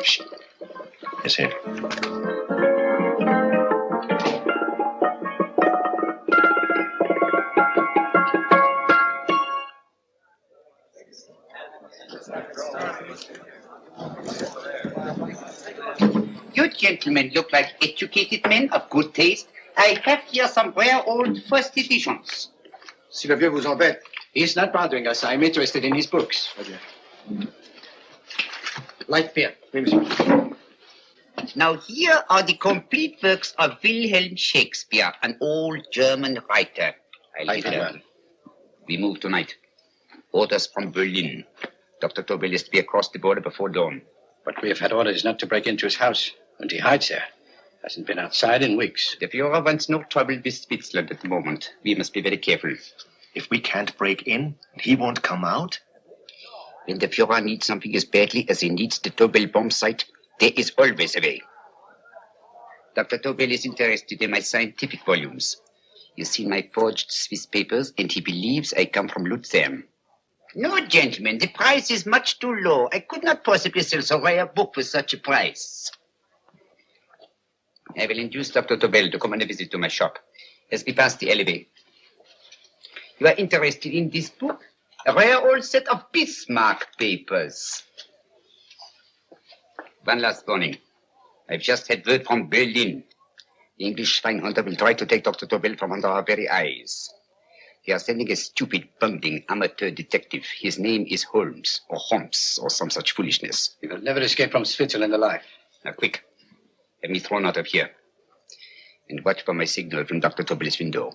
Shh. Yes, sir. You gentlemen look like educated men of good taste. I have here some rare old first editions. Si le vieux vous embête. He's not bothering us. I'm interested in his books. Light beer. Oui, monsieur. Now here are the complete works of Wilhelm Shakespeare, an old German writer. We move tonight. Orders from Berlin. Dr. Tobel is to be across the border before dawn. But we have had orders not to break into his house. And he hides there. Hasn't been outside in weeks. The Führer wants no trouble with Switzerland at the moment. We must be very careful. If we can't break in, he won't come out? When the Führer needs something as badly as he needs the Tobel bomb site, there is always a way. Dr. Tobel is interested in my scientific volumes. He's seen my forged Swiss papers, and he believes I come from Luzern. No, gentlemen, the price is much too low. I could not possibly sell so rare a book for such a price. I will induce Dr. Tobel to come on a visit to my shop as we pass the alleyway. You are interested in this book? A rare old set of Bismarck papers. One last warning. I've just had word from Berlin. The English spying hunter will try to take Dr. Tobel from under our very eyes. They are sending a stupid, bungling amateur detective. His name is Holmes, or some such foolishness. He will never escape from Switzerland alive. Now, quick. Have me thrown out of here. And watch for my signal from Dr. Tobel's window.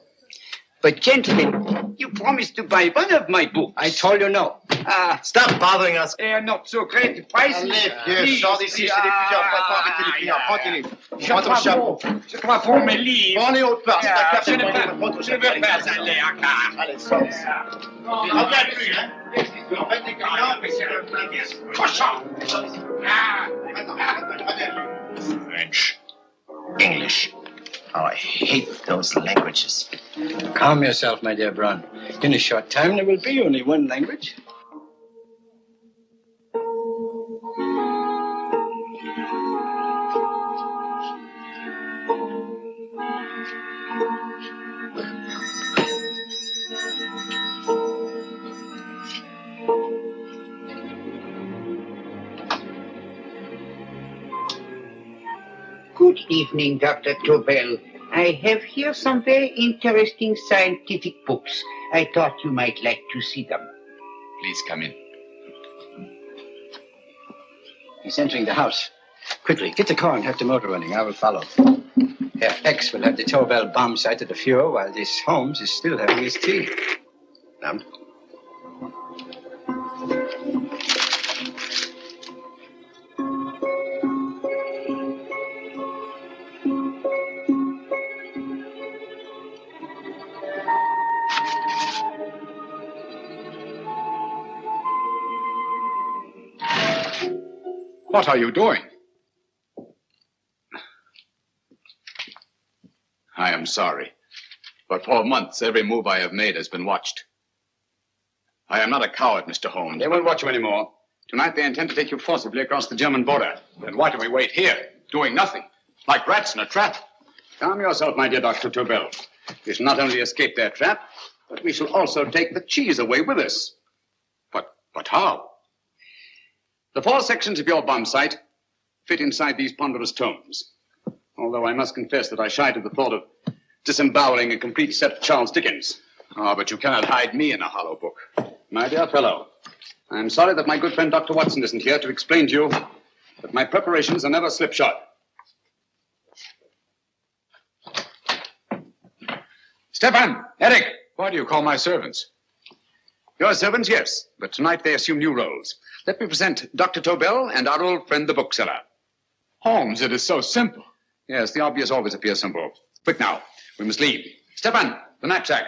But, gentlemen, you promised to buy one of my books. I told you no. Stop bothering us. They are not so great. The price is... Allez, vieux, sors d'ici, je t'ai dit plusieurs fois de t'embêter les clients. Prends-les. Prends ton chapeau. Je crois pour mes livres. Prends les hautes parts, c'est ta carte. Je ne veux pas aller à car. Allez, sors d'ici. Reviens plus, hein. En fait, les clients, mais c'est le Cochon. French. English. Oh, I hate those languages. Calm yourself, my dear Brown. In a short time, there will be only one language. Good evening, Dr. Tobel. I have here some very interesting scientific books. I thought you might like to see them. Please come in. He's entering the house. Quickly, get the car and have the motor running. I will follow. Herr X will have the Tobel bomb site at the Führer while this Holmes is still having his tea. Now, What are you doing? I am sorry, but for months every move I have made has been watched. I am not a coward, Mr. Holmes. They won't watch you anymore. Tonight they intend to take you forcibly across the German border. Then why do we wait here, doing nothing, like rats in a trap? Calm yourself, my dear Dr. Tobel. We shall not only escape their trap, but we shall also take the cheese away with us. But how? The 4 sections of your bomb site fit inside these ponderous tomes. Although I must confess that I shied at the thought of disemboweling a complete set of Charles Dickens. Oh, but you cannot hide me in a hollow book. My dear fellow, I am sorry that my good friend Dr. Watson isn't here to explain to you that my preparations are never slipshod. Stefan! Eric! Why do you call my servants? Your servants, yes, but tonight they assume new roles. Let me present Dr. Tobel and our old friend, the bookseller. Holmes, it is so simple. Yes, the obvious always appears simple. Quick now, we must leave. Stefan, the knapsack.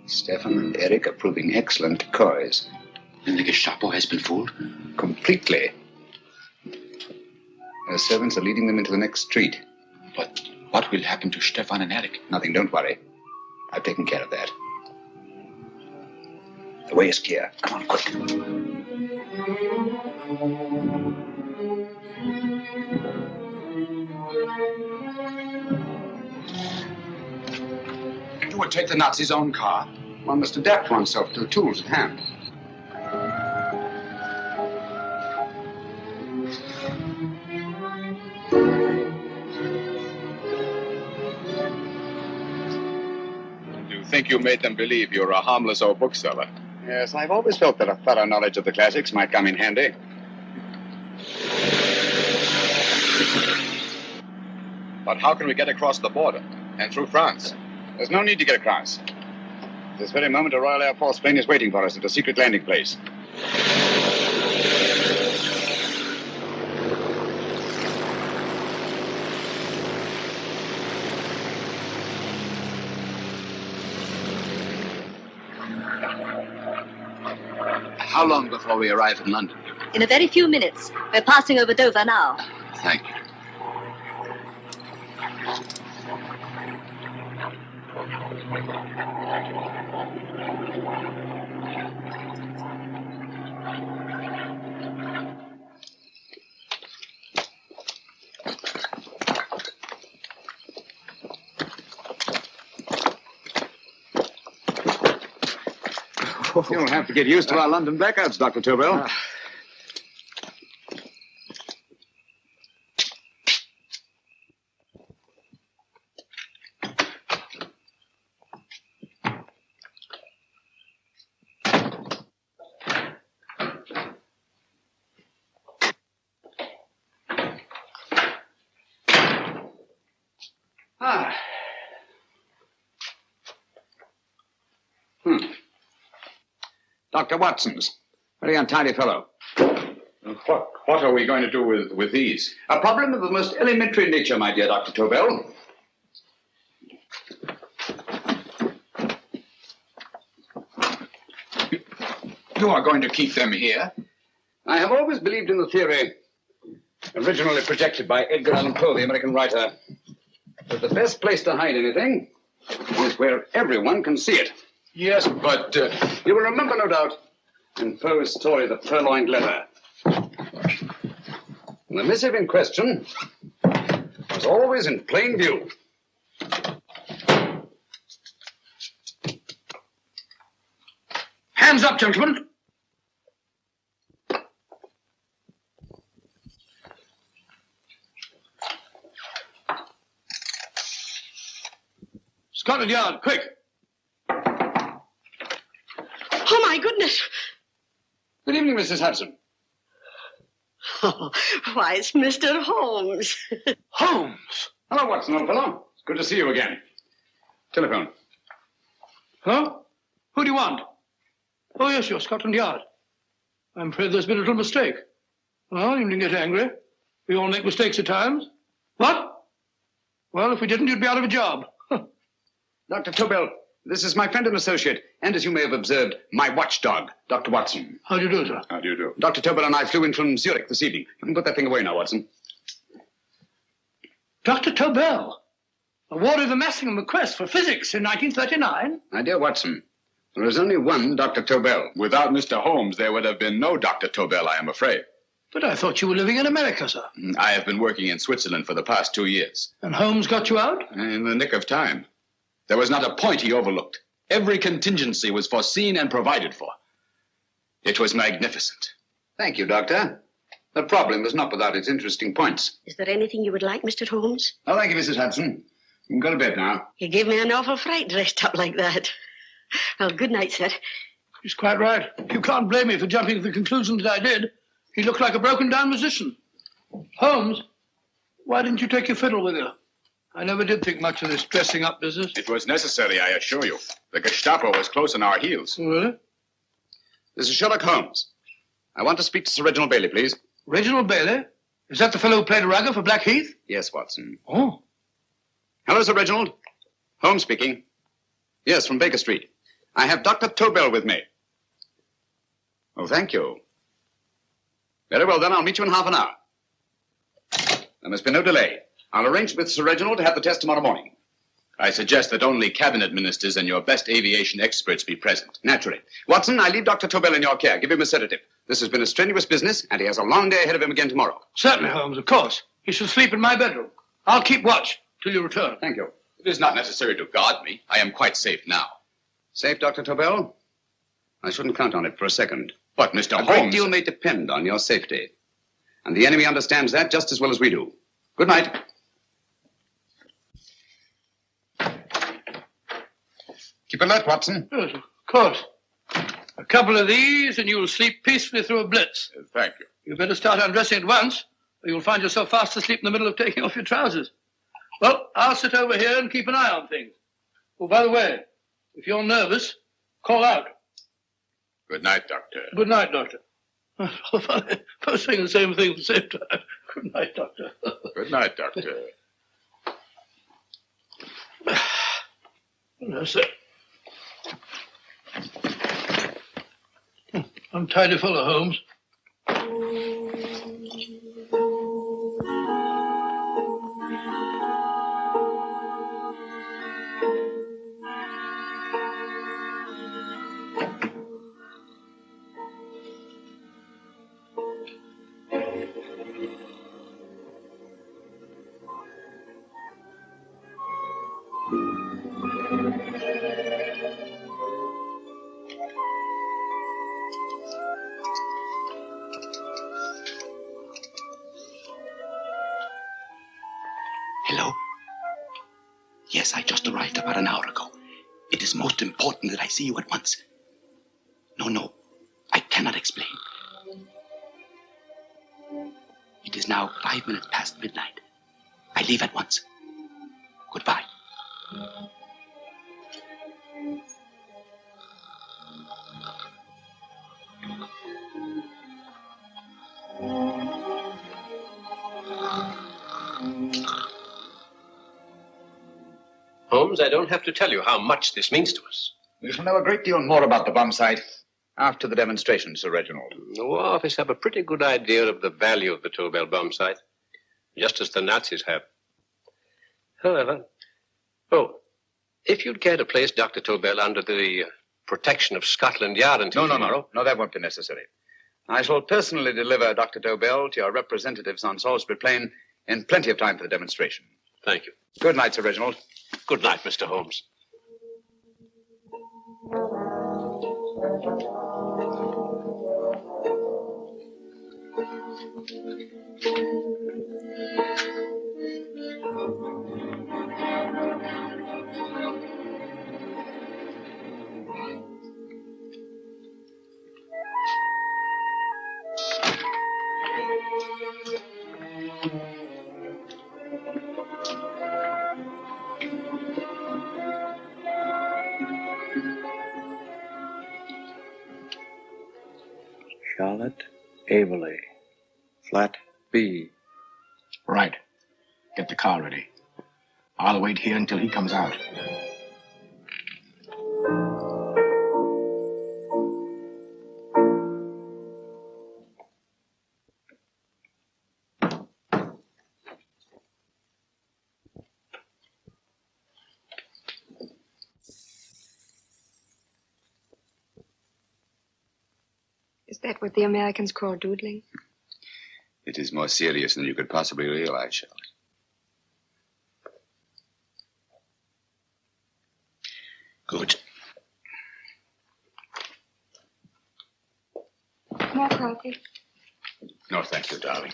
Stefan and Eric are proving excellent decoys. And the Gestapo has been fooled? Completely. Their servants are leading them into the next street. But what will happen to Stefan and Eric? Nothing, don't worry. I've taken care of that. The way is clear. Come on, quick. You would take the Nazis' own car. One must adapt oneself to the tools at hand. You think you made them believe you're a harmless old bookseller? Yes, I've always felt that a thorough knowledge of the classics might come in handy. But how can we get across the border and through France? There's no need to get across. At this very moment, a Royal Air Force plane is waiting for us at a secret landing place. How long before we arrive in London? In a very few minutes. We're passing over Dover now. Thank you. You'll have to get used to our London blackouts, Dr. Tobel. Dr. Watson's. Very untidy fellow. What are we going to do with these? A problem of the most elementary nature, my dear Dr. Tobel. You are going to keep them here? I have always believed in the theory, originally projected by Edgar Allan Poe, the American writer, that the best place to hide anything is where everyone can see it. Yes, but... You will remember, no doubt, in Poe's story, The Purloined Letter. The missive in question was always in plain view. Hands up, gentlemen. Scotland Yard, quick. Oh, my goodness. Good evening, Mrs. Hudson. Oh, why, it's Mr. Holmes. Holmes. Hello, Watson, old fellow. It's good to see you again. Telephone. Huh? Who do you want? Oh, yes, you're Scotland Yard. I'm afraid there's been a little mistake. Well, you needn't get angry. We all make mistakes at times. What? Well, if we didn't, you'd be out of a job. Dr. Tobel, this is my friend and associate, and as you may have observed, my watchdog, Dr. Watson. How do you do, sir? How do you do? Dr. Tobel and I flew in from Zurich this evening. You can put that thing away now, Watson. Dr. Tobel, awarded the Massingham Bequest for physics in 1939. My dear Watson, there is only one Dr. Tobel. Without Mr. Holmes, there would have been no Dr. Tobel, I am afraid. But I thought you were living in America, sir. I have been working in Switzerland for the past 2 years. And Holmes got you out? In the nick of time. There was not a point he overlooked. Every contingency was foreseen and provided for. It was magnificent. Thank you, Doctor. The problem was not without its interesting points. Is there anything you would like, Mr. Holmes? Oh, thank you, Mrs. Hudson. You can go to bed now. You gave me an awful fright dressed up like that. Well, good night, sir. He's quite right. You can't blame me for jumping to the conclusion that I did. He looked like a broken-down musician. Holmes, why didn't you take your fiddle with you? I never did think much of this dressing up business. It was necessary, I assure you. The Gestapo was close on our heels. Really? This is Sherlock Holmes. I want to speak to Sir Reginald Bailey, please. Reginald Bailey? Is that the fellow who played a rugger for Blackheath? Yes, Watson. Oh. Hello, Sir Reginald. Holmes speaking. Yes, from Baker Street. I have Dr. Tobel with me. Oh, thank you. Very well, then. I'll meet you in half an hour. There must be no delay. I'll arrange with Sir Reginald to have the test tomorrow morning. I suggest that only cabinet ministers and your best aviation experts be present. Naturally. Watson, I leave Dr. Tobel in your care. Give him a sedative. This has been a strenuous business, and he has a long day ahead of him again tomorrow. Certainly, Holmes, of course. He shall sleep in my bedroom. I'll keep watch till you return. Thank you. It is not necessary to guard me. I am quite safe now. Safe, Dr. Tobel? I shouldn't count on it for a second. But, Mr. A great Holmes... deal may depend on your safety. And the enemy understands that just as well as we do. Good night. Keep alert, Watson. Yes, of course. A couple of these, and you'll sleep peacefully through a blitz. Thank you. You'd better start undressing at once, or you'll find yourself fast asleep in the middle of taking off your trousers. Well, I'll sit over here and keep an eye on things. Oh, by the way, if you're nervous, call out. Good night, Doctor. Good night, Doctor. Both saying the same thing at the same time. Good night, Doctor. Good night, Doctor. That's it. Untidy fellow, Holmes. Hello? Yes, I just arrived about an hour ago. It is most important that I see you at once. No, I cannot explain. It is now 5 minutes past midnight. I leave at once. Goodbye. Holmes, I don't have to tell you how much this means to us. We shall know a great deal more about the bomb site after the demonstration, Sir Reginald. The War Office have a pretty good idea of the value of the Tobel bomb site, just as the Nazis have. However, if you'd care to place Dr. Tobel under the protection of Scotland Yard until tomorrow... No, that won't be necessary. I shall personally deliver Dr. Tobel to your representatives on Salisbury Plain in plenty of time for the demonstration. Thank you. Good night, Sir Reginald. Good night, Mr. Holmes. Charlotte Averley, flat B. Right. Get the car ready. I'll wait here until he comes out. Is that what the Americans call doodling? It is more serious than you could possibly realize, Charlotte. Good. More coffee? No, thank you, darling.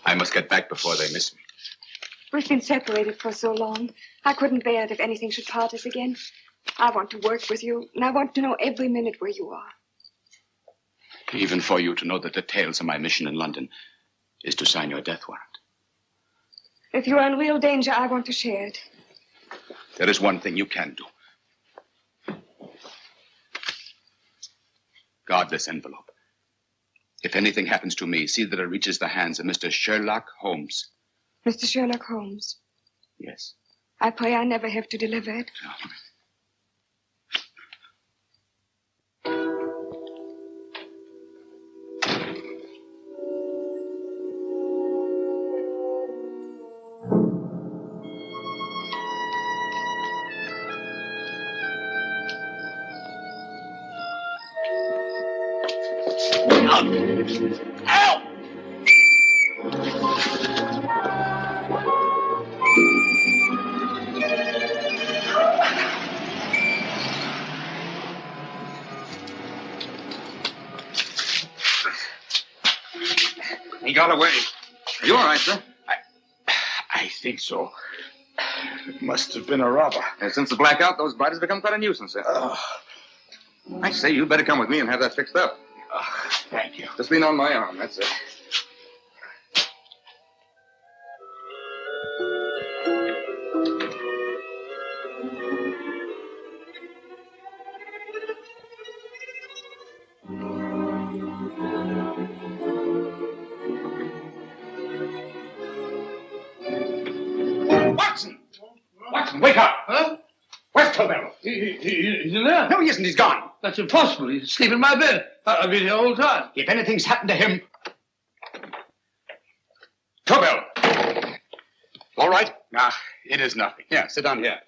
I must get back before they miss me. We've been separated for so long. I couldn't bear it if anything should part us again. I want to work with you, and I want to know every minute where you are. Even for you to know the details of my mission in London is to sign your death warrant. If you're in real danger, I want to share it. There is one thing you can do. Guard this envelope. If anything happens to me, see that it reaches the hands of Mr. Sherlock Holmes. Mr. Sherlock Holmes. Yes. I pray I never have to deliver it. Help! He got away. Are you all right, sir? I think so. It must have been a robber. Since the blackout, those biters become quite a nuisance, sir. I say, you better come with me and have that fixed up. Thank you. Just lean on my arm, that's it. Watson! Watson, wake up! Huh? Where's Tobel? He's in there. No, he isn't. He's gone. That's impossible. He's asleep in my bed. I've been here all the time. If anything's happened to him... Tobel! All right? It is nothing. Yeah, sit down here.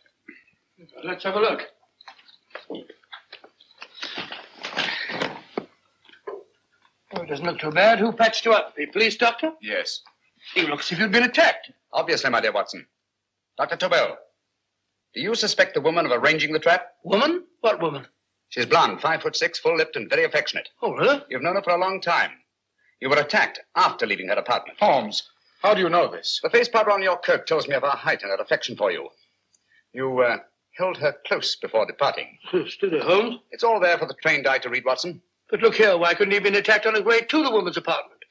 Let's have a look. Oh, it doesn't look too bad. Who patched you up? The police doctor? Yes. You look as if you'd been attacked. Obviously, my dear Watson. Dr. Tobel, do you suspect the woman of arranging the trap? Woman? What woman? She's blonde, 5'6", full-lipped, and very affectionate. Oh, really? You've known her for a long time. You were attacked after leaving her apartment. Holmes, how do you know this? The face powder on your coat tells me of her height and her affection for you. You held her close before departing. Steady, Holmes. It's all there for the trained eye to read, Watson. But look here, why couldn't he have been attacked on his way to the woman's apartment?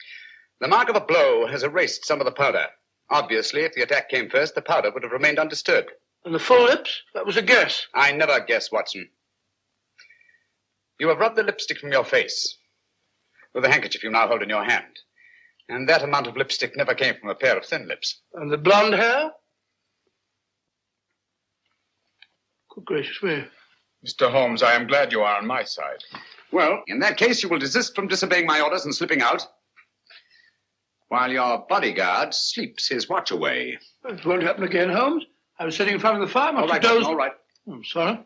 The mark of a blow has erased some of the powder. Obviously, if the attack came first, the powder would have remained undisturbed. And the full lips? That was a guess. I never guess, Watson. You have rubbed the lipstick from your face with the handkerchief you now hold in your hand. And that amount of lipstick never came from a pair of thin lips. And the blonde hair? Good gracious me. Mr. Holmes, I am glad you are on my side. Well, in that case, you will desist from disobeying my orders and slipping out, while your bodyguard sleeps his watch away. It won't happen again, Holmes. I was sitting in front of the fire. All right, Watson, all right. I'm sorry.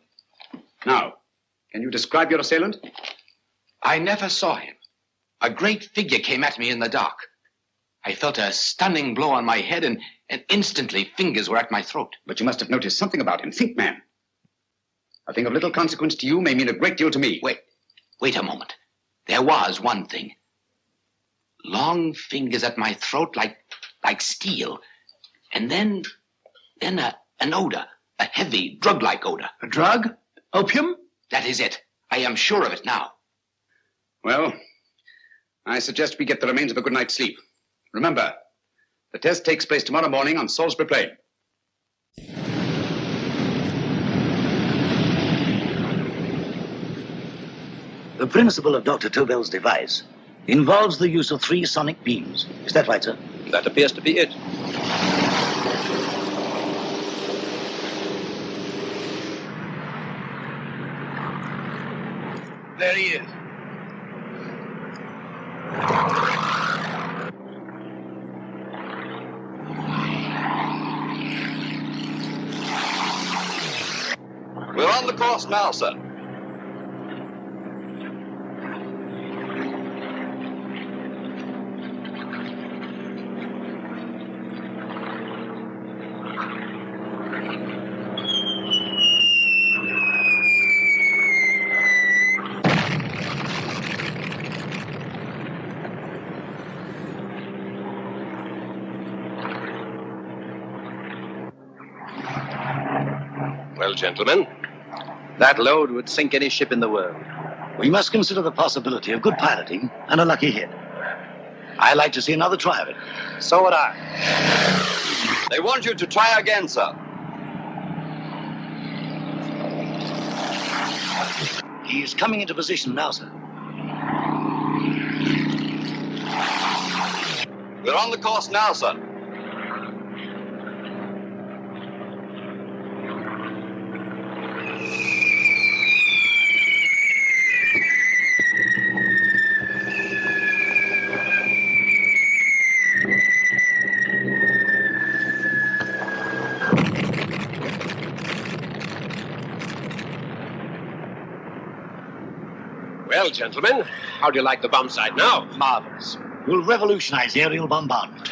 Now, can you describe your assailant? I never saw him. A great figure came at me in the dark. I felt a stunning blow on my head, and instantly fingers were at my throat. But you must have noticed something about him. Think, man. A thing of little consequence to you may mean a great deal to me. Wait a moment. There was one thing. Long fingers at my throat like steel. And then an odor, a heavy, drug-like odor. A drug? Opium? That is it. I am sure of it now. Well, I suggest we get the remains of a good night's sleep. Remember, the test takes place tomorrow morning on Salisbury Plain. The principle of Dr. Tobel's device involves the use of 3 sonic beams. Is that right, sir? That appears to be it. There he is. We're on the course now, sir. Well, gentlemen, that load would sink any ship in the world. We must consider the possibility of good piloting and a lucky hit. I'd like to see another try of it. So would I. They want you to try again, sir. He's coming into position now, sir. We're on the course now, sir. Well, gentlemen, how do you like the bomb sight now? Marvelous. Will revolutionize aerial bombardment.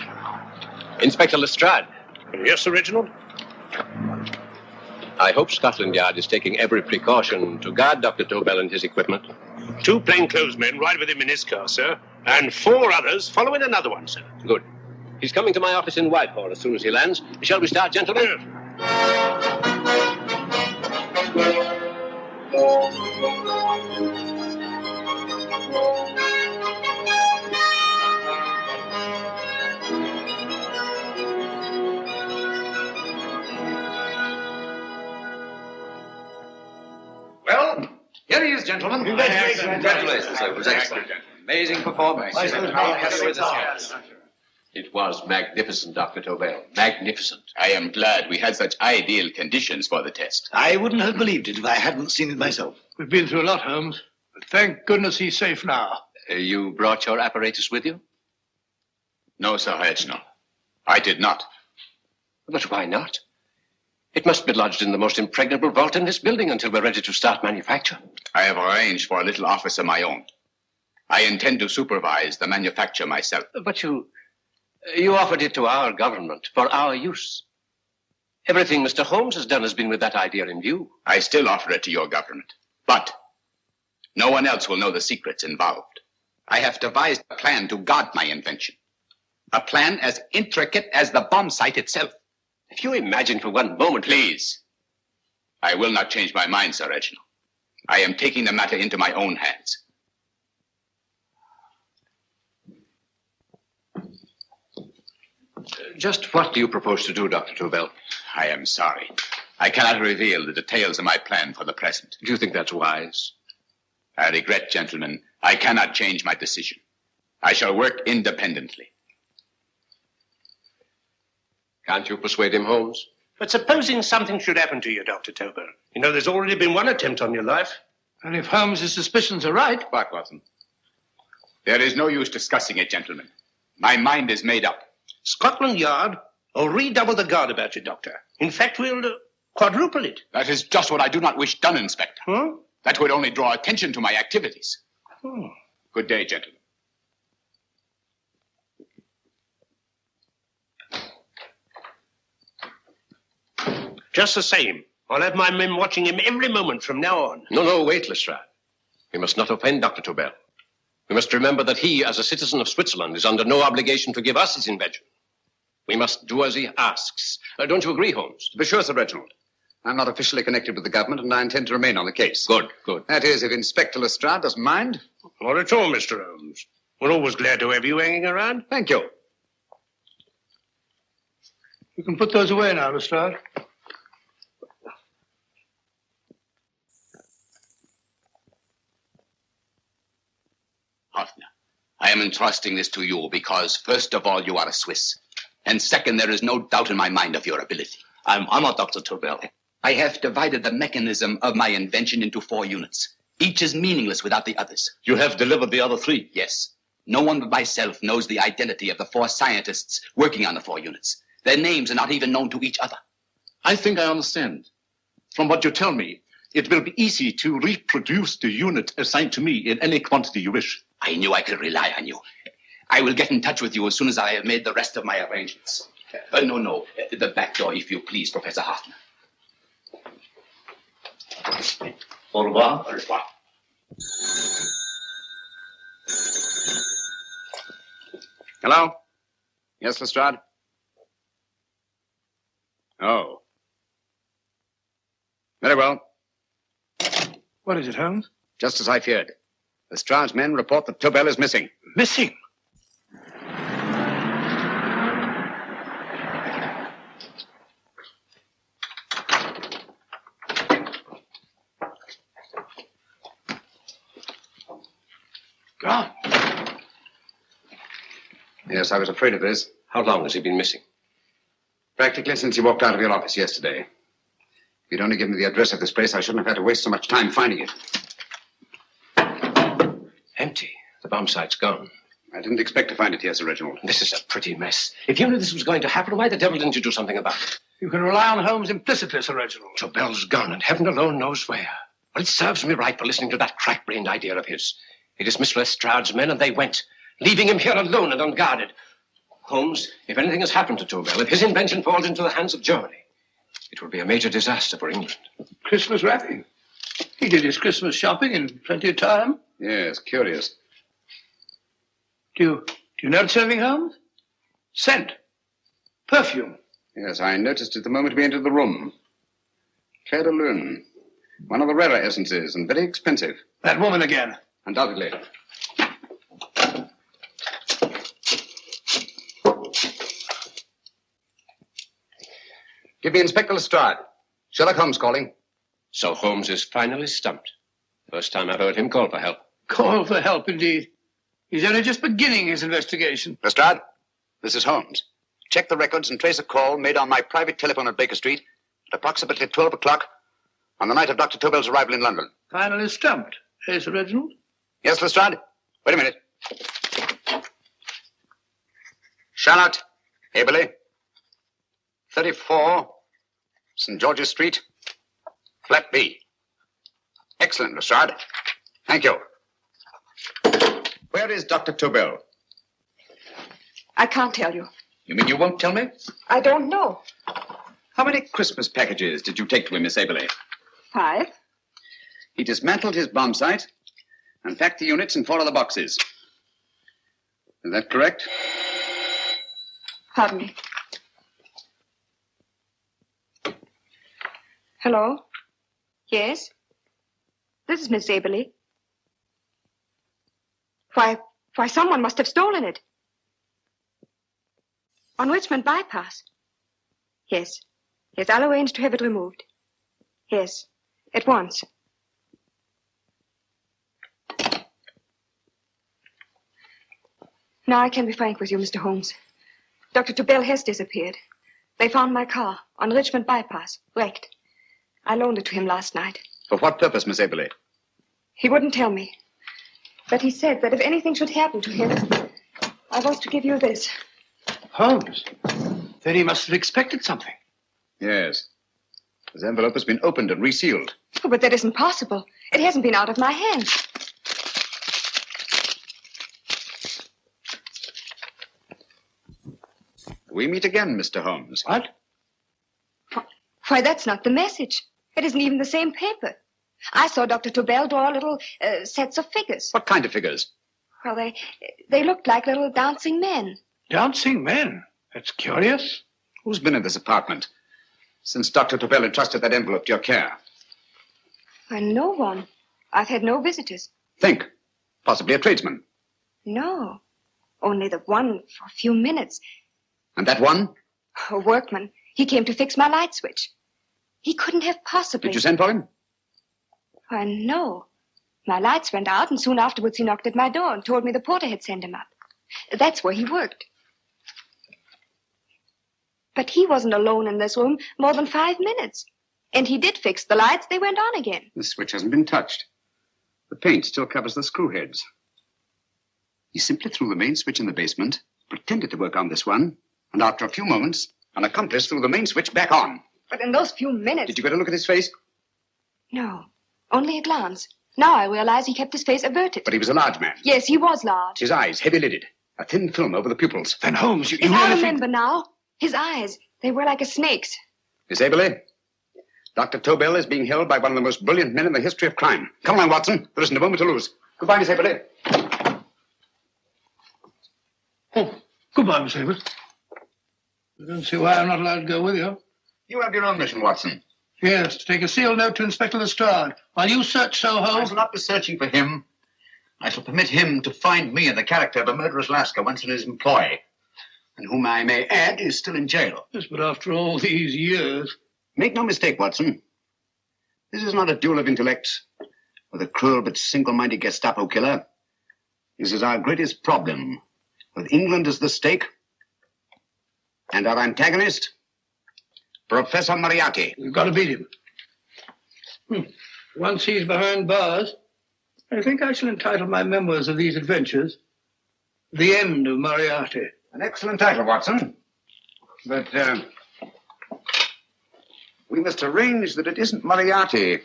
Inspector Lestrade. Yes, Sir Reginald? I hope Scotland Yard is taking every precaution to guard Dr. Tobel and his equipment. 2 plainclothesmen ride with him in his car, sir, and 4 others follow in another one, sir. Good. He's coming to my office in Whitehall as soon as he lands. Shall we start, gentlemen? Well, here he is, gentlemen. Congratulations, sir. It was excellent. Amazing performance. It was magnificent, Dr. Tobel. Magnificent. I am glad we had such ideal conditions for the test. I wouldn't have believed it if I hadn't seen it myself. We've been through a lot, Holmes. But thank goodness he's safe now. You brought your apparatus with you? No, Sir Reginald. I did not. But why not? It must be lodged in the most impregnable vault in this building until we're ready to start manufacture. I have arranged for a little office of my own. I intend to supervise the manufacture myself. But you offered it to our government for our use. Everything Mr. Holmes has done has been with that idea in view. I still offer it to your government. But no one else will know the secrets involved. I have devised a plan to guard my invention. A plan as intricate as the bomb sight itself. If you imagine for one moment... Please. I will not change my mind, Sir Reginald. I am taking the matter into my own hands. Just what do you propose to do, Dr. Tobel? I am sorry. I cannot reveal the details of my plan for the present. Do you think that's wise? I regret, gentlemen, I cannot change my decision. I shall work independently. Can't you persuade him, Holmes? But supposing something should happen to you, Dr. Tobel. You know, there's already been one attempt on your life. And if Holmes' suspicions are right... What, Watson? There is no use discussing it, gentlemen. My mind is made up. Scotland Yard will redouble the guard about you, Doctor. In fact, we'll quadruple it. That is just what I do not wish done, Inspector. Huh? That would only draw attention to my activities. Good day, gentlemen. Just the same, I'll have my men watching him every moment from now on. No, wait, Lestrade. We must not offend Dr. Tobel. We must remember that he, as a citizen of Switzerland, is under no obligation to give us his invention. We must do as he asks. Don't you agree, Holmes? To be sure, Sir Reginald. I'm not officially connected with the government, and I intend to remain on the case. Good. That is, if Inspector Lestrade doesn't mind. Not at all, Mr. Holmes. We're always glad to have you hanging around. Thank you. You can put those away now, Lestrade. Hoffner, I am entrusting this to you because, first of all, you are a Swiss. And second, there is no doubt in my mind of your ability. I'm honored, Dr. Tobel. I have divided the mechanism of my invention into 4 units. Each is meaningless without the others. You have delivered the other 3? Yes. No one but myself knows the identity of the 4 scientists working on the 4 units. Their names are not even known to each other. I think I understand. From what you tell me, it will be easy to reproduce the unit assigned to me in any quantity you wish. I knew I could rely on you. I will get in touch with you as soon as I have made the rest of my arrangements. No. The back door, if you please, Professor Hoffner. Au revoir. Au revoir. Hello? Yes, Lestrade? Oh. Very well. What is it, Holmes? Just as I feared. Lestrade's men report that Tobel is missing. Missing? John. Yes, I was afraid of this. How long has he been missing? Practically since he walked out of your office yesterday. If you'd only given me the address of this place, I shouldn't have had to waste so much time finding it. Empty. The bomb site's gone. I didn't expect to find it here, Sir Reginald. This is a pretty mess. If you knew this was going to happen, why the devil didn't you do something about it? You can rely on Holmes implicitly, Sir Reginald. Tobel's gone, and heaven alone knows where. Well, it serves me right for listening to that crack-brained idea of his. He dismissed Lestrade's men, and they went, leaving him here alone and unguarded. Holmes, if anything has happened to Tobel, if his invention falls into the hands of Germany, it will be a major disaster for England. Christmas wrapping. He did his Christmas shopping in plenty of time. Yes, curious. Do you notice anything, Holmes? Scent. Perfume. Yes, I noticed it the moment we entered the room. Clair de Lune. One of the rarer essences, and very expensive. That woman again. Undoubtedly. Give me Inspector Lestrade. Sherlock Holmes calling. So Holmes is finally stumped. First time I've heard him call for help. Call for help, indeed. He's only just beginning his investigation. Lestrade, this is Holmes. Check the records and trace a call made on my private telephone at Baker Street at approximately 12 o'clock on the night of Dr. Tobel's arrival in London. Finally stumped. Hey, Sir Reginald? Yes, Lestrade? Wait a minute. Charlotte, Aberley, 34, St. George's Street, flat B. Excellent, Lestrade. Thank you. Where is Dr. Tobel? I can't tell you. You mean you won't tell me? I don't know. How many Christmas packages did you take to him, Miss Aberley? 5. He dismantled his bomb site and packed the units in 4 other boxes. Is that correct? Pardon me. Hello? Yes? This is Miss Aberley. Why, someone must have stolen it. On Richmond Bypass. Yes. Yes, I'll arrange to have it removed. Yes, at once. Now I can be frank with you, Mr. Holmes. Dr. Tobel has disappeared. They found my car on Richmond Bypass, wrecked. I loaned it to him last night. For what purpose, Miss Aberley? He wouldn't tell me. But he said that if anything should happen to him, I was to give you this. Holmes? Then he must have expected something. Yes. His envelope has been opened and resealed. Oh, but that isn't possible. It hasn't been out of my hands. We meet again, Mr. Holmes. What? Why, that's not the message. It isn't even the same paper. I saw Dr. Tobel draw little sets of figures. What kind of figures? Well, they looked like little dancing men. Dancing men? That's curious. Who's been in this apartment since Dr. Tobel entrusted that envelope to your care? Why, no one. I've had no visitors. Think. Possibly a tradesman. No. Only the one for a few minutes. And that one? A workman. He came to fix my light switch. He couldn't have possibly... Did you send for him? Why, no. My lights went out, and soon afterwards he knocked at my door and told me the porter had sent him up. That's where he worked. But he wasn't alone in this room more than 5 minutes. And he did fix the lights. They went on again. The switch hasn't been touched. The paint still covers the screw heads. He simply threw the main switch in the basement, pretended to work on this one, and after a few moments, an accomplice threw the main switch back on. But in those few minutes... Did you get a look at his face? No, only a glance. Now I realize he kept his face averted. But he was a large man. Yes, he was large. His eyes heavy-lidded. A thin film over the pupils. Then Holmes, you Yes, I really remember now. His eyes, they were like a snake's. Miss Aberley, Dr. Tobel is being held by one of the most brilliant men in the history of crime. Come along, Watson. There isn't a moment to lose. Goodbye, Miss Aberley. Oh, goodbye, Miss Aberley. I don't see why I'm not allowed to go with you. You have your own mission, Watson. Yes, to take a sealed note to Inspector Lestrade. While you search Soho... I shall not be searching for him. I shall permit him to find me in the character of a murderous Lascar once in his employ, and whom I may add is still in jail. Yes, but after all these years... Make no mistake, Watson. This is not a duel of intellects with a cruel but single-minded Gestapo killer. This is our greatest problem, with England as the stake, and our antagonist, Professor Moriarty. We've got to beat him. Once he's behind bars, I think I shall entitle my memoirs of these adventures, The End of Moriarty. An excellent title, Watson. But we must arrange that it isn't Moriarty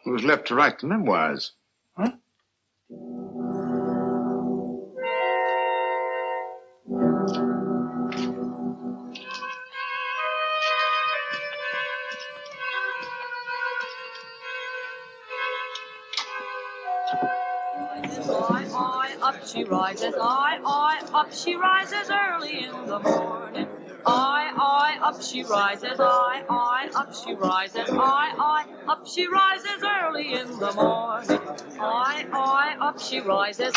who's left to write the memoirs. Huh? Up she rises, up she rises early in the morning. Up she rises, up she rises, up she rises early in the morning. Up she rises,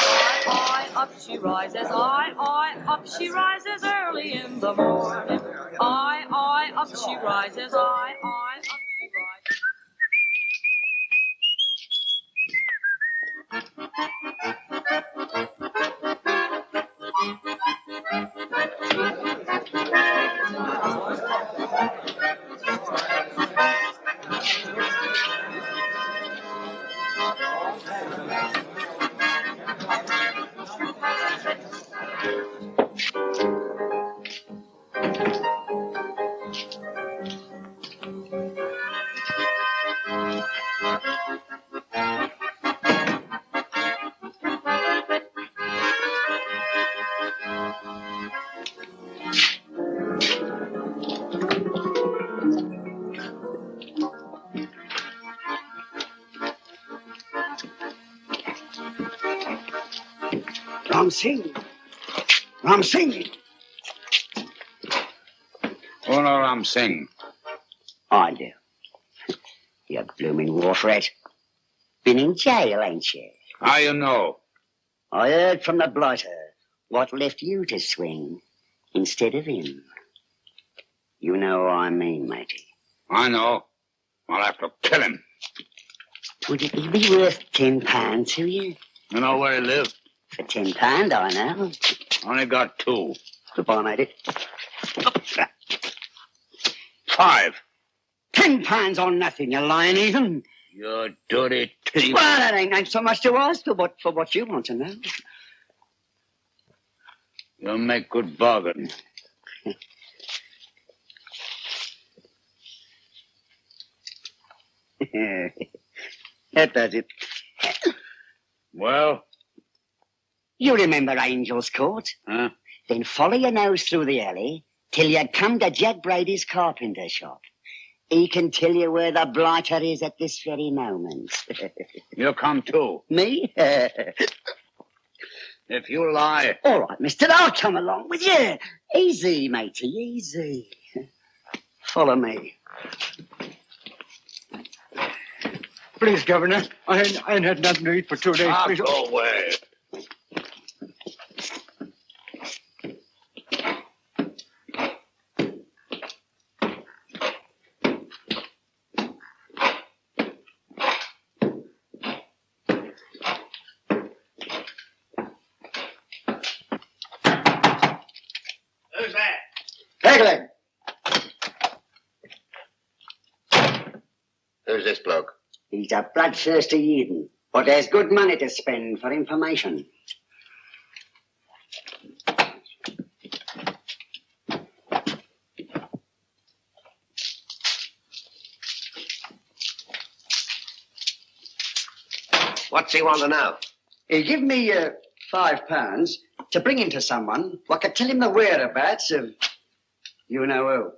up she rises, up she rises early in the morning. Up she rises, up she rises. Ram Singh. Oh, no, Ram Singh. I do. You blooming wharf rat. Been in jail, ain't you? How you know? I heard from the blighter what left you to swing instead of him. You know what I mean, matey. I know. I'll have to kill him. Would it be worth £10 to you? You know where he lives? For £10, I know. Only got 2. Goodbye, matey. 5. £10 on nothing, you lying heathen. You dirty thief. Well, that ain't so much to ask for what you want to know. You'll make good bargain. That does it. Well? You remember Angel's Court? Huh? Then follow your nose through the alley till you come to Jack Brady's carpenter shop. He can tell you where the blighter is at this very moment. You come too. Me? If you lie... All right, mister, I'll come along with you. Easy, matey, easy. Follow me. Please, Governor, I ain't had nothing to eat for 2 days. Please. Go away. Who's that? Pegleg. Who's this bloke? He's a bloodthirsty heathen, but there's good money to spend for information. What's he want to know? He give me £5 to bring him to someone what could tell him the whereabouts of you know who.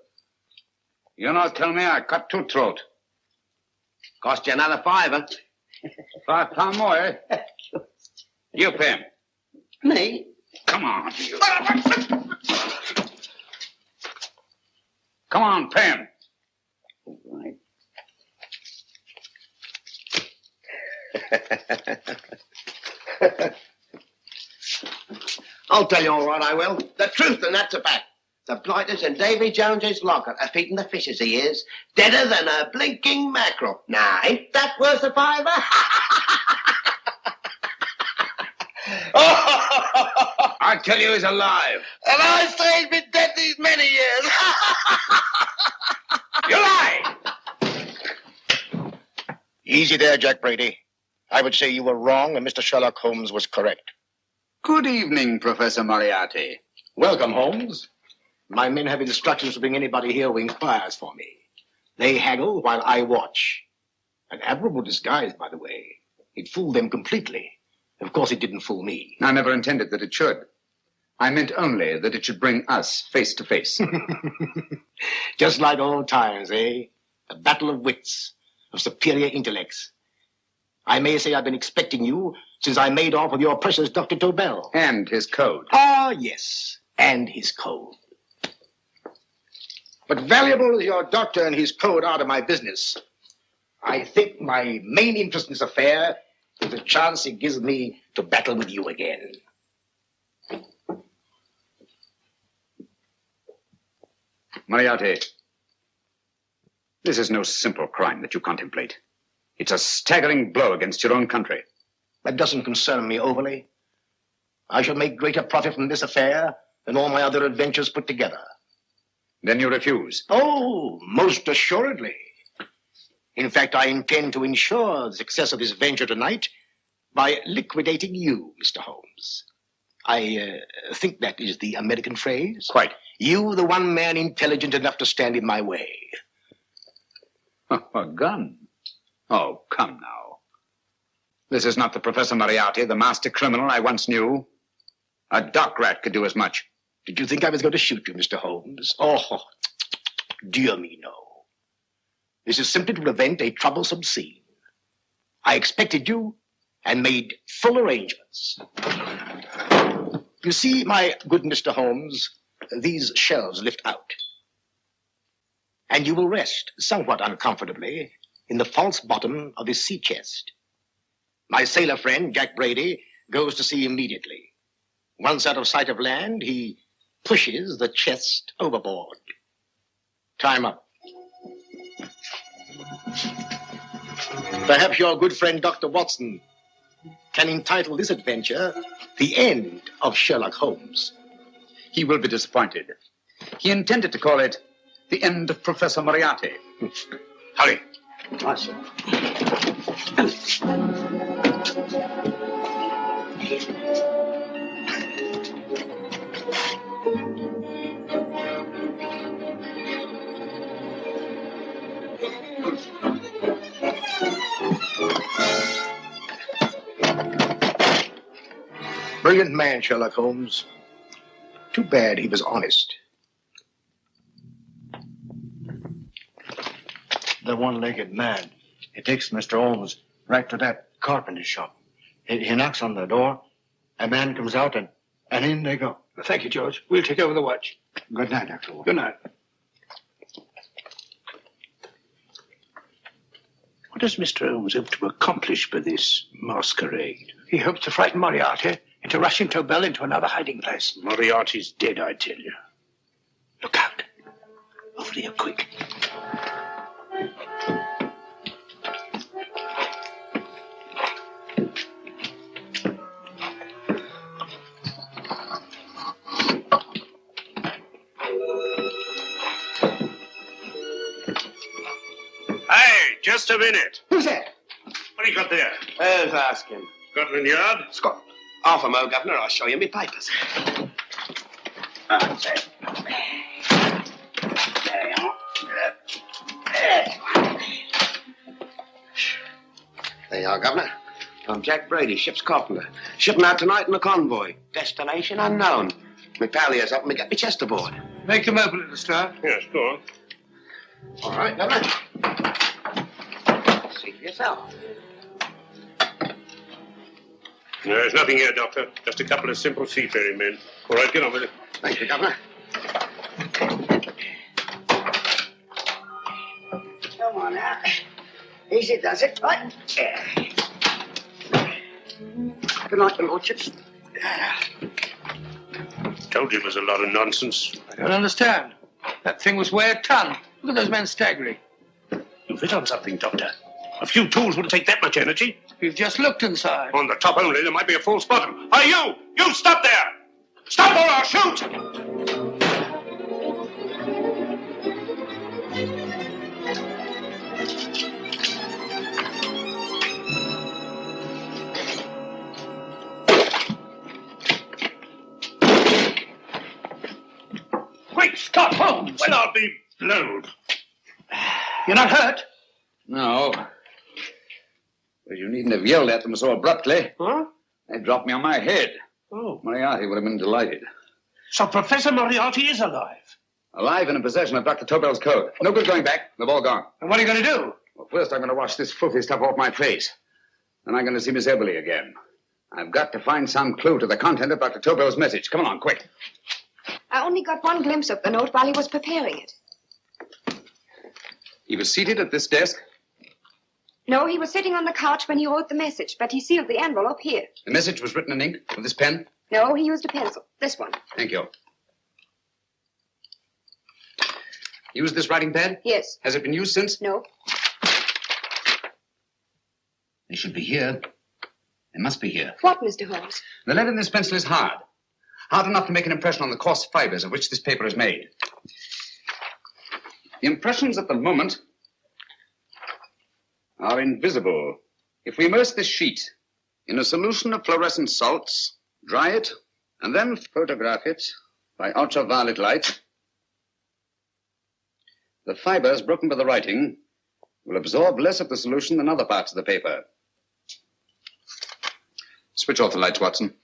You not tell me I cut 2 throat. Cost you another £5. £5 more, eh? You pay him. Me? Come on, you. Come on, pay him. Right. I'll tell you all right, I will. The truth, and that's a fact. The blighters in Davy Jones's locker are feeding the fishes, he is. Deader than a blinking mackerel. Now, ain't that worth a £5? I tell you he's alive. And I say he's been dead these many years. You lie! Easy there, Jack Brady. I would say you were wrong and Mr. Sherlock Holmes was correct. Good evening, Professor Moriarty. Welcome, Holmes. My men have instructions to bring anybody here who inquires for me. They haggle while I watch. An admirable disguise, by the way. It fooled them completely. Of course, it didn't fool me. I never intended that it should. I meant only that it should bring us face to face. Just like old times, eh? A battle of wits, of superior intellects. I may say I've been expecting you since I made off with your precious Dr. Tobel. And his code. Ah, yes, and his code. But valuable as your doctor and his code are to my business, I think my main interest in this affair is the chance it gives me to battle with you again. Moriarty, this is no simple crime that you contemplate. It's a staggering blow against your own country. That doesn't concern me overly. I shall make greater profit from this affair than all my other adventures put together. Then you refuse? Oh, most assuredly. In fact, I intend to ensure the success of this venture tonight by liquidating you, Mr. Holmes. I think that is the American phrase. Quite. You, the one man intelligent enough to stand in my way. A gun? Oh, come now. This is not the Professor Moriarty, the master criminal I once knew. A dock rat could do as much. Did you think I was going to shoot you, Mr. Holmes? Oh, dear me, no. This is simply to prevent a troublesome scene. I expected you and made full arrangements. You see, my good Mr. Holmes, these shelves lift out. And you will rest somewhat uncomfortably in the false bottom of this sea chest. My sailor friend, Jack Brady, goes to sea immediately. Once out of sight of land, he pushes the chest overboard. Time up. Perhaps your good friend Dr. Watson can entitle this adventure The End of Sherlock Holmes. He will be disappointed. He intended to call it The End of Professor Moriarty. Hurry. Brilliant man, Sherlock Holmes. Too bad he was honest. The one-legged man. He takes Mr. Holmes right to that carpenter shop. He knocks on the door. A man comes out, and in they go. Thank you, George. We'll take over the watch. Good night, Dr. Holmes. Good night. What does Mr. Holmes hope to accomplish by this masquerade? He hopes to frighten Moriarty into rushing Tobel into another hiding place. Moriarty's dead, I tell you. Look out. Over here, quick. Hey, just a minute. Who's that? What do you got there? Who's asking? Scotland Yard? Scott. Half a mo, Governor. I'll show you my papers. There you are, Governor. I'm Jack Brady, ship's carpenter. Shipping out tonight in a convoy. Destination unknown. My pal here's helping me get my chest aboard. Make them open it, Star. Yes, go on. All right, Governor. See for yourself. There's nothing here, Doctor. Just a couple of simple seafaring men. All right, get on with it. Thank you, Governor. Come on now. Easy does it, right? Good night, your lordships. Told you it was a lot of nonsense. I don't understand. That thing was way a ton. Look at those men staggering. You've hit on something, Doctor. A few tools wouldn't take that much energy. We've just looked inside. On the top only, there might be a false bottom. Hey, you! You stop there! Stop or I'll shoot! Great Scott, Holmes! Well, I'll be blowed. You're not hurt? No. But you needn't have yelled at them so abruptly. Huh? They dropped me on my head. Oh. Moriarty would have been delighted. So Professor Moriarty is alive? Alive and in possession of Dr. Tobel's code. No good going back. They've all gone. And what are you going to do? Well, first I'm going to wash this filthy stuff off my face. Then I'm going to see Miss Eberly again. I've got to find some clue to the content of Dr. Tobel's message. Come along, quick. I only got one glimpse of the note while he was preparing it. He was seated at this desk. No, he was sitting on the couch when he wrote the message, but he sealed the envelope here. The message was written in ink with this pen. No, he used a pencil. This one. Thank you. Used this writing pad? Yes. Has it been used since? No. They should be here. They must be here. What, Mr. Holmes? The lead in this pencil is hard. Hard enough to make an impression on the coarse fibers of which this paper is made. The impressions at the moment are invisible. If we immerse this sheet in a solution of fluorescent salts, dry it, and then photograph it by ultraviolet light, the fibers broken by the writing will absorb less of the solution than other parts of the paper. Switch off the lights, Watson.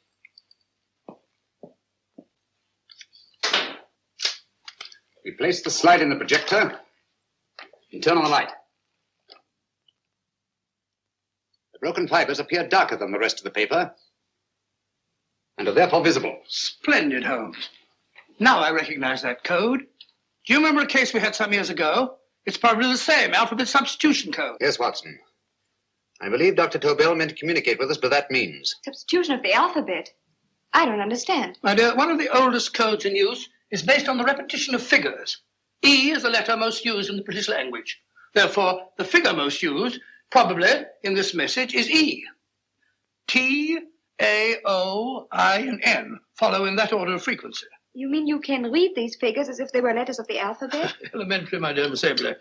We place the slide in the projector and turn on the light. The broken fibers appear darker than the rest of the paper and are therefore visible. Splendid, Holmes. Now I recognize that code. Do you remember a case we had some years ago? It's probably the same alphabet substitution code. Yes, Watson. I believe Dr. Tobel meant to communicate with us by that means. Substitution of the alphabet? I don't understand. My dear, one of the oldest codes in use is based on the repetition of figures. E is the letter most used in the British language. Therefore, the figure most used, probably in this message, is E. T, A, O, I, and N follow in that order of frequency. You mean you can read these figures as if they were letters of the alphabet? Elementary, my dear Miss Eberly.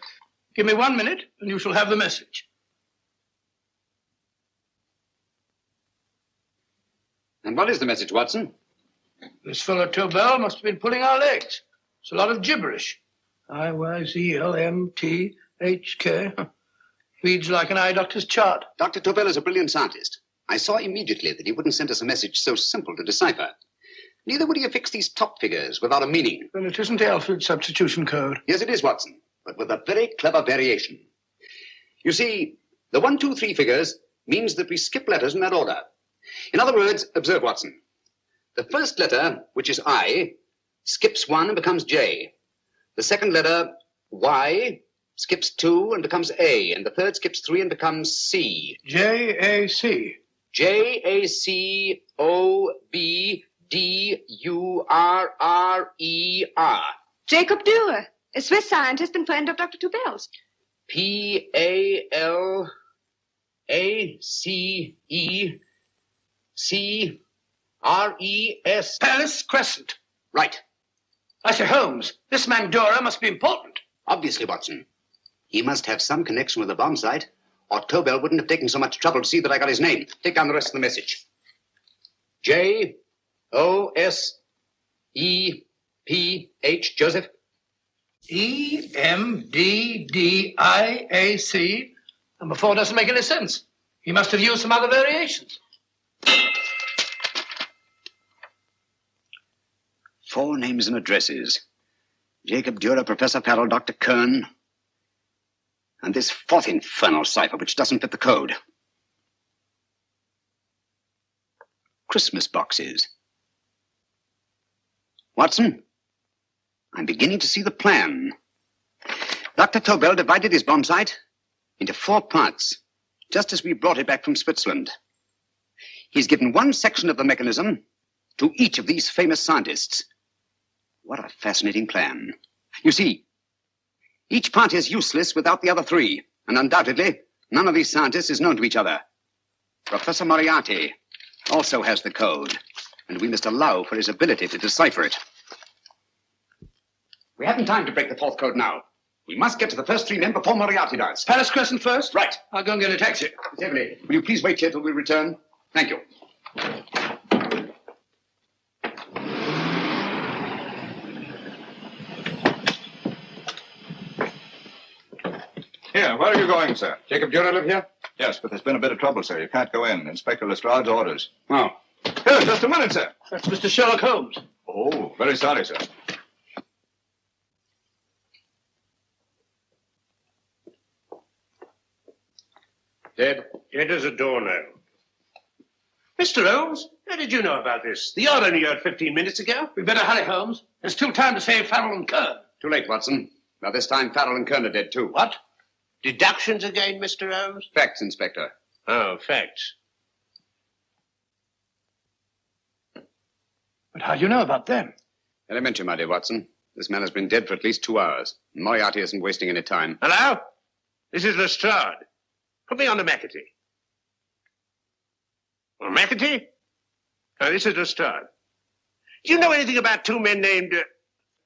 Give me 1 minute, and you shall have the message. And what is the message, Watson? This fellow Tobel must have been pulling our legs. It's a lot of gibberish. IYZLMTHK. Reads like an eye doctor's chart. Dr. Tobel is a brilliant scientist. I saw immediately that he wouldn't send us a message so simple to decipher. Neither would he have fixed these top figures without a meaning. Then it isn't the alphabet substitution code. Yes, it is, Watson, but with a very clever variation. You see, the 1, 2, 3 figures means that we skip letters in that order. In other words, observe, Watson. The first letter, which is I, skips 1 and becomes J. The second letter, Y, skips 2 and becomes A. And the third skips 3 and becomes C. J-A-C. J-A-C-O-B-D-U-R-R-E-R. Jacob Dürer, a Swiss scientist and friend of Dr. Tobel's. P-A-L-A-C-E-C-R-E-S. Paris Crescent. Right. I say, Holmes, this man Dürer must be important. Obviously, Watson. He must have some connection with the bomb site, or Tobel wouldn't have taken so much trouble to see that I got his name. Take down the rest of the message. J-O-S-E-P-H, Joseph. E-M-D-D-I-A-C. Number 4 doesn't make any sense. He must have used some other variations. 4 names and addresses. Jacob Dürer, Professor Farrell, Dr. Kern. And this 4th infernal cipher, which doesn't fit the code. Christmas boxes. Watson, I'm beginning to see the plan. Dr. Tobel divided his bomb site into 4 parts, just as we brought it back from Switzerland. He's given one section of the mechanism to each of these famous scientists. What a fascinating plan. You see, each part is useless without the other 3, and undoubtedly None of these scientists is known to each other. Professor Moriarty also has the code, and we must allow for his ability to decipher it. We haven't time to break the fourth code now. We must get to the first three men before Moriarty does. Palace Crescent first? Right. I'll go and get a taxi. Miss Everly, will you please wait here till we return? Thank you. Here, where are you going, sir? Jacob Jr. live here? Yes, but there's been a bit of trouble, sir. You can't go in. Inspector Lestrade's orders. Oh. Here, just a minute, sir. That's Mr. Sherlock Holmes. Oh, very sorry, sir. Dead as a doornail. Mr. Holmes, how did you know about this? The yard only heard 15 minutes ago. We better hurry, Holmes. There's still time to save Farrell and Kern. Too late, Watson. Now, this time, Farrell and Kern are dead, too. What? Deductions again, Mr. Holmes? Facts, Inspector. Oh, facts. But how do you know about them? Elementary, my dear Watson. This man has been dead for at least 2 hours. Moriarty isn't wasting any time. Hello? This is Lestrade. Put me on to McAtee. Well, McAtee? Oh, this is Lestrade. Do you know anything about two men named...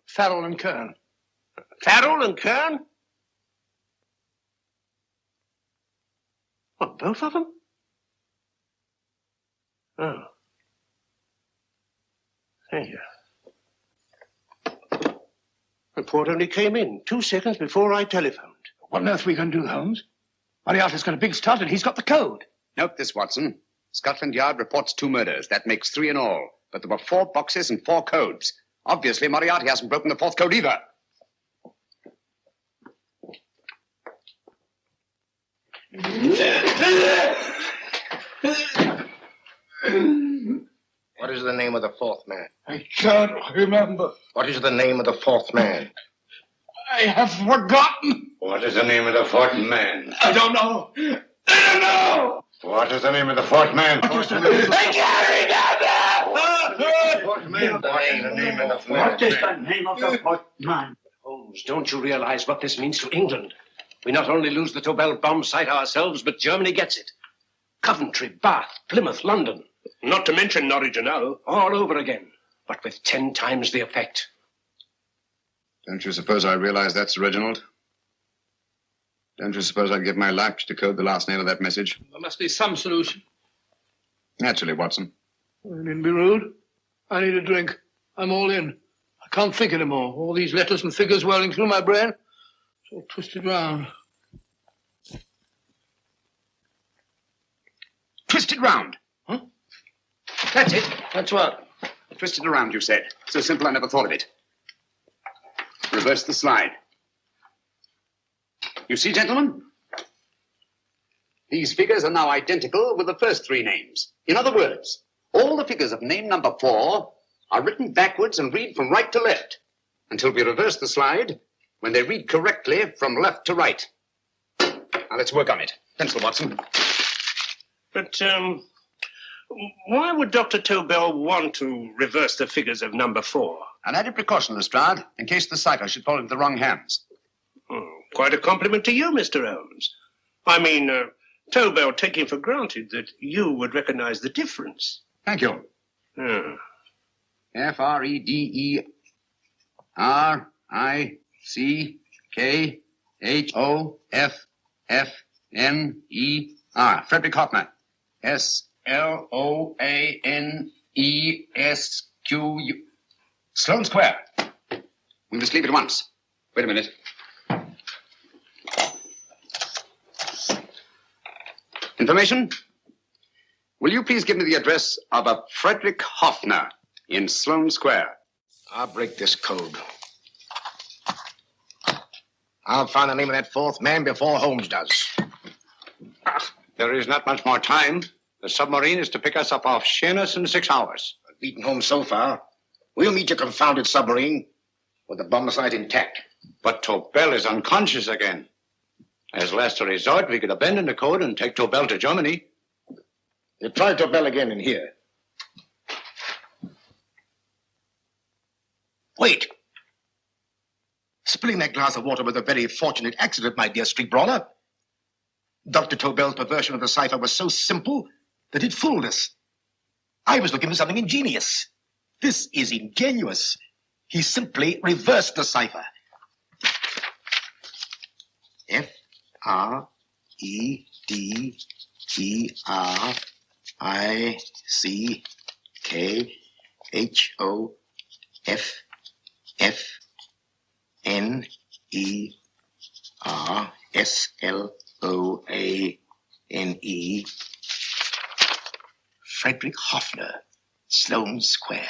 Farrell and Kern. Farrell and Kern? What, both of them? Oh. Thank you. Report only came in 2 seconds before I telephoned. What on earth are we going to do, Holmes? Moriarty's got a big start and he's got the code. Note this, Watson. Scotland Yard reports 2 murders. That makes 3 in all. But there were 4 boxes and 4 codes. Obviously, Moriarty hasn't broken the 4th code either. What is the name of the 4th man? I can't remember. What is the name of the 4th man? I have forgotten. What is the name of the 4th man? I don't know. I don't know. What is the name of the 4th man? I can't remember. What is the name of the 4th man? What is the name of the 4th man? Holmes, don't you realize what this means to England? We not only lose the Tobel bomb site ourselves, but Germany gets it. Coventry, Bath, Plymouth, London. Not to mention Norwich and Hull. All over again, but with 10 times the effect. Don't you suppose I realize that's Reginald? Don't you suppose I'd give my life to decode the last name of that message? There must be some solution. Naturally, Watson. I needn't be rude. I need a drink. I'm all in. I can't think anymore. All these letters and figures whirling through my brain. It's all twisted round. Twisted round? Huh? That's it. That's what? Twisted around, you said. So simple I never thought of it. Reverse the slide. You see, gentlemen? These figures are now identical with the first 3 names. In other words, all the figures of name number 4 are written backwards and read from right to left until we reverse the slide when they read correctly from left to right. Now let's work on it. Pencil, Watson. But, why would Dr. Tobel want to reverse the figures of number 4? An added precaution, Lestrade, in case the cipher should fall into the wrong hands. Quite a compliment to you, Mr. Holmes. I mean, Tobel taking for granted that you would recognize the difference. Thank you. F-R-E-D-E-R-I-C-K-H-O-F-F-N-E-R. Frederick Hoffner. S-L-O-A-N-E-S-Q-U. Sloane Square. We must leave at once. Wait a minute. Information? Will you please give me the address of a Frederick Hoffner in Sloane Square? I'll break this code. I'll find the name of that 4th man before Holmes does. There is not much more time. The submarine is to pick us up off Sheerness in 6 hours. I've beaten Holmes so far. We'll meet your confounded submarine with the bomb site intact. But Tobel is unconscious again. As last resort, we could abandon the code and take Tobel to Germany. You try Tobel again in here. Wait. Spilling that glass of water was a very fortunate accident, my dear street brawler. Dr. Tobel's perversion of the cipher was so simple that it fooled us. I was looking for something ingenious. This is ingenious. He simply reversed the cipher. Frederick Hoffner, Sloane Square.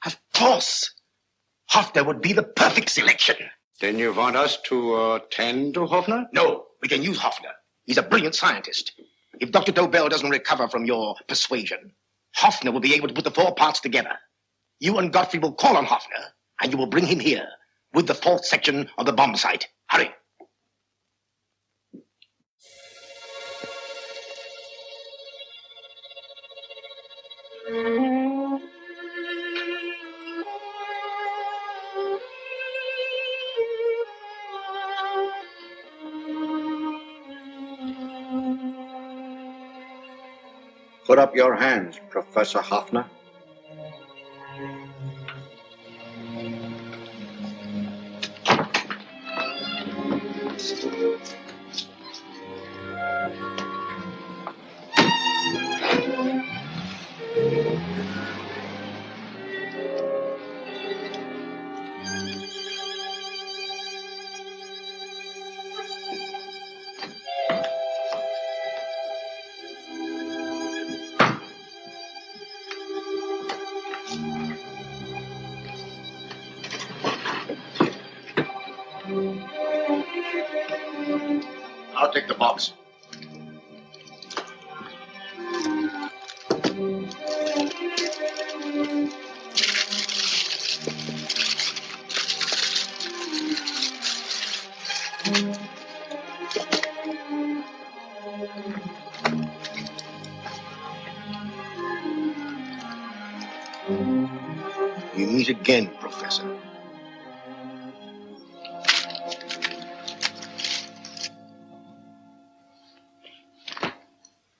Of course. Hoffner would be the perfect selection. Then you want us to attend to Hoffner? No, we can use Hoffner. He's a brilliant scientist. If Dr. Tobel doesn't recover from your persuasion, Hoffner will be able to put the four parts together. You and Godfrey will call on Hoffner, and you will bring him here with the fourth section of the bomb site. Hurry. Put up your hands, Professor Hoffner. I'll take the box. We meet again, Professor.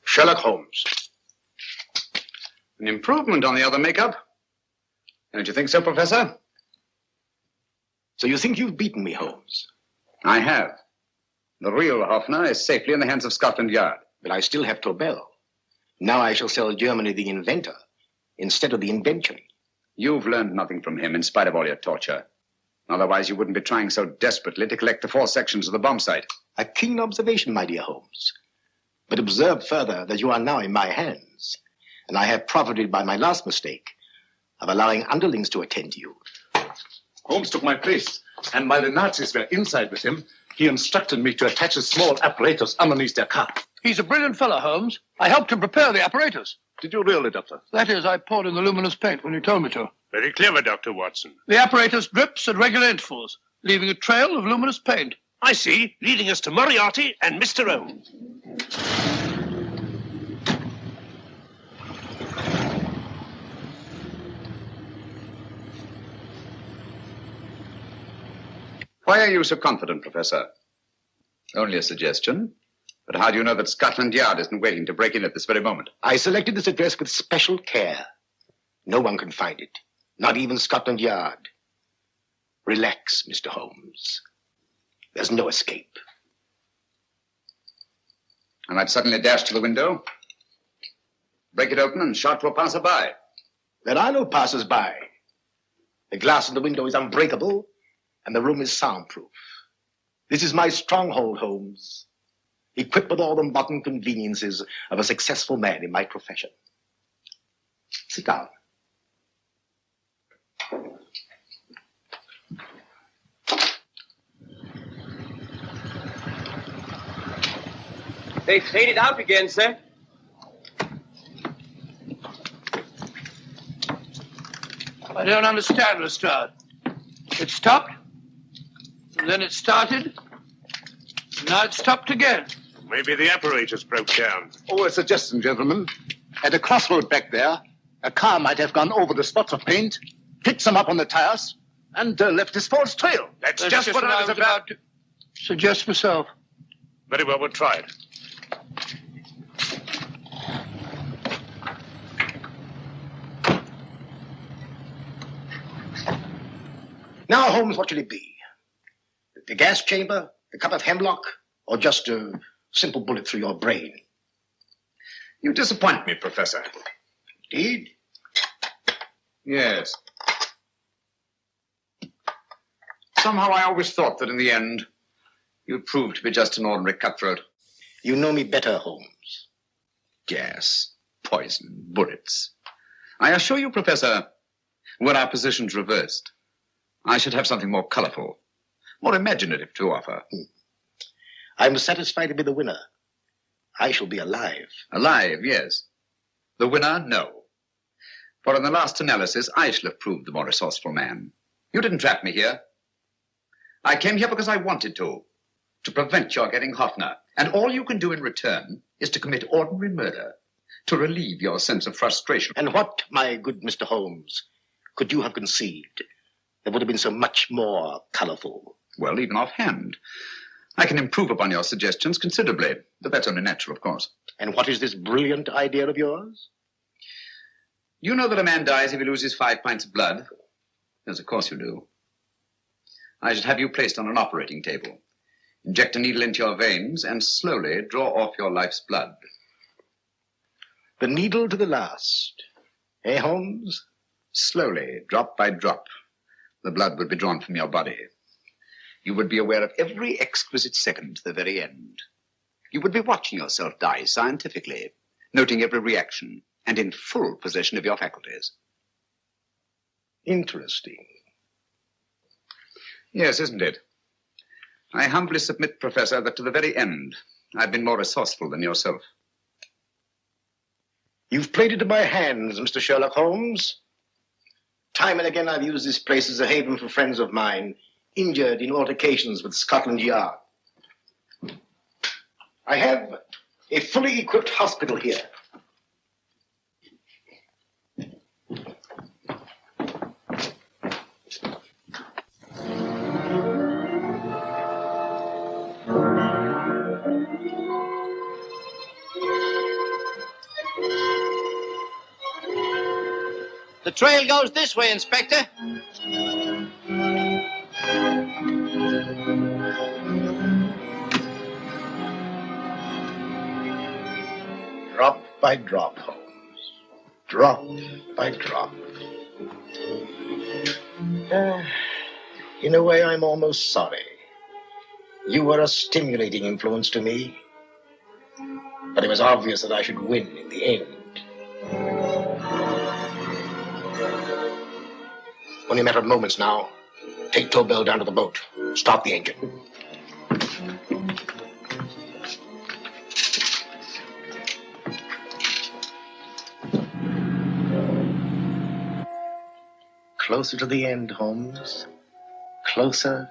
Sherlock Holmes. An improvement on the other makeup. Don't you think so, Professor? So you think you've beaten me, Holmes? I have. The real Hoffner is safely in the hands of Scotland Yard. But I still have Tobel. Now I shall sell Germany the inventor instead of the invention. You've learned nothing from him in spite of all your torture. Otherwise, you wouldn't be trying so desperately to collect the four sections of the bomb site. A keen observation, my dear Holmes. But observe further that you are now in my hands, and I have profited by my last mistake of allowing underlings to attend to you. Holmes took my place, and while the Nazis were inside with him, he instructed me to attach a small apparatus underneath their car. He's a brilliant fellow, Holmes. I helped him prepare the apparatus. Did you really, Doctor? That is, I poured in the luminous paint when you told me to. Very clever, Dr. Watson. The apparatus drips at regular intervals, leaving a trail of luminous paint. I see, leading us to Moriarty and Mr. O. Why are you so confident, Professor? Only a suggestion. But how do you know that Scotland Yard isn't waiting to break in at this very moment? I selected this address with special care. No one can find it, not even Scotland Yard. Relax, Mr. Holmes. There's no escape. I might suddenly dash to the window, break it open, and shout to a passerby. There are no passers-by. The glass in the window is unbreakable, and the room is soundproof. This is my stronghold, Holmes, equipped with all the modern conveniences of a successful man in my profession. Sit down. They've faded out again, sir. I don't understand, Lestrade. It stopped, and then it started, and now it stopped again. Maybe the apparatus broke down. Oh, a suggestion, gentlemen. At a crossroad back there, a car might have gone over the spots of paint, picked some up on the tires, and left this false trail. That's just what I was about to suggest myself. Very well, we'll try it. Now, Holmes, what shall it be? The gas chamber, the cup of hemlock, or just a simple bullet through your brain? You disappoint me, Professor. Indeed? Yes. Somehow I always thought that in the end, you'd prove to be just an ordinary cutthroat. You know me better, Holmes. Gas, poison, bullets. I assure you, Professor, were our positions reversed, I should have something more colorful, more imaginative to offer. I'm satisfied to be the winner. I shall be alive. Alive, yes. The winner, no. For in the last analysis, I shall have proved the more resourceful man. You didn't trap me here. I came here because I wanted to prevent your getting Hoffner. And all you can do in return is to commit ordinary murder, to relieve your sense of frustration. And what, my good Mr. Holmes, could you have conceived that would have been so much more colorful? Well, even offhand, I can improve upon your suggestions considerably, but that's only natural, of course. And what is this brilliant idea of yours? You know that a man dies if he loses 5 pints of blood? Yes, of course you do. I should have you placed on an operating table, inject a needle into your veins, and slowly draw off your life's blood. The needle to the last. Eh, Holmes? Slowly, drop by drop, the blood would be drawn from your body. You would be aware of every exquisite second to the very end. You would be watching yourself die scientifically, noting every reaction, and in full possession of your faculties. Interesting. Yes, isn't it? I humbly submit, Professor, that to the very end, I've been more resourceful than yourself. You've played into my hands, Mr. Sherlock Holmes. Time and again I've used this place as a haven for friends of mine, injured in altercations with Scotland Yard. I have a fully equipped hospital here. The trail goes this way, Inspector. Drop by drop, Holmes. Drop by drop. In a way, I'm almost sorry. You were a stimulating influence to me. But it was obvious that I should win in the end. Only a matter of moments now. Take Tobel down to the boat. Stop the engine. Closer to the end, Holmes. Closer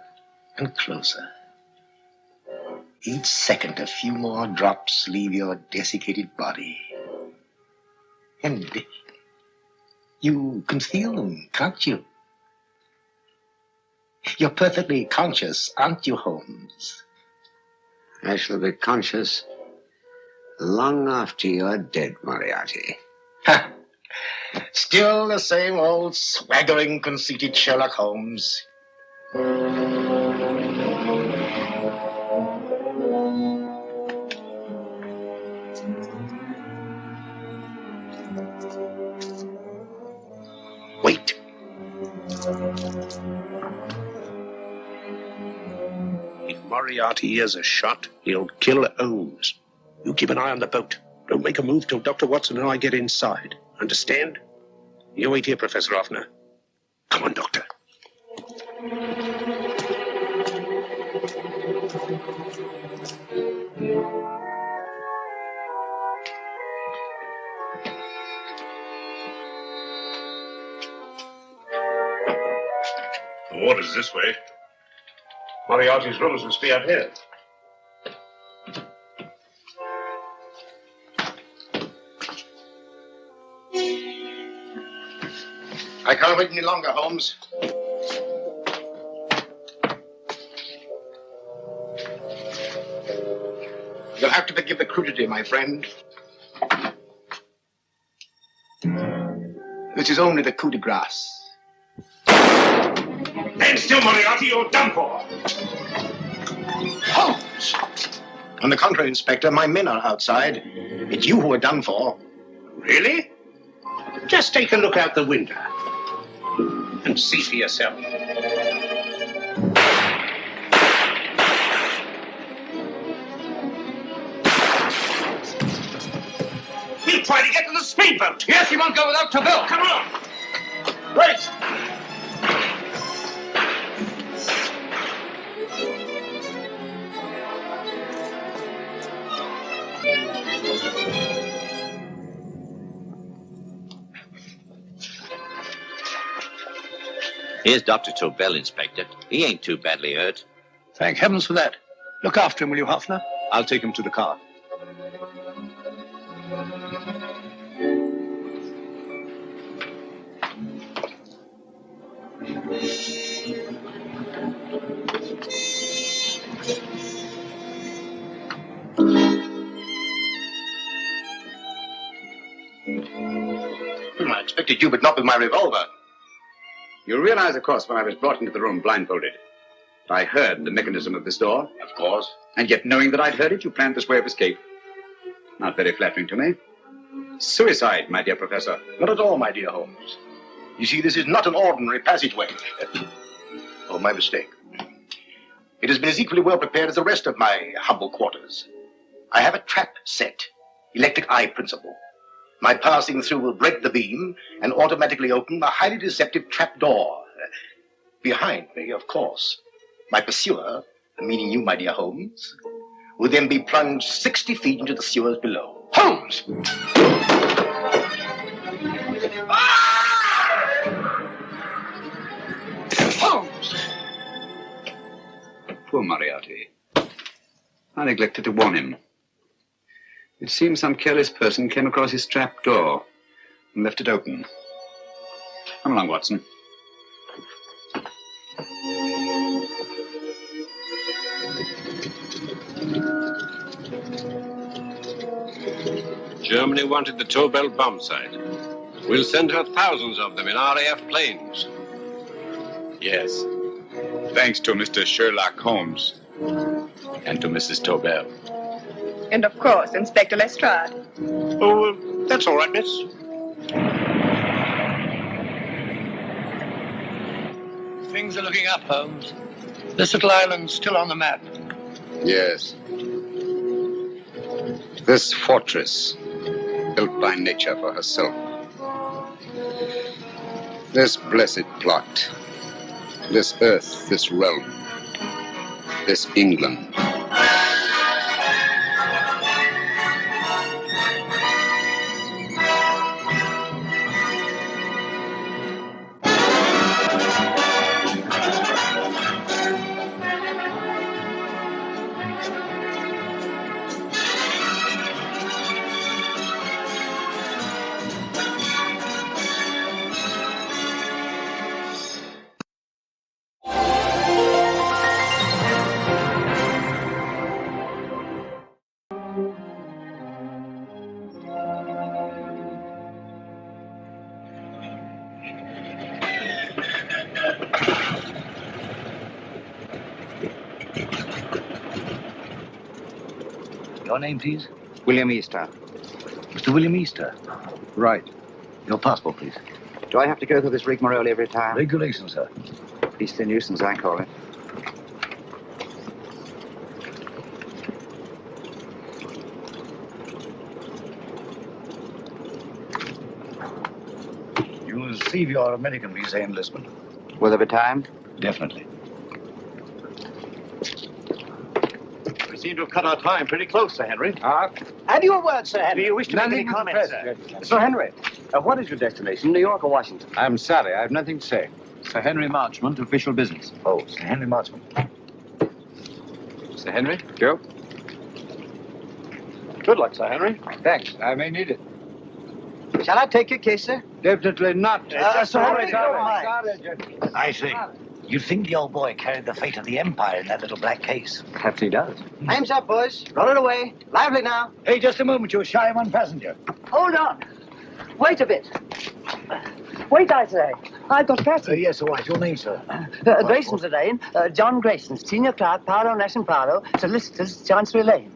and closer. Each second, a few more drops leave your desiccated body. And you can feel them, can't you? You're perfectly conscious, aren't you, Holmes? I shall be conscious long after you're dead, Moriarty. Ha! Still the same old swaggering, conceited Sherlock Holmes. Wait. If Moriarty hears a shot, he'll kill Holmes. You keep an eye on the boat. Don't make a move till Dr. Watson and I get inside. Understand? You wait here, Professor Hoffner. Come on, Doctor. The water's this way. Moriarty's rooms must be up here. I can't wait any longer, Holmes. You'll have to forgive the crudity, my friend. This is only the coup de grace. Stand still, Moriarty, you're done for. Holmes! On the contrary, Inspector, my men are outside. It's you who are done for. Really? Just take a look out the window and see for yourself. We'll try to get to the speedboat. Yes, he won't go without Taville. Come on. Right. Here's Dr. Tobel, Inspector. He ain't too badly hurt. Thank heavens for that. Look after him, will you, Hoffner? I'll take him to the car. I expected you, but not with my revolver. You realize, of course, when I was brought into the room blindfolded, I heard the mechanism of this door. Of course. And yet, knowing that I'd heard it, you planned this way of escape. Not very flattering to me. Suicide, my dear Professor. Not at all, my dear Holmes. You see, this is not an ordinary passageway. Oh, my mistake. It has been as equally well prepared as the rest of my humble quarters. I have a trap set, electric eye principle. My passing through will break the beam and automatically open a highly deceptive trap door. Behind me, of course, my pursuer, meaning you, my dear Holmes, will then be plunged 60 feet into the sewers below. Holmes! Holmes! Poor Moriarty. I neglected to warn him. It seems some careless person came across his trap door and left it open. Come along, Watson. Germany wanted the Tobel bomb site. We'll send her thousands of them in RAF planes. Yes. Thanks to Mr. Sherlock Holmes and to Mrs. Tobel. And of course, Inspector Lestrade. Oh, that's all right, miss. Things are looking up, Holmes. This little island's still on the map. Yes. This fortress, built by nature for herself. This blessed plot. This earth, this realm. This England. Your name, please? William Easter. Mr. William Easter. Right. Your passport, please. Do I have to go through this rigmarole every time? Regulations, sir. Beastly nuisance, I call it. You will receive your American visa in Lisbon. Will there be time? Definitely. We seem to have cut our time pretty close, Sir Henry. Have you a word, Sir Henry? Do you wish to make any comments, sir? Sir Henry, what is your destination, New York or Washington? I'm sorry, I have nothing to say. Sir Henry Marchmont, official business. Oh, Sir Henry Marchmont. Sir Henry, Joe? Good luck, Sir Henry. Thanks, I may need it. Shall I take your case, sir? Definitely not. Sir Henry, sorry, don't mind. sorry, I see. You'd think the old boy carried the fate of the Empire in that little black case. Perhaps he does. Time's up, boys. Roll it away. Lively now. Hey, just a moment. You're shy of one passenger. Hold on. Wait a bit. Wait, I say. I've got passage. Yes, all right. Your name, sir? Grayson's the name. John Grayson, senior clerk, Paolo Nash and Paolo, solicitors, Chancery Lane.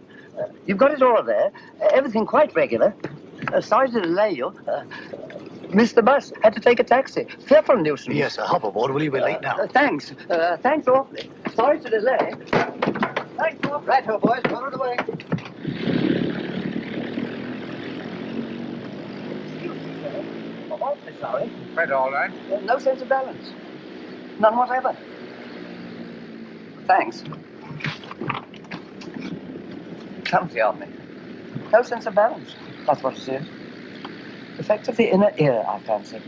You've got it all there. Everything quite regular. Sorry to delay you. Missed the bus. Had to take a taxi. Fearful nuisance. Yes, sir. Hop aboard, will you? We're late now. Thanks. Thanks awfully. Sorry to delay. Thanks awfully. Right-ho, boys. Roll it away. Awfully sorry. Quite all right. No sense of balance. None whatever. Thanks. Clumsy of me. No sense of balance. That's what it is. Effect of the inner ear, I fancy.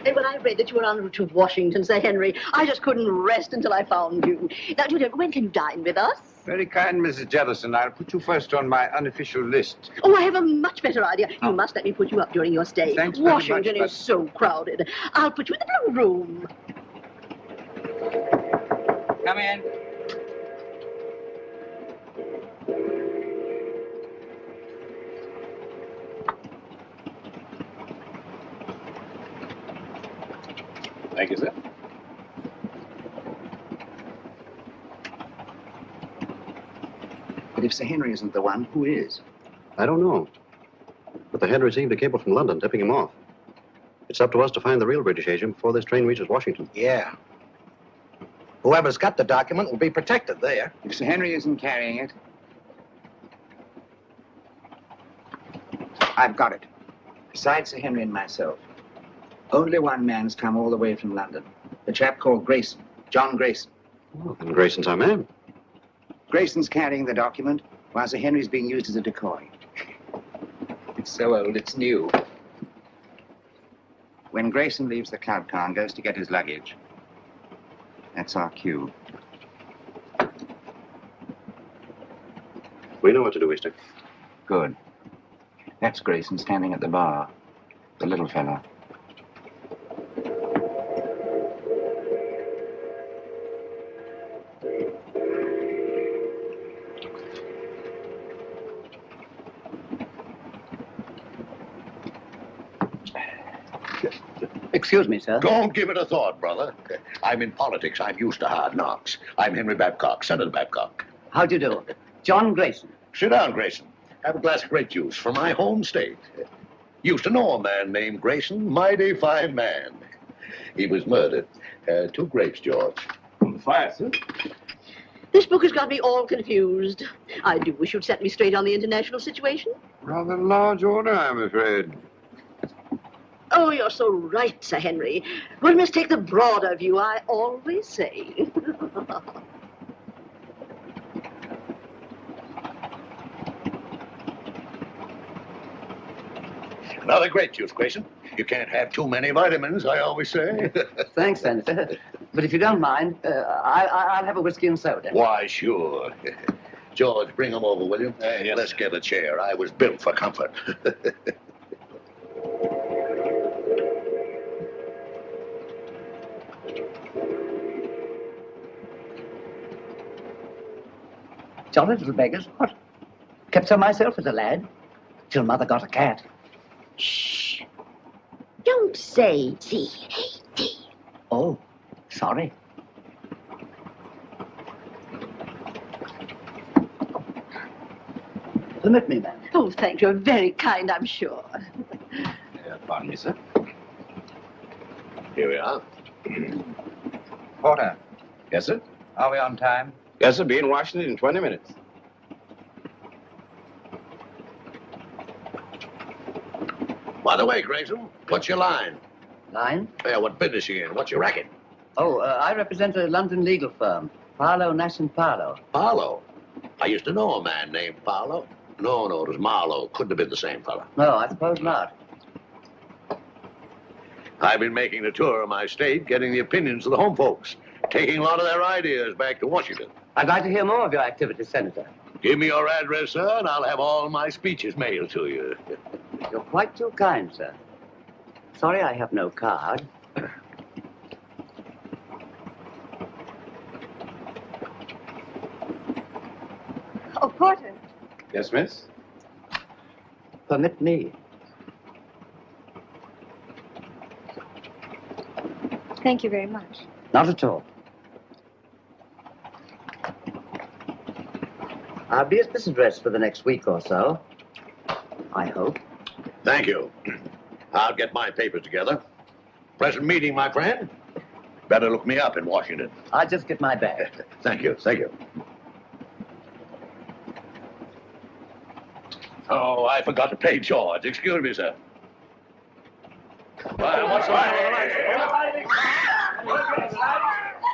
And when I read that you were en route to Washington, Sir Henry, I just couldn't rest until I found you. Now, Julia, when can you dine with us? Very kind, Mrs. Jellison. I'll put you first on my unofficial list. Oh, I have a much better idea. You must let me put you up during your stay. Thanks very Washington much, is so crowded. I'll put you in the blue room. Come in. Thank you, sir. But if Sir Henry isn't the one, who is? I don't know. But the head received a cable from London tipping him off. It's up to us to find the real British agent before this train reaches Washington. Yeah. Whoever's got the document will be protected there. If Sir Henry isn't carrying it, I've got it. Besides Sir Henry and myself, only one man's come all the way from London. The chap called Grayson, John Grayson. Well, then Grayson's our man. Grayson's carrying the document while Sir Henry's being used as a decoy. It's so old, it's new. When Grayson leaves the cloud car and goes to get his luggage, that's our cue. We know what to do, Easter. Good. That's Grayson standing at the bar. The little fellow. Excuse me, sir. Don't give it a thought, brother. I'm in politics. I'm used to hard knocks. I'm Henry Babcock, Senator Babcock. How do you do? John Grayson. Sit down, Grayson. Have a glass of grape juice from my home state. Used to know a man named Grayson, mighty fine man. He was murdered. 2 grapes, George. On the fire, sir. This book has got me all confused. I do wish you'd set me straight on the international situation. Rather large order, I'm afraid. Oh, you're so right, Sir Henry. One must take the broader view, I always say. Another grape juice, Grayson. You can't have too many vitamins, I always say. Thanks, Senator. But if you don't mind, I'll have a whiskey and soda. Why, sure. George, bring him over, will you? Yes. Let's get a chair. I was built for comfort. Jolly little beggars. What? Kept to myself as a lad, till Mother got a cat. Shh. Don't say C-A-T. Oh, sorry. Permit me, ma'am. Oh, thank you. Very kind, I'm sure. Pardon me, sir. Here we are. Porter. Yes, sir? Are we on time? Yes, sir. Be in Washington in 20 minutes. By the way, Grayson, what's your line? Line? Yeah, what business you in? What's your racket? Oh, I represent a London legal firm, Parlow, Nash & Parlow. Parlow? I used to know a man named Parlow. No, it was Marlowe. Couldn't have been the same fella. No, I suppose not. I've been making the tour of my state, getting the opinions of the home folks, taking a lot of their ideas back to Washington. I'd like to hear more of your activities, Senator. Give me your address, sir, and I'll have all my speeches mailed to you. You're quite too kind, sir. Sorry I have no card. Oh, Porter. Yes, miss? Permit me. Thank you very much. Not at all. I'll be at this address for the next week or so. I hope. Thank you. I'll get my papers together. Pleasant meeting, my friend. Better look me up in Washington. I'll just get my bag. Thank you, thank you. Oh, I forgot to pay George. Excuse me, sir. What's the matter?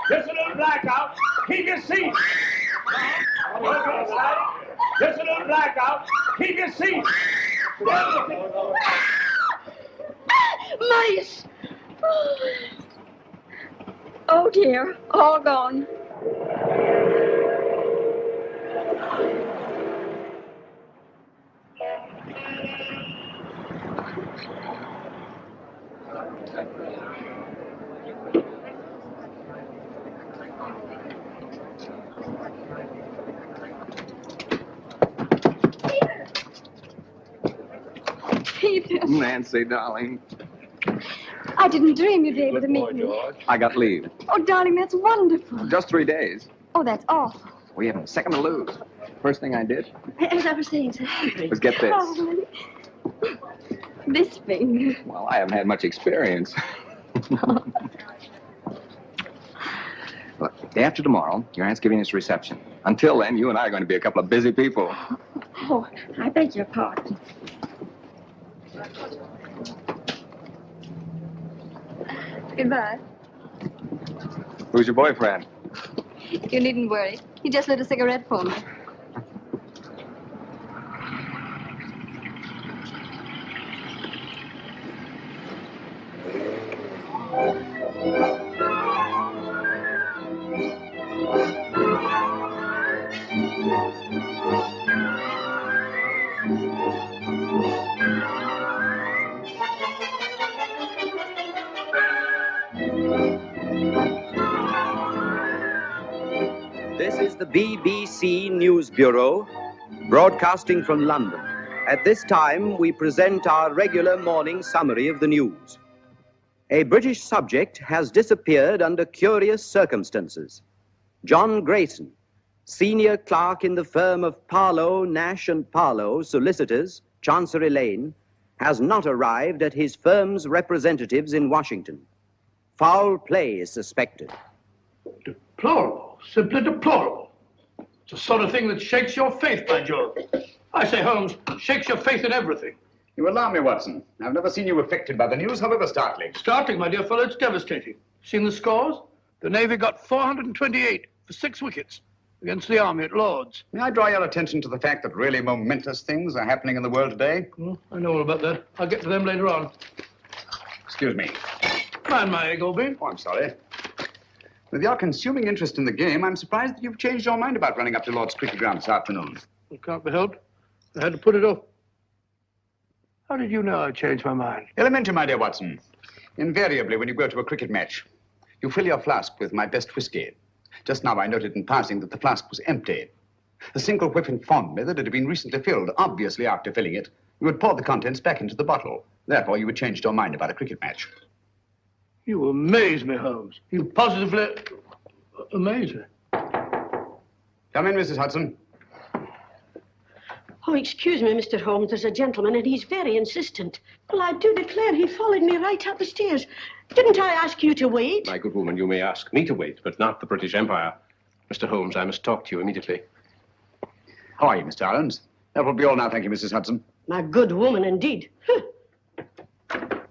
Just a little blackout. Keep your seat. Just a little blackout. Keep your seat. Mice! Oh, dear. All gone. Peter. Nancy, darling. I didn't dream you'd be able to meet me. I got leave. Oh, darling, that's wonderful. Just 3 days. Oh, that's awful. We haven't a second to lose. First thing I did As I was saying, Sir Henry. was get this. Oh, this thing. Well, I haven't had much experience. Look, day after tomorrow, your aunt's giving us a reception. Until then, you and I are going to be a couple of busy people. Oh, I beg your pardon. Goodbye. Who's your boyfriend? You needn't worry. He just lit a cigarette for me. This is the BBC News Bureau, broadcasting from London. At this time, we present our regular morning summary of the news. A British subject has disappeared under curious circumstances. John Grayson, senior clerk in the firm of Parlow, Nash & Parlow, solicitors, Chancery Lane, has not arrived at his firm's representatives in Washington. Foul play is suspected. Deplorable. Simply deplorable. It's the sort of thing that shakes your faith, by Jove. I say, Holmes, shakes your faith in everything. You alarm me, Watson. I've never seen you affected by the news, however startling. Startling, my dear fellow, it's devastating. Seen the scores? The Navy got 428 for 6 wickets against the Army at Lord's. May I draw your attention to the fact that really momentous things are happening in the world today? I know all about that. I'll get to them later on. Excuse me. Mind my egg, old bean. Oh, I'm sorry. With your consuming interest in the game, I'm surprised that you've changed your mind about running up to Lord's cricket ground this afternoon. It can't be helped. I had to put it off. How did you know I changed my mind? Elementary, my dear Watson. Invariably, when you go to a cricket match, you fill your flask with my best whiskey. Just now I noted in passing that the flask was empty. The single whiff informed me that it had been recently filled. Obviously, after filling it, you would pour the contents back into the bottle. Therefore, you had changed your mind about a cricket match. You amaze me, Holmes. You positively amaze me. Come in, Mrs. Hudson. Oh, excuse me, Mr. Holmes. There's a gentleman, and he's very insistent. Well, I do declare he followed me right up the stairs. Didn't I ask you to wait? My good woman, you may ask me to wait, but not the British Empire. Mr. Holmes, I must talk to you immediately. How are you, Mr. Irons? That will be all now, thank you, Mrs. Hudson. My good woman, indeed.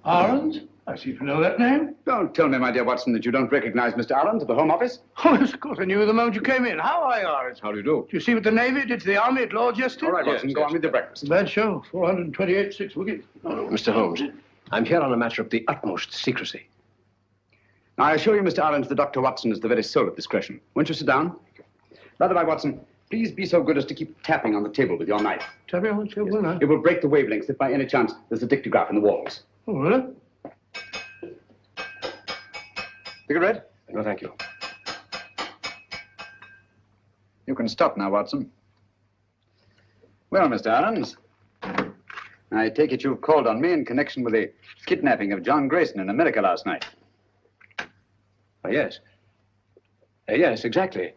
Arons? I seem to know that name. Don't tell me, my dear Watson, that you don't recognize Mr. Arons at the Home Office. Oh, yes, of course. I knew you the moment you came in. How are you, Arons? How do you do? Do you see what the Navy did to the Army at Lord's yesterday? All right, Watson, go on with your breakfast. Bad show. 428, 6 wickets. Mr. Holmes, I'm here on a matter of the utmost secrecy. Now, I assure you, Mr. Arons, that Dr. Watson is the very soul of discretion. Won't you sit down? By the way, Watson, please be so good as to keep tapping on the table with your knife. Tapping on the table, huh? It will break the wavelengths if by any chance there's a dictograph in the walls. Oh, really? Cigarette? No, thank you. You can stop now, Watson. Well, Mr. Arons, I take it you've called on me in connection with the kidnapping of John Grayson in America last night. Yes. Yes, exactly.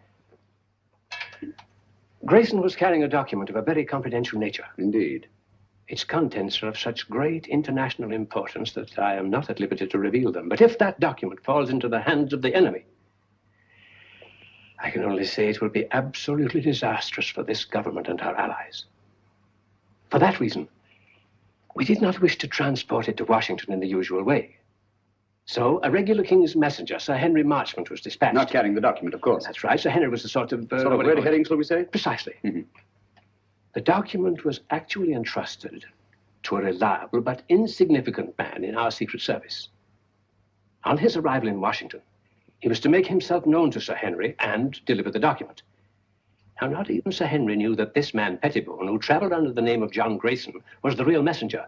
Grayson was carrying a document of a very confidential nature. Indeed. Its contents are of such great international importance that I am not at liberty to reveal them. But if that document falls into the hands of the enemy, I can only say it will be absolutely disastrous for this government and our allies. For that reason, we did not wish to transport it to Washington in the usual way. So a regular King's messenger, Sir Henry Marchmont, was dispatched. Not carrying the document, of course. That's right. Sir Henry was a sort of... sort of red herring, shall we say? Precisely. Mm-hmm. The document was actually entrusted to a reliable but insignificant man in our Secret Service. On his arrival in Washington, he was to make himself known to Sir Henry and deliver the document. Now, not even Sir Henry knew that this man, Pettibone, who traveled under the name of John Grayson, was the real messenger.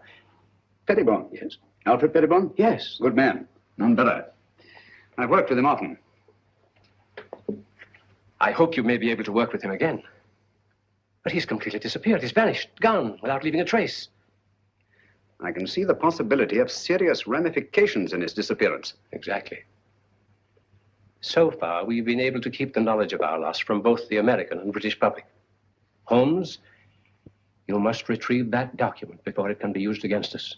Pettibone? Yes. Alfred Pettibone? Yes. Good man. None better. I've worked with him often. I hope you may be able to work with him again. But he's completely disappeared. He's vanished, gone, without leaving a trace. I can see the possibility of serious ramifications in his disappearance. Exactly. So far, we've been able to keep the knowledge of our loss from both the American and British public. Holmes, you must retrieve that document before it can be used against us.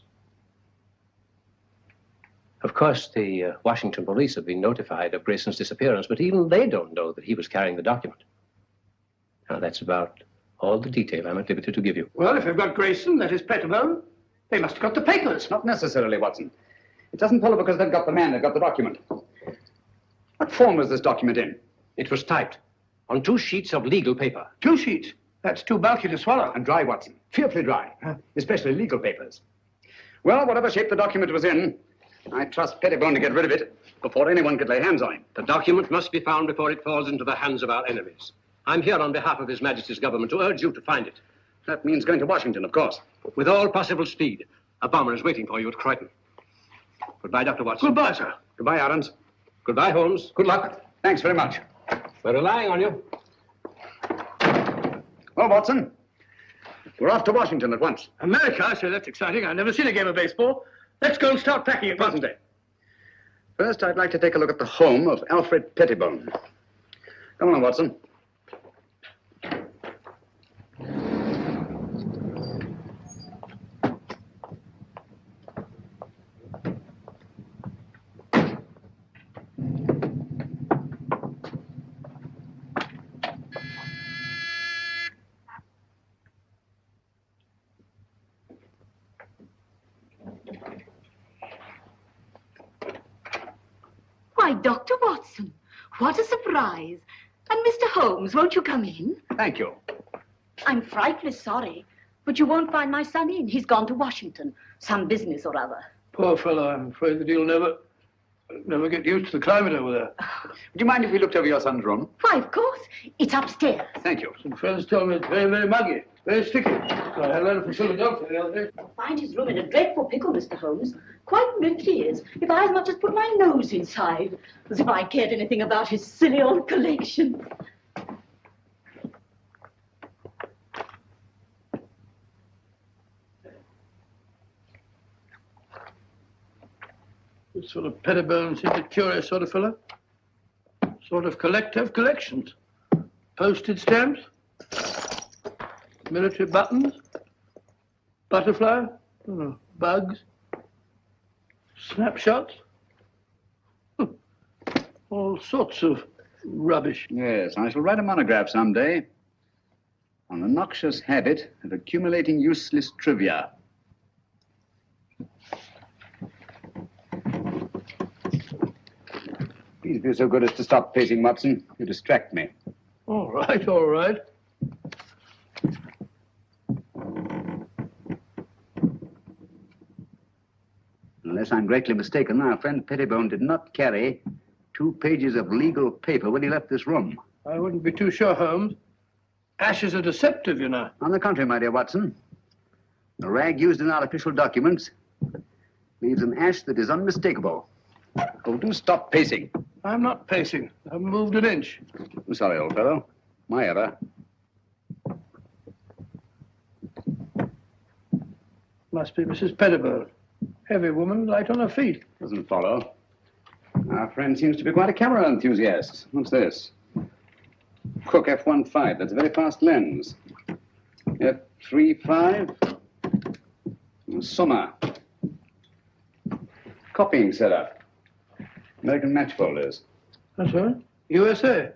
Of course, the Washington police have been notified of Grayson's disappearance, but even they don't know that he was carrying the document. Now, that's about all the detail I'm at liberty to give you. Well, if they've got Grayson, that is Pettibone, they must have got the papers. Not necessarily, Watson. It doesn't follow because they've got the man, they've got the document. What form was this document in? It was typed on 2 sheets of legal paper. 2 sheets? That's too bulky to swallow. And dry, Watson. Fearfully dry. Especially legal papers. Well, whatever shape the document was in, I trust Pettibone to get rid of it before anyone could lay hands on him. The document must be found before it falls into the hands of our enemies. I'm here on behalf of His Majesty's government to urge you to find it. That means going to Washington, of course. With all possible speed. A bomber is waiting for you at Croydon. Goodbye, Dr. Watson. Goodbye, sir. Goodbye, Arons. Goodbye, Holmes. Good luck. Thanks very much. We're relying on you. Well, Watson, we're off to Washington at once. America? I say, that's exciting. I've never seen a game of baseball. Let's go and start packing at once. First, I'd like to take a look at the home of Alfred Pettibone. Come on, Watson. Why, Dr. Watson, what a surprise. And Mr. Holmes, won't you come in? Thank you. I'm frightfully sorry, but you won't find my son in. He's gone to Washington. Some business or other. Poor fellow, I'm afraid that he'll never get used to the climate over there. Would you mind if we looked over your son's room? Why, of course. It's upstairs. Thank you. Some friends tell me it's very, very muggy, very sticky. So I had a letter from Philadelphia the other day. I'll find his room in a dreadful pickle, Mr. Holmes. Quite nifty he is. If I as much as put my nose inside. As if I cared anything about his silly old collection. This sort of Pettibone seems a curious sort of fellow. Sort of collector of collections. Postage stamps, military buttons, butterfly, bugs, snapshots. All sorts of rubbish. Yes, I shall write a monograph someday on the noxious habit of accumulating useless trivia. Please be so good as to stop pacing, Watson. You distract me. All right, all right. Unless I'm greatly mistaken, our friend Pettibone did not carry 2 pages of legal paper when he left this room. I wouldn't be too sure, Holmes. Ashes are deceptive, you know. On the contrary, my dear Watson, the rag used in our official documents leaves an ash that is unmistakable. Oh, do stop pacing. I'm not pacing. I haven't moved an inch. I'm sorry, old fellow. My error. Must be Mrs. Pettibone. Heavy woman, light on her feet. Doesn't follow. Our friend seems to be quite a camera enthusiast. What's this? Cook F1.5. That's a very fast lens. F3.5. Summer. Copying setup. American match folders. That's right. USA.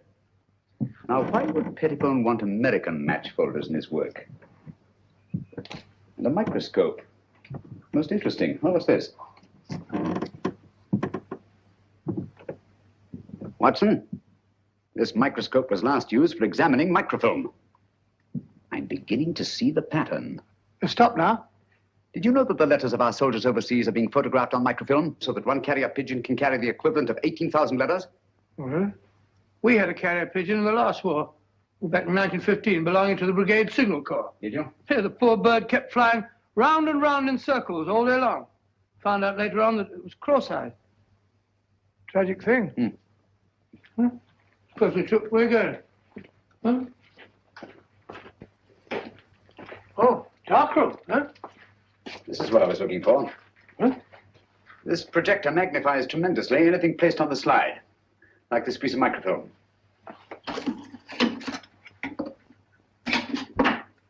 Now, why would Pettibone want American match folders in his work? And a microscope. Most interesting. Oh, what's this? Watson, this microscope was last used for examining microfilm. I'm beginning to see the pattern. Stop now. Did you know that the letters of our soldiers overseas are being photographed on microfilm so that one carrier pigeon can carry the equivalent of 18,000 letters? Well, we had a carrier pigeon in the last war, back in 1915, belonging to the Brigade Signal Corps. Did you? Yeah, the poor bird kept flying round and round in circles all day long. Found out later on that it was cross-eyed. Tragic thing. Huh? Perfectly true. Where are you going? Huh? Oh, dark room, huh? This is what I was looking for. Huh? This projector magnifies tremendously anything placed on the slide, like this piece of microfilm.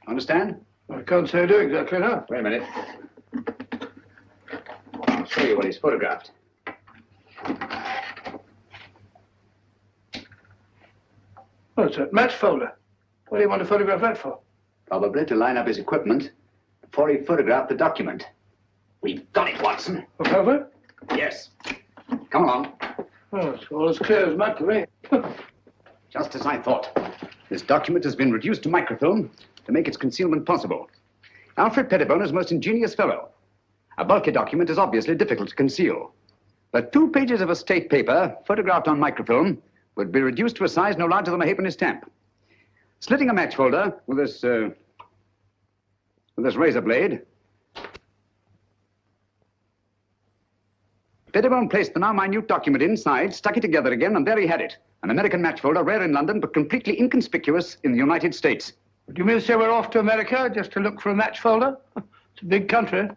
Understand? I can't say I do exactly now. Wait a minute. I'll show you what he's photographed. What's that? Match folder. What do you want to photograph that for? Probably to line up his equipment before he photographed the document. We've got it, Watson. Look over? Yes. Come along. Oh, it's all as clear as mud to me. Just as I thought. This document has been reduced to microfilm to make its concealment possible. Alfred Pettibone is a most ingenious fellow. A bulky document is obviously difficult to conceal. But 2 pages of a state paper, photographed on microfilm, would be reduced to a size no larger than a halfpenny stamp. Slitting a match folder with this razor blade, Pettibone placed the now minute document inside, stuck it together again, and there he had it. An American match folder, rare in London, but completely inconspicuous in the United States. Do you mean to say we're off to America just to look for a match folder? It's a big country.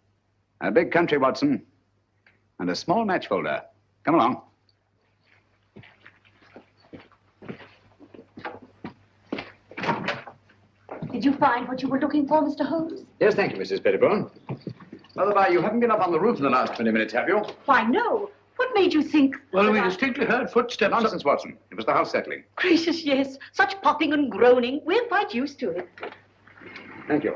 A big country, Watson. And a small match folder. Come along. Did you find what you were looking for, Mr. Holmes? Yes, thank you, Mrs. Pettibone. By you haven't been up on the roof in the last 20 minutes, have you? Why, no. What made you think... Well, we distinctly heard footsteps. Nonsense, Watson. It was the house settling. Gracious, yes. Such popping and groaning. We're quite used to it. Thank you.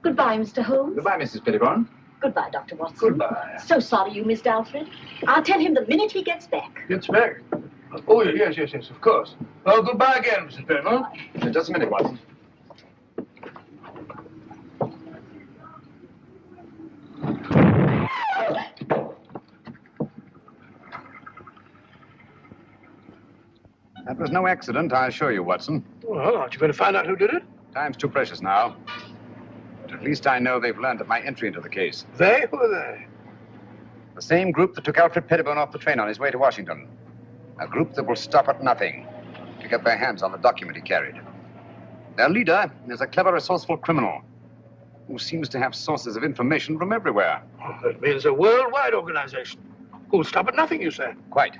Goodbye, Mr. Holmes. Goodbye, Mrs. Pettibone. Goodbye, Dr. Watson. Goodbye. So sorry you missed Alfred. I'll tell him the minute he gets back. Gets back? Oh, yes, of course. Well, goodbye again, Mrs. Pettibone. Just a minute, Watson. That was no accident, I assure you, Watson. Well, aren't you going to find out who did it? Time's too precious now. But at least I know they've learned of my entry into the case. They? Who are they? The same group that took Alfred Pettibone off the train on his way to Washington. A group that will stop at nothing to get their hands on the document he carried. Their leader is a clever, resourceful criminal who seems to have sources of information from everywhere. Oh, that means a worldwide organization. Who'll stop at nothing, you say? Quite.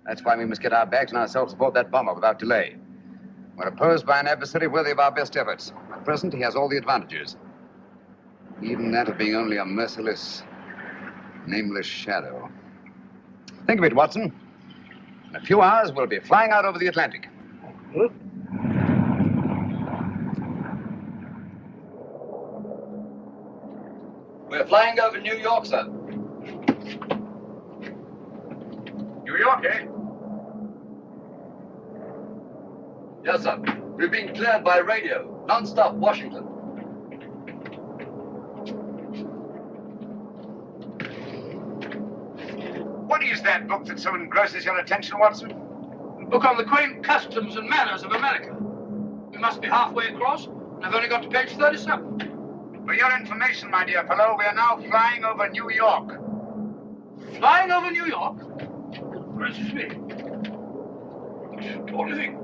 That's why we must get our bags and ourselves aboard that bomber without delay. We're opposed by an adversary worthy of our best efforts. At present, he has all the advantages. Even that of being only a merciless, nameless shadow. Think of it, Watson. In a few hours, we'll be flying out over the Atlantic. Huh? We're flying over New York, sir. New York, eh? Yes, sir. We're being cleared by radio. Non-stop, Washington. What is that book that so engrosses your attention, Watson? A book on the quaint customs and manners of America. We must be halfway across, and I've only got to page 37. For your information, my dear fellow, we are now flying over New York. Flying over New York? Gracious me. Extraordinary thing.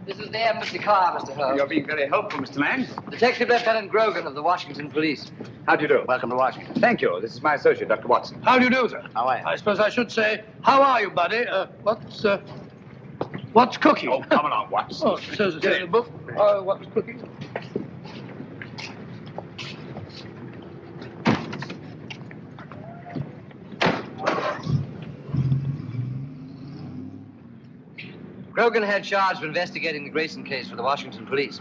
This is the embassy car, Mr. Holmes. You're being very helpful, Mr. Lang. Detective Lieutenant Grogan of the Washington Police. How do you do? Welcome to Washington. Thank you. This is my associate, Dr. Watson. How do you do, sir? How are you? I suppose I should say, how are you, buddy? What's cooking? Oh, come along, Watson. Oh, it says it's in the book. What's cooking? Grogan had charge of investigating the Grayson case for the Washington Police.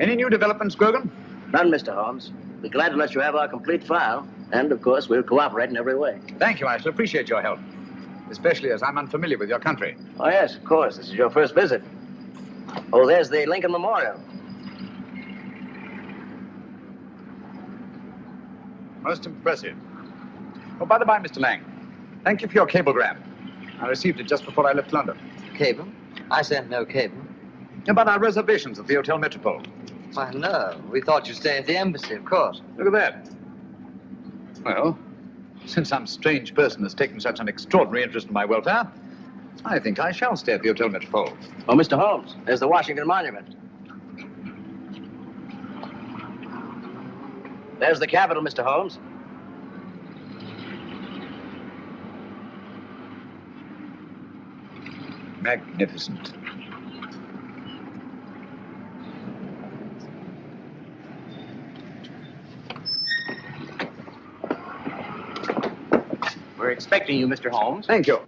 Any new developments, Grogan? None, Mr. Holmes. We're glad to let you have our complete file. And, of course, we'll cooperate in every way. Thank you. I shall appreciate your help. Especially as I'm unfamiliar with your country. Oh, yes, of course. This is your first visit. Oh, there's the Lincoln Memorial. Most impressive. Oh, by the by, Mr. Lang, thank you for your cablegram. I received it just before I left London. Cable? I sent no cable. About our reservations at the Hotel Metropole. Why, no. We thought you'd stay at the embassy, of course. Look at that. Well, since some strange person has taken such an extraordinary interest in my welfare, I think I shall stay at the Hotel Metropole. Oh, Mr. Holmes, there's the Washington Monument. There's the Capitol, Mr. Holmes. Magnificent. We're expecting you, Mr. Holmes. Thank you.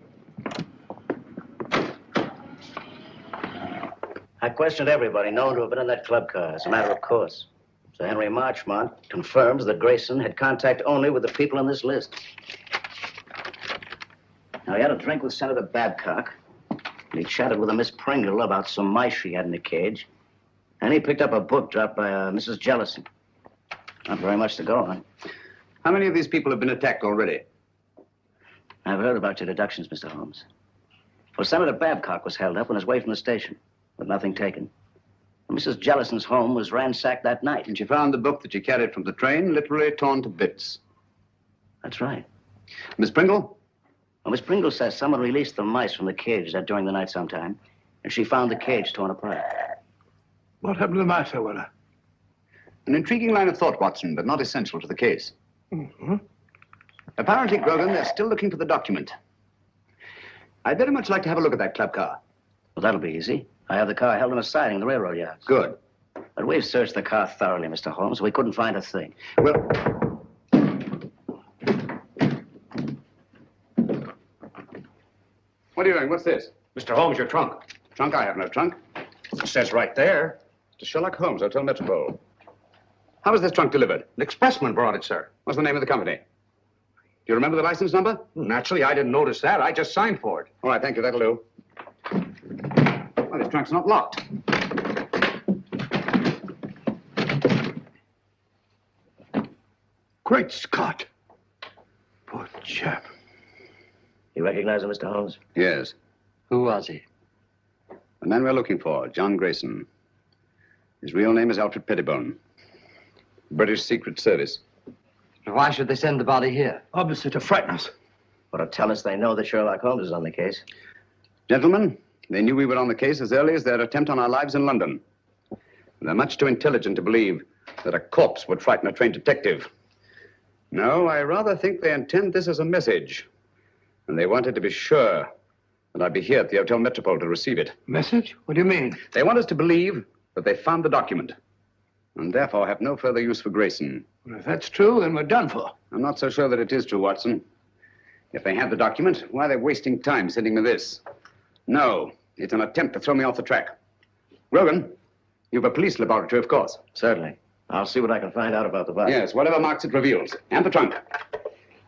I questioned everybody known to have been in that club car, as a matter of course. Sir Henry Marchmont confirms that Grayson had contact only with the people on this list. Now, he had a drink with Senator Babcock, and he chatted with a Miss Pringle about some mice she had in the cage, and he picked up a book dropped by Mrs. Jellison. Not very much to go on. How many of these people have been attacked already? I've heard about your deductions, Mr. Holmes. Well, Senator Babcock was held up on his way from the station, with nothing taken. Mrs. Jellison's home was ransacked that night. And she found the book that she carried from the train literally torn to bits. That's right. Miss Pringle? Well, Miss Pringle says someone released the mice from the cage during the night sometime, and she found the cage torn apart. What happened to the mice, I wonder? An intriguing line of thought, Watson, but not essential to the case. Mm-hmm. Apparently, Grogan, they're still looking for the document. I'd very much like to have a look at that club car. Well, that'll be easy. I have the car held in a siding in the railroad yards. Good. But we've searched the car thoroughly, Mr. Holmes. We couldn't find a thing. Well... What are you doing? What's this? Mr. Holmes, your trunk. Trunk? I have no trunk. It says right there. To Sherlock Holmes, Hotel Metropole. How was this trunk delivered? An expressman brought it, sir. What's the name of the company? Do you remember the license number? Naturally, I didn't notice that. I just signed for it. All right, thank you. That'll do. Well, this trunk's not locked. Great Scott. Poor chap. You recognize him, Mr. Holmes? Yes. Who was he? The man we're looking for, John Grayson. His real name is Alfred Pettibone. British Secret Service. Why should they send the body here? Obviously to frighten us. Or to tell us they know that Sherlock Holmes is on the case. Gentlemen, they knew we were on the case as early as their attempt on our lives in London. They're much too intelligent to believe that a corpse would frighten a trained detective. No, I rather think they intend this as a message. And they wanted to be sure that I'd be here at the Hotel Metropole to receive it. Message? What do you mean? They want us to believe that they found the document, and therefore have no further use for Grayson. Well, if that's true, then we're done for. I'm not so sure that it is true, Watson. If they have the document, why are they wasting time sending me this? No, it's an attempt to throw me off the track. Grogan, you have a police laboratory, of course. Certainly. I'll see what I can find out about the body. Yes, whatever marks it reveals. And the trunk.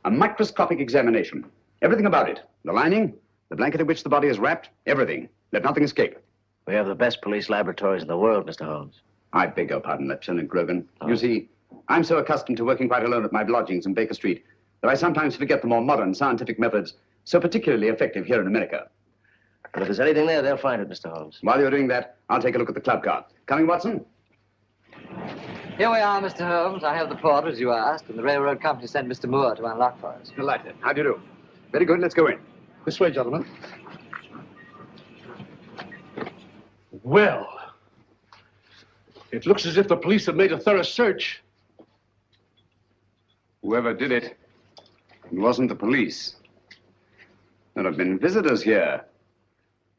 A microscopic examination. Everything about it. The lining, the blanket in which the body is wrapped, everything. Let nothing escape. We have the best police laboratories in the world, Mr. Holmes. I beg your pardon, Lieutenant Grogan. You see, I'm so accustomed to working quite alone at my lodgings in Baker Street that I sometimes forget the more modern scientific methods so particularly effective here in America. But if there's anything there, they'll find it, Mr. Holmes. While you're doing that, I'll take a look at the club car. Coming, Watson? Here we are, Mr. Holmes. I have the port, as you asked, and the railroad company sent Mr. Moore to unlock for us. Delighted. How do you do? Very good. Let's go in. This way, gentlemen. Well, it looks as if the police have made a thorough search. Whoever did it, it wasn't the police. There have been visitors here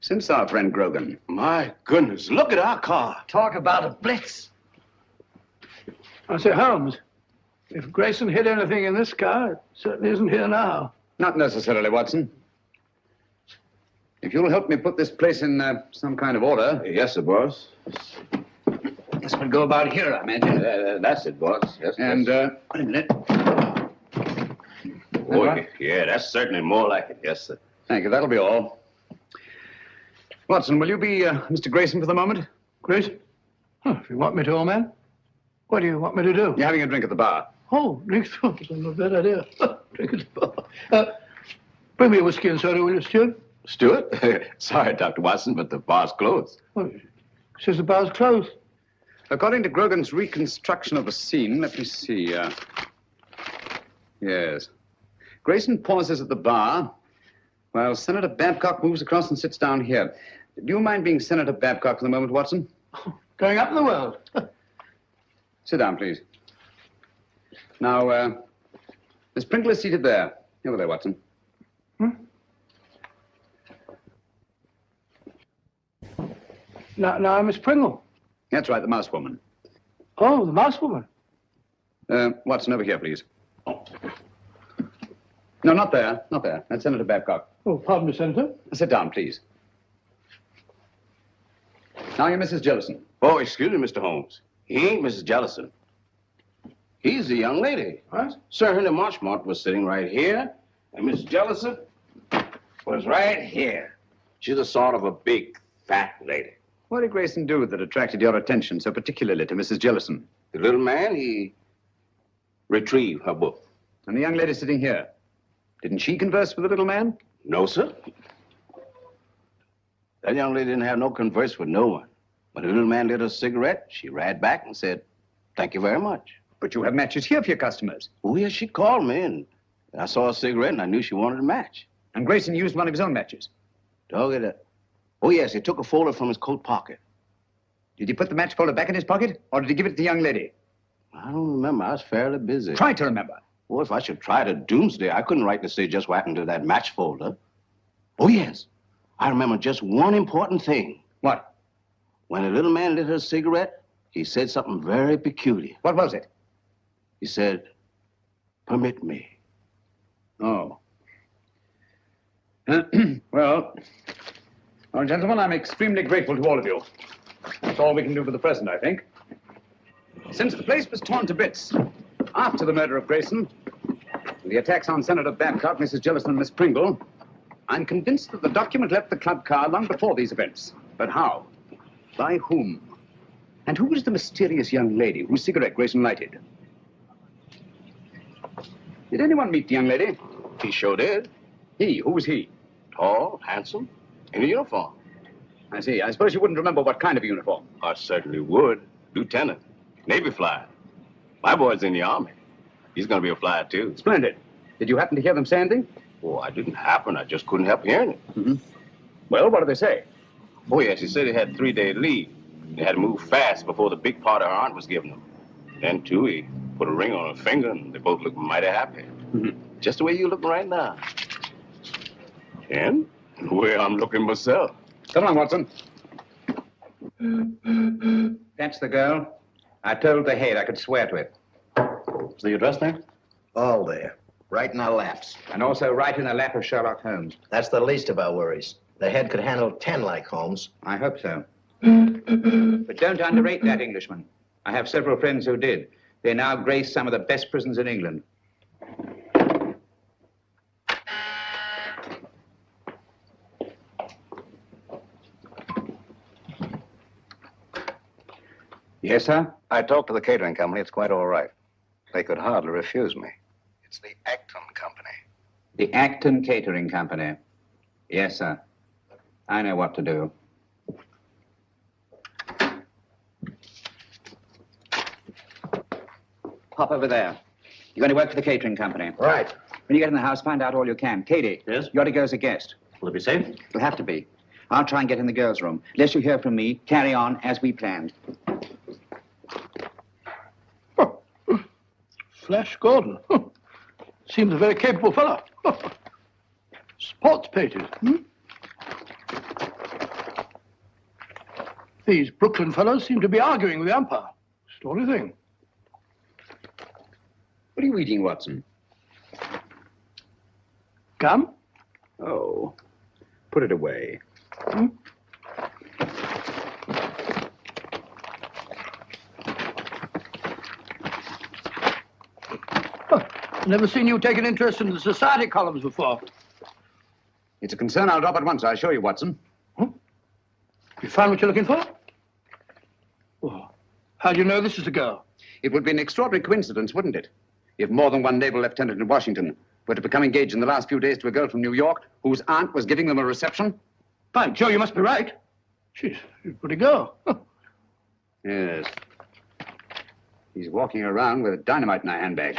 since our friend Grogan. My goodness, look at our car. Talk about a blitz. I say, Holmes, if Grayson hid anything in this car, it certainly isn't here now. Not necessarily, Watson. If you'll help me put this place in some kind of order. Yes, sir, boss. This will go about here, I imagine. That's it, boss. Yes, and, yes. Wait a minute. Oh, yeah, that's certainly more like it. Yes, sir. Thank you. That'll be all. Watson, will you be Mr. Grayson for the moment? Grayson? Huh, if you want me to, old man. What do you want me to do? You're having a drink at the bar. Oh, drink. Oh, that's not a bad idea. Drink at the bar. Bring me a whiskey and soda, will you, Stuart? Stuart? Sorry, Dr. Watson, but the bar's closed. Oh, says the bar's closed. According to Grogan's reconstruction of the scene, let me see. Yes. Grayson pauses at the bar while Senator Babcock moves across and sits down here. Do you mind being Senator Babcock for the moment, Watson? Going up in the world. Sit down, please. Now, Miss Pringle is seated there. Over there, Watson. Now, Miss Pringle. That's right, the mouse woman. Oh, the mouse woman. Watson, over here, please. No, not there. Not there. That's Senator Babcock. Oh, pardon me, Senator. Sit down, please. Now you're Mrs. Jellison. Oh, excuse me, Mr. Holmes. He ain't Mrs. Jellison. He's the young lady. What? Sir Henry Marchmont was sitting right here, and Mrs. Jellison was right here. She's a sort of a big, fat lady. What did Grayson do that attracted your attention so particularly to Mrs. Jellison? The little man, he retrieved her book. And the young lady sitting here, didn't she converse with the little man? No, sir. That young lady didn't have no converse with no one. When the little man lit a cigarette, she ran back and said, "Thank you very much." But you have matches here for your customers. Oh, yes, she called me, and I saw a cigarette, and I knew she wanted a match. And Grayson used one of his own matches? Dog it. Oh, yes, he took a folder from his coat pocket. Did he put the match folder back in his pocket, or did he give it to the young lady? I don't remember. I was fairly busy. Try to remember. Well, if I should try to doomsday, I couldn't rightly say just what happened to that match folder. Oh, yes. I remember just one important thing. What? When the little man lit her cigarette, he said something very peculiar. What was it? He said, "Permit me." Oh. Well, gentlemen, I'm extremely grateful to all of you. That's all we can do for the present, I think. Since the place was torn to bits after the murder of Grayson, and the attacks on Senator Babcock, Mrs. Jellison, and Miss Pringle, I'm convinced that the document left the club car long before these events. But how? By whom? And who was the mysterious young lady whose cigarette Grayson lighted? Did anyone meet the young lady? He sure did. He? Who was he? Tall, handsome, in a uniform. I see. I suppose you wouldn't remember what kind of a uniform. I certainly would. Lieutenant. Navy flyer. My boy's in the Army. He's going to be a flyer, too. Splendid. Did you happen to hear them say anything? Oh, I didn't happen. I just couldn't help hearing it. Mm-hmm. Well, what did they say? Oh, yes, he said he had 3-day leave. They had to move fast before the big party her aunt was giving them. Then, too, he put a ring on her finger, and they both looked mighty happy. Mm-hmm. Just the way you're looking right now. And the way I'm looking myself. Come on, Watson. That's the girl. I told the head I could swear to it. Is the address there? All there. Right in our laps. And also right in the lap of Sherlock Holmes. That's the least of our worries. The head could handle 10 like Holmes. I hope so. But don't underrate that Englishman. I have several friends who did. They now grace some of the best prisons in England. Yes, sir? I talked to the catering company. It's quite all right. They could hardly refuse me. It's the Acton Company. The Acton Catering Company. Yes, sir. I know what to do. Pop over there. You're going to work for the catering company. Right. When you get in the house, find out all you can. Katie. Yes? You ought to go as a guest. Will it be safe? It'll have to be. I'll try and get in the girls' room. Unless you hear from me, carry on as we planned. Flash Gordon. Seems a very capable fellow. Sports pages. These Brooklyn fellows seem to be arguing with the umpire. Story thing. What are you eating, Watson? Gum? Oh. Put it away. Never seen you take an interest in the society columns before. It's a concern I'll drop at once, I assure you, Watson. You found what you're looking for? Oh. How do you know this is the girl? It would be an extraordinary coincidence, wouldn't it? If more than one naval lieutenant in Washington were to become engaged in the last few days to a girl from New York whose aunt was giving them a reception. By Joe, you must be right. She's a pretty girl. Yes. He's walking around with dynamite in her handbag.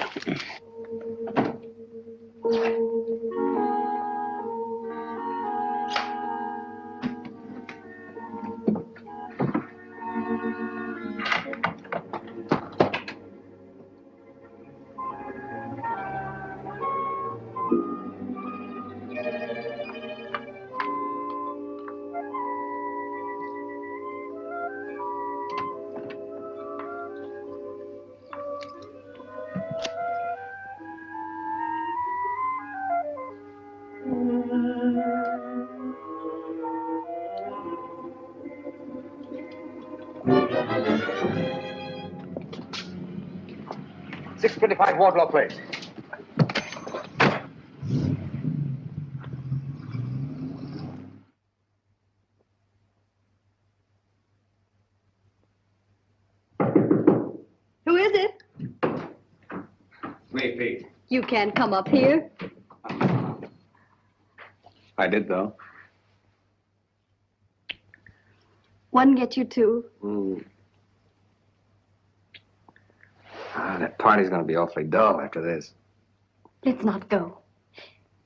.625 Wardlaw Place. Who is it? Me, Pete. You can't come up here. I did, though. One get you two. That party's going to be awfully dull after this. Let's not go.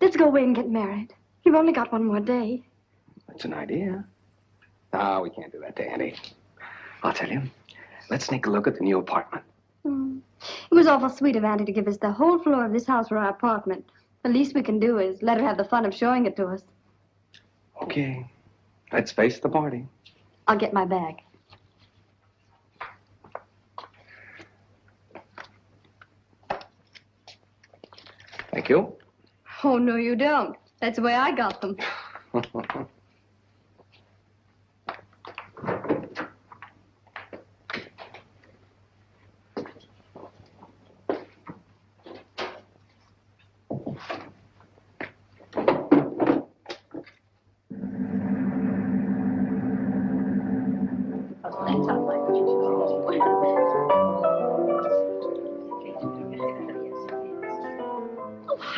Let's go away and get married. You've only got one more day. That's an idea. No, we can't do that to Annie. I'll tell you. Let's sneak a look at the new apartment. It was awful sweet of Auntie to give us the whole floor of this house for our apartment. The least we can do is let her have the fun of showing it to us. Okay. Let's face the party. I'll get my bag. Thank you. Oh, no, you don't. That's the way I got them.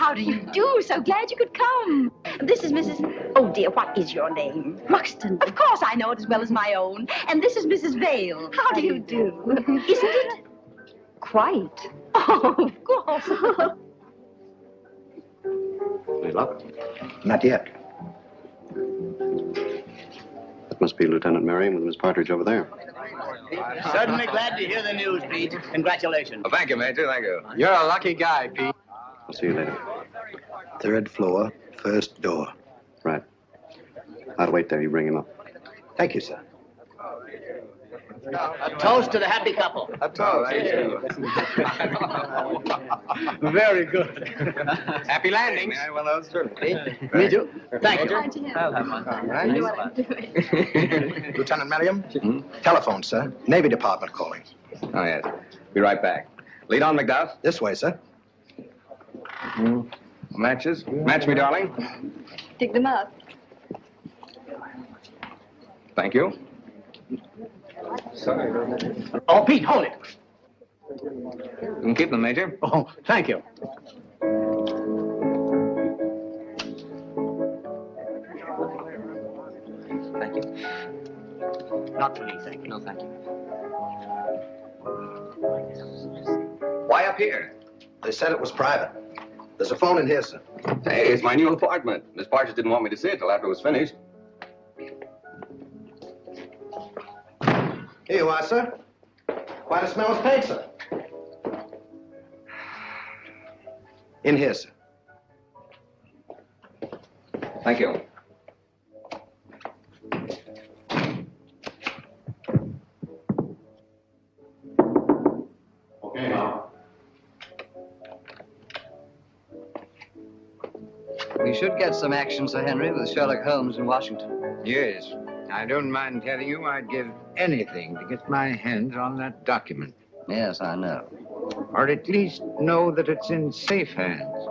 how do you do? So glad you could come. This is Mrs. Oh, dear, what is your name? Ruxton. Of course, I know it as well as my own. And this is Mrs. Vale. How do you do? Isn't it? Quite. Oh, of course. Any luck? Not yet. That must be Lieutenant Merriam with Miss Partridge over there. Certainly glad to hear the news, Pete. Congratulations. Well, thank you, Major. Thank you. You're a lucky guy, Pete. I'll see you later. 3rd floor, 1st door. Right. I'll wait there. You bring him up. Thank you, sir. A toast to the happy couple. A toast. Very good. Happy landings. Yeah, well, that's true. Me too. Thank you. I'll have one. I know what I'm doing. Lieutenant Merriam? Telephone, sir. Navy Department calling. Oh, yes. Be right back. Lead on, Macduff. This way, sir. Matches? Match me, darling. Dig them up. Thank you. Oh, Pete, hold it. You can keep them, Major. Oh, thank you. Thank you. Not for me, thank you. No, thank you. Why up here? They said it was private. There's a phone in here, sir. Hey, it's my new apartment. Miss Partridge didn't want me to see it till after it was finished. Here you are, sir. Quite a smell of paint, sir. In here, sir. Thank you. Okay, now. We should get some action, Sir Henry, with Sherlock Holmes in Washington. Yes. I don't mind telling you I'd give anything to get my hands on that document. Yes, I know. Or at least know that it's in safe hands.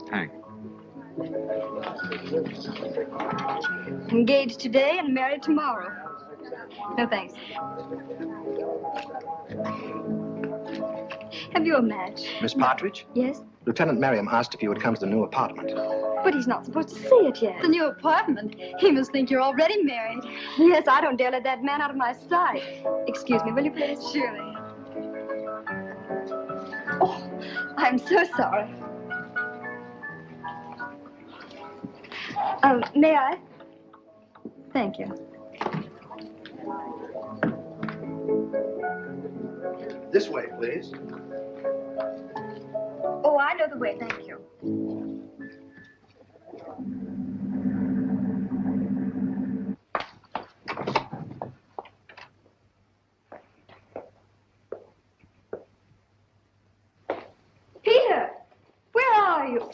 Thanks. Engaged today and married tomorrow. No thanks. Have you a match? Miss Partridge? Yes? Lieutenant Merriam asked if you would come to the new apartment. But he's not supposed to see it yet. The new apartment? He must think you're already married. Yes, I don't dare let that man out of my sight. Excuse me, will you please? Surely. Oh, I'm so sorry. May I? Thank you. This way, please. Oh, I know the way, thank you. Peter, where are you?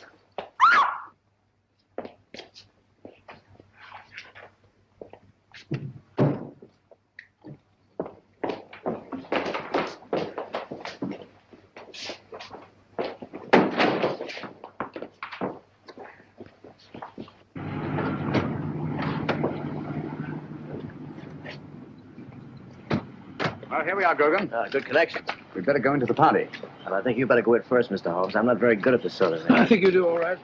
Well, here we are, Grogan. Good collection. We'd better go into the party. Well, I think you better go in first, Mr. Holmes. I'm not very good at this sort of thing. I think you do all right.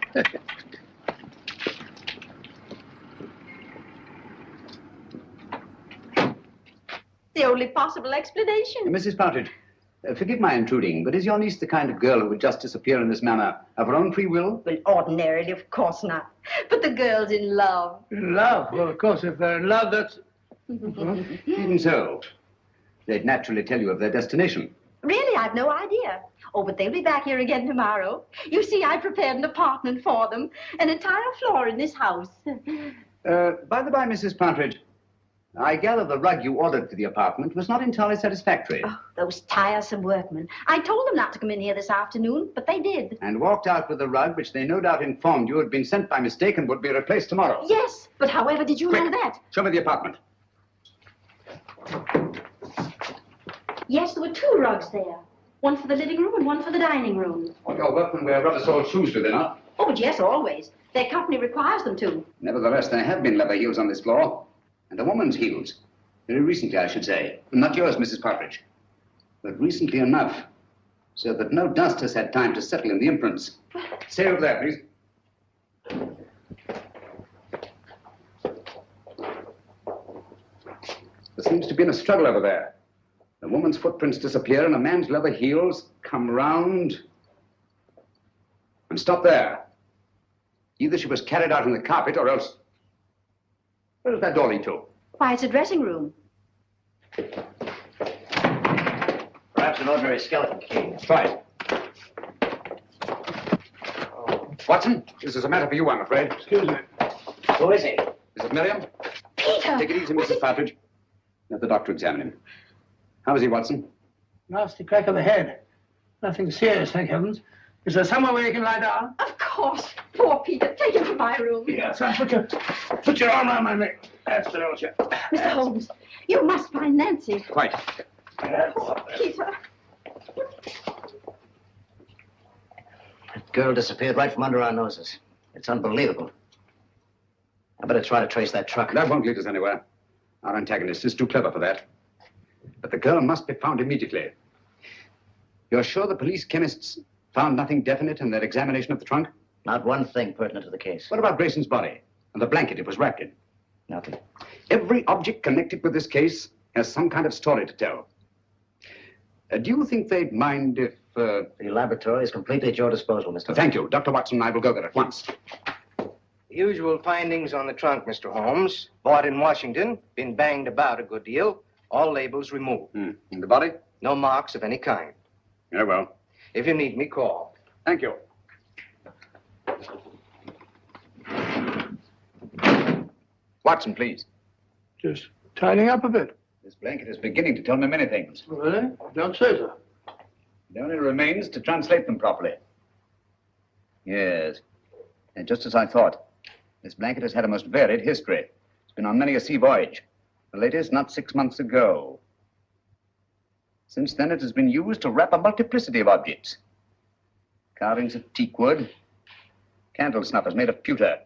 The only possible explanation. Mrs. Partridge, forgive my intruding, but is your niece the kind of girl who would just disappear in this manner of her own free will? Well, ordinarily, of course not. But the girl's in love. In love? Well, of course, if they're in love, that's... Even so, they'd naturally tell you of their destination. Really, I've no idea. Oh, but they'll be back here again tomorrow. You see, I prepared an apartment for them. An entire floor in this house. By the by, Mrs. Partridge, I gather the rug you ordered for the apartment was not entirely satisfactory. Oh, those tiresome workmen. I told them not to come in here this afternoon, but they did. And walked out with a rug which they no doubt informed you had been sent by mistake and would be replaced tomorrow. Yes, but however did you know that? Show me the apartment. Yes, there were two rugs there. One for the living room and one for the dining room. All your workmen wear rubber-soled shoes, do they not? Oh, but yes, always. Their company requires them to. Nevertheless, there have been leather heels on this floor. And a woman's heels. Very recently, I should say. Not yours, Mrs. Partridge. But recently enough. so that no dust has had time to settle in the imprints. Stay over there, please. There seems to be a struggle over there. A woman's footprints disappear and a man's leather heels come round and stop there. Either she was carried out in the carpet or else... Where does that door lead to? Why, it's a dressing room. Perhaps an ordinary skeleton key. That's right. Watson, this is a matter for you, I'm afraid. Excuse me. Who is he? Is it Miriam? Peter! Take it easy, Mrs. Partridge. Let the doctor examine him. How is he, Watson? Nasty crack of the head. Nothing serious, thank heavens. Is there somewhere where you can lie down? Of course. Poor Peter. Take him to my room. Yeah, son, put your arm around my neck. That's the little chap. Mr. Holmes, you must find Nancy. Quite. Poor Peter. That girl disappeared right from under our noses. It's unbelievable. I better try to trace that truck. That won't lead us anywhere. Our antagonist is too clever for that. But the girl must be found immediately. You're sure the police chemists found nothing definite in their examination of the trunk? Not one thing pertinent to the case. What about Grayson's body and the blanket it was wrapped in? Nothing. Every object connected with this case has some kind of story to tell. Do you think they'd mind if... The laboratory is completely at your disposal, Mr. Thank you. Dr. Watson and I will go there at once. Usual findings on the trunk, Mr. Holmes. Bought in Washington, been banged about a good deal. All labels removed. And the body? No marks of any kind. Very well. If you need me, call. Thank you. Watson, please. Just tidying up a bit. This blanket is beginning to tell me many things. Really? Don't say so. It only remains to translate them properly. Yes. And just as I thought. This blanket has had a most varied history. It's been on many a sea voyage. The latest not 6 months ago. Since then, it has been used to wrap a multiplicity of objects. Carvings of teak wood, candle snuffers made of pewter.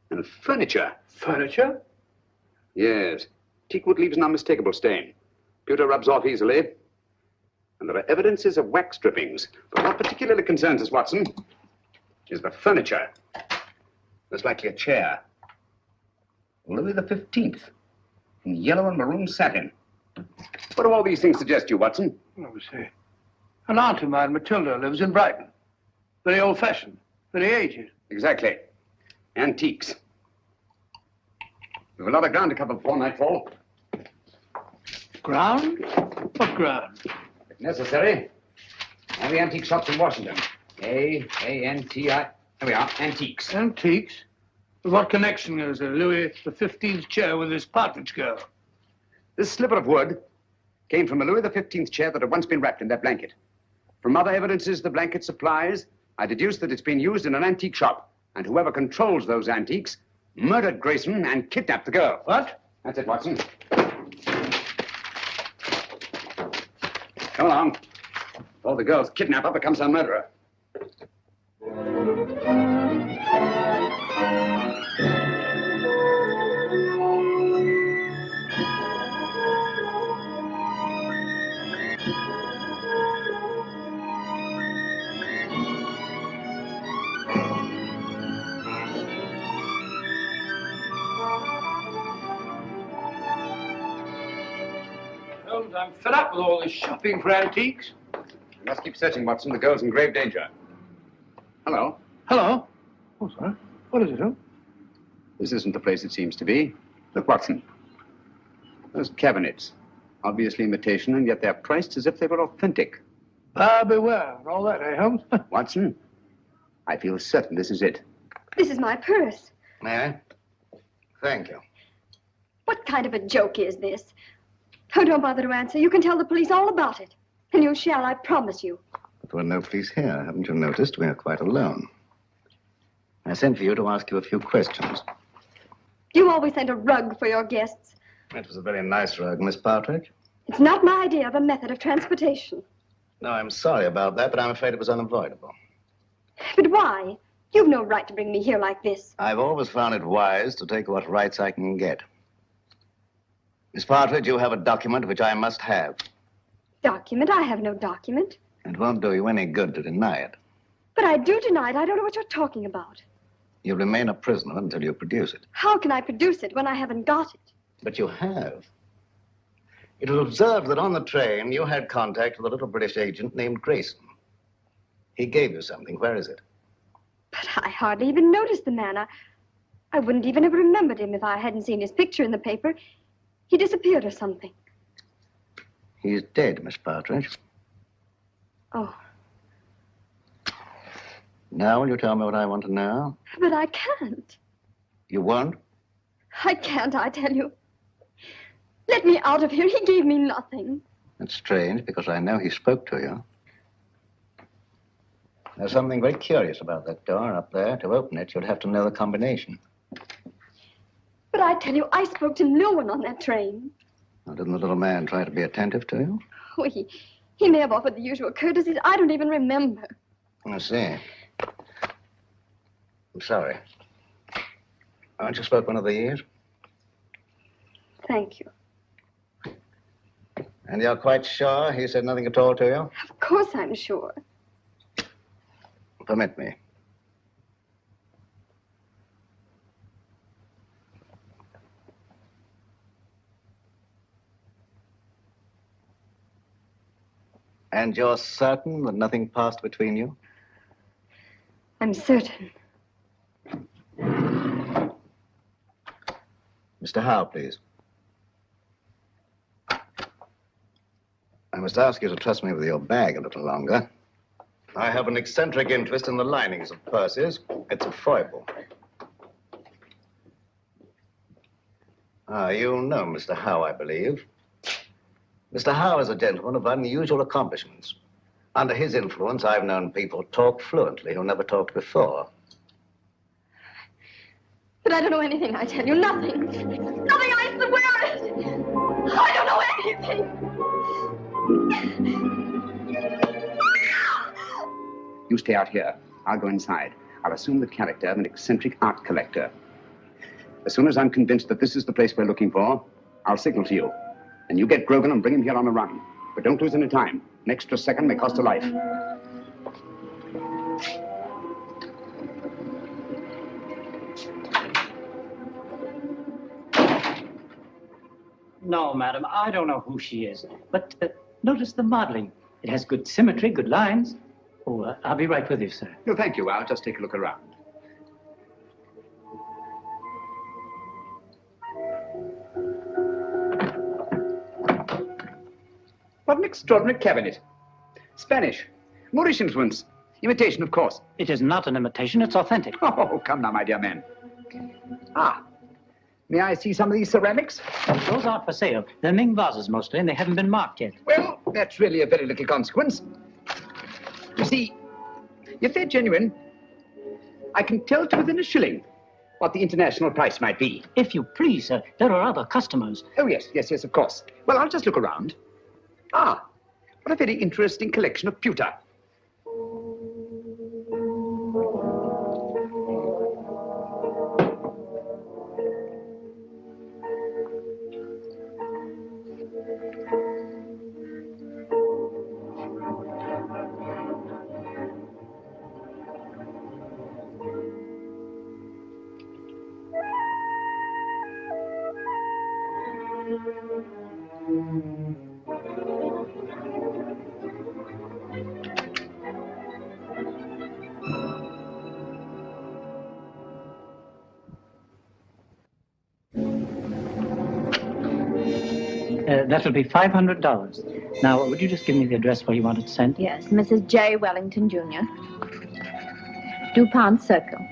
And furniture. Furniture? Yes. Teakwood leaves an unmistakable stain. Pewter rubs off easily. And there are evidences of wax drippings. But what particularly concerns us, Watson, is the furniture. There's likely a chair. Louis the 15th. In yellow and maroon satin. What do all these things suggest you, Watson? Let me see. An aunt of mine, Matilda, lives in Brighton. Very old-fashioned. Very aged. Exactly. Antiques. We've a lot of ground to cover before nightfall. Ground? What ground? If necessary. And the antique shops in Washington. A-N-T-I... Here we are, antiques. Antiques? But what connection is a Louis XV's chair with this Partridge girl? This sliver of wood came from a Louis XV chair that had once been wrapped in that blanket. From other evidences the blanket supplies, I deduced that it's been used in an antique shop. And whoever controls those antiques murdered Grayson and kidnapped the girl. What? That's it, Watson. Come along. Before the girl's kidnapper becomes her murderer. Holmes, I'm fed up with all this shopping for antiques. You must keep searching, Watson. The girl's in grave danger. Hello. Hello? Oh, sorry. What is it, Holmes? This isn't the place it seems to be. Look, Watson. Those cabinets. Obviously imitation, and yet they're priced as if they were authentic. Beware. All that, eh, Holmes? Watson, I feel certain this is it. This is my purse. May I? Thank you. What kind of a joke is this? Oh, don't bother to answer. You can tell the police all about it. And you shall, I promise you. But there are no police here. Haven't you noticed? We are quite alone. I sent for you to ask you a few questions. You always send a rug for your guests. It was a very nice rug, Miss Partridge. It's not my idea of a method of transportation. No, I'm sorry about that, but I'm afraid it was unavoidable. But why? You've no right to bring me here like this. I've always found it wise to take what rights I can get. Miss Partridge, you have a document which I must have. Document? I have no document. It won't do you any good to deny it. But I do deny it. I don't know what you're talking about. You'll remain a prisoner until you produce it. How can I produce it when I haven't got it? But you have. It was observed that on the train you had contact with a little British agent named Grayson. He gave you something. Where is it? But I hardly even noticed the man. I wouldn't even have remembered him if I hadn't seen his picture in the paper. He disappeared or something. He's dead, Miss Partridge. Oh. Now will you tell me what I want to know? But I can't. You won't? I can't, I tell you. Let me out of here. He gave me nothing. That's strange, because I know he spoke to you. There's something very curious about that door up there. To open it, you'd have to know the combination. But I tell you, I spoke to no one on that train. Now, didn't the little man try to be attentive to you? Oh, he may have offered the usual courtesies. I don't even remember. I see. I'm sorry. Aren't you spoke one of these? Thank you. And you're quite sure he said nothing at all to you? Of course I'm sure. Permit me. And you're certain that nothing passed between you? I'm certain. Mr. Howe, please. I must ask you to trust me with your bag a little longer. I have an eccentric interest in the linings of purses. It's a foible. You know Mr. Howe, I believe. Mr. Howe is a gentleman of unusual accomplishments. Under his influence, I've known people talk fluently who never talked before. But I don't know anything, I tell you. Nothing. Nothing, I swear it. I don't know anything. You stay out here. I'll go inside. I'll assume the character of an eccentric art collector. As soon as I'm convinced that this is the place we're looking for, I'll signal to you. And you get Grogan and bring him here on the run. But don't lose any time. An extra second may cost a life. No, madam, I don't know who she is. But notice the modeling. It has good symmetry, good lines. Oh, I'll be right with you, sir. No, thank you. I'll just take a look around. What an extraordinary cabinet. Spanish. Moorish influence. Imitation, of course. It is not an imitation, it's authentic. Oh, come now, my dear man. Ah, may I see some of these ceramics? Those aren't for sale. They're Ming vases mostly, and they haven't been marked yet. Well, that's really a very little consequence. You see, if they're genuine, I can tell to within a shilling what the international price might be. If you please, sir, there are other customers. Oh, yes, of course. Well, I'll just look around. Ah, what a very interesting collection of pewter. That'll be $500. Now, would you just give me the address where you want it sent? Yes, Mrs. J. Wellington, Jr. DuPont Circle.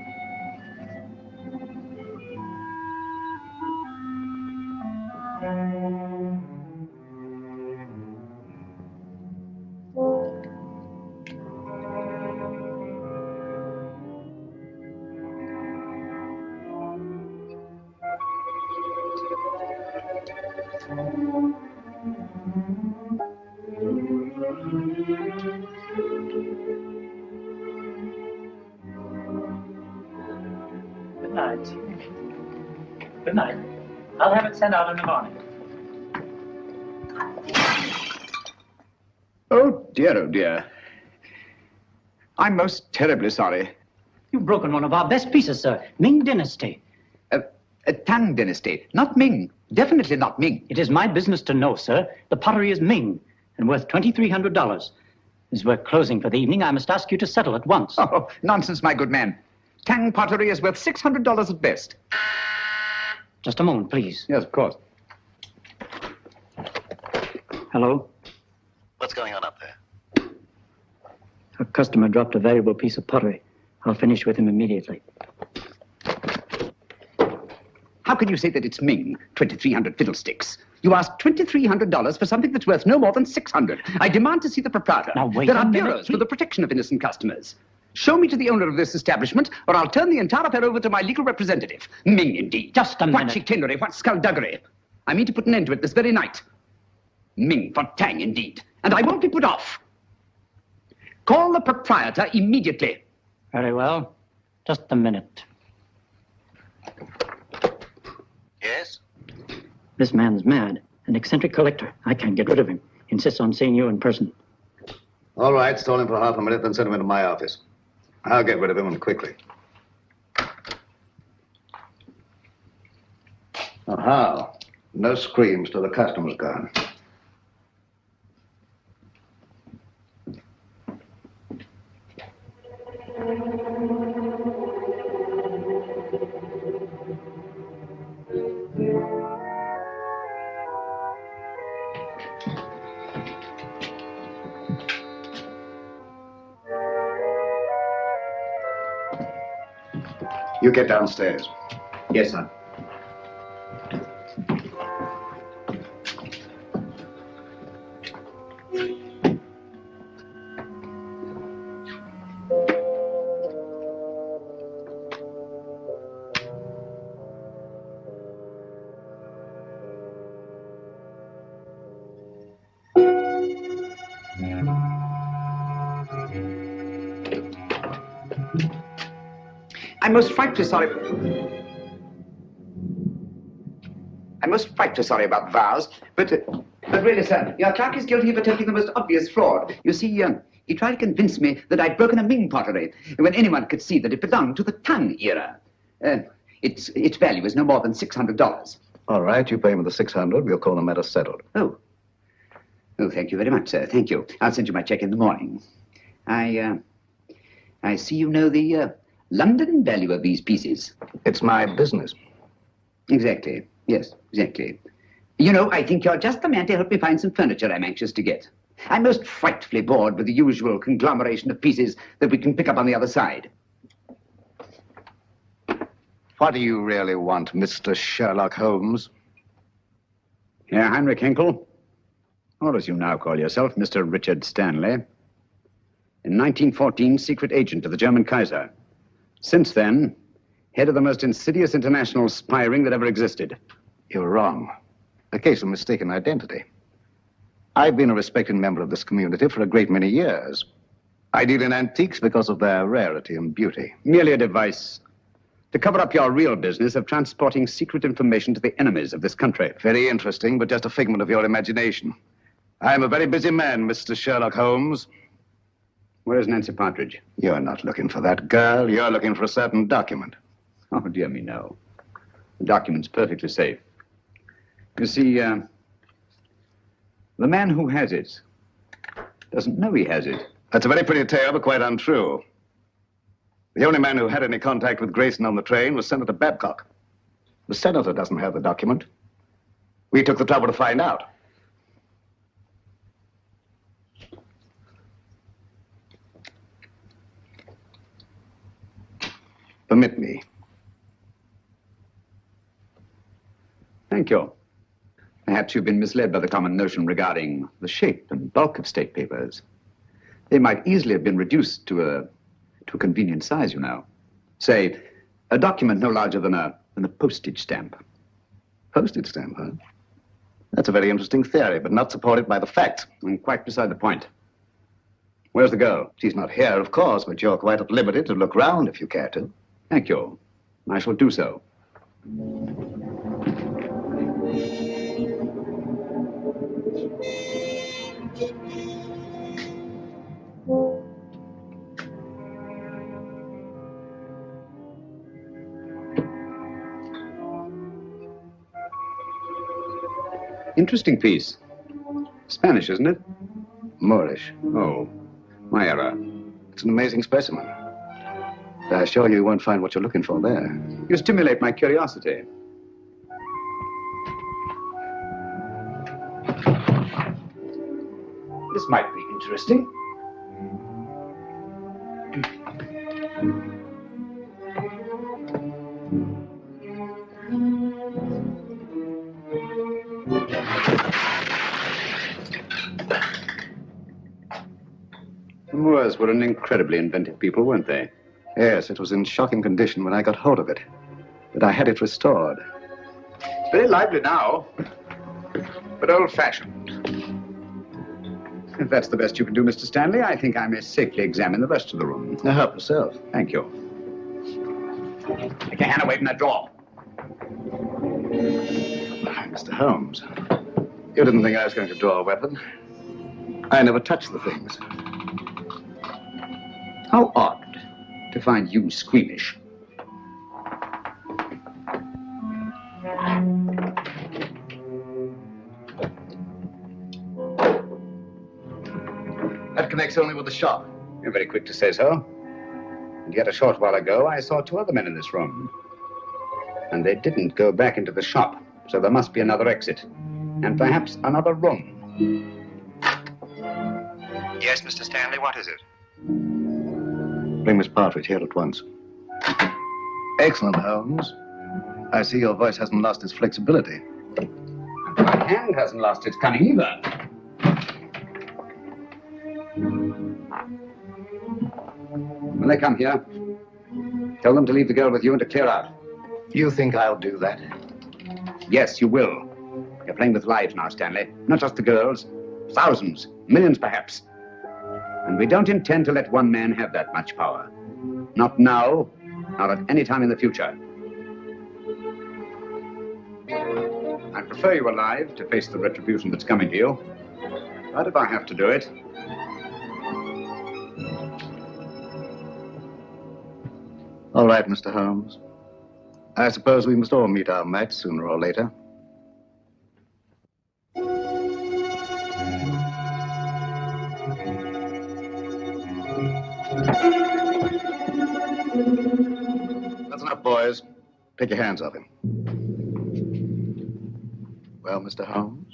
night. Good night. I'll have it sent out in the morning. Oh, dear. I'm most terribly sorry. You've broken one of our best pieces, sir. Ming Dynasty. Tang Dynasty. Not Ming. Definitely not Ming. It is my business to know, sir. The pottery is Ming and worth $2,300. As we're closing for the evening, I must ask you to settle at once. Oh, nonsense, my good man. Tang pottery is worth $600 at best. Just a moment, please. Yes, of course. Hello? What's going on up there? A customer dropped a valuable piece of pottery. I'll finish with him immediately. How can you say that it's Ming? 2,300 fiddlesticks. You asked $2,300 for something that's worth no more than $600. I demand to see the proprietor. Now, wait There a are minute, bureaus for please. the protection of innocent customers. Show me to the owner of this establishment, or I'll turn the entire affair over to my legal representative. Ming, indeed. Just a What minute. chicanery, what skullduggery. I mean to put an end to it this very night. Ming for Tang, indeed. And I won't be put off. Call the proprietor immediately. Very well. Just a minute. Yes? This man's mad. An eccentric collector. I can't get rid of him. Insists on seeing you in person. All right, stall him for half a minute, then send him into my office. I'll get rid of him and quickly. Oh, how? No screams till the customer's gone. You get downstairs. Yes, sir. I'm most frightfully sorry. I'm most frightfully sorry about vows, but really, sir, your clerk is guilty of attempting the most obvious fraud. You see, he tried to convince me that I'd broken a Ming pottery, when anyone could see that it belonged to the Tang era. Its value is no more than $600. All right, you pay him the $600. We'll call the matter settled. Oh, thank you very much, sir. Thank you. I'll send you my check in the morning. I see you know the London value of these pieces. It's my business. Exactly. Yes, exactly. You know, I think you're just the man to help me find some furniture I'm anxious to get. I'm most frightfully bored with the usual conglomeration of pieces that we can pick up on the other side. What do you really want, Mr. Sherlock Holmes? Herr Heinrich Henkel, or as you now call yourself, Mr. Richard Stanley. In 1914, secret agent of the German Kaiser. Since then, head of the most insidious international spy ring that ever existed. You're wrong. A case of mistaken identity. I've been a respected member of this community for a great many years. I deal in antiques because of their rarity and beauty. Merely a device to cover up your real business of transporting secret information to the enemies of this country. Very interesting, but just a figment of your imagination. I'm a very busy man, Mr. Sherlock Holmes. Where's Nancy Partridge? You're not looking for that girl. You're looking for a certain document. Oh, dear me, no. The document's perfectly safe. You see, the man who has it doesn't know he has it. That's a very pretty tale, but quite untrue. The only man who had any contact with Grayson on the train was Senator Babcock. The senator doesn't have the document. We took the trouble to find out. Permit me. Thank you. Perhaps you've been misled by the common notion regarding the shape and bulk of state papers. They might easily have been reduced to a convenient size, you know. Say, a document no larger than a postage stamp. Postage stamp, huh? That's a very interesting theory, but not supported by the facts. And quite beside the point. Where's the girl? She's not here, of course, but you're quite at liberty to look round if you care to. Thank you. I shall do so. Interesting piece. Spanish, isn't it? Moorish. Oh, my error. It's an amazing specimen. I assure you won't find what you're looking for there. You stimulate my curiosity. This might be interesting. The Moors were an incredibly inventive people, weren't they? Yes, it was in shocking condition when I got hold of it. But I had it restored. It's very lively now, but old-fashioned. If that's the best you can do, Mr. Stanley, I think I may safely examine the rest of the room. Now, help yourself. Thank you. Take your hand away from that drawer. Mr. Holmes, you didn't think I was going to draw a weapon. I never touched the things. How odd to find you squeamish. That connects only with the shop. You're very quick to say so. And yet a short while ago, I saw two other men in this room. And they didn't go back into the shop, so there must be another exit. And perhaps another room. Yes, Mr. Stanley, what is it? Bring Miss Partridge here at once. Excellent, Holmes. I see your voice hasn't lost its flexibility. And my hand hasn't lost its cunning either. When they come here, tell them to leave the girl with you and to clear out. You think I'll do that? Yes, you will. You're playing with lives now, Stanley. Not just the girls. Thousands, millions perhaps. And we don't intend to let one man have that much power. Not now, nor at any time in the future. I prefer you alive to face the retribution that's coming to you. But if I have to do it... All right, Mr. Holmes. I suppose we must all meet our match sooner or later. That's enough, boys. Take your hands off him. Well, Mr. Holmes?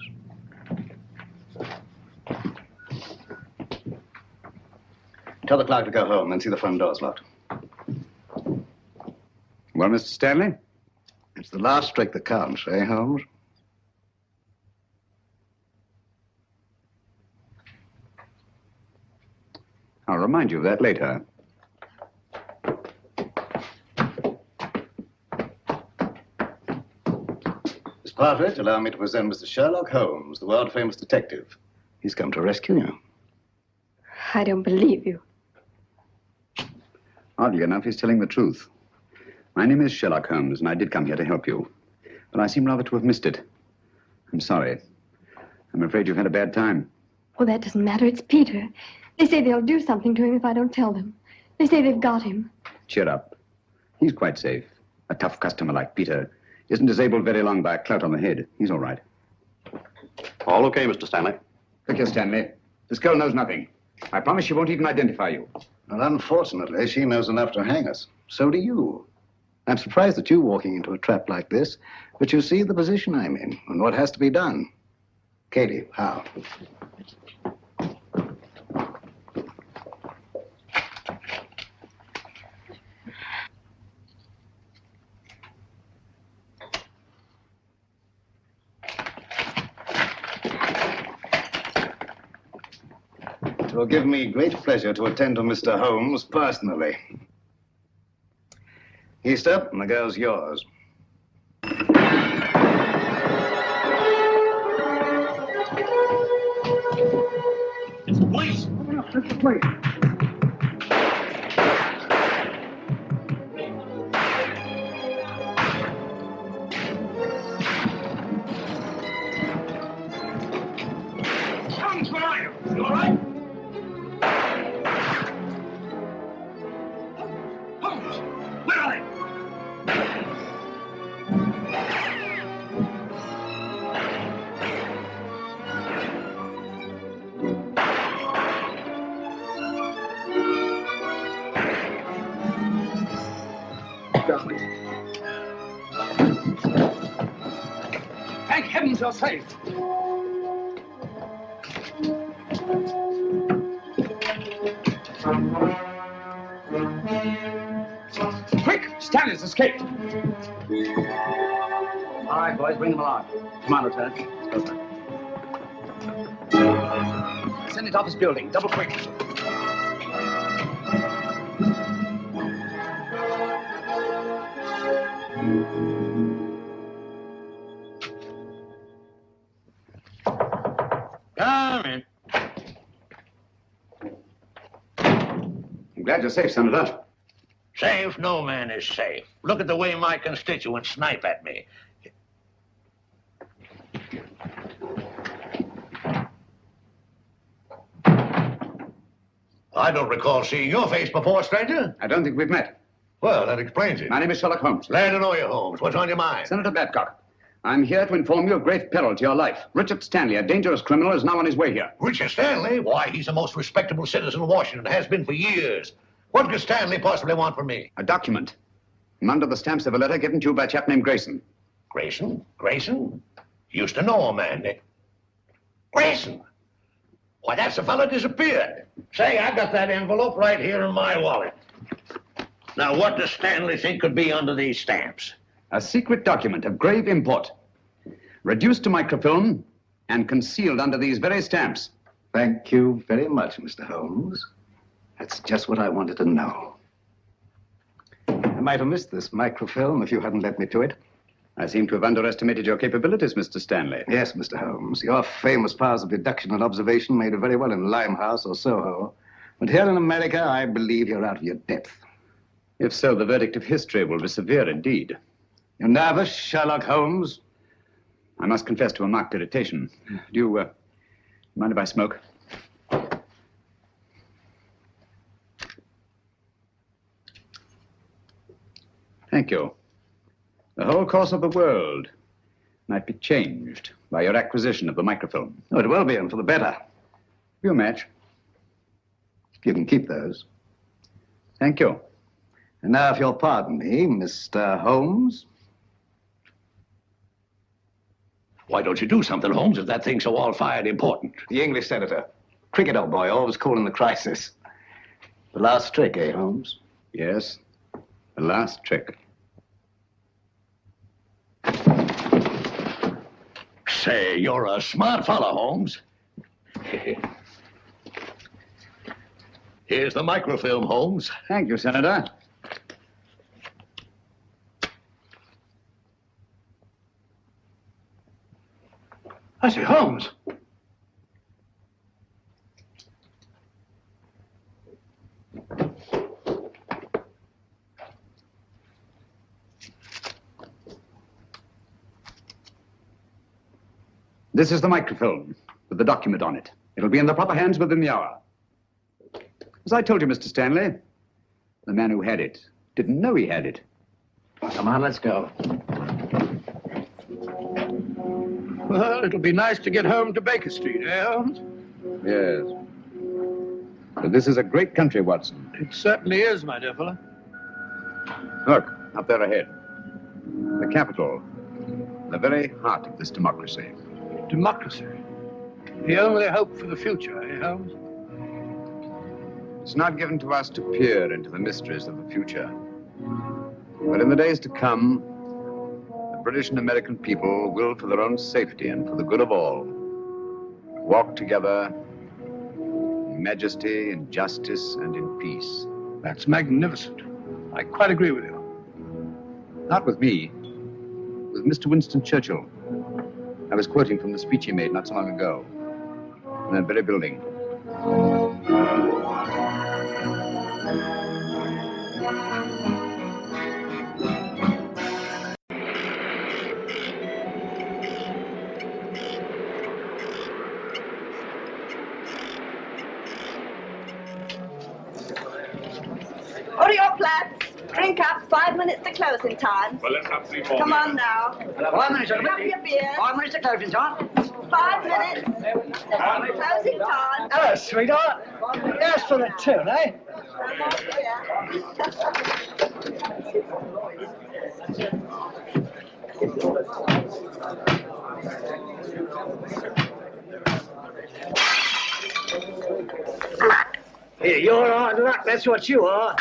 Tell the clerk to go home and see the front door's locked. Well, Mr. Stanley? It's the last trick that counts, eh, Holmes? I'll remind you of that later. Miss Partridge, allow me to present Mr. Sherlock Holmes, the world-famous detective. He's come to rescue you. I don't believe you. Oddly enough, he's telling the truth. My name is Sherlock Holmes, and I did come here to help you. But I seem rather to have missed it. I'm sorry. I'm afraid you've had a bad time. Well, that doesn't matter. It's Peter. They say they'll do something to him if I don't tell them. They say they've got him. Cheer up. He's quite safe. A tough customer like Peter isn't disabled very long by a clout on the head. He's all right. All okay, Mr. Stanley? Look here, Stanley. This girl knows nothing. I promise she won't even identify you. Well, unfortunately, she knows enough to hang us. So do you. I'm surprised at you walking into a trap like this, but you see the position I'm in and what has to be done. Katie, how? It will give me great pleasure to attend to Mr. Holmes personally. Easter, and the girl's yours. It's the police. It's the police. darling. Thank heavens you're safe. Quick! Stanley's escaped. All right, boys, bring them along. Come on, Lieutenant. Send it off his building. Double quick. Come in. I'm glad you're safe, Senator. Safe? No man is safe. Look at the way my constituents snipe at me. I don't recall seeing your face before, stranger. I don't think we've met. Well, that explains it. My name is Sherlock Holmes. Glad to know you, Holmes. What's on your mind? Senator Babcock, I'm here to inform you of great peril to your life. Richard Stanley, a dangerous criminal, is now on his way here. Richard Stanley? Why, he's the most respectable citizen of Washington, has been for years. What could Stanley possibly want from me? A document. Under the stamps of a letter given to you by a chap named Grayson. Grayson? Grayson? Used to know a man. Grayson? Why, that's the fellow disappeared. Say, I got that envelope right here in my wallet. Now, what does Stanley think could be under these stamps? A secret document of grave import. Reduced to microfilm and concealed under these very stamps. Thank you very much, Mr. Holmes. That's just what I wanted to know. I might have missed this microfilm if you hadn't led me to it. I seem to have underestimated your capabilities, Mr. Stanley. Yes, Mr. Holmes. Your famous powers of deduction and observation made it very well in Limehouse or Soho. But here in America, I believe you're out of your depth. If so, the verdict of history will be severe indeed. You nervous, Sherlock Holmes? I must confess to a marked irritation. Do you mind if I smoke? Thank you. The whole course of the world might be changed by your acquisition of the microfilm. Oh, it will be, and for the better. You match. You can keep those. Thank you. And now, if you'll pardon me, Mr. Holmes. Why don't you do something, Holmes, if that thing's so all-fired important? The English senator. Cricket, old boy, always cool in the crisis. The last trick, eh, Holmes? Yes, the last trick. Say, you're a smart fellow, Holmes. Here's the microfilm, Holmes. Thank you, Senator. I say, Holmes. This is the microfilm with the document on it. It'll be in the proper hands within the hour. As I told you, Mr. Stanley, the man who had it didn't know he had it. Come on, let's go. Well, it'll be nice to get home to Baker Street, eh, Holmes? Yes. But this is a great country, Watson. It certainly is, my dear fellow. Look, up there ahead. The capital. The very heart of this democracy. Democracy. The only hope for the future, eh, Holmes? It's not given to us to peer into the mysteries of the future. But in the days to come, the British and American people will, for their own safety and for the good of all, walk together in majesty, in justice, and in peace. That's magnificent. I quite agree with you. Not with me, with Mr. Winston Churchill. I was quoting from the speech he made not so long ago, in that very building. Hurry up, lads. Drink up. 5 minutes to closing time. Well, let's have 3 more. Come on now. 5 minutes, Drink up your beer. 5 minutes to closing time. 5 minutes. Closing time. Hello, sweetheart. Here's for the tune, eh? Here, you're hard luck, that's what you are.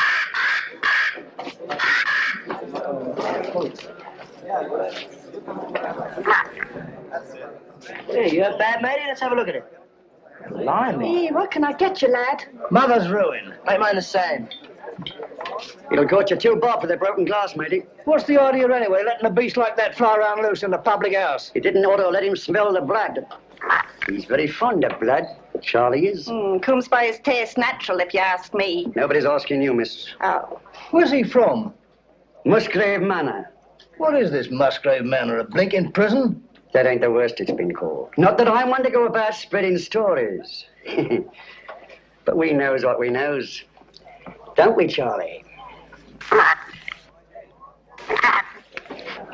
Hey, you have bad, matey? Let's have a look at it. Blimey. Hey, what can I get you, lad? Mother's ruin. Make mine the same. It'll cost you $2 for the broken glass, matey. What's the idea anyway, letting a beast like that fly around loose in the public house? You didn't ought to let him smell the blood. He's very fond of blood. Charlie is. Comes by his taste natural, if you ask me. Nobody's asking you, miss. Oh. Where's he from? Musgrave Manor. What is this Musgrave Manor, a blinking prison? That ain't the worst it's been called. Not that I want to go about spreading stories. But we knows what we knows. Don't we, Charlie?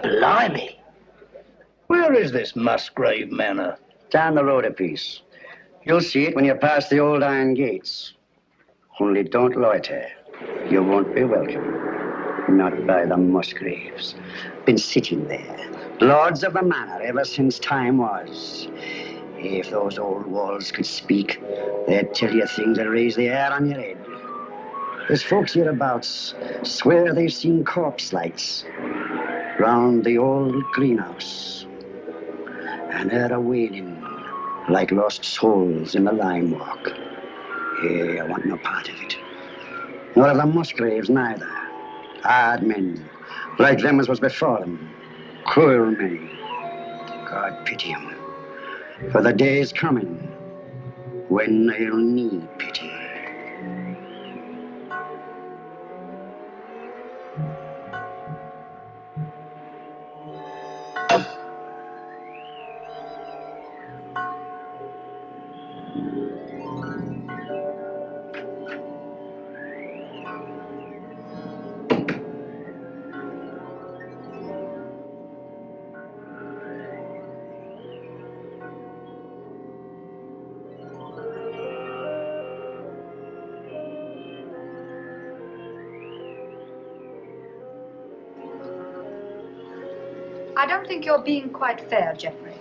Blimey. Where is this Musgrave Manor? Down the road a piece. You'll see it when you pass the old iron gates. Only don't loiter. You won't be welcome. Not by the Musgraves. Been sitting there, lords of the manor ever since time was. If those old walls could speak, they'd tell you things that raise the hair on your head. There's folks hereabouts swear they've seen corpse lights round the old greenhouse. And they're a-wailing like lost souls in the lime walk. Hey, I want no part of it. Nor of the Musgraves neither. Hard men, like them as was before them. Cruel men. God pity 'em. For the day is coming when they'll need pity. I don't think you're being quite fair, Geoffrey.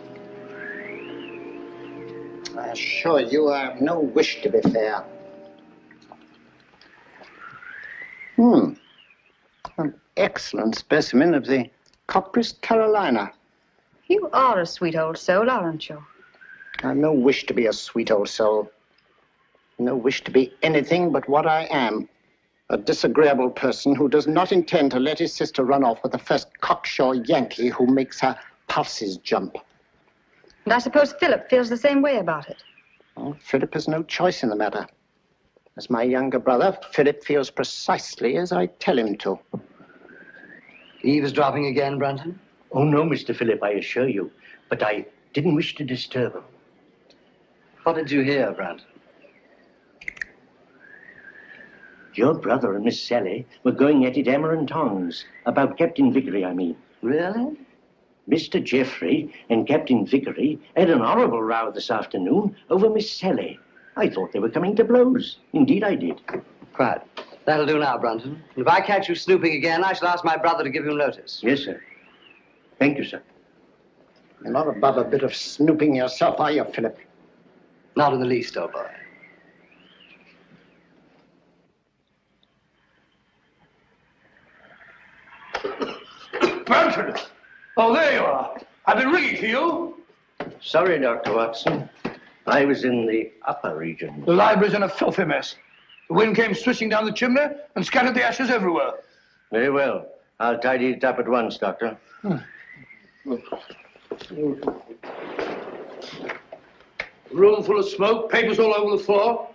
I assure you I have no wish to be fair. An excellent specimen of the Copris Carolina. You are a sweet old soul, aren't you? I have no wish to be a sweet old soul. No wish to be anything but what I am. A disagreeable person who does not intend to let his sister run off with the first cocksure Yankee who makes her pulses jump. And I suppose Philip feels the same way about it. Well, Philip has no choice in the matter. As my younger brother, Philip feels precisely as I tell him to. Eavesdropping again, Brunton? Oh, no, Mr. Philip, I assure you. But I didn't wish to disturb him. What did you hear, Brunton? Your brother and Miss Sally were going at it hammer and tongs. About Captain Vickery, I mean. Really? Mr. Geoffrey and Captain Vickery had an horrible row this afternoon over Miss Sally. I thought they were coming to blows. Indeed, I did. Quiet. That'll do now, Brunton. If I catch you snooping again, I shall ask my brother to give you notice. Yes, sir. Thank you, sir. You're not above a bit of snooping yourself, are you, Philip? Not in the least, old boy. Brunton! Oh, there you are. I've been ringing for you. Sorry, Dr. Watson. I was in the upper region. The library's in a filthy mess. The wind came swishing down the chimney and scattered the ashes everywhere. Very well. I'll tidy it up at once, Doctor. Room full of smoke, papers all over the floor.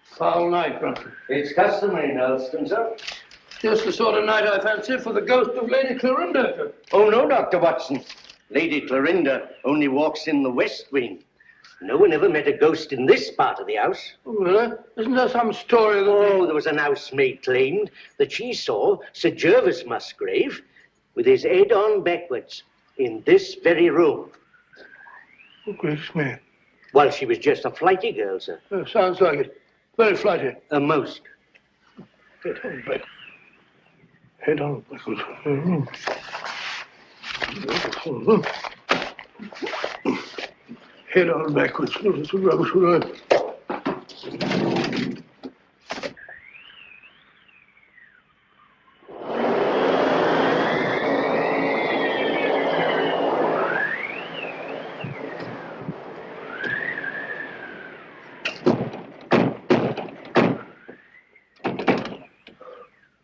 Foul night, Brunton. It's customary in Elston, sir. Just the sort of night I fancy for the ghost of Lady Clorinda. Oh, no, Dr. Watson. Lady Clorinda only walks in the west wing. No one ever met a ghost in this part of the house. Oh, really? Isn't there some story that... Oh, there was an housemaid claimed that she saw Sir Jervis Musgrave with his head on backwards in this very room. Oh, gracious me. Well, she was just a flighty girl, sir. Sounds like it. Very flighty. Most. Head on back. Head on backwards. Head on backwards. That's a rubbish word.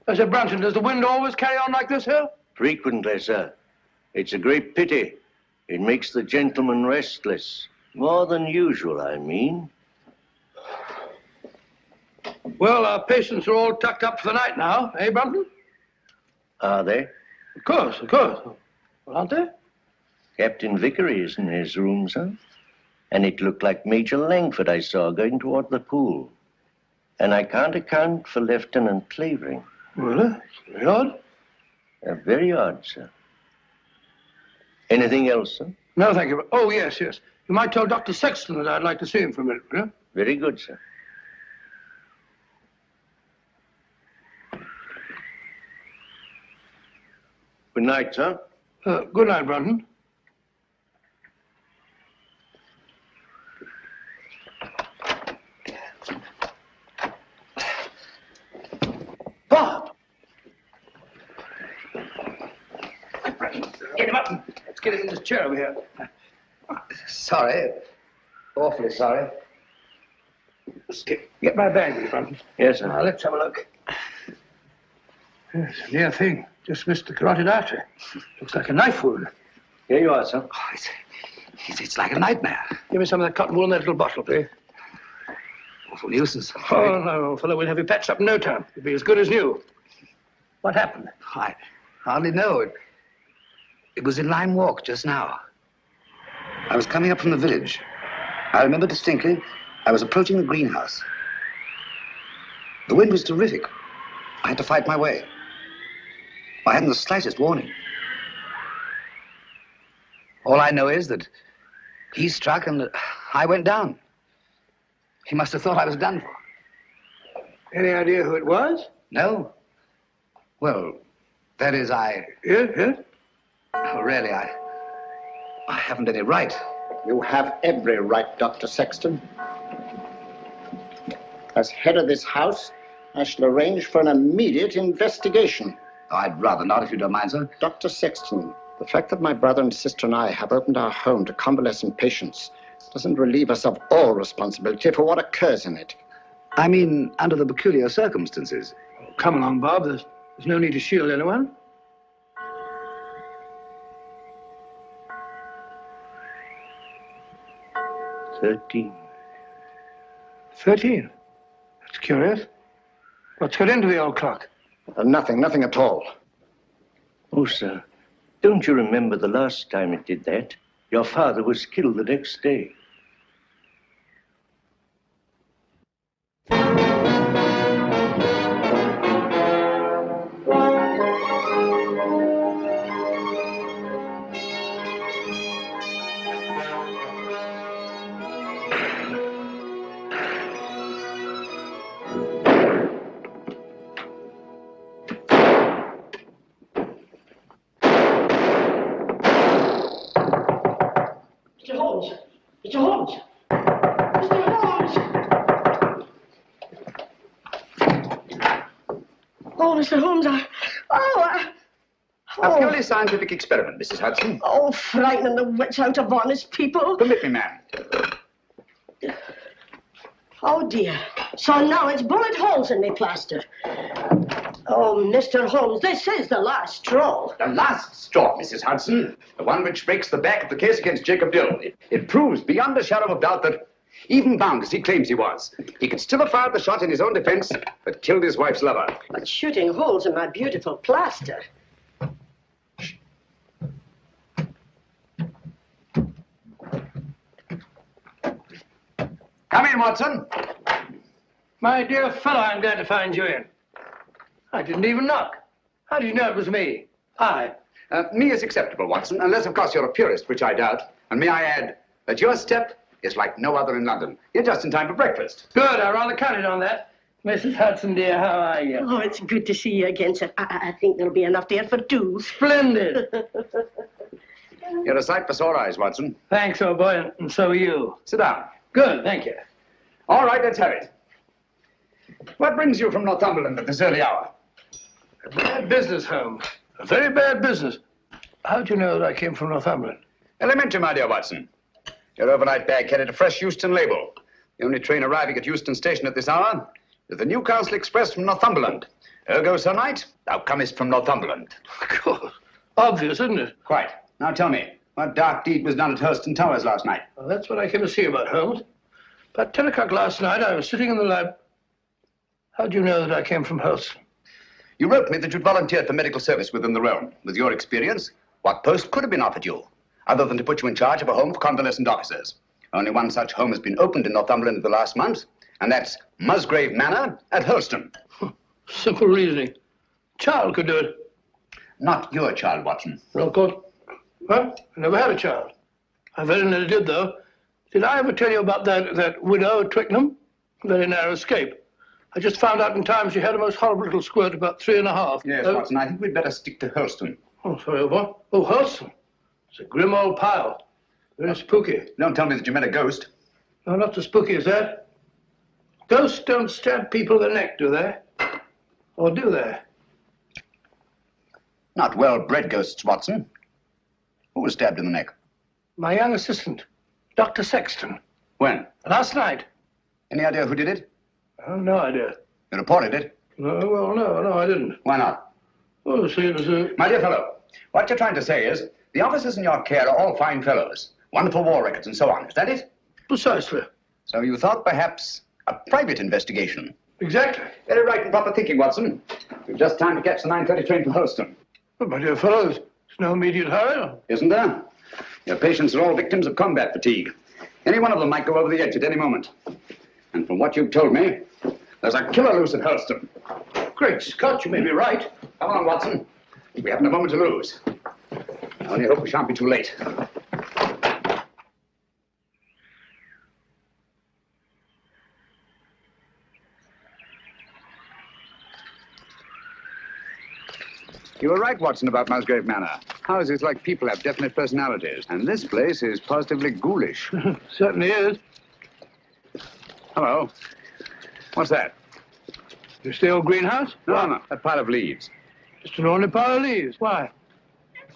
I said, Brunton, does the wind always carry on like this here? Frequently, sir. It's a great pity. It makes the gentleman restless. More than usual, I mean. Well, our patients are all tucked up for the night now, eh, Brunton? Are they? Of course, of course. Well, aren't they? Captain Vickery is in his room, sir. And it looked like Major Langford I saw going toward the pool. And I can't account for Lieutenant Clavering. Well, it's very odd. Very odd, sir. Anything else, sir? No, thank you. Oh, yes, yes. You might tell Dr. Sexton that I'd like to see him for a minute, will you? Very good, sir. Good night, sir. Good night, Brunton. Bob! Get him up and let's get him in this chair over here. Sorry. Awfully sorry. Let's get my bag, Brunton. Yes, sir. Now, let's have a look. Yes, a near thing. Just missed the carotid artery. Looks like a knife wound. Here you are, sir. Oh, it's like a nightmare. Give me some of that cotton wool in that little bottle, please. Awful nuisance. Oh, no, fellow, we'll have you patched up in no time. You'll be as good as new. What happened? I hardly know. It was in Lime Walk just now. I was coming up from the village. I remember distinctly, I was approaching the greenhouse. The wind was terrific. I had to fight my way. I hadn't the slightest warning. All I know is that he struck and I went down. He must have thought I was done for. Any idea who it was? No. Well, that is, Yes, yes? Oh, really, I haven't any right. You have every right, Dr. Sexton. As head of this house, I shall arrange for an immediate investigation. Oh, I'd rather not, if you don't mind, sir. Dr. Sexton, the fact that my brother and sister and I have opened our home to convalescent patients doesn't relieve us of all responsibility for what occurs in it. I mean, under the peculiar circumstances. Oh, come along, Bob. There's no need to shield anyone. $13. 13? That's curious. What's got into the old clock? Nothing at all. Oh, sir, don't you remember the last time it did that? Your father was killed the next day. Mr. Holmes! Mr. Holmes! Oh, Mr. Holmes, A purely scientific experiment, Mrs. Hudson. Oh, frightening the wits out of honest people. Permit me, ma'am. Oh, dear. So now it's bullet holes in me plaster. Oh, Mr. Holmes, this is the last straw. The last straw, Mrs. Hudson. The one which breaks the back of the case against Jacob Dill. It proves beyond a shadow of doubt that, even bound as he claims he was, he could still have fired the shot in his own defense that killed his wife's lover. But shooting holes in my beautiful plaster. Come in, Watson. My dear fellow, I'm glad to find you in. I didn't even knock. How did you know it was me? Me is acceptable, Watson, unless, of course, you're a purist, which I doubt. And may I add that your step is like no other in London. You're just in time for breakfast. Good, I rather counted on that. Mrs. Hudson, dear, how are you? Oh, it's good to see you again, sir. I think there'll be enough there for two. Splendid. You're a sight for sore eyes, Watson. Thanks, old boy, and so are you. Sit down. Good, thank you. All right, let's have it. What brings you from Northumberland at this early hour? A bad business, Holmes. A very bad business. How do you know that I came from Northumberland? Elementary, my dear Watson. Your overnight bag carried a fresh Euston label. The only train arriving at Euston Station at this hour is the Newcastle Express from Northumberland. Ergo, Sir Knight, thou comest from Northumberland. Of course. Obvious, isn't it? Quite. Now tell me, what dark deed was done at Hurlstone Towers last night? Well, that's what I came to see about, Holmes. About 10 o'clock last night, I was sitting in the lab. How do you know that I came from Hurlstone? You wrote me that you'd volunteered for medical service within the realm. With your experience, what post could have been offered you, other than to put you in charge of a home for convalescent officers? Only one such home has been opened in Northumberland in the last month, and that's Musgrave Manor at Hurlstone. Simple reasoning. Child could do it. Not your child, Watson. Well, of course. Well, I never had a child. I very nearly did, though. Did I ever tell you about that widow at Twickenham? Very narrow escape. I just found out in time she had a most horrible little squirt, about 3.5. Yes, Watson, I think we'd better stick to Hurlstone. Oh, sorry, old boy. Oh, Hurlstone. It's a grim old pile. Very spooky. Don't tell me that you met a ghost. No, not so spooky as that. Ghosts don't stab people in the neck, do they? Or do they? Not well-bred ghosts, Watson. Who was stabbed in the neck? My young assistant, Dr. Sexton. When? Last night. Any idea who did it? Oh, no idea. You reported it? No, I didn't. Why not? Oh, see, it was a... My dear fellow, what you're trying to say is the officers in your care are all fine fellows, wonderful war records and so on. Is that it? Precisely. So you thought perhaps a private investigation? Exactly. Very right and proper thinking, Watson. We've just time to catch the 9:30 train for Hurlstone. But, my dear fellows, there's no immediate hurry. Isn't there? Your patients are all victims of combat fatigue. Any one of them might go over the edge at any moment. And from what you've told me, there's a killer loose at Hurlstone. Great Scott, you may be right. Come on, Watson. We haven't a moment to lose. I only hope we shan't be too late. You were right, Watson, about Musgrave Manor. Houses like people have definite personalities, and this place is positively ghoulish. Certainly is. Hello. What's that? Just the old greenhouse? No, that pile of leaves. Just an ordinary pile of leaves. Why?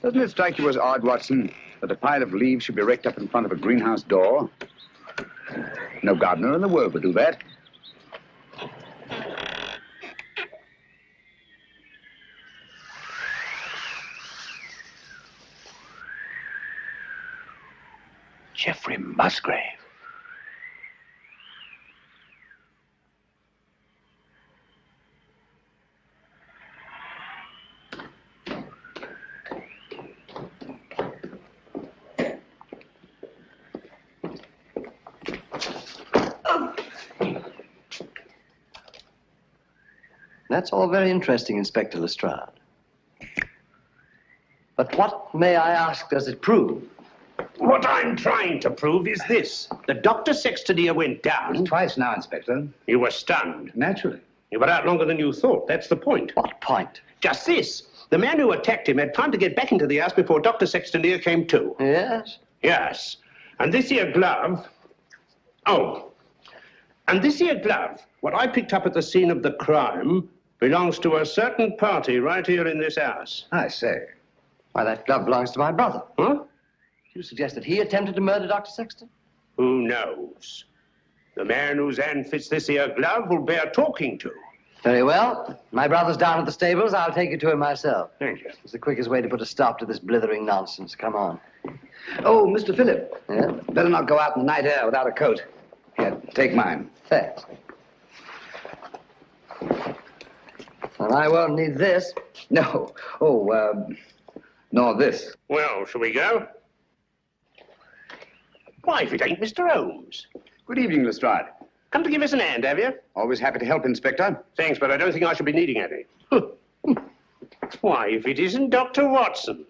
Doesn't it strike you as odd, Watson, that a pile of leaves should be raked up in front of a greenhouse door? No gardener in the world would do that. Geoffrey Musgrave. That's all very interesting, Inspector Lestrade. But what, may I ask, does it prove? What I'm trying to prove is this. The Dr. Sexton here went down. Twice now, Inspector. You were stunned. Naturally. You were out longer than you thought. That's the point. What point? Just this. The man who attacked him had time to get back into the house before Dr. Sexton here came to. Yes? Yes. And this here glove... Oh. And this here glove, what I picked up at the scene of the crime, belongs to a certain party right here in this house. I say. Why, that glove belongs to my brother. Huh? You suggest that he attempted to murder Dr. Sexton? Who knows? The man whose hand fits this here glove will bear talking to. Very well. My brother's down at the stables. I'll take you to him myself. Thank you. It's the quickest way to put a stop to this blithering nonsense. Come on. Oh, Mr. Phillip. Yeah? Better not go out in the night air without a coat. Here, take mine. Thanks. Well, I won't need this. No. Oh, nor this. Well, shall we go? Why, if it ain't Mr. Holmes. Good evening, Lestrade. Come to give us an hand, have you? Always happy to help, Inspector. Thanks, but I don't think I shall be needing any. Why, if it isn't Dr. Watson.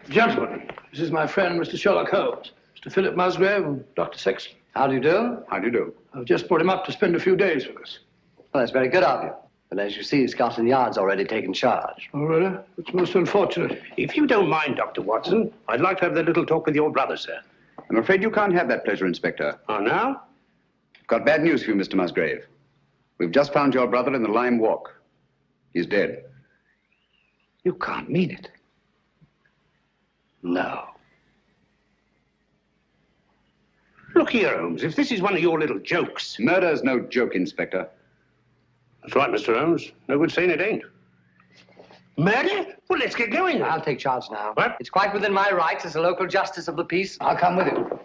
Gentlemen, this is my friend, Mr. Sherlock Holmes. Mr. Philip Musgrave and Dr. Sexton. How do you do? How do you do? I've just brought him up to spend a few days with us. Well, that's very good of you. But as you see, Scotland Yard's already taken charge. Oh, really? It's most unfortunate. If you don't mind, Dr. Watson, I'd like to have that little talk with your brother, sir. I'm afraid you can't have that pleasure, Inspector. Oh, now? Got bad news for you, Mr. Musgrave. We've just found your brother in the Lime Walk. He's dead. You can't mean it. No. Look here, Holmes, if this is one of your little jokes... Murder's no joke, Inspector. That's right, Mr. Holmes. No good saying it ain't. Murder? Well, let's get going then. I'll take charge now. What? It's quite within my rights as a local justice of the peace. I'll come with you.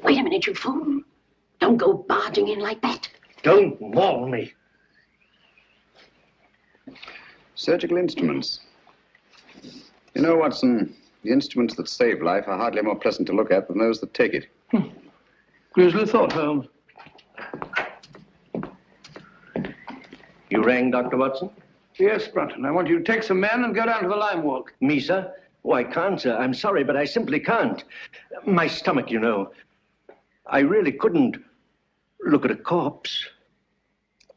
Wait a minute, you fool. Don't go barging in like that. Don't maul me. Surgical instruments. You know, Watson, the instruments that save life are hardly more pleasant to look at than those that take it. Grisly thought, Holmes. You rang, Dr. Watson? Yes, Brunton. I want you to take some men and go down to the Lime Walk. Me, sir? Oh, I can't, sir. I'm sorry, but I simply can't. My stomach, you know. I really couldn't look at a corpse.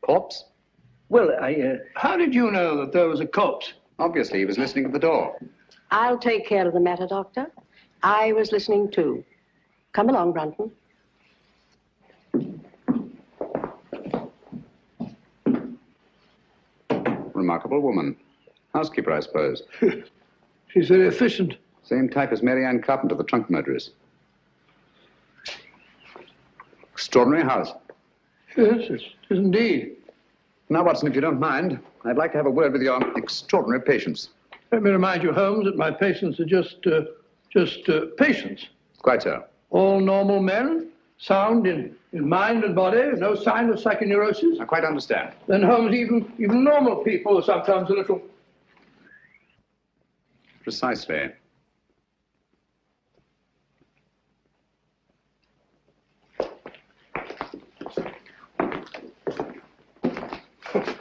Corpse? Well, How did you know that there was a corpse? Obviously, he was listening at the door. I'll take care of the matter, Doctor. I was listening too. Come along, Brunton. Remarkable woman. Housekeeper, I suppose. She's very efficient. Same type as Mary Ann Carpenter, the trunk murderess. Extraordinary house. Yes, it is indeed. Now, Watson, if you don't mind, I'd like to have a word with your extraordinary patients. Let me remind you, Holmes, that my patients are just patients. Quite so. All normal men, sound in mind and body, no sign of psychoneurosis. I quite understand. Then, Holmes, even normal people are sometimes a little... Precisely.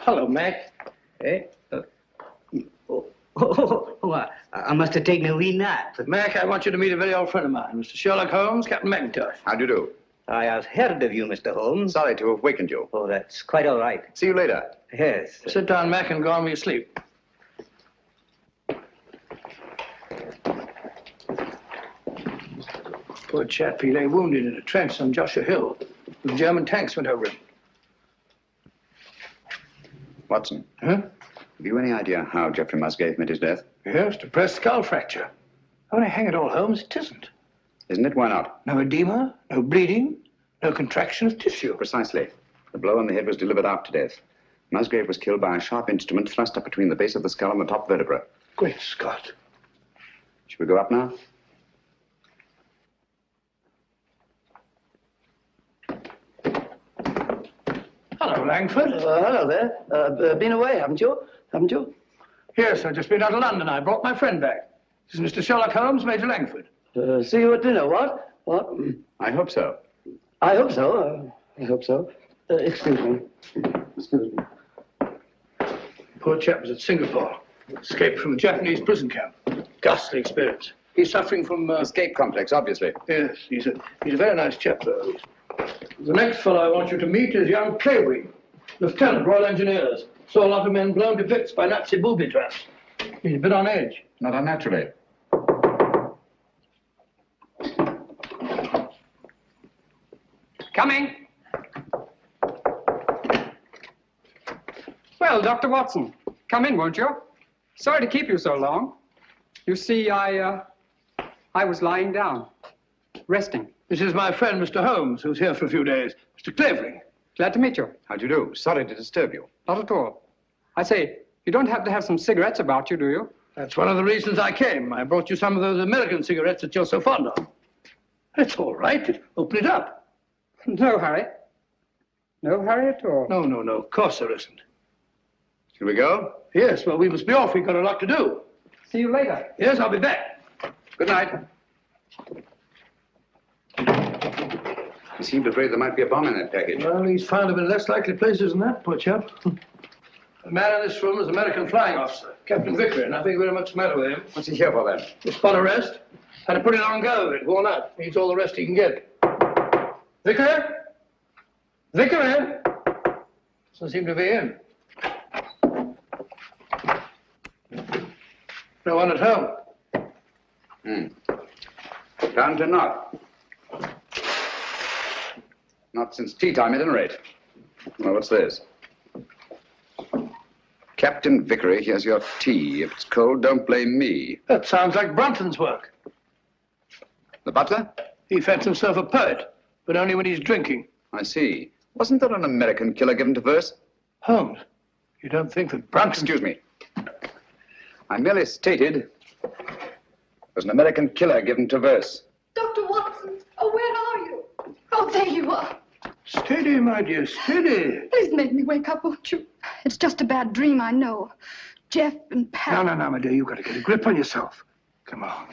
Hello, Mac. Eh? I must have taken a wee nap. Mac, I want you to meet a very old friend of mine, Mr. Sherlock Holmes, Captain McIntosh. How do you do? I have heard of you, Mr. Holmes. Sorry to have wakened you. Oh, that's quite all right. See you later. Yes. Sit down, Mac, and go on with your sleep. Poor chap, he lay wounded in a trench on Joshua Hill. The German tanks went over him. Watson. Huh? Have you any idea how Geoffrey Musgrave met his death? Yes, depressed skull fracture. Only hang it all, Holmes, it isn't. Isn't it? Why not? No edema, no bleeding, no contraction of tissue. Precisely. The blow on the head was delivered after death. Musgrave was killed by a sharp instrument thrust up between the base of the skull and the top vertebra. Great Scott. Shall we go up now? Hello, Langford. Hello there. Been away, haven't you? Haven't you? Yes, I've just been out of London. I brought my friend back. This is Mr. Sherlock Holmes, Major Langford. See you at dinner, what? What? I hope so. I hope so. I hope so. Excuse me. Excuse me. Poor chap was at Singapore. Escaped from a Japanese prison camp. Ghastly experience. He's suffering from... Escape complex, obviously. Yes, he's a very nice chap, though. The next fellow I want you to meet is young Claybring, Lieutenant, Royal Engineers. Saw a lot of men blown to bits by Nazi booby traps. He's a bit on edge. Not unnaturally. Coming. Well, Dr. Watson, come in, won't you? Sorry to keep you so long. You see, I was lying down, resting. This is my friend, Mr. Holmes, who's here for a few days. Mr. Clavering. Glad to meet you. How do you do? Sorry to disturb you. Not at all. I say, you don't happen to have some cigarettes about you, do you? That's one of the reasons I came. I brought you some of those American cigarettes that you're so fond of. It's all right. Open it up. No hurry. No hurry at all. No. Of course there isn't. Shall we go? Yes, well, we must be off. We've got a lot to do. See you later. Yes, I'll be back. Good night. He seemed afraid there might be a bomb in that package. Well, he's found him in less likely places than that, poor chap. The man in this room is an American flying officer, Captain Vickery. Nothing very much the matter with him. What's he here for, then? A spot arrest. Had a pretty long go of it, worn out. Needs all the rest he can get. Vickery? Vickery? Doesn't seem to be in. No one at home. Found to not. Not since tea time, at any rate. Well, what's this? Captain Vickery, here's your tea. If it's cold, don't blame me. That sounds like Brunton's work. The butler? He fancies himself a poet, but only when he's drinking. I see. Wasn't there an American killer given to verse? Holmes, you don't think that Brunton... Excuse me. I merely stated there's an American killer given to verse. Dr. Watson, oh, where are you? Oh, there you are. Steady, my dear, steady. Please make me wake up, won't you? It's just a bad dream, I know. Jeff and Pat... No, my dear, you've got to get a grip on yourself. Come on,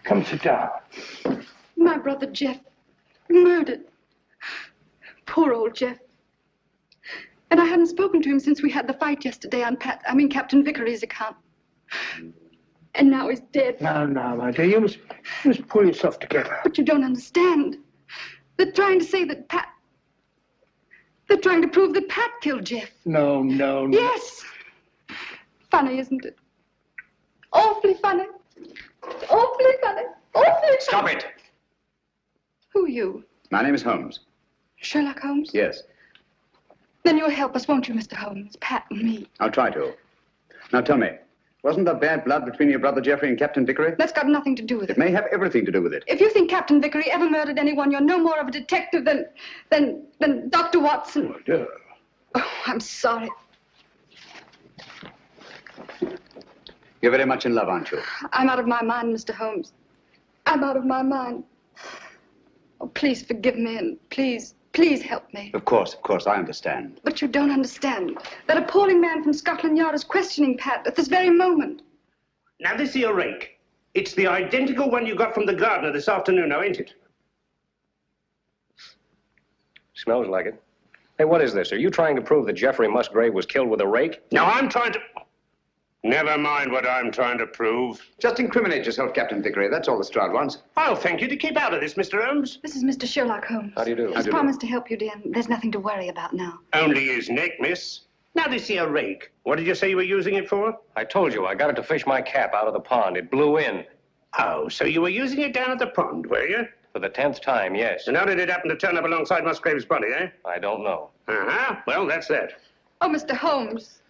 come sit down. My brother Jeff, murdered. Poor old Jeff. And I hadn't spoken to him since we had the fight yesterday on Captain Vickery's account. And now he's dead. No, my dear, you must pull yourself together. But you don't understand. They're trying to say that Pat... They're trying to prove that Pat killed Jeff. No. Yes. Funny, isn't it? Awfully funny. Awfully funny. Awfully funny. Stop it! Who are you? My name is Holmes. Sherlock Holmes? Yes. Then you'll help us, won't you, Mr. Holmes? Pat and me. I'll try to. Now tell me, wasn't there bad blood between your brother Jeffrey and Captain Vickery? That's got nothing to do with It it. may have everything to do with it. If you think Captain Vickery ever murdered anyone, you're no more of a detective than Dr. Watson. Oh, dear. Oh, I'm sorry. You're very much in love, aren't you? I'm out of my mind, Mr. Holmes. I'm out of my mind. Oh, please forgive me and please help me. Of course, I understand. But you don't understand. That appalling man from Scotland Yard is questioning Pat at this very moment. Now, this here rake. It's the identical one you got from the gardener this afternoon, now, ain't it? Smells like it. Hey, what is this? Are you trying to prove that Jeffrey Musgrave was killed with a rake? Now, I'm trying to... Never mind what I'm trying to prove. Just incriminate yourself, Captain Vickery. That's all the Stroud wants. I'll thank you to keep out of this, Mr. Holmes. This is Mr. Sherlock Holmes. How do you do? He's promised to help you, dear. There's nothing to worry about now. Only his neck, miss. Now, this here rake. What did you say you were using it for? I told you, I got it to fish my cap out of the pond. It blew in. Oh, so you were using it down at the pond, were you? For the 10th time, yes. And how did it happen to turn up alongside Musgrave's body, eh? I don't know. Uh-huh. Well, that's that. Oh, Mr. Holmes.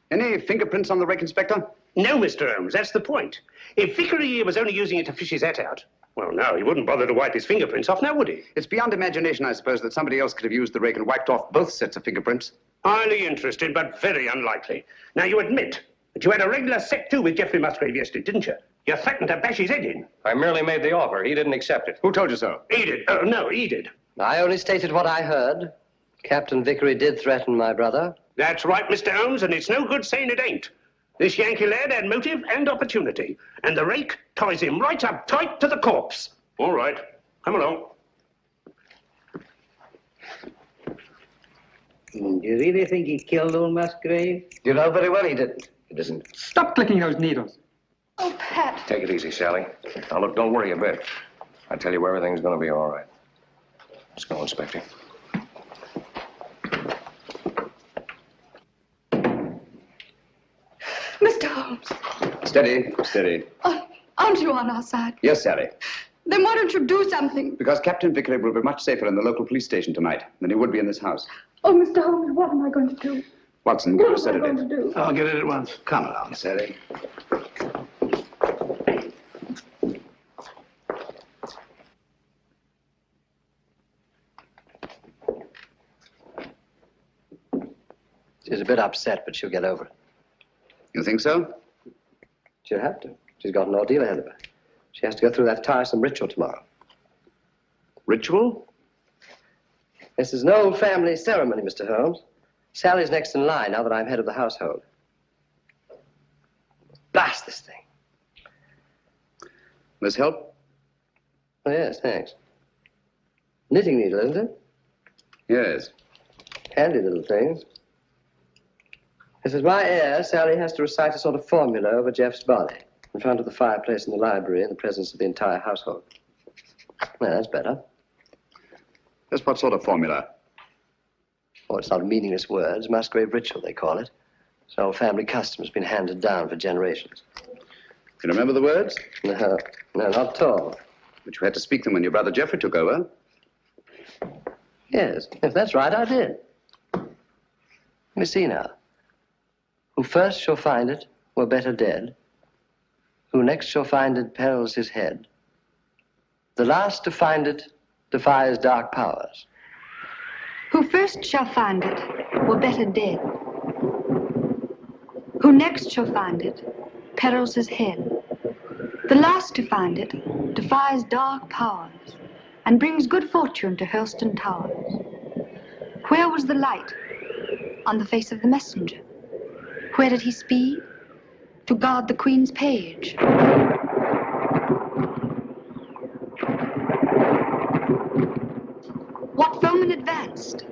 Any fingerprints on the rake, Inspector? No, Mr. Holmes, that's the point. If Vickery here was only using it to fish his hat out, well, no, he wouldn't bother to wipe his fingerprints off, now would he? It's beyond imagination, I suppose, that somebody else could have used the rake and wiped off both sets of fingerprints. Highly interesting, but very unlikely. Now, you admit that you had a regular set-to with Geoffrey Musgrave yesterday, didn't you? You threatened to bash his head in. I merely made the offer. He didn't accept it. Who told you so? He did. No, he did. I only stated what I heard. Captain Vickery did threaten my brother. That's right, Mr. Holmes, and it's no good saying it ain't. This Yankee lad had motive and opportunity, and the rake ties him right up tight to the corpse. All right, come along. Do you really think he killed old Musgrave? You know very well he didn't. He doesn't. Stop clicking those needles. Oh, Pat. Take it easy, Sally. Now, look, don't worry a bit. I tell you, everything's going to be all right. Let's go, Inspector. Mr. Holmes. Steady, steady. Aren't you on our side? Yes, Sally. Then why don't you do something? Because Captain Vickery will be much safer in the local police station tonight than he would be in this house. Oh, Mr. Holmes, what am I going to do? Watson, give What us a am I going sedative. to do? I'll get it at once. Come along, Sally. She's a bit upset, but she'll get over it. You think so? She'll have to. She's got an ordeal ahead of her. She has to go through that tiresome ritual tomorrow. Ritual? This is an old family ceremony, Mr. Holmes. Sally's next in line now that I'm head of the household. Blast this thing. This help? Oh, yes, thanks. Knitting needle, isn't it? Yes. Handy little thing. This is my heir. Sally has to recite a sort of formula over Jeff's body in front of the fireplace in the library in the presence of the entire household. Well, that's better. Just what sort of formula? Oh, it's not meaningless words. Musgrave ritual, they call it. It's an old family custom. It's been handed down for generations. You remember the words? No, not at all. But you had to speak them when your brother Geoffrey took over. Yes, if that's right, I did. Let me see now. Who first shall find it were better dead. Who next shall find it perils his head. The last to find it defies dark powers. Who first shall find it were better dead. Who next shall find it perils his head. The last to find it defies dark powers and brings good fortune to Hurlstone Towers. Where was the light? On the face of the messenger. Where did he speed? To guard the Queen's page. What foeman advanced?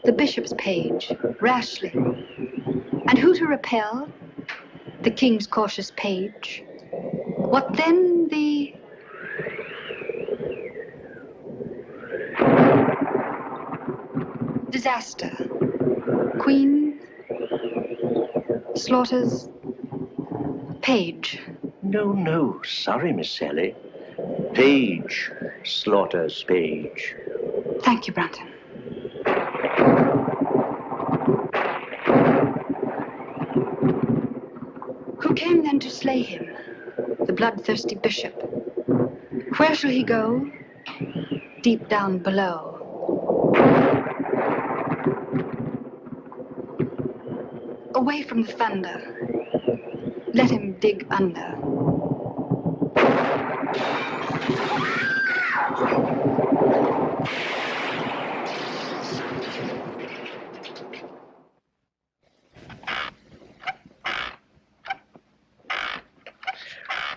The bishop's page, rashly. And who to repel? The king's cautious page. What then the... disaster. Queen slaughters page. No. Sorry, Miss Sally. Page slaughters page. Thank you, Brunton. Who came then to slay him? The bloodthirsty bishop. Where shall he go? Deep down below. Away from the thunder. Let him dig under.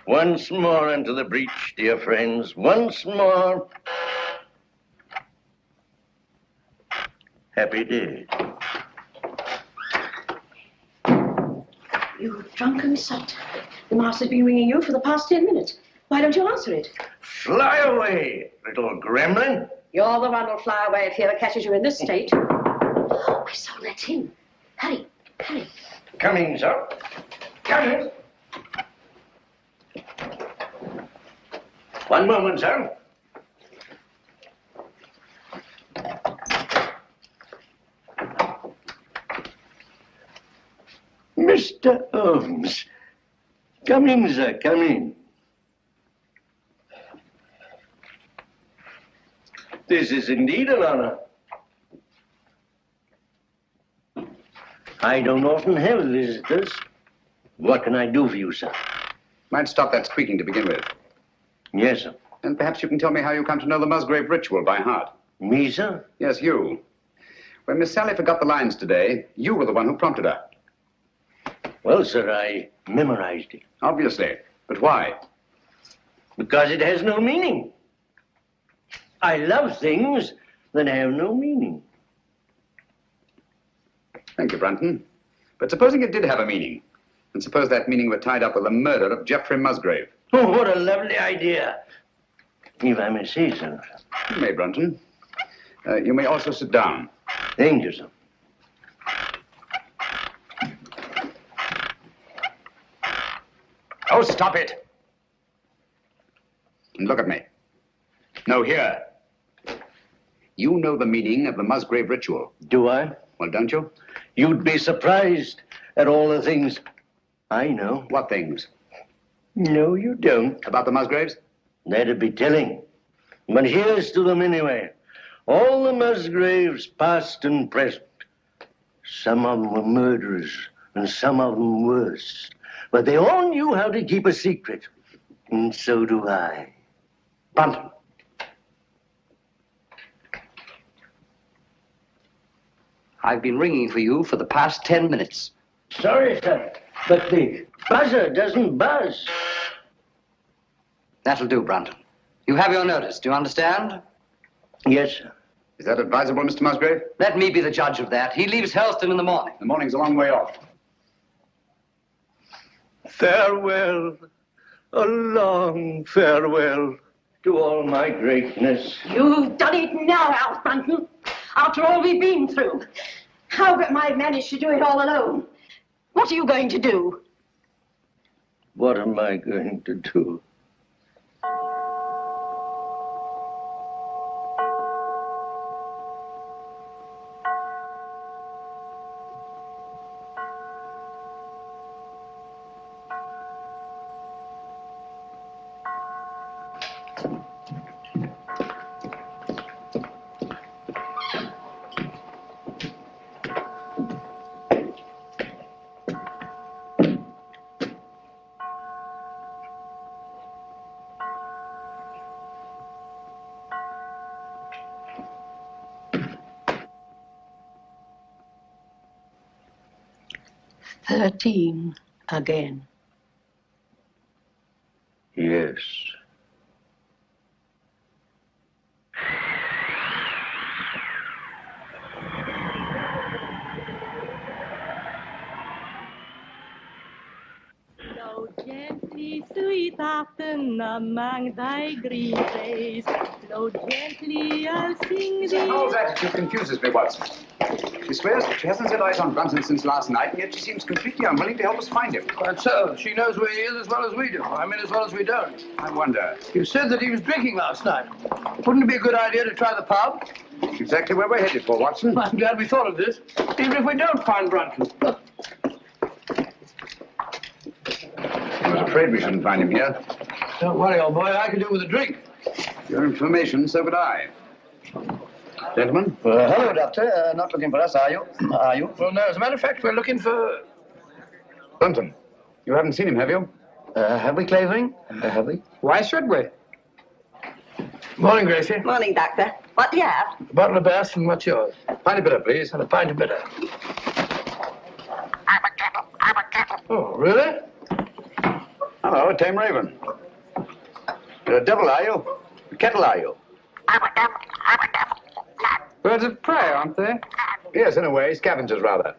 Once more into the breach, dear friends. Once more. Happy day. You drunken sot. The master's been ringing you for the past 10 minutes. Why don't you answer it? Fly away, little gremlin. You're the one who'll fly away if he ever catches you in this state. Oh, so that's him. Hurry. Coming, sir. Coming. One moment, sir. Mr. Holmes. Come in, sir, come in. This is indeed an honor. I don't often have visitors. What can I do for you, sir? Might stop that squeaking to begin with. Yes, sir. And perhaps you can tell me how you come to know the Musgrave ritual by heart. Me, sir? Yes, you. When Miss Sally forgot the lines today, you were the one who prompted her. Well, sir, I memorized it. Obviously. But why? Because it has no meaning. I love things that have no meaning. Thank you, Brunton. But supposing it did have a meaning, and suppose that meaning were tied up with the murder of Geoffrey Musgrave. Oh, what a lovely idea. If I may say so. You may, Brunton. You may also sit down. Thank you, sir. Oh, stop it. And look at me. No, here. You know the meaning of the Musgrave ritual. Do I? Well, don't you? You'd be surprised at all the things I know. What things? No, you don't. About the Musgraves? That'd be telling. But here's to them anyway. All the Musgraves, past and present. Some of them were murderers, and some of them worse. But they all knew how to keep a secret. And so do I. Brunton. I've been ringing for you for the past 10 minutes. Sorry, sir, but the buzzer doesn't buzz. That'll do, Brunton. You have your notice. Do you understand? Yes, sir. Is that advisable, Mr. Musgrave? Let me be the judge of that. He leaves Helston in the morning. The morning's a long way off. Farewell, a long farewell to all my greatness. You've done it now, Alf Brunton. After all we've been through. How have I managed to do it all alone? What are you going to do? What am I going to do? "13 again. Yes. Flow gently, sweet afton, among thy green plays. Flow gently, I'll sing thee. Howell's attitude confuses me, Watson. She swears that she hasn't set eyes on Brunton since last night, and yet she seems completely unwilling to help us find him. Quite so. She knows where he is as well as we do. I mean, as well as we don't. I wonder. You said that he was drinking last night. Wouldn't it be a good idea to try the pub? Exactly where we're headed for, Watson. I'm glad we thought of this. Even if we don't find Brunton. I was afraid we shouldn't find him here. Don't worry, old boy. I could do with a drink. Your information, so would I. Gentlemen? Hello, Doctor. Not looking for us, are you? Are you? Well, no. As a matter of fact, we're looking for... Brunton. You haven't seen him, have you? Have we, Clavering? Have we? Why should we? Morning, Gracie. Morning, Doctor. What do you have? A bottle of Bass, and what's yours? Pint of bitter, please. And a pint of bitter. Oh, really? Hello, a tame raven. You're a devil, are you? A kettle, are you? Birds of prey, aren't they? Yes, in a way. Scavengers, rather.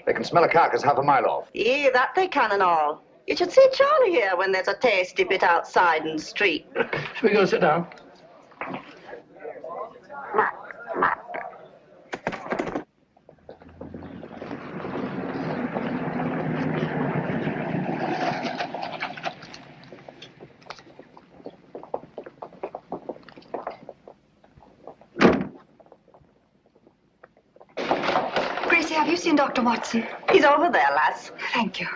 They can smell a carcass half a mile off. Yeah, that they can and all. You should see Charlie here when there's a tasty bit outside in the street. Shall we go sit down? Gracie, have you seen Dr. Watson? He's over there, lass. Thank you.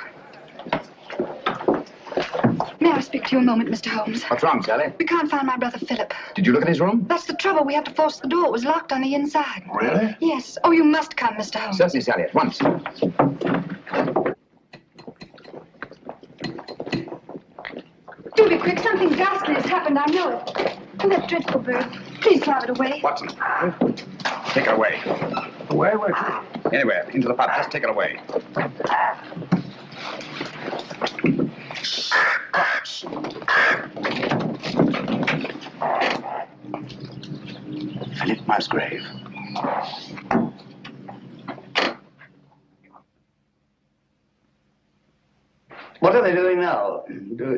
May I speak to you a moment, Mr. Holmes? What's wrong, Sally? We can't find my brother Philip. Did you look in his room? That's the trouble. We had to force the door. It was locked on the inside. Really? Yes. Oh, you must come, Mr. Holmes. Certainly, Sally, at once. Do be quick. Something ghastly has happened. I know it. Oh, that dreadful bird. Please drive it away. Watson. Take her away. Away? Where to? Anywhere. Into the pub. Just take her away. Philip Musgrave. What are they doing now?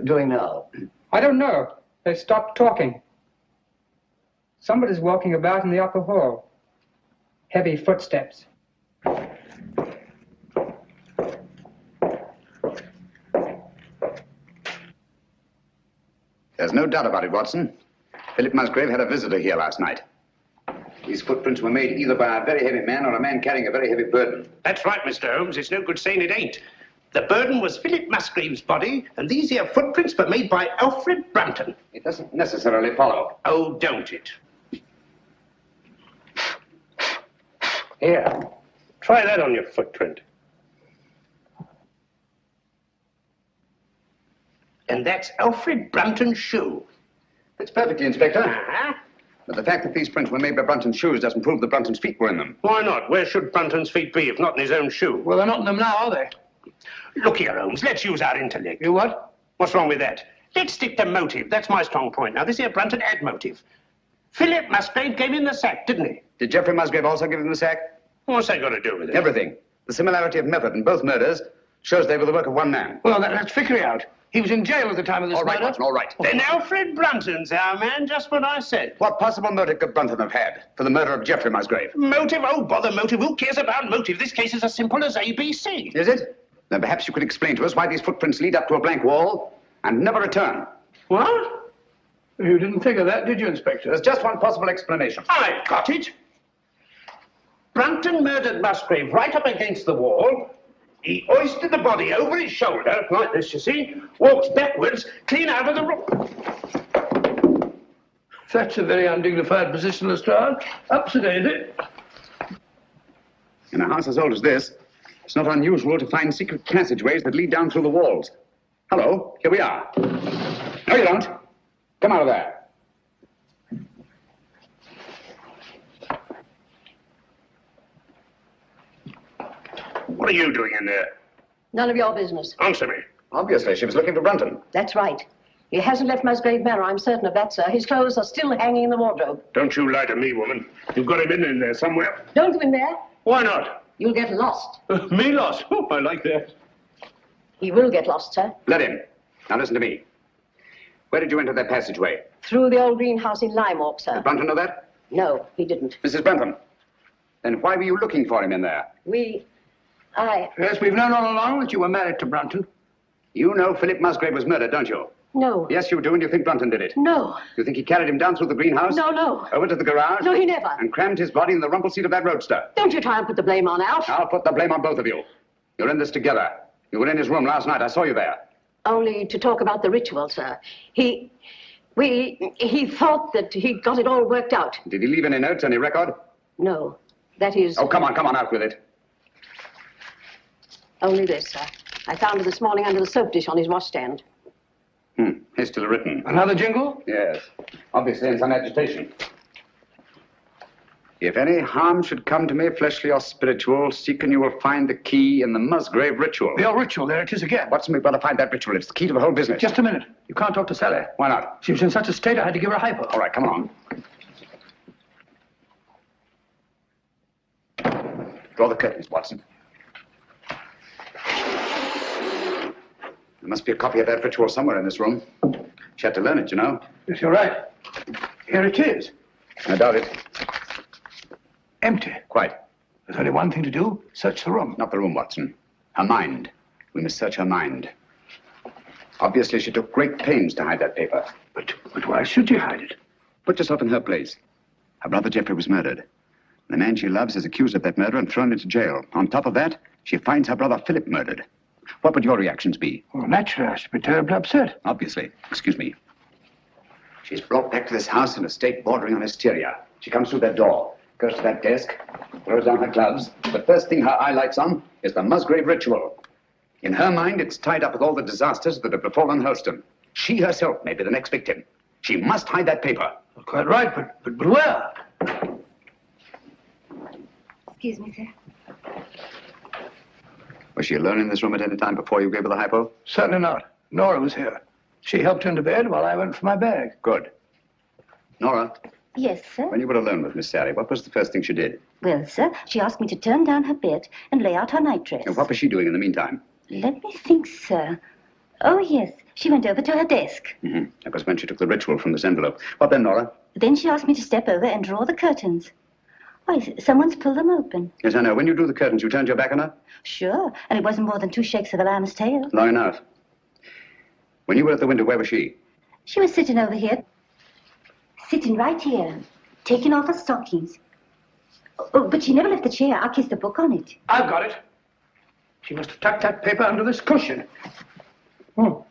Doing now? I don't know. They stopped talking. Somebody's walking about in the upper hall. Heavy footsteps. There's no doubt about it, Watson. Philip Musgrave had a visitor here last night. These footprints were made either by a very heavy man or a man carrying a very heavy burden. That's right, Mr. Holmes. It's no good saying it ain't. The burden was Philip Musgrave's body, and these here footprints were made by Alfred Brunton. It doesn't necessarily follow. Oh, don't it? Here, try that on your footprint. And that's Alfred Brunton's shoe. That's perfectly, Inspector. But the fact that these prints were made by Brunton's shoes doesn't prove that Brunton's feet were in them. Why not? Where should Brunton's feet be if not in his own shoe? Well, they're not in them now, are they? Look here, Holmes. Let's use our intellect. You what? What's wrong with that? Let's stick to motive. That's my strong point. Now, this here Brunton had motive. Philip Musgrave gave him the sack, didn't he? Did Geoffrey Musgrave also give him the sack? What's that got to do with it? Everything. The similarity of method in both murders shows they were the work of one man. Well, that's Vickery out. He was in jail at the time of this All right, murder. Watson, all right. Then Alfred Brunton's our man, just what I said. What possible motive could Brunton have had for the murder of Geoffrey Musgrave? Motive? Oh, bother motive. Who cares about motive? This case is as simple as ABC. Is it? Then perhaps you could explain to us why these footprints lead up to a blank wall and never return. What? You didn't think of that, did you, Inspector? There's just one possible explanation. I've got it. Brunton murdered Musgrave right up against the wall. He hoisted the body over his shoulder, like this, you see, walked backwards, clean out of the room. That's a very undignified position, Lestrade. Up to date. In a house as old as this, it's not unusual to find secret passageways that lead down through the walls. Hello, here we are. No, you don't. Come out of there. What are you doing in there? None of your business. Answer me. Obviously, she was looking for Brunton. That's right. He hasn't left Musgrave Manor, I'm certain of that, sir. His clothes are still hanging in the wardrobe. Don't you lie to me, woman. You've got him in there somewhere. Don't go in there. Why not? You'll get lost. Me lost? Oh, I like that. He will get lost, sir. Let him. Now listen to me. Where did you enter that passageway? Through the old greenhouse in Lime Walk, sir. Did Brunton know that? No, he didn't. Mrs. Brunton, then why were you looking for him in there? Yes, we've known all along that you were married to Brunton. You know Philip Musgrave was murdered, don't you? No. Yes, you do, and you think Brunton did it. No. You think he carried him down through the greenhouse? No. Over to the garage? No, he never. And crammed his body in the rumple seat of that roadster? Don't you try and put the blame on Alf. I'll put the blame on both of you. You're in this together. You were in his room last night. I saw you there. Only to talk about the ritual, sir. He thought that he'd got it all worked out. Did he leave any notes, any record? No. That is... Oh, come on, out with it. Only this, sir. I found it this morning under the soap dish on his washstand. Hastily written. Another jingle? Yes. Obviously in some agitation. If any harm should come to me, fleshly or spiritual, seek and you will find the key in the Musgrave ritual. The old ritual, there it is again. Watson, we've got to find that ritual. It's the key to the whole business. Just a minute. You can't talk to Sally. Why not? She was in such a state I had to give her a hypo. All right, come on. Draw the curtains, Watson. There must be a copy of that ritual somewhere in this room. She had to learn it, you know. Yes, you're right. Here it is. I doubt it. Empty. Quite. There's only one thing to do. Search the room. Not the room, Watson. Her mind. We must search her mind. Obviously, she took great pains to hide that paper. But why should she hide it? Put yourself in her place. Her brother Geoffrey was murdered. The man she loves is accused of that murder and thrown into jail. On top of that, she finds her brother Philip murdered. What would your reactions be? Well, naturally, I should be terribly upset. Obviously. Excuse me. She's brought back to this house in a state bordering on hysteria. She comes through that door, goes to that desk, throws down her gloves. The first thing her eye lights on is the Musgrave ritual. In her mind, it's tied up with all the disasters that have befallen Helston. She herself may be the next victim. She must hide that paper. Quite right, but where? Excuse me, sir. Was she alone in this room at any time before you gave her the hypo? Certainly not. Nora was here. She helped into bed while I went for my bag. Good. Nora, Yes, sir. when you were alone with Miss Sally, what was the first thing she did? Well, sir, she asked me to turn down her bed and lay out her nightdress. And what was she doing in the meantime? Let me think, sir. Oh, yes. She went over to her desk. Mm-hmm. That was when she took the ritual from this envelope. What then, Nora? Then she asked me to step over and draw the curtains. Why, someone's pulled them open. Yes, I know. When you drew the curtains, you turned your back on her? Sure, and it wasn't more than 2 shakes of a lamb's tail. Long enough. When you were at the window, where was she? She was sitting over here. Sitting right here, taking off her stockings. Oh, but she never left the chair. I kissed the book on it. I've got it. She must have tucked that paper under this cushion. Oh.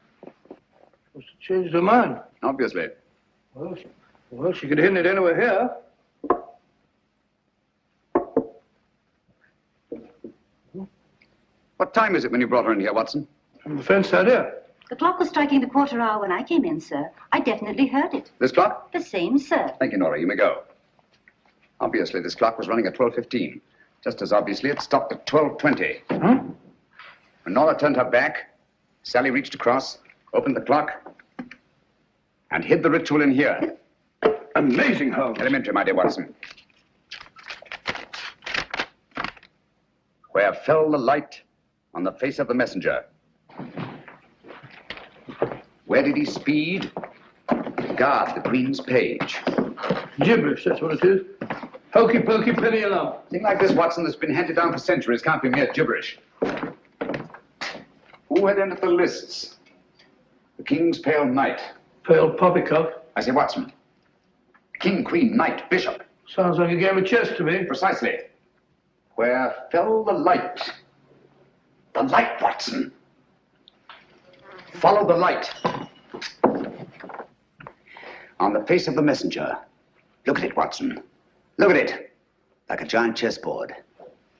Must have changed her mind. Obviously. Well, she could hide it anywhere here. What time is it when you brought her in here, Watson? I'm afraid so, dear. The clock was striking the 1/4 hour when I came in, sir. I definitely heard it. This clock? The same, sir. Thank you, Nora. You may go. Obviously, this clock was running at 12:15. Just as obviously, it stopped at 12:20. Huh? When Nora turned her back, Sally reached across, opened the clock, and hid the ritual in here. Amazing, Holmes. Elementary, my dear Watson. Where fell the light on the face of the messenger? Where did he speed? Guard the Queen's page. Gibberish, that's what it is. Hokey pokey, penny a lump. Thing like this, Watson, that's been handed down for centuries can't be mere gibberish. Who had entered the lists? The King's Pale Knight. Pale poppycock. I say, Watson. King, Queen, Knight, Bishop. Sounds like a game of chess to me. Precisely. Where fell the light? The light, Watson. Follow the light. On the face of the messenger. Look at it, Watson. Look at it. Like a giant chessboard.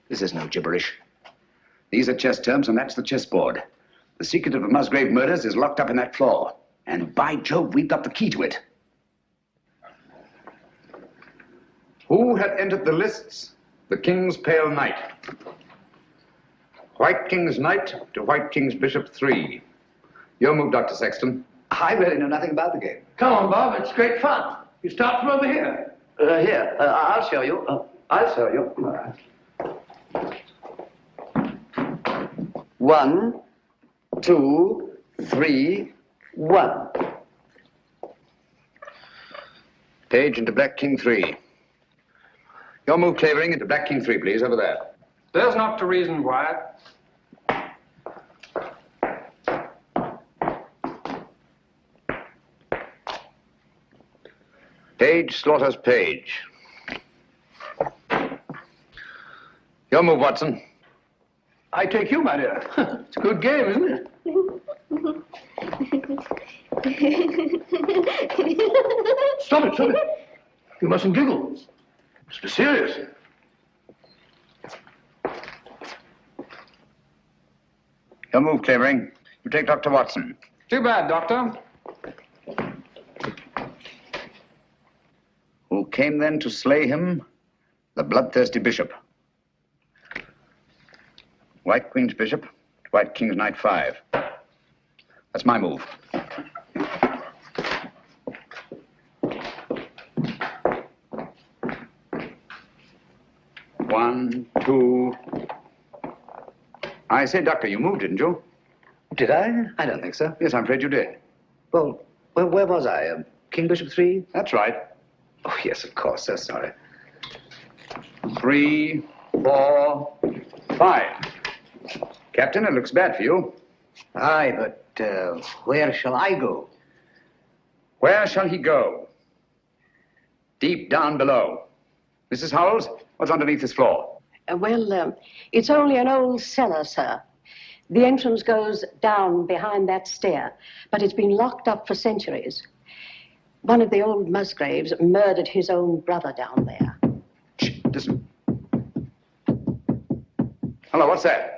This is no gibberish. These are chess terms, and that's the chessboard. The secret of the Musgrave murders is locked up in that floor. And by Jove, we've got the key to it. Who had entered the lists? The King's Pale Knight. White King's Knight to White King's Bishop 3. Your move, Dr. Sexton. I really know nothing about the game. Come on, Bob, it's great fun. You start from over here. Here, I'll show you. I'll show you. All right. 1, 2, 3, 1. Page into Black King 3. Your move, Clavering, into Black King 3, please, over there. There's not to reason, Wyatt. Page slaughters Page. Your move, Watson. I take you, my dear. It's a good game, isn't it? Stop it, stop it. You mustn't giggle. Must be serious. Your move, Clavering. You take Dr. Watson. Too bad, Doctor. Who came then to slay him? The bloodthirsty bishop. White Queen's Bishop, White King's Knight 5. That's my move. One, two. I say, Doctor, you moved, didn't you? Did I? I don't think so. Yes, I'm afraid you did. Well, where was I? King Bishop 3? That's right. Oh, yes, of course. So sorry. 3, 4, 5. Captain, it looks bad for you. Aye, but where shall I go? Where shall he go? Deep down below. Mrs. Howells, what's underneath this floor? It's only an old cellar, sir. The entrance goes down behind that stair, but it's been locked up for centuries. One of the old Musgraves murdered his own brother down there. Shh, listen. Hello, what's that?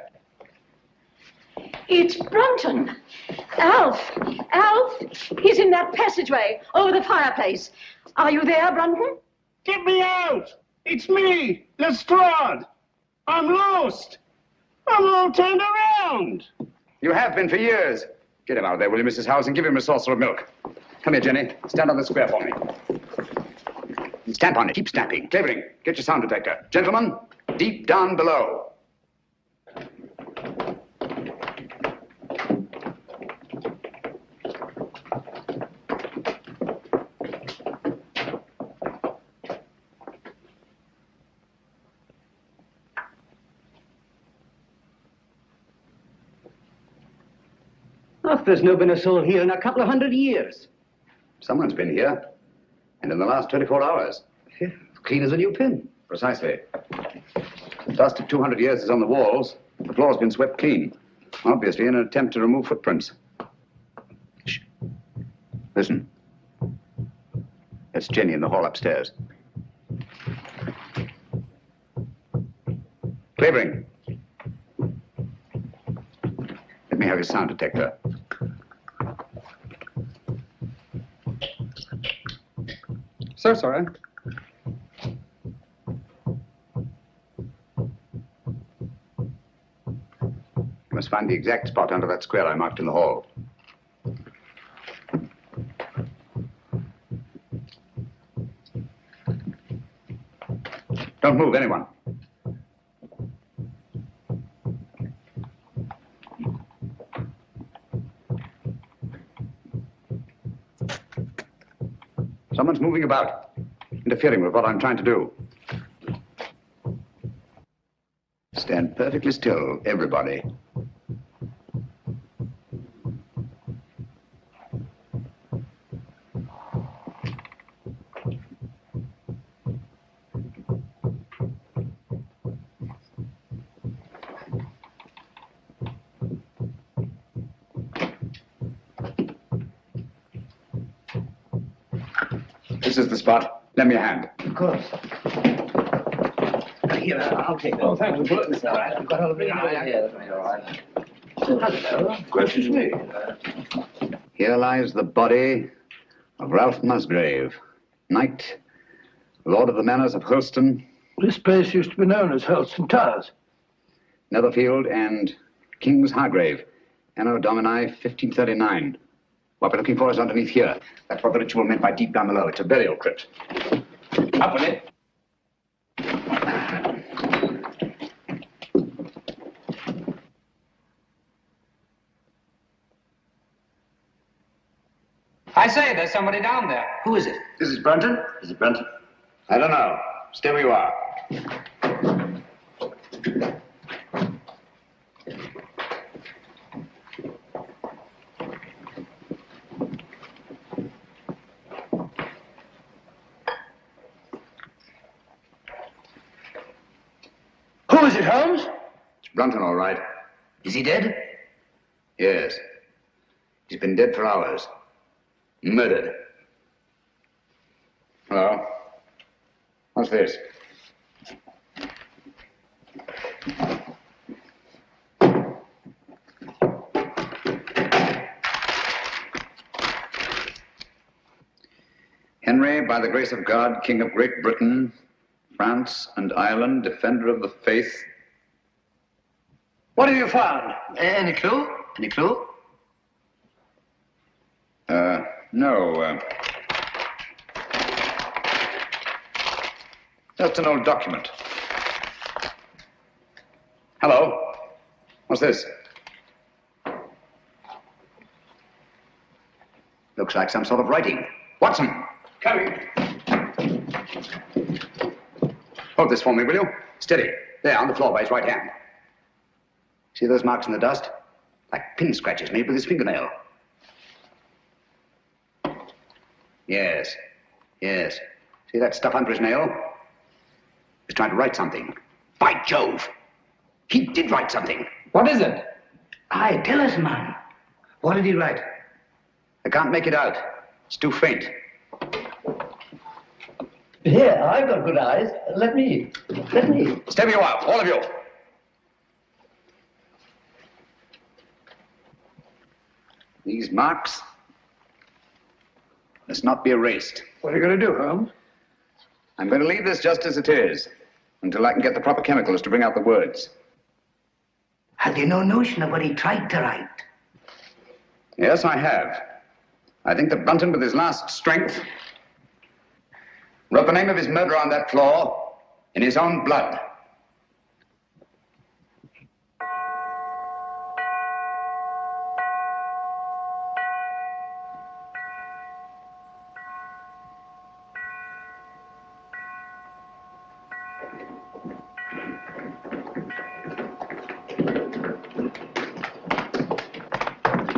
It's Brunton. Alf! Alf! He's in that passageway over the fireplace. Are you there, Brunton? Get me out! It's me, Lestrade. I'm lost. I'm all turned around. You have been for years. Get him out of there, will you, Mrs. Howells, and give him a saucer of milk. Come here, Jenny. Stand on the square for me. Stamp on it. Keep stamping. Clavering, get your sound detector. Gentlemen, deep down below. Oh, there's no been a soul here in a couple of 100 years. Someone's been here. And in the last 24 hours. Yeah, clean as a new pin. Precisely. The dust of 200 years is on the walls. The floor's been swept clean. Obviously in an attempt to remove footprints. Shh. Listen. That's Jenny in the hall upstairs. Clavering. Let me have your sound detector. So sorry. You must find the exact spot under that square I marked in the hall. Don't move, anyone. Someone's moving about, interfering with what I'm trying to do. Stand perfectly still, everybody. This is the spot. Lend me a hand. Of course. Here, I'll take it. Oh, thank you. It's all right. I've got all the big here. All right. Hello. Questions me. Here lies the body of Ralph Musgrave, knight, lord of the manors of Hurlston, This place used to be known as Hurlston Towers. Netherfield, and King's Hargrave, Anno Domini 1539. What we're looking for is underneath here. That's what the ritual meant by deep down below. It's a burial crypt. Up with it. I say, there's somebody down there. Who is it? This is Brunton? Is it Brunton? I don't know. Stay where you are. Who is it, Holmes? It's Brunton, all right. Is he dead? Yes. He's been dead for hours. Murdered. Hello? What's this? Henry, by the grace of God, King of Great Britain, France and Ireland, defender of the faith. What have you found? Any clue? Any clue? No. Just an old document. Hello? What's this? Looks like some sort of writing. Watson! Coming. Hold this for me, will you? Steady. There, on the floor by his right hand. See those marks in the dust? Like pin scratches made with his fingernail. Yes. Yes. See that stuff under his nail? He's trying to write something. By Jove! He did write something. What is it? Aye, tell us, man. What did he write? I can't make it out. It's too faint. Here, I've got good eyes. Let me. Step you out, all of you. These marks must not be erased. What are you going to do, Holmes? I'm going to leave this just as it is until I can get the proper chemicals to bring out the words. Have you no notion of what he tried to write? Yes, I have. I think that Brunton, with his last strength, wrote the name of his murderer on that floor in his own blood.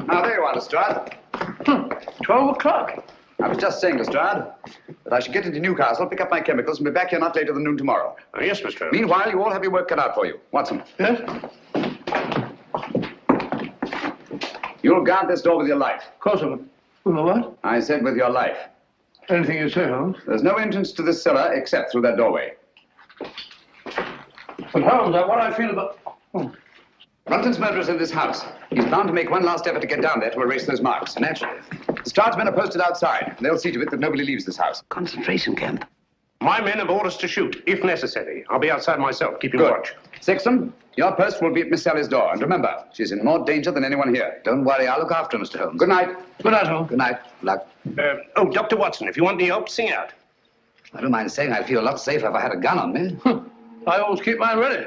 Now, there you are, Lestrade. 12 o'clock. I was just saying, Lestrade, that I should get into Newcastle, pick up my chemicals, and be back here not later than noon tomorrow. Yes, Mr. Holmes. Meanwhile, you all have your work cut out for you. Watson. Yes? You'll guard this door with your life. Of course I will. With my what? I said with your life. Anything you say, Holmes. There's no entrance to this cellar except through that doorway. But Holmes, what I feel about... Oh. Brunton's murderer's in this house. He's bound to make one last effort to get down there to erase those marks. Naturally. Lestrade's men are posted outside. They'll see to it that nobody leaves this house. Concentration camp. My men have orders to shoot, if necessary. I'll be outside myself, keeping Good. watch. Sexton, your post will be at Miss Sally's door. And remember, she's in more danger than anyone here. Don't worry, I'll look after her, Mr. Holmes. Good night. Good night, Holmes. Good night. Luck. Dr. Watson, if you want any help, sing out. I don't mind saying I'd feel a lot safer if I had a gun on me. I always keep mine ready.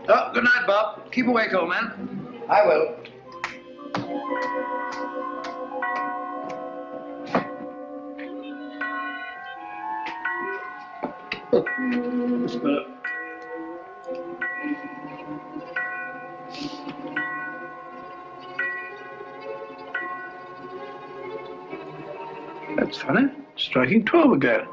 Oh, good night, Bob. Keep awake, old man. I will. This fellow. That's funny. Striking 12 again.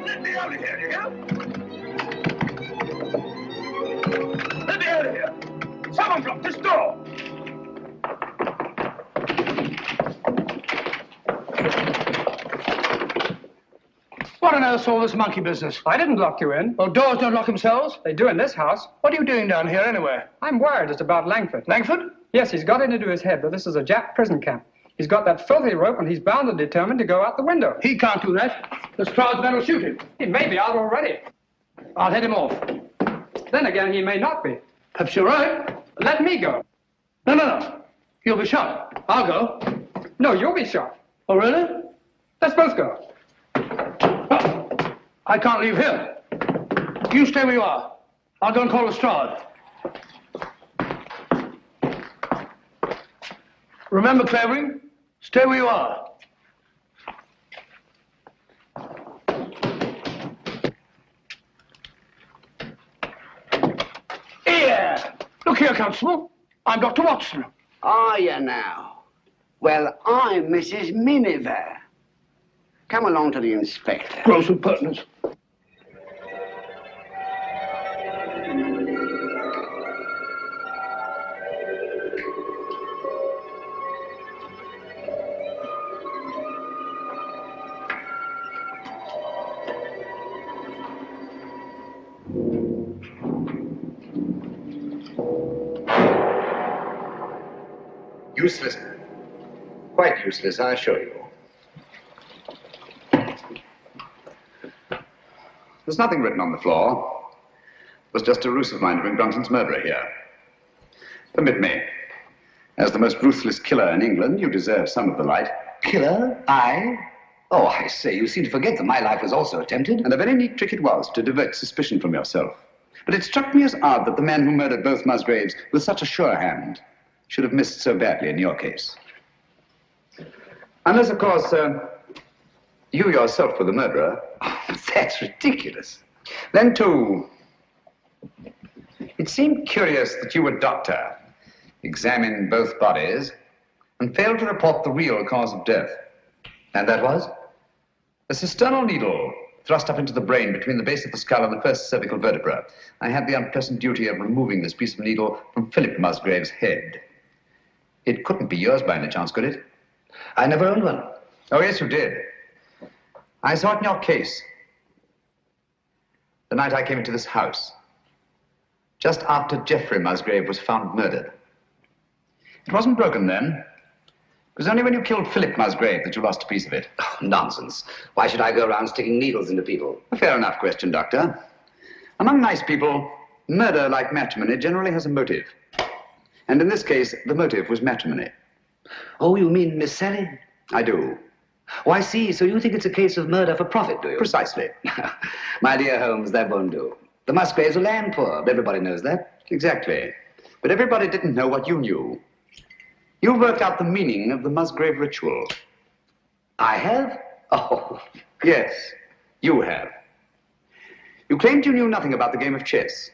Let me out of here, you hear? Let me out of here. Someone block this door. What on earth's all this monkey business? I didn't lock you in. Well, doors don't lock themselves. They do in this house. What are you doing down here anyway? I'm worried. It's about Langford. Langford? Yes, he's got it into his head that this is a Jap prison camp. He's got that filthy rope and he's bound and determined to go out the window. He can't do that. The Stroud's men will shoot him. He may be out already. I'll head him off. Then again, he may not be. Perhaps you're right. Let me go. No. You'll be shot. I'll go. No, you'll be shot. Oh, really? Let's both go. I can't leave here. You stay where you are. I'll go and call the Stroud. Remember, Clavering, stay where you are. Here! Look here, Constable. I'm Dr. Watson. Are you now? Well, I'm Mrs. Miniver. Come along to the inspector. Gross impertinence. Useless. Quite useless, I assure you. There's nothing written on the floor. It was just a ruse of mine to bring Brunson's murderer here. Permit me. As the most ruthless killer in England, you deserve some of the light. Killer? I? Oh, I say, you seem to forget that my life was also attempted. And a very neat trick it was to divert suspicion from yourself. But it struck me as odd that the man who murdered both Musgraves with such a sure hand should have missed so badly in your case. Unless, of course, you yourself were the murderer. That's ridiculous. Then, too, it seemed curious that you, a doctor, examined both bodies and failed to report the real cause of death. And that was? A cisternal needle thrust up into the brain between the base of the skull and the first cervical vertebra. I had the unpleasant duty of removing this piece of needle from Philip Musgrave's head. It couldn't be yours by any chance, could it? I never owned one. Oh, yes, you did. I saw it in your case. The night I came into this house. Just after Geoffrey Musgrave was found murdered. It wasn't broken then. It was only when you killed Philip Musgrave that you lost a piece of it. Oh, nonsense. Why should I go around sticking needles into people? A fair enough question, Doctor. Among nice people, murder, like matrimony, generally has a motive. And in this case, the motive was matrimony. Oh, you mean Miss Sally? I do. Oh, I see. So you think it's a case of murder for profit, do you? Precisely. My dear Holmes, that won't do. The Musgraves are land poor. Everybody knows that. Exactly. But everybody didn't know what you knew. You worked out the meaning of the Musgrave ritual. I have? Oh. Yes, you have. You claimed you knew nothing about the game of chess.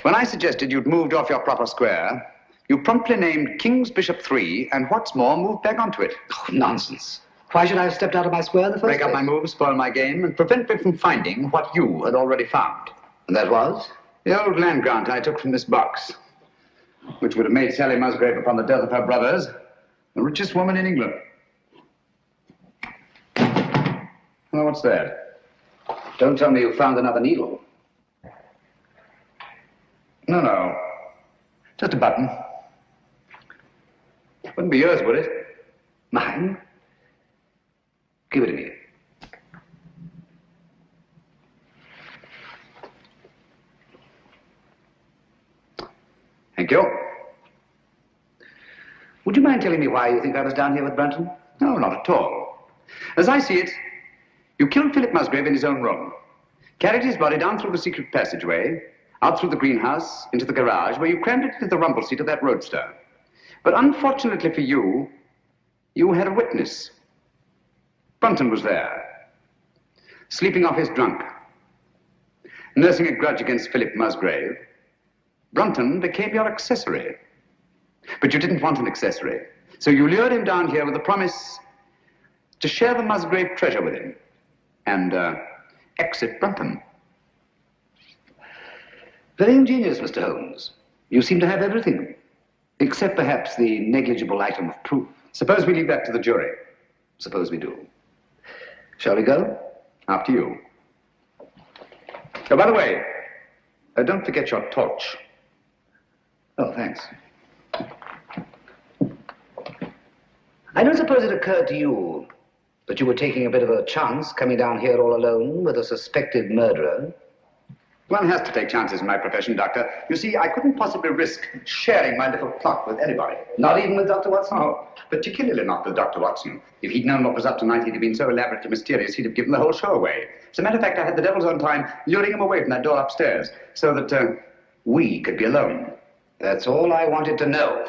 When I suggested you'd moved off your proper square, you promptly named King's Bishop 3, and what's more, moved back onto it. Oh, nonsense. Why should I have stepped out of my square in the first Break place? up my moves, spoil my game, and prevent me from finding what you had already found. And that was? The old land grant I took from this box, which would have made Sally Musgrave, upon the death of her brothers, the richest woman in England. Well, what's that? Don't tell me you found another needle. No. Just a button. Wouldn't be yours, would it? Mine? Give it to me. Thank you. Would you mind telling me why you think I was down here with Brunton? No, not at all. As I see it, you killed Philip Musgrave in his own room, carried his body down through the secret passageway, out through the greenhouse, into the garage, where you crammed it into the rumble seat of that roadster. But unfortunately for you, you had a witness. Brunton was there, sleeping off his drunk, nursing a grudge against Philip Musgrave. Brunton became your accessory. But you didn't want an accessory, so you lured him down here with a promise to share the Musgrave treasure with him and exit Brunton. Very ingenious, Mr. Holmes. You seem to have everything, except perhaps the negligible item of proof. Suppose we leave that to the jury. Suppose we do. Shall we go? Up to you. Oh, by the way, don't forget your torch. Oh, thanks. I don't suppose it occurred to you that you were taking a bit of a chance coming down here all alone with a suspected murderer. One has to take chances in my profession, Doctor. You see, I couldn't possibly risk sharing my little plot with anybody. Not even with Dr. Watson? Oh, particularly not with Dr. Watson. If he'd known what was up tonight, he'd have been so elaborately mysterious, he'd have given the whole show away. As a matter of fact, I had the devil's own time luring him away from that door upstairs so that we could be alone. That's all I wanted to know.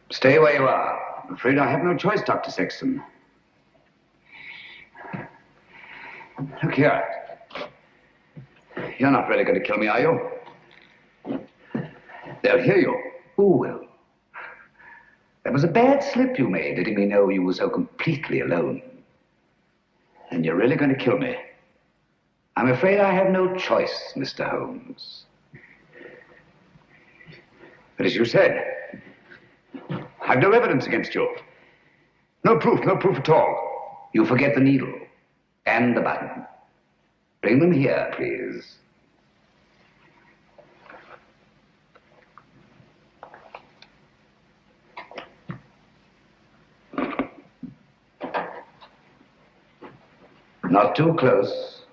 Stay where you are. I'm afraid I have no choice, Dr. Sexton. Look here. You're not really going to kill me, are you? They'll hear you. Who will? That was a bad slip you made, letting me know you were so completely alone. And you're really going to kill me? I'm afraid I have no choice, Mr. Holmes. But as you said, I've no evidence against you. No proof at all. You forget the needle and the button. Bring them here, please. Not too close.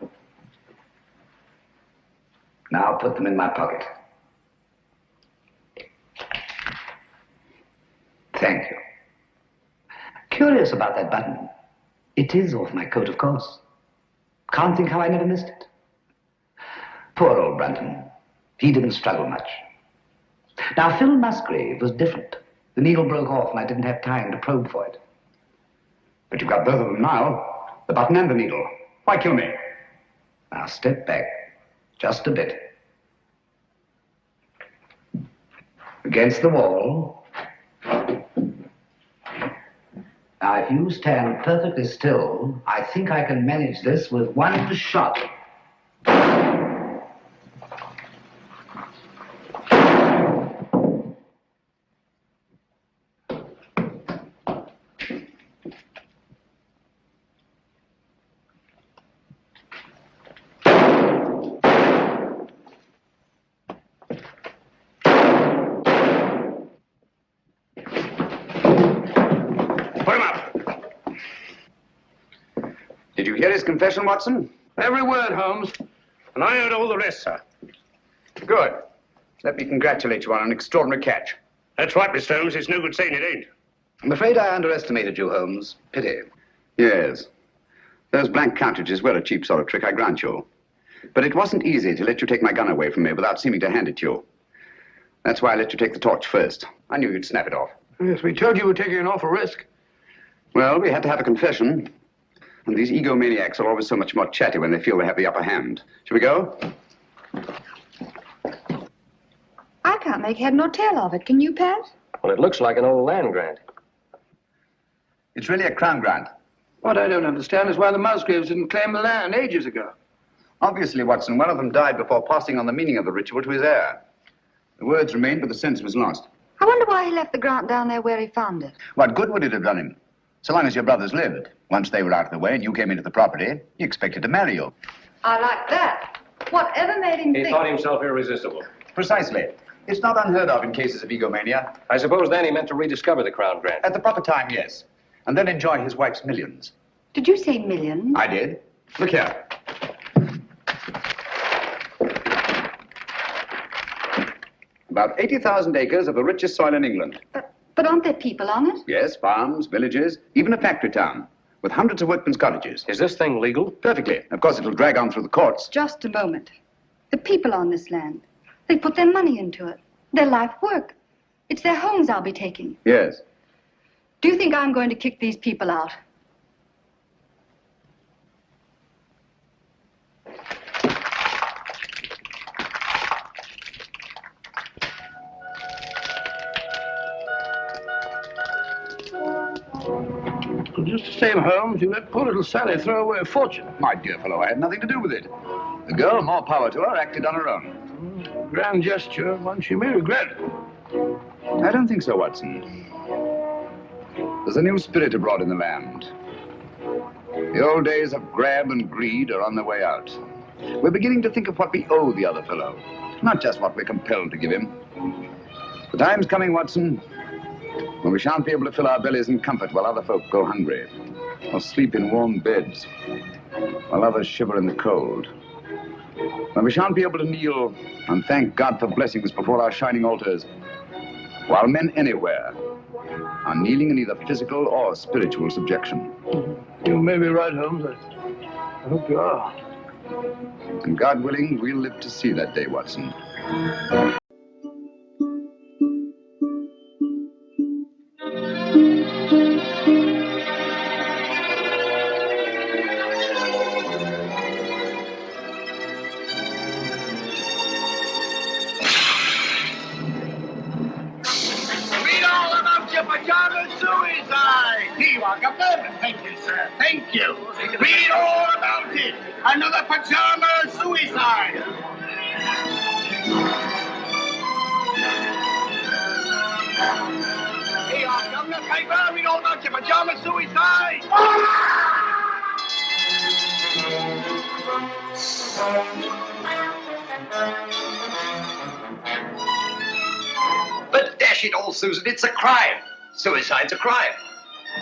Now put them in my pocket. Thank you. Curious about that button. It is off my coat, of course. Can't think how I never missed it. Poor old Brunton. He didn't struggle much. Now, Phil Musgrave was different. The needle broke off and I didn't have time to probe for it. But you've got both of them now. The button and the needle. Why kill me? Now, step back. Just a bit. Against the wall. Now, if you stand perfectly still, I think I can manage this with one shot. Hear his confession, Watson? Every word, Holmes. And I heard all the rest, sir. Good. Let me congratulate you on an extraordinary catch. That's right, Mr. Holmes. It's no good saying it ain't. I'm afraid I underestimated you, Holmes. Pity. Yes. Those blank cartridges were a cheap sort of trick, I grant you. But it wasn't easy to let you take my gun away from me without seeming to hand it to you. That's why I let you take the torch first. I knew you'd snap it off. Yes, we told you we're taking an awful risk. Well, we had to have a confession. And these egomaniacs are always so much more chatty when they feel they have the upper hand. Shall we go? I can't make head nor tail of it. Can you, Pat? Well, it looks like an old land grant. It's really a crown grant. What I don't understand is why the Musgraves didn't claim the land ages ago. Obviously, Watson, one of them died before passing on the meaning of the ritual to his heir. The words remained, but the sense was lost. I wonder why he left the grant down there where he found it. What good would it have done him? So long as your brothers lived. Once they were out of the way and you came into the property, he expected to marry you. I like that. Whatever made him He think... thought himself irresistible. Precisely. It's not unheard of in cases of egomania. I suppose then he meant to rediscover the crown grant. At the proper time, yes. And then enjoy his wife's millions. Did you say millions? I did. Look here. About 80,000 acres of the richest soil in England. But aren't there people on it? Yes, farms, villages, even a factory town, with hundreds of workmen's cottages. Is this thing legal? Perfectly. Of course, it'll drag on through the courts. Just a moment. The people on this land, they put their money into it, their life work. It's their homes I'll be taking. Yes. Do you think I'm going to kick these people out? Just the same, Holmes, you let poor little Sally throw away a fortune. My dear fellow, I had nothing to do with it. The girl, more power to her, acted on her own. Grand gesture, one she may regret. I don't think so, Watson. There's a new spirit abroad in the land. The old days of grab and greed are on their way out. We're beginning to think of what we owe the other fellow, not just what we're compelled to give him. The time's coming, Watson, when we shan't be able to fill our bellies in comfort while other folk go hungry, or sleep in warm beds, while others shiver in the cold. When we shan't be able to kneel and thank God for blessings before our shining altars, while men anywhere are kneeling in either physical or spiritual subjection. You may be right, Holmes. I hope you are. And God willing, we'll live to see that day, Watson. Thank you, sir. Thank you. Read all about it. Another pajama suicide. Here, Governor Paper. Read all about your pajama suicide. But dash it all, Susan, it's a crime. Suicide's a crime.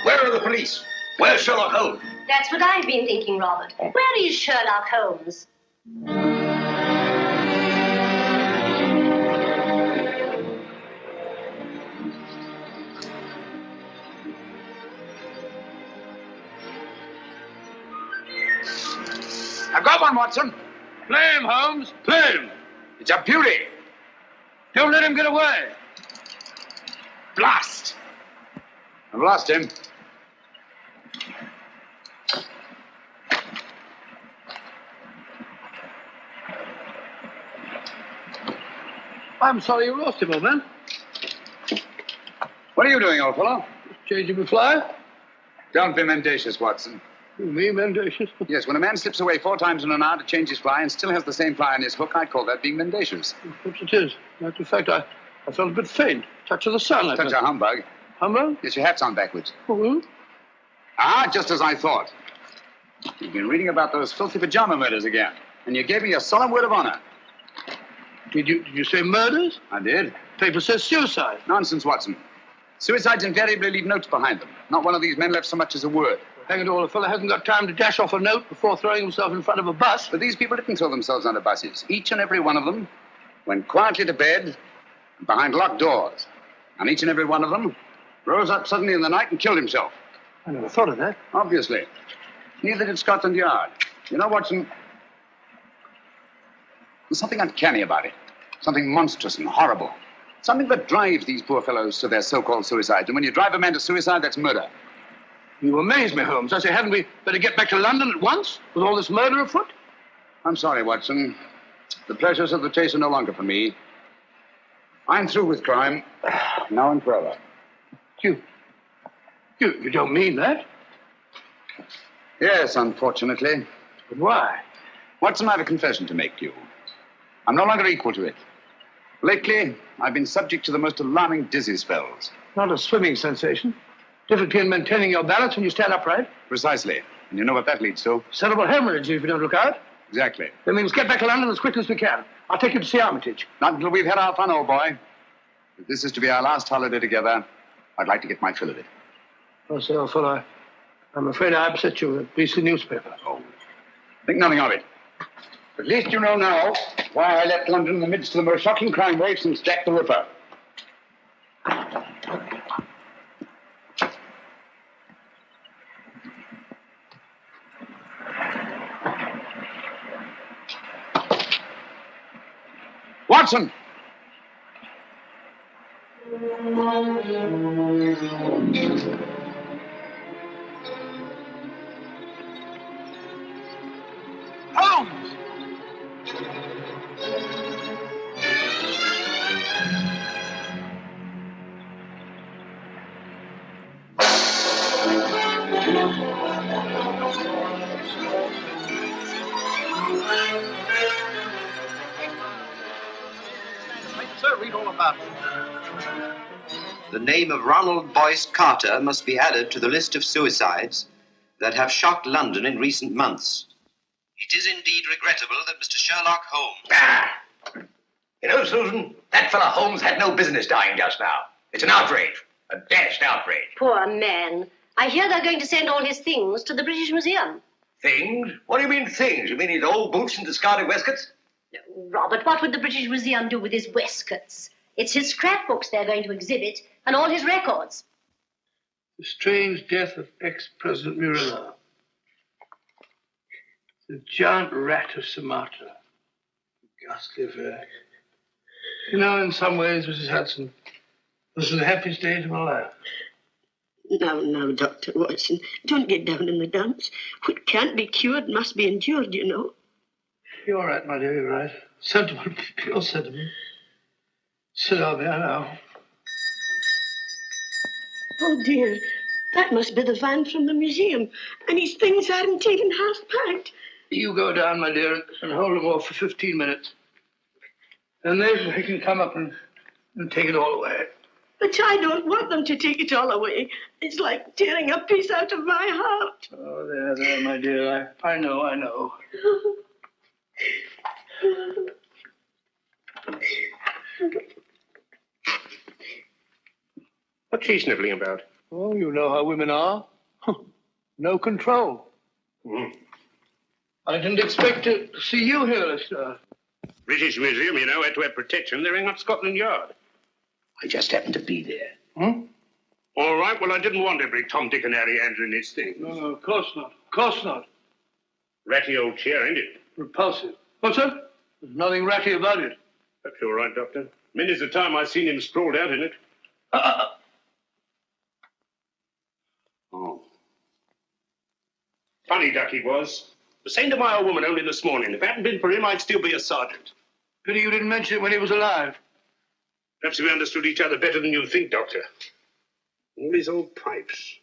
Where are the police? Where's Sherlock Holmes? That's what I've been thinking, Robert. Where is Sherlock Holmes? I've got one, Watson. Play him, Holmes. Play him. It's a beauty. Don't let him get away. Blast. I've lost him. I'm sorry you lost him, old man. What are you doing, old fellow? Changing the fly? Don't be mendacious, Watson. Me, mendacious? Yes, when a man slips away 4 times in an hour to change his fly and still has the same fly on his hook, I call that being mendacious. Perhaps it is. Matter of fact, I felt a bit faint. Touch of the sun. Touch of humbug. Humbug? Yes, your hat's on backwards. Oh, Ah, just as I thought. You've been reading about those filthy pajama murders again, and you gave me a solemn word of honor. Did you say murders? I did. Paper says suicide. Nonsense, Watson. Suicides invariably leave notes behind them. Not one of these men left so much as a word. Hang it all, a fellow hasn't got time to dash off a note before throwing himself in front of a bus. But these people didn't throw themselves under buses. Each and every one of them went quietly to bed behind locked doors. And each and every one of them rose up suddenly in the night and killed himself. I never thought of that. Obviously. Neither did Scotland Yard. You know, Watson, there's something uncanny about it. Something monstrous and horrible. Something that drives these poor fellows to their so-called suicides. And when you drive a man to suicide, that's murder. You amaze me, Holmes. I say, hadn't we better get back to London at once with all this murder afoot? I'm sorry, Watson. The pleasures of the chase are no longer for me. I'm through with crime, now and forever. You don't mean that? Yes, unfortunately. But why? Watson, I have a confession to make to you. I'm no longer equal to it. Lately, I've been subject to the most alarming dizzy spells. Not a swimming sensation. Difficulty in maintaining your balance when you stand upright. Precisely. And you know what that leads to? Cerebral hemorrhage if you don't look out. Exactly. That means get back to London as quickly as we can. I'll take you to see Armitage. Not until we've had our fun, old boy. If this is to be our last holiday together, I'd like to get my fill of it. Oh, say, old fellow, I'm afraid I upset you with a beastly newspaper. Oh, think nothing of it. At least you know now why I left London in the midst of the most shocking crime wave since Jack the Ripper. Watson! Holmes! Sir, read all about it. The name of Ronald Boyce Carter must be added to the list of suicides that have shocked London in recent months. It is indeed regrettable that Mr. Sherlock Holmes... You know, Susan, that fellow Holmes had no business dying just now. It's an outrage. A dashed outrage. Poor man. I hear they're going to send all his things to the British Museum. Things? What do you mean things? You mean his old boots and discarded waistcoats? Robert, what would the British Museum do with his waistcoats? It's his scrapbooks they're going to exhibit, and all his records. The strange death of ex-President Murillo. The giant rat of Sumatra. Ghastly affair. You know, in some ways, Mrs. Hudson, this is the happiest days of my life. No, Dr. Watson. Don't get down in the dumps. What can't be cured must be endured, you know. You're right, my dear, you're right. Sentiment, pure sentiment. Sit down there now. Oh, dear. That must be the van from the museum. And his things aren't even half packed. You go down, my dear, and hold them off for 15 minutes. And then they can come up and take it all away. But I don't want them to take it all away. It's like tearing a piece out of my heart. Oh, there, my dear. I know. What's she sniveling about? Oh, you know how women are. No control. I didn't expect to see you here, Lester. British Museum, you know, had to have protection. They're in Scotland Yard. I just happened to be there. All right, well, I didn't want every Tom, Dick, and Harry answering these things. No, of course not. Of course not. Ratty old chair, ain't it? Repulsive. What's that? There's nothing ratty about it. Perhaps you're right, Doctor. Many's the time I've seen him sprawled out in it. Oh. Funny duck he was. The same to my old woman only this morning. If it hadn't been for him, I'd still be a sergeant. Pity you didn't mention it when he was alive. Perhaps we understood each other better than you think, Doctor. All these old pipes.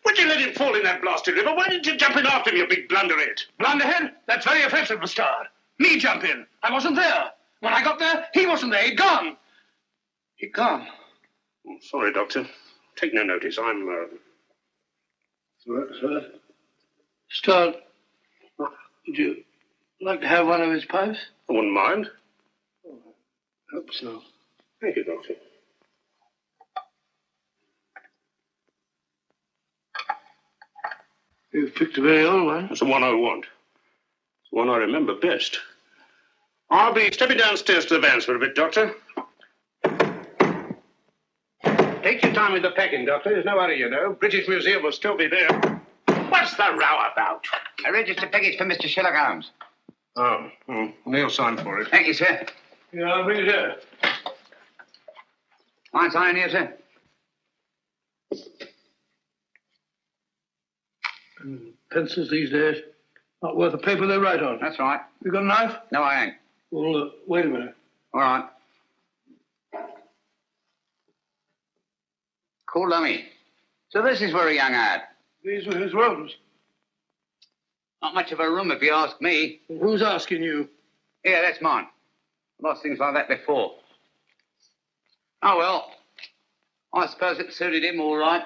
Would you let him fall in that blasted river? Why didn't you jump in after him, you big blunderhead? Blunderhead? That's very offensive, Mustard. Me jump in. I wasn't there. When I got there, he wasn't there. He'd gone. He'd gone. Oh, sorry, Doctor. Take no notice. I'm, Sir? Mustard, would you like to have one of his pipes? I wouldn't mind. Hope so. Thank you, Doctor. You've picked a very old one. That's the one I want. It's the one I remember best. I'll be stepping downstairs to the vans for a bit, Doctor. Take your time with the packing, Doctor. There's no hurry, you know. British Museum will still be there. What's the row about? A registered package for Mr. Sherlock Holmes. Oh, Neil signed for it. Thank you, sir. Yeah, I'll bring it here. Fine sign here, sir. Pencils these days, not worth the paper they write on. That's right. You got a knife? No, I ain't. Well, wait a minute. All right. Cool dummy. So this is where he hung out. These were his rooms. Not much of a room, if you ask me. Who's asking you? Yeah, that's mine. Lost things like that before. Oh, well. I suppose it suited him all right.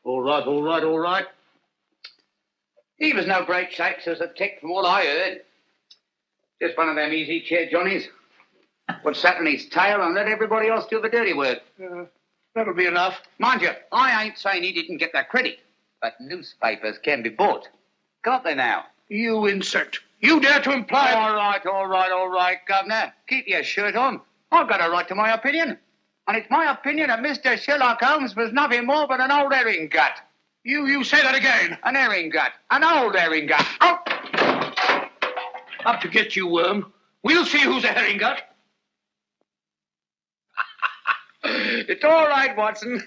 All right. He was no great shakes as a tick from what I heard. Just one of them easy chair Johnnies. Would sat on his tail and let everybody else do the dirty work. That'll be enough. Mind you, I ain't saying he didn't get that credit. But newspapers can be bought. Can't they now? You insect. You dare to imply... All right, Governor. Keep your shirt on. I've got a right to my opinion. And it's my opinion that Mr. Sherlock Holmes was nothing more but an old herring gut. You say that again. An herring gut. An old herring gut. Oh! Up to get you, worm. We'll see who's a herring gut. It's all right, Watson.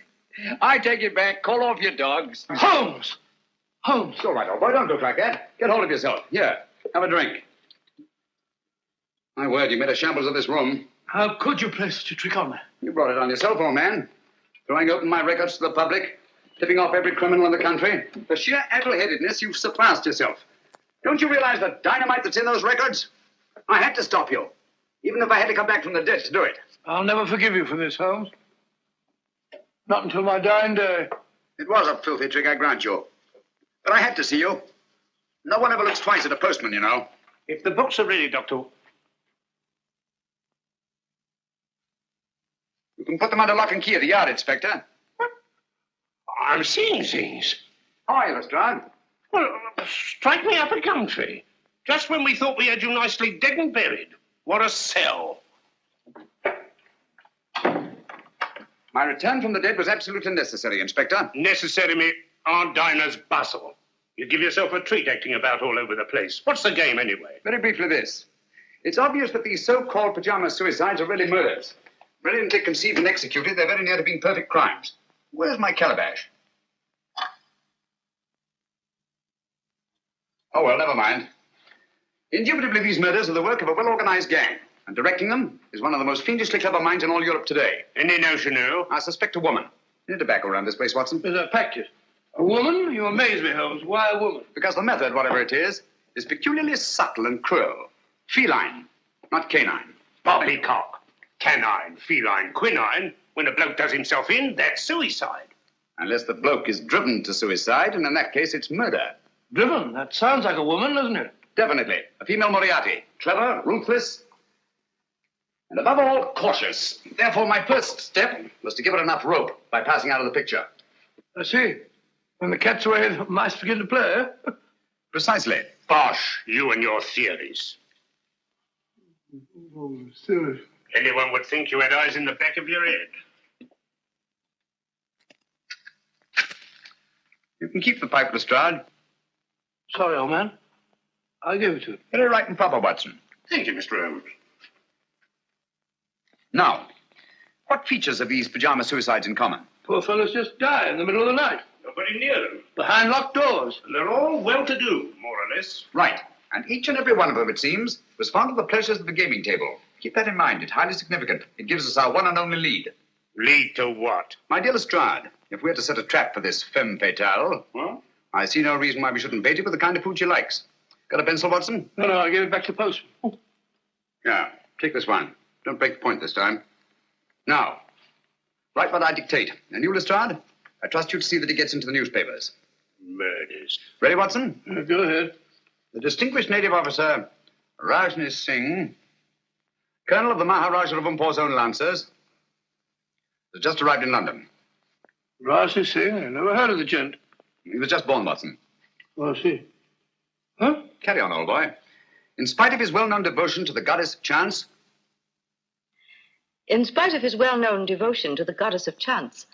I take it back. Call off your dogs. Holmes! It's all right, old boy. Don't look like that. Get hold of yourself. Here, have a drink. My word, you made a shambles of this room. How could you play such a trick on me? You brought it on yourself, old man. Throwing open my records to the public, tipping off every criminal in the country. For sheer addle-headedness, you've surpassed yourself. Don't you realize the dynamite that's in those records? I had to stop you, even if I had to come back from the dead to do it. I'll never forgive you for this, Holmes. Not until my dying day. It was a filthy trick, I grant you. But I had to see you. No one ever looks twice at a postman, you know. If the books are ready, Doctor... You can put them under lock and key at the yard, Inspector. I'm seeing things. How are you, Lestrade? Well, strike me up a country. Just when we thought we had you nicely dead and buried. What a sell. My return from the dead was absolutely necessary, Inspector. Necessary, me Aunt Dinah's bustle. You give yourself a treat acting about all over the place. What's the game, anyway? Very briefly this. It's obvious that these so-called pajama suicides are really murders. Brilliantly conceived and executed, they're very near to being perfect crimes. Where's my calabash? Oh, well, never mind. Indubitably, these murders are the work of a well-organized gang. And directing them is one of the most fiendishly clever minds in all Europe today. Any notion who? I suspect a woman. Any tobacco around this place, Watson? There's a packet. A woman? You amaze me, Holmes. Why a woman? Because the method, whatever it is peculiarly subtle and cruel. Feline, not canine. Poppycock. Canine, feline, quinine. When a bloke does himself in, that's suicide. Unless the bloke is driven to suicide, and in that case, it's murder. Driven? That sounds like a woman, doesn't it? Definitely. A female Moriarty. Clever, ruthless, and above all, cautious. Therefore, my first step was to give her enough rope by passing out of the picture. I see. When the cat's away, the mice begin to play. Precisely. Bosh, you and your theories. Oh, serious. Anyone would think you had eyes in the back of your head. You can keep the pipe, Lestrade. Sorry, old man. I'll give it to you. Very right and proper, Watson. Thank you, Mr. Holmes. Now, what features have these pajama suicides in common? Poor fellows just die in the middle of the night. Nobody near them. Behind locked doors. And they're all well-to-do, more or less. Right. And each and every one of them, it seems, was fond of the pleasures of the gaming table. Keep that in mind. It's highly significant. It gives us our one and only lead. Lead to what? My dear Lestrade, if we're to set a trap for this femme fatale, I see no reason why we shouldn't bait it with the kind of food she likes. Got a pencil, Watson? No, I gave it back to the postman. Yeah, take this one. Don't break the point this time. Now, write what I dictate. And you, Lestrade, I trust you to see that it gets into the newspapers. Murders. Ready, Watson? Go ahead. The distinguished native officer, Rajni Singh, Colonel of the Maharaja of Umpur's own Lancers, has just arrived in London. Rajni Singh? I never heard of the gent. He was just born, Watson. Oh, I see. Huh? Carry on, old boy. In spite of his well-known devotion to the goddess of chance, In spite of his well-known devotion to the goddess of chance,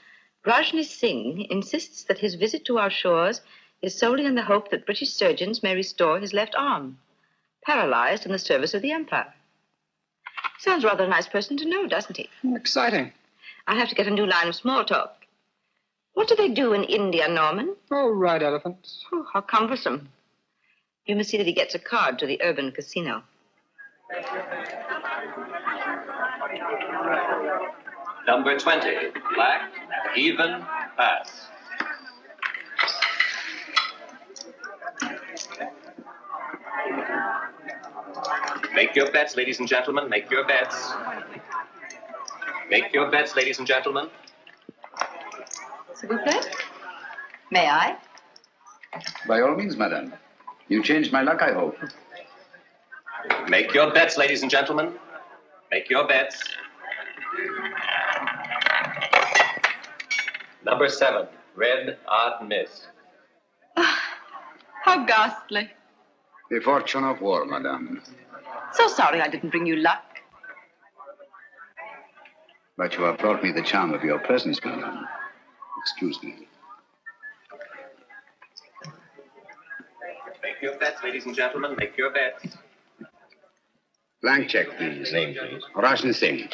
Rajni Singh insists that his visit to our shores is solely in the hope that British surgeons may restore his left arm, paralyzed in the service of the Empire. Sounds rather a nice person to know, doesn't he? Exciting. I have to get a new line of small talk. What do they do in India, Norman? Oh, ride elephants. Oh, how cumbersome. You must see that he gets a card to the urban casino. Number 20, black, even, pass. Make your bets, ladies and gentlemen, make your bets. Make your bets, ladies and gentlemen. S'il vous plaît? May I? by all means, madame. You changed my luck, I hope. Make your bets, ladies and gentlemen. Make your bets. Number 7, red, odd, miss. How ghastly. The fortune of war, madame. So sorry I didn't bring you luck. But you have brought me the charm of your presence, madame. Excuse me. Make your bets, ladies and gentlemen. Make your bets. Blank check, please. Name, please. Rajni Singh.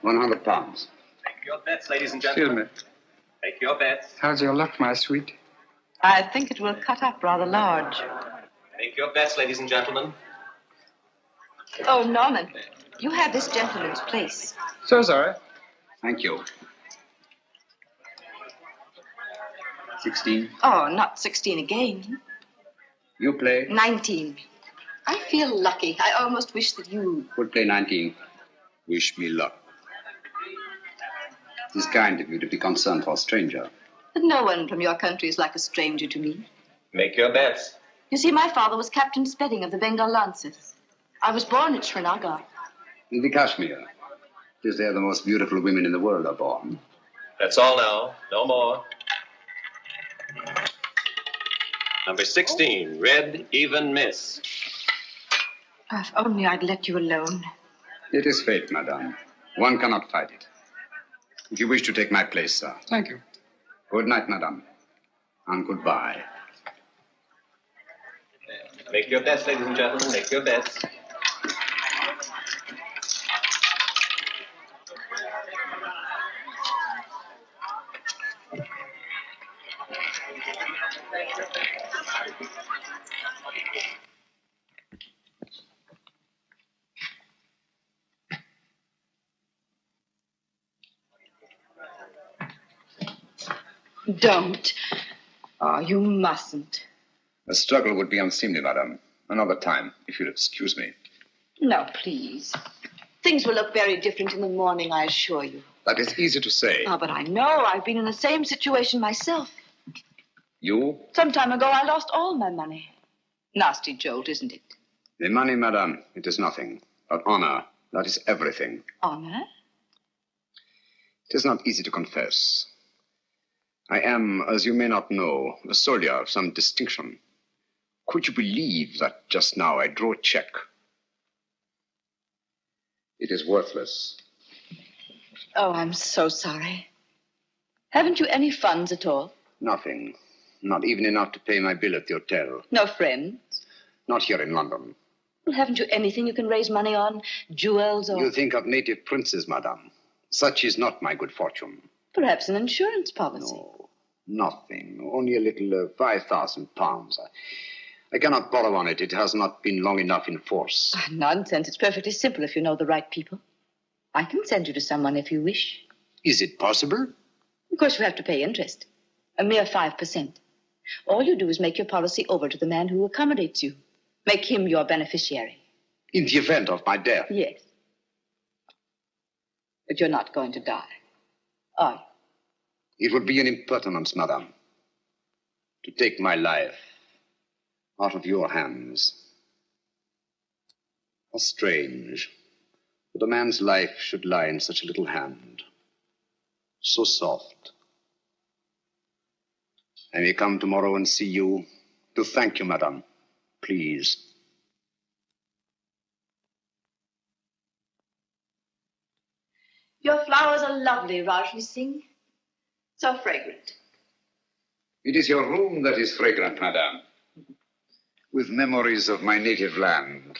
100 pounds. Make your bets, ladies and gentlemen. Excuse me. Make your bets. How's your luck, my sweet? I think it will cut up rather large. Make your bets, ladies and gentlemen. Oh, Norman, you have this gentleman's place. So sorry. Thank you. 16. Oh, not 16 again. You play. 19. I feel lucky. I almost wish that you... Would play 19. Wish me luck. It is kind of you to be concerned for a stranger. But no one from your country is like a stranger to me. Make your bets. You see, my father was Captain Spedding of the Bengal Lancers. I was born at Srinagar. In the Kashmir. It is there the most beautiful women in the world are born. That's all now. No more. Number 16, red, even, miss. If only I'd let you alone. It is fate, madame. One cannot fight it. If you wish to take my place, sir. Thank you. Good night, madame. And goodbye. Make your bets, ladies and gentlemen. Make your bets. Don't. Oh, you mustn't. A struggle would be unseemly, madame. Another time, if you'll excuse me. No, please. Things will look very different in the morning, I assure you. That is easy to say. Oh, but I know. I've been in the same situation myself. You? Some time ago, I lost all my money. Nasty jolt, isn't it? The money, madame, it is nothing. But honor, that is everything. Honor? It is not easy to confess. I am, as you may not know, a soldier of some distinction. Could you believe that just now I drew a check? It is worthless. Oh, I'm so sorry. Haven't you any funds at all? Nothing. Not even enough to pay my bill at the hotel. No friends? Not here in London. Well, haven't you anything you can raise money on? Jewels or... You think of native princes, madame. Such is not my good fortune. Perhaps an insurance policy? No, nothing. Only a little 5,000 pounds. I cannot borrow on it. It has not been long enough in force. Nonsense. It's perfectly simple if you know the right people. I can send you to someone if you wish. Is it possible? Of course, you have to pay interest. A mere 5%. All you do is make your policy over to the man who accommodates you. Make him your beneficiary. In the event of my death? Yes. But you're not going to die, are you? It would be an impertinence, madame, to take my life out of your hands. How strange that a man's life should lie in such a little hand. So soft. I may come tomorrow and see you to thank you, madame. Please. Your flowers are lovely, Rajni Singh. So fragrant. It is your room that is fragrant, madame, with memories of my native land.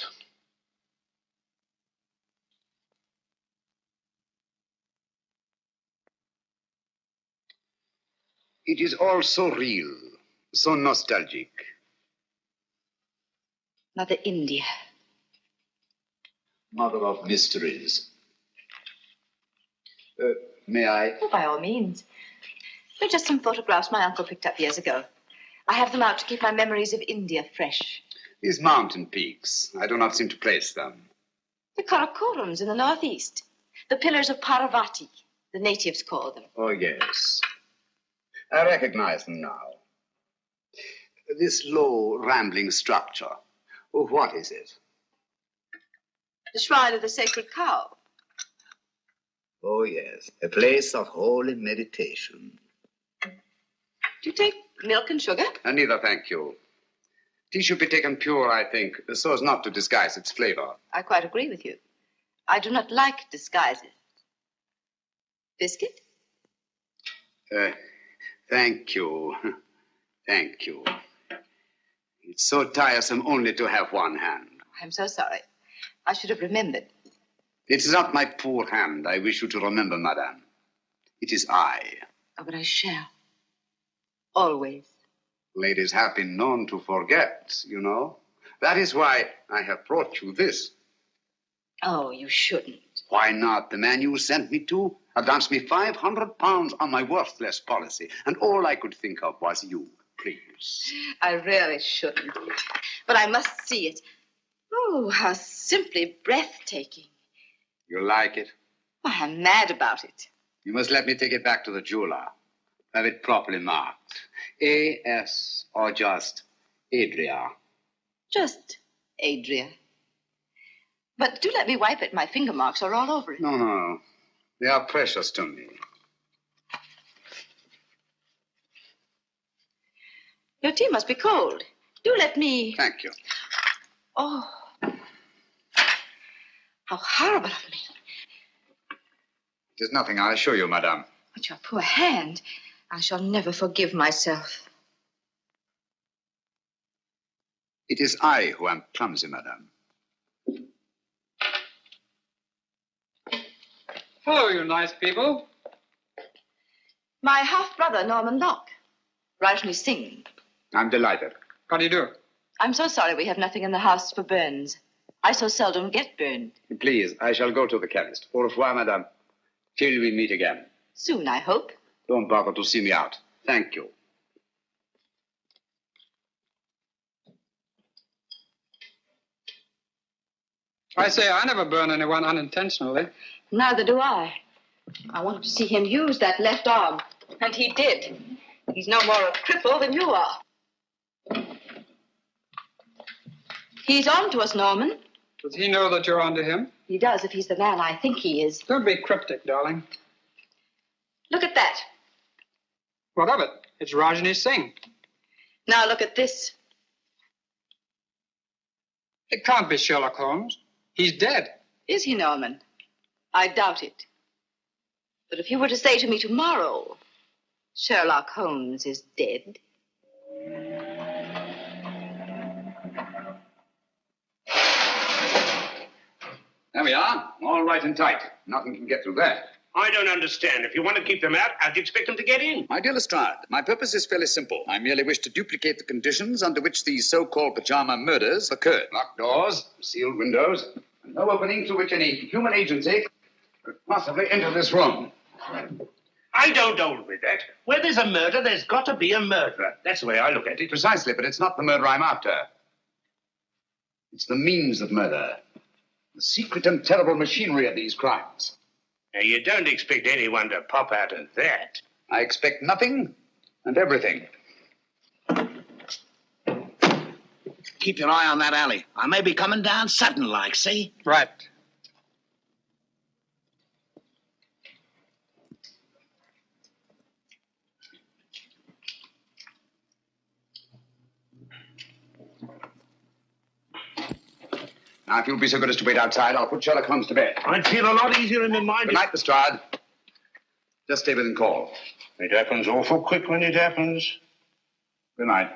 It is all so real, so nostalgic. Mother India. Mother of mysteries. May I? Oh, by all means. They're just some photographs my uncle picked up years ago. I have them out to keep my memories of India fresh. These mountain peaks, I do not seem to place them. The Karakorams in the northeast. The pillars of Parvati, the natives call them. Oh, yes. I recognize them now. This low, rambling structure. Oh, what is it? The shrine of the sacred cow. Oh, yes. A place of holy meditation. Do you take milk and sugar? Neither, thank you. Tea should be taken pure, I think, so as not to disguise its flavor. I quite agree with you. I do not like disguises. Biscuit? Thank you. Thank you. It's so tiresome only to have one hand. I'm so sorry. I should have remembered. It is not my poor hand I wish you to remember, madame. It is I. Oh, but I shall. Always. Ladies have been known to forget, you know. That is why I have brought you this. Oh, you shouldn't. Why not? The man you sent me to advanced me £500 on my worthless policy, and all I could think of was you. Please. I really shouldn't. But I must see it. Oh, how simply breathtaking. You like it? I am mad about it. You must let me take it back to the jeweler. Have it properly marked. A.S. or just Adria. Just Adria. But do let me wipe it. My finger marks are all over it. No, no. They are precious to me. Your tea must be cold. Do let me... Thank you. Oh. How horrible of me. It is nothing, I assure you, madame. But your poor hand. I shall never forgive myself. It is I who am clumsy, madame. Hello, you nice people. My half-brother, Norman Locke. Rajni Singh. I'm delighted. How do you do? I'm so sorry we have nothing in the house for burns. I so seldom get burned. Please, I shall go to the chemist. Au revoir, madame. Till we meet again. Soon, I hope. Don't bother to see me out. Thank you. I say I never burn anyone unintentionally. Neither do I. I wanted to see him use that left arm, and he did. He's no more a cripple than you are. He's on to us, Norman. Does he know that you're onto him? He does, if he's the man I think he is. Don't be cryptic, darling. Look at that. What of it? It's Rajni Singh. Now look at this. It can't be Sherlock Holmes. He's dead. Is he, Norman? I doubt it. But if you were to say to me tomorrow, Sherlock Holmes is dead. There we are. All right and tight. Nothing can get through there. I don't understand. If you want to keep them out, how do you expect them to get in? My dear Lestrade, my purpose is fairly simple. I merely wish to duplicate the conditions under which these so-called pajama murders occurred. Locked doors, sealed windows, and no opening through which any human agency could possibly enter this room. I don't hold with that. Where there's a murder, there's got to be a murderer. That's the way I look at it. Precisely, but it's not the murder I'm after. It's the means of murder. The secret and terrible machinery of these crimes. Now, you don't expect anyone to pop out of that. I expect nothing and everything. Keep your eye on that alley. I may be coming down sudden-like, see? Right. Now, if you'll be so good as to wait outside, I'll put Sherlock Holmes to bed. I'd feel a lot easier in my mind. Good night, Lestrade. Just stay within call. It happens awful quick when it happens. Good night.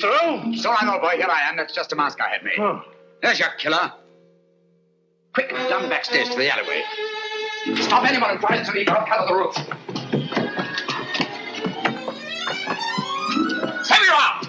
Mr. Holmes! It's all right, old boy. Here I am. That's just a mask I had made. Oh. There's your killer. Quick, down backstairs to the alleyway. Stop anyone who tries to leave. I'll cover the roof. Here you are!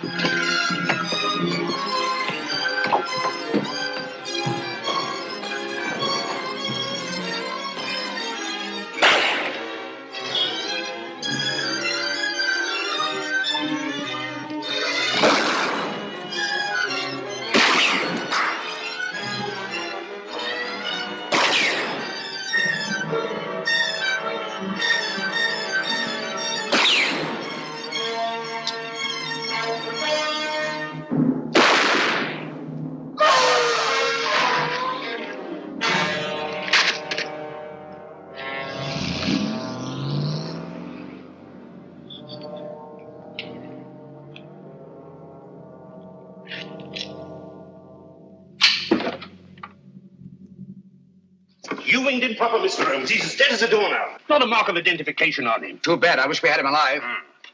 You winged improper, Mr. Holmes. He's as dead as a doornail. Not a mark of identification on him. Too bad. I wish we had him alive.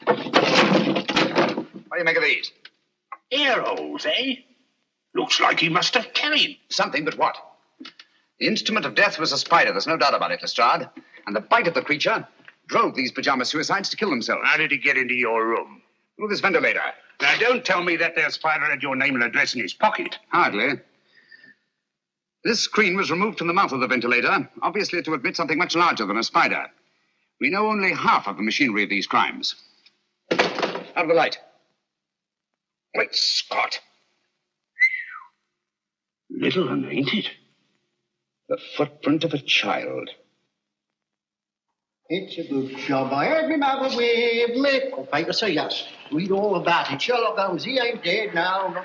What do you make of these? Ear holes, eh? Looks like he must have carried. Something, but what? The instrument of death was a spider. There's no doubt about it, Lestrade. And the bite of the creature drove these pajama suicides to kill themselves. How did he get into your room? Through this ventilator. Now, don't tell me that there spider had your name and address in his pocket. Hardly. This screen was removed from the mouth of the ventilator, obviously to admit something much larger than a spider. We know only half of the machinery of these crimes. Out of the light. Great Scott. Little one, ain't it? The footprint of a child. It's a good job. I heard me mother with little paper say yes. Read all about it. Sherlock Holmes, he ain't dead now.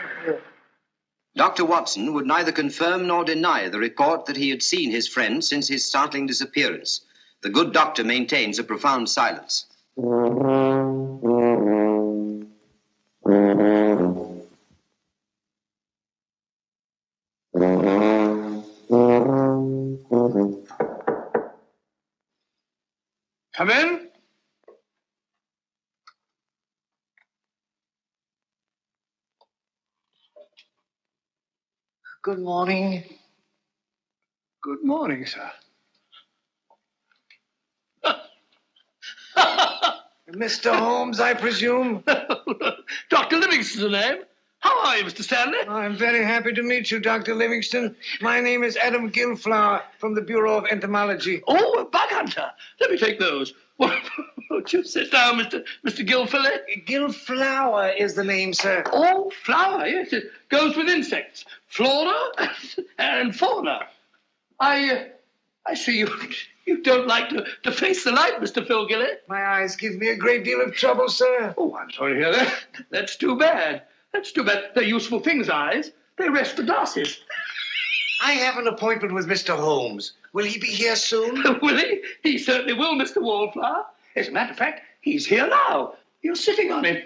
Dr. Watson would neither confirm nor deny the report that he had seen his friend since his startling disappearance. The good doctor maintains a profound silence. Come in. Good morning. Good morning, sir. Mr. Holmes, I presume? Dr. Livingston's the name. How are you, Mr. Stanley? I'm very happy to meet you, Dr. Livingston. My name is Adam Gillflower from the Bureau of Entomology. Oh, a bug hunter. Let me take those. Won't you sit down, Mr. Gillfillet? Gillflower is the name, sir. Oh, flower, yes. It goes with insects. Flora and fauna. I see you don't like to face the light, Mr. Philgillet. My eyes give me a great deal of trouble, sir. Oh, I'm sorry to hear that. That's too bad. That's too bad. They're useful things, eyes. They rest the glasses. I have an appointment with Mr. Holmes. Will he be here soon? Will he? He certainly will, Mr. Wallflower. As a matter of fact, he's here now. You're sitting on him.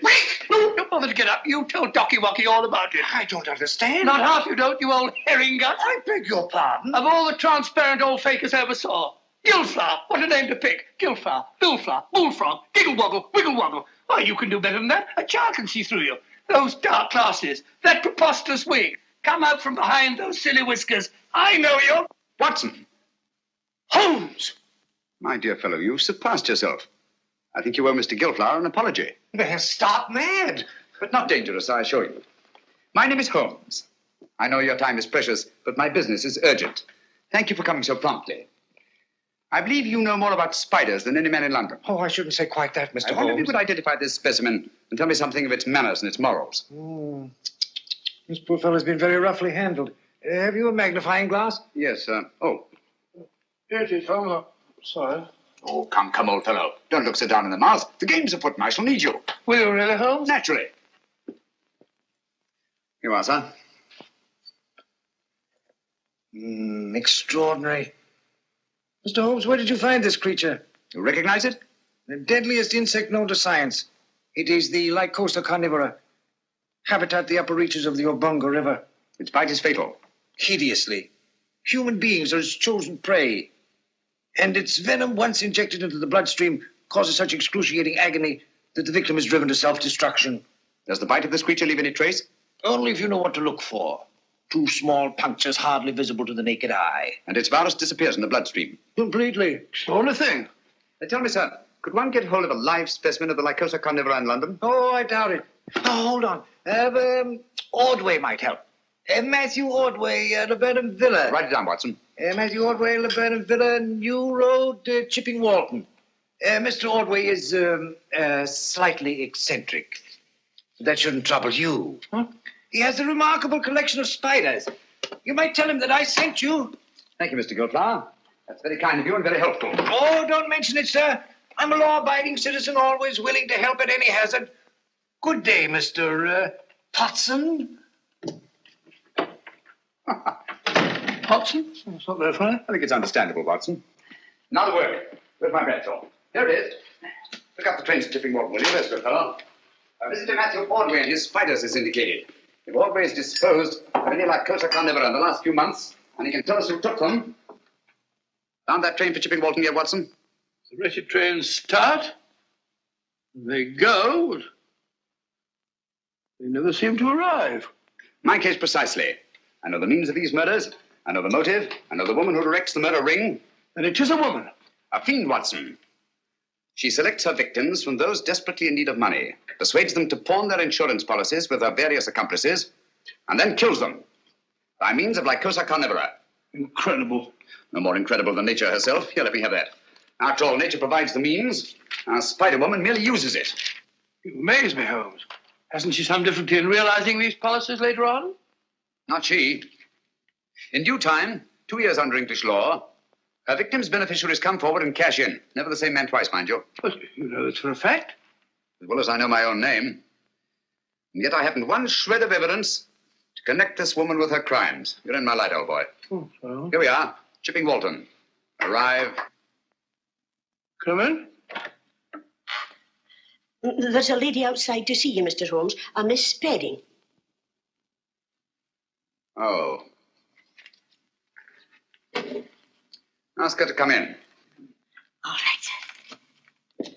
No, don't bother to get up. You tell Docky Wocky all about it. I don't understand. Not half you don't, you old herring gut. I beg your pardon. Of all the transparent old fakers I ever saw. Gillflower, what a name to pick. Gillflower, Billflower, Bullfrog, Giggle Woggle, Wiggle Woggle. Why, you can do better than that. A child can see through you. Those dark glasses, that preposterous wig. Come out from behind those silly whiskers. I know you. Watson. Holmes. My dear fellow, you've surpassed yourself. I think you owe Mr. Gillflower an apology. They're stark mad. But not dangerous, I assure you. My name is Holmes. I know your time is precious, but my business is urgent. Thank you for coming so promptly. I believe you know more about spiders than any man in London. Oh, I shouldn't say quite that, Mr. I wonder if you Holmes. could identify this specimen and tell me something of its manners and its morals. This poor fellow's been very roughly handled. Have you a magnifying glass? Yes, sir. Oh. Here it is, Holmes. Sorry. Oh, come, old fellow. Don't look so down in the mouth. The game's afoot and I shall need you. Will you really, Holmes? Naturally. Here you are, sir. Extraordinary. Mr. Holmes, where did you find this creature? You recognize it? The deadliest insect known to science. It is the Lycosa carnivora. Habitat the upper reaches of the Obonga River. Its bite is fatal. Hideously. Human beings are its chosen prey. And its venom, once injected into the bloodstream, causes such excruciating agony that the victim is driven to self-destruction. Does the bite of this creature leave any trace? Only if you know what to look for. 2 small punctures hardly visible to the naked eye. And its virus disappears in the bloodstream. Completely. It's the only thing. Tell me, sir, could one get hold of a live specimen of the Lycosa carnivora in London? Oh, I doubt it. Oh, hold on. Ordway might help. Matthew Ordway, Laburnum Villa. Write it down, Watson. Matthew Ordway, Laburnum Villa, New Road, Chipping Walton. Mr. Ordway is slightly eccentric. That shouldn't trouble you. Huh? He has a remarkable collection of spiders. You might tell him that I sent you. Thank you, Mr. Gillflower. That's very kind of you and very helpful. Oh, don't mention it, sir. I'm a law-abiding citizen, always willing to help at any hazard. Good day, Mr. Potson. Watson? That's not very funny. I think it's understandable, Watson. Now the work. Where's my pencil? Here it is. Pick up the trains at Chipping Walton, will you? There's good fellow. Visitor Matthew Ordway and his spiders is indicated. If Ordway is disposed of any Lycosa carnivora in the last few months, and he can tell us who took them. Found that train for Chipping Walton yet, Watson? The wretched trains start. They go. But they never seem to arrive. My case precisely. I know the means of these murders. I know the motive. I know the woman who directs the murder ring. And it is a woman. A fiend, Watson. She selects her victims from those desperately in need of money, persuades them to pawn their insurance policies with her various accomplices, and then kills them by means of Lycosa carnivora. Incredible. No more incredible than nature herself. Here, let me have that. After all, nature provides the means. Our Spider-Woman merely uses it. You amaze me, Holmes. Hasn't she some difficulty in realizing these policies later on? Not she. In due time, 2 years under English law, her victim's beneficiaries come forward and cash in. Never the same man twice, mind you. But you know this for a fact. As well as I know my own name. And yet I haven't one shred of evidence to connect this woman with her crimes. You're in my light, old boy. Oh, well. Here we are, Chipping Walton. Arrive. Come in. There's a lady outside to see you, Mr. Holmes, a Miss Spedding. Oh. Ask her to come in. All right, sir.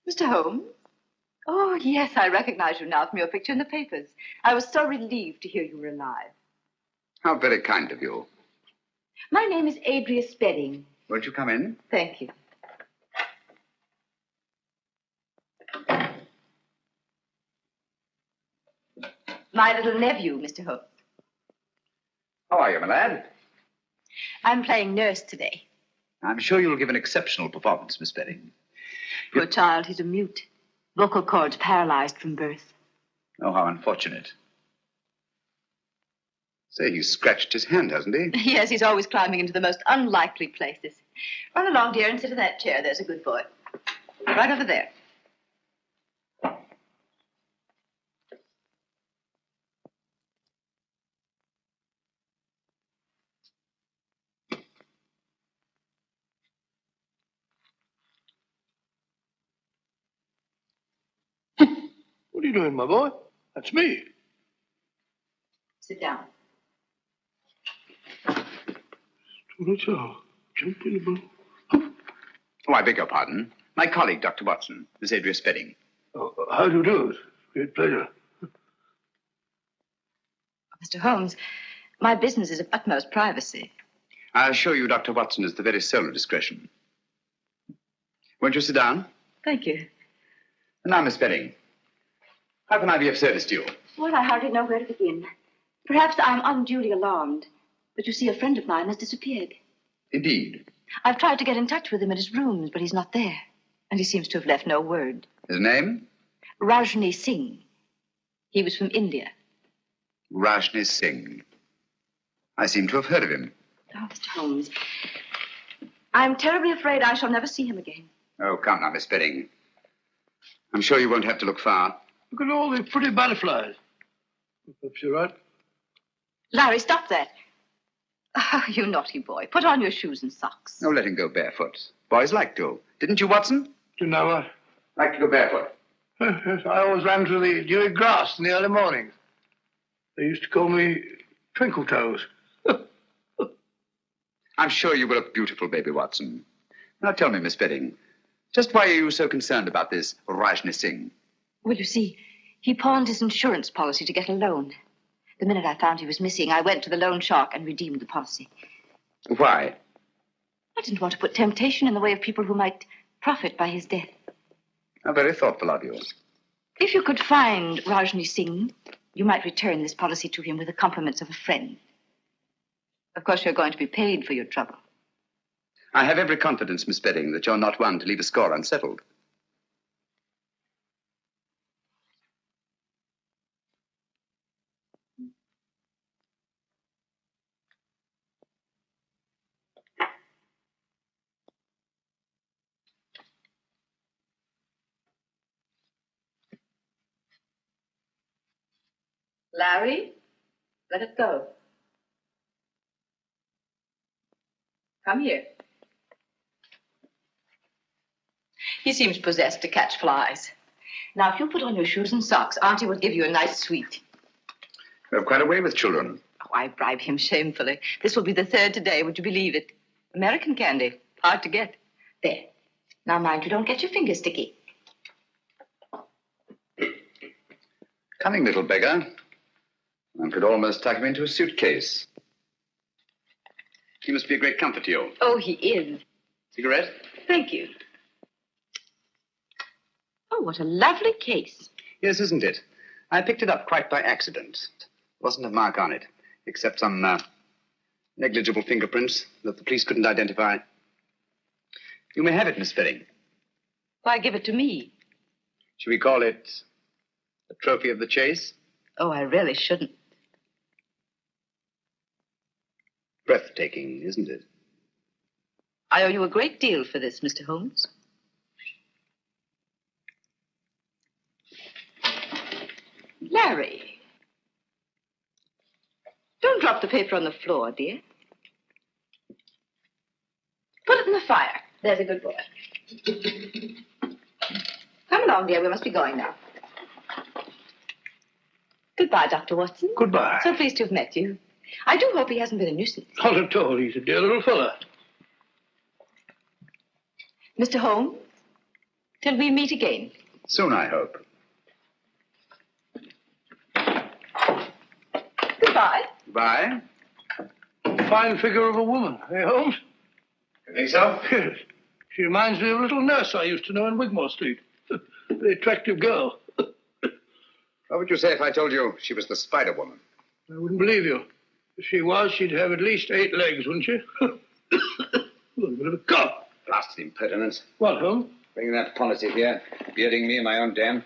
Mr. Holmes? Oh, yes, I recognize you now from your picture in the papers. I was so relieved to hear you were alive. How very kind of you. My name is Adria Spedding. Won't you come in? Thank you. My little nephew, Mr. Holmes. How are you, my lad? I'm playing nurse today. I'm sure you'll give an exceptional performance, Miss Bedding. Poor child, he's a mute. Vocal cords paralyzed from birth. Oh, how unfortunate. Say, he's scratched his hand, hasn't he? Yes, he's always climbing into the most unlikely places. Run along, dear, and sit in that chair. There's a good boy. Right over there. What are you doing, my boy? That's me. Sit down. Jump in the boat. Oh, I beg your pardon. My colleague, Dr. Watson, Miss Adria Spedding. Oh, how do you do? Great pleasure. Mr. Holmes, my business is of utmost privacy. I assure you, Dr. Watson is the very soul of discretion. Won't you sit down? Thank you. And now, Miss Spedding, how can I be of service to you? Well, I hardly know where to begin. Perhaps I'm unduly alarmed. But you see, a friend of mine has disappeared. Indeed. I've tried to get in touch with him at his rooms, but he's not there. And he seems to have left no word. His name? Rajni Singh. He was from India. Rajni Singh. I seem to have heard of him. Oh, Mr. Holmes, I'm terribly afraid I shall never see him again. Oh, come now, Miss Spedding. I'm sure you won't have to look far. Look at all the pretty butterflies. Perhaps you're right. Larry, stop that. Oh, you naughty boy. Put on your shoes and socks. No, let him go barefoot. Boys like to. Didn't you, Watson? Didn't I what? Like to go barefoot. Yes, I always ran through the dewy grass in the early mornings. They used to call me Twinkle Toes. I'm sure you will look beautiful, baby Watson. Now tell me, Miss Spedding, just why are you so concerned about this Rajni Singh? Well, you see, he pawned his insurance policy to get a loan. The minute I found he was missing, I went to the loan shark and redeemed the policy. Why? I didn't want to put temptation in the way of people who might profit by his death. How very thoughtful of you. If you could find Rajni Singh, you might return this policy to him with the compliments of a friend. Of course, you're going to be paid for your trouble. I have every confidence, Miss Spedding, that you're not one to leave a score unsettled. Larry, let it go. Come here. He seems possessed to catch flies. Now, if you put on your shoes and socks, Auntie will give you a nice sweet. You have quite a way with children. Oh, I bribe him shamefully. This will be the third today, would you believe it? American candy. Hard to get. There. Now, mind you don't get your fingers sticky. Cunning little beggar. One could almost tuck him into a suitcase. He must be a great comfort to you. Oh, he is. Cigarette? Thank you. Oh, what a lovely case. Yes, isn't it? I picked it up quite by accident. Wasn't a mark on it, except some negligible fingerprints that the police couldn't identify. You may have it, Miss Spedding. Why give it to me? Should we call it a trophy of the chase? Oh, I really shouldn't. Breathtaking, isn't it? I owe you a great deal for this, Mr. Holmes. Larry. Don't drop the paper on the floor, dear. Put it in the fire. There's a good boy. Come along, dear. We must be going now. Goodbye, Dr. Watson. Goodbye. So pleased to have met you. I do hope he hasn't been a nuisance. Not at all. He's a dear little fella. Mr. Holmes, till we meet again. Soon, I hope. Goodbye. Goodbye. fine figure of a woman, eh, Holmes? You think so? Yes. She reminds me of a little nurse I used to know in Wigmore Street. Very attractive girl. What would you say if I told you she was the Spider Woman? I wouldn't believe you. If she was, she'd have at least 8 legs, wouldn't she? A bit of a cough. Blasted impertinence. What, Holmes? Bringing that policy here, bearding me in my own den.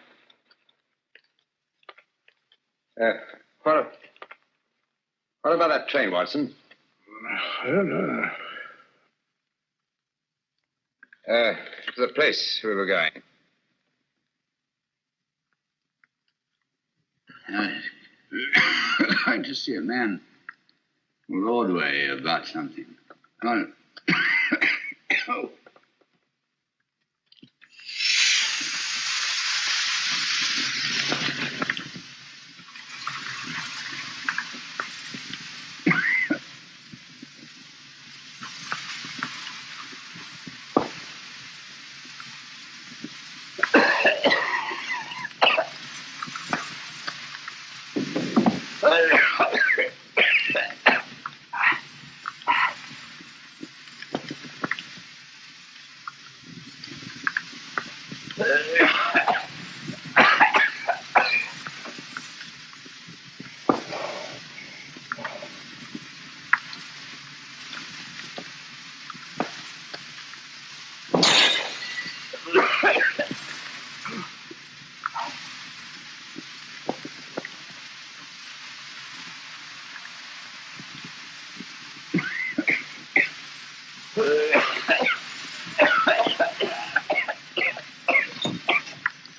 What about that train, Watson? I don't know. To the place we were going. Going to see a man Broadway about something. Oh.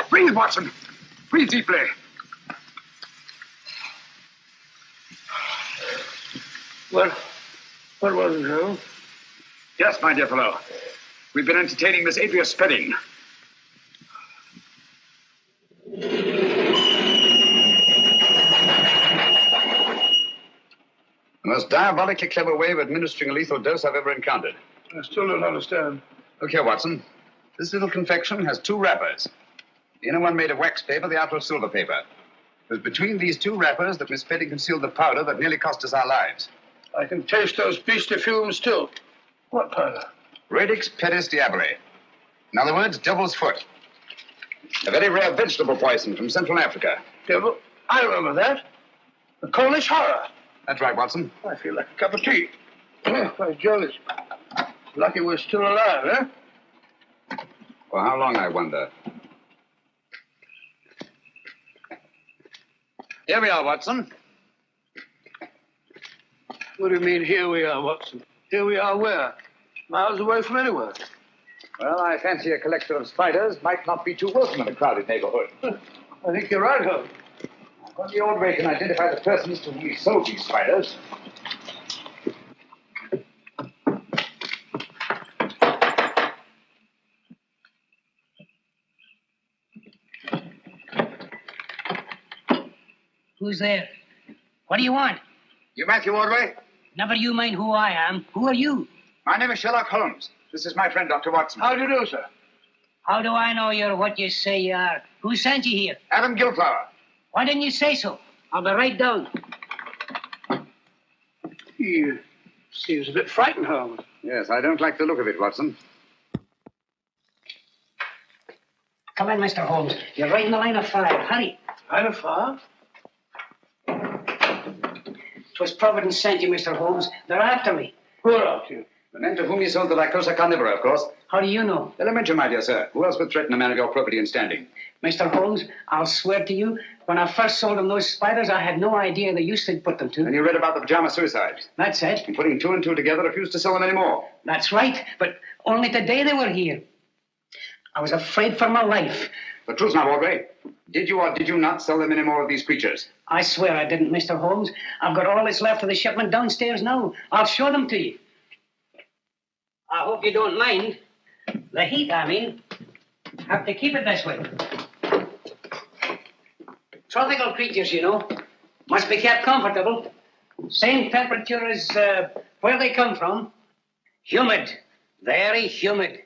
Breathe, Watson. Breathe deeply. What was it, Holmes? Yes, my dear fellow. We've been entertaining Miss Adria Spedding. The most diabolically clever way of administering a lethal dose I've ever encountered. I still don't understand. Look here, Watson. This little confection has 2 wrappers. The inner one made of wax paper, the outer of silver paper. It was between these 2 wrappers that Miss Spedding concealed the powder that nearly cost us our lives. I can taste those beastly fumes still. What powder? Radix pedis diaboli. In other words, devil's foot. A very rare vegetable poison from Central Africa. Devil? I remember that. The Cornish horror. That's right, Watson. I feel like a cup of tea. By Jove, it's lucky we're still alive, eh? For how long, I wonder? Here we are, Watson. What do you mean, here we are, Watson? Here we are where? Miles away from anywhere. Well, I fancy a collector of spiders might not be too welcome in a crowded neighborhood. I think you're right, Holmes. When the old way can identify the persons to whom he sold these spiders. Who's there? What do you want? You Matthew Ordway? Never you mind who I am. Who are you? My name is Sherlock Holmes. This is my friend, Dr. Watson. How do you do, sir? How do I know you're what you say you are? Who sent you here? Adam Gilflower. Why didn't you say so? I'll be right down. He seems a bit frightened, Holmes. Yes, I don't like the look of it, Watson. Come in, Mr. Holmes. You're right in the line of fire. Hurry. Line of fire? 'Twas Providence sent you, Mr. Holmes. They're after me. Who are after you? The men to whom you sold the Lycosa carnivora, of course. How do you know? Elementary, my dear sir. Who else would threaten a man of your probity and standing? Mr. Holmes, I'll swear to you, when I first sold him those spiders, I had no idea the use they'd put them to. And you read about the pajama suicides. That's it. And putting 2 and 2 together, refused to sell them anymore. That's right, but only today they were here. I was afraid for my life. The truth now, Ordway. Did you or did you not sell them any more of these creatures? I swear I didn't, Mr. Holmes. I've got all that's left of the shipment downstairs now. I'll show them to you. I hope you don't mind. The heat, I mean. Have to keep it this way. Tropical creatures, you know. Must be kept comfortable. Same temperature as where they come from. Humid. Very humid.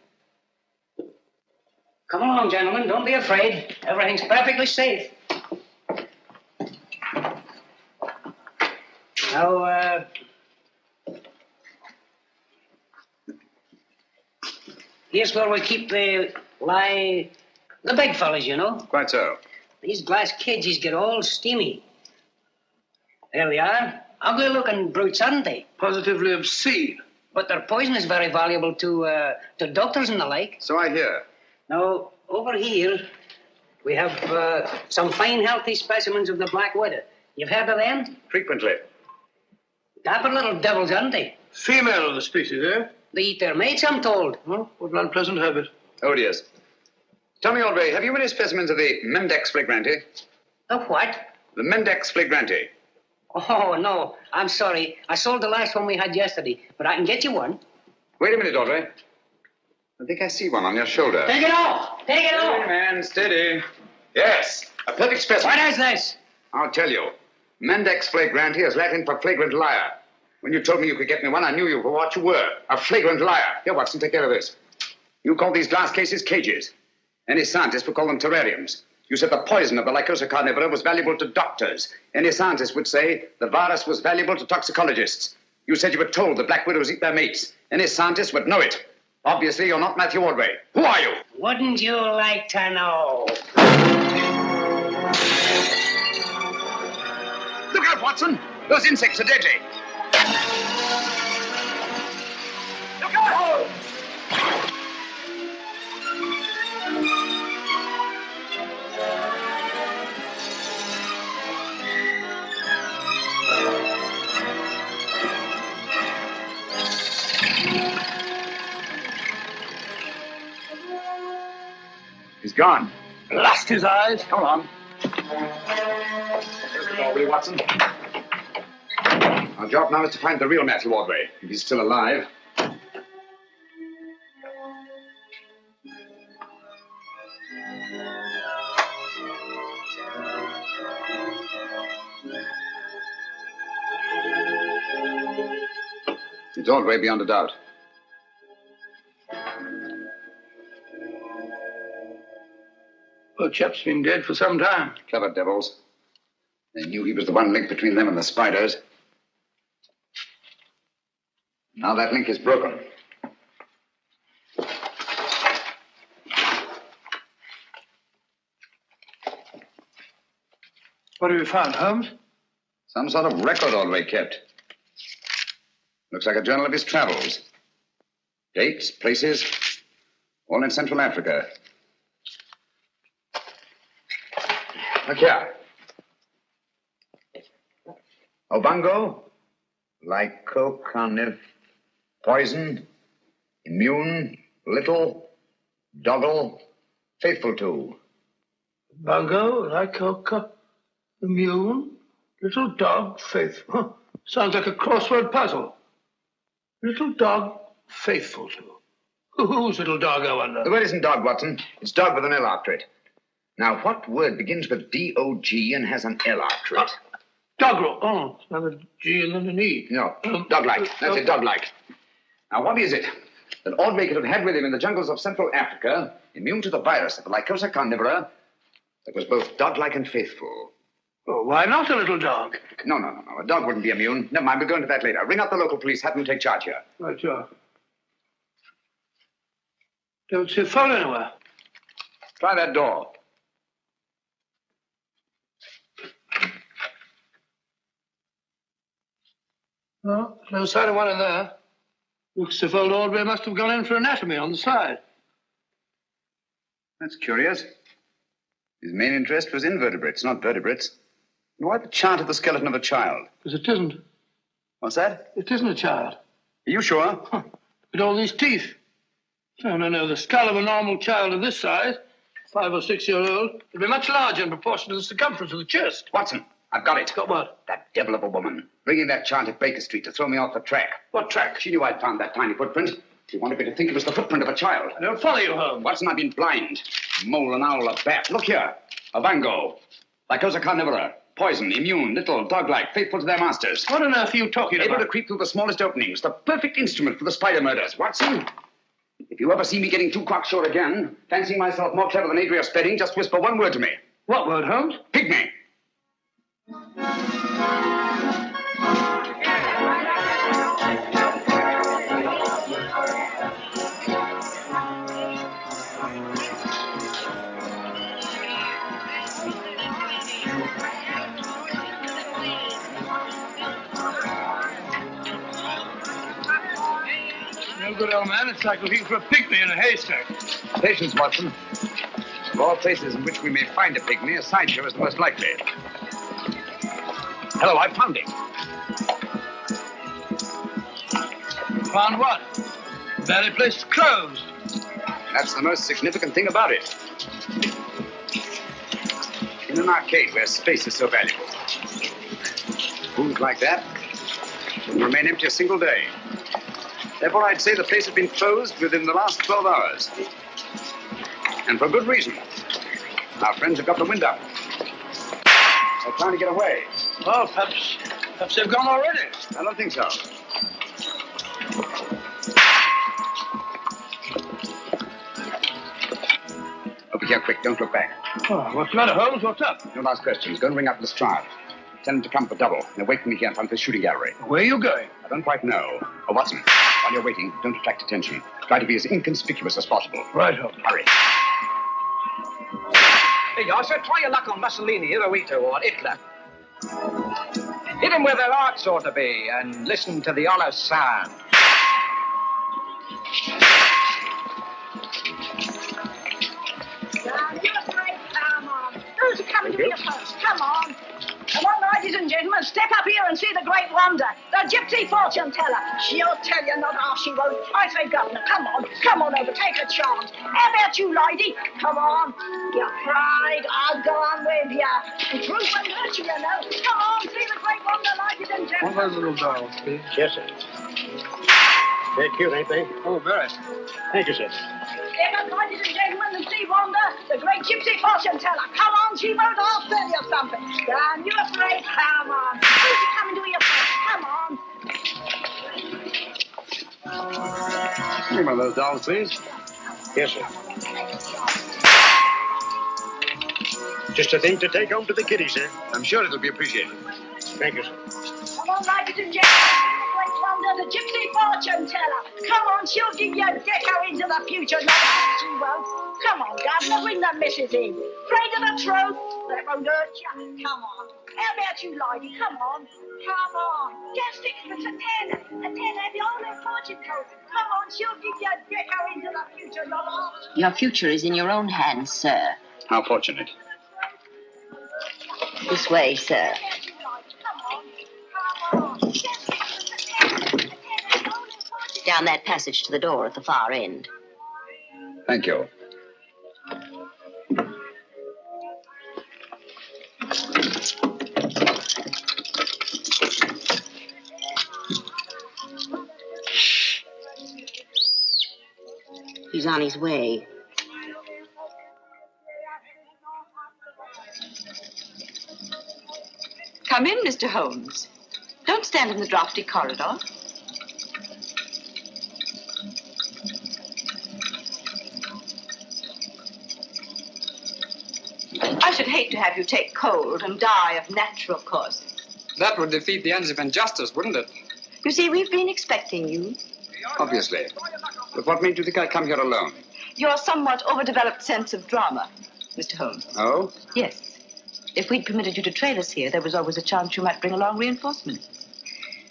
Come along, gentlemen. Don't be afraid. Everything's perfectly safe. Now, Here's where we keep the big fellas, you know. Quite so. These glass cages get all steamy. There they are. Ugly-looking brutes, aren't they? Positively obscene. But their poison is very valuable to doctors and the like. So I hear. Now, over here, we have some fine, healthy specimens of the black widow. You've heard of them? Frequently. Dapper little devils, aren't they? Female of the species, eh? They eat their mates, I'm told. Well, what an unpleasant habit. Odious. Tell me, Ordway, have you any specimens of the Mendex flagranti? The what? The Mendex flagranti. Oh, no. I'm sorry. I sold the last one we had yesterday, but I can get you one. Wait a minute, Ordway. I think I see one on your shoulder. Take it off! Take it off! Steady, man, steady. Yes, a perfect specimen. What is this? I'll tell you. Mendex flagranti is Latin for flagrant liar. When you told me you could get me one, I knew you for what you were, a flagrant liar. Here, Watson, take care of this. You call these glass cases cages. Any scientist would call them terrariums. You said the poison of the Lycosa carnivora was valuable to doctors. Any scientist would say the virus was valuable to toxicologists. You said you were told that black widows eat their mates. Any scientist would know it. Obviously, you're not Matthew Ordway. Who are you? Wouldn't you like to know? Look out, Watson. Those insects are deadly. Look out! He's gone. Lost his eyes. Come on. Here's the door, will you, Watson? Our job now is to find the real Matthew Ordway, if he's still alive. It's Ordway beyond a doubt. Poor chap's been dead for some time. Clever devils. They knew he was the one link between them and the spiders. Now that link is broken. What have you found, Holmes? Some sort of record Ordway kept. Looks like a journal of his travels. Dates, places, all in Central Africa. Look here. Obango, lycocarniv, poison, immune, little, doggle, faithful to. Bungo, lycoca, immune, little dog, faithful. Huh. Sounds like a crossword puzzle. Little dog, faithful to. Whose little dog, I wonder? The word isn't dog, Watson. It's dog with an L after it. Now, what word begins with D-O-G and has an L after it? Doggerel. Oh, it's not a G and then an E. No, dog-like. That's it, dog-like. Now, what is it that Ordway could have had with him in the jungles of Central Africa, immune to the virus of the Lycosa carnivora, that was both dog-like and faithful? Well, why not a little dog? No. A dog wouldn't be immune. Never mind, we'll go into that later. Ring up the local police, have them take charge here. Right, sure. Don't see a phone anywhere. Try that door. No, no sign of one in there. Looks as if old Ordway must have gone in for anatomy on the side. That's curious. His main interest was invertebrates, not vertebrates. And why the chart of the skeleton of a child? Because it isn't. What's that? It isn't a child. Are you sure? Huh. With all these teeth. No. The skull of a normal child of this size, 5 or 6 year old, would be much larger in proportion to the circumference of the chest. Watson, I've got it. Got what? That devil of a woman. Bringing that chart at Baker Street to throw me off the track. What track? She knew I'd found that tiny footprint. She wanted me to think it was the footprint of a child. I don't follow you, Holmes. Watson, I've been blind. Mole, an owl, a bat. Look here. A vango. Lycosa carnivora. Poison, immune, little, dog-like, faithful to their masters. What on earth are you talking about? Able to creep through the smallest openings. The perfect instrument for the spider murders. Watson, if you ever see me getting too cocksure again, fancying myself more clever than Adria Spedding, just whisper one word to me. What word, Holmes? Pygmy. No good, old man. It's like looking for a pygmy in a haystack. Patience, Watson. Of all places in which we may find a pygmy, a sideshow is the most likely. Hello, I found him. Found what? The very place is closed. That's the most significant thing about it. In an arcade where space is so valuable, rooms like that will remain empty a single day. Therefore, I'd say the place has been closed within the last 12 hours. And for good reason. Our friends have got the wind up. They're trying to get away. Well, perhaps they've gone already. I don't think so. Over here, quick. Don't look back. Oh, what's the matter, Holmes? What's up? Don't ask questions. Go and ring up Lestrade. Tell him to come for double and wait for me here in front of the shooting gallery. Where are you going? I don't quite know. Oh, Watson, while you're waiting, don't attract attention. Try to be as inconspicuous as possible. Right, Holmes. Hurry. Here you are, sir. Try your luck on Mussolini, Hirohito, or Hitler. Hit him where their hearts ought to be and listen to the hollow sound. Come on. Who's coming to be first? Come on. Come on, ladies and gentlemen, step up here and see the great wonder, the gypsy fortune teller. She'll tell you not half she won't. I say, Governor, come on over, take a chance. How about you, lady? Come on. You're afraid? I'll go on with you. The truth won't hurt you, you know. Come on, see the great wonder, ladies and gentlemen. One of those little dolls, please. Yes, sir. They're cute, ain't they? Oh, very. Thank you, sir. Step up, ladies and gentlemen, and see Wanda, the great gypsy fortune teller. Come on, she won't. I'll tell you something. Damn, you afraid? Come on. Who's coming to you first? Come on. Give me one of those dolls, please. Yes, sir. Just a thing to take home to the kiddies, sir. I'm sure it'll be appreciated. Thank you, sir. Come on, ladies and gentlemen, the great wonder, the gypsy fortune teller. Come on, she'll give you a deco into the future. No, she won't. Come on, Governor, bring the missus in. Afraid of the truth? That won't hurt you. Come on. How about you, lady? Come on. Come on. Just 6 for a tenner. The only fortune teller. Come on, she'll give you a deco into the future. No, Your future is in your own hands, sir. How fortunate. This way, sir. Down that passage to the door at the far end. Thank you. He's on his way. Come in, Mr. Holmes. Don't stand in the drafty corridor. I should hate to have you take cold and die of natural causes. That would defeat the ends of injustice, wouldn't it? You see, we've been expecting you. Obviously. But what made you think I'd come here alone? Your somewhat overdeveloped sense of drama, Mr. Holmes. Oh? Yes. If we'd permitted you to trail us here, there was always a chance you might bring along reinforcements.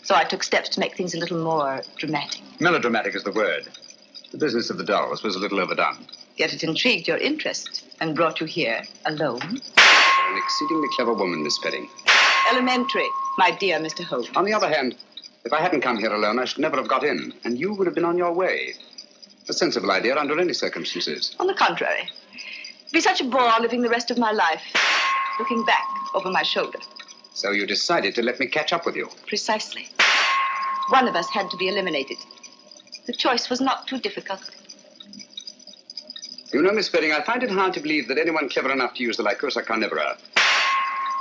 So I took steps to make things a little more dramatic. Melodramatic is the word. The business of the dolls was a little overdone. Yet it intrigued your interest and brought you here alone. You're an exceedingly clever woman, Miss Spedding. Elementary, my dear Mr. Holmes. On the other hand, if I hadn't come here alone, I should never have got in, and you would have been on your way. A sensible idea under any circumstances. On the contrary. It'd be such a bore living the rest of my life, looking back over my shoulder. So you decided to let me catch up with you. Precisely. One of us had to be eliminated. The choice was not too difficult. You know, Miss Spedding, I find it hard to believe that anyone clever enough to use the Lycosa carnivora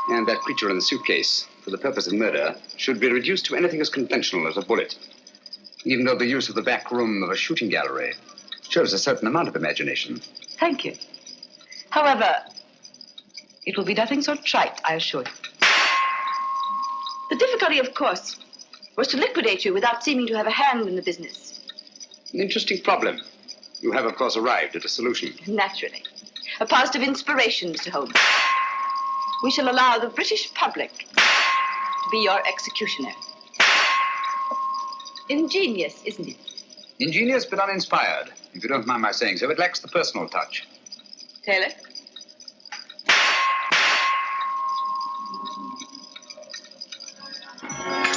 and that creature in the suitcase for the purpose of murder should be reduced to anything as conventional as a bullet, even though the use of the back room of a shooting gallery shows a certain amount of imagination. Thank you. However, it will be nothing so trite, I assure you. The difficulty, of course, was to liquidate you without seeming to have a hand in the business. An interesting problem. You have, of course, arrived at a solution. Naturally. A positive inspiration, Mr. Holmes. We shall allow the British public to be your executioner. Ingenious, isn't it? Ingenious but uninspired. If you don't mind my saying so, it lacks the personal touch. Taylor?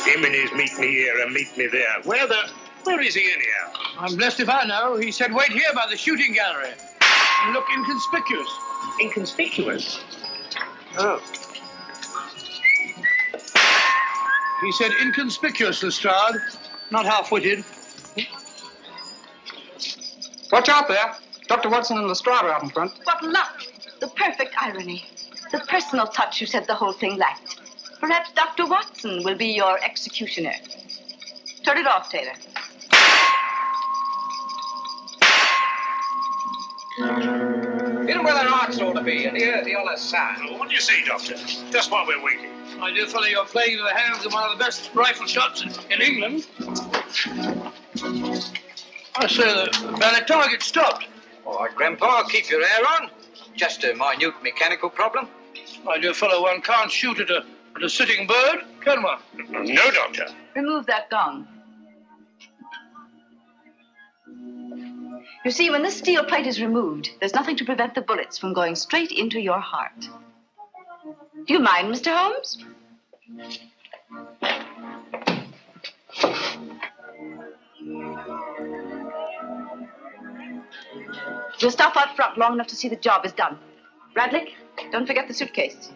Jimminies, meet me here and meet me there. Where is he anyhow? I'm blessed if I know. He said wait here by the shooting gallery. And look inconspicuous. Inconspicuous? Oh. He said inconspicuous, Lestrade. Not half-witted. Watch out there. Dr. Watson and Lestrade are out in front. What luck! The perfect irony. The personal touch you said the whole thing lacked. Perhaps Dr. Watson will be your executioner. Turn it off, Taylor. Hit 'em where their hearts ought to be, and hear the other side. What do you say, Doctor? Just while we're waiting. My dear fellow, you're playing into the hands of one of the best rifle shots in England. I say the ballet target stopped. All right, Grandpa, keep your hair on. Just a minute mechanical problem. My dear fellow, one can't shoot at a sitting bird, can one? No, Doctor. Remove that gong. You see, when this steel plate is removed, there's nothing to prevent the bullets from going straight into your heart. Do you mind, Mr. Holmes? We'll stop out front long enough to see the job is done. Radlick, don't forget the suitcase.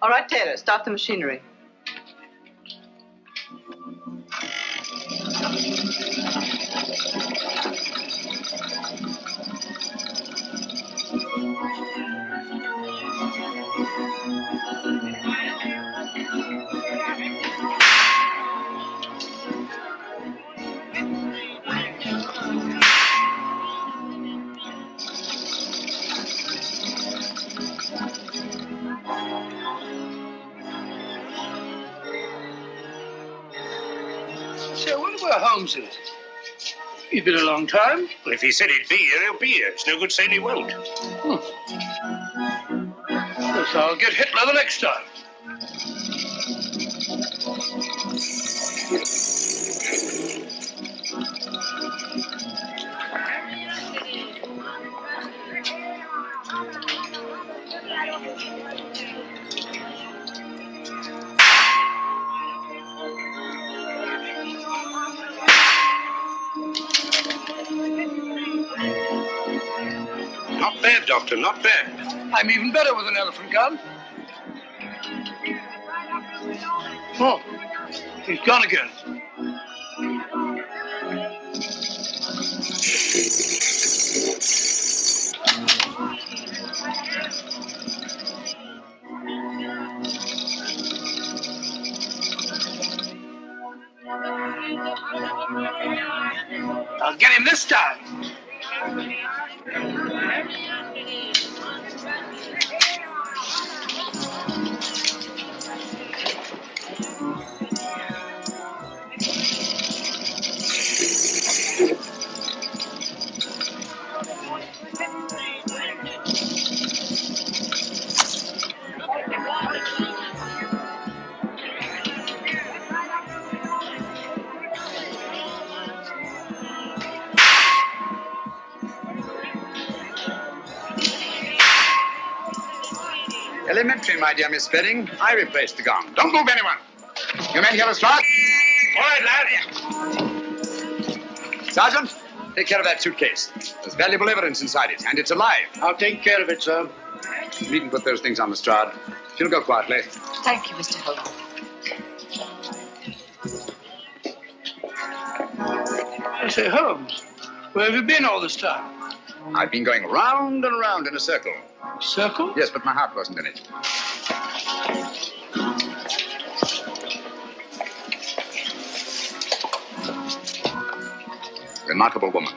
All right, Taylor, start the machinery. Say, I wonder where Holmes is. He's been a long time. Well, if he said he'd be here, he'll be here. It's no good saying he won't. Guess I'll get Hitler the next time. Not bad, Doctor, not bad. I'm even better with an elephant gun. Oh, he's gone again. I'll get him this time. Elementary, my dear Miss Spedding. I replaced the gong. Don't move, anyone. You men hear the start? All right, lad. Sergeant, take care of that suitcase. There's valuable evidence inside it, and it's alive. I'll take care of it, sir. You needn't put those things on Lestrade. She'll go quietly. Thank you, Mr. Holmes. I say, Holmes, where have you been all this time? I've been going round and round in a circle. Circle? Yes, but my heart wasn't in it. Remarkable woman.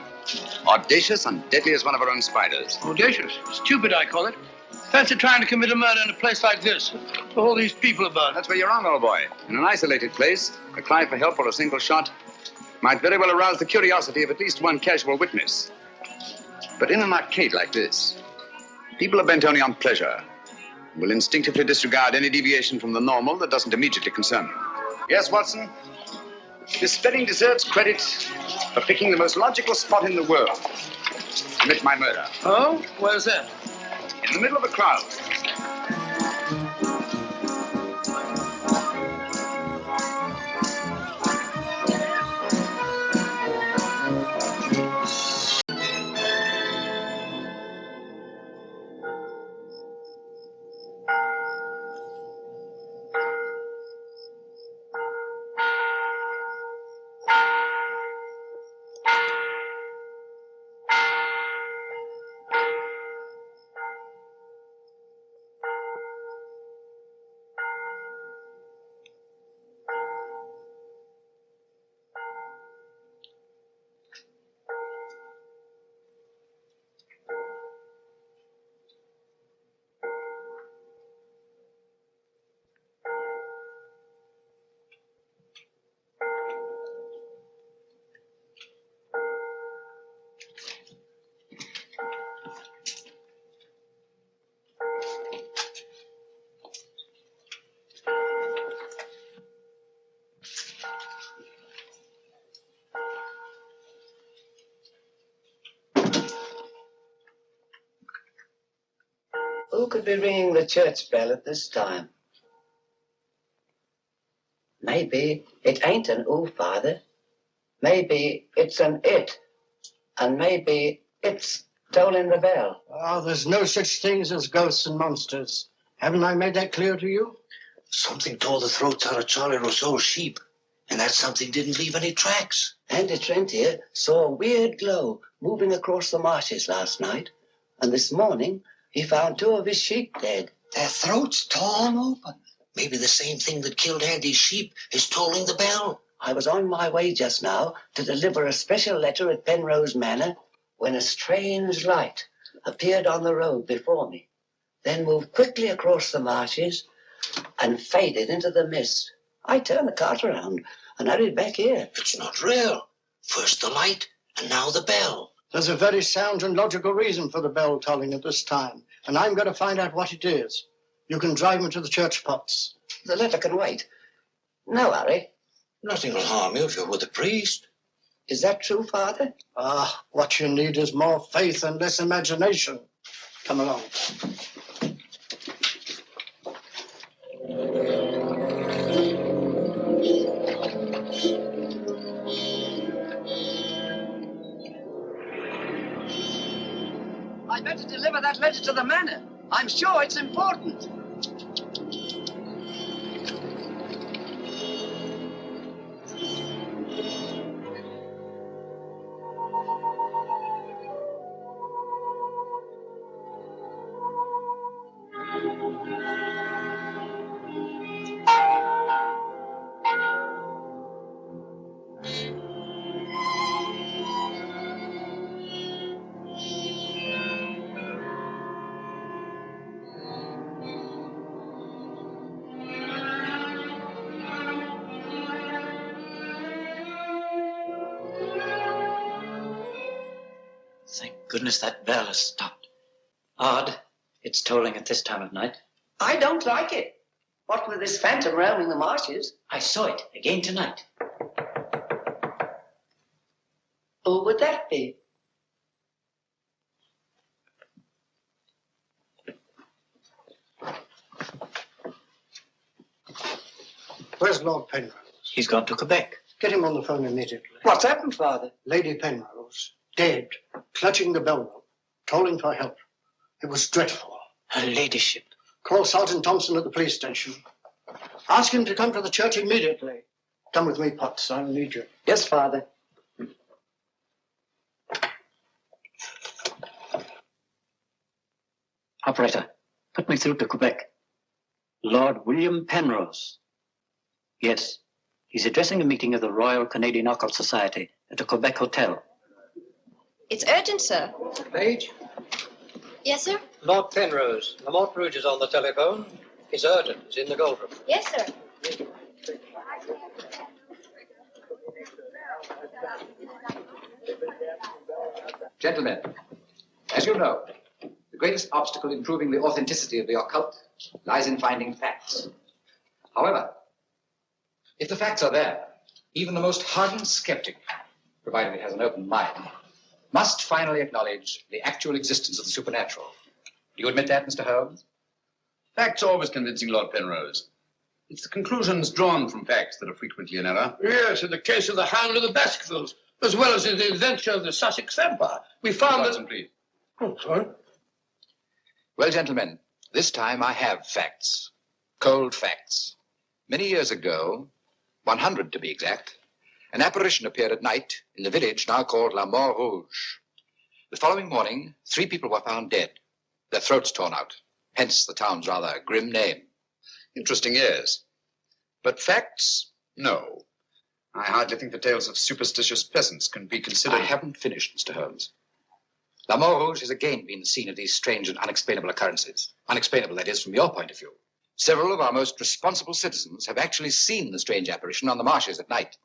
Audacious and deadly as one of her own spiders. Audacious. Stupid, I call it. Fancy trying to commit a murder in a place like this. With all these people about. That's where you're wrong, old boy. In an isolated place, a cry for help or a single shot might very well arouse the curiosity of at least one casual witness. But in an arcade like this, people are bent only on pleasure. Will instinctively disregard any deviation from the normal that doesn't immediately concern him. Yes, Watson? This spelling deserves credit for picking the most logical spot in the world. Commit my murder. Oh? Where's that? In the middle of a crowd. Who could be ringing the church bell at this time? Maybe it ain't an ooh, Father. Maybe it's an it. And maybe it's tolling the bell. Oh, there's no such things as ghosts and monsters. Haven't I made that clear to you? Something tore the throats out of Charlie Rousseau's sheep, and that something didn't leave any tracks. Andy Trent here saw a weird glow moving across the marshes last night. And this morning, he found 2 of his sheep dead. Their throats torn open. Maybe the same thing that killed Andy's sheep is tolling the bell. I was on my way just now to deliver a special letter at Penrose Manor when a strange light appeared on the road before me, then moved quickly across the marshes and faded into the mist. I turned the cart around and hurried back here. It's not real. First the light, and now the bell. There's a very sound and logical reason for the bell tolling at this time, and I'm going to find out what it is. You can drive me to the church pots. The letter can wait. No, Harry. Nothing will harm you if you're with the priest. Is that true, Father? Ah, what you need is more faith and less imagination. Come along. I'd better deliver that letter to the manor. I'm sure it's important. Thank goodness that bell has stopped. Odd, it's tolling at this time of night. I don't like it. What with this phantom roaming the marshes? I saw it again tonight. Who would that be? Where's Lord Penrose? He's gone to Quebec. Get him on the phone immediately. What's happened, Father? Lady Penrose, dead, clutching the bell rope, calling for help. It was dreadful. Her ladyship. Call Sergeant Thompson at the police station. Ask him to come to the church immediately. Come with me, Potts. I'll need you. Yes, Father. Operator, put me through to Quebec. Lord William Penrose. Yes, he's addressing a meeting of the Royal Canadian Occult Society at a Quebec hotel. It's urgent, sir. Page? Yes, sir? Lord Penrose. Lamont Rouge is on the telephone. It's urgent. It's in the gold room. Yes, sir. Gentlemen, as you know, the greatest obstacle in proving the authenticity of the occult lies in finding facts. However, if the facts are there, even the most hardened skeptic, provided he has an open mind, must finally acknowledge the actual existence of the supernatural. Do you admit that, Mr. Holmes? Facts are always convincing, Lord Penrose. It's the conclusions drawn from facts that are frequently in error. Yes, in the case of the Hound of the Baskervilles, as well as in the adventure of the Sussex Vampire, we found Watson, please. Oh, sorry. Well, gentlemen, this time I have facts. Cold facts. Many years ago, 100 to be exact, an apparition appeared at night in the village now called La Mort Rouge. The following morning, 3 people were found dead, their throats torn out, hence the town's rather grim name. Interesting, yes. But facts? No. I hardly think the tales of superstitious peasants can be considered... I haven't finished, Mr. Holmes. La Mort Rouge has again been the scene of these strange and unexplainable occurrences. Unexplainable, that is, from your point of view. Several of our most responsible citizens have actually seen the strange apparition on the marshes at night.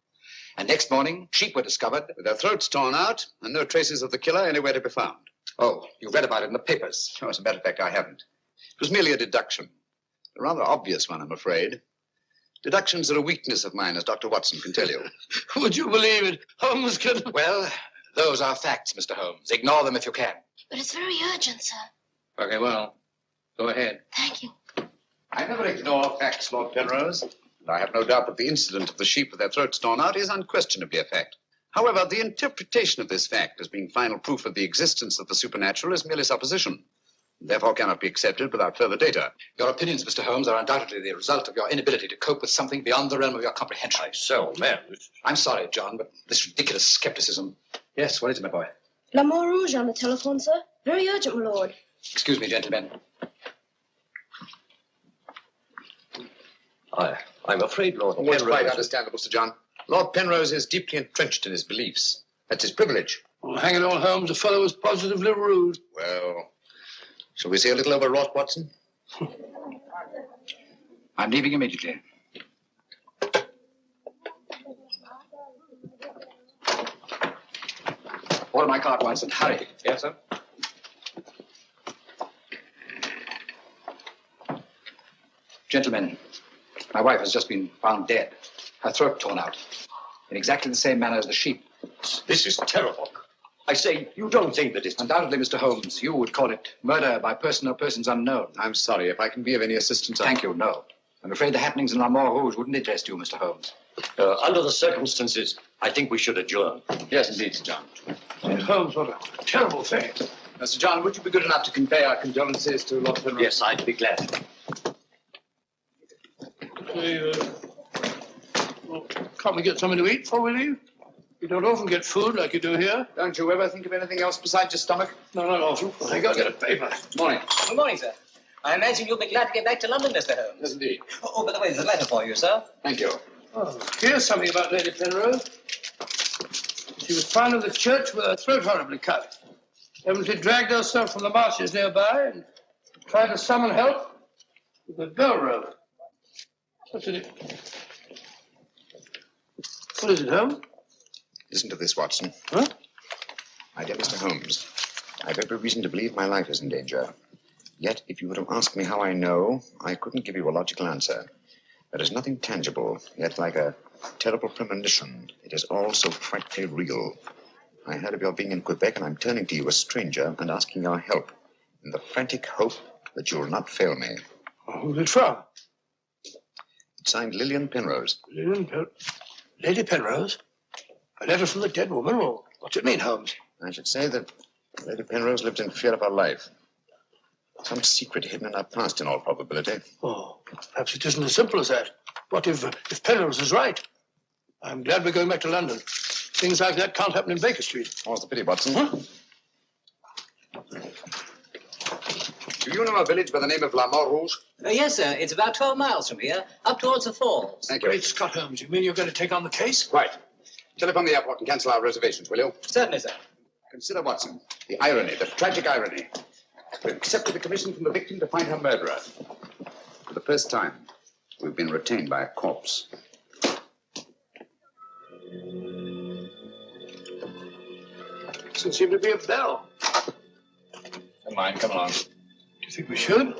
And next morning, sheep were discovered. With their throats torn out and no traces of the killer anywhere to be found. Oh, you read about it in the papers. Oh, as a matter of fact, I haven't. It was merely a deduction. A rather obvious one, I'm afraid. Deductions are a weakness of mine, as Dr. Watson can tell you. Would you believe it? Holmes can... Well, those are facts, Mr. Holmes. Ignore them if you can. But it's very urgent, sir. Okay, well, go ahead. Thank you. I never ignore facts, Lord Penrose. And I have no doubt that the incident of the sheep with their throats torn out is unquestionably a fact. However, the interpretation of this fact as being final proof of the existence of the supernatural is merely supposition. Therefore cannot be accepted without further data. Your opinions, Mr. Holmes, are undoubtedly the result of your inability to cope with something beyond the realm of your comprehension. So, man. I'm sorry, John, but this ridiculous skepticism... Yes, what is it, my boy? La Mort Rouge on the telephone, sir. Very urgent, my lord. Excuse me, gentlemen. I'm afraid, Lord Penrose... quite understandable, Sir John. Lord Penrose is deeply entrenched in his beliefs. That's his privilege. Well, hang it all, Holmes, the fellow was positively rude. Well, shall we say a little overwrought, Watson? I'm leaving immediately. Order my car, Watson. Hurry. Yes, sir. Gentlemen, my wife has just been found dead. Her throat torn out. In exactly the same manner as the sheep. This is terrible. I say, you don't think that it's... Undoubtedly, Mr. Holmes, you would call it murder by person or persons unknown. I'm sorry. If I can be of any assistance... Thank you, no. I'm afraid the happenings in La Mort Rouge wouldn't interest you, Mr. Holmes. Under the circumstances, I think we should adjourn. Yes, indeed, Sir John. Holmes, what a terrible thing. Sir John, would you be good enough to convey our condolences to Lord Penrose? Yes, I'd be glad. Can't we get something to eat before we leave? You don't often get food like you do here. Don't you ever think of anything else besides your stomach? No, not often. I got to get a paper. Morning. Good morning, sir. I imagine you'll be glad to get back to London, Mr. Holmes. Yes, indeed. Oh, by the way, there's a letter for you, sir. Thank you. Oh, here's something about Lady Penrose. She was found in the church with her throat horribly cut. Evidently dragged herself from the marshes nearby and tried to summon help with a bell rope. What's in it? What is it, Holmes? Listen to this, Watson. Huh? My dear Mr. Holmes, I've every reason to believe my life is in danger. Yet, if you were to ask me how I know, I couldn't give you a logical answer. There is nothing tangible, yet like a terrible premonition, it is all so frightfully real. I heard of your being in Quebec, and I'm turning to you, a stranger, and asking your help, in the frantic hope that you'll not fail me. Oh, who's it from? It's signed Lillian Penrose. Lady Penrose? A letter from the dead woman? Well, what's it mean, Holmes? I should say that Lady Penrose lived in fear of her life. Some secret hidden in her past, in all probability. Oh, perhaps it isn't as simple as that. What if Penrose is right? I'm glad we're going back to London. Things like that can't happen in Baker Street. More's the pity, Watson. Huh? Do you know a village by the name of La Mort Rouge? Yes, sir. It's about 12 miles from here, up towards the falls. Thank you. Great Scott, Holmes. You mean you're going to take on the case? Right. Telephone the airport and cancel our reservations, will you? Certainly, sir. Consider, Watson, the irony, the tragic irony. We've accepted the commission from the victim to find her murderer. For the first time, we've been retained by a corpse. Doesn't seem to be a bell. Never mind, come along. Do you think we should?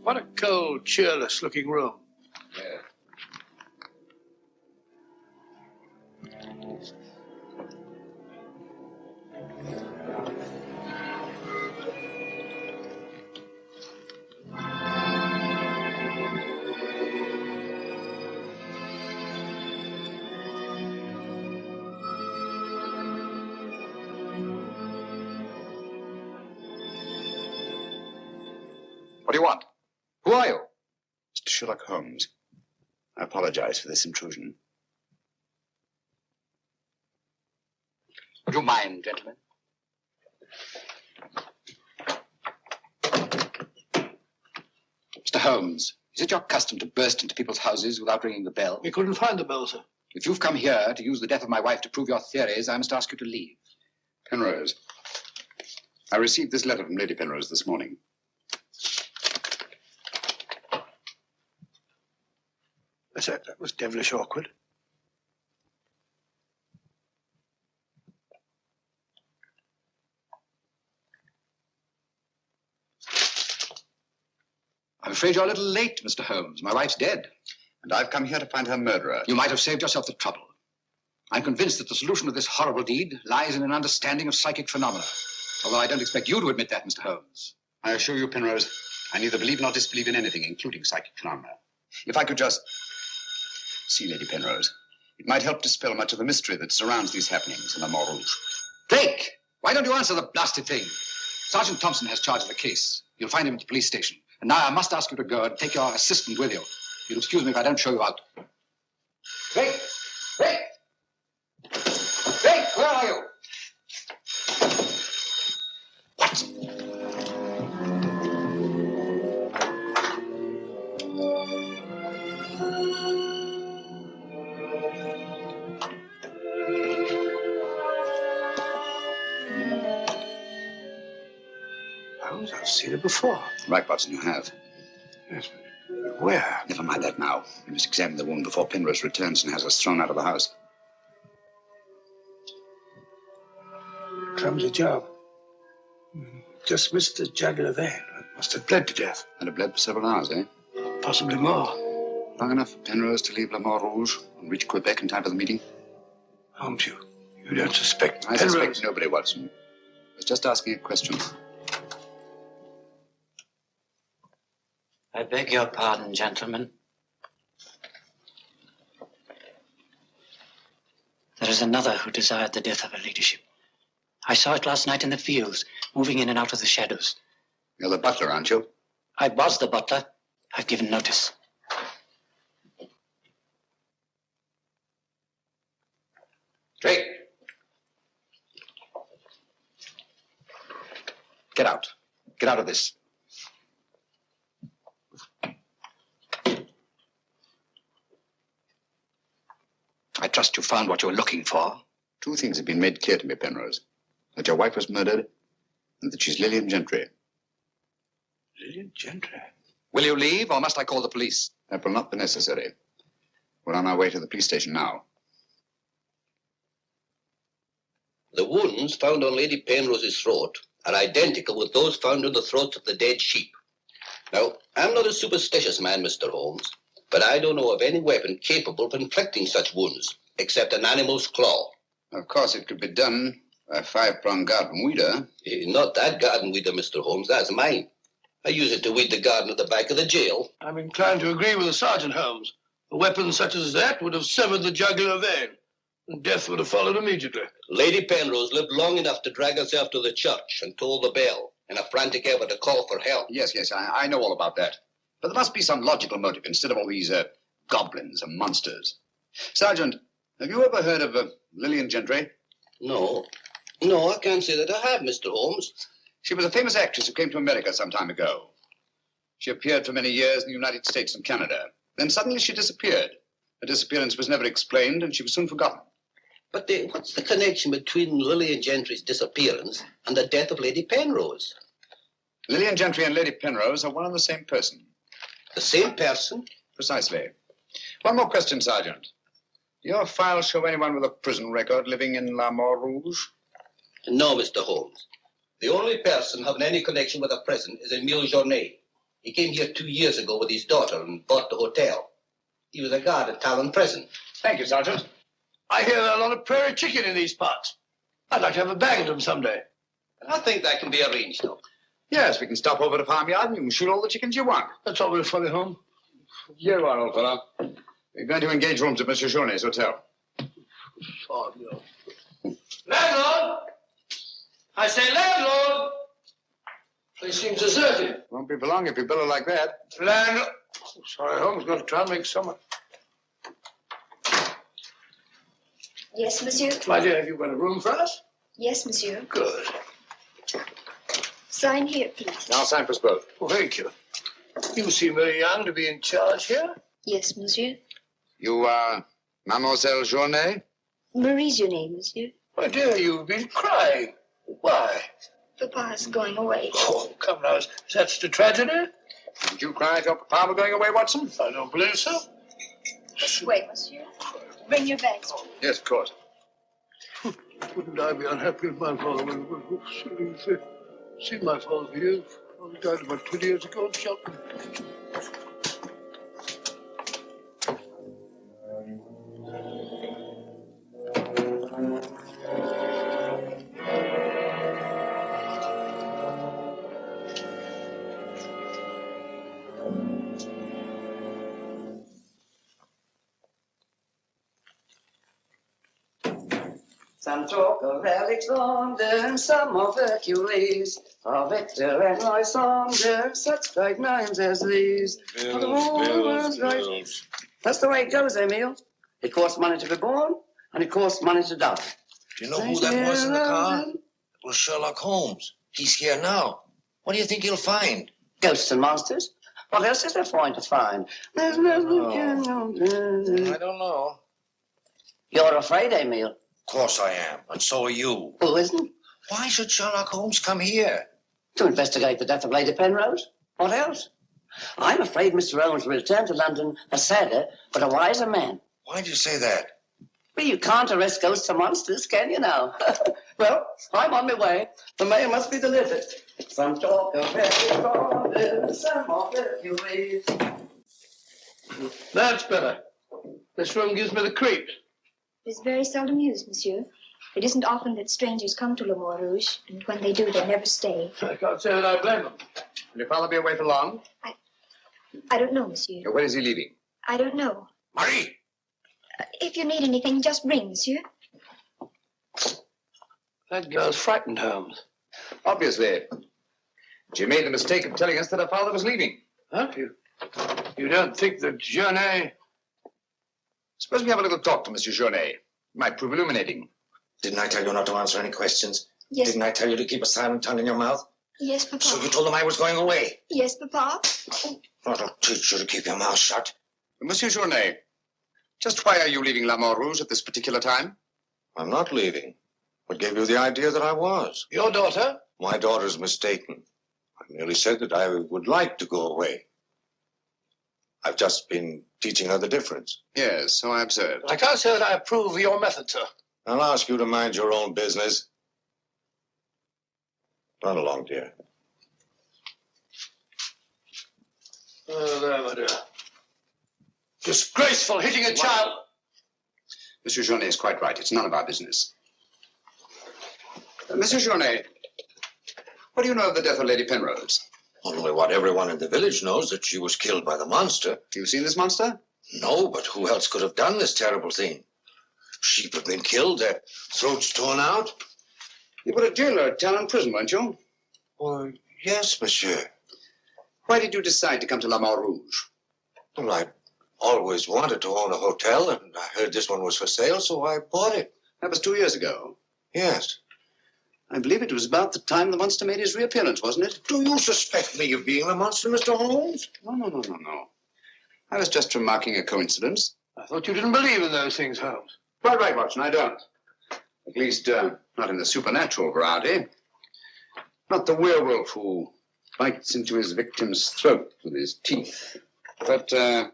What a cold, cheerless-looking room. Yeah. What do you want? Who are you? Mr. Sherlock Holmes. I apologize for this intrusion. Would you mind, gentlemen? Mr. Holmes, is it your custom to burst into people's houses without ringing the bell? We couldn't find the bell, sir. If you've come here to use the death of my wife to prove your theories, I must ask you to leave. Penrose, I received this letter from Lady Penrose this morning. That was devilish awkward. I'm afraid you're a little late, Mr. Holmes. My wife's dead. And I've come here to find her murderer. You might have saved yourself the trouble. I'm convinced that the solution of this horrible deed lies in an understanding of psychic phenomena. Although I don't expect you to admit that, Mr. Holmes. I assure you, Penrose, I neither believe nor disbelieve in anything, including psychic phenomena. If I could just see Lady Penrose, it might help dispel much of the mystery that surrounds these happenings in the Moor Rouge. Drake! Why don't you answer the blasted thing? Sergeant Thompson has charge of the case. You'll find him at the police station. And now I must ask you to go and take your assistant with you. You'll excuse me if I don't show you out. Drake! Drake! Drake, where are you? Holmes, I've seen it before. Right, Watson, you have. Yes, but where? Never mind that now. We must examine the wound before Penrose returns and has us thrown out of the house. Clumsy job. Just missed the jugular vein. Must have bled to death. And it bled for several hours, eh? Possibly more. Long enough for Penrose to leave Le Moor Rouge and reach Quebec in time for the meeting? Holmes, you don't suspect I Penrose? suspect nobody, Watson. I was just asking a question. I beg your pardon, gentlemen. There is another who desired the death of her ladyship. I saw it last night in the fields, moving in and out of the shadows. You're the butler, aren't you? I was the butler. I've given notice. Drake! Get out. Get out of this. I trust you found what you were looking for. Two things have been made clear to me, Penrose. That your wife was murdered, and that she's Lillian Gentry. Lillian Gentry? Will you leave, or must I call the police? That will not be necessary. We're on our way to the police station now. The wounds found on Lady Penrose's throat are identical with those found on the throats of the dead sheep. Now, I'm not a superstitious man, Mr. Holmes, but I don't know of any weapon capable of inflicting such wounds, except an animal's claw. Of course, it could be done by a five-pronged garden weeder. Not that garden weeder, Mr. Holmes, that's mine. I use it to weed the garden at the back of the jail. I'm inclined to agree with the Sergeant, Holmes. A weapon such as that would have severed the jugular vein, and death would have followed immediately. Lady Penrose lived long enough to drag herself to the church and toll the bell in a frantic effort to call for help. Yes, I know all about that. But there must be some logical motive instead of all these goblins and monsters. Sergeant, have you ever heard of Lillian Gentry? No, I can't say that I have, Mr. Holmes. She was a famous actress who came to America some time ago. She appeared for many years in the United States and Canada. Then suddenly she disappeared. Her disappearance was never explained, and she was soon forgotten. But what's the connection between Lillian Gentry's disappearance and the death of Lady Penrose? Lillian Gentry and Lady Penrose are one and the same person. The same person? Precisely. One more question, Sergeant. Do your files show anyone with a prison record living in La Moor Rouge? No, Mr. Holmes. The only person having any connection with the prison is Emile Journet. He came here 2 years ago with his daughter and bought the hotel. He was a guard at Talon Prison. Thank you, Sergeant. I hear there are a lot of prairie chicken in these parts. I'd like to have a bag of them someday. I think that can be arranged, though. Yes, we can stop over the farmyard and you can shoot all the chickens you want. That's all very funny, Holmes. Here you are, old fellow. We're going to engage rooms at Monsieur Journet's hotel. Oh, no. Landlord! I say landlord! Place seems deserted. Won't be for long if you bellow like that. Landlord! Oh, sorry, Holmes. Got to try and make summer. Yes, monsieur? My dear, have you got a room for us? Yes, monsieur. Good. Sign here, please. I'll sign for us both. Well, thank you. You seem very young to be in charge here. Yes, monsieur. You are Mademoiselle Journet? Marie's your name, monsieur. My dear, you've been crying. Why? Papa's going away. Oh, come now. Is that such a tragedy? Did you cry at your papa were going away, Watson? I don't believe so. This way, monsieur. Bring your bags. Yes, of course. Wouldn't I be unhappy if my father would see my father for years? He died about 20 years ago in Cheltenham. Some talk of Alexander, some of Hercules, of Hector and Lysander, such great names as these. Bills. That's the way it goes, Emil. It costs money to be born, and it costs money to die. Do you know who that was in the car? It was Sherlock Holmes. He's here now. What do you think he'll find? Ghosts and monsters? What else is there for him to find? There's nothing. I don't know. You're afraid, Emil. Of course I am, and so are you. Who isn't? Why should Sherlock Holmes come here? To investigate the death of Lady Penrose. What else? I'm afraid Mr. Holmes will return to London a sadder but a wiser man. Why do you say that? Well, you can't arrest ghosts and monsters, can you now? Well, I'm on my way. The mail must be delivered. Some talk of Hercules, some of Hercules. That's better. This room gives me the creeps. It is very seldom used, monsieur. It isn't often that strangers come to Le Mont Rouge, and when they do, they never stay. I can't say that I blame them. Will your father be away for long? I don't know, monsieur. When is he leaving? I don't know. Marie! If you need anything, just ring, monsieur. That girl's frightened, Holmes. Obviously. She made the mistake of telling us that her father was leaving. Huh? You don't think that Journet... Suppose we have a little talk to Monsieur Journet. It might prove illuminating. Didn't I tell you not to answer any questions? Yes. Didn't I tell you to keep a silent tongue in your mouth? Yes, Papa. So you told them I was going away? Yes, Papa. I'll teach you to keep your mouth shut. Monsieur Journet, just why are you leaving La Mort Rouge at this particular time? I'm not leaving. What gave you the idea that I was? Your daughter? My daughter's mistaken. I merely said that I would like to go away. I've just been teaching her the difference. Yes, so I observed. I can't say that I approve of your method, sir. I'll ask you to mind your own business. Run along, dear. Oh, there, my dear. Disgraceful, hitting a child. Monsieur Journet is quite right. It's none of our business. Monsieur Journet, what do you know of the death of Lady Penrose? Only what everyone in the village knows, that she was killed by the monster. You've seen this monster? No, but who else could have done this terrible thing? Sheep have been killed, their throats torn out. You were a jailer at Talon Prison, weren't you? Oh, yes, monsieur. Why did you decide to come to La Mort Rouge? Well, I always wanted to own a hotel, and I heard this one was for sale, so I bought it. That was 2 years ago. Yes. I believe it was about the time the monster made his reappearance, wasn't it? Do you suspect me of being the monster, Mr. Holmes? No. I was just remarking a coincidence. I thought you didn't believe in those things, Holmes. Quite right, Watson, I don't. At least, not in the supernatural variety. Not the werewolf who bites into his victim's throat with his teeth. But, a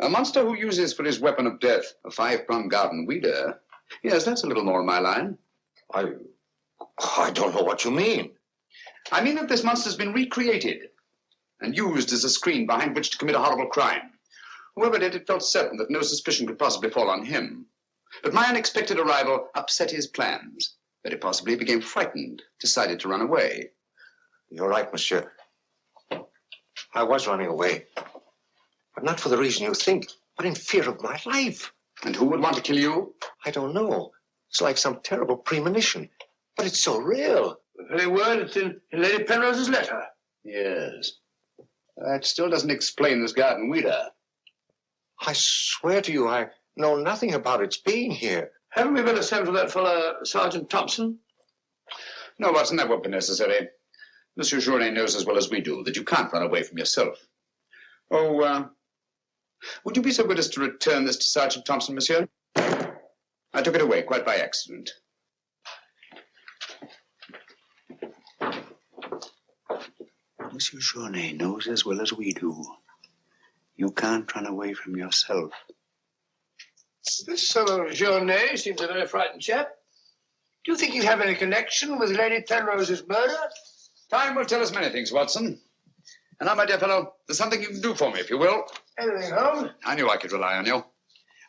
monster who uses for his weapon of death a 5-pronged garden weeder. Yes, that's a little more in my line. I don't know what you mean. I mean that this monster's been recreated and used as a screen behind which to commit a horrible crime. Whoever did it felt certain that no suspicion could possibly fall on him. But my unexpected arrival upset his plans. Very possibly became frightened, decided to run away. You're right, monsieur. I was running away. But not for the reason you think, but in fear of my life. And who would want to kill you? I don't know. It's like some terrible premonition. But it's so real. The very word that's in Lady Penrose's letter. Yes. That still doesn't explain this garden weeder. I swear to you, I know nothing about its being here. Haven't we better send for that fellow, Sergeant Thompson? No, Watson, that won't be necessary. Monsieur Journet knows as well as we do that you can't run away from yourself. Oh, would you be so good as to return this to Sergeant Thompson, monsieur? I took it away quite by accident. Monsieur Journet knows as well as we do. You can't run away from yourself. This fellow Journet seems a very frightened chap. Do you think he'd have any connection with Lady Penrose's murder? Time will tell us many things, Watson. And now, my dear fellow, there's something you can do for me, if you will. Anything, Holmes? I knew I could rely on you.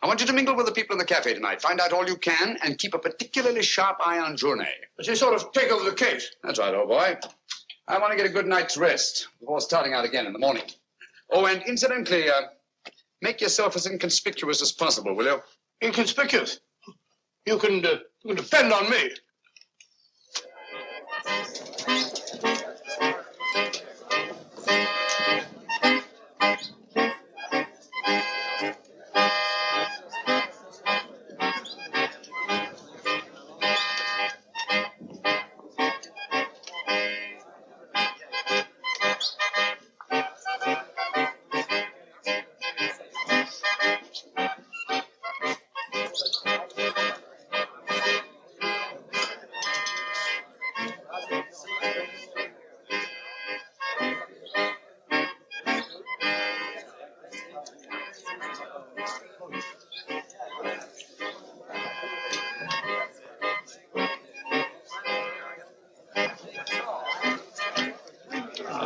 I want you to mingle with the people in the cafe tonight. Find out all you can and keep a particularly sharp eye on Journet. But you sort of take over the case. That's right, old boy. I want to get a good night's rest before starting out again in the morning. Oh, and incidentally, make yourself as inconspicuous as possible, will you? Inconspicuous? You can depend on me.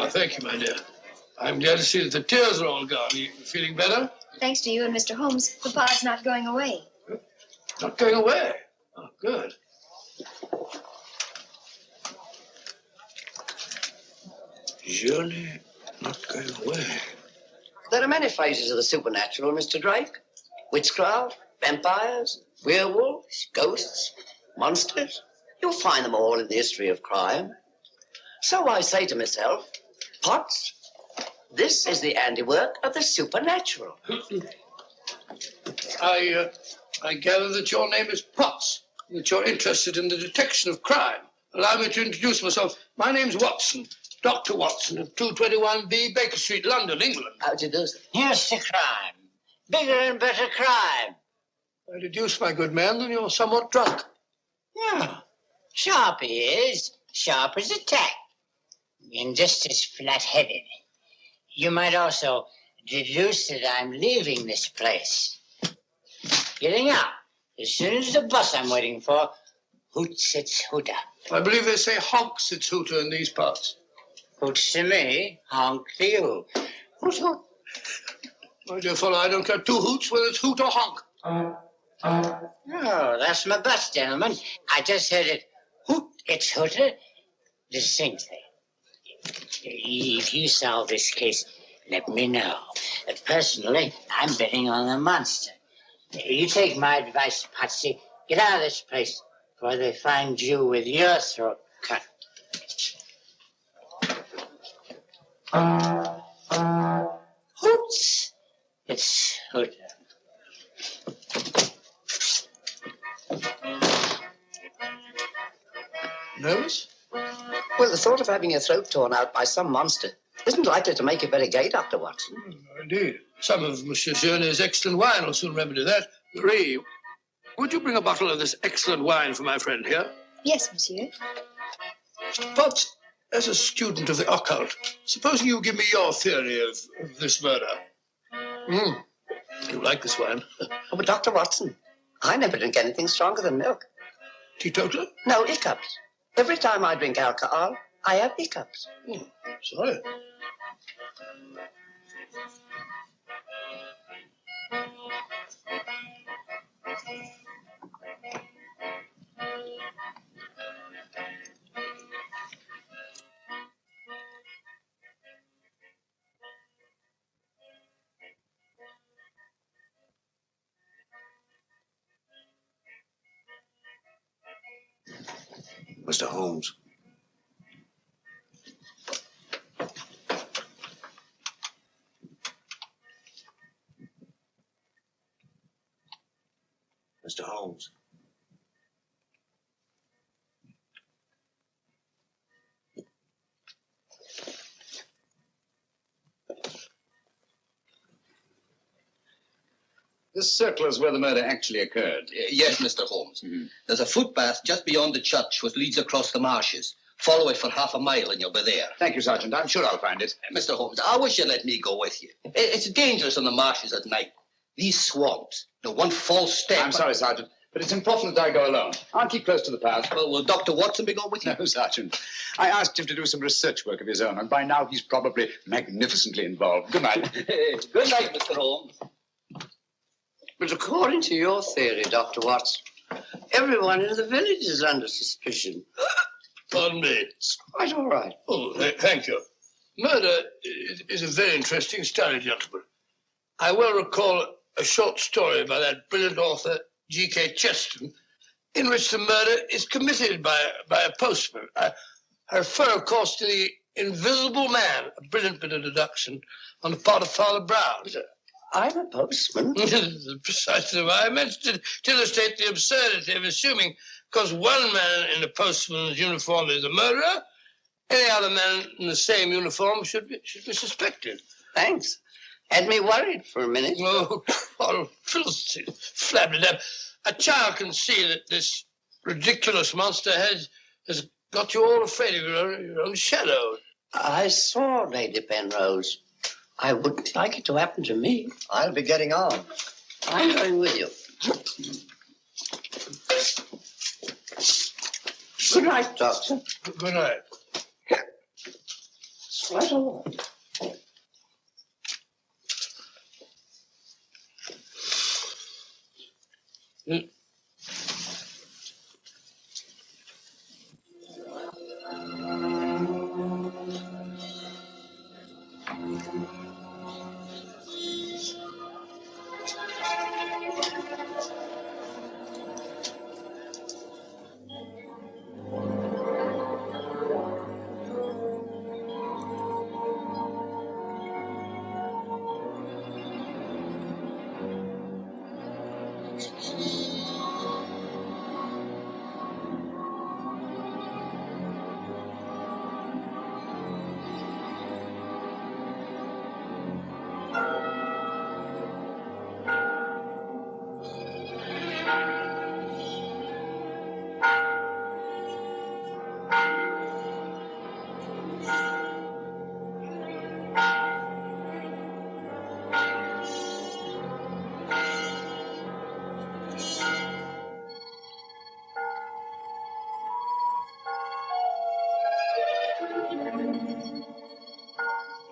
Thank you, my dear. I'm glad to see that the tears are all gone. Are you feeling better? Thanks to you and Mr. Holmes, Papa's not going away. Not going away? Oh, good. Journey not going away. There are many phases of the supernatural, Mr. Drake. Witchcraft, vampires, werewolves, ghosts, monsters. You'll find them all in the history of crime. So I say to myself, Potts, this is the handiwork of the supernatural. I gather that your name is Potts, that you're interested in the detection of crime. Allow me to introduce myself. My name's Watson, Dr. Watson of 221B Baker Street, London, England. How do you do, sir? Here's the crime. Bigger and better crime. I deduce, my good man, that you're somewhat drunk. Yeah. Sharp he is, sharp as a tack, and just as flat-headed. You might also deduce that I'm leaving this place. Getting out. As soon as the bus I'm waiting for hoots its hooter. I believe they say honks its hooter in these parts. Hoots to me, honk to you. Hoot, hoot. My dear fellow, I don't care two hoots whether it's hoot or honk. Oh, that's my bus, gentlemen. I just heard it hoot its hooter distinctly. If you solve this case, let me know. Personally, I'm betting on the monster. You take my advice, Patsy. Get out of this place before they find you with your throat cut. Hoots! It's hooter. Nervous? Well, the thought of having your throat torn out by some monster isn't likely to make you very gay, Dr. Watson. Indeed. Some of Monsieur Journet's excellent wine will soon remedy that. Marie, would you bring a bottle of this excellent wine for my friend here? Yes, monsieur. But as a student of the occult, supposing you give me your theory of this murder. You like this wine? Oh, but Dr. Watson, I never drink anything stronger than milk. Teetotaler? No, hiccups. Every time I drink alcohol, I have hiccups. Sorry. Mr. Holmes. Mr. Holmes. This circle is where the murder actually occurred. Yes, Mr. Holmes. There's a footpath just beyond the church which leads across the marshes. Follow it for half a mile and you'll be there. Thank you, Sergeant. I'm sure I'll find it. Mr. Holmes, I wish you'd let me go with you. It's dangerous on the marshes at night. These swamps. One false step. I'm sorry, Sergeant, but it's important that I go alone. I'll keep close to the path. Well, will Dr. Watson be going with you? No, Sergeant. I asked him to do some research work of his own, and by now he's probably magnificently involved. Good night. Good night, Mr. Holmes. But according to your theory, Dr. Watson, everyone in the village is under suspicion. Pardon me. It's quite all right. Oh, thank you. Murder is a very interesting study, gentlemen. I well recall a short story by that brilliant author, G.K. Chesterton, in which the murder is committed by a postman. I refer, of course, to the Invisible Man, a brilliant bit of deduction on the part of Father Brown. I'm a postman. Precisely why I mentioned it, to illustrate the absurdity of assuming because one man in a postman's uniform is a murderer, any other man in the same uniform should be suspected. Thanks. Had me worried for a minute. Oh, Philistine, flabbergab. A child can see that this ridiculous monster has got you all afraid of your own shadow. I saw Lady Penrose. I wouldn't like it to happen to me. I'll be getting on. I'm going with you. Good night, Doctor. Good night. It's right all right.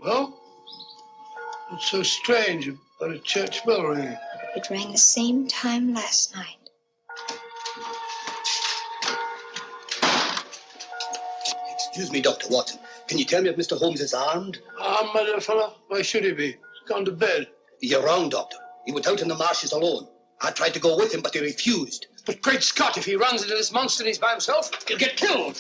Well, what's so strange about a church bell ringing? It rang the same time last night. Excuse me, Dr. Watson. Can you tell me if Mr. Holmes is armed? Armed, my dear fellow? Why should he be? He's gone to bed. You're wrong, Doctor. He went out in the marshes alone. I tried to go with him, but he refused. But great Scott, if he runs into this monster and he's by himself, he'll get killed.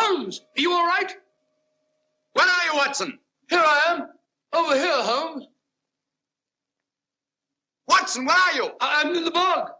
Holmes, are you all right? Where are you, Watson? Here I am. Over here, Holmes. Watson, where are you? I'm in the bog.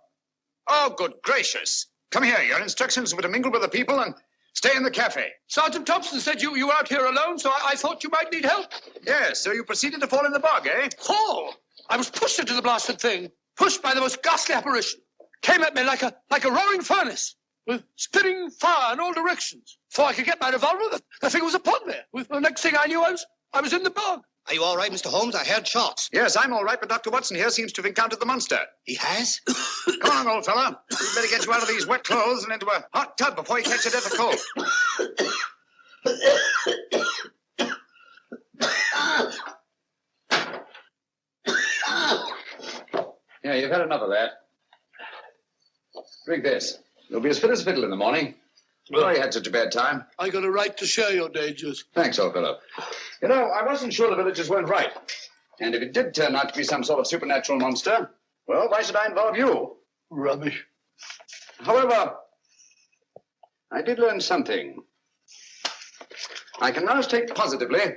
Oh, good gracious. Come here. Your instructions were to mingle with the people and stay in the cafe. Sergeant Thompson said you were out here alone, so I thought you might need help. Yes, so you proceeded to fall in the bog, eh? Fall? I was pushed into the blasted thing. Pushed by the most ghastly apparition. Came at me like a roaring furnace, with spitting fire in all directions. Before I could get my revolver, the thing was upon me. With the next thing I knew, I was in the bog. Are you all right, Mr. Holmes? I heard shots. Yes, I'm all right, but Dr. Watson here seems to have encountered the monster. He has? Come on, old fella. We'd better get you out of these wet clothes and into a hot tub before you catch a death of cold. Yeah, you've had enough of that. Drink this. You'll be as fit as a fiddle in the morning. Sorry you had such a bad time. I got a right to share your dangers. Thanks, old fellow. You know, I wasn't sure the villagers weren't right. And if it did turn out to be some sort of supernatural monster, well, why should I involve you? Rubbish. However, I did learn something. I can now state positively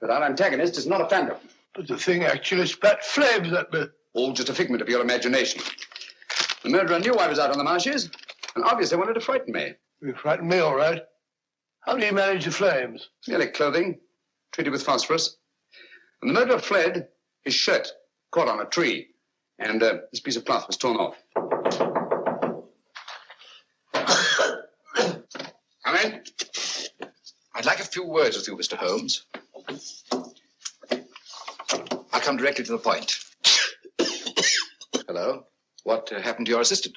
that our antagonist is not a phantom. But the thing actually spat flames at me. All just a figment of your imagination. The murderer knew I was out on the marshes and obviously wanted to frighten me. You frightened me, all right. How do you manage the flames? Merely clothing, treated with phosphorus. When the murderer fled, his shirt caught on a tree, and this piece of cloth was torn off. Come in. I'd like a few words with you, Mr. Holmes. I'll come directly to the point. Hello. What happened to your assistant?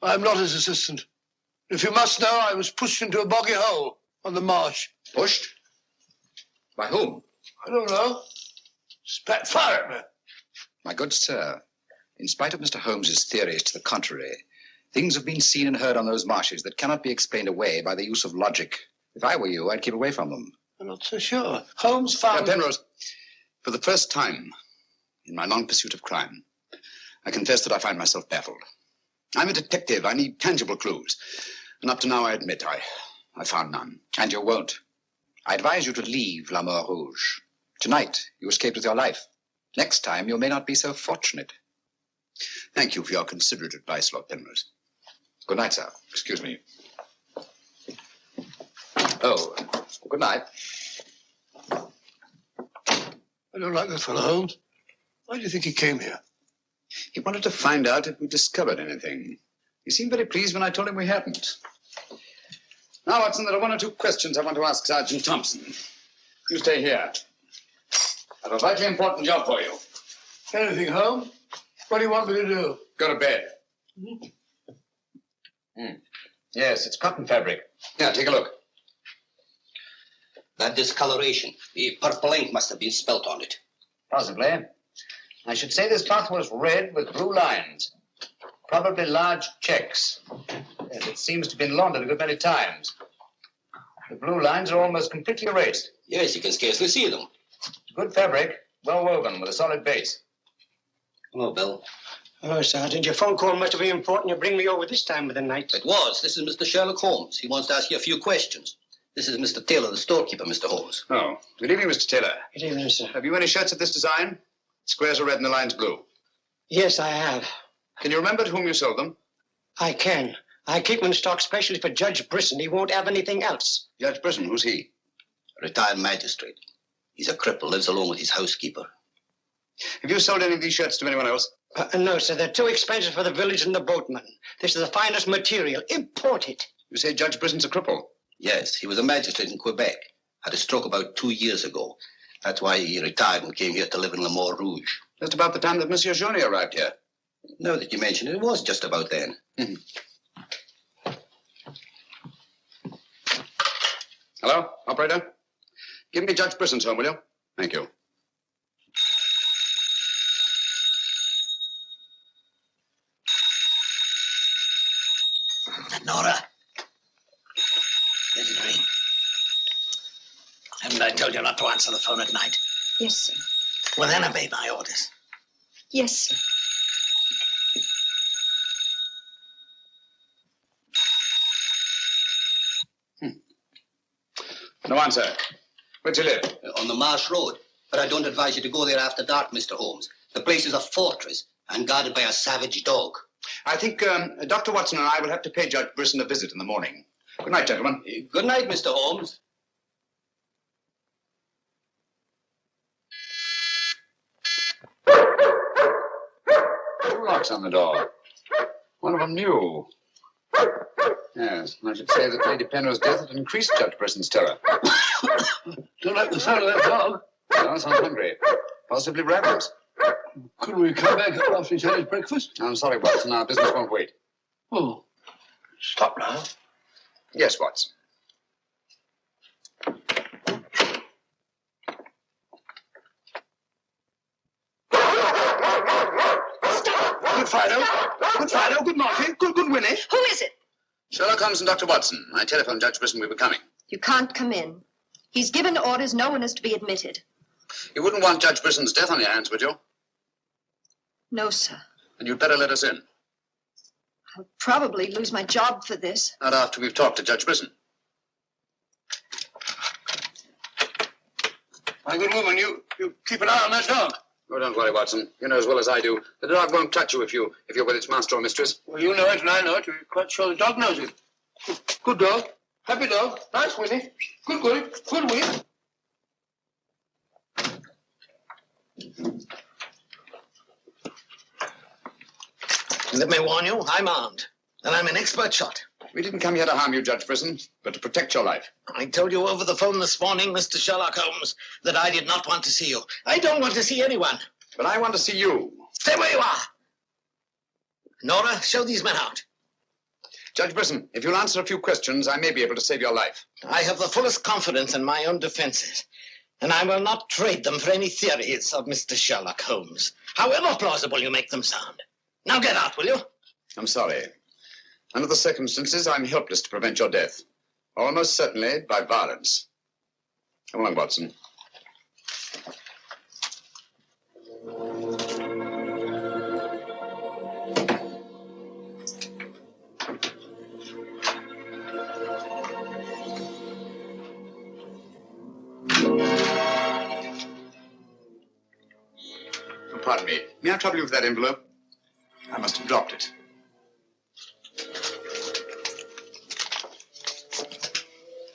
I'm not his assistant. If you must know, I was pushed into a boggy hole on the marsh. Pushed? By whom? I don't know. Spat fire at me. My good sir, in spite of Mr. Holmes's theories to the contrary, things have been seen and heard on those marshes that cannot be explained away by the use of logic. If I were you, I'd keep away from them. I'm not so sure. Holmes found... Penrose, for the first time in my long pursuit of crime, I confess that I find myself baffled. I'm a detective. I need tangible clues. And up to now, I admit, I found none. And you won't. I advise you to leave La Mort Rouge. Tonight, you escaped with your life. Next time, you may not be so fortunate. Thank you for your considerate advice, Lord Penrose. Good night, sir. Excuse me. Oh, good night. I don't like that fellow, Holmes. Why do you think he came here? He wanted to find out if we discovered anything. He seemed very pleased when I told him we hadn't. Now, Watson, there are one or two questions I want to ask Sergeant Thompson. You stay here. I have a vitally important job for you. Anything, Holmes? What do you want me to do? Go to bed. Yes, it's cotton fabric. Here, take a look. That discoloration. The purple ink must have been spelt on it. Possibly. I should say this cloth was red with blue lines. Probably large checks. Yes, it seems to have been laundered a good many times. The blue lines are almost completely erased. Yes, you can scarcely see them. Good fabric, well woven, with a solid base. Hello, Bill. Hello, Sergeant. Your phone call must have been important. You bring me over this time of the night. It was. This is Mr. Sherlock Holmes. He wants to ask you a few questions. This is Mr. Taylor, the storekeeper, Mr. Holmes. Oh, good evening, Mr. Taylor. Good evening, sir. Have you any shirts of this design? Squares are red and the lines blue. Yes, I have. Can you remember to whom you sold them? I can. I keep them in stock specially for Judge Brisson. He won't have anything else. Judge Brisson, who's he? A retired magistrate. He's a cripple, lives alone with his housekeeper. Have you sold any of these shirts to anyone else? No, sir. They're too expensive for the village and the boatmen. This is the finest material. Imported. You say Judge Brisson's a cripple? Yes, he was a magistrate in Quebec. Had a stroke about 2 years ago. That's why he retired and came here to live in La Mort Rouge. Just about the time that Monsieur Journey arrived here. Now that you mention it, it was just about then. Hello, operator? Give me Judge Brisson's home, will you? Thank you. Nora. There's a ring. Haven't I told you not to answer the phone at night? Yes, sir. Well, then obey my orders. Yes, sir. No answer. Where do you live? On the Marsh Road. But I don't advise you to go there after dark, Mr. Holmes. The place is a fortress and guarded by a savage dog. I think Dr. Watson and I will have to pay Judge Brisson a visit in the morning. Good night, gentlemen. Good night, Mr. Holmes. Two locks on the door. One of them new. Yes, I should say that Lady Penrose's death had increased Judge Brisson's terror. Don't like the sound of that dog. No, sounds hungry. Possibly ravenous. Couldn't we come back after he's had his breakfast? I'm sorry, Watson. Our business won't wait. Oh, stop now. Yes, Watson. Good Fido. Good Fido. Good Marty. Good Winnie. Who is it? Sherlock Holmes and Dr. Watson. I telephoned Judge Brisson we were coming. You can't come in. He's given orders no one is to be admitted. You wouldn't want Judge Brisson's death on your hands, would you? No, sir. Then you'd better let us in. I'll probably lose my job for this. Not after we've talked to Judge Brisson. My good woman, you keep an eye on that dog. Oh, don't worry, Watson. You know as well as I do. The dog won't touch you if you're with its master or mistress. Well, you know it and I know it. We're quite sure the dog knows it. Good dog. Happy dog. Nice, Winnie. Good Winnie. Let me warn you, I'm armed. And I'm an expert shot. We didn't come here to harm you, Judge Brisson, but to protect your life. I told you over the phone this morning, Mr. Sherlock Holmes, that I did not want to see you. I don't want to see anyone. But I want to see you. Stay where you are. Nora, show these men out. Judge Brisson, if you'll answer a few questions, I may be able to save your life. I have the fullest confidence in my own defenses, and I will not trade them for any theories of Mr. Sherlock Holmes, however plausible you make them sound. Now get out, will you? I'm sorry. Under the circumstances, I'm helpless to prevent your death. Almost certainly by violence. Come along, Watson. Pardon me. May I trouble you with that envelope? I must have dropped it.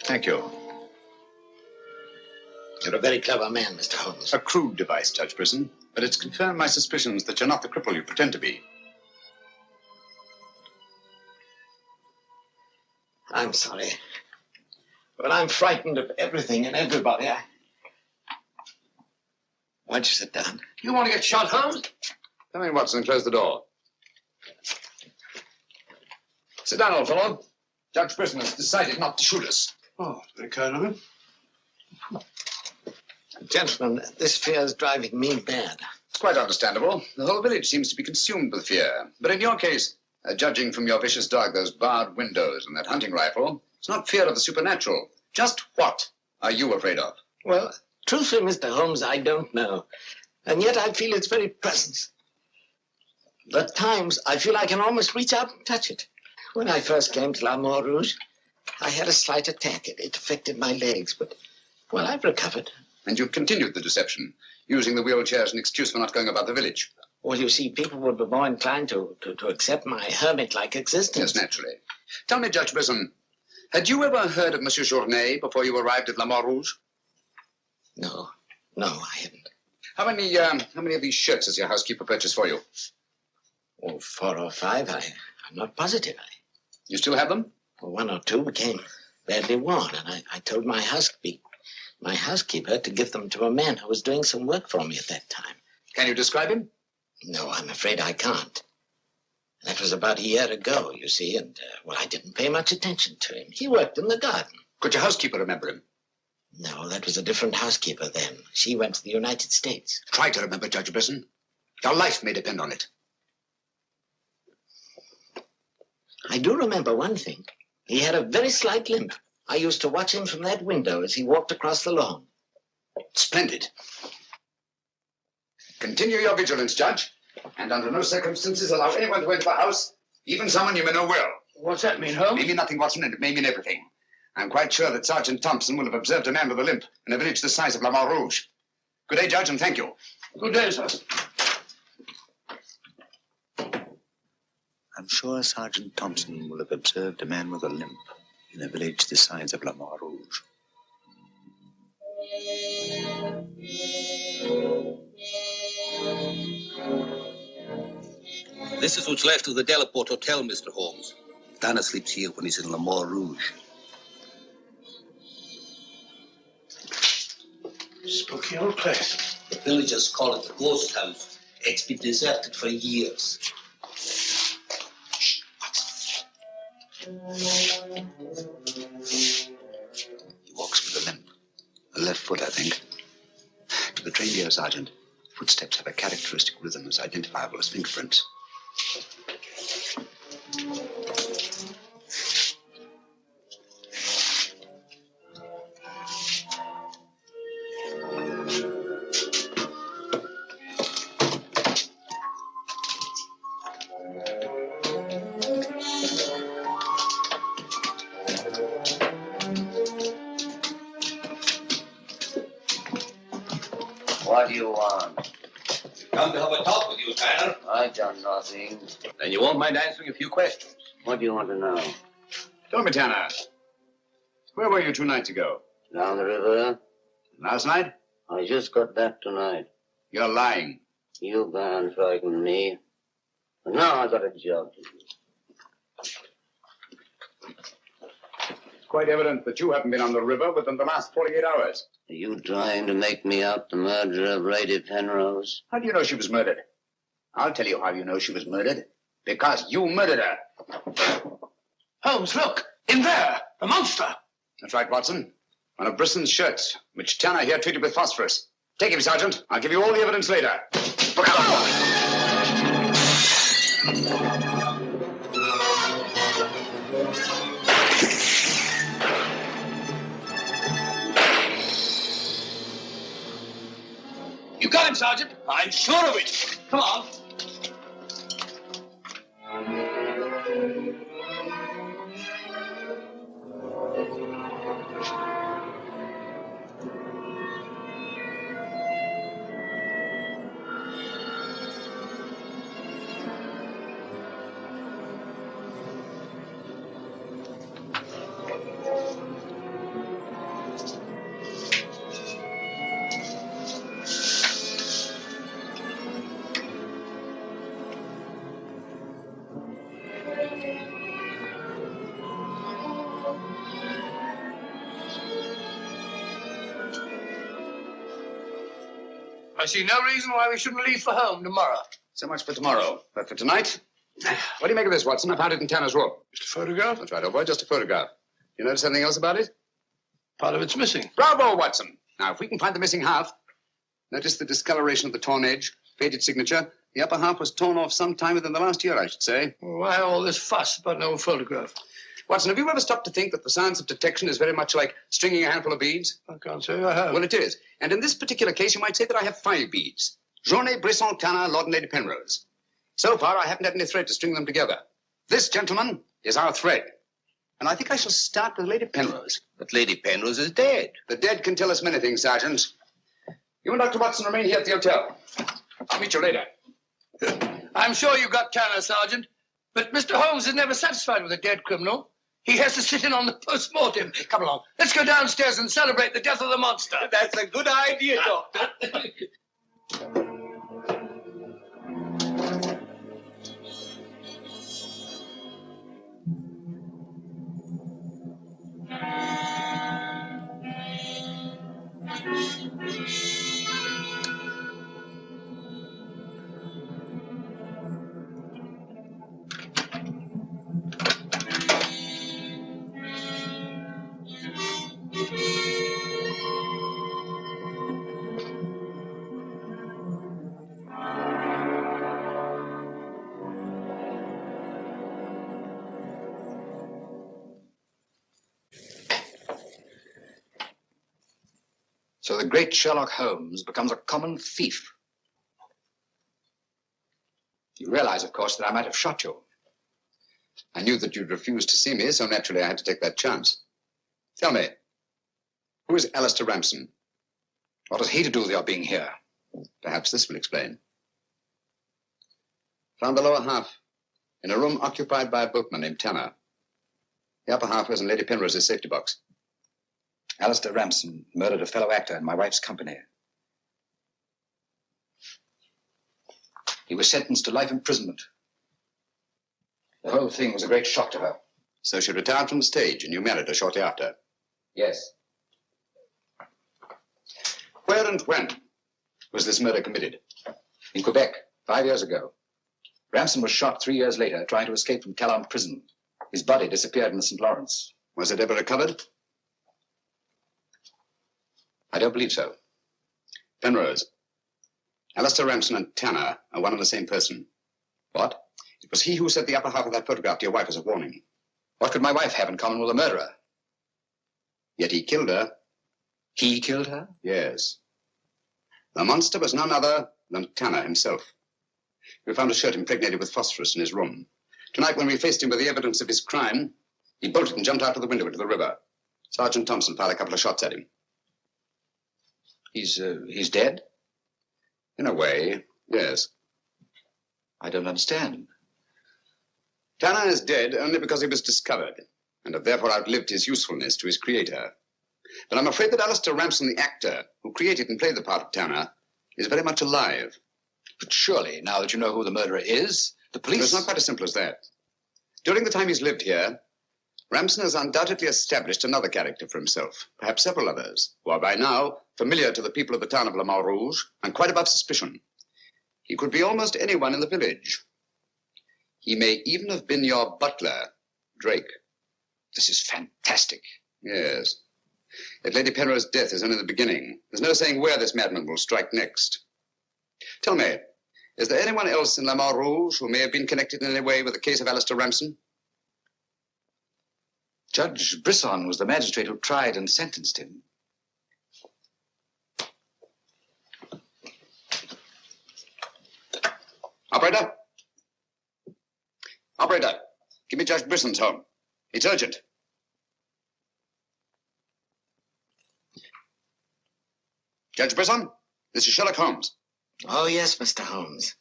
Thank you. You're a very clever man, Mr. Holmes. A crude device, Judge Brisson, but it's confirmed my suspicions that you're not the cripple you pretend to be. I'm sorry. But I'm frightened of everything and everybody. Why don't you sit down? You want to get shot, Holmes? Come in, Watson, and close the door. Sit down, old fellow. Judge Brisson has decided not to shoot us. Oh, very kind of him. Gentlemen, this fear is driving me mad. It's quite understandable. The whole village seems to be consumed with fear. But in your case, judging from your vicious dog, those barred windows, and that hunting rifle, it's not fear of the supernatural. Just what are you afraid of? Well, truthfully, Mr. Holmes, I don't know. And yet I feel its very presence. At times, I feel I can almost reach out and touch it. When I first came to La Moor Rouge, I had a slight attack. It affected my legs, but, well, I've recovered. And you've continued the deception, using the wheelchair as an excuse for not going about the village. Well, you see, people would be more inclined to accept my hermit-like existence. Yes, naturally. Tell me, Judge Brisson, had you ever heard of Monsieur Journet before you arrived at La Moor Rouge? No, I hadn't. How many of these shirts has your housekeeper purchased for you? Oh, 4 or 5. I'm not positive. You still have them? Well, 1 or 2 became badly worn, and I told my housekeeper to give them to a man who was doing some work for me at that time. Can you describe him? No, I'm afraid I can't. That was about a year ago, you see, and, well, I didn't pay much attention to him. He worked in the garden. Could your housekeeper remember him? No, that was a different housekeeper then. She went to the United States. Try to remember, Judge Brisson. Your life may depend on it. I do remember one thing. He had a very slight limp. I used to watch him from that window as he walked across the lawn. Splendid. Continue your vigilance, Judge, and under no circumstances allow anyone to enter the house, even someone you may know well. What's that mean, Holmes? It may mean nothing, Watson, and it may mean everything. I'm quite sure that Sergeant Thompson will have observed a man with a limp in a village the size of La Mare Rouge. Good day, Judge, and thank you. Good day, sir. I'm sure Sergeant Thompson will have observed a man with a limp in a village the size of La Mare Rouge. This is what's left of the Delaport Hotel, Mr. Holmes. Dana sleeps here when he's in La Mare Rouge. Spooky old place. The villagers call it the ghost house. It's been deserted for years. He walks with a limp. A left foot, I think. To the trained ear, Sergeant, footsteps have a characteristic rhythm as identifiable as fingerprints. What do you want? Come to have a talk with you, Tanner. I've done nothing. Then you won't mind answering a few questions. What do you want to know? Tell me, Tanner, where were you 2 nights ago? Down the river. Last night? I just got back tonight. You're lying. You can't frighten me. But now I got a job to do. It's quite evident that you haven't been on the river within the last 48 hours. Are you trying to make me out the murderer of Lady Penrose? How do you know she was murdered? I'll tell you how you know she was murdered. Because you murdered her. Holmes, look! In there! The monster! That's right, Watson. One of Brisson's shirts, which Tanner here treated with phosphorus. Take him, Sergeant. I'll give you all the evidence later. You got him, Sergeant. I'm sure of it. Come on. I see no reason why we shouldn't leave for home tomorrow. So much for tomorrow. But for tonight? What do you make of this, Watson? I found it in Tanner's room. Just a photograph? That's right, old boy, just a photograph. You notice anything else about it? Part of it's missing. Bravo, Watson. Now, if we can find the missing half, notice the discoloration of the torn edge, faded signature. The upper half was torn off sometime within the last year, I should say. Well, why all this fuss about an old photograph? Watson, have you ever stopped to think that the science of detection is very much like stringing a handful of beads? I can't say I have. Well, it is. And in this particular case, you might say that I have 5 beads. Journée, Brisson, Tanner, Lord and Lady Penrose. So far, I haven't had any thread to string them together. This, gentleman, is our thread. And I think I shall start with Lady Penrose. But Lady Penrose is dead. The dead can tell us many things, Sergeant. You and Dr. Watson remain here at the hotel. I'll meet you later. I'm sure you got Tanner, Sergeant. But Mr. Holmes is never satisfied with a dead criminal. He has to sit in on the post-mortem. Come along. Let's go downstairs and celebrate the death of the monster. That's a good idea, Doctor. So the great Sherlock Holmes becomes a common thief. You realize, of course, that I might have shot you. I knew that you'd refuse to see me, so naturally I had to take that chance. Tell me, who is Alistair Ramsden? What has he to do with your being here? Perhaps this will explain. Found the lower half in a room occupied by a boatman named Tanner. The upper half was in Lady Penrose's safety box. Alistair Ramsden murdered a fellow actor in my wife's company. He was sentenced to life imprisonment. The whole thing was a great shock to her. So she retired from the stage and you married her shortly after? Yes. Where and when was this murder committed? In Quebec, 5 years ago. Ramsden was shot 3 years later trying to escape from Calais prison. His body disappeared in the St. Lawrence. Was it ever recovered? I don't believe so. Penrose, Alistair Ramsden and Tanner are one and the same person. What? It was he who sent the upper half of that photograph to your wife as a warning. What could my wife have in common with a murderer? Yet he killed her. He killed her? Yes. The monster was none other than Tanner himself. We found a shirt impregnated with phosphorus in his room. Tonight, when we faced him with the evidence of his crime, he bolted and jumped out of the window into the river. Sergeant Thompson fired a couple of shots at him. He's dead? In a way, yes. I don't understand. Tanner is dead only because he was discovered, and have therefore outlived his usefulness to his creator. But I'm afraid that Alistair Ramsden, the actor, who created and played the part of Tanner, is very much alive. But surely, now that you know who the murderer is, the police... It's not quite as simple as that. During the time he's lived here, Ramsden has undoubtedly established another character for himself, perhaps several others, who are by now familiar to the people of the town of Le Mans Rouge and quite above suspicion. He could be almost anyone in the village. He may even have been your butler, Drake. This is fantastic. Yes. Yet Lady Penrose's death is only the beginning. There's no saying where this madman will strike next. Tell me, is there anyone else in Le Mans Rouge who may have been connected in any way with the case of Alistair Ramsden? Judge Brisson was the magistrate who tried and sentenced him. Operator? Operator, give me Judge Brisson's home. It's urgent. Judge Brisson, this is Sherlock Holmes. Oh, yes, Mr. Holmes.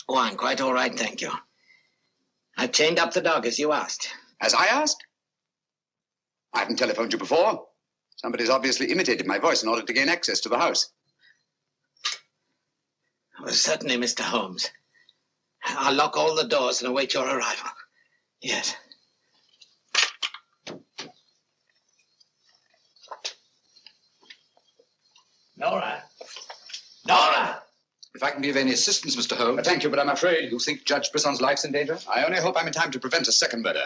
Oh, I'm quite all right, thank you. I've chained up the dog, as you asked. As I asked? I haven't telephoned you before. Somebody's obviously imitated my voice in order to gain access to the house. Oh, certainly, Mr. Holmes. I'll lock all the doors and await your arrival. Yes. Nora! Nora! If I can be of any assistance, Mr. Holmes... Thank you, but I'm afraid... You think Judge Brisson's life's in danger? I only hope I'm in time to prevent a second murder.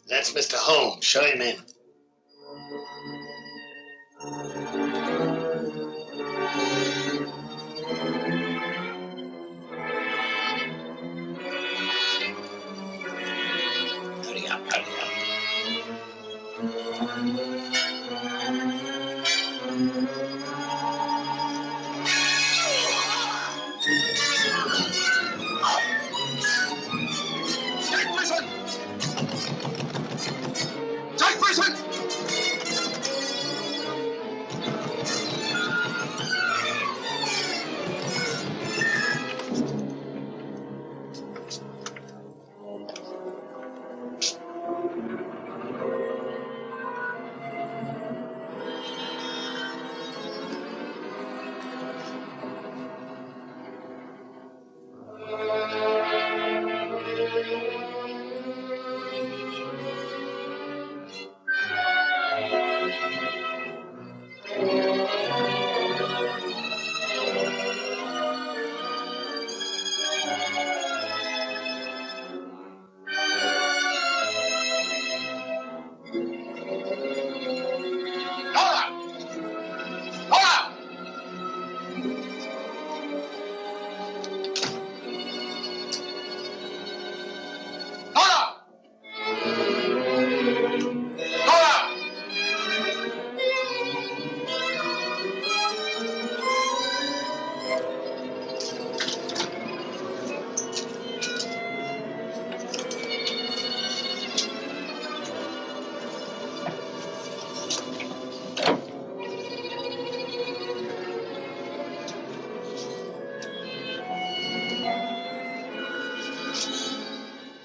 That's Mr. Holmes. Show him in. Hurry up, hurry Judge Brisson! Judge Brisson!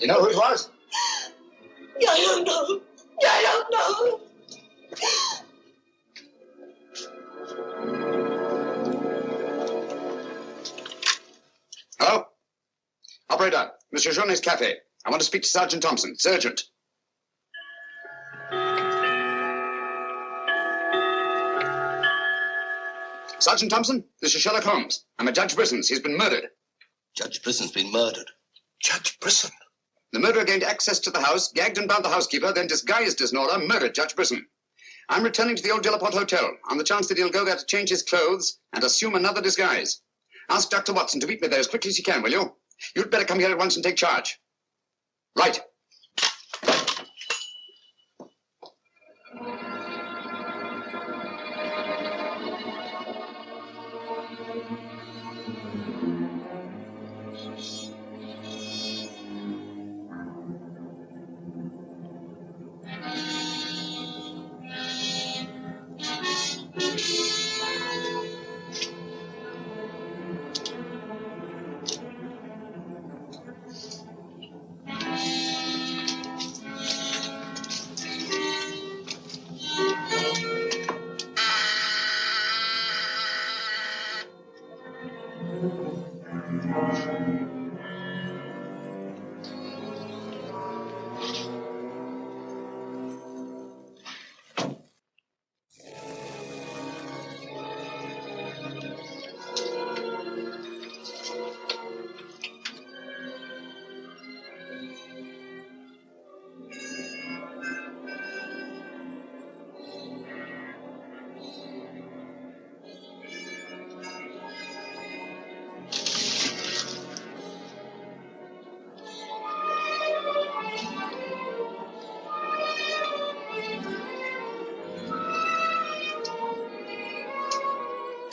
You know who it was? I don't know. I don't know. Hello? Operator, Monsieur Jaune's cafe. I want to speak to Sergeant Thompson. It's urgent. Sergeant Thompson, this is Sherlock Holmes. I'm at Judge Brisson's. He's been murdered. Judge Brisson's been murdered. Judge Brisson? The murderer gained access to the house, gagged and bound the housekeeper, then disguised as Nora, murdered Judge Brisson. I'm returning to the old Delaporte Hotel on the chance that he'll go there to change his clothes and assume another disguise. Ask Dr. Watson to meet me there as quickly as he can, will you? You'd better come here at once and take charge. Right.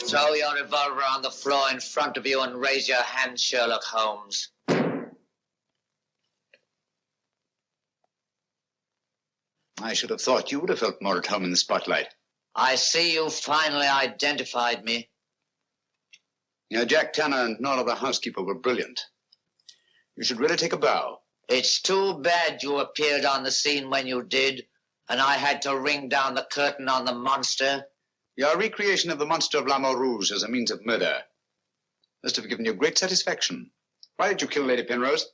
Throw your revolver on the floor in front of you and raise your hand, Sherlock Holmes. I should have thought you would have felt more at home in the spotlight. I see you finally identified me. You know, Jack Tanner and Nora, the housekeeper, were brilliant. You should really take a bow. It's too bad you appeared on the scene when you did, and I had to ring down the curtain on the monster. Your recreation of the monster of La Mort Rouge as a means of murder must have given you great satisfaction. Why did you kill Lady Penrose?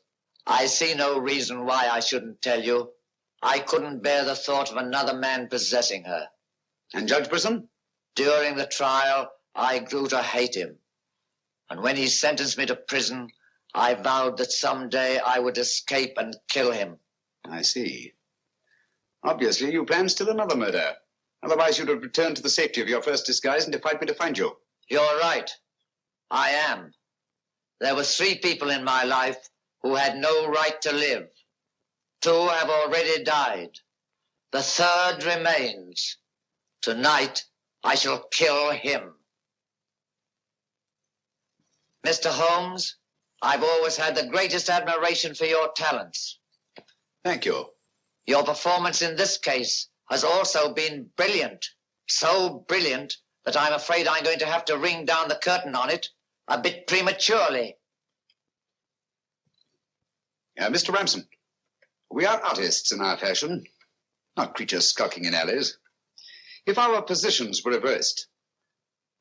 I see no reason why I shouldn't tell you. I couldn't bear the thought of another man possessing her. And Judge Brisson? During the trial, I grew to hate him. And when he sentenced me to prison, I vowed that someday I would escape and kill him. I see. Obviously, you planned still another murder. Otherwise, you'd have returned to the safety of your first disguise and defied me to find you. You're right. I am. There were 3 people in my life who had no right to live. 2 have already died. The 3rd remains. Tonight, I shall kill him. Mr. Holmes, I've always had the greatest admiration for your talents. Thank you. Your performance in this case has also been brilliant. So brilliant that I'm afraid I'm going to have to ring down the curtain on it a bit prematurely. Mr. Ramson, we are artists in our fashion, not creatures skulking in alleys. If our positions were reversed,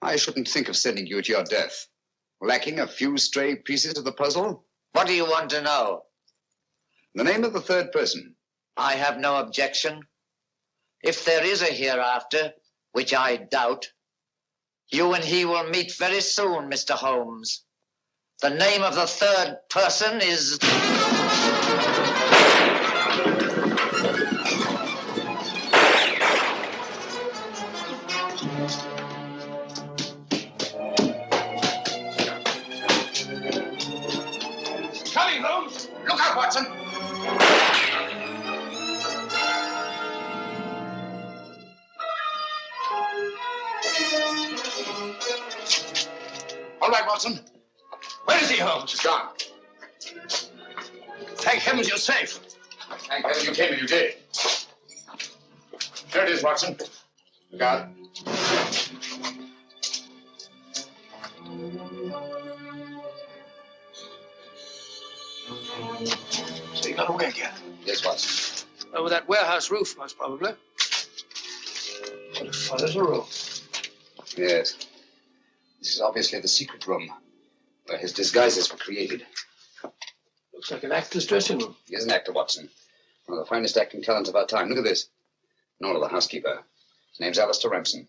I shouldn't think of sending you to your death, lacking a few stray pieces of the puzzle. What do you want to know? The name of the 3rd person. I have no objection. If there is a hereafter, which I doubt, you and he will meet very soon, Mr. Holmes. The name of the 3rd person is... Coming, Holmes! Look out, Watson! All right, Watson. Where is he, Holmes? He's gone. Thank heavens you're safe. Thank heaven you came and you did. There it is, Watson. Look out. See? He got away again. Yes, Watson. Over that warehouse roof, most probably. What a feller's a room. Yes. This is obviously the secret room where his disguises were created. Looks like an actor's dressing room. He is an actor, Watson. One of the finest acting talents of our time. Look at this. Nora, the housekeeper. His name's Alistair Ransom.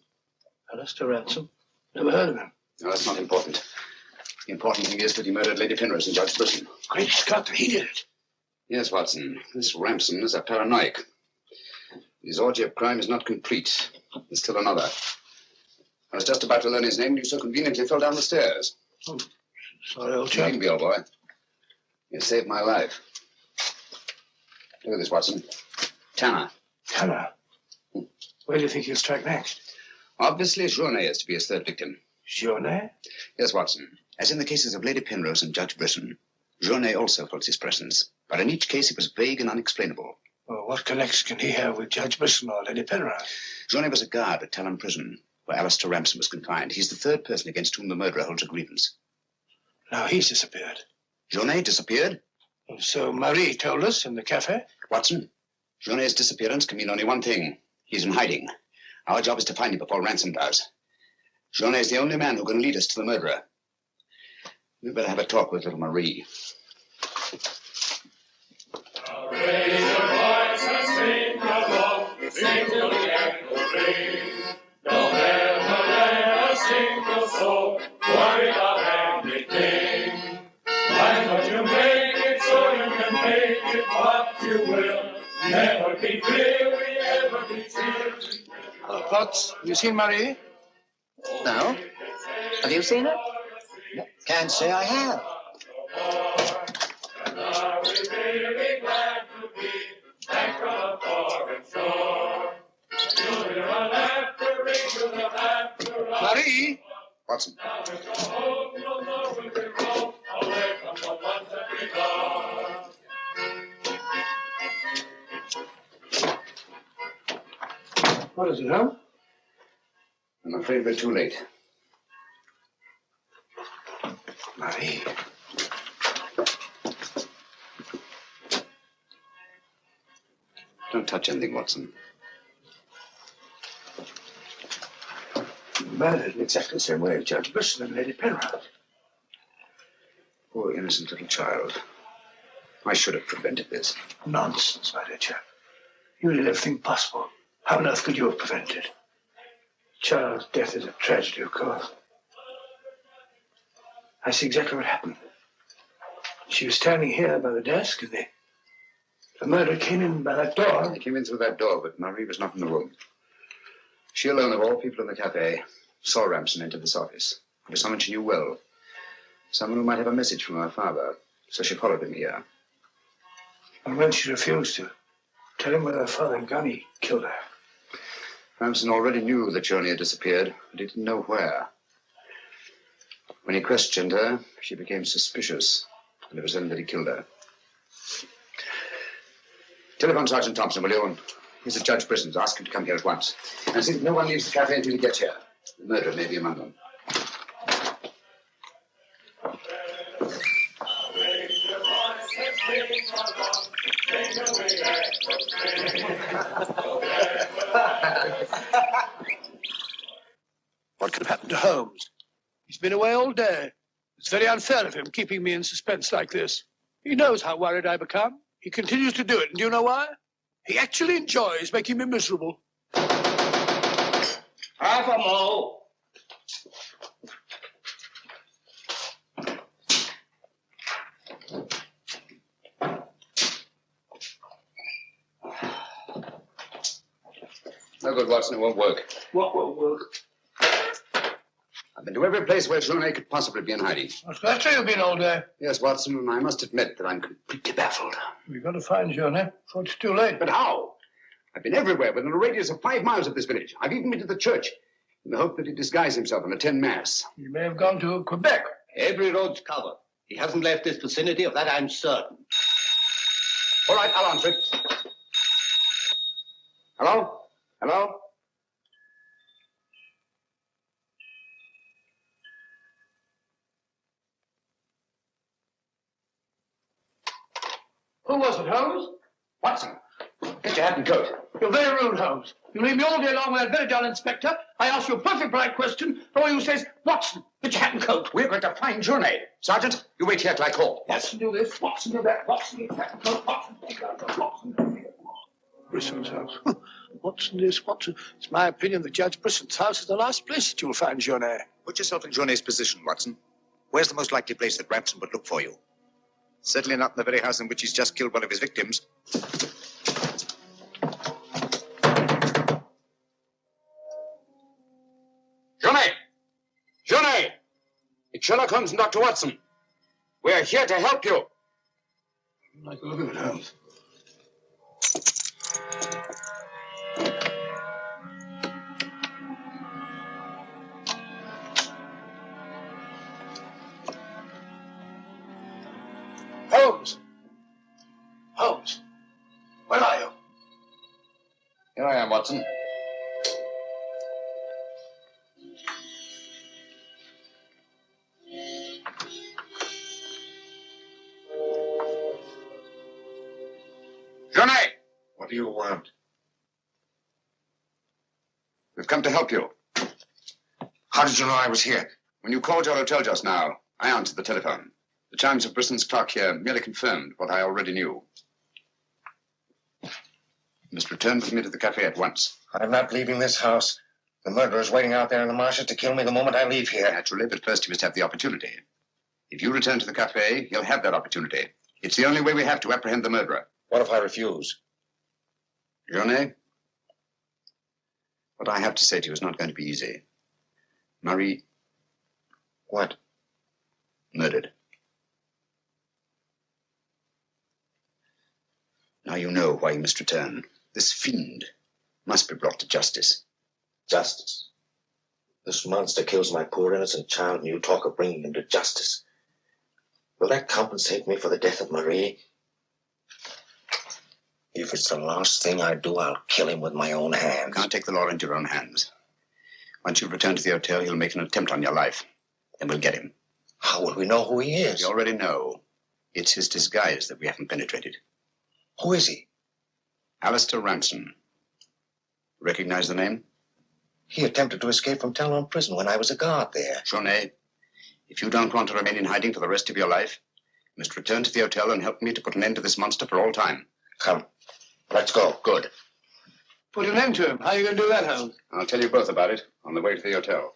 Alistair Ransom? Never heard of him. No, that's not important. The important thing is that he murdered Lady Penrose and Judge Brisson. Great Scott, he did it. Yes, Watson. This Ransom is a paranoiac. His orgy of crime is not complete. There's still another. I was just about to learn his name when you so conveniently fell down the stairs. Oh, sorry, old chap. You be, old boy. You saved my life. Look at this, Watson. Tanner. Tanner? Where do you think he'll strike next? Obviously, Journet is to be his third victim. Journet? Yes, Watson. As in the cases of Lady Penrose and Judge Brisson, Journet also felt his presence, but in each case it was vague and unexplainable. Well, what connection can he have with Judge Brisson or Lady Penrose? Journet was a guard at Talon Prison, where Alistair Ransom was confined. He's the third person against whom the murderer holds a grievance. Now he's disappeared. Journet disappeared? So Marie told us in the cafe? Watson, Journet's disappearance can mean only one thing. He's in hiding. Our job is to find him before Ransom does. Journet is the only man who can lead us to the murderer. We'd better have a talk with little Marie. Raise your voice and sing along, sing till the echoes ring. Don't ever let a single soul worry about anything. Find what you make it so you can make it what you will. Never be weary, ever be cheery. Potts, have you seen Marie? No. Have you seen her? No, can't say I have. And are we really glad to be back on a foreign shore? You'll hear a laughter ring to the laughter of Marie? Watson. now if you're home, you'll know when we roam away from the ones that we love. What is it, huh? I'm afraid we're too late. Marie. Don't touch anything, Watson. Murdered in exactly the same way as Judge Brisson and Lady Penrose. Poor innocent little child. I should have prevented this. Nonsense, my dear chap. You did everything possible. How on earth could you have prevented it? Child's death is a tragedy, of course. I see exactly what happened. She was standing here by the desk, and the murderer came in by that door. He came in through that door, but Marie was not in the room. She alone, of all people in the cafe, saw Ransom enter this office. It was someone she knew well. Someone who might have a message from her father. So she followed him here. And when she refused to tell him where her father had gone, he killed her. Ransom already knew that Journey had disappeared, but he didn't know where. When he questioned her, she became suspicious, and it was then that he killed her. Telephone Sergeant Thompson, will you? He's at Judge Brisson's. Ask him to come here at once. And see that no one leaves the cafe until he gets here. The murderer may be among them. What could have happened to Holmes? He's been away all day. It's very unfair of him keeping me in suspense like this. He knows how worried I become. He continues to do it, and do you know why? He actually enjoys making me miserable. Half a mo. No good, Watson. It won't work. What won't work? I've been to every place where Journey could possibly be in hiding. That's where you've been all day. Yes, Watson, and I must admit that I'm completely baffled. We've got to find Journey before it's too late. But how? I've been everywhere within a radius of 5 miles of this village. I've even been to the church in the hope that he'd disguise himself and attend mass. He may have gone to Quebec. Every road's covered. He hasn't left this vicinity, of that I'm certain. All right, I'll answer it. Hello? Hello? Who was it, Holmes? Watson, get your hat and coat. You're very rude, Holmes. You leave me all day long with that very dull inspector. I ask you a perfect right question, and all you say is, Watson, get your hat and coat. We're going to find Journey. Sergeant, you wait here till I call. Watson, do this. Watson, do that. Watson, get your hat and coat. Watson, get your hat and coat. Watson. Brisson's house. Watson, this, Watson. It's my opinion that Judge Brisson's house is the last place that you'll find Journey. Put yourself in Journey's position, Watson. Where's the most likely place that Ransom would look for you? Certainly not in the very house in which he's just killed one of his victims. Johnny! Johnny! It's Sherlock Holmes and Dr. Watson. We're here to help you. Like a look at it, Holmes. Holmes! Holmes! Where are you? Here I am, Watson. Johnny! What do you want? We've come to help you. How did you know I was here? When you called your hotel just now, I answered the telephone. The chimes of Brisson's clock here merely confirmed what I already knew. You must return with me to the cafe at once. I'm not leaving this house. The murderer's waiting out there in the marshes to kill me the moment I leave here. Naturally, but first you must have the opportunity. If you return to the cafe, you'll have that opportunity. It's the only way we have to apprehend the murderer. What if I refuse? Journey, what I have to say to you is not going to be easy. Marie... What? Murdered. Now you know why you must return. This fiend must be brought to justice. Justice? This monster kills my poor innocent child, and you talk of bringing him to justice. Will that compensate me for the death of Marie? If it's the last thing I do, I'll kill him with my own hands. You can't take the law into your own hands. Once you've returned to the hotel, he'll make an attempt on your life. Then we'll get him. How will we know who he is? We already know. It's his disguise that we haven't penetrated. Who is he? Alistair Ransom. Recognize the name? He attempted to escape from Talon prison when I was a guard there. Journey, if you don't want to remain in hiding for the rest of your life, you must return to the hotel and help me to put an end to this monster for all time. Come. Let's go. Good. Put an end to him. How are you going to do that, Holmes? I'll tell you both about it on the way to the hotel.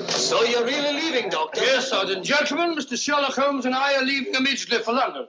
So you're really leaving, Doctor? Yes, Sergeant. Gentlemen, Mr. Sherlock Holmes and I are leaving immediately for London.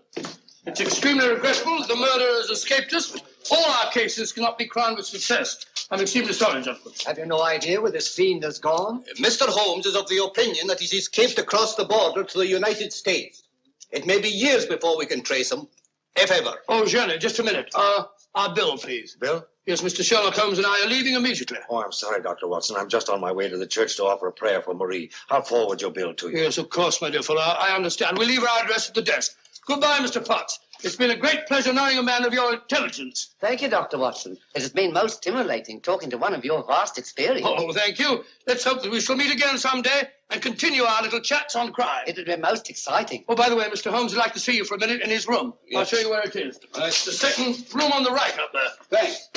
It's extremely regrettable that the murderer has escaped us, but all our cases cannot be crowned with success. I'm extremely sorry, gentlemen. Have you no idea where this fiend has gone? Mr. Holmes is of the opinion that he's escaped across the border to the United States. It may be years before we can trace him, if ever. Oh, Jenny, just a minute. Our bill, please. Bill? Yes, Mr. Sherlock Holmes and I are leaving immediately. Oh, I'm sorry, Dr. Watson. I'm just on my way to the church to offer a prayer for Marie. I'll forward your bill to you. Yes, of course, my dear fellow. I understand. We'll leave our address at the desk. Goodbye, Mr. Potts. It's been a great pleasure knowing a man of your intelligence. Thank you, Dr. Watson. It has been most stimulating talking to one of your vast experience. Oh, thank you. Let's hope that we shall meet again someday and continue our little chats on crime. It would be most exciting. Oh, by the way, Mr. Holmes would like to see you for a minute in his room. Yes. I'll show you where it is. It's the second room on the right up there. Thanks.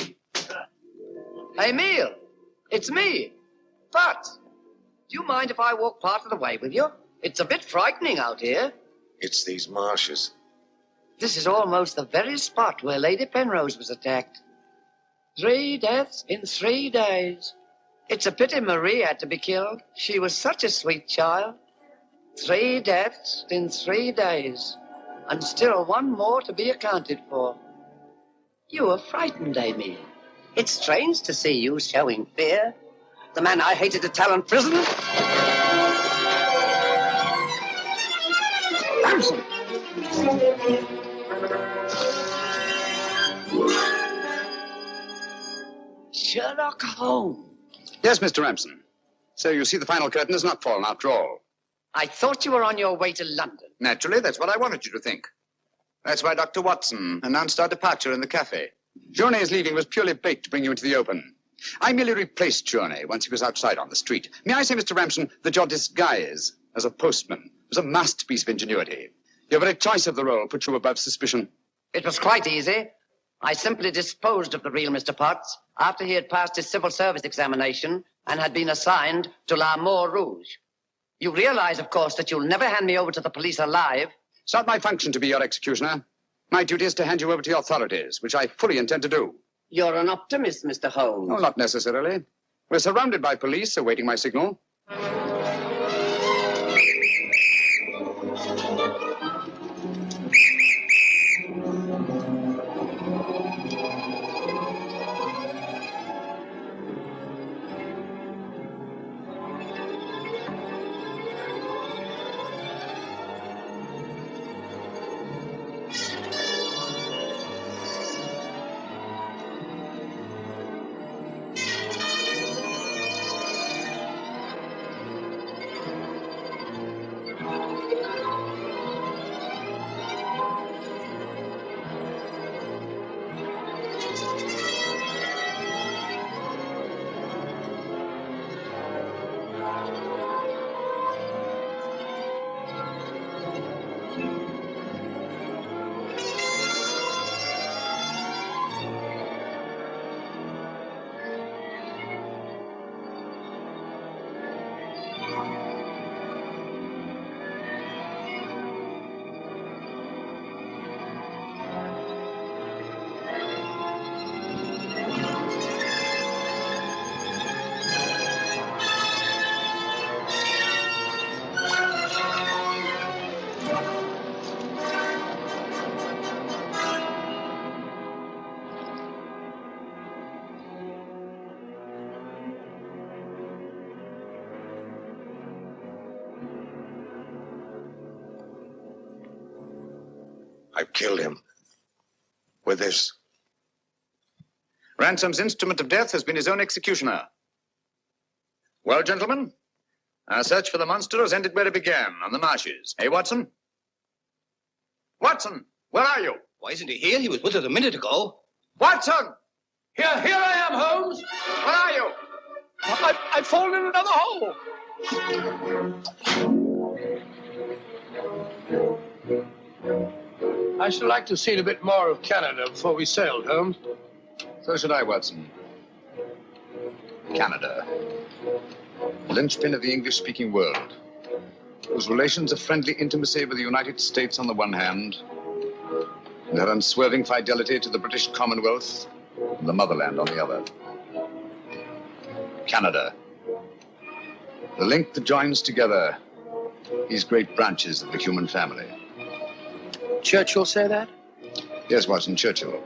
Hey, Emile, it's me. But, do you mind if I walk part of the way with you? It's a bit frightening out here. It's these marshes. This is almost the very spot where Lady Penrose was attacked. 3 deaths in 3 days. It's a pity Marie had to be killed. She was such a sweet child. 3 deaths in 3 days. And still one more to be accounted for. You were frightened, Amy. It's strange to see you showing fear. The man I hated at Talon prison. Ransom! Sherlock Holmes. Yes, Mr. Ransom. So you see the final curtain has not fallen after all. I thought you were on your way to London. Naturally, that's what I wanted you to think. That's why Dr. Watson announced our departure in the cafe. Journey's leaving was purely bait to bring you into the open. I merely replaced Journey once he was outside on the street. May I say, Mr. Ransom, that your disguise as a postman was a masterpiece of ingenuity. Your very choice of the role put you above suspicion. It was quite easy. I simply disposed of the real Mr. Potts after he had passed his civil service examination and had been assigned to La Mort Rouge. You realize, of course, that you'll never hand me over to the police alive. It's not my function to be your executioner. My duty is to hand you over to the authorities, which I fully intend to do. You're an optimist, Mr. Holmes. No, not necessarily. We're surrounded by police awaiting my signal. I've killed him. With this. Ransom's instrument of death has been his own executioner. Well, gentlemen, our search for the monster has ended where it began, on the marshes. Hey, Watson? Watson, where are you? Why isn't he here? He was with us a minute ago. Watson! Here I am, Holmes. Where are you? I've fallen in another hole. I should like to see a bit more of Canada before we sailed, Holmes. So should I, Watson. Canada. The linchpin of the English-speaking world, whose relations of friendly intimacy with the United States on the one hand, and her unswerving fidelity to the British Commonwealth and the motherland on the other. Canada. The link that joins together these great branches of the human family. Churchill say that? Yes, Watson, Churchill.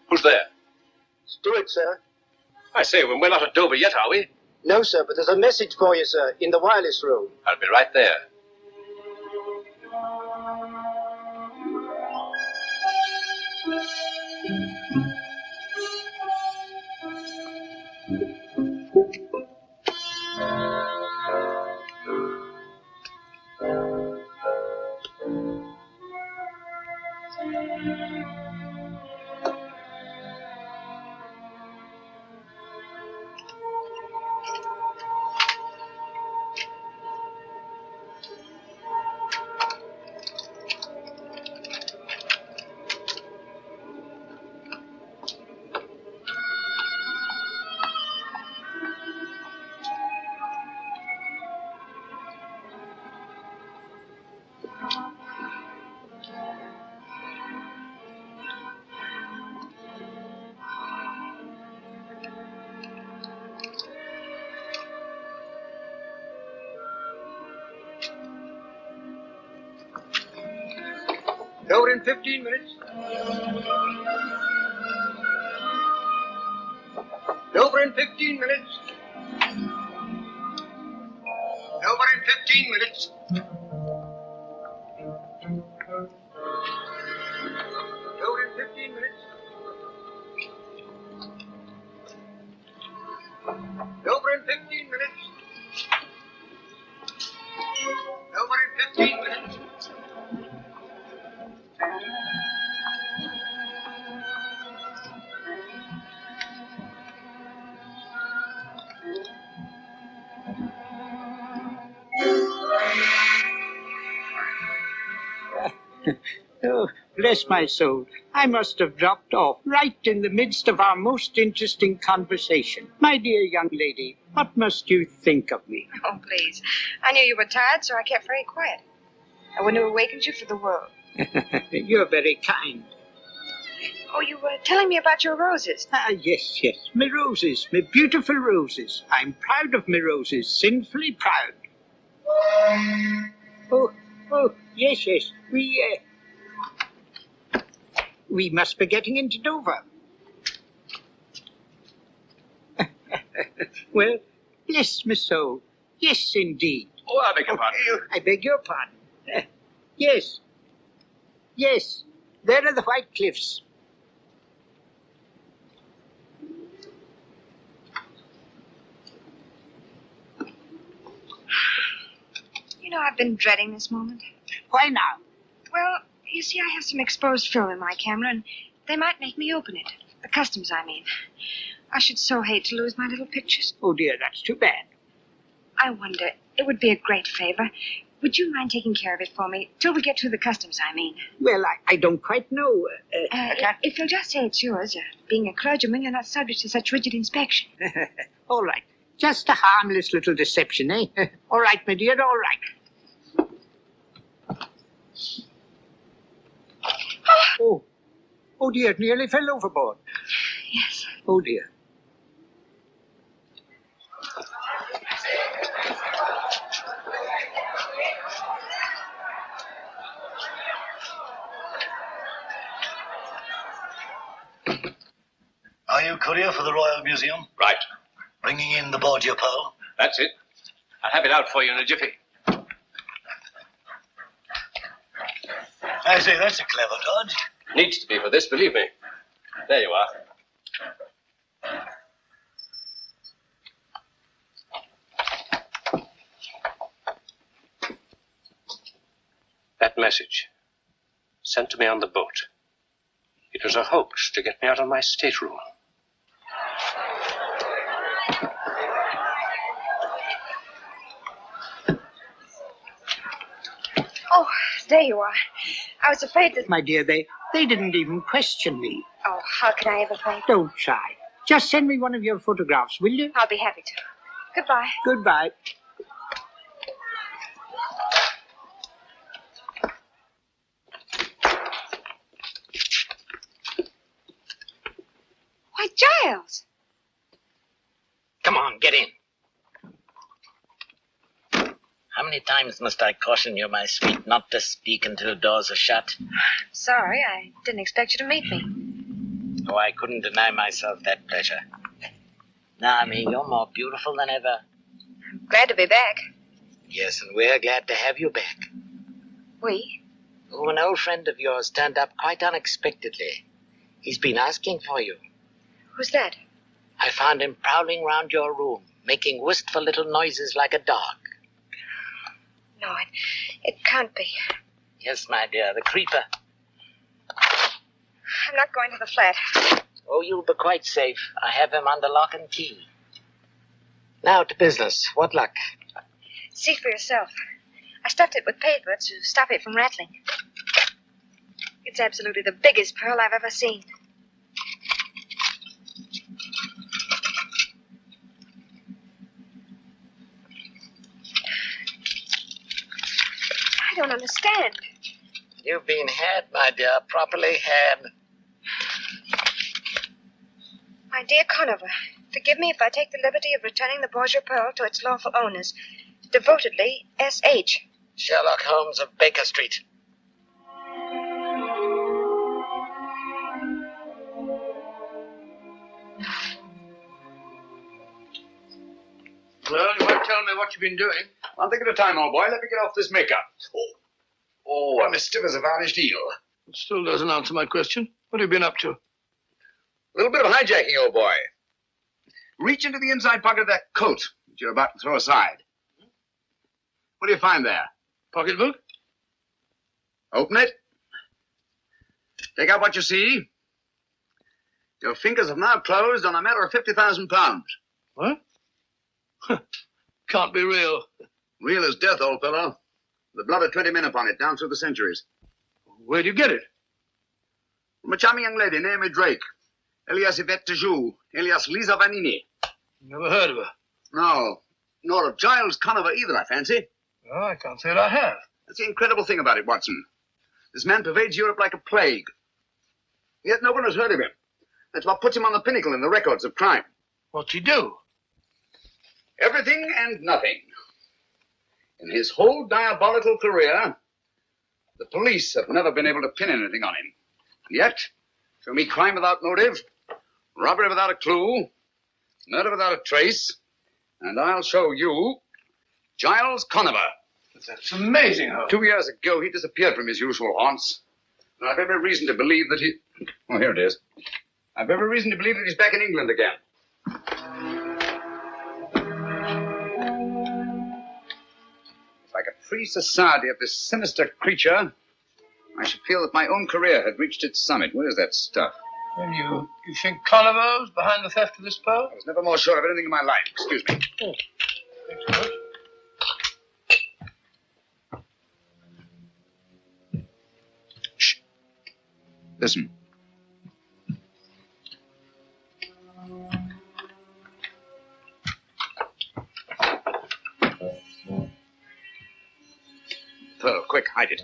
Who's there? Stewart, sir. I say, we're not at Dover yet, are we? No, sir, but there's a message for you, sir, in the wireless room. I'll be right there. Over in 15 minutes. Over in 15 minutes. Over in 15 minutes. Over in 15 minutes. Over in 15 minutes. Over in 15 minutes. Oh, bless my soul. I must have dropped off right in the midst of our most interesting conversation. My dear young lady, what must you think of me? Oh, please. I knew you were tired, so I kept very quiet. I wouldn't have awakened you for the world. You're very kind. Oh, you were telling me about your roses. Ah, yes, yes. My roses, my beautiful roses. I'm proud of my roses, sinfully proud. Oh, yes, yes. We must be getting into Dover. Well, bless my soul. Yes, indeed. Oh, I beg your pardon. I beg your pardon. Yes. Yes. There are the White Cliffs. You know, I've been dreading this moment. Why now? Well, you see, I have some exposed film in my camera, and they might make me open it. The customs, I mean. I should so hate to lose my little pictures. Oh, dear, that's too bad. I wonder, it would be a great favor. Would you mind taking care of it for me? Till we get through the customs, I mean. Well, I don't quite know. If you'll just say it's yours, being a clergyman, you're not subject to such rigid inspection. All right. Just a harmless little deception, eh? All right, my dear, all right. Oh, dear, it nearly fell overboard. Yes. Oh, dear. Are you courier for the Royal Museum? Right. Bringing in the Borgia pearl? That's it. I'll have it out for you in a jiffy. I say, that's a clever dodge. Needs to be for this, believe me. There you are. That message, sent to me on the boat. It was a hoax to get me out of my stateroom. Oh, there you are. I was afraid that... My dear, they didn't even question me. Oh, how could I ever think? Don't try. Just send me one of your photographs, will you? I'll be happy to. Goodbye. Goodbye. Why, Giles! Come on, get in. How many times must I caution you, my sweet, not to speak until doors are shut? Sorry, I didn't expect you to meet me. Oh, I couldn't deny myself that pleasure. Now, I mean, you're more beautiful than ever. I'm glad to be back. Yes, and we're glad to have you back. We? Oh, an old friend of yours turned up quite unexpectedly. He's been asking for you. Who's that? I found him prowling round your room, making wistful little noises like a dog. No, it can't be. Yes, my dear, the creeper. I'm not going to the flat. Oh, you'll be quite safe. I have him under lock and key. Now to business. What luck? See for yourself. I stuffed it with paper to stop it from rattling. It's absolutely the biggest pearl I've ever seen. I don't understand. You've been had, my dear, properly had. My dear Conover, forgive me if I take the liberty of returning the Borgia pearl to its lawful owners. Devotedly, S.H. Sherlock Holmes of Baker Street. know what you've been doing. One thing at a time, old boy. Let me get off this makeup. Oh, I'm as stiff as a varnished eel. It still doesn't answer my question. What have you been up to? A little bit of hijacking, old boy. Reach into the inside pocket of that coat that you're about to throw aside. What do you find there? Pocketbook? Open it. Take out what you see. Your fingers have now closed on a matter of £50,000. What? Can't be real. Real as death, old fellow. The blood of 20 men upon it, down through the centuries. Where do you get it? From a charming young lady named Drake. Alias Yvette de Joux, alias Lisa Vanini. Never heard of her. No, nor of Giles Conover either, I fancy. Oh, I can't say that I have. That's the incredible thing about it, Watson. This man pervades Europe like a plague. Yet no one has heard of him. That's what puts him on the pinnacle in the records of crime. What's he do? Everything and nothing. In his whole diabolical career, the police have never been able to pin anything on him. And yet, show me crime without motive, robbery without a clue, murder without a trace, and I'll show you Giles Conover. That's amazing, Holmes. 2 years ago, he disappeared from his usual haunts. And I've every reason to believe that he... Oh, here it is. I've every reason to believe that he's back in England again. If I could free society of this sinister creature, I should feel that my own career had reached its summit. Where's that stuff? And you think Conover's behind the theft of this pearl? I was never more sure of anything in my life. Excuse me. Oh, thanks so much. Shh. Listen. Pearl, quick, hide it.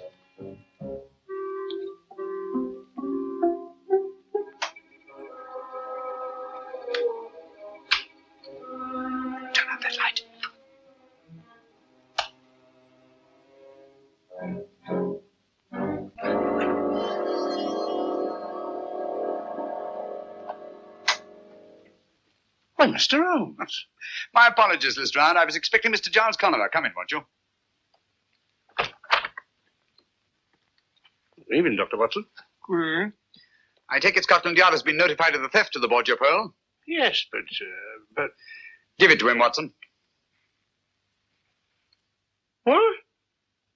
Turn out that light. Why, Mr. Holmes. My apologies, Lestrade. I was expecting Mr. Giles Conover. Come in, won't you? Good evening, Dr. Watson. I take it Scotland Yard has been notified of the theft of the Borgia pearl? Yes, but... Give it to him, Watson. What?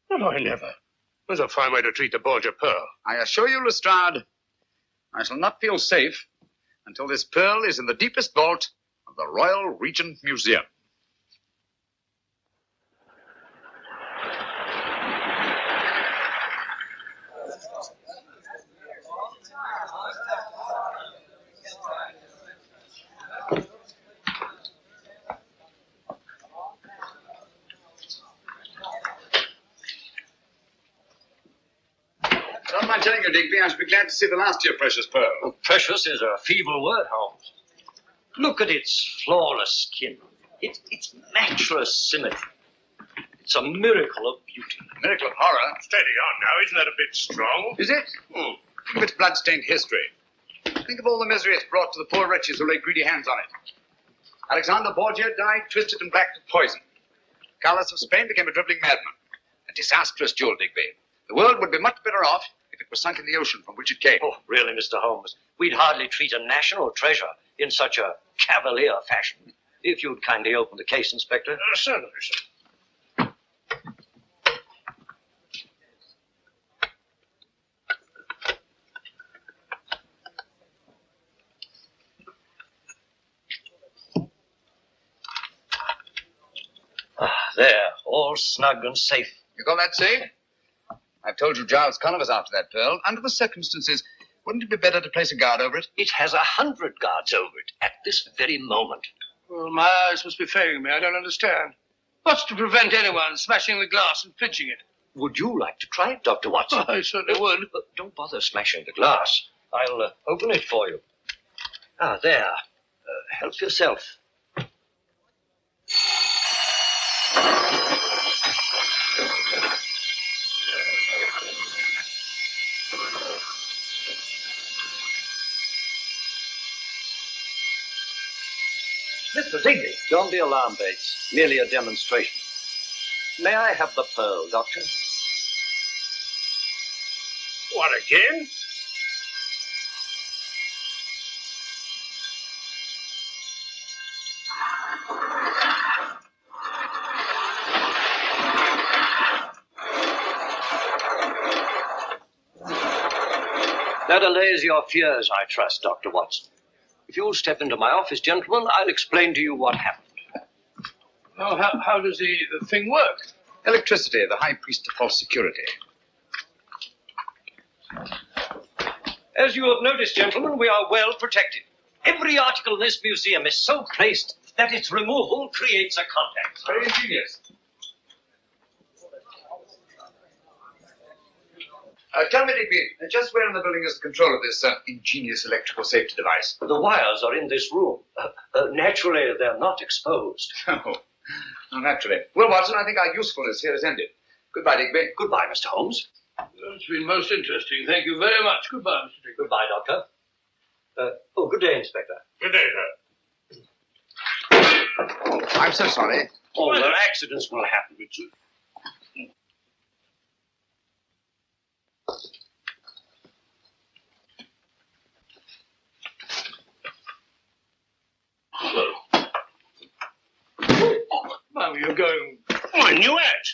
Well, I never. That's a fine way to treat the Borgia pearl. I assure you, Lestrade, I shall not feel safe until this pearl is in the deepest vault of the Royal Regent Museum. Don't mind telling you, Digby, I should be glad to see the last of your precious pearl. Well, precious is a feeble word, Holmes. Look at its flawless skin. Its matchless symmetry. It's a miracle of beauty. Miracle of horror? Steady on now. Isn't that a bit strong? Is it? Think of its blood-stained history. Think of all the misery it's brought to the poor wretches who laid greedy hands on it. Alexander Borgia died twisted and black with poison. Carlos of Spain became a dribbling madman. A disastrous jewel, Digby. The world would be much better off if it was sunk in the ocean from which it came. Oh, really, Mr. Holmes? We'd hardly treat a national treasure in such a cavalier fashion. If you'd kindly open the case, Inspector. Certainly, sir. Ah, there, all snug and safe. You call that safe? I've told you Giles Conover's after that pearl. Under the circumstances, wouldn't it be better to place a guard over it? It has 100 guards over it at this very moment. Well, my eyes must be failing me. I don't understand. What's to prevent anyone smashing the glass and pinching it? Would you like to try it, Dr. Watson? I certainly would. Don't bother smashing the glass. I'll open it for you. Ah, there. Help yourself. Mr. Digby. Don't be alarmed, Bates. Merely a demonstration. May I have the pearl, Doctor? What, again? That allays your fears, I trust, Dr. Watson. If you'll step into my office, gentlemen, I'll explain to you what happened. Oh, how does the thing work? Electricity, the high priest of false security. As you have noticed, gentlemen, we are well protected. Every article in this museum is so placed that its removal creates a contact. Very ingenious. Tell me, Digby, just where in the building is the control of this ingenious electrical safety device? The wires are in this room. Naturally, they're not exposed. Oh, naturally. Well, Watson, I think our usefulness here is ended. Goodbye, Digby. Goodbye, Mr. Holmes. It's been most interesting. Thank you very much. Goodbye, Mr. Digby. Goodbye, Doctor. Good day, Inspector. Good day, sir. Oh, I'm so sorry. Oh, well, accidents will happen, Richard. Well, you're going... I knew it.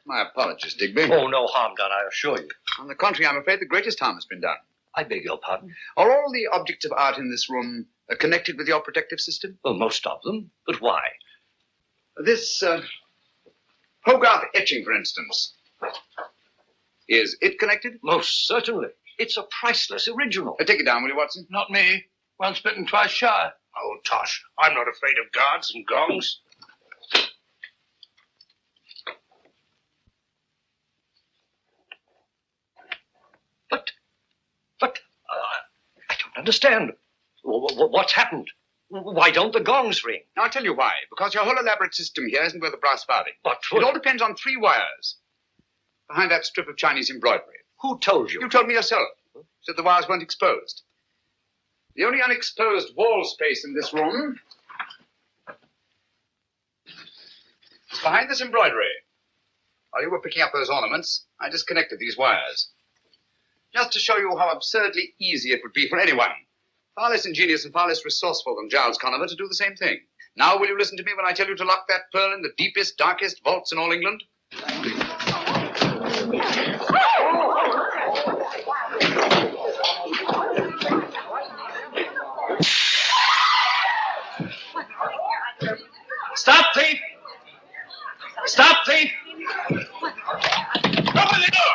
My apologies, Digby. Oh, no harm done, I assure you. On the contrary, I'm afraid the greatest harm has been done. I beg your pardon? Are all the objects of art in this room connected with your protective system? Well, most of them. But why? This Hogarth etching, for instance. Is it connected? Most certainly. It's a priceless original. Take it down, will you, Watson? Not me. Once bitten, twice shy. Oh, tosh. I'm not afraid of guards and gongs. But I don't understand. What's happened? Why don't the gongs ring? Now, I'll tell you why. Because your whole elaborate system here isn't worth a brass farthing. But it all depends on 3 wires. Behind that strip of Chinese embroidery. Who told you? You told me yourself. Said the wires weren't exposed. The only unexposed wall space in this room is behind this embroidery. While you were picking up those ornaments, I disconnected these wires. Just to show you how absurdly easy it would be for anyone, far less ingenious and far less resourceful than Giles Conover, to do the same thing. Now will you listen to me when I tell you to lock that pearl in the deepest, darkest vaults in all England? Stop, thief! Stop, thief! Open the door!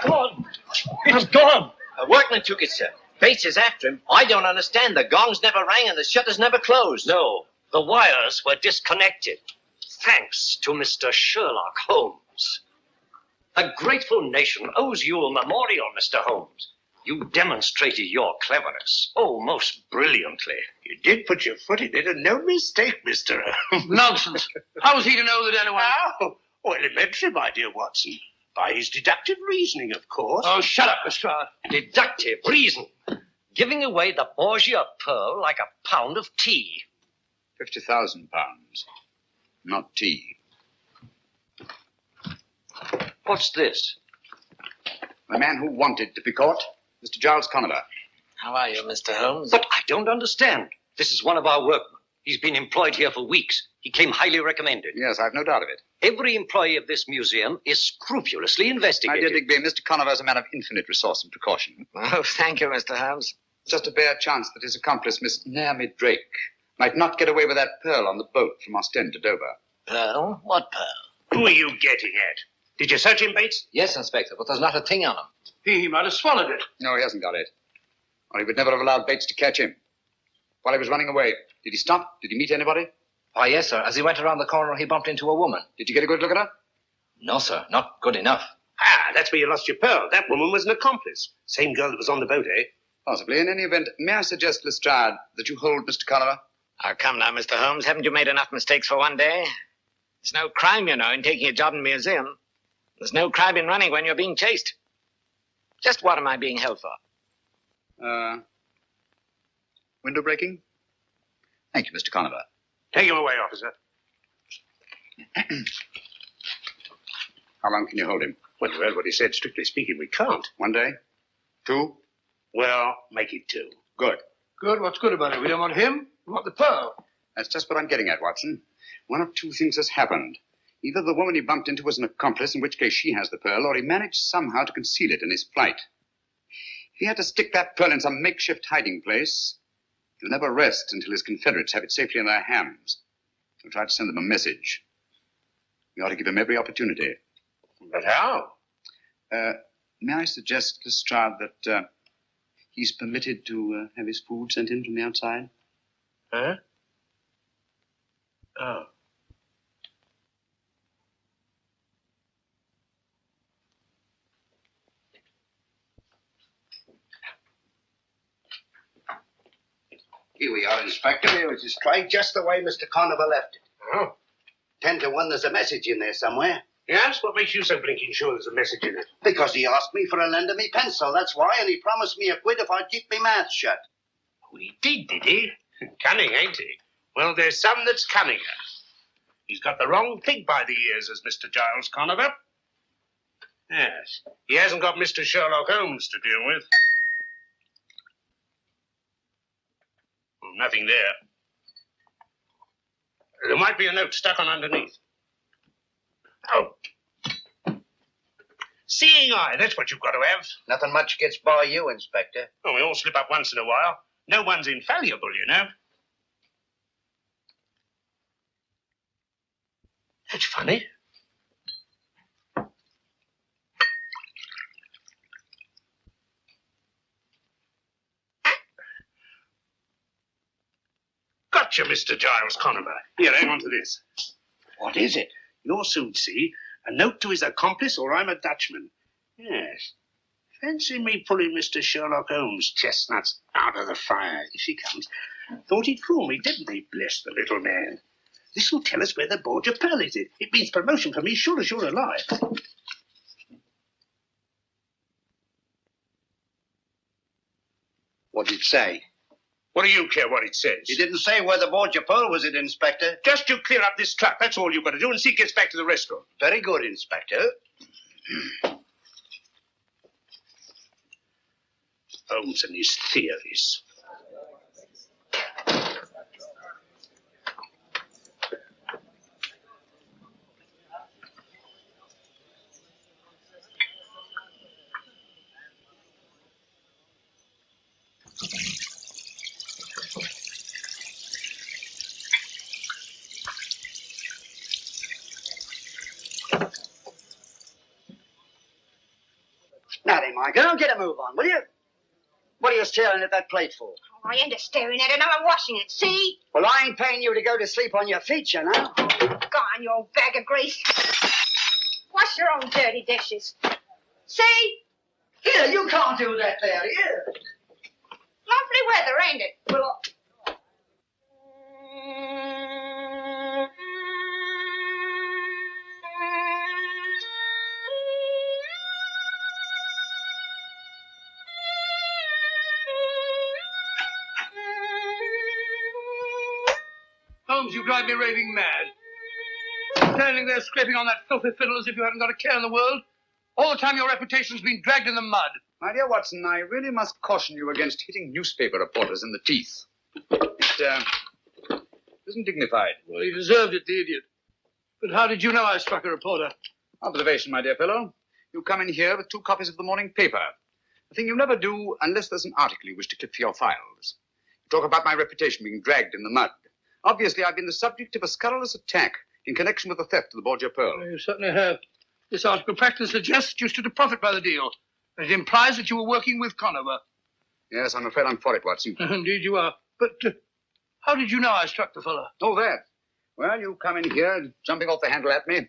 Gone! It's gone! A workman took it, sir. Bates is after him. I don't understand. The gongs never rang and the shutters never closed. No, the wires were disconnected. Thanks to Mr. Sherlock Holmes. A grateful nation owes you a memorial, Mr. Holmes. You demonstrated your cleverness. Oh, most brilliantly. You did put your foot in it, and no mistake, Mr. Nonsense. How was he to know that anyone... Oh, elementary, my dear Watson. By his deductive reasoning, of course. Oh, shut up, Lestrade. Deductive reason. Giving away the Borgia pearl like a pound of tea. 50,000 pounds. Not tea. What's this? The man who wanted to be caught, Mr. Giles Conover. How are you, Mr. Holmes? But I don't understand. This is one of our workmen. He's been employed here for weeks. He came highly recommended. Yes, I've no doubt of it. Every employee of this museum is scrupulously My investigated. dear Digby, Mr. Conover is a man of infinite resource and precaution. Oh, thank you, Mr. Holmes. Just a bare chance that his accomplice, Miss Naomi Drake, might not get away with that pearl on the boat from Ostend to Dover. Pearl? What pearl? Who are you getting at? Did you search him, Bates? Yes, Inspector, but there's not a thing on him. He might have swallowed it. No, he hasn't got it. Or he would never have allowed Bates to catch him. While he was running away, did he stop? Did he meet anybody? Oh, yes, sir. As he went around the corner, he bumped into a woman. Did you get a good look at her? No, sir. Not good enough. Ah, that's where you lost your pearl. That woman was an accomplice. Same girl that was on the boat, eh? Possibly. In any event, may I suggest, Lestrade, that you hold Mr. Conover? Oh, come now, Mr. Holmes. Haven't you made enough mistakes for one day? There's no crime, you know, in taking a job in a museum. There's no crime in running when you're being chased. Just what am I being held for? Window breaking? Thank you, Mr. Conover. Take him away, officer. How long can you hold him? Well, you heard what he said. Strictly speaking, we can't. 1 day? 2? Well, make it 2. Good. Good? What's good about it? We don't want him. We want the pearl. That's just what I'm getting at, Watson. One of two things has happened. Either the woman he bumped into was an accomplice, in which case she has the pearl, or he managed somehow to conceal it in his flight. If he had to stick that pearl in some makeshift hiding place, he'll never rest until his Confederates have it safely in their hands. He'll try to send them a message. We ought to give him every opportunity. But how? May I suggest, Lestrade, that he's permitted to have his food sent in from the outside? Huh? Oh. Here we are, Inspector. Here was his tray, just the way Mr. Conover left it. Oh. 10 to 1, there's a message in there somewhere. Yes? What makes you so blinking sure there's a message in it? Because he asked me for a lend of me pencil, that's why, and he promised me a quid if I'd keep me mouth shut. Oh, he did he? Cunning, ain't he? Well, there's some that's cunninger. He's got the wrong pig by the ears, as Mr. Giles Conover. Yes. He hasn't got Mr. Sherlock Holmes to deal with. Nothing there. There might be a note stuck on underneath. Oh. Seeing eye, that's what you've got to have. Nothing much gets by you, Inspector. Oh, we all slip up once in a while. No one's infallible, you know. That's funny. Gotcha, Mr. Giles Conover. Here, hang on to this. What is it? You'll soon see. A note to his accomplice, or I'm a Dutchman. Yes. Fancy me pulling Mr. Sherlock Holmes' chestnuts out of the fire. Here she comes. Thought he'd fool me, didn't he? Bless the little man. This will tell us where the Borgia Pearl is. It means promotion for me, sure as you're alive. What did it say? What do you care what it says? He didn't say where the Borgia Pearl was, it, Inspector. Just you clear up this trap. That's all you've got to do, and see it gets back to the restaurant. Very good, Inspector. Holmes and his theories. Now then, my girl, get a move on, will you? What are you staring at that plate for? Oh, I ain't staring at it. Now I'm washing it. See? Well, I ain't paying you to go to sleep on your feet, you know. Gone, you old bag of grease. Wash your own dirty dishes. See? Here, you can't do that there, here. Lovely weather, ain't it? Well, Holmes, you drive me raving mad. Standing there scraping on that filthy fiddle as if you hadn't got a care in the world. All the time your reputation's been dragged in the mud. My dear Watson, I really must caution you against hitting newspaper reporters in the teeth. It isn't dignified. Well, he deserved it, the idiot. But how did you know I struck a reporter? Observation, my dear fellow. You come in here with 2 copies of the morning paper. A thing you never do unless there's an article you wish to clip for your files. You talk about my reputation being dragged in the mud. Obviously, I've been the subject of a scurrilous attack in connection with the theft of the Borgia Pearl. Well, you certainly have. This article practically suggests you stood to profit by the deal. And it implies that you were working with Conover. Yes, I'm afraid I'm for it, Watson. Indeed you are. But how did you know I struck the fellow? Oh, that. Well, you come in here, jumping off the handle at me,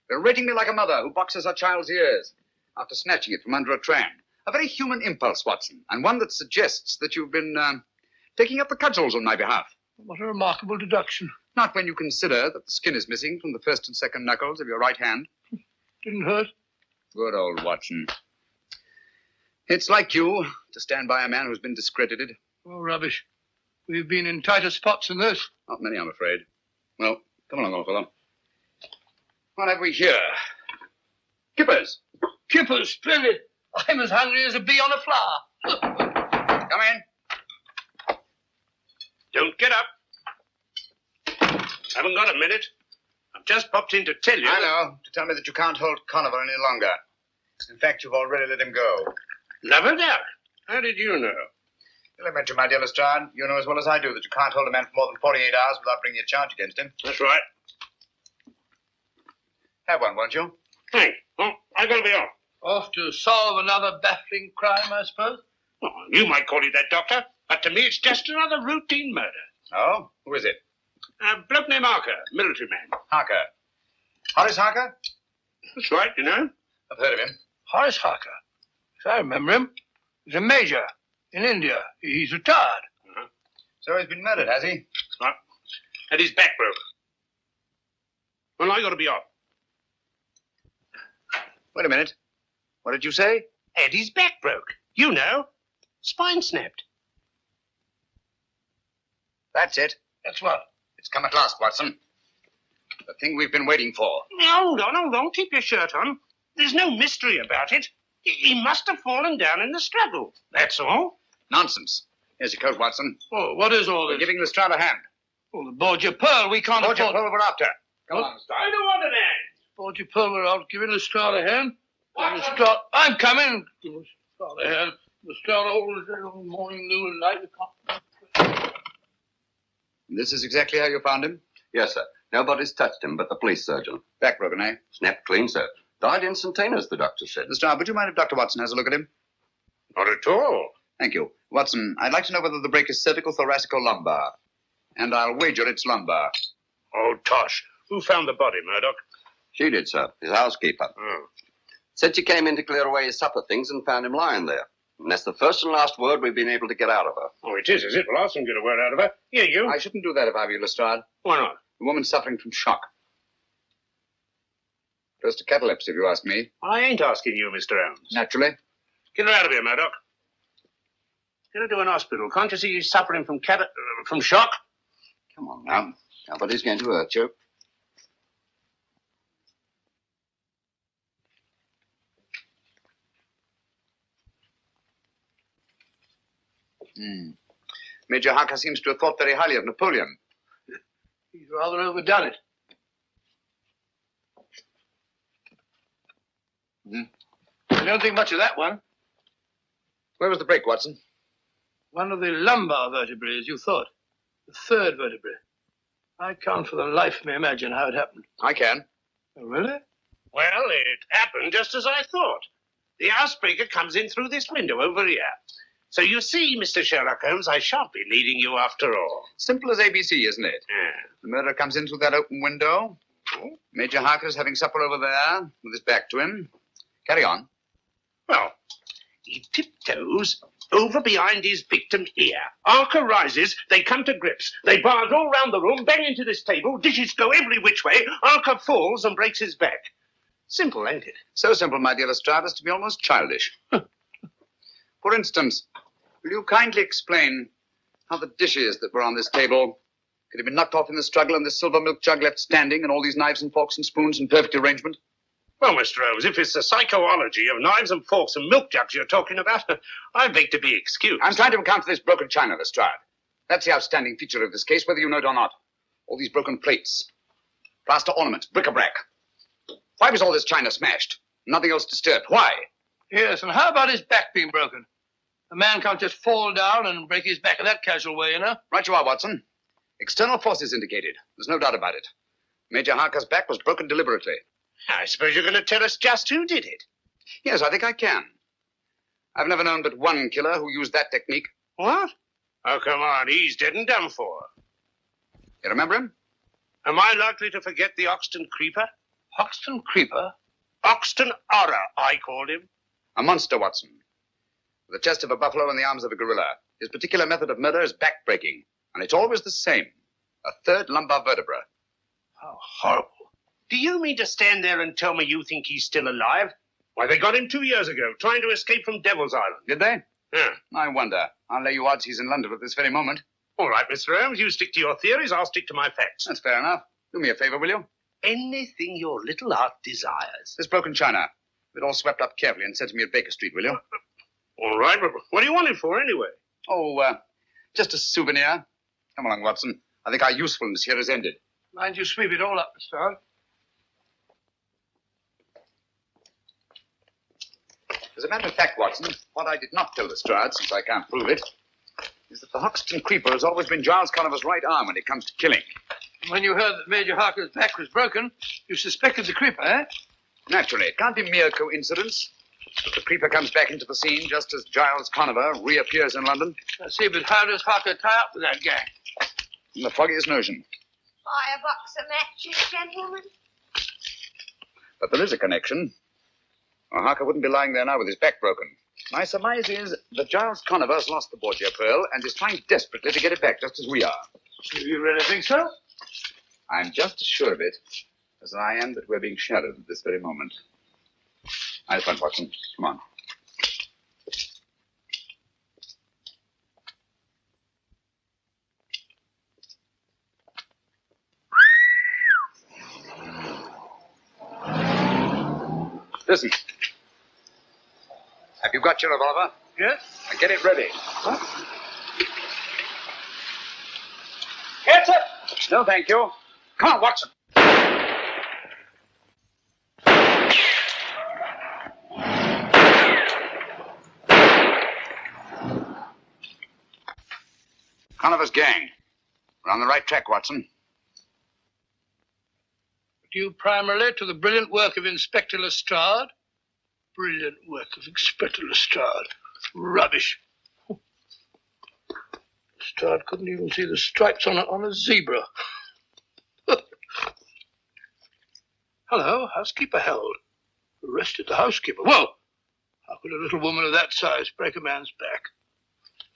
berating me like a mother who boxes her child's ears after snatching it from under a tram. A very human impulse, Watson, and one that suggests that you've been taking up the cudgels on my behalf. What a remarkable deduction. Not when you consider that the skin is missing from the first and second knuckles of your right hand. Didn't hurt. Good old Watson. It's like you to stand by a man who's been discredited. Oh, rubbish. We've been in tighter spots than this. Not many, I'm afraid. Well, come along, old fellow. What have we here? Kippers. Kippers, splendid. I'm as hungry as a bee on a flower. Come in. Don't get up. Haven't got a minute. I've just popped in to tell you. I know. To tell me that you can't hold Conover any longer. In fact, you've already let him go. Never doubt. How did you know? Elementary, my dear Lestrade. You know as well as I do that you can't hold a man for more than 48 hours without bringing a charge against him. That's right. Have one, won't you? Thanks. Oh, I've got to be off. Off to solve another baffling crime, I suppose? Oh, you might call it that, Doctor. But to me, it's just another routine murder. Oh? Who is it? A bloke named Harker, military man. Harker. Horace Harker? That's right, you know. I've heard of him. Horace Harker. Yes, I remember him. He's a major in India. He's retired. Uh-huh. So he's been murdered, has he? Right. And his back broke. Well, I got to be off. Wait a minute. What did you say? Eddie's back broke. You know. Spine snapped. That's it. That's what? It's come at last, Watson. The thing we've been waiting for. Hold on. Keep your shirt on. There's no mystery about it. He must have fallen down in the struggle. That's all. Nonsense. Here's your coat, Watson. Oh, what is all We're this? giving Lestrade a hand. Oh, the Borgia Pearl. We can't Borgia afford... Pearl we're after. Come What? on, Lestrade. I don't want an hand. Borgia Pearl, we're out giving Lestrade a hand. Lestrade... I'm coming. Give Lestrade a hand. Lestrade all morning, noon, and night. This is exactly how you found him? Yes, sir. Nobody's touched him but the police surgeon. Back broken, eh? Snapped clean, sir. Died instantaneous, the doctor said. Lestrade, would you mind if Dr. Watson has a look at him? Not at all. Thank you. Watson, I'd like to know whether the break is cervical, thoracic, or lumbar. And I'll wager it's lumbar. Oh, tosh. Who found the body, Murdoch? She did, sir. His housekeeper. Oh. Said she came in to clear away his supper things and found him lying there. And that's the first and last word we've been able to get out of her. Oh, it is it? Well, I'll soon get a word out of her. Here, you. I shouldn't do that if I were you, Lestrade. Why not? The woman's suffering from shock. Close to catalepsy, if you ask me. I ain't asking you, Mr. Holmes. Naturally. Get her out of here, Murdoch. Get her to an hospital. Can't you see he's suffering from shock? Come on now. Nobody's going to hurt you. Major Harker seems to have thought very highly of Napoleon. He's rather overdone it. I don't think much of that one. Where was the break, Watson? One of the lumbar vertebrae, as you thought. The third vertebrae. I can't for the life of me imagine how it happened. I can. Oh, really? Well, it happened just as I thought. The housebreaker comes in through this window over here. So you see, Mr. Sherlock Holmes, I shan't be needing you after all. Simple as ABC, isn't it? Yeah. The murderer comes in through that open window. Major Harker's having supper over there with his back to him. Carry on. Well, he tiptoes over behind his victim here. Harker rises, they come to grips. They barge all round the room, bang into this table, dishes go every which way. Harker falls and breaks his back. Simple, ain't it? So simple, my dear Lestrade, as to be almost childish. For instance, will you kindly explain how the dishes that were on this table could have been knocked off in the struggle and this silver milk jug left standing and all these knives and forks and spoons in perfect arrangement? Well, Mr. Holmes, if it's the psychology of knives and forks and milk jugs you're talking about, I beg to be excused. I'm trying to account for this broken china, Lestrade. That's the outstanding feature of this case, whether you know it or not. All these broken plates, plaster ornaments, bric-a-brac. Why was all this china smashed? Nothing else disturbed. Why? Yes, and how about his back being broken? A man can't just fall down and break his back in that casual way, you know? Right you are, Watson. External forces indicated. There's no doubt about it. Major Harker's back was broken deliberately. I suppose you're going to tell us just who did it. Yes, I think I can. I've never known but one killer who used that technique. What? Oh, come on, he's dead and done for. You remember him? Am I likely to forget the Oxton Creeper? Hoxton Creeper? Oxton Horror, I called him. A monster, Watson. With the chest of a buffalo and the arms of a gorilla. His particular method of murder is back-breaking. And it's always the same. A third lumbar vertebra. How horrible. Do you mean to stand there and tell me you think he's still alive? Why, they got him 2 years ago, trying to escape from Devil's Island. Did they? Yeah. I wonder. I'll lay you odds he's in London at this very moment. All right, Mr. Holmes, you stick to your theories, I'll stick to my facts. That's fair enough. Do me a favor, will you? Anything your little heart desires. This broken china. Have it all swept up carefully and sent to me at Baker Street, will you? All right, but what do you want it for, anyway? Oh, just a souvenir. Come along, Watson. I think our usefulness here is ended. Mind you sweep it all up, Mr. Hunt. As a matter of fact, Watson, what I did not tell Lestrade, since I can't prove it, is that the Hoxton Creeper has always been Giles Conover's right arm when it comes to killing. When you heard that Major Harker's back was broken, you suspected the Creeper, eh? Naturally, it can't be mere coincidence. But the Creeper comes back into the scene just as Giles Conover reappears in London. I see, but how does Harker tie up with that gang? In the foggiest notion. Buy a box of matches, gentlemen. But there is a connection. Or Harker wouldn't be lying there now with his back broken. My surmise is that Giles Conover has lost the Borgia pearl and is trying desperately to get it back, just as we are. Do you really think so? I'm just as sure of it as I am that we're being shadowed at this very moment. I'll front, Watson. Come on. Listen. Have you got your revolver? Yes. Now get it ready. What? Get it! No, thank you. Come on, Watson. Conover's gang. We're on the right track, Watson. Due primarily to the brilliant work of Inspector Lestrade. Brilliant work of Inspector Lestrade. Rubbish. Lestrade couldn't even see the stripes on a zebra. Hello, housekeeper held. Arrested the housekeeper. Well, how could a little woman of that size break a man's back?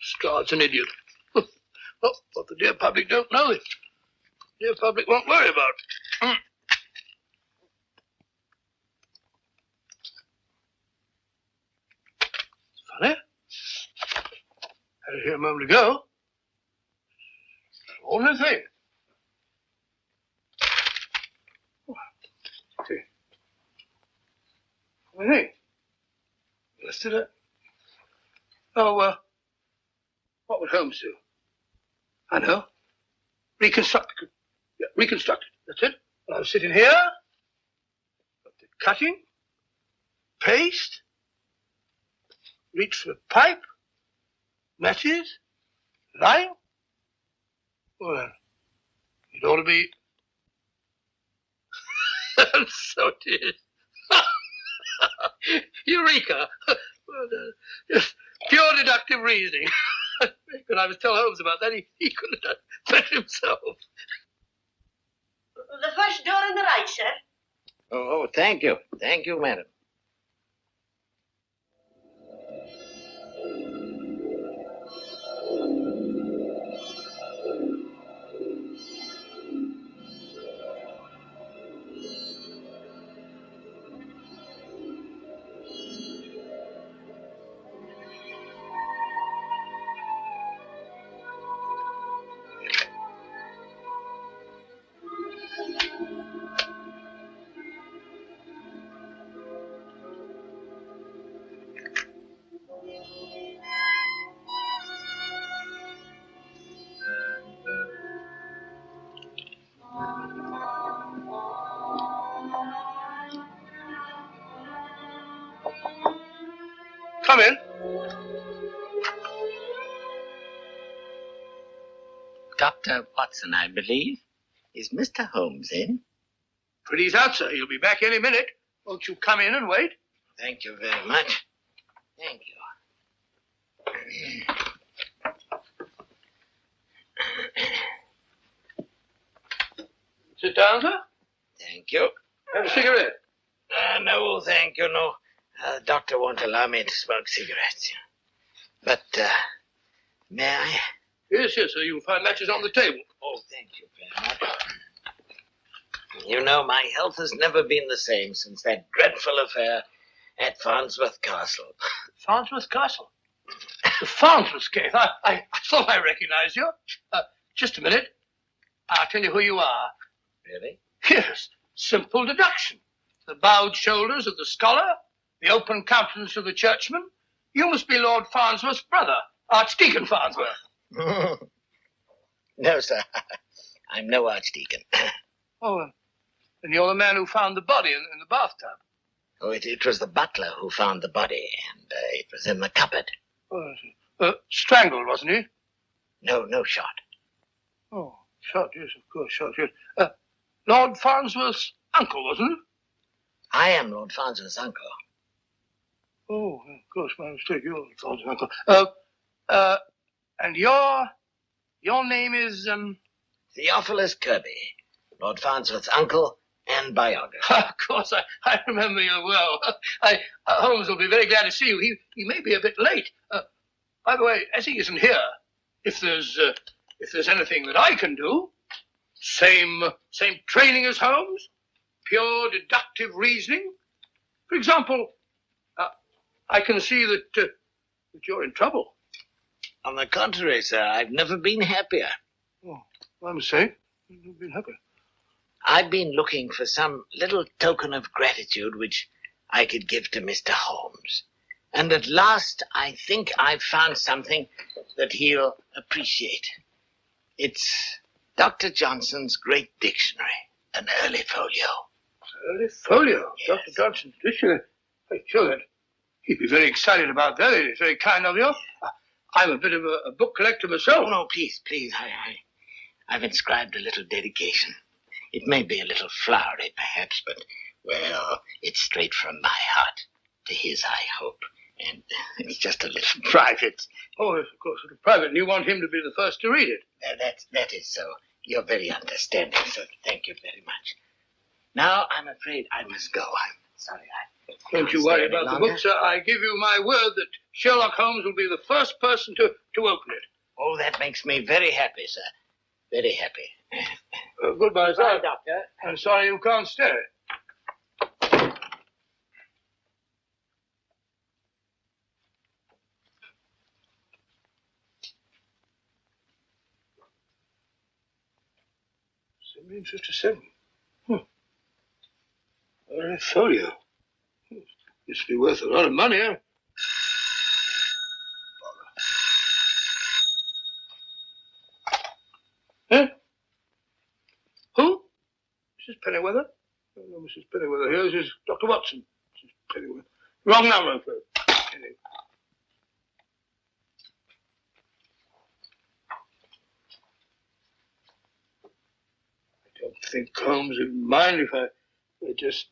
Lestrade's an idiot. Well, what the dear public don't know, the dear public won't worry about. Funny. Had it here a moment ago. Only thing. See. Only thing. Listed it. Oh, what would Holmes do? I know. Reconstruct. Yeah, reconstruct it. That's it. Well, I was sitting here. Got the cutting. Paste. Reach for a pipe. Matches. Lime. Well, it ought to be. So it is. Eureka! Well, just pure deductive reasoning. When I was telling Holmes about that, he could have done better himself. The first door on the right, sir. Oh, thank you. Thank you, madam. Come in. Dr. Watson, I believe. Is Mr. Holmes in? Pretty's out, sir. He'll be back any minute. Won't you come in and wait? Thank you very much. Thank you. Sit down, sir. Thank you. Have a cigarette. No, thank you, no. Doctor won't allow me to smoke cigarettes. But, may I? Yes, sir. You'll find matches on the table. Oh, thank you very much. You know, my health has never been the same since that dreadful affair at Farnsworth Castle. Farnsworth Castle? The Farnsworth case. I thought I recognized you. Just a minute. I'll tell you who you are. Really? Yes. Simple deduction. The bowed shoulders of the scholar, the open countenance of the churchman. You must be Lord Farnsworth's brother, Archdeacon Farnsworth. No, sir. I'm no archdeacon. Oh, and you're the man who found the body in the bathtub. Oh, it was the butler who found the body, and it was in the cupboard. Strangled, wasn't he? No shot. Oh, shot, yes, of course, shot, yes. Lord Farnsworth's uncle, wasn't it? I am Lord Farnsworth's uncle. Oh, of course, my mistake. You're Lord Farnsworth's uncle. And your name is, Theophilus Kirby, Lord Farnsworth's uncle and biographer. Of course, I remember you well. Holmes will be very glad to see you. He may be a bit late. By the way, as he isn't here, if there's anything that I can do, same training as Holmes, pure deductive reasoning. For example, I can see that you're in trouble. On the contrary, sir, I've never been happier. Oh, my mistake. You've been happier. I've been looking for some little token of gratitude which I could give to Mr. Holmes. And at last, I think I've found something that he'll appreciate. It's Dr. Johnson's great dictionary, an early folio. Early folio? Yes. Dr. Johnson's dictionary? Hey, sure that. He'd be very excited about that. It's very kind of you. I'm a bit of a book collector myself. Oh, no, please. I've inscribed a little dedication. It may be a little flowery, perhaps, but, well, it's straight from my heart to his, I hope. And it's just a little private. Oh, yes, of course, it's private. And you want him to be the first to read it. That is so. You're very understanding, sir. Thank you very much. Now, I'm afraid I must go. I'm sorry. Don't you worry about the book, sir. I give you my word that Sherlock Holmes will be the first person to open it. Oh, that makes me very happy, sir. Very happy. Goodbye, sir. Bye, Doctor. I'm sorry you can't stay. $17.57. A folio. This will be worth a lot of money, eh? Huh? Who? Mrs. Pennyweather? Oh, no, Mrs. Pennyweather here. This is Dr. Watson. Mrs. Pennyweather. Wrong number, I'm afraid. I don't think Holmes would mind if I just...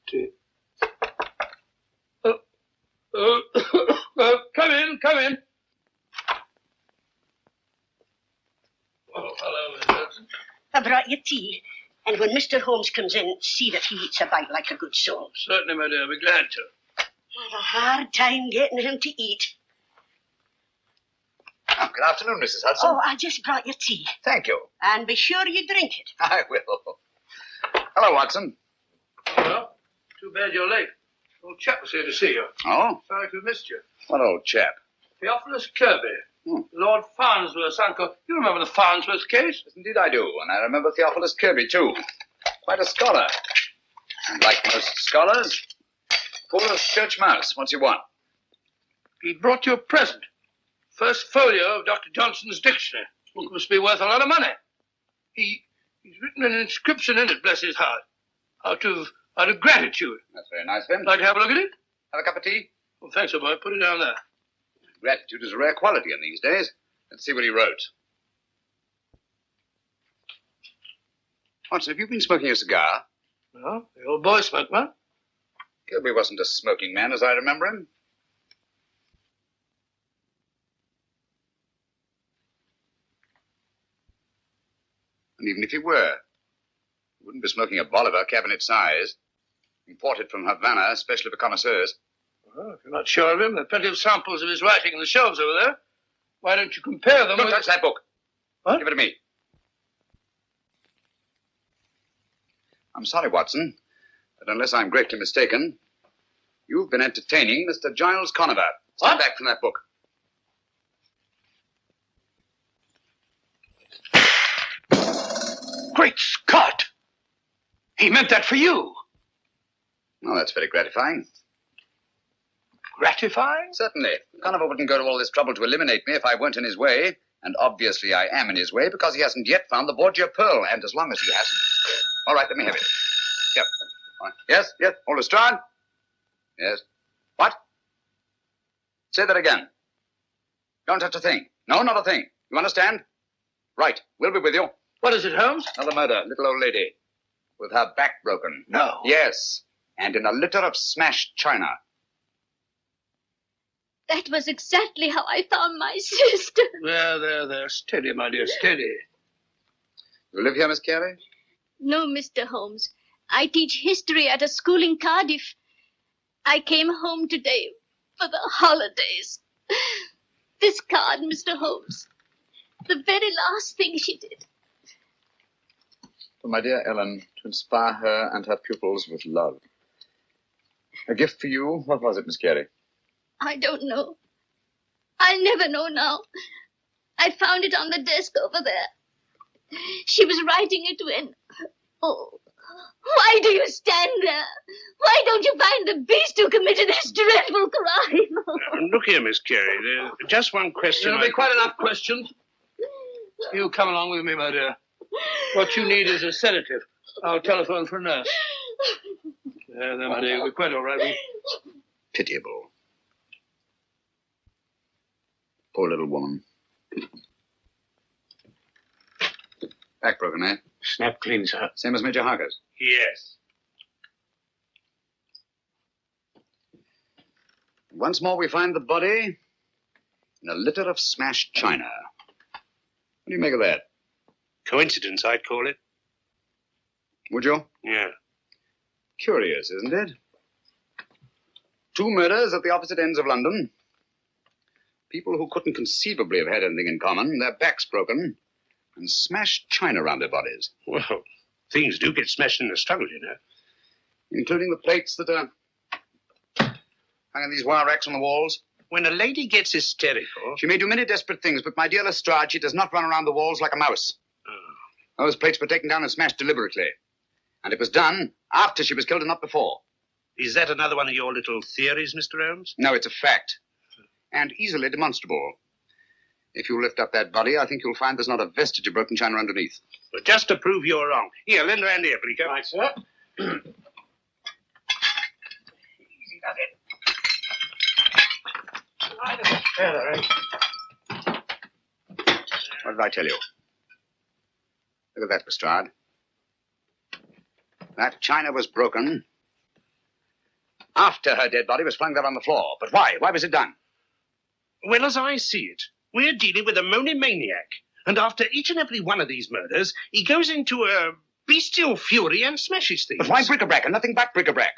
Come in. Oh, hello, Miss Hudson. I brought you tea. And when Mr. Holmes comes in, see that he eats a bite like a good soul. Certainly, my dear. I'll be glad to. I have a hard time getting him to eat. Oh, good afternoon, Mrs. Hudson. Oh, I just brought you tea. Thank you. And be sure you drink it. I will. Hello, Watson. Well, too bad you're late. Old chap was here to see you. Oh? Sorry to have missed you. What old chap? Theophilus Kirby. Lord Farnsworth's uncle. You remember the Farnsworth case? Yes, indeed I do, and I remember Theophilus Kirby, too. Quite a scholar. And like most scholars, full of church mouse. What's he want? He brought you a present. First folio of Dr. Johnson's dictionary. Book must be worth a lot of money. He's written an inscription in it, bless his heart, out of gratitude. That's very nice of him. Like to have a look at it? Have a cup of tea? Well, thanks, old boy. Put it down there. Gratitude is a rare quality in these days. Let's see what he wrote. Watson, have you been smoking a cigar? No, the old boy smoked one. Kirby wasn't a smoking man, as I remember him. And even if he were, he wouldn't be smoking a Bolivar, cabinet size, imported from Havana, especially for connoisseurs. Well, if you're not sure of him, there are plenty of samples of his writing on the shelves over there. Why don't you compare them Don't with... touch that book. What? Give it to me. I'm sorry, Watson, but unless I'm greatly mistaken, you've been entertaining Mr. Giles Conover. Stand back from that book. Great Scott! He meant that for you. Oh, that's very gratifying. Gratifying? Certainly. Conover wouldn't go to all this trouble to eliminate me if I weren't in his way. And obviously I am in his way because he hasn't yet found the Borgia pearl. And as long as he hasn't... All right, let me have it. Here. All right. Yes, yes. All Lestrade? Yes. What? Say that again. Don't touch a thing. No, not a thing. You understand? Right. We'll be with you. What is it, Holmes? Another murder. Little old lady. With her back broken. No. Yes. And in a litter of smashed china. That was exactly how I found my sister. There. Steady, my dear, steady. You live here, Miss Carey? No, Mr. Holmes. I teach history at a school in Cardiff. I came home today for the holidays. This card, Mr. Holmes. The very last thing she did. For my dear Ellen, to inspire her and her pupils with love. A gift for you. What was it, Miss Carey? I don't know. I'll never know now. I found it on the desk over there. She was writing it when... Oh, why do you stand there? Why don't you find the beast who committed this dreadful crime? Look here, Miss Carey. There's just one question. There'll be quite enough questions. You come along with me, my dear. What you need is a sedative. I'll telephone for a nurse. There, my dear. We're quite all right. Pitiable. Poor little woman. Back broken, eh? Snap clean, sir. Same as Major Harker's? Yes. Once more we find the body in a litter of smashed china. What do you make of that? Coincidence, I'd call it. Would you? Yeah. Curious, isn't it? Two murders at the opposite ends of London. People who couldn't conceivably have had anything in common, their backs broken, and smashed china around their bodies. Well, things do get smashed in the struggle, you know. Including the plates that are hung in these wire racks on the walls. When a lady gets hysterical... She may do many desperate things, but my dear Lestrade, she does not run around the walls like a mouse. Oh. Those plates were taken down and smashed deliberately. And it was done after she was killed and not before. Is that another one of your little theories, Mr. Holmes? No, it's a fact. And easily demonstrable. If you lift up that body, I think you'll find there's not a vestige of broken china underneath. But just to prove you're wrong. Here, lend a hand here, Bleeker. Right, sir. Easy does it. What did I tell you? Look at that, Lestrade. That china was broken after her dead body was flung there on the floor. But why? Why was it done? Well, as I see it, we're dealing with a monomaniac. And after each and every one of these murders, he goes into a bestial fury and smashes things. But why bric-a-brac and nothing but bric-a-brac?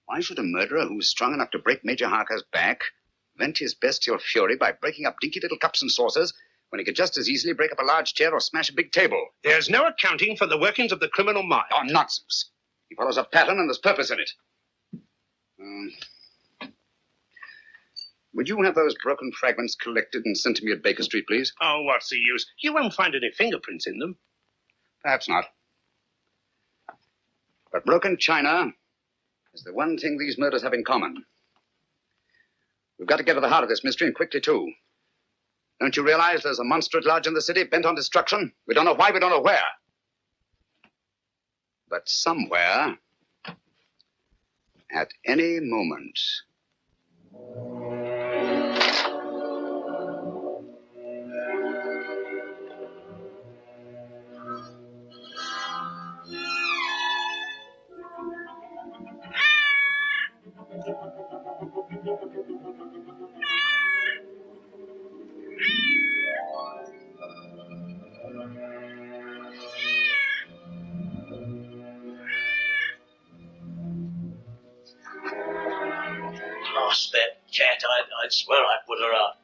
Why should a murderer who was strong enough to break Major Harker's back vent his bestial fury by breaking up dinky little cups and saucers when he could just as easily break up a large chair or smash a big table? There's no accounting for the workings of the criminal mind. Oh, nonsense. He follows a pattern and there's purpose in it. Would you have those broken fragments collected and sent to me at Baker Street, please? Oh, what's the use? You won't find any fingerprints in them. Perhaps not. But broken china is the one thing these murders have in common. We've got to get to the heart of this mystery, and quickly, too. Don't you realize there's a monster at large in the city bent on destruction? We don't know why, we don't know where. But somewhere, at any moment... Lost that cat. I'd swear I put her out.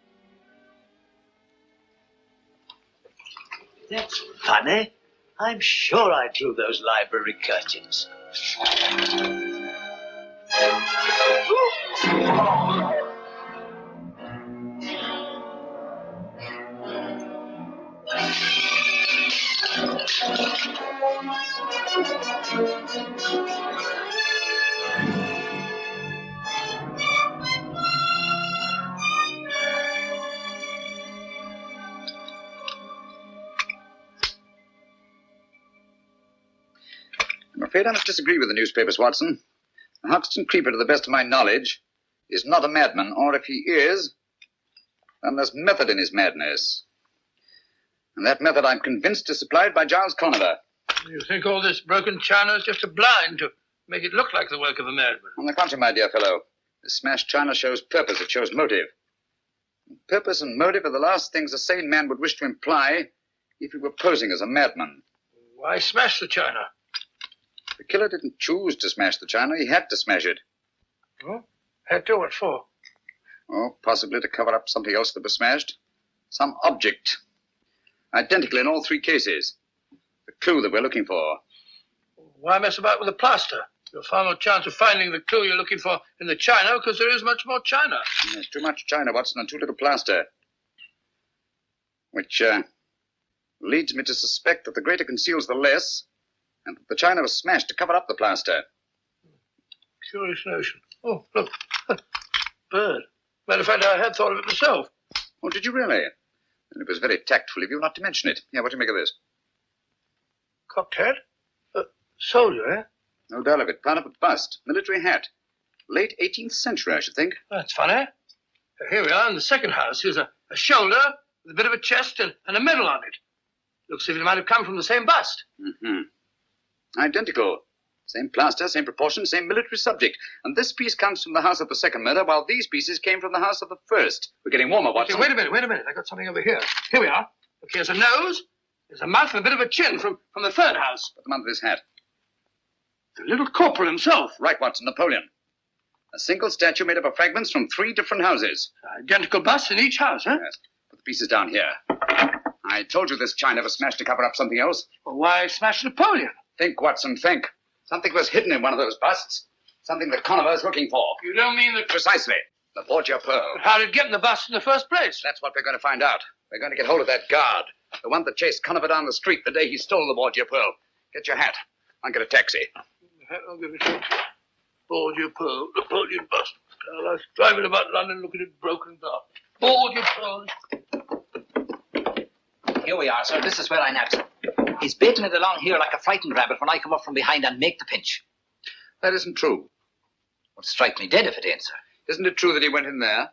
That's funny. I'm sure I drew those library curtains. I'm afraid I must disagree with the newspapers, Watson. The Hoxton Creeper, to the best of my knowledge, is not a madman, or if he is, then there's method in his madness. And that method, I'm convinced, is supplied by Giles Conover. You think all this broken china is just a blind to make it look like the work of a madman? On the contrary, my dear fellow, this smashed china shows purpose, it shows motive. Purpose and motive are the last things a sane man would wish to imply if he were posing as a madman. Why smash the china? The killer didn't choose to smash the china, he had to smash it. Oh, had to? What for? Oh, possibly to cover up something else that was smashed. Some object. Identical in all three cases. The clue that we're looking for. Why mess about with the plaster? You'll far more chance of finding the clue you're looking for in the china because there is much more china. There's too much china, Watson, and too little plaster. Which leads me to suspect that the greater conceals the less, and that the china was smashed to cover up the plaster. Curious notion. Oh, look. Bird. Matter of fact, I had thought of it myself. Oh, did you really? Then it was very tactful of you not to mention it. Yeah, what do you make of this? Cocked hat? Soldier, eh? No doubt of it. Part of a bust. Military hat. Late 18th century, I should think. That's funny. Here we are in the second house. Here's a shoulder with a bit of a chest and a medal on it. Looks as if it might have come from the same bust. Mm-hmm. Identical. Same plaster, same proportion, same military subject. And this piece comes from the house of the second murder, while these pieces came from the house of the first. We're getting warmer, Watson. Okay, wait a minute. I got something over here. Here we are. Look, here's a nose. There's a mouth and a bit of a chin from the third house. What's the mouth of his hat? The little corporal himself. Right, Watson, Napoleon. A single statue made up of fragments from 3 different houses. Identical busts in each house, huh? Yes. Put the pieces down here. I told you this china was smashed to cover up something else. Well, why smash Napoleon? Think, Watson, think. Something was hidden in one of those busts. Something that Conover is looking for. You don't mean that... Precisely. The Borgia pearl. But how did it get in the bust in the first place? That's what we're going to find out. We're going to get hold of that guard. The one that chased Conover down the street the day he stole the Borgia pearl. Get your hat. I'll get a taxi. I'll give it to you. Borgia pearl, Napoleon bust. I was driving about London looking at broken glass. Borgia pearl. Here we are, sir. This is where I nabbed him. He's baiting it along here like a frightened rabbit when I come up from behind and make the pinch. That isn't true. Would strike me dead if it ain't, sir. Isn't it true that he went in there?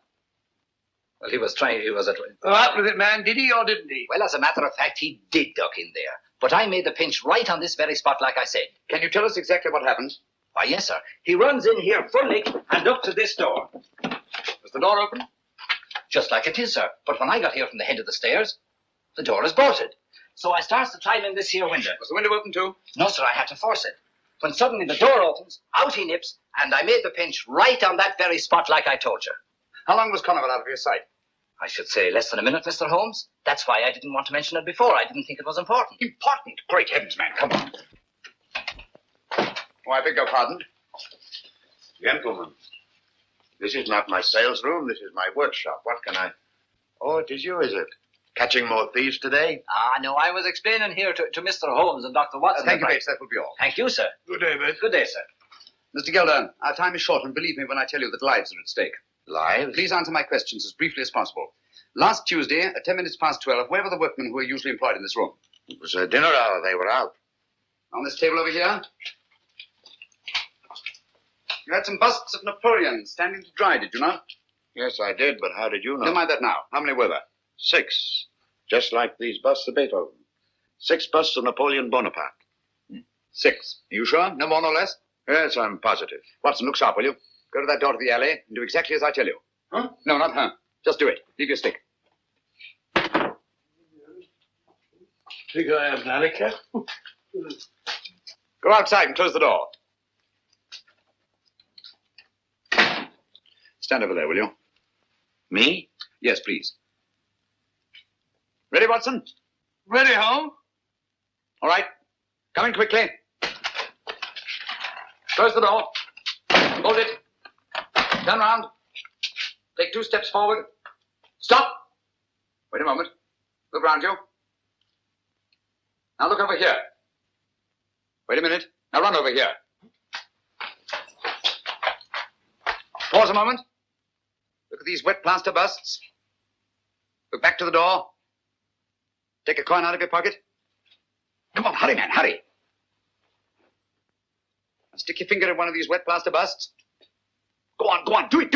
Well, he was at... Out with it, man. Did he or didn't he? Well, as a matter of fact, he did duck in there. But I made the pinch right on this very spot, like I said. Can you tell us exactly what happened? Why, yes, sir. He runs in here full lick and up to this door. Was the door open? Just like it is, sir. But when I got here from the head of the stairs, the door is bolted. So I starts to climb in this here window. Was the window open too? No, sir, I had to force it. When suddenly the door opens, out he nips, and I made the pinch right on that very spot like I told you. How long was Conover out of your sight? I should say less than a minute, Mr. Holmes. That's why I didn't want to mention it before. I didn't think it was important. Important? Great heavens, man. Come on. Oh, I beg your pardon. Gentlemen, this is not my sales room. This is my workshop. What can I... Oh, it is you, is it? Catching more thieves today? Ah, no, I was explaining here to Mr. Holmes and Dr. Watson. Thank you, Bates. That will be all. Thank you, sir. Good day, Bates. Good day, sir. Mr. Gilder, our time is short, and believe me when I tell you that lives are at stake. Lives? Please answer my questions as briefly as possible. Last Tuesday, at 10 minutes past 12, where were the workmen who were usually employed in this room? It was a dinner hour. They were out. On this table over here? You had some busts of Napoleon standing to dry, did you not? Yes, I did, but how did you know? Never mind that now. How many were there? 6. Just like these busts of Beethoven. 6 busts of Napoleon Bonaparte. 6. Are you sure? No more, no less? Yes, I'm positive. Watson, look sharp, will you? Go to that door to the alley and do exactly as I tell you. Huh? No, not her. Just do it. Leave your stick. Think I have an alley cat? Go outside and close the door. Stand over there, will you? Me? Yes, please. Ready, Watson? Ready, Holmes? All right. Come in quickly. Close the door. Hold it. Turn round. Take 2 steps forward. Stop. Wait a moment. Look round you. Now look over here. Wait a minute. Now run over here. Pause a moment. Look at these wet plaster busts. Look back to the door. Take a coin out of your pocket. Come on, hurry, man, hurry. Now stick your finger in one of these wet plaster busts. Go on, do it.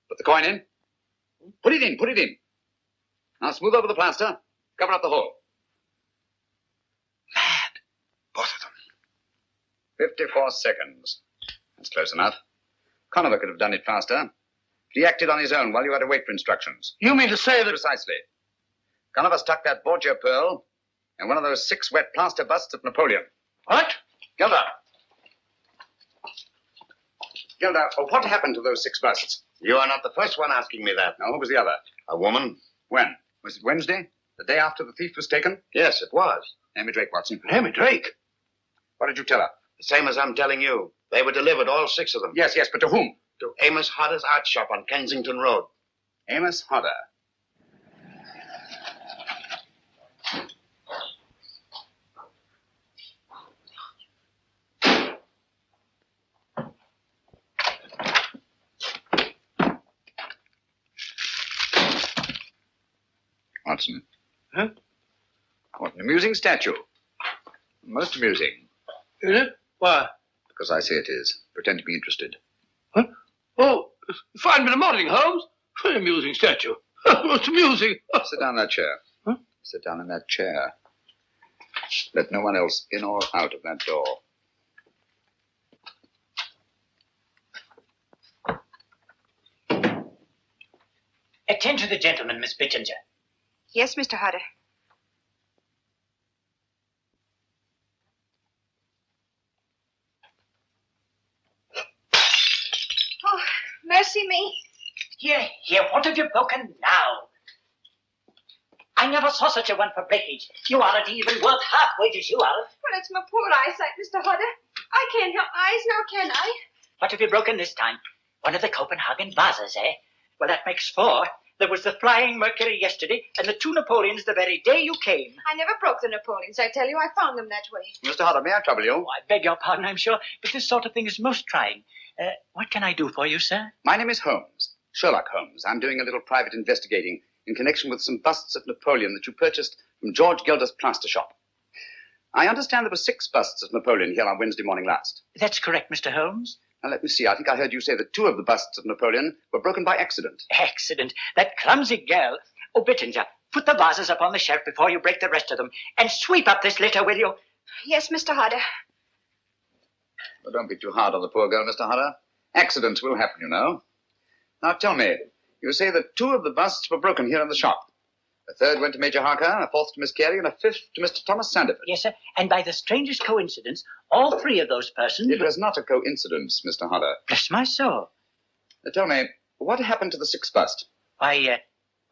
Put the coin in. Put it in. Now smooth over the plaster. Cover up the hole. Mad. Both of them. 54 seconds. That's close enough. Conover could have done it faster. But he acted on his own while you had to wait for instructions. You mean to say that... Precisely. Conover stuck that Borgia pearl in one of those 6 wet plaster busts of Napoleon. What? Gilda, what happened to those 6 busts? You are not the first one asking me that. Now, who was the other? A woman. When? Was it Wednesday? The day after the thief was taken? Yes, it was. Amy Drake, Watson. Amy Drake? What did you tell her? The same as I'm telling you. They were delivered, all 6 of them. Yes, but to whom? To Amos Hodder's art shop on Kensington Road. Amos Hodder. Watson. Huh? What an amusing statue. Most amusing. Is it? Why? Because I say it is. Pretend to be interested. Huh? Oh, fine bit of modeling, Holmes. Very amusing statue. Most amusing. Sit down in that chair. Huh? Sit down in that chair. Let no one else in or out of that door. Attend to the gentleman, Miss Bittinger. Yes, Mr. Hodder. Oh, mercy me. Here, what have you broken now? I never saw such a one for breakage. You aren't even worth half wages, you are. Well, it's my poor eyesight, Mr. Hodder. I can't help my eyes now, can I? What have you broken this time? One of the Copenhagen vases, eh? Well, that makes 4. There was the Flying Mercury yesterday, and the 2 Napoleons the very day you came. I never broke the Napoleons, I tell you. I found them that way. Mr. Hodder, may I trouble you? Oh, I beg your pardon, I'm sure, but this sort of thing is most trying. What can I do for you, sir? My name is Holmes. Sherlock Holmes. I'm doing a little private investigating in connection with some busts of Napoleon that you purchased from George Gilder's plaster shop. I understand there were 6 busts of Napoleon here on Wednesday morning last. That's correct, Mr. Holmes. Now, let me see. I think I heard you say that 2 of the busts of Napoleon were broken by accident. Accident? That clumsy girl. Oh, Bittinger, put the vases up on the shelf before you break the rest of them. And sweep up this litter, will you? Yes, Mr. Hodder. Well, don't be too hard on the poor girl, Mr. Hodder. Accidents will happen, you know. Now, tell me, you say that 2 of the busts were broken here in the shop. A 3rd went to Major Harker, a 4th to Miss Carey, and a 5th to Mr. Thomas Sanderford. Yes, sir. And by the strangest coincidence, all 3 of those persons... It was not a coincidence, Mr. Hodder. Bless my soul. Now, tell me, what happened to the 6th bust? Why,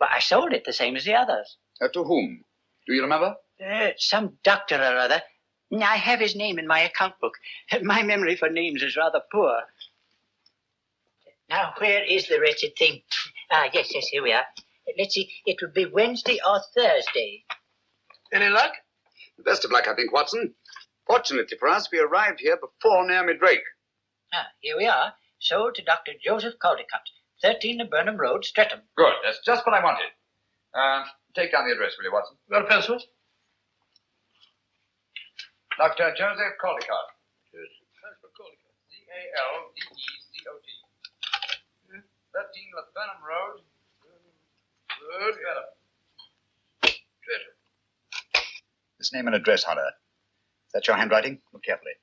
I sold it the same as the others. To whom? Do you remember? Some doctor or other. I have his name in my account book. My memory for names is rather poor. Now, where is the wretched thing? Yes, here we are. Let's see, it would be Wednesday or Thursday. Any luck? The best of luck, I think, Watson. Fortunately for us, we arrived here before Naomi Drake. Here we are. Sold to Dr. Joseph Caldecott, 13 Burnham Road, Streatham. Good. That's just what I wanted. Take down the address, will you, Watson? Got a pencil? Dr. Joseph Caldecott. C-A-L-D-E-C-O-T. 13 Burnham Road. Good. This name and address, Hodder. Is that your handwriting? Look carefully.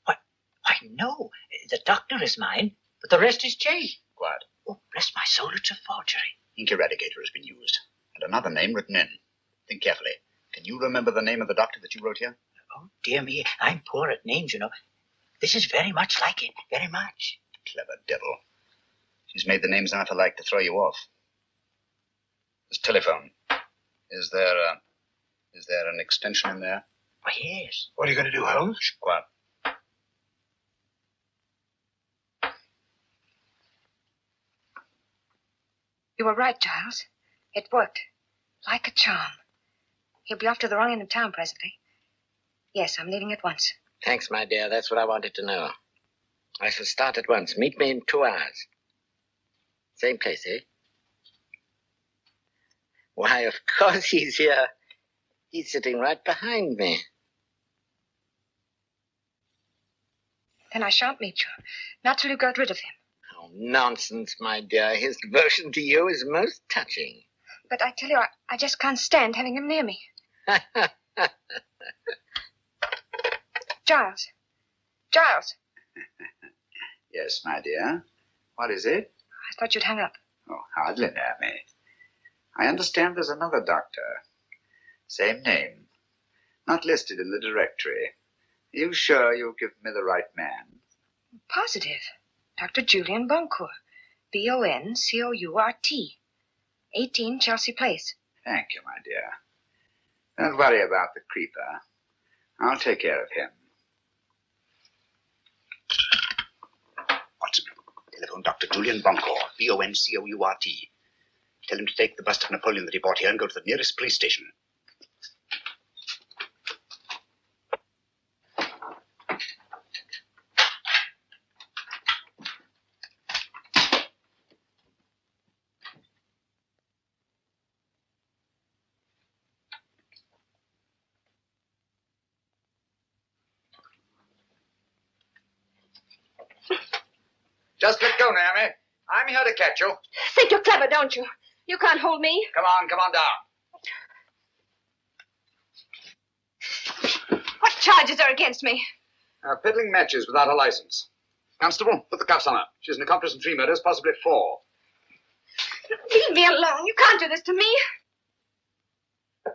Why, no. The doctor is mine, but the rest is changed. Quiet. Oh, bless my soul, it's a forgery. Ink eradicator has been used, and another name written in. Think carefully. Can you remember the name of the doctor that you wrote here? Oh, dear me, I'm poor at names, you know. This is very much like it, very much. Clever devil. She's made the names enough alike to throw you off. This telephone. Is there an extension in there? Why, yes. What are you going to do, Holmes? Shh, quiet. You were right, Giles. It worked. Like a charm. He'll be off to the wrong end of town presently. Yes, I'm leaving at once. Thanks, my dear. That's what I wanted to know. I shall start at once. Meet me in 2 hours. Same place, eh? Why, of course he's here. He's sitting right behind me. Then I shan't meet you. Not till you got rid of him. Oh, nonsense, my dear. His devotion to you is most touching. But I tell you, I just can't stand having him near me. Giles. Giles. Yes, my dear. What is it? I thought you'd hung up. Oh, hardly, Naomi. I understand there's another doctor. Same name. Not listed in the directory. Are you sure you'll give me the right man? Positive. Dr. Julian Boncourt. Boncourt. 18 Chelsea Place. Thank you, my dear. Don't worry about the creeper. I'll take care of him. Watson, telephone Dr. Julian Boncourt, Boncourt. Tell him to take the bust of Napoleon that he bought here and go to the nearest police station. Just let go, Naomi. I'm here to catch you. Think you're clever, don't you? You can't hold me. Come on down. What charges are against me? Peddling matches without a license. Constable, put the cuffs on her. She's an accomplice in 3 murders, possibly 4. Leave me alone. You can't do this to me.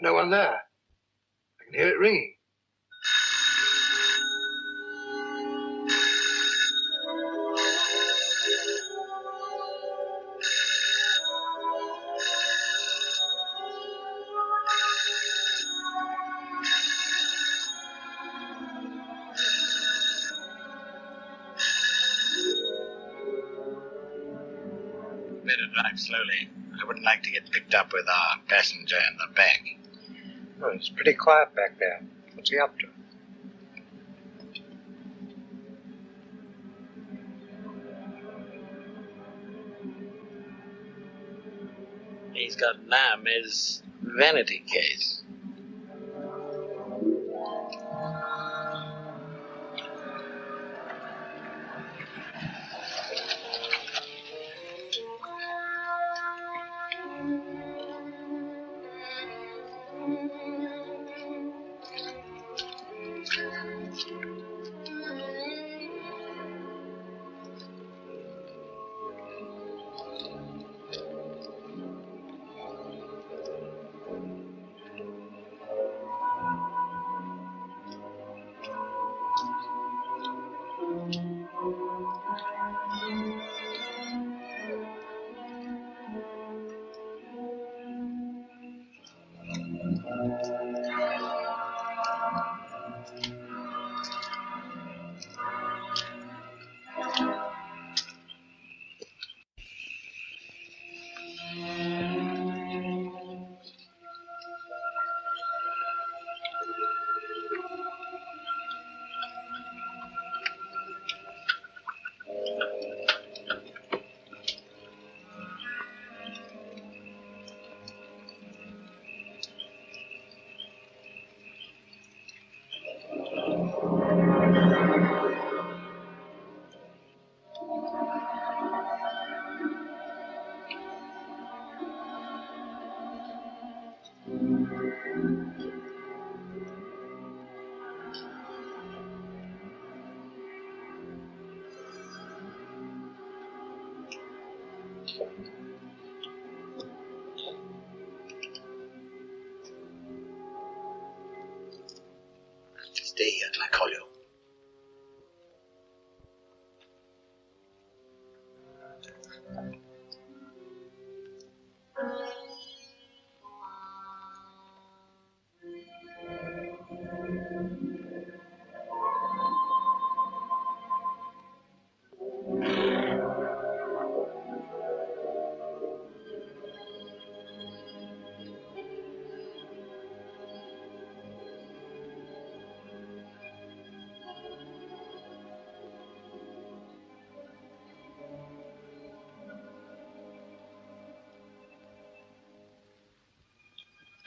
No one there. I can hear it ringing. Better drive slowly. I wouldn't like to get picked up with our passenger in the back. Oh, it's pretty quiet back there. What's he up to? He's got Naomi's vanity case. Stay here till I call you.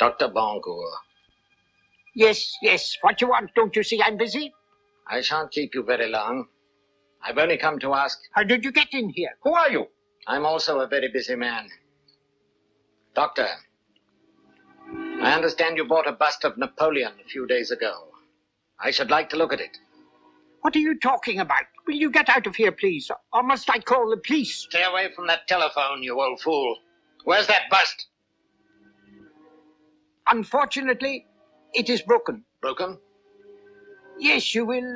Dr. Boncourt. Yes, yes. What you want? Don't you see I'm busy? I shan't keep you very long. I've only come to ask... How did you get in here? Who are you? I'm also a very busy man. Doctor, I understand you bought a bust of Napoleon a few days ago. I should like to look at it. What are you talking about? Will you get out of here, please? Or must I call the police? Stay away from that telephone, you old fool. Where's that bust? Unfortunately, it is broken. Broken? Yes, you will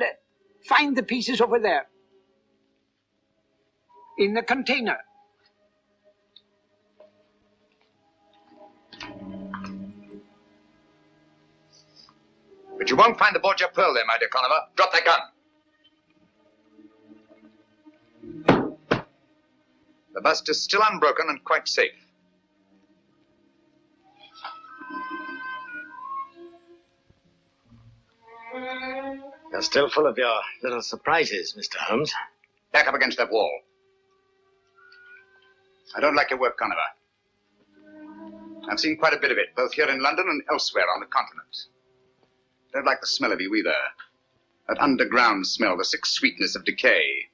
find the pieces over there. In the container. But you won't find the Borgia pearl there, my dear Conover. Drop that gun. The bust is still unbroken and quite safe. You're still full of your little surprises, Mr. Holmes. Back up against that wall. I don't like your work, Conover. I've seen quite a bit of it, both here in London and elsewhere on the continent. Don't like the smell of you either. That underground smell, the sick sweetness of decay.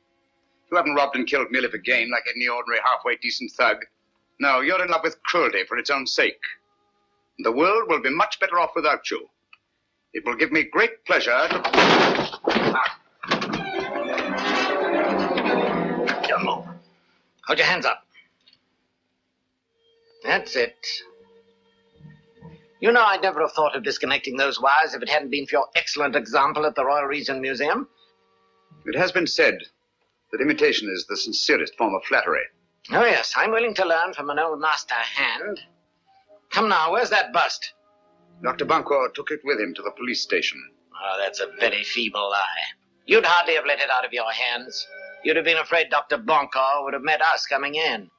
You haven't robbed and killed merely for gain like any ordinary halfway decent thug. No, you're in love with cruelty for its own sake. The world will be much better off without you. It will give me great pleasure to... Don't move. Hold your hands up. That's it. You know, I'd never have thought of disconnecting those wires if it hadn't been for your excellent example at the Royal Regent Museum. It has been said that imitation is the sincerest form of flattery. Oh, yes, I'm willing to learn from an old master hand. Come now, where's that bust? Dr. Boncourt took it with him to the police station. Oh, that's a very feeble lie. You'd hardly have let it out of your hands. You'd have been afraid Dr. Boncourt would have met us coming in.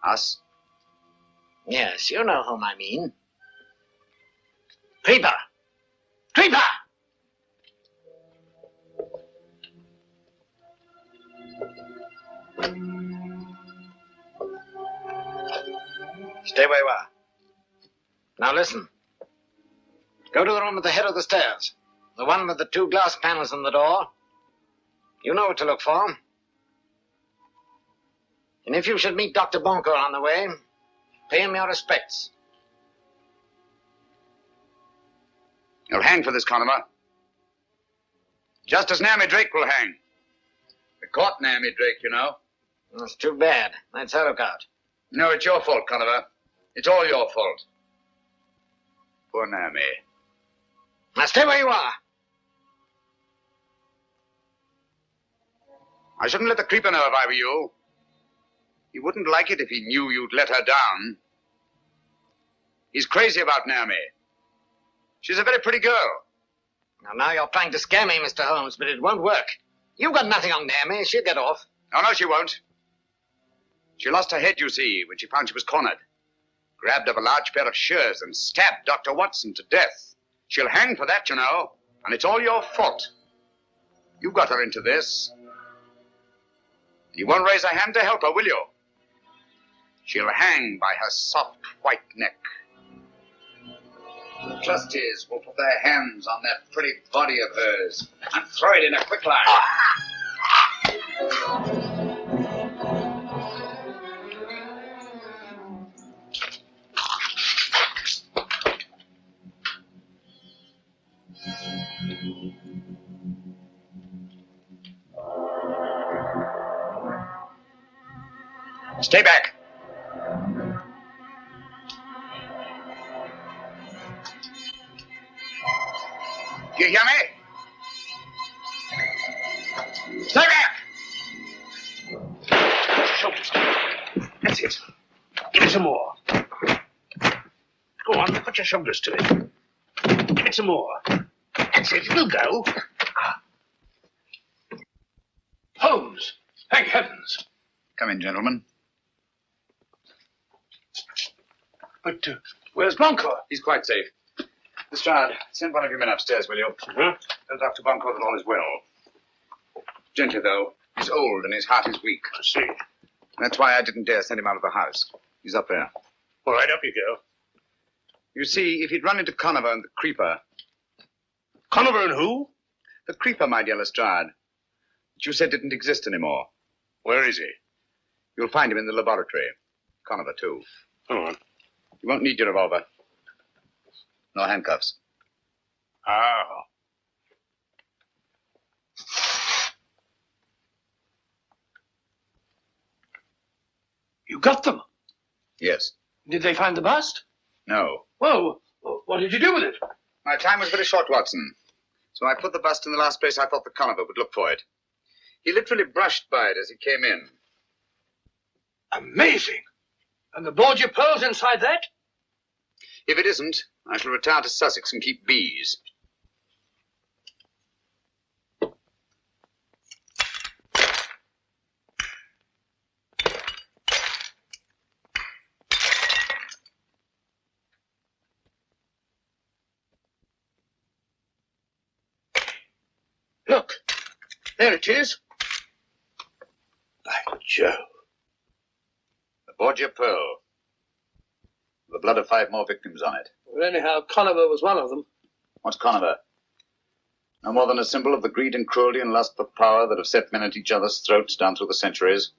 Us? Yes, you know whom I mean. Creeper! Creeper! Stay where you are. Now listen. Go to the room at the head of the stairs. The one with the 2 glass panels in the door. You know what to look for. And if you should meet Dr. Boncourt on the way, pay him your respects. You'll hang for this, Conover. Just as Naomi Drake will hang. We caught Naomi Drake, you know. That's too bad. That's her lookout. No, it's your fault, Conover. It's all your fault. Poor Naomi. Now stay where you are. I shouldn't let the creeper know if I were you. He wouldn't like it if he knew you'd let her down. He's crazy about Naomi. She's a very pretty girl. Now you're trying to scare me, Mr. Holmes, but it won't work. You've got nothing on Naomi. She'll get off. Oh, no, she won't. She lost her head, you see, when she found she was cornered. Grabbed up a large pair of shears and stabbed Dr. Watson to death. She'll hang for that, you know, and it's all your fault. You got her into this. You won't raise a hand to help her, will you? She'll hang by her soft white neck. The trustees will put their hands on that pretty body of hers and throw it in a quick line. Stay back. You hear me? Stay back! That's it. Give it some more. Go on, put your shoulders to it. Give it some more. That's it, it'll go. Holmes! Thank heavens! Come in, gentlemen. But where's Boncourt? He's quite safe. Lestrade, send one of your men upstairs, will you? Tell Dr. Boncourt that all is well. Gently, though. He's old and his heart is weak. I see. That's why I didn't dare send him out of the house. He's up there. All right, up you go. You see, if he'd run into Conover and the Creeper... Conover and who? The Creeper, my dear Lestrade. That you said didn't exist anymore. Where is he? You'll find him in the laboratory. Conover, too. Go on. You won't need your revolver. No handcuffs. Oh. You got them? Yes. Did they find the bust? No. Well, what did you do with it? My time was very short, Watson. So I put the bust in the last place I thought the Conover would look for it. He literally brushed by it as he came in. Amazing. And the Borgia pearl's inside that? If it isn't, I shall retire to Sussex and keep bees. Look, there it is. By Jove. The Borgia pearl. The blood of 5 more victims on it. Well, anyhow, Conover was one of them. What's Conover? No more than a symbol of the greed and cruelty and lust for power that have set men at each other's throats down through the centuries.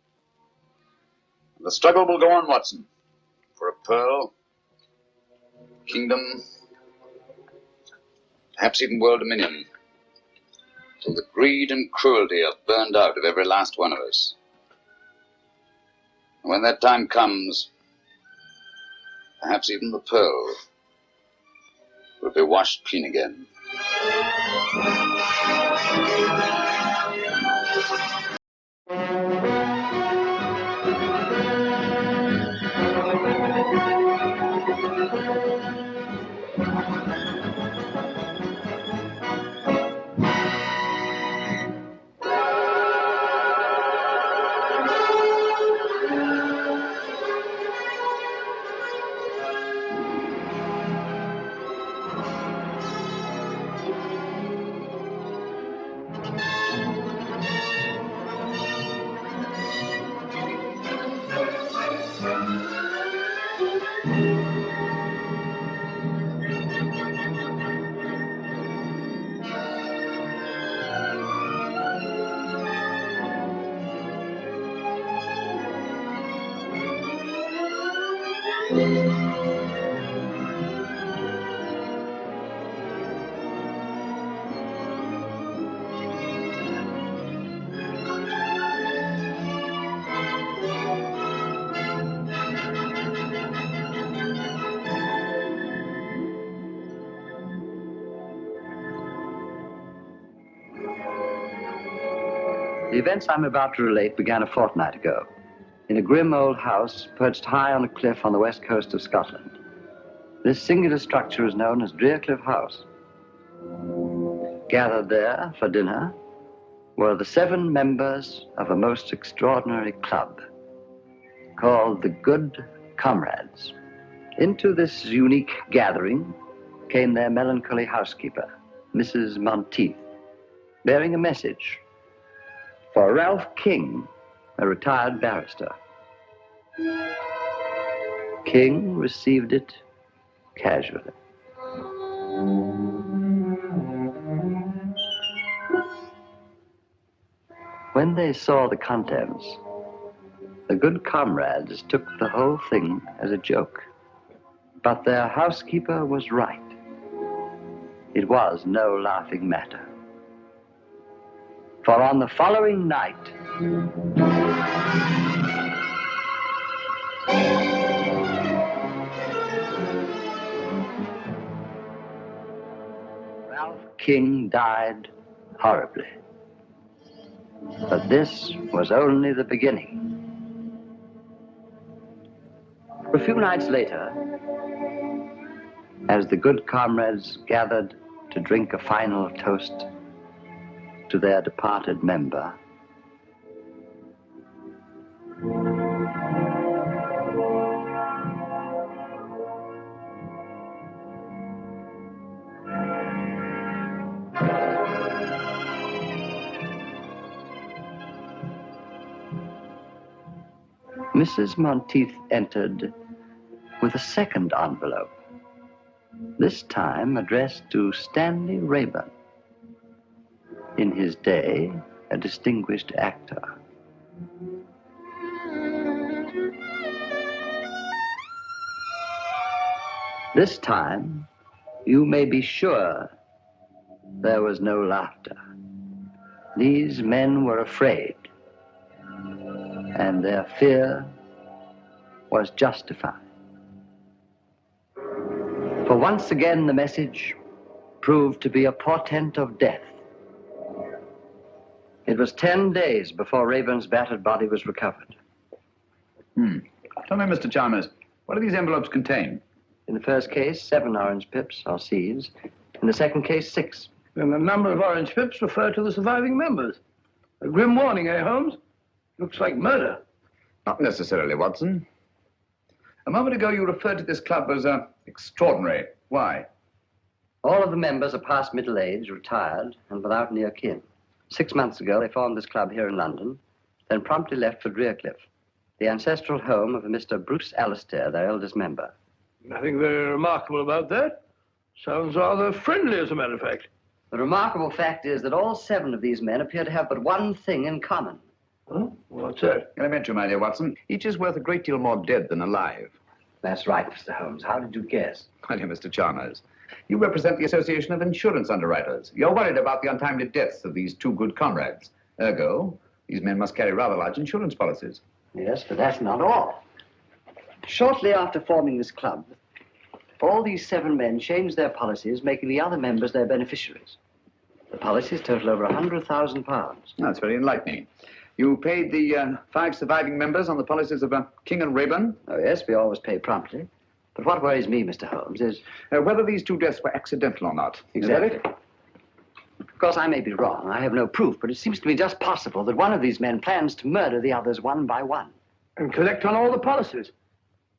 The struggle will go on, Watson. For a pearl, kingdom, perhaps even world dominion. Till the greed and cruelty are burned out of every last one of us. And when that time comes, perhaps even the pearl will be washed clean again. The events I'm about to relate began a fortnight ago, in a grim old house perched high on a cliff on the west coast of Scotland. This singular structure is known as Cliff House. Gathered there for dinner were the 7 members of a most extraordinary club called the Good Comrades. Into this unique gathering came their melancholy housekeeper, Mrs. Monteith, bearing a message for Ralph King, a retired barrister. King received it casually. When they saw the contents, the Good Comrades took the whole thing as a joke. But their housekeeper was right. It was no laughing matter. For on the following night, Ralph King died horribly. But this was only the beginning. A few nights later, as the Good Comrades gathered to drink a final toast to their departed member, Mrs. Monteith entered with a second envelope This time addressed to Stanley Rayburn, in his day a distinguished actor. This time, you may be sure there was no laughter. These men were afraid, and their fear was justified. For once again, the message proved to be a portent of death. It was 10 days before Rayburn's battered body was recovered. Tell me, Mr. Chalmers, what do these envelopes contain? In the first case, 7 orange pips, or seeds. In the second case, 6. And the number of orange pips refer to the surviving members. A grim warning, eh, Holmes? Looks like murder. Not necessarily, Watson. A moment ago, you referred to this club as extraordinary. Why? All of the members are past middle age, retired, and without near kin. 6 months ago, they formed this club here in London, then promptly left for Drearcliff, the ancestral home of a Mr. Bruce Alistair, their eldest member. Nothing very remarkable about that. Sounds rather friendly, as a matter of fact. The remarkable fact is that all 7 of these men appear to have but one thing in common. Huh? What's that? Elementary, my dear Watson. Each is worth a great deal more dead than alive. That's right, Mr. Holmes. How did you guess? My dear Mr. Chalmers, you represent the Association of Insurance Underwriters. You're worried about the untimely deaths of these 2 good comrades. Ergo, these men must carry rather large insurance policies. Yes, but that's not all. Shortly after forming this club, all these 7 men changed their policies, making the other members their beneficiaries. The policies total over £100,000. That's very enlightening. You paid the 5 surviving members on the policies of King and Rayburn? Oh, yes, we always pay promptly. But what worries me, Mr. Holmes, is... whether these 2 deaths were accidental or not. Exactly. Of course, I may be wrong. I have no proof, but it seems to me just possible that one of these men plans to murder the others one by one. And collect on all the policies.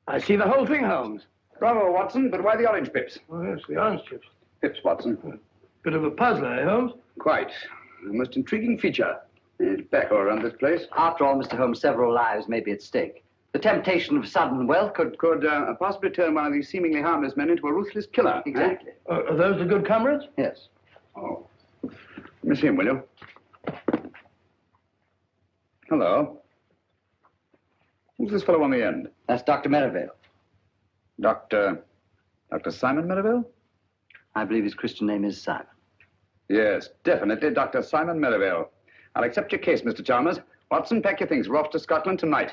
I see the whole thing, Holmes. Bravo, Watson, but why the orange pips? Oh, yes, the orange pips. Pips, Watson. Bit of a puzzler, eh, Holmes? Quite. A most intriguing feature. Tobacco around this place. After all, Mr. Holmes, several lives may be at stake. The temptation of sudden wealth could possibly turn one of these seemingly harmless men into a ruthless killer. Exactly. Are those the good comrades? Yes. Oh. Let me see him, will you? Hello. Who's this fellow on the end? That's Dr. Merivale. Dr. Simon Merivale? I believe his Christian name is Simon. Yes, definitely Dr. Simon Merivale. I'll accept your case, Mr. Chalmers. Watson, pack your things. We're off to Scotland tonight.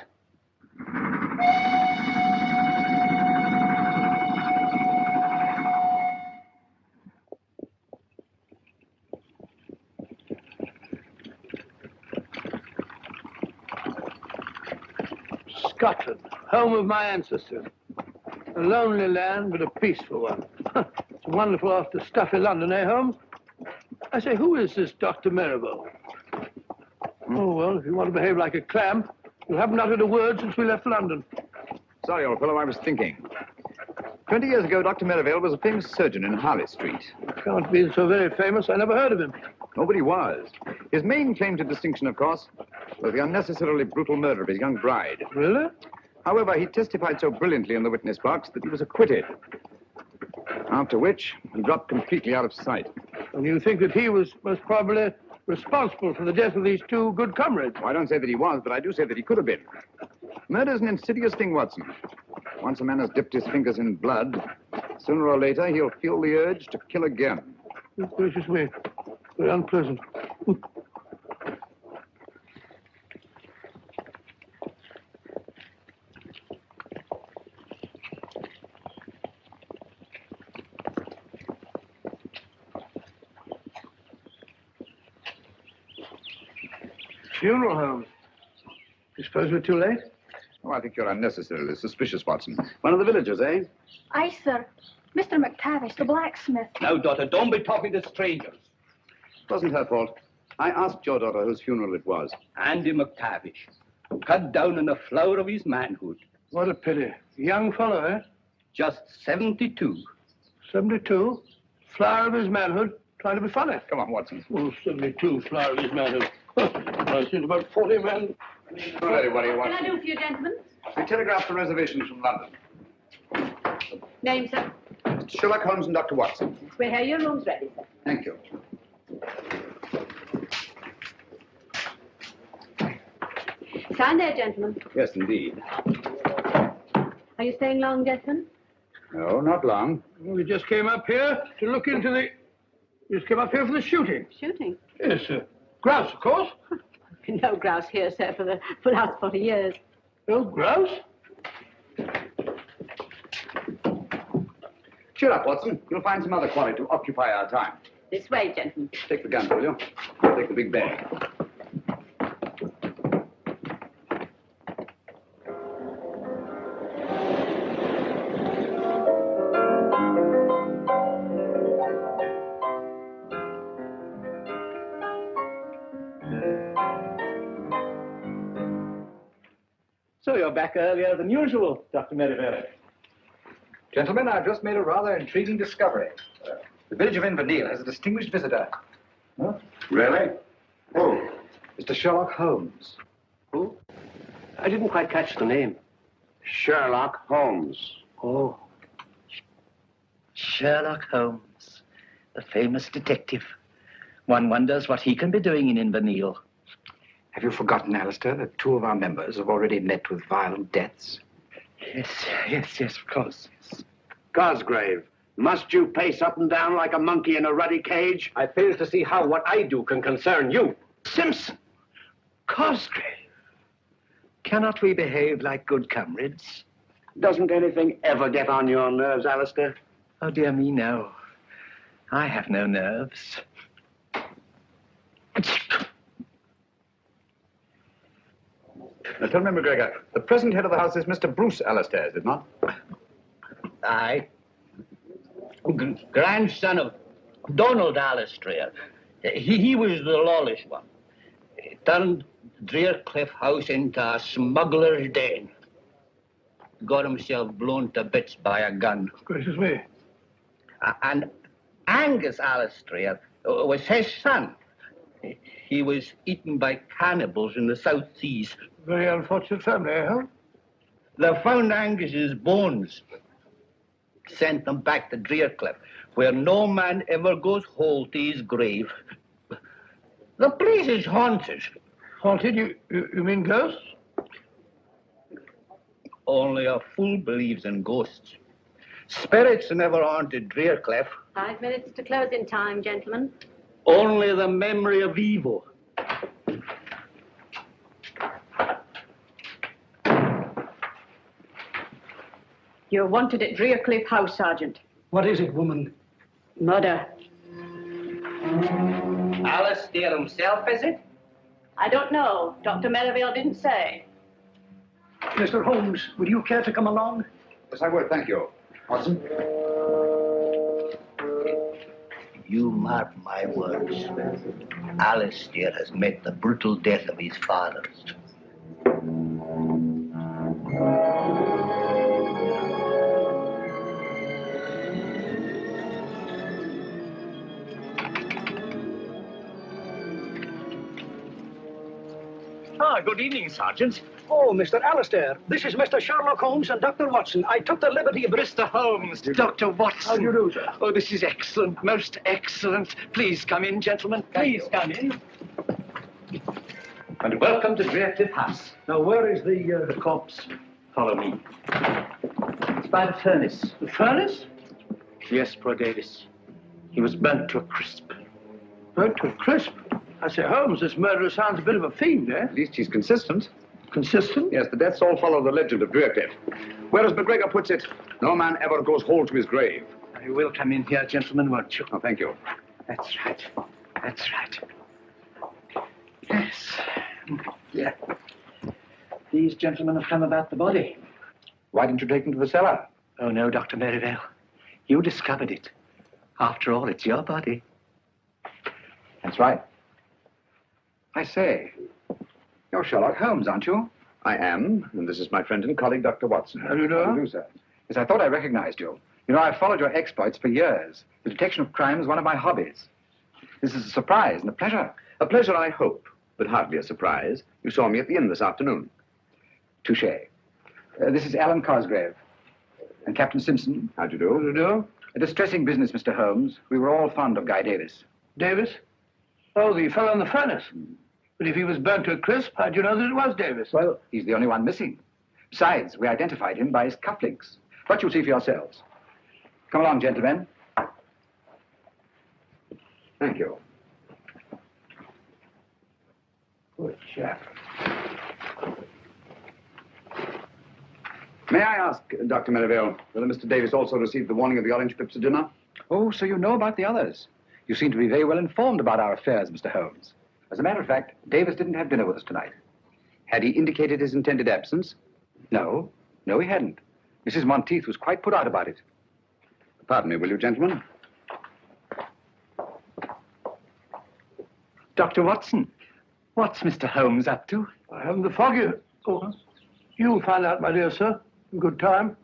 Scotland, home of my ancestors. A lonely land, but a peaceful one. It's wonderful after stuffy London, eh, Holmes? I say, who is this Dr. Merivale? Oh, well, if you want to behave like a clam, you haven't uttered a word since we left London. Sorry, old fellow, I was thinking. 20 years ago, Dr. Merivale was a famous surgeon in Harley Street. Can't be so very famous. I never heard of him. Nobody was. His main claim to distinction, of course, was the unnecessarily brutal murder of his young bride. Really? However, he testified so brilliantly in the witness box that he was acquitted. After which, he dropped completely out of sight. And you think that he was most probably responsible for the death of these 2 good comrades? Well, I don't say that he was, but I do say that he could have been. Murder's an insidious thing, Watson. Once a man has dipped his fingers in blood, sooner or later he'll feel the urge to kill again. Oh, gracious me. Very unpleasant. Funeral home. You suppose we're too late? Oh, I think you're unnecessarily suspicious, Watson. One of the villagers, eh? Aye, sir. Mr. McTavish, the blacksmith. Now, daughter, don't be talking to strangers. It wasn't her fault. I asked your daughter whose funeral it was. Andy McTavish, cut down in the flower of his manhood. What a pity. Young fellow, eh? Just 72. 72? Flower of his manhood? Trying to be funny. Come on, Watson. Oh, 72, flower of his manhood. I've seen about 40 men. All right, what do you What want? can I do for you, gentlemen? I telegraphed for reservations from London. Name, sir? Mr. Sherlock Holmes and Dr. Watson. We'll have your rooms ready, sir. Thank you. Sign there, gentlemen. Yes, indeed. Are you staying long, gentlemen? No, not long. We just came up here to look into the... Just came up here for the shooting. Shooting? Yes, sir. Grouse, of course. No grouse here, sir, for the last 40 years. No grouse? Cheer up, Watson. You'll find some other quality to occupy our time. This way, gentlemen. Take the gun, will you? I'll take the big bag. So you're back earlier than usual, Dr. Merivale. Gentlemen, I've just made a rather intriguing discovery. The village of Inverness has a distinguished visitor. Huh? Really? Who? Mr. Sherlock Holmes. Who? I didn't quite catch the name. Sherlock Holmes. Oh. Sherlock Holmes, the famous detective. One wonders what he can be doing in Inverness. Have you forgotten, Alistair, that 2 of our members have already met with violent deaths? Yes, of course. Yes. Cosgrave, must you pace up and down like a monkey in a ruddy cage? I fail to see how what I do can concern you. Simpson! Cosgrave! Cannot we behave like good comrades? Doesn't anything ever get on your nerves, Alistair? Oh, dear me, no. I have no nerves. Now, tell me, McGregor, the present head of the house is Mr. Bruce Alistair, is it not? Aye. Grandson of Donald Alistair. He was the lawless one. He turned Drearcliff House into a smuggler's den. Got himself blown to bits by a gun. Gracious me. And Angus Alistair was his son. He was eaten by cannibals in the South Seas. Very unfortunate family, huh? They found Angus's bones. Sent them back to Drearcliff, where no man ever goes whole to his grave. The place is haunted. Haunted? You mean ghosts? Only a fool believes in ghosts. Spirits never haunted Drearcliff. 5 minutes to closing time, gentlemen. Only the memory of evil. You're wanted at Drearcliff House, Sergeant. What is it, woman? Murder. Alistair himself, is it? I don't know. Dr. Merivale didn't say. Mr. Holmes, would you care to come along? Yes, I would, thank you. Watson? You mark my words. Alistair has met the brutal death of his fathers. Good evening, Sergeant. Oh, Mr. Alistair, this is Mr. Sherlock Holmes and Dr. Watson. I took the liberty of... Mr. Holmes, Dr. Watson. How do you do, sir? Oh, this is excellent, most excellent. Please come in, gentlemen. Please come in. And welcome to Drearcliff House. Now, where is the corpse? Follow me. It's by the furnace. The furnace? Yes, poor Davis. He was burnt to a crisp. Burnt to a crisp? I say, Holmes, this murderer sounds a bit of a fiend, eh? At least he's consistent. Consistent? Yes, the deaths all follow the legend of Drearcliff. Whereas McGregor puts it, no man ever goes whole to his grave. You will come in here, gentlemen, won't you? Oh, thank you. That's right. That's right. Yes. Yeah. These gentlemen have come about the body. Why didn't you take them to the cellar? Oh, no, Dr. Merivale. You discovered it. After all, it's your body. That's right. I say, you're Sherlock Holmes, aren't you? I am, and this is my friend and colleague, Dr. Watson. How do you know? How do you do, sir? Yes, I thought I recognized you. You know, I've followed your exploits for years. The detection of crime is one of my hobbies. This is a surprise and a pleasure. A pleasure, I hope, but hardly a surprise. You saw me at the inn this afternoon. Touché. This is Alan Cosgrave. And Captain Simpson. How do you do? How do you do? A distressing business, Mr. Holmes. We were all fond of Guy Davis. Davis? Oh, the fellow in the furnace. But if he was burnt to a crisp, how'd you know that it was Davis? Well, he's the only one missing. Besides, we identified him by his cufflinks. But you'll see for yourselves. Come along, gentlemen. Thank you. Good chap. May I ask, Dr. Merivale, whether Mr. Davis also received the warning of the orange pips at dinner? Oh, so you know about the others. You seem to be very well informed about our affairs, Mr. Holmes. As a matter of fact, Davis didn't have dinner with us tonight. Had he indicated his intended absence? No. No, he hadn't. Mrs. Monteith was quite put out about it. Pardon me, will you, gentlemen? Dr. Watson, what's Mr. Holmes up to? I haven't the foggiest. Oh, you'll find out, my dear sir, in good time.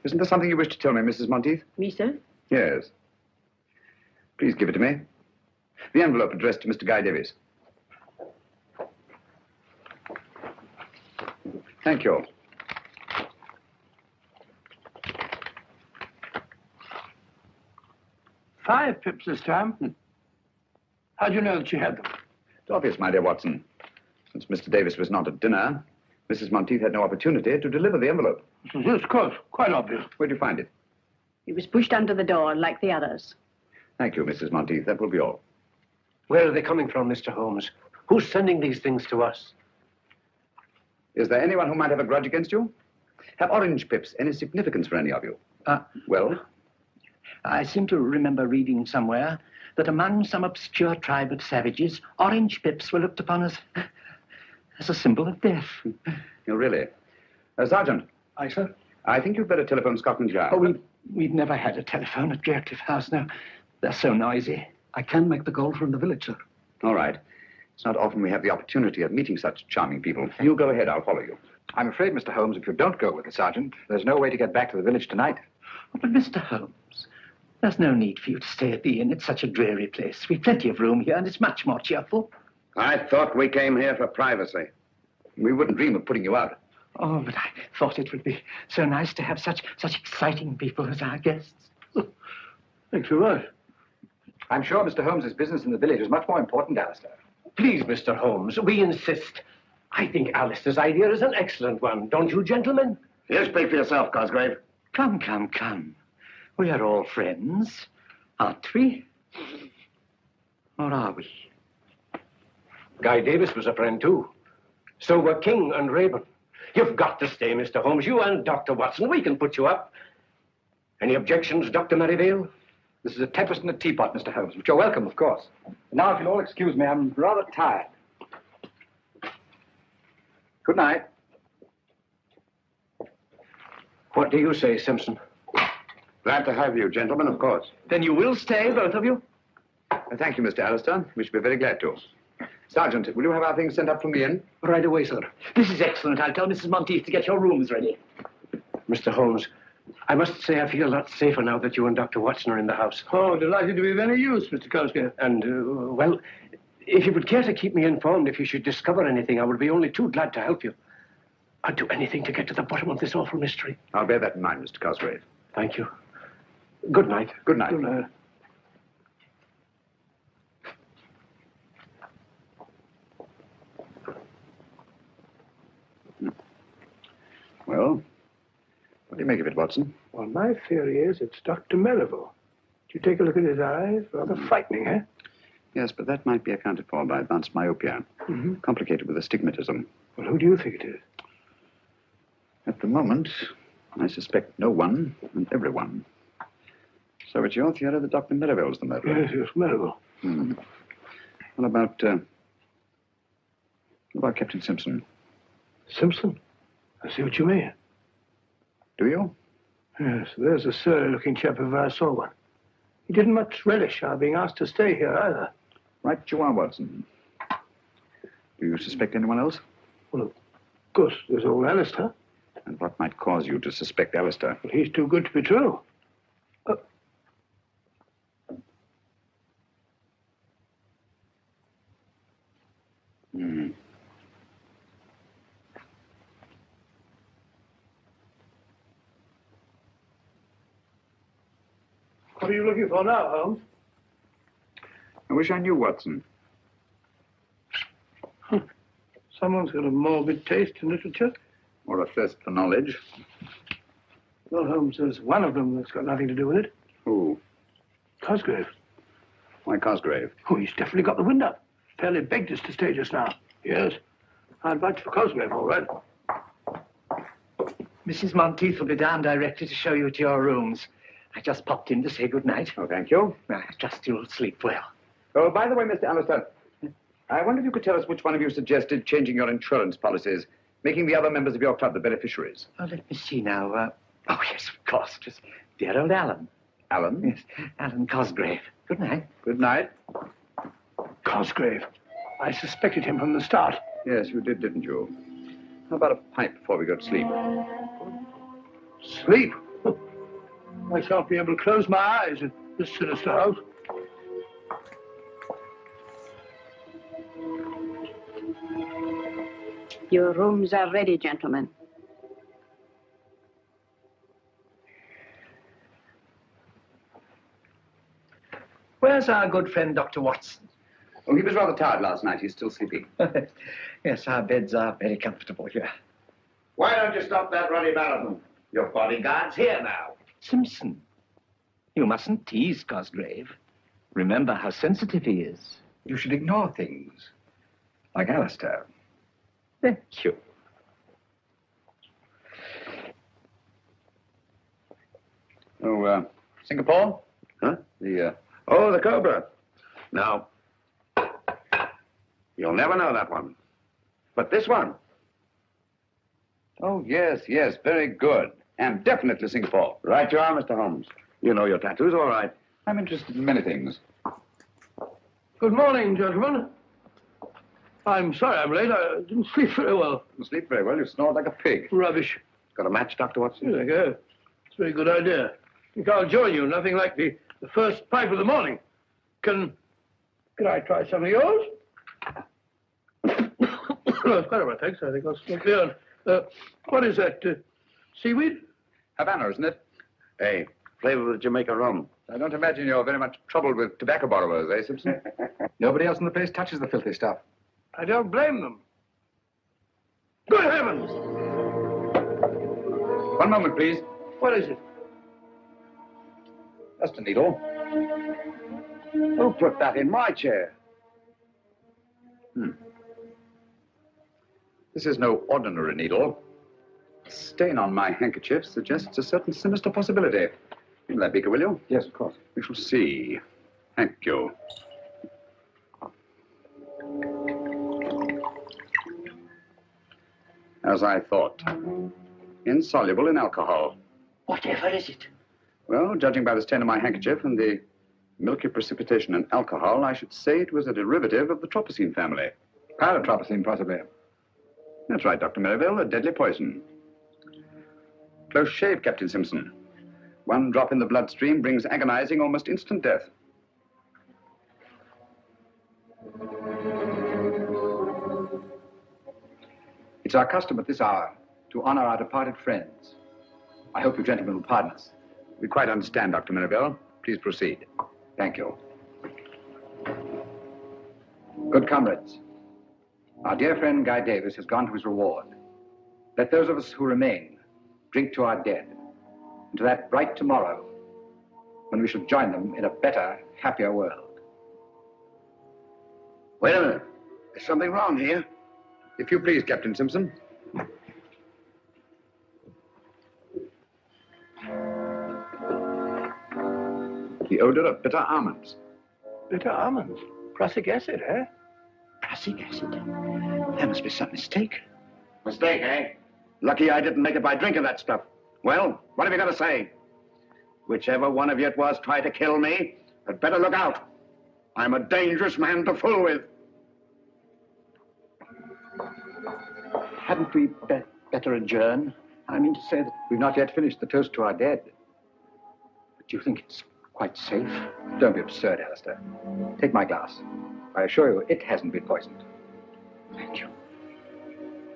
Isn't there something you wish to tell me, Mrs. Monteith? Me, sir? Yes. Please give it to me. The envelope addressed to Mr. Guy Davis. Thank you. Five pips this time. How'd you know that you had them? It's obvious, my dear Watson. Since Mr. Davis was not at dinner, Mrs. Monteith had no opportunity to deliver the envelope. Yes, of course. Quite obvious. Where'd you find it? It was pushed under the door like the others. Thank you, Mrs. Monteith. That will be all. Where are they coming from, Mr. Holmes? Who's sending these things to us? Is there anyone who might have a grudge against you? Have orange pips any significance for any of you? Well? I seem to remember reading somewhere that among some obscure tribe of savages, orange pips were looked upon as a symbol of death. Oh, really? Sergeant. Aye, sir? I think you'd better telephone Scotland Yard. Oh, we've never had a telephone at Draycliffe House now. They're so noisy. I can make the call from the village, sir. All right. It's not often we have the opportunity of meeting such charming people. You go ahead, I'll follow you. I'm afraid, Mr. Holmes, if you don't go with the sergeant, there's no way to get back to the village tonight. Oh, but Mr. Holmes, there's no need for you to stay at the inn. It's such a dreary place. We've plenty of room here, and it's much more cheerful. I thought we came here for privacy. We wouldn't dream of putting you out. Oh, but I thought it would be so nice to have such exciting people as our guests. Thanks very much. I'm sure Mr. Holmes's business in the village is much more important, Alistair. Please, Mr. Holmes, we insist. I think Alistair's idea is an excellent one. Don't you, gentlemen? You speak for yourself, Cosgrave. Come, come, come. We are all friends, aren't we? Or are we? Guy Davis was a friend, too. So were King and Rayburn. You've got to stay, Mr. Holmes. You and Dr. Watson. We can put you up. Any objections, Dr. Merivale? This is a tempest in a teapot, Mr. Holmes, but you're welcome, of course. Now, if you'll all excuse me, I'm rather tired. Good night. What do you say, Simpson? Glad to have you, gentlemen, of course. Then you will stay, both of you? Thank you, Mr. Alistair. We should be very glad to. Sergeant, will you have our things sent up from the inn? Right away, sir. This is excellent. I'll tell Mrs. Monteith to get your rooms ready. Mr. Holmes, I must say I feel a lot safer now that you and Dr. Watson are in the house. Oh, delighted to be of any use, Mr. Cosgrave. And, well, if you would care to keep me informed if you should discover anything, I would be only too glad to help you. I'd do anything to get to the bottom of this awful mystery. I'll bear that in mind, Mr. Cosgrave. Thank you. Good night. Good night. Good night. Well, what do you make of it, Watson? Well, my theory is it's Dr. Merivale. Did you take a look at his eyes? Rather frightening, eh? Yes, but that might be accounted for by advanced myopia. Complicated with astigmatism. Well, who do you think it is? At the moment, I suspect no one and everyone. So it's your theory that Dr. Merivale's the murderer? Yes, Merivale. What about Captain Simpson? Simpson? I see what you mean. Do you? Yes, there's a surly-looking chap if I saw one. He didn't much relish our being asked to stay here, either. Right you are, Watson. Do you suspect anyone else? Well, of course, there's old Alistair. And what might cause you to suspect Alistair? Well, he's too good to be true. What are you looking for now, Holmes? I wish I knew, Watson. Someone's got a morbid taste in literature. Or a thirst for knowledge. Well, Holmes, there's one of them that's got nothing to do with it. Who? Cosgrave. Why Cosgrave? Oh, he's definitely got the wind up. Fairly begged us to stay just now. Yes. I'd vote for Cosgrave, all right. Mrs. Monteith will be down directly to show you to your rooms. I just popped in to say good night. Oh, thank you. I trust you'll sleep well. Oh, by the way, Mr. Alistair, I wonder if you could tell us which one of you suggested changing your insurance policies, making the other members of your club the beneficiaries. Oh, let me see now. Oh, yes, of course. Just dear old Alan. Alan? Yes, Alan Cosgrave. Good night. Good night. Cosgrave. I suspected him from the start. Yes, you did, didn't you? How about a pipe before we go to sleep? Sleep? I shan't be able to close my eyes in this sinister house. Your rooms are ready, gentlemen. Where's our good friend, Dr. Watson? Oh, he was rather tired last night. He's still sleeping. Yes, our beds are very comfortable here. Why don't you stop that ruddy marathon? Your bodyguard's here now. Simpson, you mustn't tease Cosgrave. Remember how sensitive he is. You should ignore things. Like Alistair. Thank you. Oh, Singapore? Huh? The Cobra. Now, you'll never know that one. But this one. Oh, yes, very good. And definitely Singapore. Right you are, Mr. Holmes. You know your tattoos, all right. I'm interested in many things. Good morning, gentlemen. I'm sorry I'm late. I didn't sleep very well. You sleep very well. You snored like a pig. Rubbish. Got a match, Dr. Watson? Here you go. It's a very good idea. I think I'll join you. Nothing like the first pipe of the morning. Can I try some of yours? No, it's quite all right, thanks. I think I'll smoke the urn. What is that? Seaweed? Havana, isn't it? Hey, flavor of Jamaica rum. I don't imagine you're very much troubled with tobacco borrowers, eh, Simpson? Nobody else in the place touches the filthy stuff. I don't blame them. Good heavens! One moment, please. What is it? Just a needle. Who put that in my chair? This is no ordinary needle. The stain on my handkerchief suggests a certain sinister possibility. Give me that beaker, will you? Yes, of course. We shall see. Thank you. As I thought. Insoluble in alcohol. Whatever is it? Well, judging by the stain on my handkerchief and the milky precipitation in alcohol, I should say it was a derivative of the tropicine family. Paratropicine, possibly. That's right, Dr. Merivale, a deadly poison. Close shave, Captain Simpson. One drop in the bloodstream brings agonizing, almost instant death. It's our custom at this hour to honor our departed friends. I hope you gentlemen will pardon us. We quite understand, Dr. Merivale. Please proceed. Thank you. Good comrades, our dear friend Guy Davis has gone to his reward. Let those of us who remain drink to our dead, and to that bright tomorrow when we shall join them in a better, happier world. Wait a minute. There's something wrong here. If you please, Captain Simpson. The odor of bitter almonds. Bitter almonds? Prussic acid, eh? Prussic acid? There must be some mistake. Mistake, eh? Lucky I didn't make it by drinking that stuff. Well, what have you got to say? Whichever one of you it was tried to kill me, had better look out. I'm a dangerous man to fool with. Hadn't we better adjourn? I mean to say that we've not yet finished the toast to our dead. But do you think it's quite safe? Don't be absurd, Alistair. Take my glass. I assure you, it hasn't been poisoned. Thank you.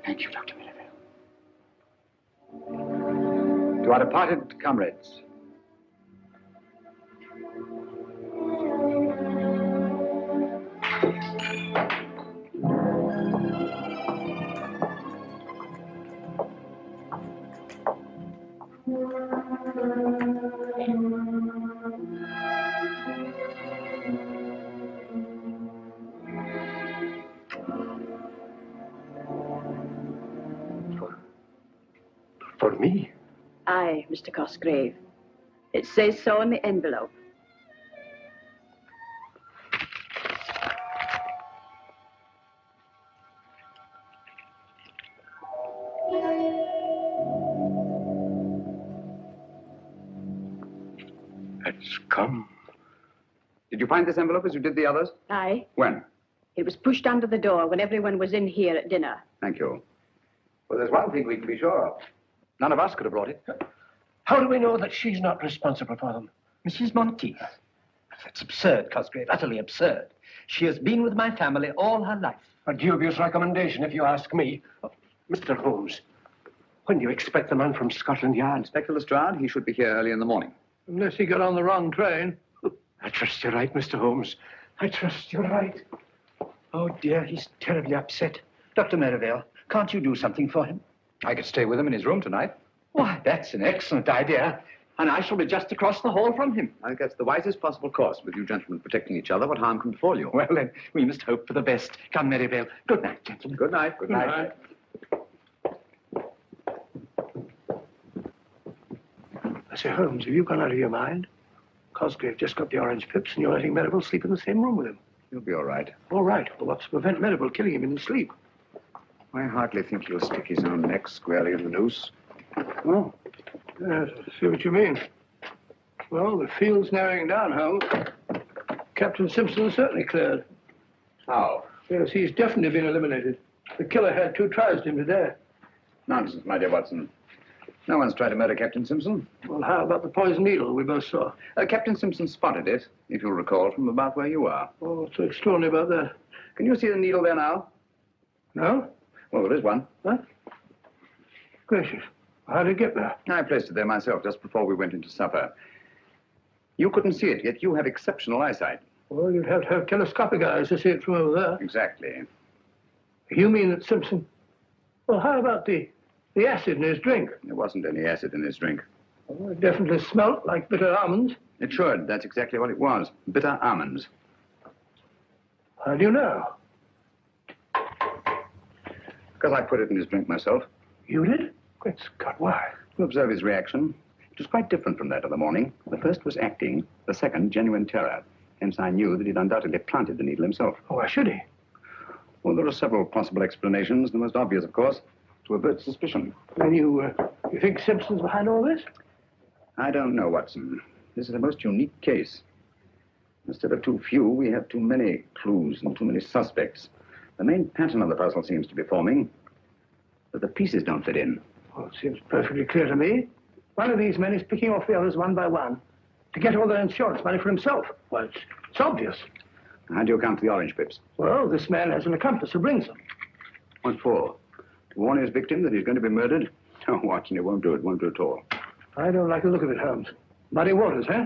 Thank you, Dr. Merivale. To our departed comrades, For me? Aye, Mr. Cosgrave. It says so in the envelope. It's come. Did you find this envelope as you did the others? Aye. When? It was pushed under the door when everyone was in here at dinner. Thank you. Well, there's one thing we can be sure of. None of us could have brought it. How do we know that she's not responsible for them? Mrs. Monteith. That's absurd, Cosgrave, utterly absurd. She has been with my family all her life. A dubious recommendation, if you ask me. Mr. Holmes, when do you expect the man from Scotland Yard? Inspector Lestrade, he should be here early in the morning. Unless he got on the wrong train. I trust you're right, Mr. Holmes. I trust you're right. Oh, dear, he's terribly upset. Dr. Merivale, can't you do something for him? I could stay with him in his room tonight. Why, that's an excellent idea. And I shall be just across the hall from him. I think that's the wisest possible course. With you gentlemen protecting each other, what harm can befall you? Well, then, we must hope for the best. Come, Merivale. Good night, gentlemen. Good night. Good night. I say, Holmes, have you gone out of your mind? Cosgrave just got the orange pips, and you're letting Merivale sleep in the same room with him. You'll be all right. All right. Well, what's to prevent Merivale killing him in his sleep? I hardly think he'll stick his own neck squarely in the noose. Oh. Yes, I see what you mean. Well, the field's narrowing down, Holmes. Captain Simpson is certainly cleared. How? Yes, he's definitely been eliminated. The killer had 2 tries at him today. Nonsense, my dear Watson. No one's tried to murder Captain Simpson. Well, how about the poison needle we both saw? Captain Simpson spotted it, if you'll recall, from about where you are. Oh, what's so extraordinary about that? Can you see the needle there now? No? Well, there is one. Huh? Gracious. How did it get there? I placed it there myself just before we went into supper. You couldn't see it, yet you have exceptional eyesight. Well, you'd have to have telescopic eyes to see it from over there. Exactly. You mean that Simpson... Well, how about the acid in his drink? There wasn't any acid in his drink. Well, it definitely smelt like bitter almonds. It should. That's exactly what it was. Bitter almonds. How do you know? Because I put it in his drink myself. You did? Great Scott, why? To observe his reaction. It was quite different from that of the morning. The first was acting, the second, genuine terror. Hence I knew that he'd undoubtedly planted the needle himself. Oh, why should he? Well, there are several possible explanations. The most obvious, of course, to avert suspicion. And you think Simpson's behind all this? I don't know, Watson. This is a most unique case. Instead of too few, we have too many clues and too many suspects. The main pattern of the puzzle seems to be forming, but the pieces don't fit in. Well, it seems perfectly clear to me. One of these men is picking off the others one by one to get all their insurance money for himself. Well, it's obvious. How do you account for the orange pips? Well, this man has an accomplice who brings them. What for? To warn his victim that he's going to be murdered? Oh, Watson, it won't do it. Won't do at all. I don't like the look of it, Holmes. Muddy waters, huh?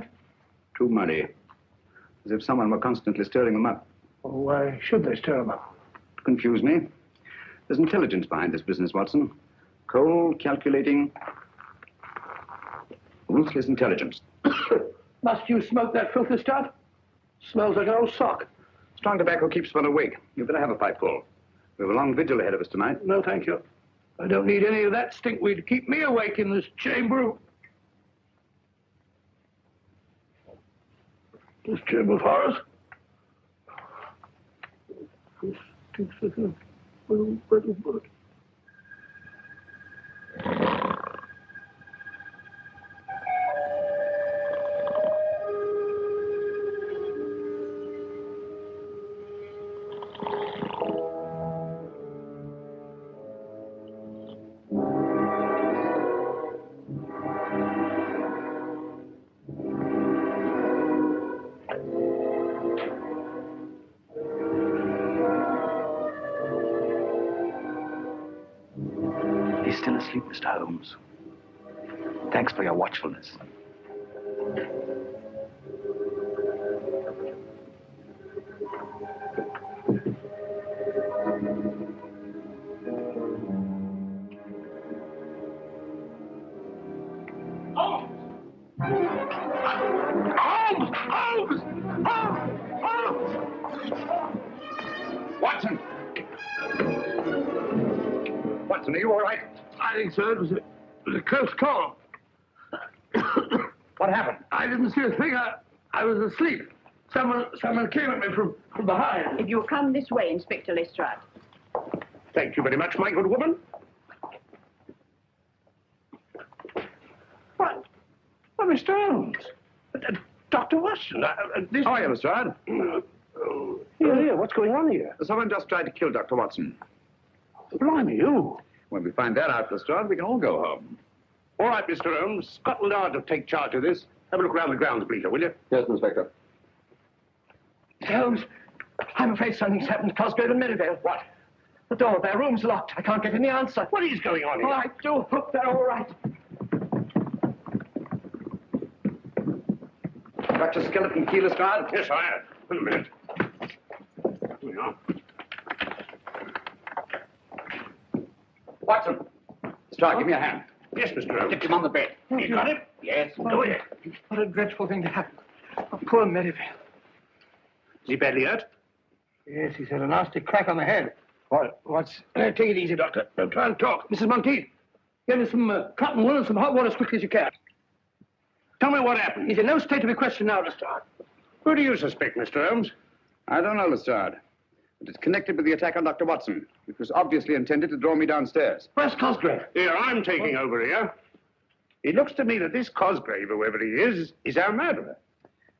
Too muddy. As if someone were constantly stirring them up. Well, why should they stir them up? To confuse me. There's intelligence behind this business, Watson. Cold, calculating, ruthless intelligence. Must you smoke that filthy stuff? Smells like an old sock. Strong tobacco keeps one awake. You'd better have a pipeful. We have a long vigil ahead of us tonight. No, thank you. I don't need any of that stinkweed to keep me awake in this chamber. This chamber of horrors. This stinks like a little bird. He's still asleep, Mr. Holmes. Thanks for your watchfulness. Watson. Are you all right? I think so. It was a close call. What happened? I didn't see a thing. I was asleep. Someone came at me from behind. If you'll come this way, Inspector Lestrade. Thank you very much, my good woman. What? Well, Mr. Holmes. Dr. Watson. This... How are you, Lestrade? Here, what's going on here? Someone just tried to kill Dr. Watson. Blimey, you. When we find that out, Lestrade, we can all go home. All right, Mr. Holmes. Scotland Yard will take charge of this. Have a look around the grounds, Bleeter, will you? Yes, Inspector. Holmes, I'm afraid something's happened to Cosgrave and Merivale. What? The door of their room's locked. I can't get any answer. What is going on here? Oh, I do hope they're all right. Got your skeleton key, Lestrade? Yes, I have. Wait a minute. Here we are. Watson. Lestrade, give me a hand. Yes, Mr. Holmes. Get him on the bed. You got it? Yes, do it. What a dreadful thing to happen. Oh, poor Merivale. Is he badly hurt? Yes, he's had a nasty crack on the head. What's... take it easy, Doctor. Don't try and talk. Mrs. Monteith, get me some cotton wool and some hot water as quickly as you can. Tell me what happened. He's in no state to be questioned now, Lestrade. Who do you suspect, Mr. Holmes? I don't know, Lestrade. But it's connected with the attack on Dr. Watson, which was obviously intended to draw me downstairs. Where's Cosgrave? Here, I'm taking over here. It looks to me that this Cosgrave, whoever he is our murderer.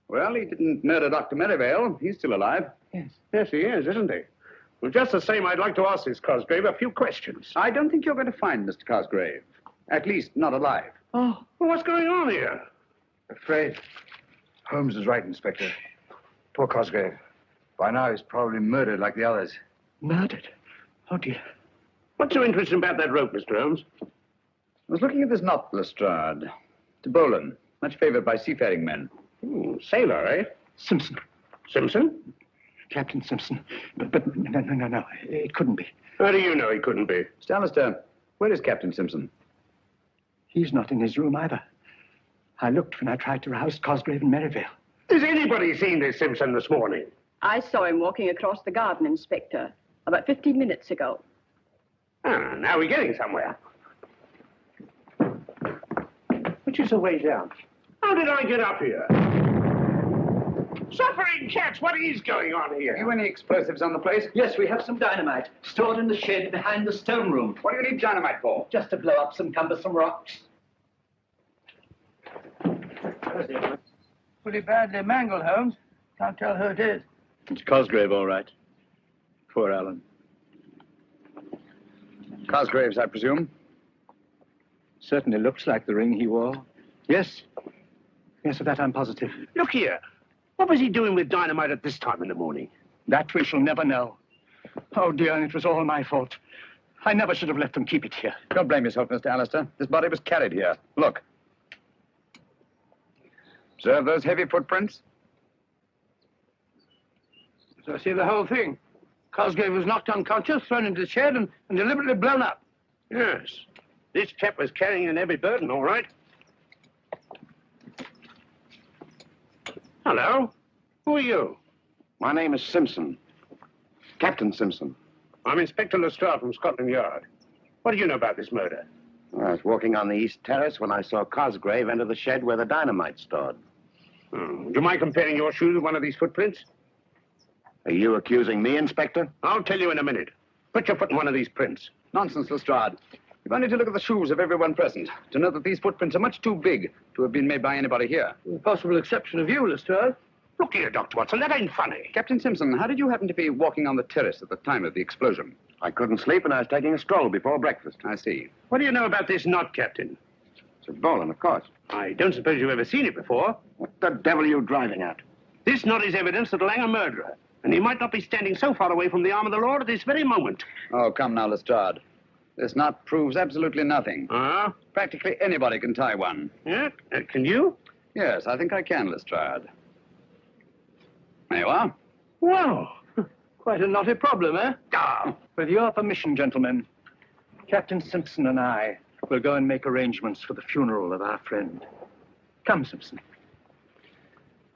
Well, he didn't murder Dr. Merivale. He's still alive. Yes. Yes, he is, isn't he? Well, just the same, I'd like to ask this Cosgrave a few questions. I don't think you're going to find Mr. Cosgrave. At least, not alive. Oh. Well, what's going on here? Afraid. Holmes is right, Inspector. Poor Cosgrave. By now, he's probably murdered like the others. Murdered? Oh, dear. What's so interesting about that rope, Mr. Holmes? I was looking at this knot, Lestrade. To Bolan, much favored by seafaring men. Sailor, eh? Simpson. Simpson? Captain Simpson. But no. It couldn't be. How do you know he couldn't be? Mr. Alistair, where is Captain Simpson? He's not in his room either. I looked when I tried to rouse Cosgrave and Merivale. Has anybody seen this Simpson this morning? I saw him walking across the garden, Inspector, about 15 minutes ago. Ah, now we're getting somewhere. Which is the way down? How did I get up here? Suffering cats, what is going on here? Have you any explosives on the place? Yes, we have some dynamite stored in the shed behind the stone room. What do you need dynamite for? Just to blow up some cumbersome rocks. Pretty badly mangled, Holmes. Can't tell who it is. It's Cosgrave, all right. Poor Alan. Cosgrave's, I presume? Certainly looks like the ring he wore. Yes. Yes, of that I'm positive. Look here. What was he doing with dynamite at this time in the morning? That we shall never know. Oh, dear, and it was all my fault. I never should have let them keep it here. Don't blame yourself, Mr. Alistair. This body was carried here. Look. Observe those heavy footprints? So I see the whole thing. Cosgrave was knocked unconscious, thrown into the shed, and deliberately blown up. Yes. This chap was carrying an heavy burden, all right. Hello. Who are you? My name is Simpson. Captain Simpson. I'm Inspector Lestrade from Scotland Yard. What do you know about this murder? I was walking on the east terrace when I saw Cosgrave enter the shed where the dynamite's stored. Do you mind comparing your shoes with one of these footprints? Are you accusing me, Inspector? I'll tell you in a minute. Put your foot in one of these prints. Nonsense, Lestrade. You've only to look at the shoes of everyone present to know that these footprints are much too big to have been made by anybody here. With the possible exception of you, Lestrade. Look here, Dr. Watson, that ain't funny. Captain Simpson, how did you happen to be walking on the terrace at the time of the explosion? I couldn't sleep and I was taking a stroll before breakfast. I see. What do you know about this knot, Captain? It's a Bolan, of course. I don't suppose you've ever seen it before. What the devil are you driving at? This knot is evidence that Lang a murderer, and he might not be standing so far away from the arm of the law at this very moment. Oh, come now, Lestrade. This knot proves absolutely nothing. Practically anybody can tie one. Yeah? Can you? Yes, I think I can, Lestrade. There you are. Wow. Quite a knotty problem, eh? With your permission, gentlemen, Captain Simpson and I will go and make arrangements for the funeral of our friend. Come, Simpson.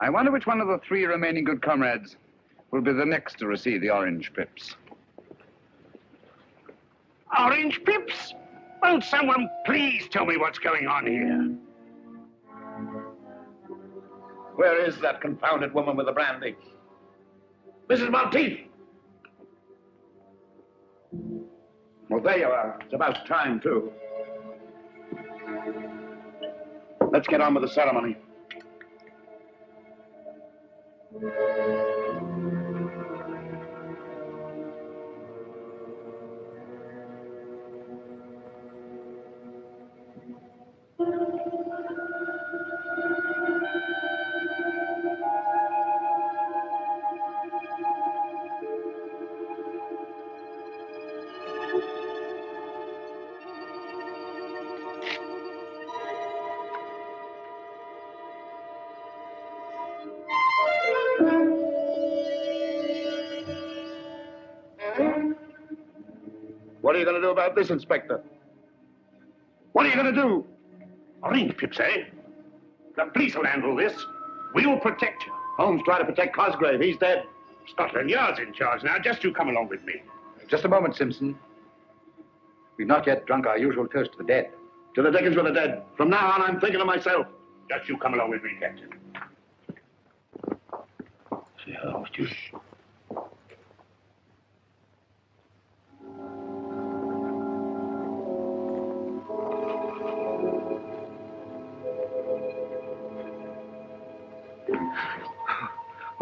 I wonder which one of the three remaining good comrades will be the next to receive the orange pips. Orange pips? Won't someone please tell me what's going on here? Where is that confounded woman with the brandy? Mrs. Monteith! Well, there you are. It's about time, too. Let's get on with the ceremony. What are you going to do about this, Inspector? What are you going to do? Orange pips, eh? The police will handle this. We'll protect you. Holmes tried to protect Cosgrave. He's dead. Scotland Yard's in charge now. Just you come along with me. Just a moment, Simpson. We've not yet drunk our usual toast to the dead. To the dickens with the dead. From now on, I'm thinking of myself. Just you come along with me, Captain.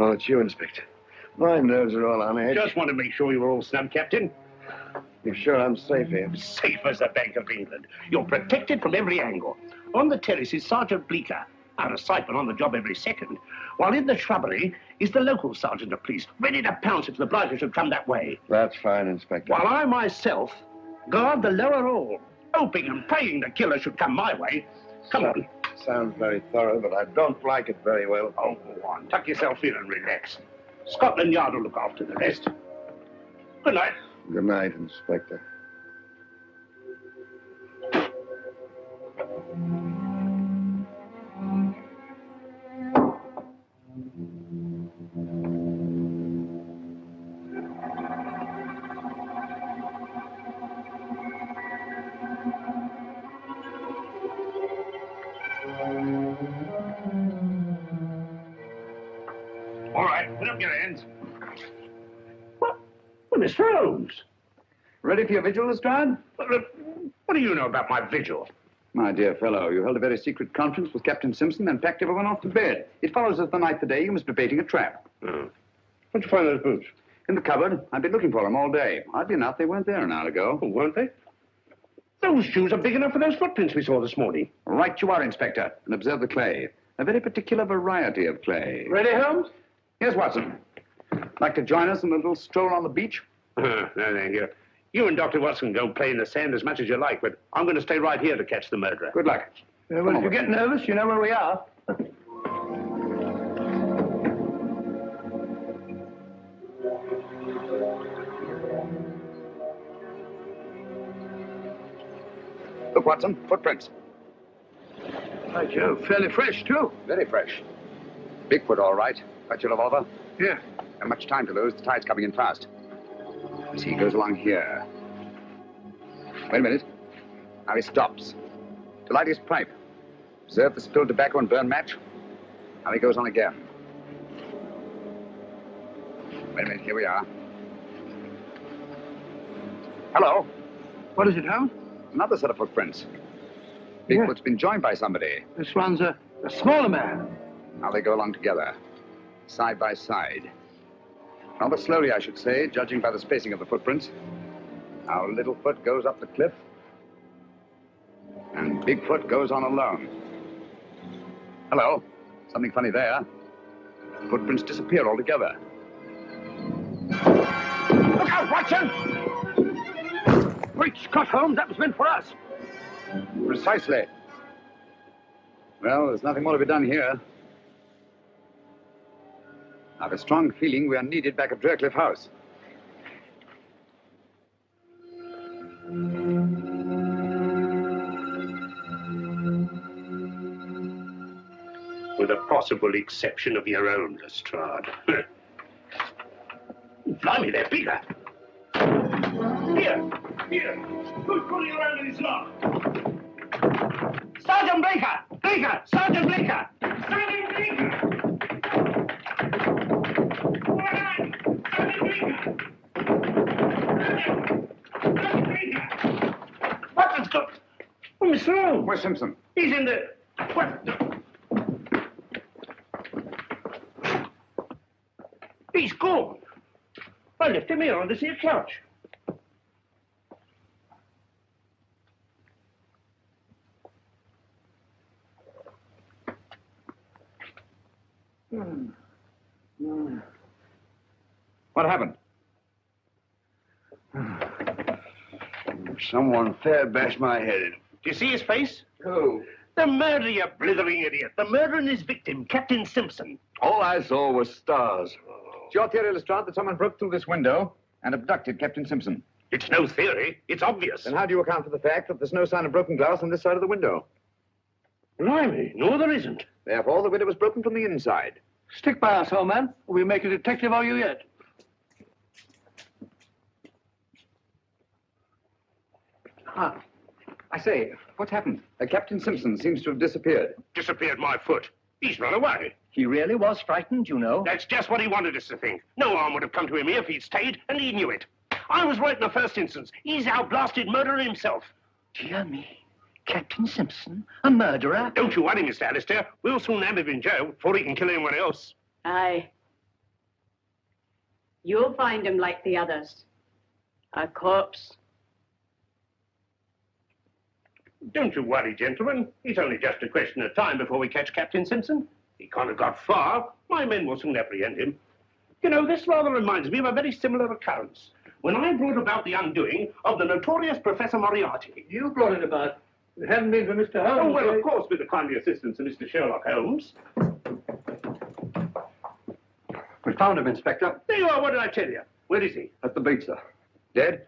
Oh, it's you, Inspector. My nerves are all on edge. Just want to make sure you were all snug, Captain. You're sure I'm safe here? Safe as the Bank of England. You're protected from every angle. On the terrace is Sergeant Bleecker, out of sight but on the job every second, while in the shrubbery is the local sergeant of police, ready to pounce if the blighter should come that way. That's fine, Inspector. While I myself guard the lower hall, hoping and praying the killer should come my way. Come on. Sounds very thorough, but I don't like it very well. Oh, go on. Tuck yourself in and relax. Scotland Yard will look after the rest. Good night. Good night, Inspector. All right, put up your hands. Well, Mr. Holmes. Ready for your vigil, Lestrade? What do you know about my vigil? My dear fellow, you held a very secret conference with Captain Simpson and packed everyone off to bed. It follows that the night today you must be baiting a trap. Where'd you find those boots? In the cupboard. I've been looking for them all day. Oddly enough, they weren't there an hour ago. Oh, weren't they? Those shoes are big enough for those footprints we saw this morning. Right you are, Inspector. And observe the clay. A very particular variety of clay. Ready, Holmes? Yes, Watson. Like to join us in a little stroll on the beach? No, thank you. You and Dr. Watson go play in the sand as much as you like, but I'm going to stay right here to catch the murderer. Good luck. Well, if you get nervous, you know where we are. Look, Watson, footprints. By Jove, fairly fresh, too. Very fresh. Bigfoot, all right. Got your revolver? Yeah. Not much time to lose. The tide's coming in fast. You see, he goes along here. Wait a minute. Now he stops. To light his pipe. Observe the spilled tobacco and burned match. Now he goes on again. Wait a minute. Here we are. Hello. What is it, Holmes? Another set of footprints. Bigfoot's been joined by somebody. This one's a smaller man. Now they go along together. Side by side. Rather slowly, I should say, judging by the spacing of the footprints. Now Littlefoot goes up the cliff. And Bigfoot goes on alone. Hello. Something funny there. Footprints disappear altogether. Look out, Watson! Great Scott, Holmes, that was meant for us. Precisely. Well, there's nothing more to be done here. I have a strong feeling we are needed back at Draycliffe House. With the possible exception of your own, Lestrade. Blimey, they're bigger. Here, Here, who's fooling around in his lock? Sergeant Blaker! Blaker! Sergeant Blaker! Sergeant Baker! What has got... Oh, Mr. Holmes. Where's Simpson? He's in the... What the... He's gone. I left him here on this here couch. What happened? Someone fair bashed my head in. Do you see his face? Who? The murderer, you blithering idiot. The murderer and his victim, Captain Simpson. All I saw was stars. It's your theory, Lestrade, that someone broke through this window and abducted Captain Simpson. It's no theory. It's obvious. Then how do you account for the fact that there's no sign of broken glass on this side of the window? Blimey, no, there isn't. Therefore, the window was broken from the inside. Stick by us, old man. We'll make a detective of you yet. Ah, I say, what's happened? Captain Simpson seems to have disappeared. Disappeared my foot. He's run away. He really was frightened, you know. That's just what he wanted us to think. No harm would have come to him here if he'd stayed, and he knew it. I was right in the first instance. He's our blasted murderer himself. Dear me. Captain Simpson? A murderer? Don't you worry, Mr. Alistair. We'll soon have him in jail before he can kill anyone else. Aye. You'll find him like the others. A corpse. Don't you worry, gentlemen. It's only just a question of time before we catch Captain Simpson. He can't have got far. My men will soon apprehend him. You know, this rather reminds me of a very similar occurrence. When I brought about the undoing of the notorious Professor Moriarty. You brought it about. It hadn't been for Mr. Holmes. Oh, well, of course, with the kindly assistance of Mr. Sherlock Holmes. We found him, Inspector. There you are. What did I tell you? Where is he? At the beach, sir. Dead?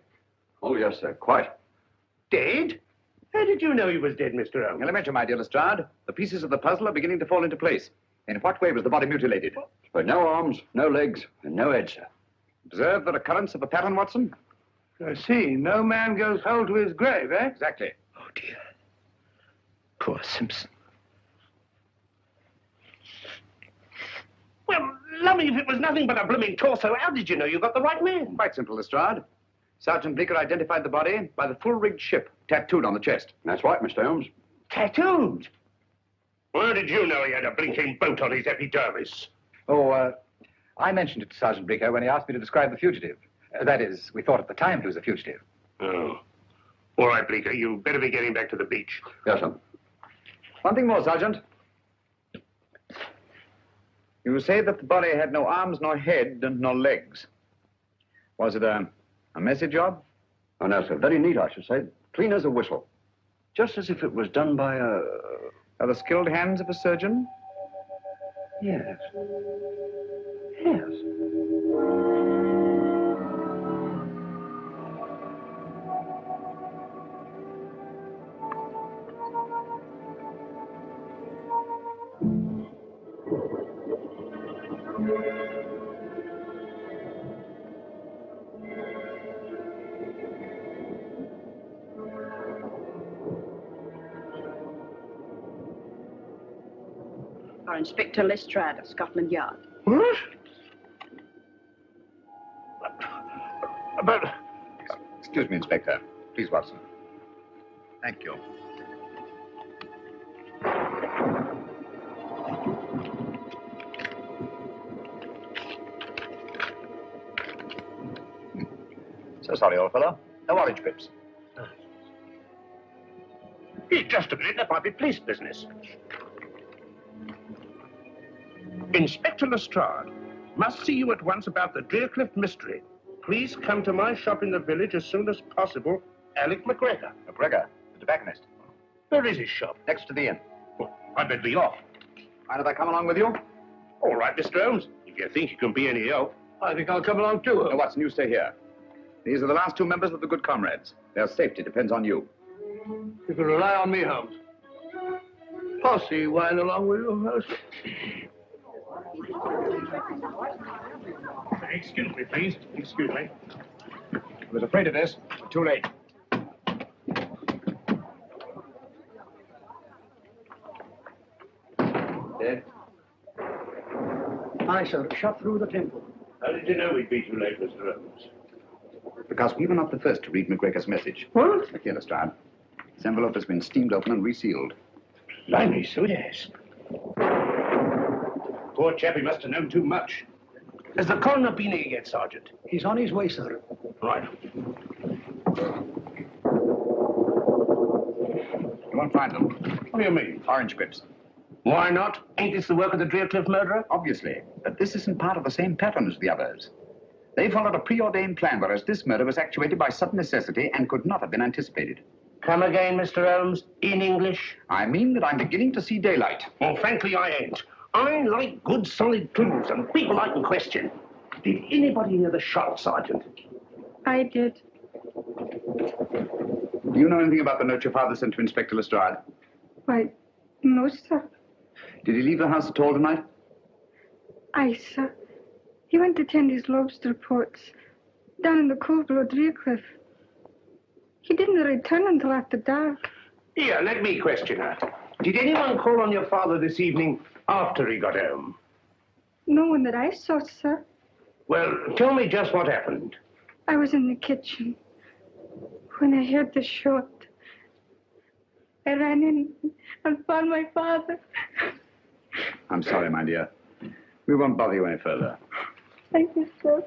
Oh, yes, sir. Quite. Dead? How did you know he was dead, Mr. Holmes? Elementary, my dear Lestrade. The pieces of the puzzle are beginning to fall into place. In what way was the body mutilated? With no arms, no legs, and no head, sir. Observe the recurrence of the pattern, Watson? I see. No man goes whole to his grave, eh? Exactly. Oh, dear. Poor Simpson. Well, lummy, if it was nothing but a blooming torso, how did you know you got the right man? Quite simple, Lestrade. Sergeant Bleecker identified the body by the full-rigged ship tattooed on the chest. That's right, Mr. Holmes. Tattooed? Where did you know he had a blinking boat on his epidermis? Oh, I mentioned it to Sergeant Bleecker when he asked me to describe the fugitive. That is, we thought at the time he was a fugitive. Oh. All right, Bleecker, you better be getting back to the beach. Yes, sir. One thing more, Sergeant. You say that the body had no arms, nor head, and no legs. Was it a messy job? Oh, no, sir. Very neat, I should say. Clean as a whistle. Just as if it was done by Are the skilled hands of a surgeon? Yes. Yes. Or Inspector Lestrade of Scotland Yard. What? But... Excuse me, Inspector. Please, Watson. Thank you. So sorry, old fellow. No orange pips. Hey, just a minute. That might be police business. Inspector Lestrade must see you at once about the Deercliff mystery. Please come to my shop in the village as soon as possible. Alec McGregor. McGregor, the tobacconist. Where is his shop? Next to the inn. Well, I'd better be off. Mind if I come along with you? All right, Mr. Holmes. If you think you can be any help. I think I'll come along too. No, Watson, you stay here. These are the last two members of the Good Comrades. Their safety depends on you. You can rely on me, Holmes. Posse wine along with you, Holmes. Excuse me, please. Excuse me. I was afraid of this. Too late. I, sir. Shot through the temple. How did you know we'd be too late, Mr. Holmes? Because we were not the first to read McGregor's message. What? Look here, Lestrade. This envelope has been steamed open and resealed. Blimey, so yes. Poor chap, he must have known too much. Has the coroner been here yet, Sergeant? He's on his way, sir. Right. You won't find them. What do you mean? Orange pips. Why not? Ain't this the work of the Drearcliff murderer? Obviously. But this isn't part of the same pattern as the others. They followed a preordained plan, whereas this murder was actuated by sudden necessity and could not have been anticipated. Come again, Mr. Holmes, in English. I mean that I'm beginning to see daylight. Well, frankly, I ain't. I like good, solid clues and people I can question. Did anybody hear the shot, Sergeant? I did. Do you know anything about the note your father sent to Inspector Lestrade? Why, no, sir. Did he leave the house at all tonight? Aye, sir. He went to tend his lobster reports down in the cove below Drearcliff. He didn't return until after dark. Here, let me question her. Did anyone call on your father this evening after he got home? No one that I saw, sir. Well, tell me just what happened. I was in the kitchen when I heard the shot. I ran in and found my father. I'm sorry, my dear. We won't bother you any further. Thank you, sir.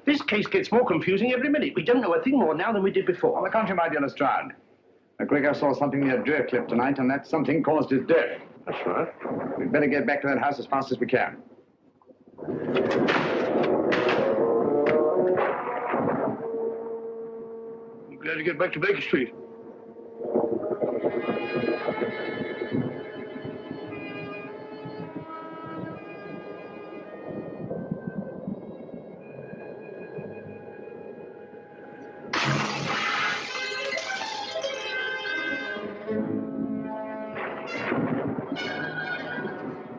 This case gets more confusing every minute. We don't know a thing more now than we did before. On the contrary, my dear Lestrade. McGregor saw something near Drearcliff tonight, and that something caused his death. That's right. We'd better get back to that house as fast as we can. I'm glad to get back to Baker Street.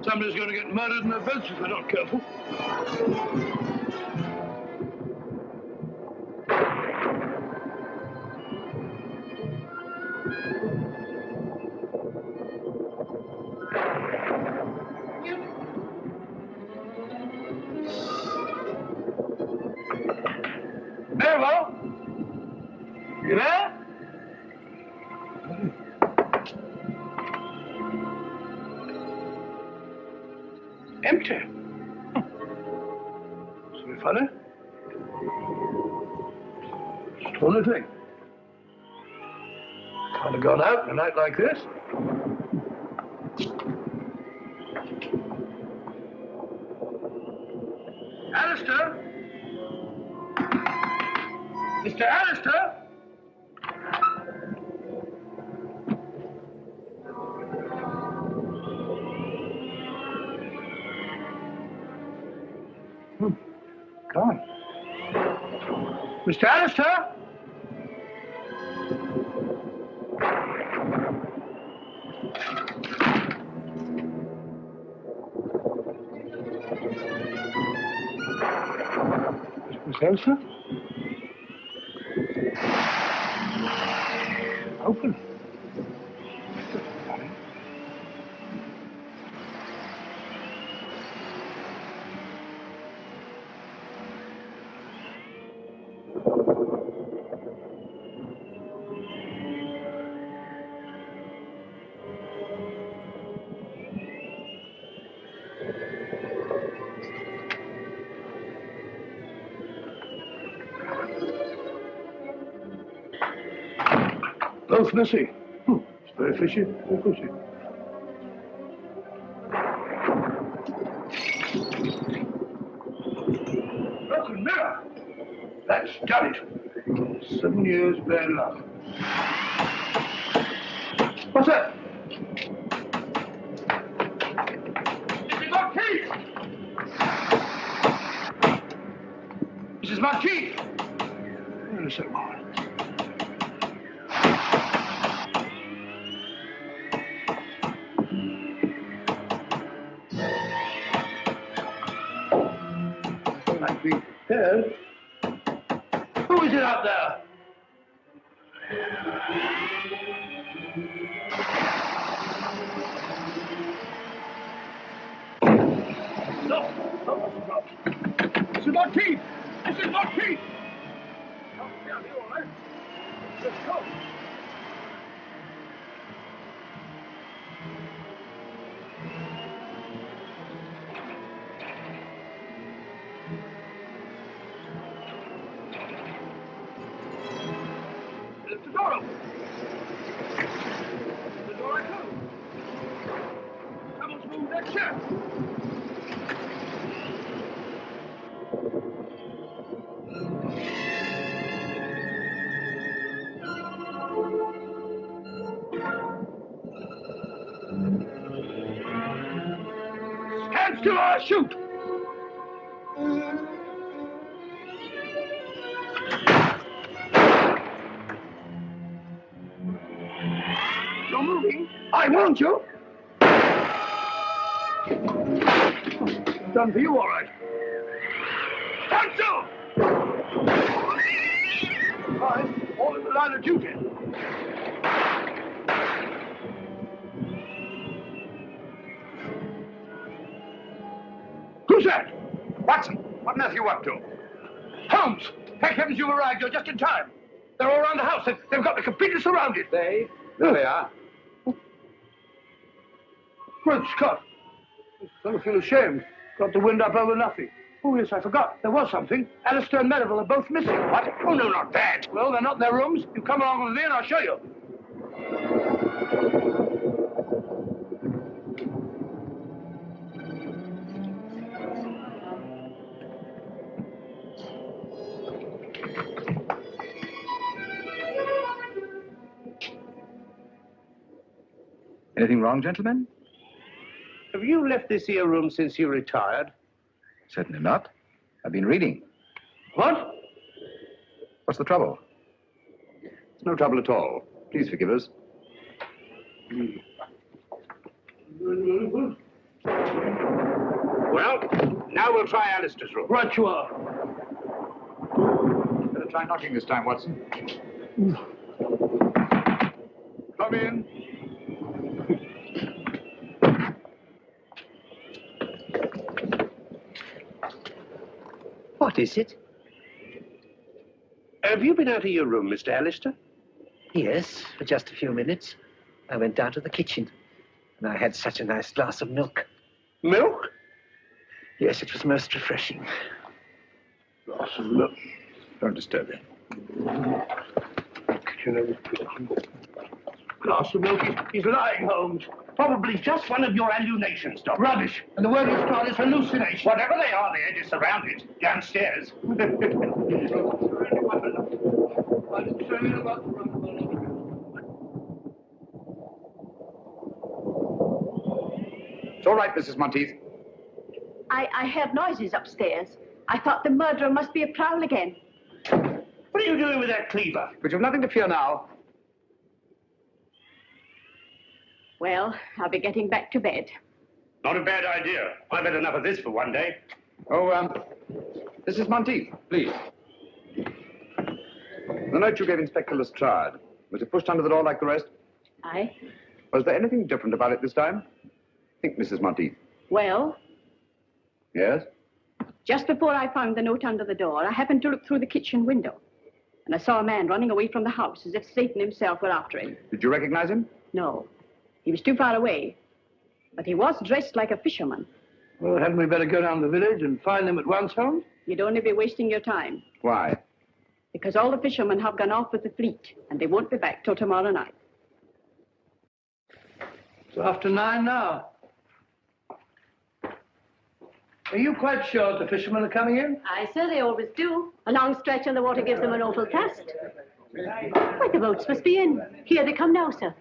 Somebody's going to get murdered in their beds if they're not careful. Hello? You there? Empty. Isn't it funny? It's the only thing. Can't have gone out in a night like this. Alistair? Mr. Alistair? Gone. Mr. Alistair? Miss Alistair? Open. Both missing. It's very fishy, very fishy. Broken mirror. That's done it. 7 years bad luck. What's that? Mrs. Marquis! Mrs. Marquis! Wait a second. Yes? Who is it out there? No. This is not teeth. This is not teeth. Come down here, all right? Let's go. The door open. The door I closed. Someone's moved that chair. Stand still or I'll shoot! You're moving. I warned you. Done for you, all right. Stand still! Fine. All in the line of duty. Who's that? Watson, what on earth are you up to? Holmes! Thank heavens you've arrived. You're just in time. They're all around the house. They've got me completely surrounded. There they are. Great Scott. I feel ashamed. Got the wind up over nothing. Oh, yes, I forgot. There was something. Alistair and Merivale are both missing. What? Oh, no, not that. Well, they're not in their rooms. You come along with me and I'll show you. Anything wrong, gentlemen? Have you left this here room since you retired? Certainly not. I've been reading. What? What's the trouble? It's no trouble at all. Please forgive us. Well, now we'll try Alistair's room. Right you are. Better try knocking this time, Watson. Come in. What is it? Have you been out of your room, Mr. Alistair? Yes, for just a few minutes. I went down to the kitchen, and I had such a nice glass of milk. Milk? Yes, it was most refreshing. Glass of milk. Don't disturb him. Glass of milk. He's lying, Holmes. Probably just one of your hallucinations, Doc. Rubbish. And the word you start is hallucination. Whatever they are, the edge is surrounded. Downstairs. It's all right, Mrs. Monteith. I heard noises upstairs. I thought the murderer must be a prowl again. What are you doing with that cleaver? But you've nothing to fear now. Well, I'll be getting back to bed. Not a bad idea. I've had enough of this for one day. Oh, Mrs. Monteith, please. The note you gave Inspector Lestrade, was it pushed under the door like the rest? Aye. Was there anything different about it this time? Think, Mrs. Monteith. Well, Yes? just before I found the note under the door, I happened to look through the kitchen window. And I saw a man running away from the house as if Satan himself were after him. Did you recognize him? No. He was too far away. But he was dressed like a fisherman. Well, hadn't we better go down to the village and find him at once, Holmes? You'd only be wasting your time. Why? Because all the fishermen have gone off with the fleet, and they won't be back till tomorrow night. It's after 9 now. Are you quite sure the fishermen are coming in? Aye, sir, they always do. A long stretch on the water gives them an awful cast. Why, the boats must be in. Here they come now, sir.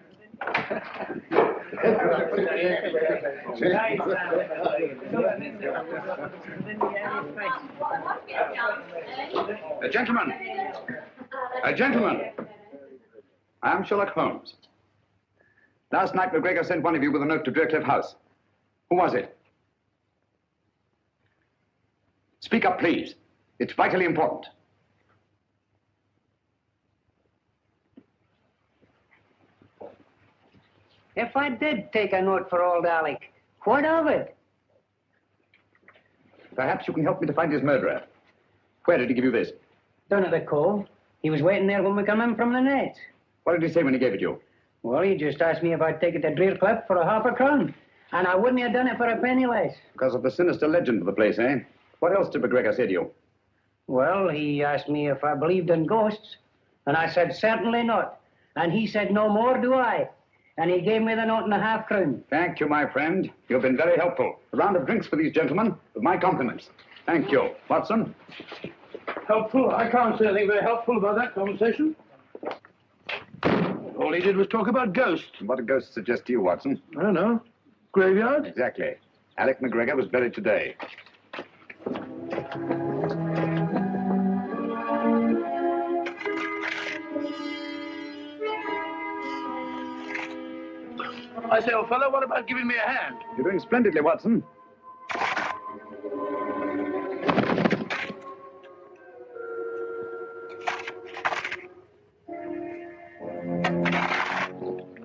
Gentlemen. Gentlemen. I am Sherlock Holmes. Last night, McGregor sent one of you with a note to Deercliff House. Who was it? Speak up, please. It's vitally important. If I did take a note for old Alec, what of it? Perhaps you can help me to find his murderer. Where did he give you this? Down at the cove. He was waiting there when we come in from the net. What did he say when he gave it you? Well, he just asked me if I'd take it to Driercliff for £0.50. And I wouldn't have done it for a penny less. Because of the sinister legend of the place, eh? What else did McGregor say to you? Well, he asked me if I believed in ghosts. And I said, certainly not. And he said, no more do I. And he gave me the note and £0.50. Thank you, my friend. You've been very helpful. A round of drinks for these gentlemen, with my compliments. Thank you. Watson? Helpful? I can't say anything very helpful about that conversation. All he did was talk about ghosts. What did ghosts suggest to you, Watson? I don't know. Graveyard? Exactly. Alec McGregor was buried today. I say, old fellow, what about giving me a hand? You're doing splendidly, Watson.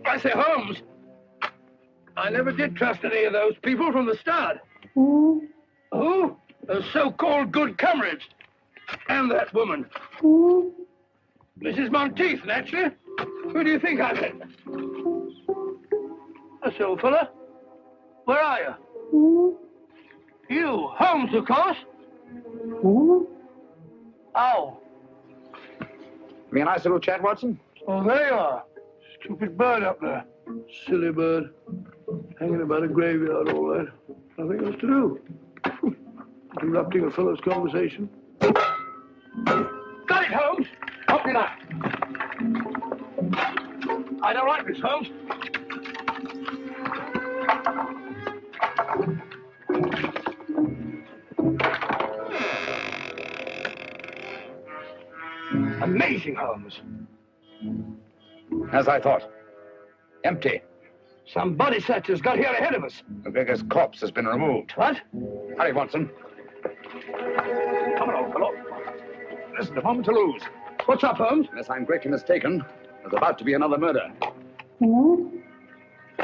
I say, Holmes, I never did trust any of those people from the start. Who? Who? Those so-called good comrades. And that woman. Who? Mrs. Monteith, naturally. Who do you think I meant? That's the old fella. Where are you? Who? You, Holmes, of course. Who? Oh. Be a nice little chat, Watson? Oh, there you are. Stupid bird up there. Silly bird. Hanging about a graveyard all that. Nothing else to do. Interrupting a fellow's conversation. Got it, Holmes! Help me back. I don't like this, Holmes. Amazing, Holmes. As I thought. Empty. Some body snatchers got here ahead of us. McGregor's corpse has been removed. What? Hurry, Watson. Come on, old fellow. There isn't a moment to lose. What's up, Holmes? Unless I'm greatly mistaken, there's about to be another murder. Who?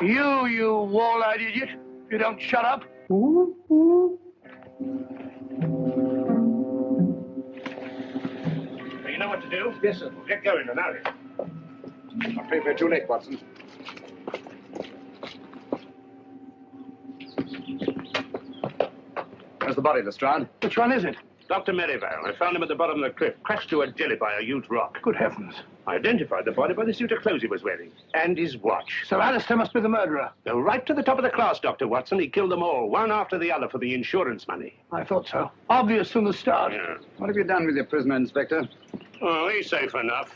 You wall-eyed idiot. You don't shut up. You know what to do? Yes, sir. Get going and hurry. I'm afraid we're too late, Watson. Where's the body, Lestrade? Which one is it? Dr. Merivale. I found him at the bottom of the cliff, crashed to a jelly by a huge rock. Good heavens. I identified the body by the suit of clothes he was wearing. And his watch. So Alistair must be the murderer. Go right to the top of the class, Dr. Watson. He killed them all, one after the other, for the insurance money. I thought so. Obvious from the start. Yeah. What have you done with your prisoner, Inspector? Oh, he's safe enough.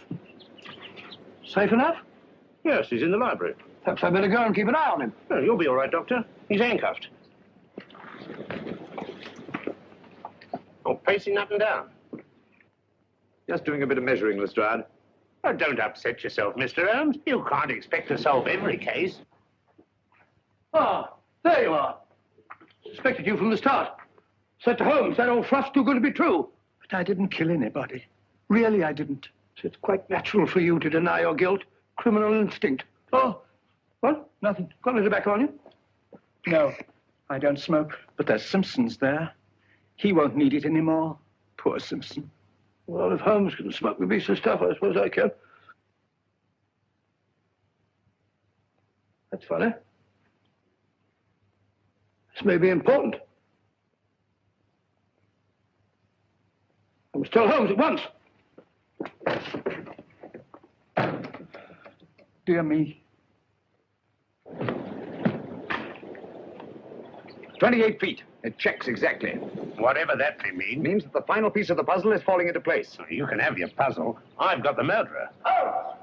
Safe enough? Yes, he's in the library. Perhaps I'd better go and keep an eye on him. Oh, you'll be all right, Doctor. He's handcuffed. Oh, pacing up and down. Just doing a bit of measuring, Lestrade. Oh, don't upset yourself, Mr. Holmes. You can't expect to solve every case. Ah, there you are. Suspected you from the start. Said to Holmes, that old fluff's too good to be true. But I didn't kill anybody. Really, I didn't. It's quite natural for you to deny your guilt. Criminal instinct. Oh, what? Nothing. Got any tobacco on you? No, I don't smoke. But there's Simpson's there. He won't need it anymore. Poor Simpson. Well, if Holmes can smoke the beastly stuff, I suppose I can. That's funny. This may be important. I must tell Holmes at once. Dear me. 28 feet. It checks exactly. Whatever that may mean. Means that the final piece of the puzzle is falling into place. You can have your puzzle. I've got the murderer. Oh!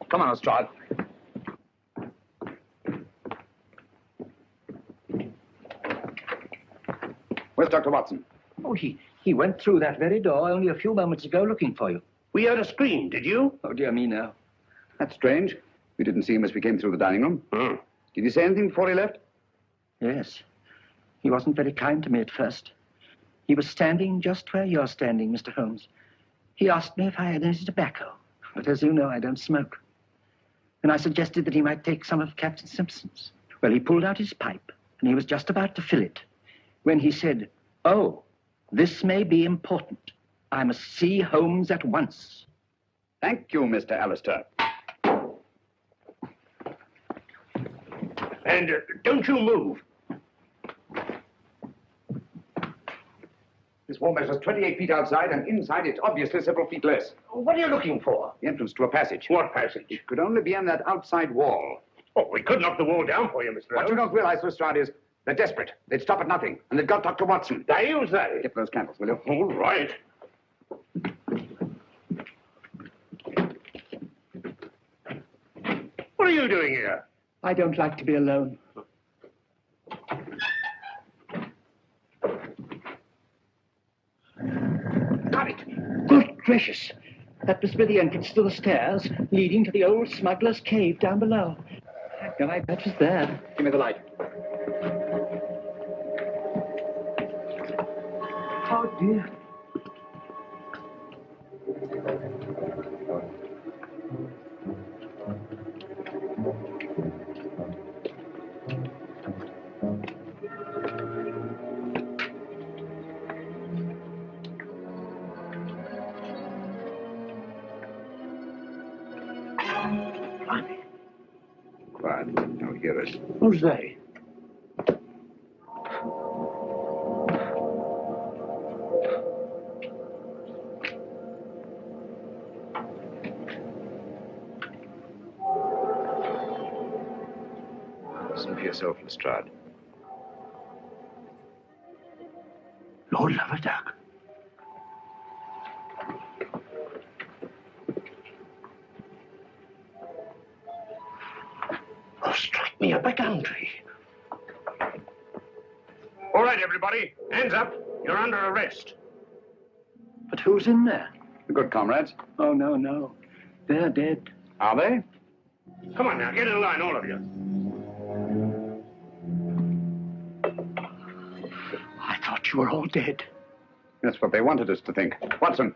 Come on, Lestrade. Where's Dr. Watson? Oh, he went through that very door only a few moments ago looking for you. We heard a scream, did you? Oh, dear me, no. That's strange. We didn't see him as we came through the dining room. Did he say anything before he left? Yes. He wasn't very kind to me at first. He was standing just where you're standing, Mr. Holmes. He asked me if I had any tobacco, but as you know, I don't smoke. And I suggested that he might take some of Captain Simpson's. Well, he pulled out his pipe, and he was just about to fill it when he said, Oh, this may be important. I must see Holmes at once. Thank you, Mr. Alistair. And don't you move. This wall measures 28 feet outside, and inside it's obviously several feet less. What are you looking for? The entrance to a passage. What passage? It could only be on that outside wall. Oh, we could knock the wall down for you, Mr. What you don't realize, Lestrade, is they're desperate. They'd stop at nothing, and they've got Dr. Watson. They say. Get those candles, will you? All right. What are you doing here? I don't like to be alone. Got it. Good gracious. That must be the entrance to the stairs leading to the old smuggler's cave down below. No, I bet was there. Give me the light. Oh, dear. Quiet. Don't hear us. Who's they? Listen for yourself, Lestrade. Lord Lavadoc. Oh, strike me up a country. All right, everybody. Hands up. You're under arrest. But who's in there? The good comrades. Oh, no, no. They're dead. Are they? Come on now, get in line, all of you. I thought you were all dead. That's what they wanted us to think. Watson.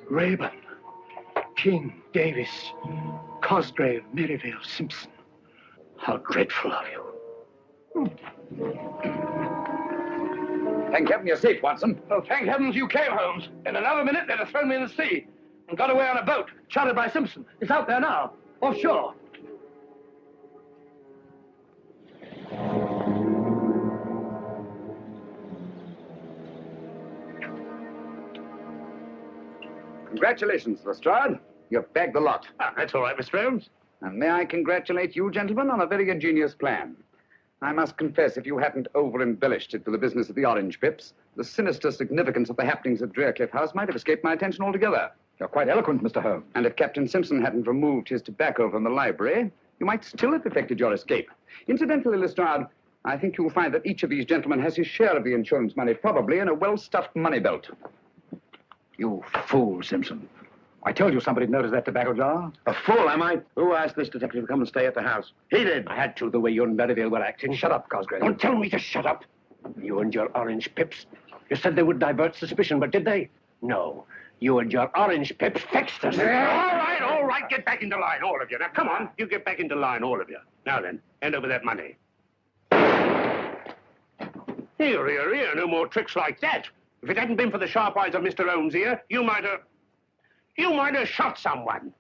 Raeburn, King, Davis, Cosgrave, Merivale, Simpson. How dreadful of you. Thank heaven you're safe, Watson. Oh, thank heavens you came, Holmes. In another minute, they'd have thrown me in the sea and got away on a boat, chartered by Simpson. It's out there now, offshore. Congratulations, Lestrade. You've bagged the lot. Ah, that's all right, Mr. Holmes. And may I congratulate you, gentlemen, on a very ingenious plan. I must confess, if you hadn't over-embellished it for the business of the orange pips, the sinister significance of the happenings at Drearcliff House might have escaped my attention altogether. You're quite eloquent, Mr. Holmes. And if Captain Simpson hadn't removed his tobacco from the library, you might still have effected your escape. Incidentally, Lestrade, I think you'll find that each of these gentlemen has his share of the insurance money, probably in a well-stuffed money belt. You fool, Simpson. I told you somebody'd noticed that tobacco jar. A fool, am I? Who asked this detective to come and stay at the house? He did. I had to, the way you and Merivale were acting. Shut up, Cosgrave. Don't tell me to shut up. You and your orange pips. You said they would divert suspicion, but did they? No. You and your orange pips fixed us. All right. Get back into line, all of you. Now, come on. You get back into line, all of you. Now then, hand over that money. Here. No more tricks like that. If it hadn't been for the sharp eyes of Mr. Holmes here, you might have shot someone.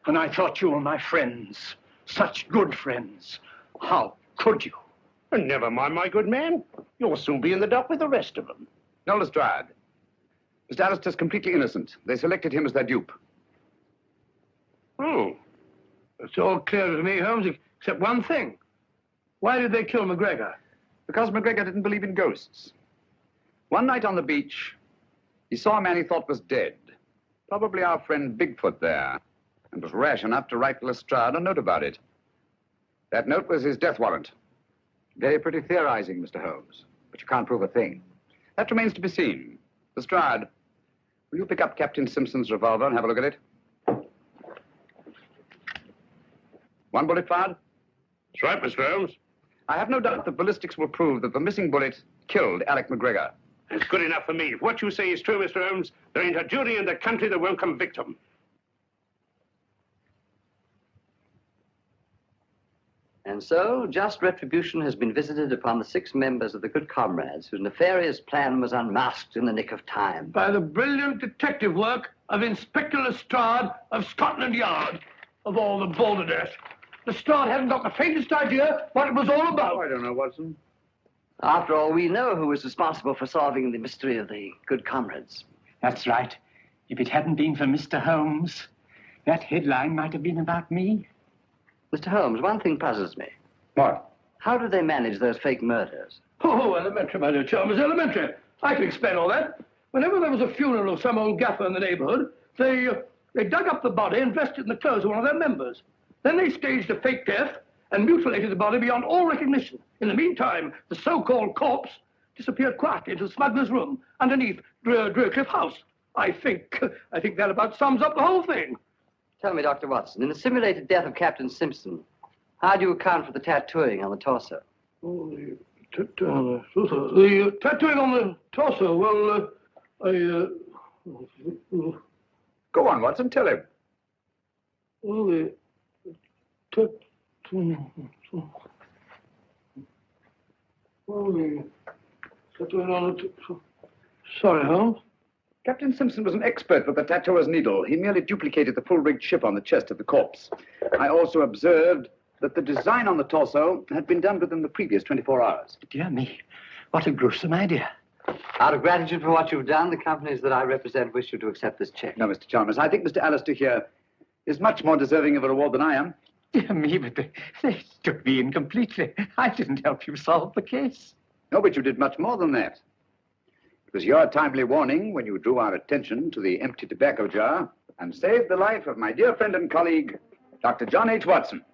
And I thought you were my friends. Such good friends. How could you? And never mind, my good man. You'll soon be in the dock with the rest of them. No, Lestrade. Mr. Alistair's completely innocent. They selected him as their dupe. Oh. It's all clear to me, Holmes, except one thing. Why did they kill McGregor? Because McGregor didn't believe in ghosts. One night on the beach, he saw a man he thought was dead. Probably our friend Bigfoot there, and was rash enough to write Lestrade a note about it. That note was his death warrant. Very pretty theorizing, Mr. Holmes, but you can't prove a thing. That remains to be seen. Lestrade, will you pick up Captain Simpson's revolver and have a look at it? One bullet fired? That's right, Mr. Holmes. I have no doubt that ballistics will prove that the missing bullet killed Alec McGregor. It's good enough for me. If what you say is true, Mr. Holmes, there ain't a jury in the country that won't convict him. And so, just retribution has been visited upon the 6 members of the Good Comrades whose nefarious plan was unmasked in the nick of time. By the brilliant detective work of Inspector Lestrade of Scotland Yard, of all the balderdash. Lestrade hadn't got the faintest idea what it was all about. Oh, I don't know, Watson. After all, we know who was responsible for solving the mystery of the Good Comrades. That's right. If it hadn't been for Mr. Holmes, that headline might have been about me. Mr. Holmes, one thing puzzles me. What? How do they manage those fake murders? Oh, elementary, my dear Chalmers, elementary. I can explain all that. Whenever there was a funeral of some old gaffer in the neighborhood, they dug up the body and dressed it in the clothes of one of their members. Then they staged a fake death and mutilated the body beyond all recognition. In the meantime, the so-called corpse disappeared quietly into the smuggler's room underneath Drewcliff House. I think that about sums up the whole thing. Tell me, Dr. Watson, in the simulated death of Captain Simpson, how do you account for the tattooing on the torso? Oh, the tattooing on the torso, well, Go on, Watson, tell him. Well, the tattooing on the Sorry, Holmes. Captain Simpson was an expert with the tattooer's needle. He merely duplicated the full-rigged ship on the chest of the corpse. I also observed that the design on the torso had been done within the previous 24 hours. Dear me, what a gruesome idea. Out of gratitude for what you've done, the companies that I represent wish you to accept this check. No, Mr. Chalmers, I think Mr. Alistair here is much more deserving of a reward than I am. Dear me, but they took me in completely. I didn't help you solve the case. No, but you did much more than that. It was your timely warning when you drew our attention to the empty tobacco jar and saved the life of my dear friend and colleague, Dr. John H. Watson.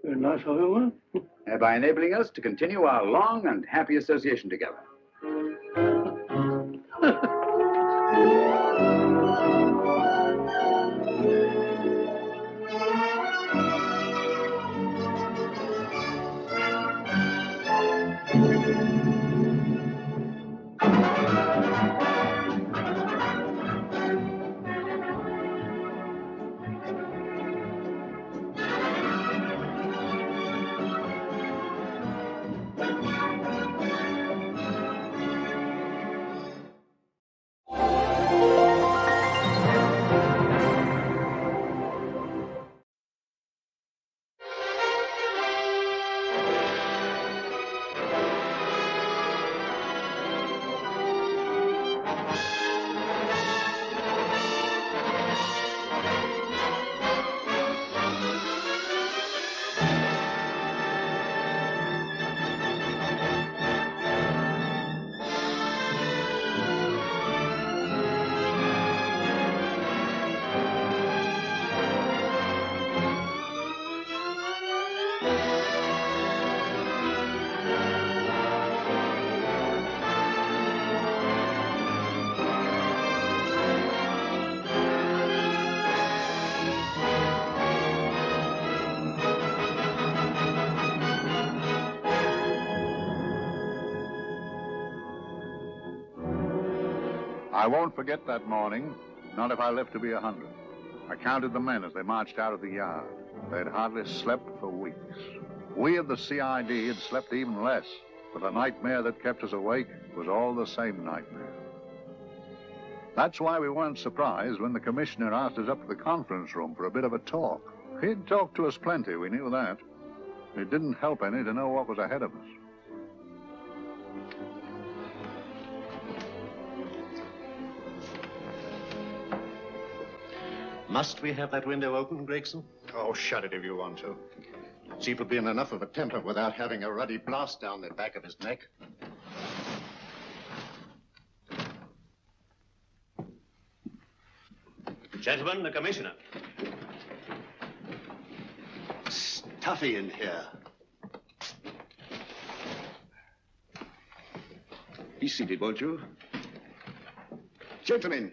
Very nice of you, huh? Thereby enabling us to continue our long and happy association together. I won't forget that morning, not if I live to be 100. I counted the men as they marched out of the yard. They'd hardly slept for weeks. We of the CID had slept even less, but the nightmare that kept us awake was all the same nightmare. That's why we weren't surprised when the commissioner asked us up to the conference room for a bit of a talk. He'd talked to us plenty, we knew that. It didn't help any to know what was ahead of us. Must we have that window open, Gregson? Oh, shut it if you want to. Chief will be in enough of a temper without having a ruddy blast down the back of his neck. Gentlemen, the commissioner. Stuffy in here. Be seated, won't you? Gentlemen,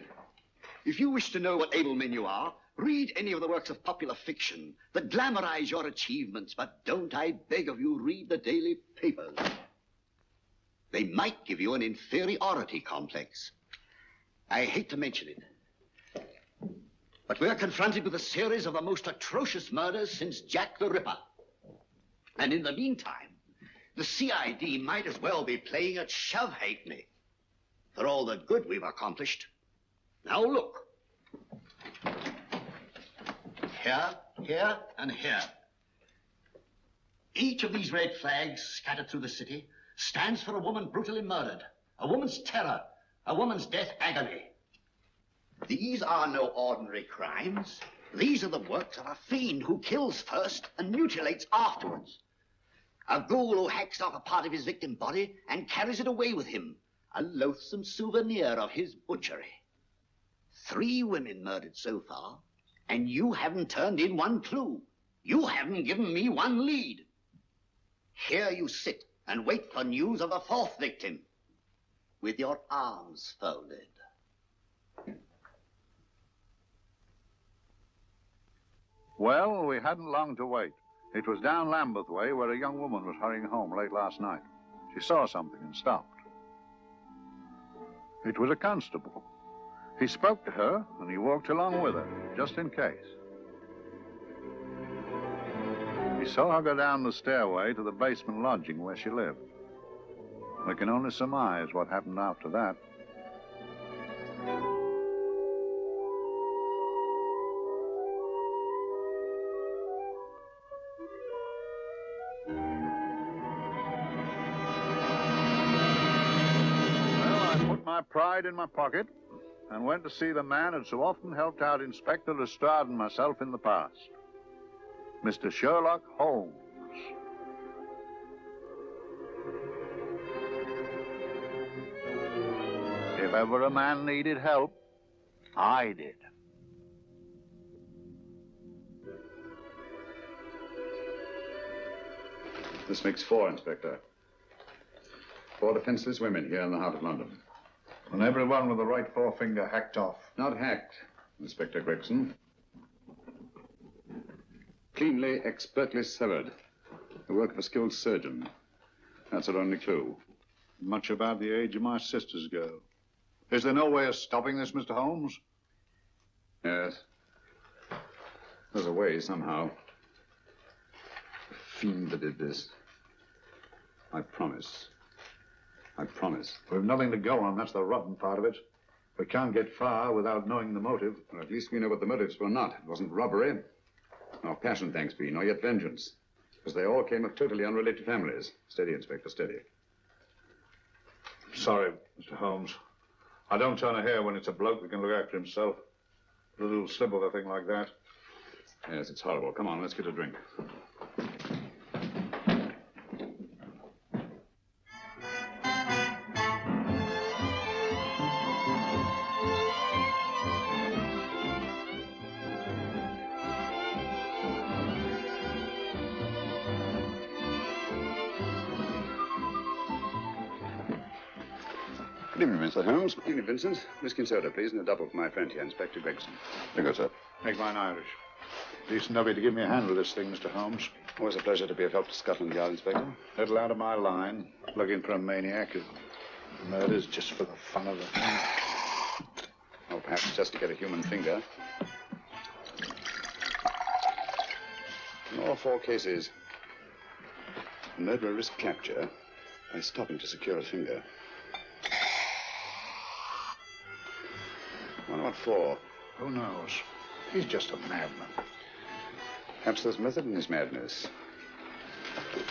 if you wish to know what able men you are, read any of the works of popular fiction that glamorize your achievements, but don't, I beg of you, read the daily papers. They might give you an inferiority complex. I hate to mention it, but we're confronted with a series of the most atrocious murders since Jack the Ripper. And in the meantime, the CID might as well be playing at shove halfpenny for all the good we've accomplished. Now look. Here, here, and here. Each of these red flags scattered through the city stands for a woman brutally murdered, a woman's terror, a woman's death agony. These are no ordinary crimes. These are the works of a fiend who kills first and mutilates afterwards. A ghoul who hacks off a part of his victim body and carries it away with him, a loathsome souvenir of his butchery. 3 women murdered so far, and you haven't turned in one clue. You haven't given me one lead. Here you sit and wait for news of the 4th victim, with your arms folded. Well, we hadn't long to wait. It was down Lambeth Way where a young woman was hurrying home late last night. She saw something and stopped. It was a constable. He spoke to her and he walked along with her, just in case. He saw her go down the stairway to the basement lodging where she lived. We can only surmise what happened after that. My pride in my pocket and went to see the man who'd so often helped out Inspector Lestrade and myself in the past, Mr. Sherlock Holmes. If ever a man needed help, I did. This makes 4, Inspector. 4 defenseless women here in the heart of London. And everyone with the right forefinger hacked off. Not hacked, Inspector Gregson. Cleanly, expertly severed. The work of a skilled surgeon. That's our only clue. Much about the age of my sister's girl. Is there no way of stopping this, Mr. Holmes? Yes. There's a way, somehow. The fiend that did this. I promise. I promise. We've nothing to go on. That's the rotten part of it. We can't get far without knowing the motive. Well, at least we know what the motives were not. It wasn't robbery, nor passion, thanks be, nor yet vengeance. Because they all came of totally unrelated families. Steady, Inspector, steady. Sorry, Mr. Holmes. I don't turn a hair when it's a bloke that can look after himself. A little slip of a thing like that. Yes, it's horrible. Come on, let's get a drink. Good evening, Mr. Holmes. Good evening, Vincent. Whiskey and soda, please, and a double for my friend here, Inspector Gregson. There you go, sir. Make mine Irish. Decent of you to give me a hand with this thing, Mr. Holmes. Always a pleasure to be of help to Scotland Yard, Inspector. Little out of my line, looking for a maniac who murders just for the fun of it. Or perhaps just to get a human finger. In all 4 cases, the murderer risked capture by stopping to secure a finger. Why not 4? Who knows? He's just a madman. Perhaps there's method in his madness.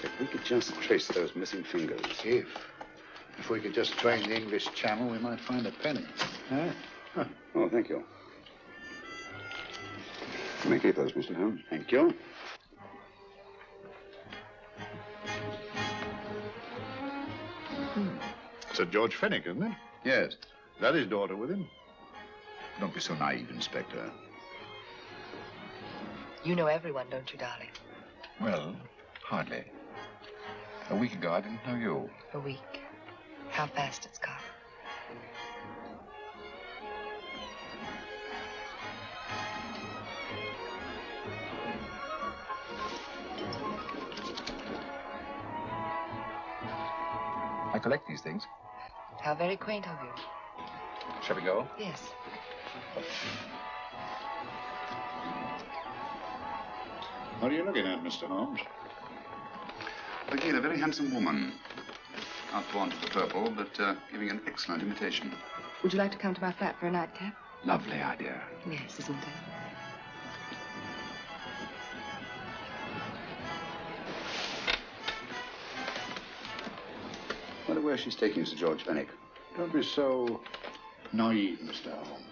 If we could just trace those missing fingers. If we could just drain the English Channel, we might find a penny. Huh? Oh, thank you. You may keep those, Mr. Holmes. Thank you. Sir George Fenwick, isn't it? Yes. Is that his daughter with him? Don't be so naive, Inspector. You know everyone, don't you, darling? Well, hardly. A week ago, I didn't know you. A week. How fast it's gone. I collect these things. How very quaint of you. Shall we go? Yes. What are you looking at, Mr. Holmes? Again, a very handsome woman. Not born to the purple, but giving an excellent imitation. Would you like to come to my flat for a nightcap? Lovely idea. Yes, isn't it? I wonder where she's taking Sir George Fenwick. Don't be so naive, Mr. Holmes.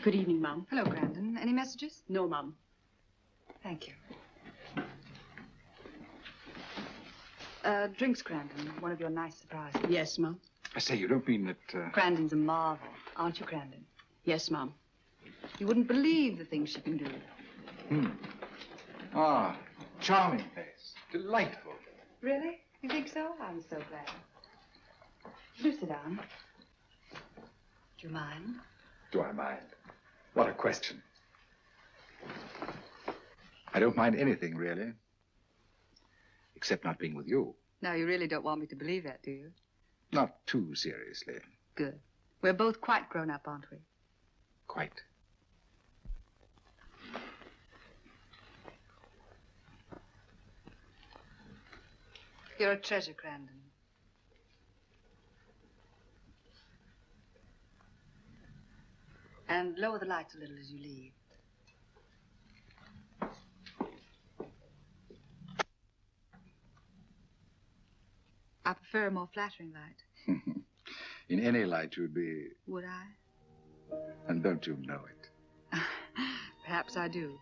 Good evening, Mum. Hello, Grandon. Any messages? No, Mum. Thank you. Drinks, Grandon. One of your nice surprises. Yes, Mum. I say, you don't mean that... Grandon's a marvel, aren't you, Grandon? Yes, Mum. You wouldn't believe the things she can do. Ah, charming place. Delightful. Really? You think so? I'm so glad. Do sit down. Do you mind? Do I mind? What a question. I don't mind anything, really. Except not being with you. Now, you really don't want me to believe that, do you? Not too seriously. Good. We're both quite grown up, aren't we? Quite. You're a treasure, Grandon. And lower the lights a little as you leave. I prefer a more flattering light. In any light you'd be... Would I? And don't you know it? Perhaps I do.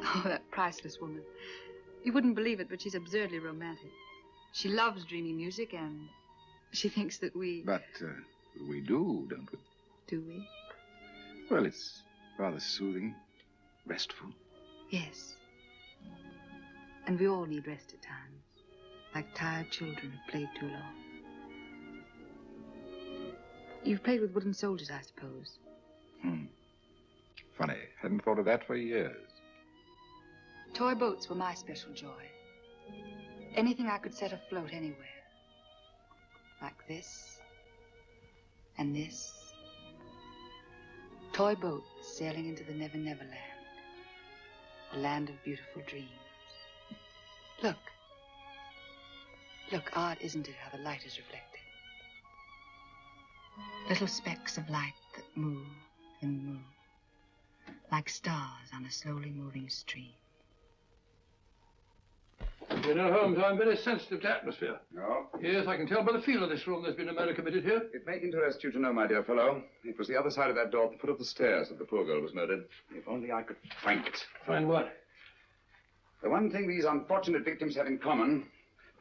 Oh, that priceless woman. You wouldn't believe it, but she's absurdly romantic. She loves dreamy music, and she thinks that we... But we do, don't we? Do we? Well, it's rather soothing, restful. Yes. And we all need rest at times, like tired children who've played too long. You've played with wooden soldiers, I suppose. Funny. Hadn't thought of that for years. Toy boats were my special joy. Anything I could set afloat anywhere. Like this. And this. Toy boats sailing into the Never Never Land. The land of beautiful dreams. Look. Look, odd, isn't it, how the light is reflected? Little specks of light that move and move. Like stars on a slowly moving stream. You know, Holmes, I'm very sensitive to atmosphere. No? Yes, I can tell by the feel of this room there's been a murder committed here. It may interest you to know, my dear fellow, it was the other side of that door at the foot of the stairs that the poor girl was murdered. If only I could find it. Find what? The one thing these unfortunate victims have in common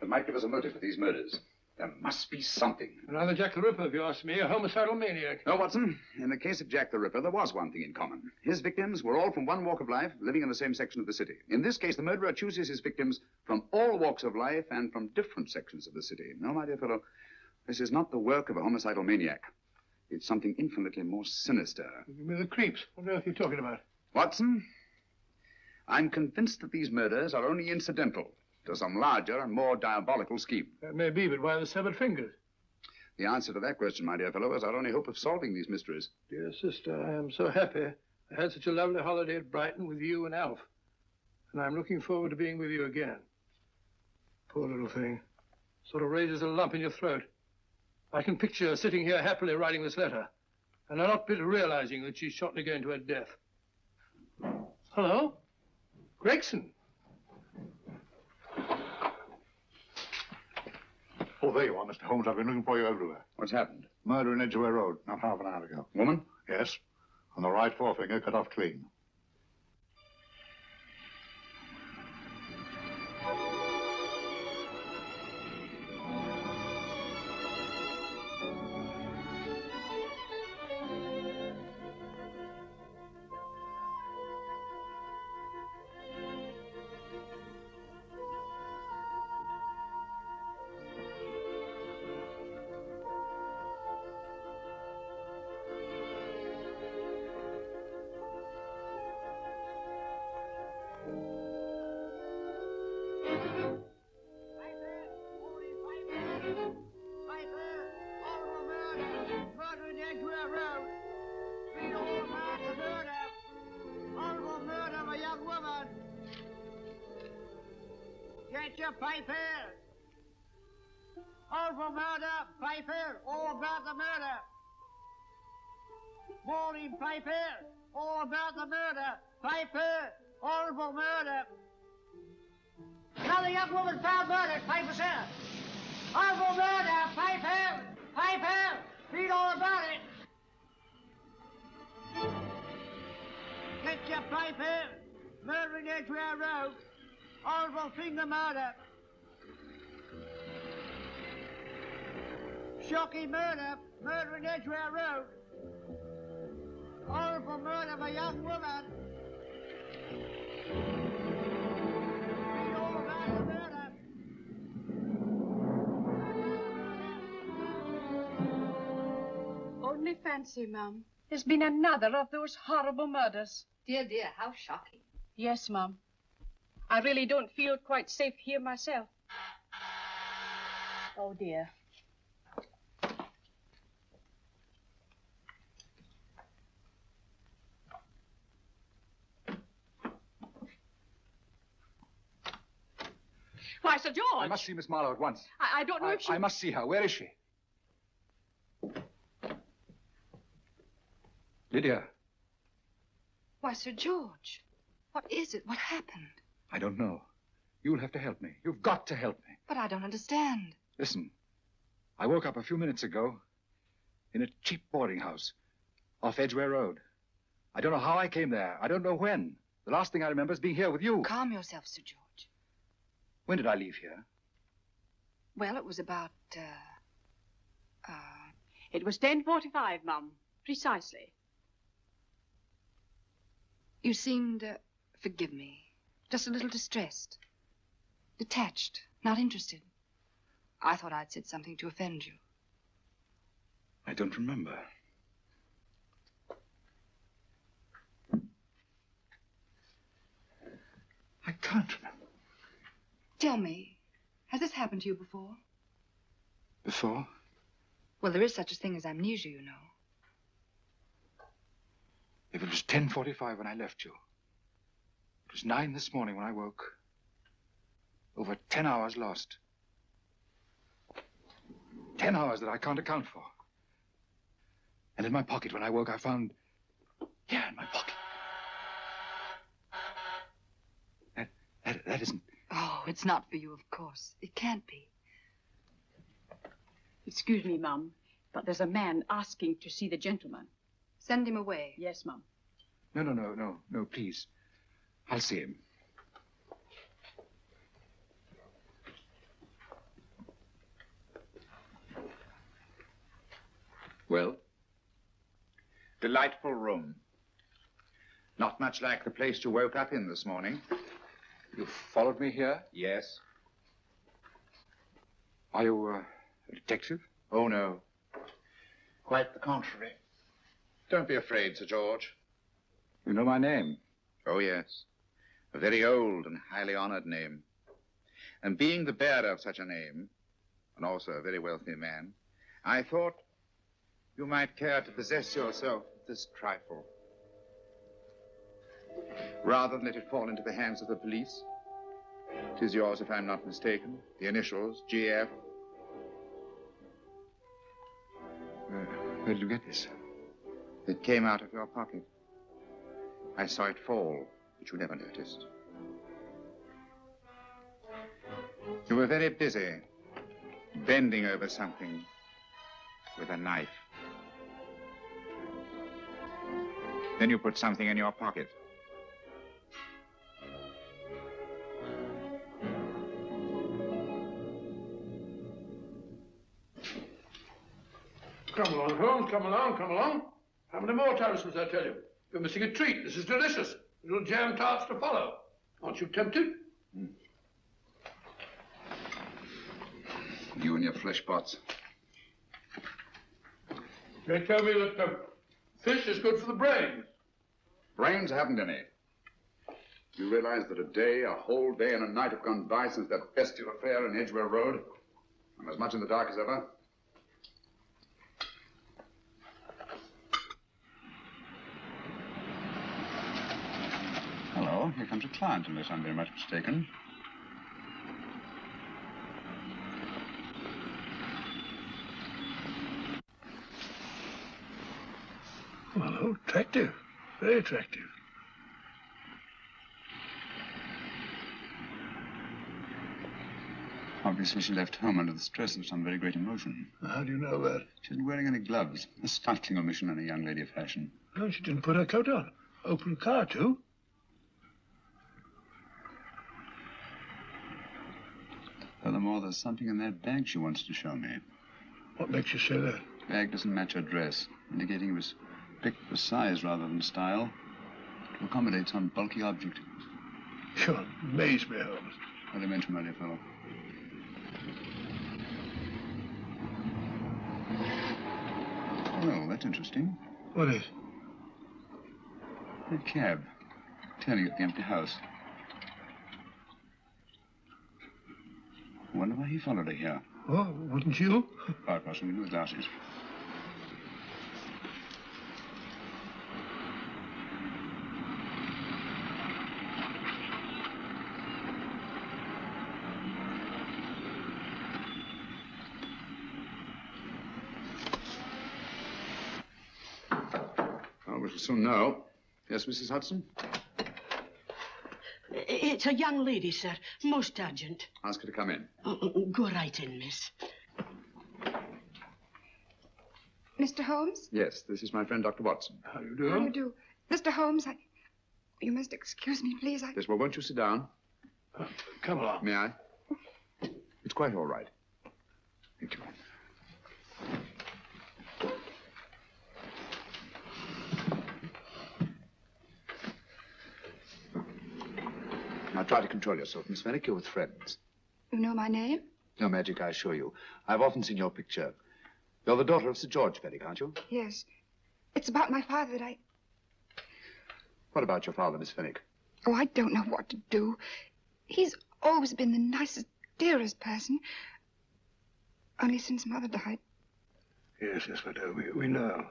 that might give us a motive for these murders. There must be something. Another Jack the Ripper, if you ask me, a homicidal maniac. No, Watson. In the case of Jack the Ripper, there was one thing in common. His victims were all from one walk of life, living in the same section of the city. In this case, the murderer chooses his victims from all walks of life and from different sections of the city. No, my dear fellow, this is not the work of a homicidal maniac. It's something infinitely more sinister. You mean the creeps? What on earth are you talking about? Watson, I'm convinced that these murders are only incidental to some larger and more diabolical scheme. That may be, but why the severed fingers? The answer to that question, my dear fellow, is our only hope of solving these mysteries. Dear sister, I am so happy. I had such a lovely holiday at Brighton with you and Alf. And I'm looking forward to being with you again. Poor little thing. Sort of raises a lump in your throat. I can picture her sitting here happily writing this letter. And I'm not bit realizing that she's shortly going to her death. Hello? Gregson. Oh, there you are, Mr. Holmes. I've been looking for you everywhere. What's happened? Murder in Edgware Road, not half an hour ago. Woman? Yes. And the right forefinger cut off clean. Get your papers! All for murder, papers, all about the murder. Morning papers, all about the murder, papers, horrible murder. Another young woman found murdered, papers here. Horrible murder, papers, papers, read all about it. Get your papers, murder in Edgware Road. Horrible finger murder. Shocking murder. Murder in Edgware Road. Horrible murder of a young woman. Read all about the murder. Only fancy, Mum. There's been another of those horrible murders. Dear, dear, how shocking. Yes, Mum. I really don't feel quite safe here myself. Oh, dear. Why, Sir George! I must see Miss Marlowe at once. I don't know if she... I must see her. Where is she? Lydia. Why, Sir George, what is it? What happened? I don't know. You'll have to help me. You've got to help me. But I don't understand. Listen, I woke up a few minutes ago in a cheap boarding house off Edgware Road. I don't know how I came there. I don't know when. The last thing I remember is being here with you. Calm yourself, Sir George. When did I leave here? Well, it was about, It was 10:45, Mum. Precisely. You seemed, forgive me, just a little distressed. Detached, not interested. I thought I'd said something to offend you. I don't remember. I can't remember. Tell me, has this happened to you before? Before? Well, there is such a thing as amnesia, you know. If it was 10:45 when I left you, it was 9 this morning when I woke. Over 10 hours lost. 10 hours that I can't account for. And in my pocket when I woke, I found... Here in my pocket. That isn't... Oh, it's not for you, of course. It can't be. Excuse me, Mum, but there's a man asking to see the gentleman. Send him away. Yes, Mum. No, please. I'll see him. Well? Delightful room. Not much like the place you woke up in this morning. You followed me here? Yes. Are you a detective? Oh, no. Quite the contrary. Don't be afraid, Sir George. You know my name? Oh, yes. A very old and highly honored name. And being the bearer of such a name, and also a very wealthy man, I thought you might care to possess yourself of this trifle. Rather than let it fall into the hands of the police. It is yours, if I'm not mistaken. The initials, GF. Where did you get this? It came out of your pocket. I saw it fall but you never noticed. You were very busy, bending over something with a knife. Then you put something in your pocket. Come along, Holmes, come along, come along. How many more times must I tell you? You're missing a treat. This is delicious. Little jam tarts to follow. Aren't you tempted? You and your flesh pots. They tell me that fish is good for the brains. Brains haven't any. You realize that a whole day and a night have gone by since that bestial affair in Edgware Road? I'm as much in the dark as ever. Hello, here comes a client, unless I'm very much mistaken. Well, attractive. Very attractive. Obviously, she left home under the stress of some very great emotion. How do you know that? She isn't wearing any gloves. A startling omission in a young lady of fashion. No, she didn't put her coat on. Open car, too. Furthermore, there's something in that bag she wants to show me. What makes you say that? The bag doesn't match her dress, indicating it was picked for size rather than style, to accommodate some bulky object. You amaze me, Holmes. What do you mention, my dear fellow? Well, that's interesting. What is? A cab, turning at the empty house. I wonder why he followed her here. Oh, wouldn't you? Quite possibly, with glasses. Well, we shall soon know. Yes, Mrs. Hudson? It's a young lady, sir. Most urgent. Ask her to come in. Go right in, miss. Mr. Holmes? Yes, this is my friend, Dr. Watson. How do you do? How do you do? Mr. Holmes, you must excuse me, please. Yes, well, won't you sit down? Come along. May I? It's quite all right. Thank you. Now try to control yourself, Miss Fenwick. You're with friends. You know my name? No magic, I assure you. I've often seen your picture. You're the daughter of Sir George Fenwick, aren't you? Yes. It's about my father that What about your father, Miss Fenwick? Oh, I don't know what to do. He's always been the nicest, dearest person. Only since Mother died. Yes, we do. We know.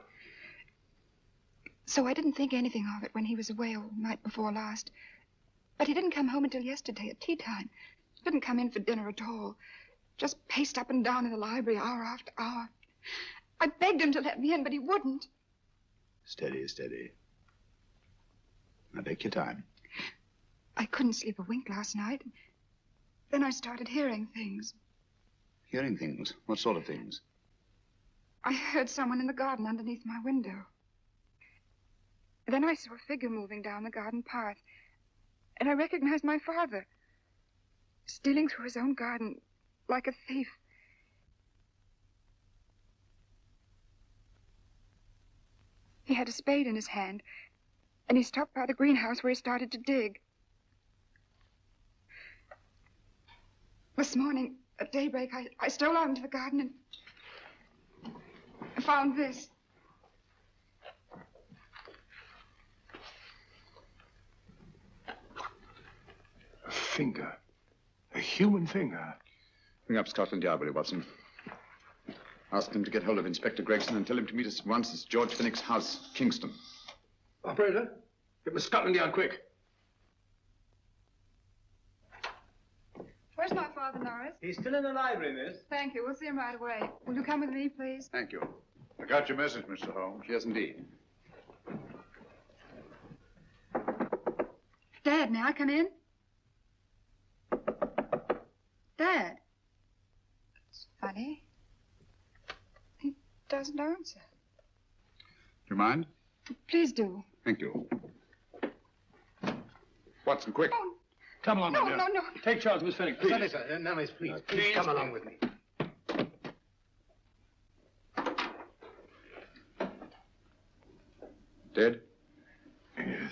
So I didn't think anything of it when he was away all night before last. But he didn't come home until yesterday at tea time. Didn't come in for dinner at all. Just paced up and down in the library hour after hour. I begged him to let me in, but he wouldn't. Steady, steady. Now take your time. I couldn't sleep a wink last night. Then I started hearing things. Hearing things? What sort of things? I heard someone in the garden underneath my window. Then I saw a figure moving down the garden path. And I recognized my father, stealing through his own garden like a thief. He had a spade in his hand, and he stopped by the greenhouse where he started to dig. This morning, at daybreak, I stole out into the garden and I found this. A finger. A human finger. Bring up Scotland Yard, will you, Watson? Ask them to get hold of Inspector Gregson and tell him to meet us at once at George Fenwick's house, Kingston. Operator, get me Scotland Yard quick. Where's my father, Norris? He's still in the library, miss. Thank you. We'll see him right away. Will you come with me, please? Thank you. I got your message, Mr. Holmes. Yes, indeed. Dad, may I come in? Dad. It's funny. He doesn't answer. Do you mind? Please do. Thank you. Watson, quick. Oh, Come along, no, my dear. no, no. Take charge, Miss Fenwick, please. Sorry, sir. No, miss, please. Please come along with me. Dead? Yes.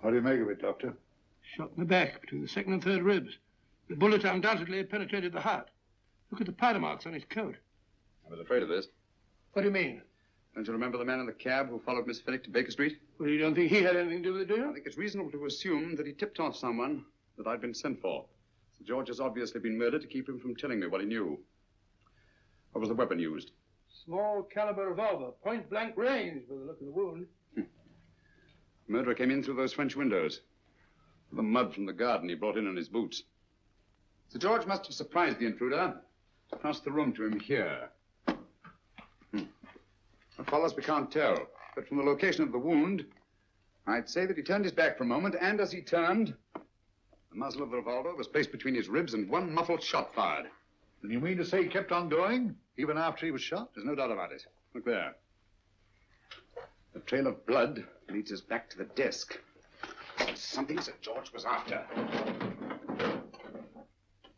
What do you make of it, Doctor? Shot in the back, between the second and third ribs. The bullet undoubtedly had penetrated the heart. Look at the powder marks on his coat. I was afraid of this. What do you mean? Don't you remember the man in the cab who followed Miss Fenwick to Baker Street? Well, you don't think he had anything to do with it, do you? I think it's reasonable to assume that he tipped off someone that I'd been sent for. Sir George has obviously been murdered to keep him from telling me what he knew. What was the weapon used? Small caliber revolver, point blank range, by the look of the wound. The murderer came in through those French windows. The mud from the garden he brought in his boots. Sir George must have surprised the intruder. Crossed the room to him here. What follows, we can't tell. But from the location of the wound, I'd say that he turned his back for a moment, and as he turned, the muzzle of the revolver was placed between his ribs and one muffled shot fired. And you mean to say he kept on going, even after he was shot? There's no doubt about it. Look there. The trail of blood leads us back to the desk. Something Sir George was after.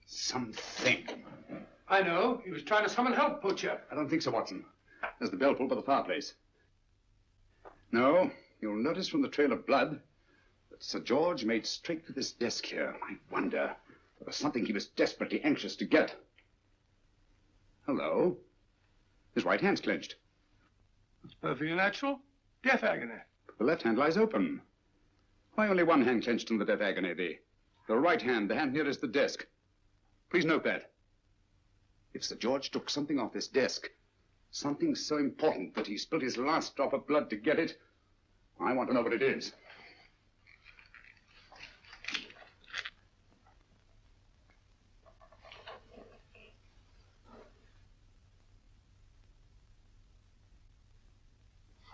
Something. I know. He was trying to summon help, Poacher. I don't think so, Watson. There's the bell pull by the fireplace. No, you'll notice from the trail of blood that Sir George made straight for this desk here. I wonder, there was something he was desperately anxious to get. Hello. His right hand's clenched. That's perfectly natural. Death agony. But the left hand lies open. Why only one hand clenched in the death agony? The right hand, the hand nearest the desk. Please note that. If Sir George took something off this desk, something so important that he spilled his last drop of blood to get it, I want to know what it is.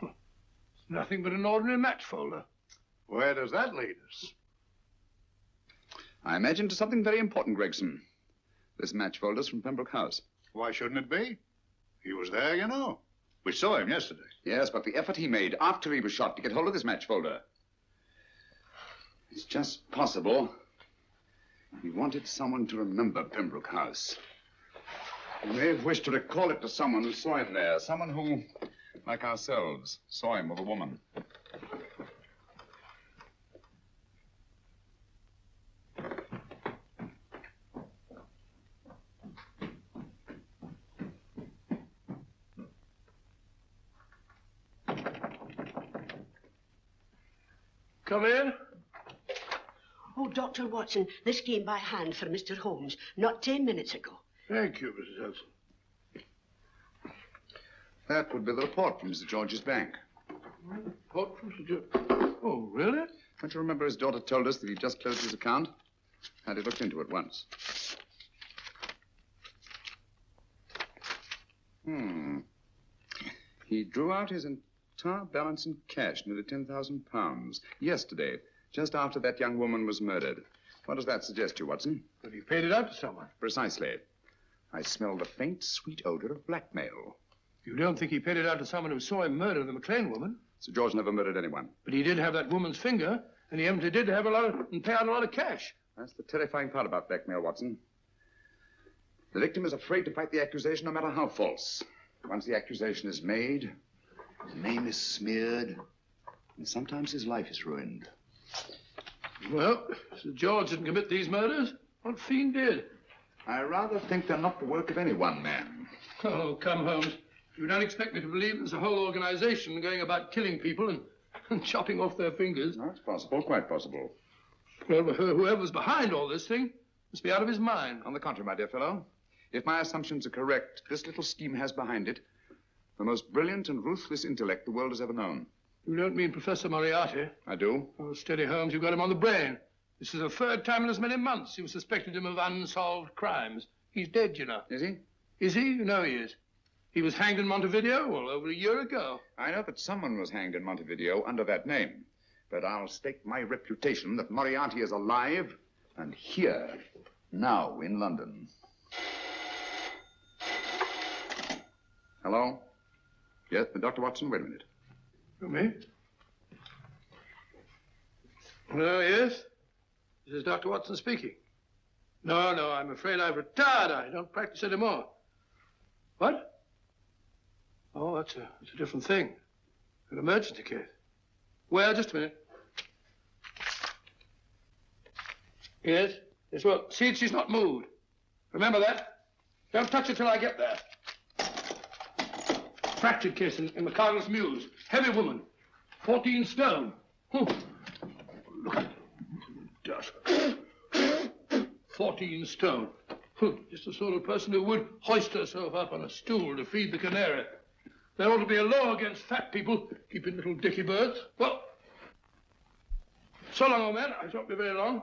It's nothing but an ordinary match folder. Where does that lead us? I imagine to something very important, Gregson. This match folder's from Pembroke House. Why shouldn't it be? He was there, you know. We saw him yesterday. Yes, but the effort he made after he was shot to get hold of this match folder. It's just possible he wanted someone to remember Pembroke House. He may have wished to recall it to someone who saw him there. Someone who, like ourselves, saw him with a woman. Come in. Oh, Dr. Watson, this came by hand for Mr. Holmes not 10 minutes ago. Thank you, Mrs. Hudson. That would be the report from Sir George's bank. Report from Sir George? Oh, really? Don't you remember his daughter told us that he'd just closed his account? Had he looked into it once. He drew out his entire balance in cash, nearly £10,000, yesterday, just after that young woman was murdered. What does that suggest to you, Watson? That he paid it out to someone. Precisely. I smell the faint, sweet odor of blackmail. You don't think he paid it out to someone who saw him murder the McLean woman? Sir George never murdered anyone. But he did have that woman's finger, and he evidently did have and pay out a lot of cash. That's the terrifying part about blackmail, Watson. The victim is afraid to fight the accusation, no matter how false. Once the accusation is made, his name is smeared, and sometimes his life is ruined. Well, Sir George didn't commit these murders. What fiend did? I rather think they're not the work of any one man. Oh, come, Holmes. You don't expect me to believe there's a whole organization going about killing people and chopping off their fingers. No, it's possible, quite possible. Well, whoever's behind all this thing must be out of his mind. On the contrary, my dear fellow, if my assumptions are correct, this little scheme has behind it the most brilliant and ruthless intellect the world has ever known. You don't mean Professor Moriarty? I do. Oh, steady, Holmes, you've got him on the brain. This is the third time in as many months you've suspected him of unsolved crimes. He's dead, you know. Is he? Is he? You know he is. He was hanged in Montevideo, well, over a year ago. I know that someone was hanged in Montevideo under that name. But I'll stake my reputation that Moriarty is alive and here, now in London. Hello? Yes, Dr. Watson, wait a minute. For me? Oh, yes? This is Dr. Watson speaking. No, I'm afraid I've retired. I don't practice anymore. What? Oh, that's a different thing. An emergency case. Well, just a minute. Yes? Yes, well, see, she's not moved. Remember that? Don't touch her till I get there. Fractured case in McCardle's Mews. Heavy woman. 14 stone. Look at it. Dust. 14 stone. Just the sort of person who would hoist herself up on a stool to feed the canary. There ought to be a law against fat people keeping little dicky birds. Well, so long, old man. I shan't be very long.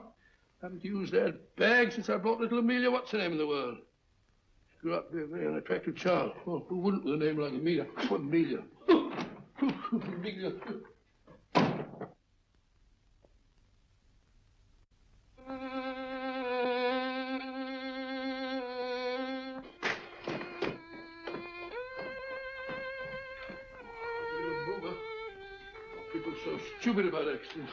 Haven't used that bag since I brought little Amelia. What's her name in the world? She grew up to be a very unattractive child. Well, who wouldn't with a name like Amelia? Oh, Amelia. Amelia. People are so stupid about accidents.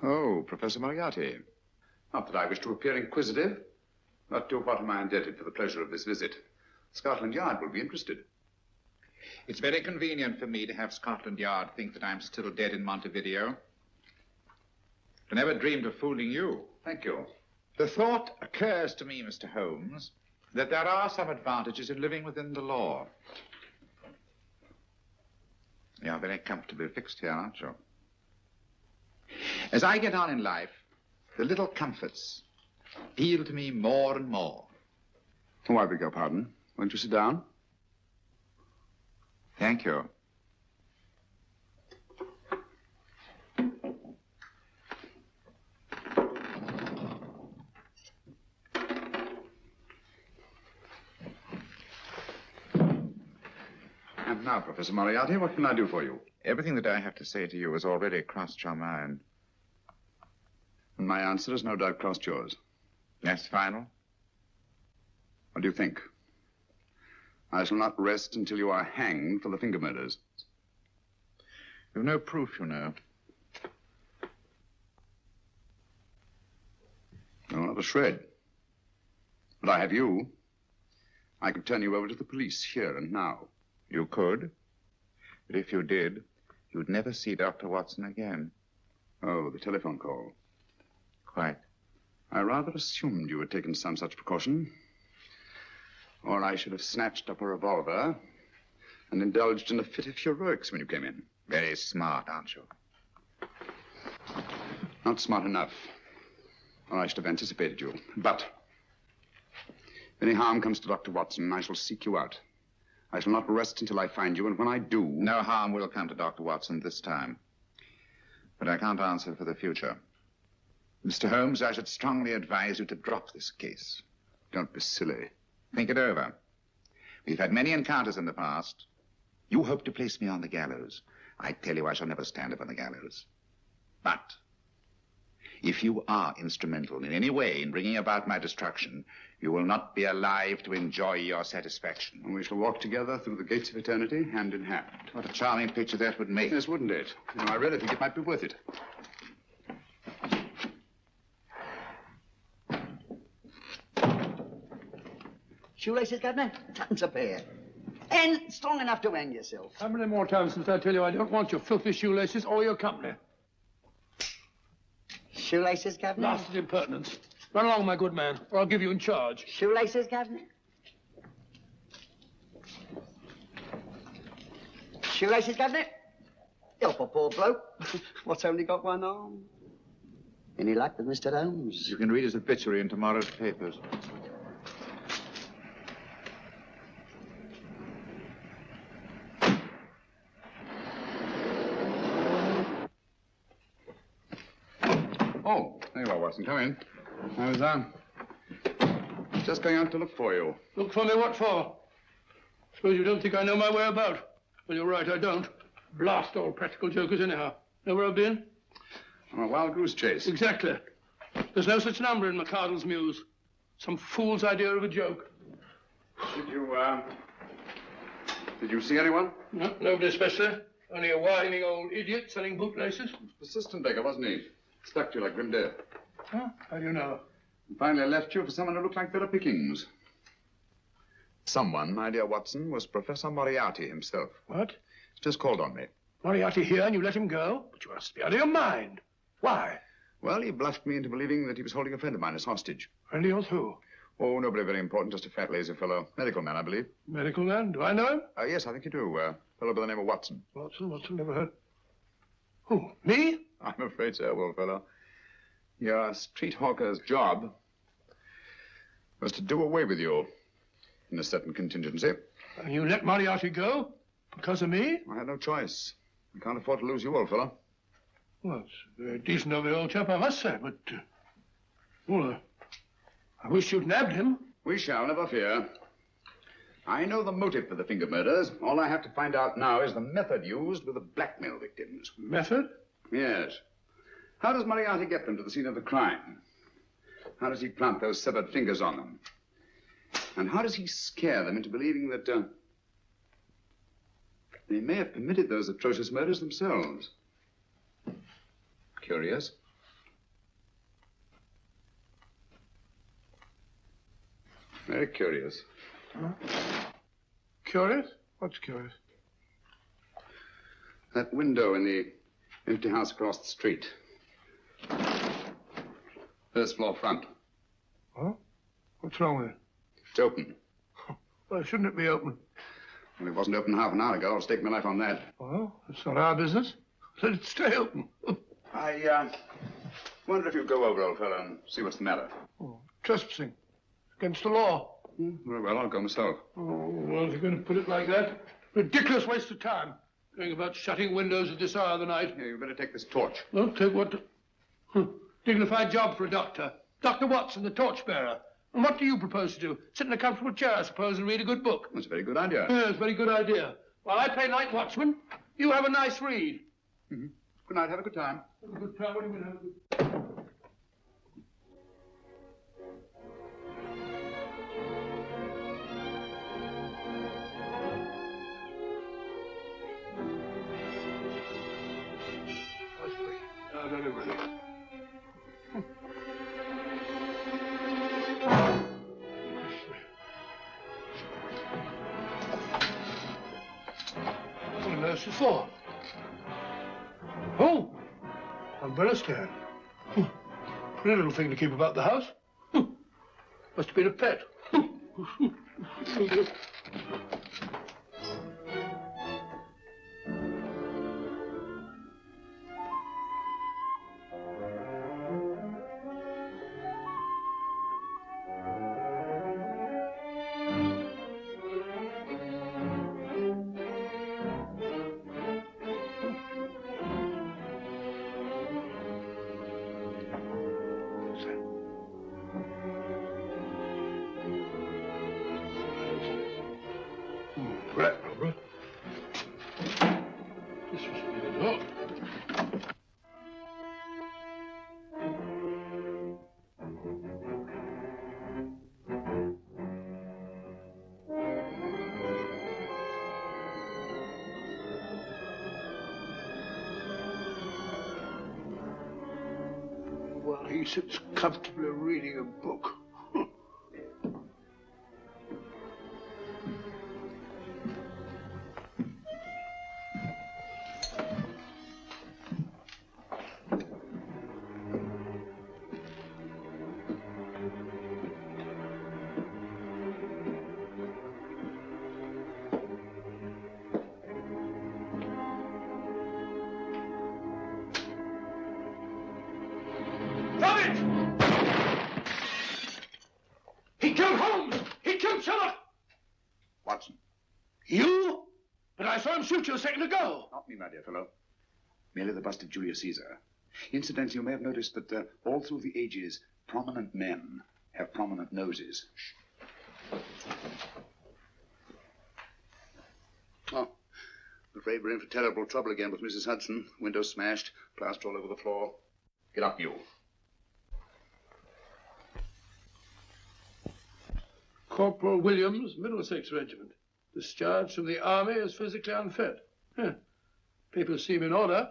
Oh, Professor Moriarty. Not that I wish to appear inquisitive, but to what am I indebted for the pleasure of this visit? Scotland Yard will be interested. It's very convenient for me to have Scotland Yard think that I'm still dead in Montevideo. I never dreamed of fooling you. Thank you. The thought occurs to me, Mr. Holmes, that there are some advantages in living within the law. You're very comfortably fixed here, aren't you? As I get on in life, the little comforts appeal to me more and more. Oh, I beg your pardon. Won't you sit down? Thank you. And now, Professor Moriarty, what can I do for you? Everything that I have to say to you has already crossed your mind. And my answer has no doubt crossed yours. Yes, final? What do you think? I shall not rest until you are hanged for the finger murders. You've no proof, you know. No, not a shred. But I have you. I could turn you over to the police here and now. You could. But if you did, you'd never see Dr. Watson again. Oh, the telephone call. Quite. I rather assumed you had taken some such precaution. Or I should have snatched up a revolver and indulged in a fit of heroics when you came in. Very smart, aren't you? Not smart enough. Or I should have anticipated you. But if any harm comes to Dr. Watson, I shall seek you out. I shall not rest until I find you, and when I do... No harm will come to Dr. Watson this time. But I can't answer for the future. Mr. Holmes, I should strongly advise you to drop this case. Don't be silly. Think it over. We've had many encounters in the past. You hope to place me on the gallows. I tell you, I shall never stand up on the gallows. But if you are instrumental in any way in bringing about my destruction, you will not be alive to enjoy your satisfaction. And we shall walk together through the gates of eternity, hand in hand. What a charming picture that would make. Yes, wouldn't it? You know, I really think it might be worth it. Shoelaces, Governor? Twopence a pair. And strong enough to hang yourself. How many more times since I tell you I don't want your filthy shoelaces or your company? Shoelaces, Governor? Blasted impertinence. Run along, my good man, or I'll give you in charge. Shoelaces, Governor? Shoelaces, Governor? Help a poor bloke. What's only got one arm? Any luck with Mr. Holmes? You can read his obituary in tomorrow's papers. Oh, there you are, Watson. Come in. I was just going out to look for you. Look for me what for? Suppose you don't think I know my way about. Well, you're right, I don't. Blast all practical jokers anyhow. Know where I've been? On a wild goose chase. Exactly. There's no such number in McCardle's Muse. Some fool's idea of a joke. Did you see anyone? No, nobody especially. Only a whining old idiot selling bootlaces. Assistant baker, wasn't he? Stuck to you like grim death. Huh? How do you know? And finally left you for someone who looked like better pickings. Someone, my dear Watson, was Professor Moriarty himself. What? He's just called on me. Moriarty here and you let him go? But you must be out of your mind. Why? Well, he bluffed me into believing that he was holding a friend of mine as hostage. Friend of yours who? Oh, nobody very important, just a fat, lazy fellow. Medical man, I believe. Medical man? Do I know him? Yes, I think you do. A fellow by the name of Watson. Watson, never heard. Who, me? I'm afraid so, old fellow. Your street hawker's job was to do away with you in a certain contingency. And you let Moriarty go? Because of me? I had no choice. I can't afford to lose you, old fellow. Well, it's very decent of the old chap, I must say, but... I wish you'd nabbed him. We shall, never fear. I know the motive for the finger murders. All I have to find out now is the method used with the blackmail victims. Method? Yes. How does Moriarty get them to the scene of the crime? How does he plant those severed fingers on them? And how does he scare them into believing that they may have committed those atrocious murders themselves? Curious. Very curious. Huh? Curious? What's curious? That window in the empty house across the street. First floor front. Huh? What's wrong with it? It's open. Why shouldn't it be open? Well, it wasn't open half an hour ago. I'll stake my life on that. Well, it's not our business. Let it stay open. I wonder if you'd go over, old fellow, and see what's the matter. Oh, trespassing. Against the law. Very well, I'll go myself. Oh, well, if you're going to put it like that, ridiculous waste of time. Going about shutting windows at this hour of the night. Yeah, you better take this torch. Well, take what? Dignified job for a doctor. Dr. Watson, the torchbearer. And what do you propose to do? Sit in a comfortable chair, I suppose, and read a good book? That's a very good idea. Yes, very good idea. While I play night watchman, you have a nice read. Mm-hmm. Good night. Have a good time. Have a good time. What do you mean, have a good... What on earth's it for? Oh, umbrella stand. Pretty little thing to keep about the house. Must have been a pet. This must be the door. While he sits comfortably reading a book. saw him shoot you a second ago. Not me, my dear fellow. Merely the bust of Julius Caesar. Incidentally, you may have noticed that all through the ages, prominent men have prominent noses. Oh, I'm afraid we're in for terrible trouble again with Mrs. Hudson. Windows smashed, plaster all over the floor. Get up, you. Corporal Williams, Middlesex Regiment. Discharged from the army as physically unfit. Huh. Papers seem in order.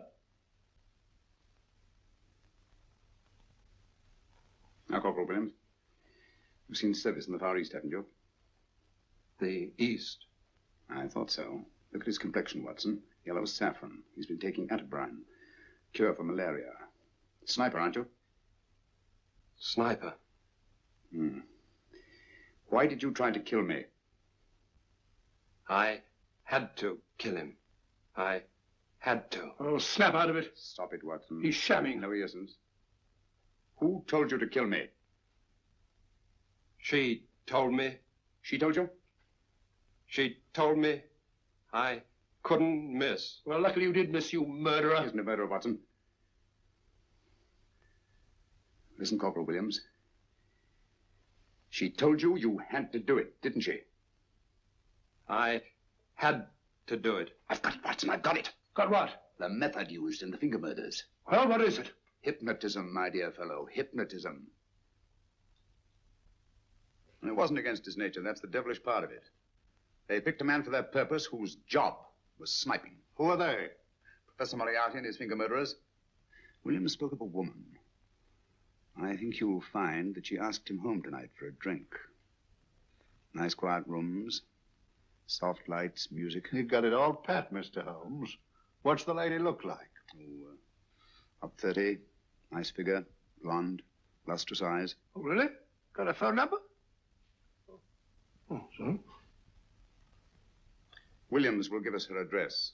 Now, Corporal Williams, you've seen service in the Far East, haven't you? The East? I thought so. Look at his complexion, Watson. Yellow as saffron. He's been taking atabrine. Cure for malaria. Sniper, aren't you? Sniper? Hmm. Why did you try to kill me? I had to kill him. I had to. Oh, snap out of it. Stop it, Watson. He's shamming. No, he isn't. Who told you to kill me? She told me. She told you? She told me I couldn't miss. Well, luckily you did miss, you murderer. He isn't a murderer, Watson. Listen, Corporal Williams. She told you you had to do it, didn't she? I had to do it. I've got it, Watson, I've got it. Got what? The method used in the finger murders. Well, what is it? Hypnotism, my dear fellow, hypnotism. And it wasn't against his nature, that's the devilish part of it. They picked a man for their purpose whose job was sniping. Who are they? Professor Moriarty and his finger murderers. Williams spoke of a woman. I think you'll find that she asked him home tonight for a drink. Nice quiet rooms, soft lights, music. You've got it all pat, Mr. Holmes. What's the lady look like? Oh, up 30, nice figure, blonde, lustrous eyes. Oh, really? Got a phone number? Oh, so? Williams will give us her address.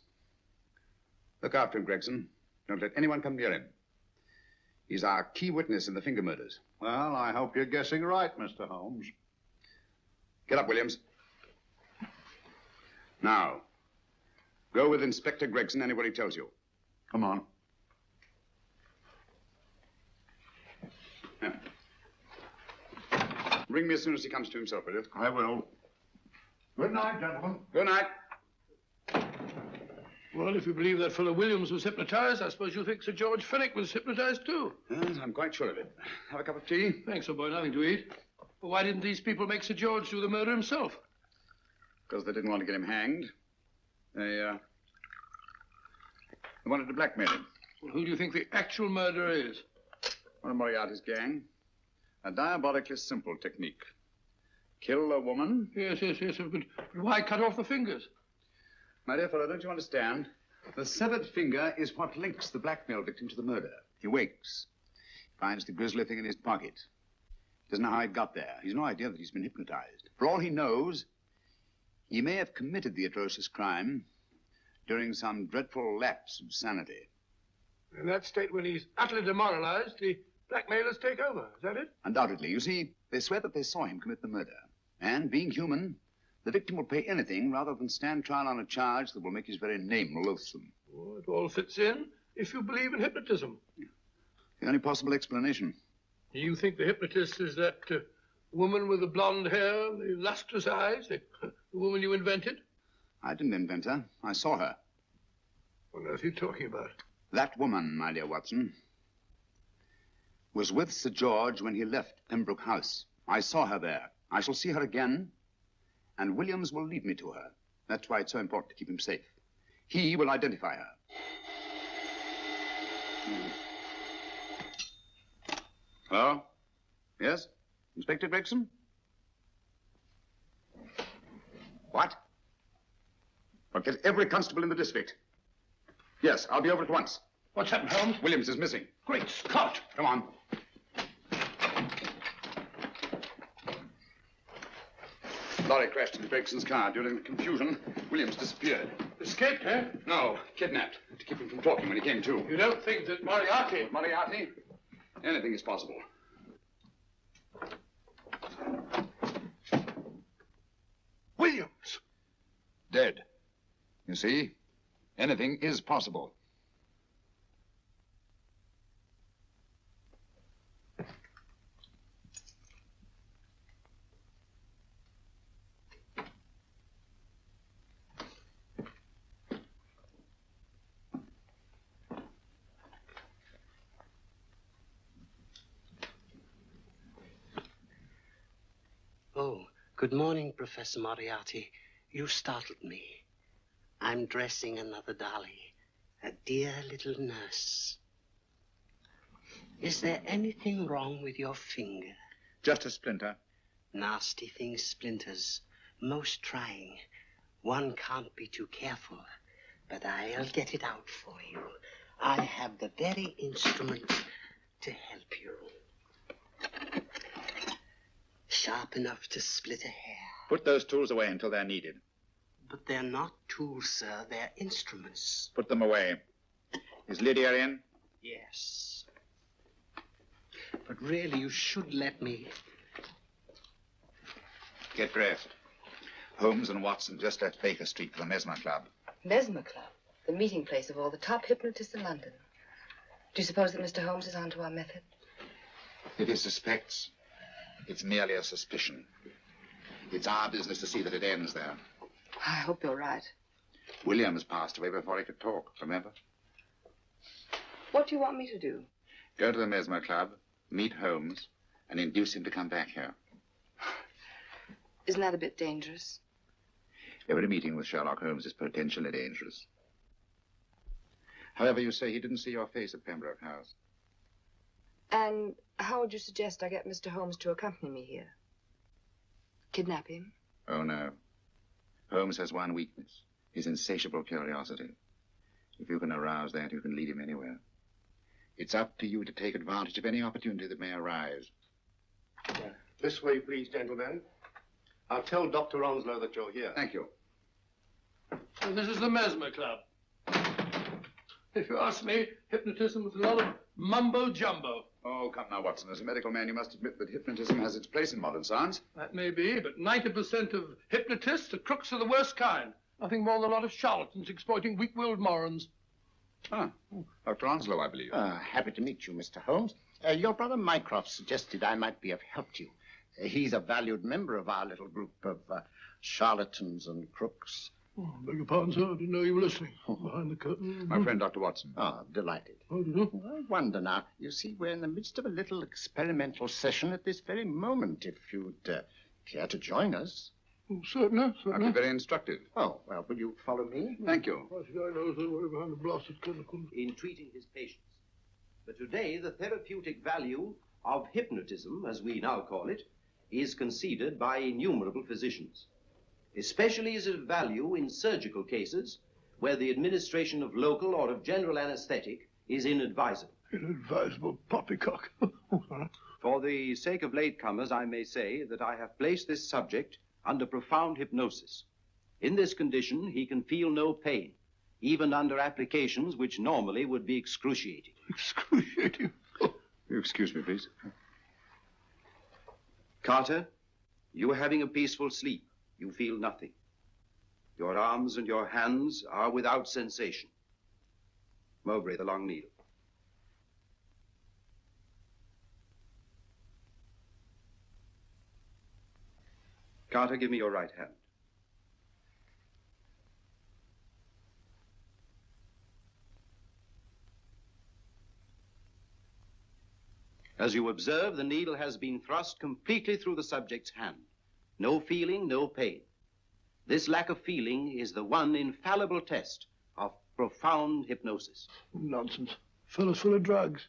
Look after him, Gregson. Don't let anyone come near him. He's our key witness in the finger murders. Well, I hope you're guessing right, Mr. Holmes. Get up, Williams. Now, go with Inspector Gregson anywhere he tells you. Come on. Yeah. Ring me as soon as he comes to himself, will you? I will. Good night, gentlemen. Good night. Well, if you believe that fellow Williams was hypnotized, I suppose you think Sir George Fenwick was hypnotized too. Yes, I'm quite sure of it. Have a cup of tea? Thanks, old boy. Nothing to eat. Well, why didn't these people make Sir George do the murder himself? Because they didn't want to get him hanged. They wanted to blackmail him. Well, who do you think the actual murderer is? One of Moriarty's gang. A diabolically simple technique. Kill a woman. Yes. But why cut off the fingers? My dear fellow, don't you understand? The severed finger is what links the blackmail victim to the murder. He wakes, finds the grisly thing in his pocket. He doesn't know how it got there. He's no idea that he's been hypnotized. For all he knows, he may have committed the atrocious crime during some dreadful lapse of sanity. In that state, when he's utterly demoralized, the blackmailers take over. Is that it? Undoubtedly. You see, they swear that they saw him commit the murder. And being human, the victim will pay anything rather than stand trial on a charge that will make his very name loathsome. Oh, it all fits in if you believe in hypnotism. The only possible explanation. Do you think the hypnotist is that woman with the blonde hair, the lustrous eyes, the woman you invented? I didn't invent her. I saw her. What on earth are you talking about? That woman, my dear Watson, was with Sir George when he left Pembroke House. I saw her there. I shall see her again, and Williams will lead me to her. That's why it's so important to keep him safe. He will identify her. Hello? Yes? Inspector Gregson? What? Well, get every constable in the district. Yes, I'll be over at once. What's happened, Holmes? Williams is missing. Great Scott! Come on. Lorry crashed into Gregson's car. During the confusion, Williams disappeared. Escaped, eh? No, kidnapped. To keep him from talking when he came to. You don't think that Moriarty... Moriarty? Anything is possible. Williams! Dead. You see, anything is possible. Oh, good morning, Professor Moriarty. You startled me. I'm dressing another dolly, a dear little nurse. Is there anything wrong with your finger? Just a splinter. Nasty thing, splinters. Most trying. One can't be too careful. But I'll get it out for you. I have the very instrument to help you. Sharp enough to split a hair. Put those tools away until they're needed. But they're not tools, sir. They're instruments. Put them away. Is Lydia in? Yes. But really, you should let me. Get dressed. Holmes and Watson just left Baker Street for the Mesmer Club. Mesmer Club, the meeting place of all the top hypnotists in London. Do you suppose that Mr. Holmes is onto our method? If he suspects, it's merely a suspicion. It's our business to see that it ends there. I hope you're right. Williams passed away before he could talk, remember? What do you want me to do? Go to the Mesmer Club, meet Holmes, and induce him to come back here. Isn't that a bit dangerous? Every meeting with Sherlock Holmes is potentially dangerous. However, you say he didn't see your face at Pembroke House. And how would you suggest I get Mr. Holmes to accompany me here? Kidnap him? Oh, no. Holmes has one weakness, his insatiable curiosity. If you can arouse that, you can lead him anywhere. It's up to you to take advantage of any opportunity that may arise. This way, please, gentlemen. I'll tell Dr. Onslow that you're here. Thank you. So this is the Mesmer Club. If you ask me, hypnotism is a lot of mumbo-jumbo. Oh, come now, Watson. As a medical man, you must admit that hypnotism has its place in modern science. That may be, but 90% of hypnotists are crooks of the worst kind. Nothing more than a lot of charlatans exploiting weak-willed morons. Ah, Dr. Onslow, I believe. Happy to meet you, Mr. Holmes. Your brother Mycroft suggested I might be of help to you. He's a valued member of our little group of charlatans and crooks. Oh, beg your pardon, sir. I didn't know you were listening. Behind the curtain. My friend, Dr. Watson. Oh, delighted. Oh, do you? I wonder now. You see, we're in the midst of a little experimental session at this very moment. If you'd care to join us. Oh, certainly. That'd be very instructive. Oh, well, will you follow me? Thank you. Why should I know that way behind the blasted curtain? In treating his patients. But today, the therapeutic value of hypnotism, as we now call it, is conceded by innumerable physicians. Especially is it of value in surgical cases where the administration of local or of general anesthetic is inadvisable. Inadvisable poppycock. For the sake of latecomers, I may say that I have placed this subject under profound hypnosis. In this condition, he can feel no pain, even under applications which normally would be excruciating. Excruciating? You excuse me, please. Carter, you are having a peaceful sleep. You feel nothing. Your arms and your hands are without sensation. Mowbray, the long needle. Carter, give me your right hand. As you observe, the needle has been thrust completely through the subject's hand. No feeling, no pain. This lack of feeling is the one infallible test of profound hypnosis. Nonsense. Fellow's full of drugs.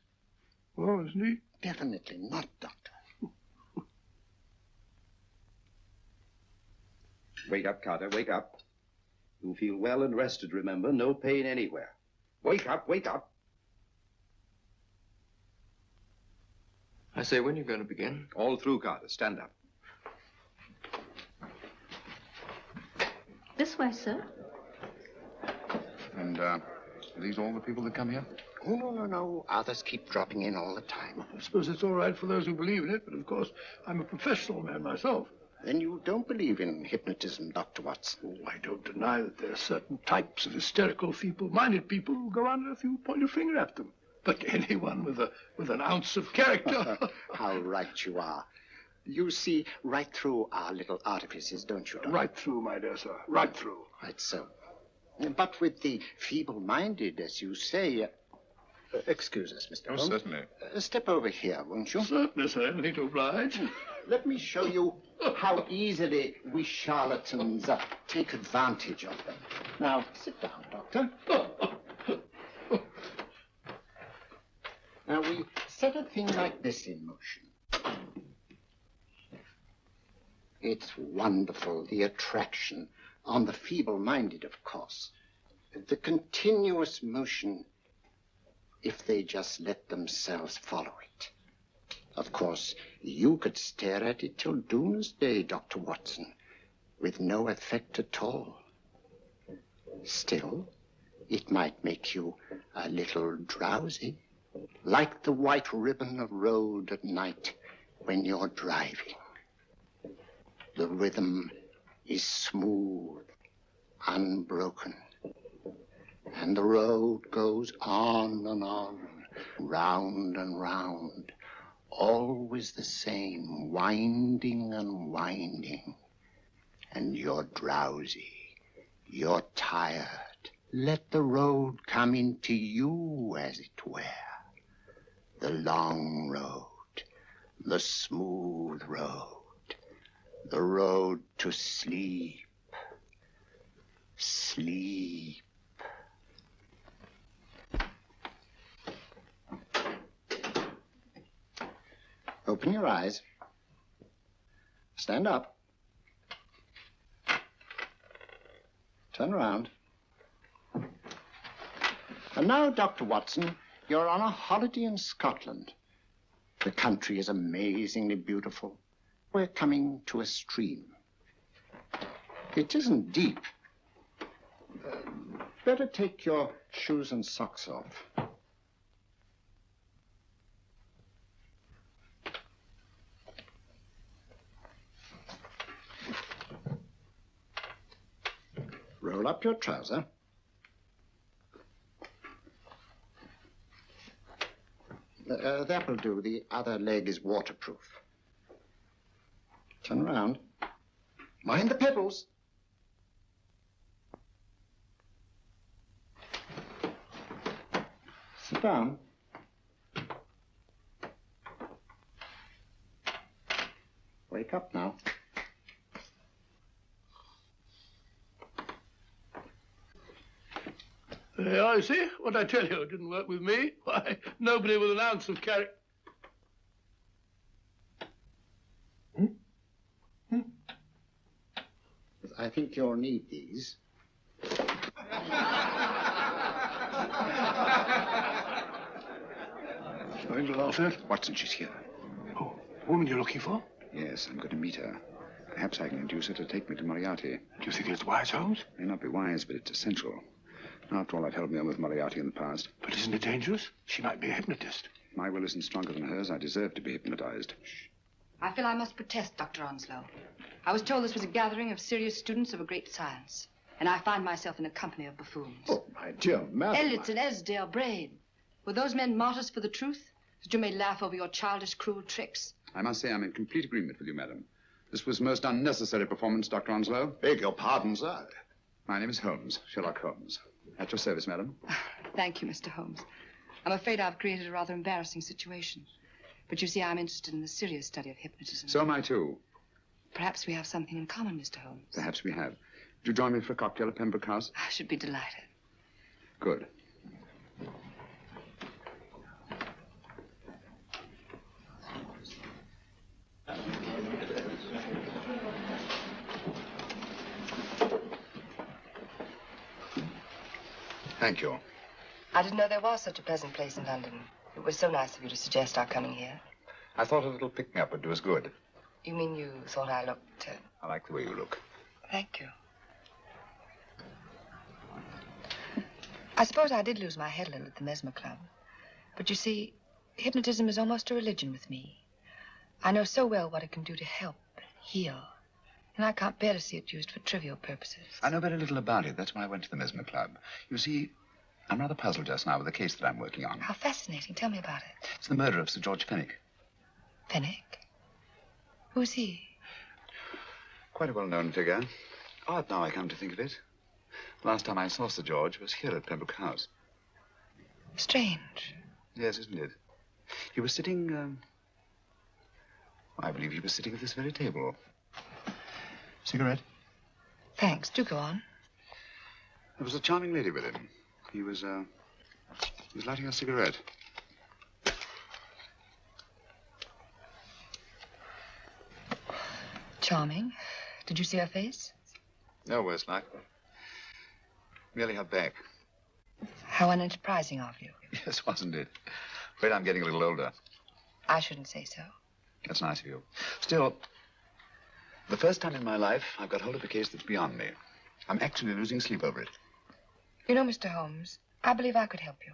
Oh, isn't he? Definitely not, Doctor. Wake up, Carter, wake up. You feel well and rested, remember. No pain anywhere. Wake up, wake up. I say, when are you going to begin? All through, Carter. Stand up. This way, sir. And, are these all the people that come here? Oh, no. Others keep dropping in all the time. I suppose it's all right for those who believe in it, but of course, I'm a professional man myself. Then you don't believe in hypnotism, Dr. Watson? Oh, I don't deny that there are certain types of hysterical, feeble-minded people who go under if you point your finger at them. But anyone with an ounce of character... How right you are. You see right through our little artifices, don't you, Doctor? Right through, my dear sir. Right through. Right so. But with the feeble-minded, as you say... excuse us, Mr. Holmes. Certainly. Step over here, won't you? Certainly, sir. Anything to oblige. Let me show you how easily we charlatans take advantage of them. Now, sit down, Doctor. Now, we set a thing like this in motion. It's wonderful, the attraction on the feeble-minded, of course. The continuous motion, if they just let themselves follow it. Of course, you could stare at it till doomsday, Dr. Watson, with no effect at all. Still, it might make you a little drowsy, like the white ribbon of road at night when you're driving. The rhythm is smooth, unbroken, and the road goes on and on, round and round, always the same, winding and winding. And you're drowsy, you're tired. Let the road come into you, as it were. The long road, the smooth road, the road to sleep. Sleep. Open your eyes. Stand up. Turn around. And now, Dr. Watson, you're on a holiday in Scotland. The country is amazingly beautiful. We're coming to a stream. It isn't deep. Better take your shoes and socks off. Roll up your trouser. That will do. The other leg is waterproof. Turn around. Mind the pebbles. Sit down. Wake up now. I see. What I tell you, it didn't work with me. Why, nobody with an ounce of character. I think you'll need these. Something to laugh at? Watson, she's here. Oh, the woman you're looking for? Yes, I'm going to meet her. Perhaps I can induce her to take me to Moriarty. Do you think it's wise, Holmes? May not be wise, but it's essential. After all, I've helped me on with Moriarty in the past. But isn't it dangerous? She might be a hypnotist. My will isn't stronger than hers. I deserve to be hypnotized. I feel I must protest, Dr. Onslow. I was told this was a gathering of serious students of a great science, and I find myself in a company of buffoons. Oh, my dear madam. Elliot and Esdale Braid. Were those men martyrs for the truth? That you may laugh over your childish, cruel tricks? I must say I'm in complete agreement with you, madam. This was most unnecessary performance, Dr. Onslow. Beg your pardon, sir. My name is Holmes, Sherlock Holmes. At your service, madam. Thank you, Mr. Holmes. I'm afraid I've created a rather embarrassing situation. But you see, I'm interested in the serious study of hypnotism. So am I, too. Perhaps we have something in common, Mr. Holmes. Perhaps we have. Would you join me for a cocktail at Pembroke House? I should be delighted. Good. Thank you. I didn't know there was such a pleasant place in London. It was so nice of you to suggest our coming here. I thought a little pick-me-up would do us good. You mean you thought I looked... I like the way you look. Thank you. I suppose I did lose my head a little at the Mesmer Club. But you see, hypnotism is almost a religion with me. I know so well what it can do to help and heal And I can't bear to see it used for trivial purposes. I know very little about it. That's why I went to the Mesmer Club. You see, I'm rather puzzled just now with the case that I'm working on. How fascinating. Tell me about it. It's the murder of Sir George Fenwick. Fenwick? Who's he? Quite a well-known figure. Odd now I come to think of it. Last time I saw Sir George was here at Pembroke House. Strange. Yes, isn't it? He was sitting, I believe he was sitting at this very table. Cigarette? Thanks. Do go on. There was a charming lady with him. He was lighting a cigarette. Charming. Did you see her face? No, worse luck. Merely her back. How unenterprising of you. Yes, wasn't it? Afraid I'm getting a little older. I shouldn't say so. That's nice of you. Still, the first time in my life I've got hold of a case that's beyond me. I'm actually losing sleep over it. You know, Mr. Holmes, I believe I could help you.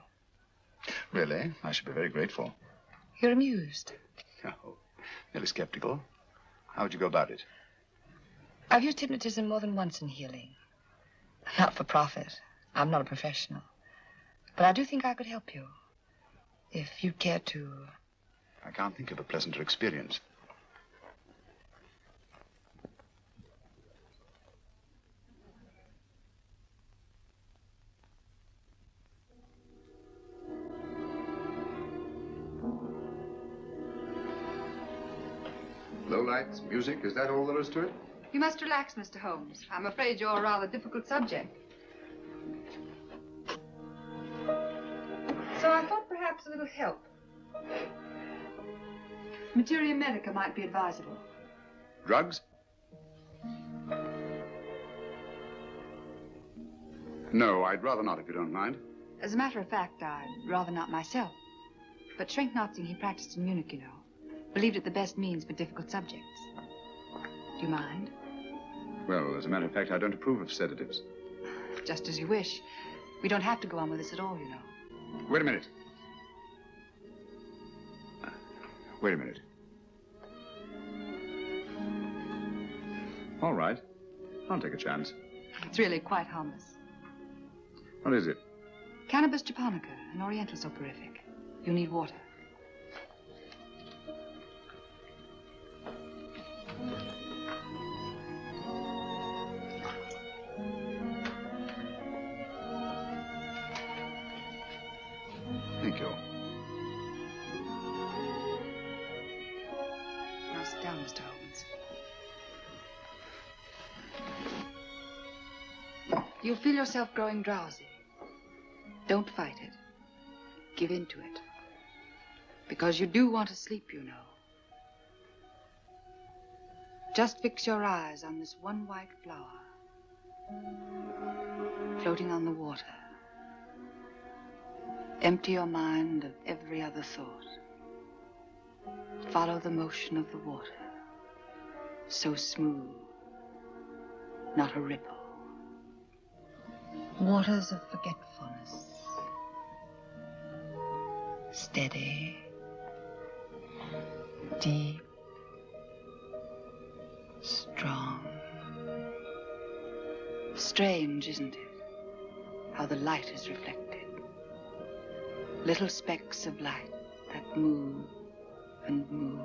Really? I should be very grateful. You're amused. Oh, merely skeptical. How would you go about it? I've used hypnotism more than once in healing. Not for profit. I'm not a professional. But I do think I could help you. If you'd care to... I can't think of a pleasanter experience. Low lights, music, is that all there is to it? You must relax, Mr. Holmes. I'm afraid you're a rather difficult subject. So I thought perhaps a little help. Materia medica might be advisable. Drugs? No, I'd rather not, if you don't mind. As a matter of fact, I'd rather not myself. But Schrenk-Notzing, he practiced in Munich, you know. Believed it the best means for difficult subjects. Do you mind? Well, as a matter of fact, I don't approve of sedatives. Just as you wish. We don't have to go on with this at all, you know. Wait a minute. Wait a minute. All right. I'll take a chance. It's really quite harmless. What is it? Cannabis japonica, an oriental soporific. You'll need water. Thank you. Now sit down, Mr. Holmes. You'll feel yourself growing drowsy. Don't fight it. Give in to it. Because you do want to sleep, you know. Just fix your eyes on this one white flower floating on the water. Empty your mind of every other thought. Follow the motion of the water. So smooth, not a ripple. Waters of forgetfulness. Steady, deep, strong. Strange, isn't it? How the light is reflected. Little specks of light that move and move.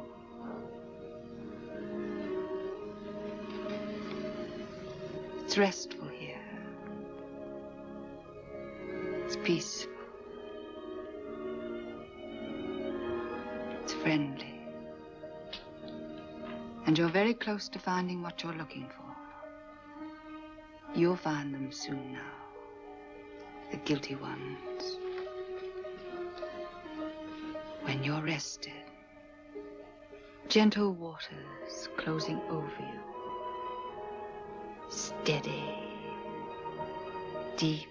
It's restful here. It's peaceful. It's friendly. And you're very close to finding what you're looking for. You'll find them soon now. The guilty ones. When you're rested, gentle waters closing over you. Steady, deep,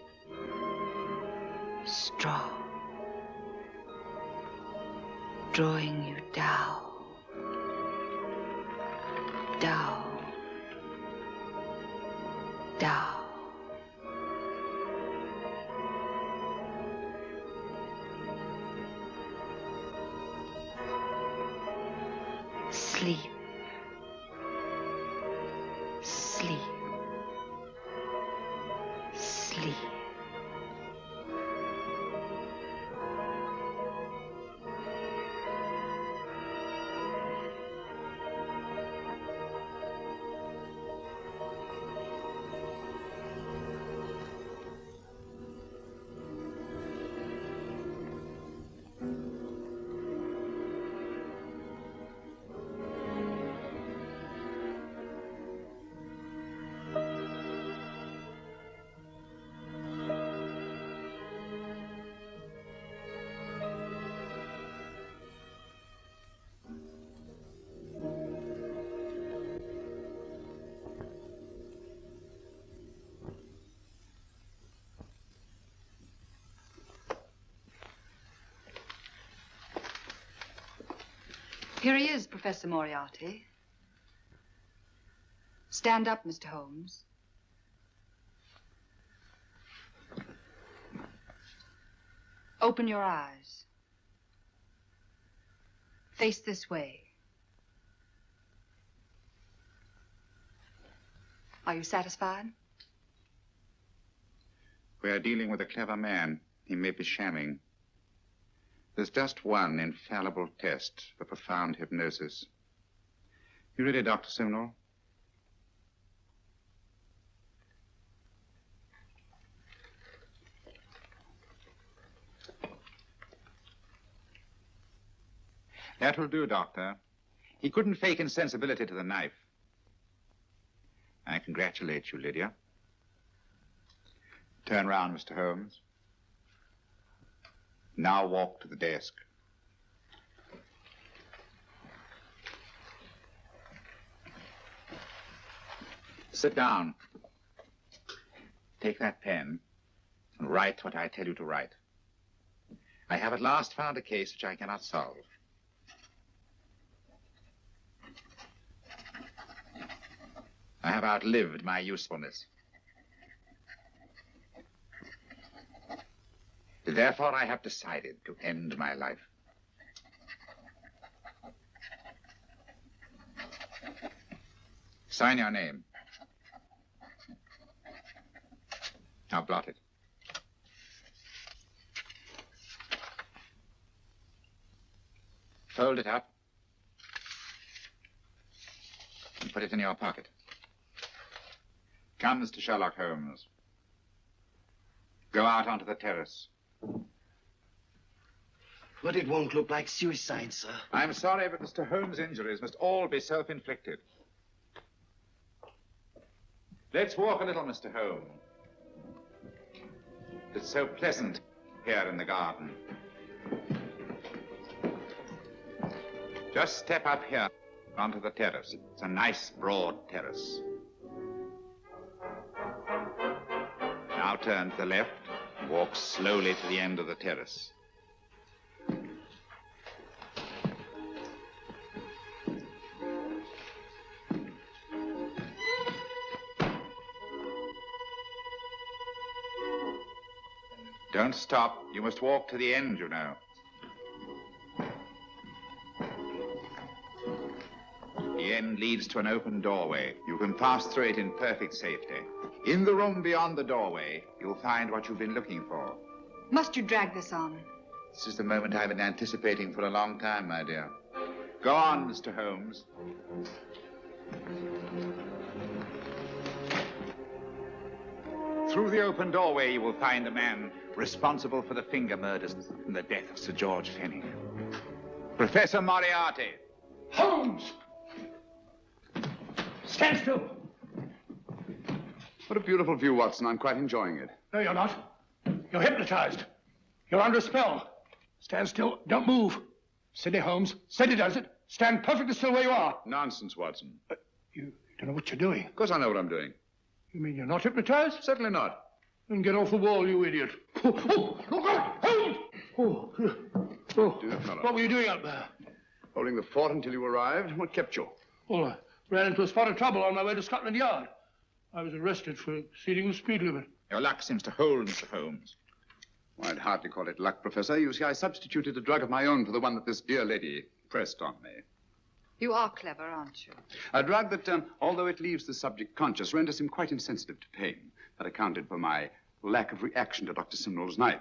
strong. Drawing you down, down, down. Sleep. Here he is, Professor Moriarty. Stand up, Mr. Holmes. Open your eyes. Face this way. Are you satisfied? We are dealing with a clever man. He may be shamming. There's just one infallible test for profound hypnosis. You ready, Dr. Simnel? That will do, Doctor. He couldn't fake insensibility to the knife. I congratulate you, Lydia. Turn round, Mr. Holmes. Now walk to the desk. Sit down. Take that pen and write what I tell you to write. I have at last found a case which I cannot solve. I have outlived my usefulness. Therefore, I have decided to end my life. Sign your name. Now blot it. Fold it up and put it in your pocket. Come, Mr. Sherlock Holmes. Go out onto the terrace. But it won't look like suicide, sir. I'm sorry, but Mr. Holmes' injuries must all be self-inflicted. Let's walk a little, Mr. Holmes. It's so pleasant here in the garden. Just step up here onto the terrace. It's a nice, broad terrace. Now turn to the left and walk slowly to the end of the terrace. Don't stop. You must walk to the end, you know. The end leads to an open doorway. You can pass through it in perfect safety. In the room beyond the doorway, you'll find what you've been looking for. Must you drag this on? This is the moment I've been anticipating for a long time, my dear. Go on, Mr. Holmes. Through the open doorway, you will find the man responsible for the finger murders and the death of Sir George Fenning. Professor Moriarty. Holmes! Stand still. What a beautiful view, Watson. I'm quite enjoying it. No, you're not. You're hypnotized. You're under a spell. Stand still. Don't move. Steady, Holmes. Steady does it. Stand perfectly still where you are. Nonsense, Watson. You don't know what you're doing. Of course I know what I'm doing. You mean you're not hypnotized? Certainly not. Then get off the wall, you idiot. Oh, look out! Holmes! What were you doing up there? Holding the fort until you arrived. What kept you? Well, I ran into a spot of trouble on my way to Scotland Yard. I was arrested for exceeding the speed limit. Your luck seems to hold, Mr. Holmes. Well, I'd hardly call it luck, Professor. You see, I substituted a drug of my own for the one that this dear lady pressed on me. You are clever, aren't you? A drug that, although it leaves the subject conscious, renders him quite insensitive to pain. That accounted for my lack of reaction to Dr. Simnel's knife.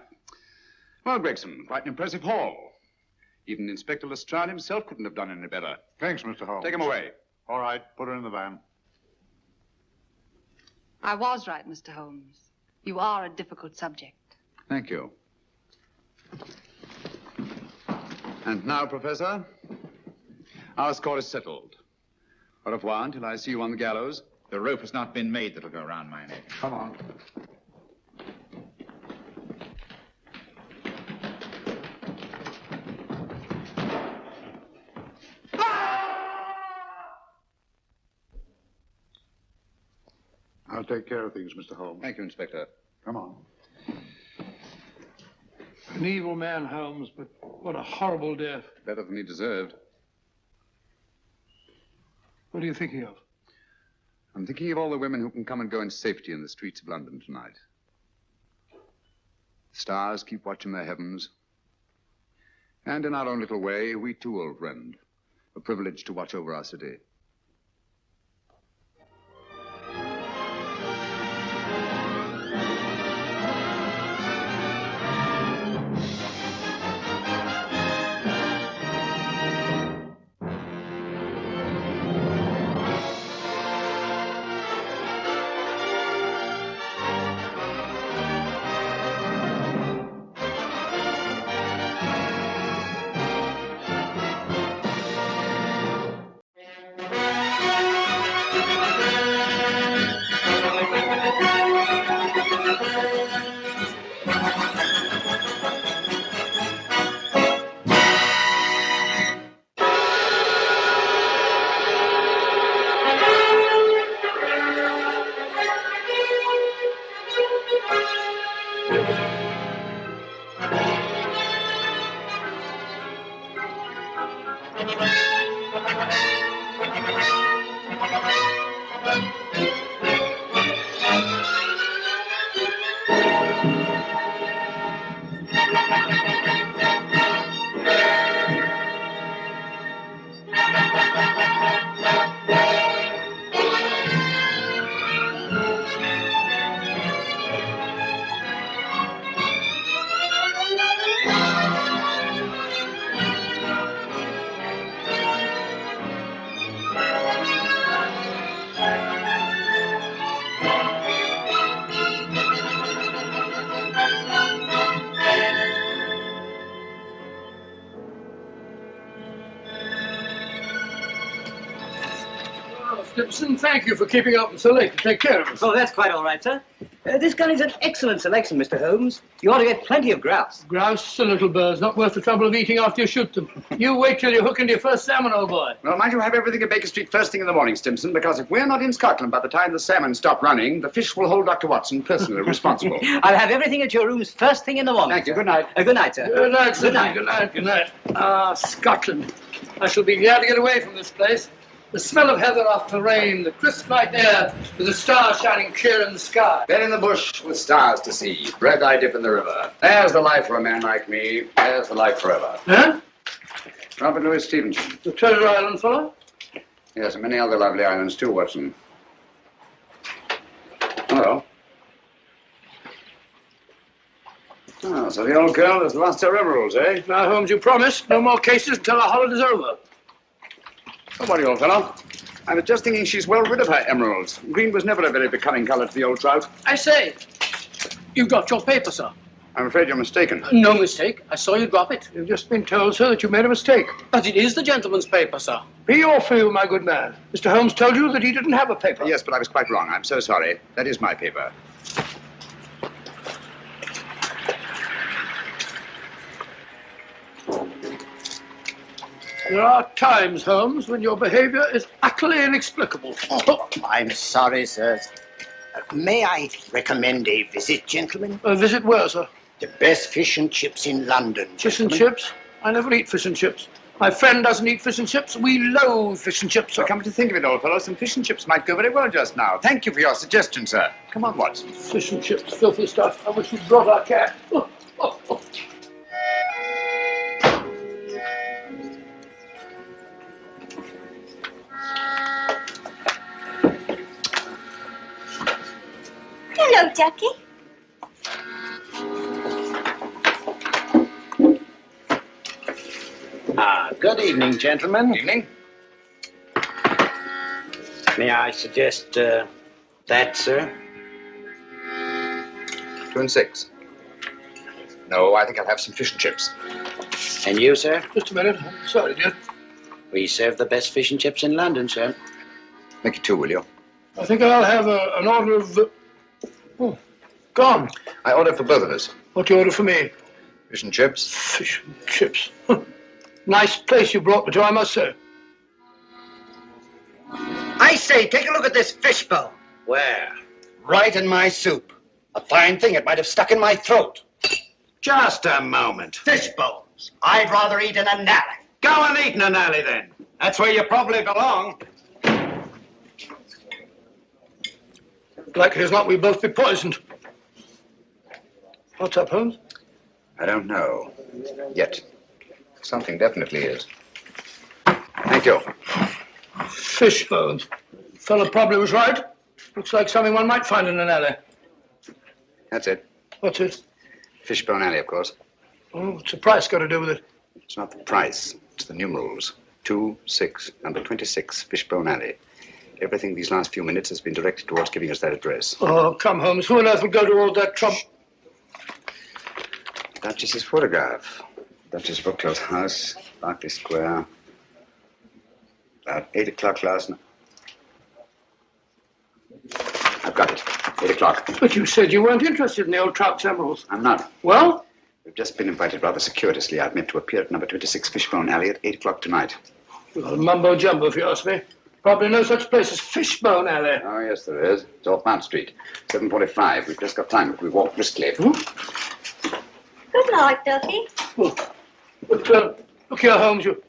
Well, Gregson, quite an impressive haul. Even Inspector Lestrade himself couldn't have done any better. Thanks, Mr. Holmes. Take him away. All right, put her in the van. I was right, Mr. Holmes. You are a difficult subject. Thank you. And now, Professor, our score is settled. Au revoir until I see you on the gallows. The rope has not been made that'll go around my neck. Come on. I'll take care of things, Mr. Holmes. Thank you, Inspector. Come on. An evil man, Holmes, but what a horrible death. Better than he deserved. What are you thinking of? I'm thinking of all the women who can come and go in safety in the streets of London tonight. The stars keep watching their heavens. And in our own little way, we too, old friend, are privileged to watch over our city. Stimson, thank you for keeping up so late to take care of us. Oh, that's quite all right, sir. This gun is an excellent selection, Mr. Holmes. You ought to get plenty of grouse. Grouse are little birds, not worth the trouble of eating after you shoot them. You wait till you hook into your first salmon, old boy. Well, mind you have everything at Baker Street first thing in the morning, Stimson, because if we're not in Scotland by the time the salmon stop running, the fish will hold Dr. Watson personally responsible. I'll have everything at your rooms first thing in the morning. Thank you. Good night. Good night, sir. Good night, sir. Good night. Good night. Good night. Ah, Scotland. I shall be glad to get away from this place. The smell of heather after rain, the crisp night air, with the stars shining clear in the sky. Bed in the bush with stars to see, bread I dip in the river. There's the life for a man like me. There's the life forever. Huh? Robert Louis Stevenson. The Treasure Island fellow? Yes, and many other lovely islands too, Watson. Hello. Oh, so the old girl has lost her emeralds, eh? Now, Holmes, you promised no more cases until our holiday's over. Don't worry, old fellow. I was just thinking she's well rid of her emeralds. Green was never a very becoming colour to the old trout. I say, you got your paper, sir. I'm afraid you're mistaken. No mistake. I saw you drop it. You've just been told, sir, that you made a mistake. But it is the gentleman's paper, sir. Be your feel, my good man. Mr. Holmes told you that he didn't have a paper. Yes, but I was quite wrong. I'm so sorry. That is my paper. There are times, Holmes, when your behavior is utterly inexplicable. Oh, I'm sorry, sir. May I recommend a visit, gentlemen? A visit where, sir? The best fish and chips in London. Fish and gentlemen. chips? I never eat fish and chips. My friend doesn't eat fish and chips. We loathe fish and chips, sir. Well, come to think of it, old fellow, some fish and chips might go very well just now. Thank you for your suggestion, sir. Come on, Watson. Fish and chips, filthy stuff. I wish you'd brought our cat. Oh, oh, oh. Hello, Ducky. Good evening, gentlemen. Evening. May I suggest that, sir? 2 and 6. No, I think I'll have some fish and chips. And you, sir? Just a minute. Sorry, dear. We serve the best fish and chips in London, sir. Make it 2, will you? I think I'll have an order of... Oh, gone. I ordered for both of us. What do you order for me? Fish and chips. Fish and chips. Nice place you brought me to, I must say. I say, take a look at this fishbowl. Where? Right in my soup. A fine thing. It might have stuck in my throat. Just a moment. Fishbowls. I'd rather eat in an alley. Go and eat in an alley, then. That's where you probably belong. Likely as not, we'll both be poisoned. What's up, Holmes? I don't know. Yet. Something definitely is. Thank you. Fish bones. Fellow probably was right. Looks like something one might find in an alley. That's it. What's it? Fishbone Alley, of course. Oh, what's the price got to do with it? It's not the price. It's the numerals. 2, 6, number 26, Fishbone Alley. Everything these last few minutes has been directed towards giving us that address. Oh, come, Holmes. Who on earth would go to all that trouble? Duchess's photograph. Duchess Brookfield's house, Berkeley Square. About 8 o'clock last night. I've got it. 8 o'clock. But you said you weren't interested in the old trout emeralds. I'm not. Well? We've just been invited rather circuitously. I've meant to appear at number 26 Fishbone Alley at 8 o'clock tonight. Well, mumbo jumbo, if you ask me. Probably no such place as Fishbone Alley. Oh, yes, there is. It's off Mount Street. 7:45. We've just got time if we walk briskly. Good night, Ducky. But, look here, Holmes, you're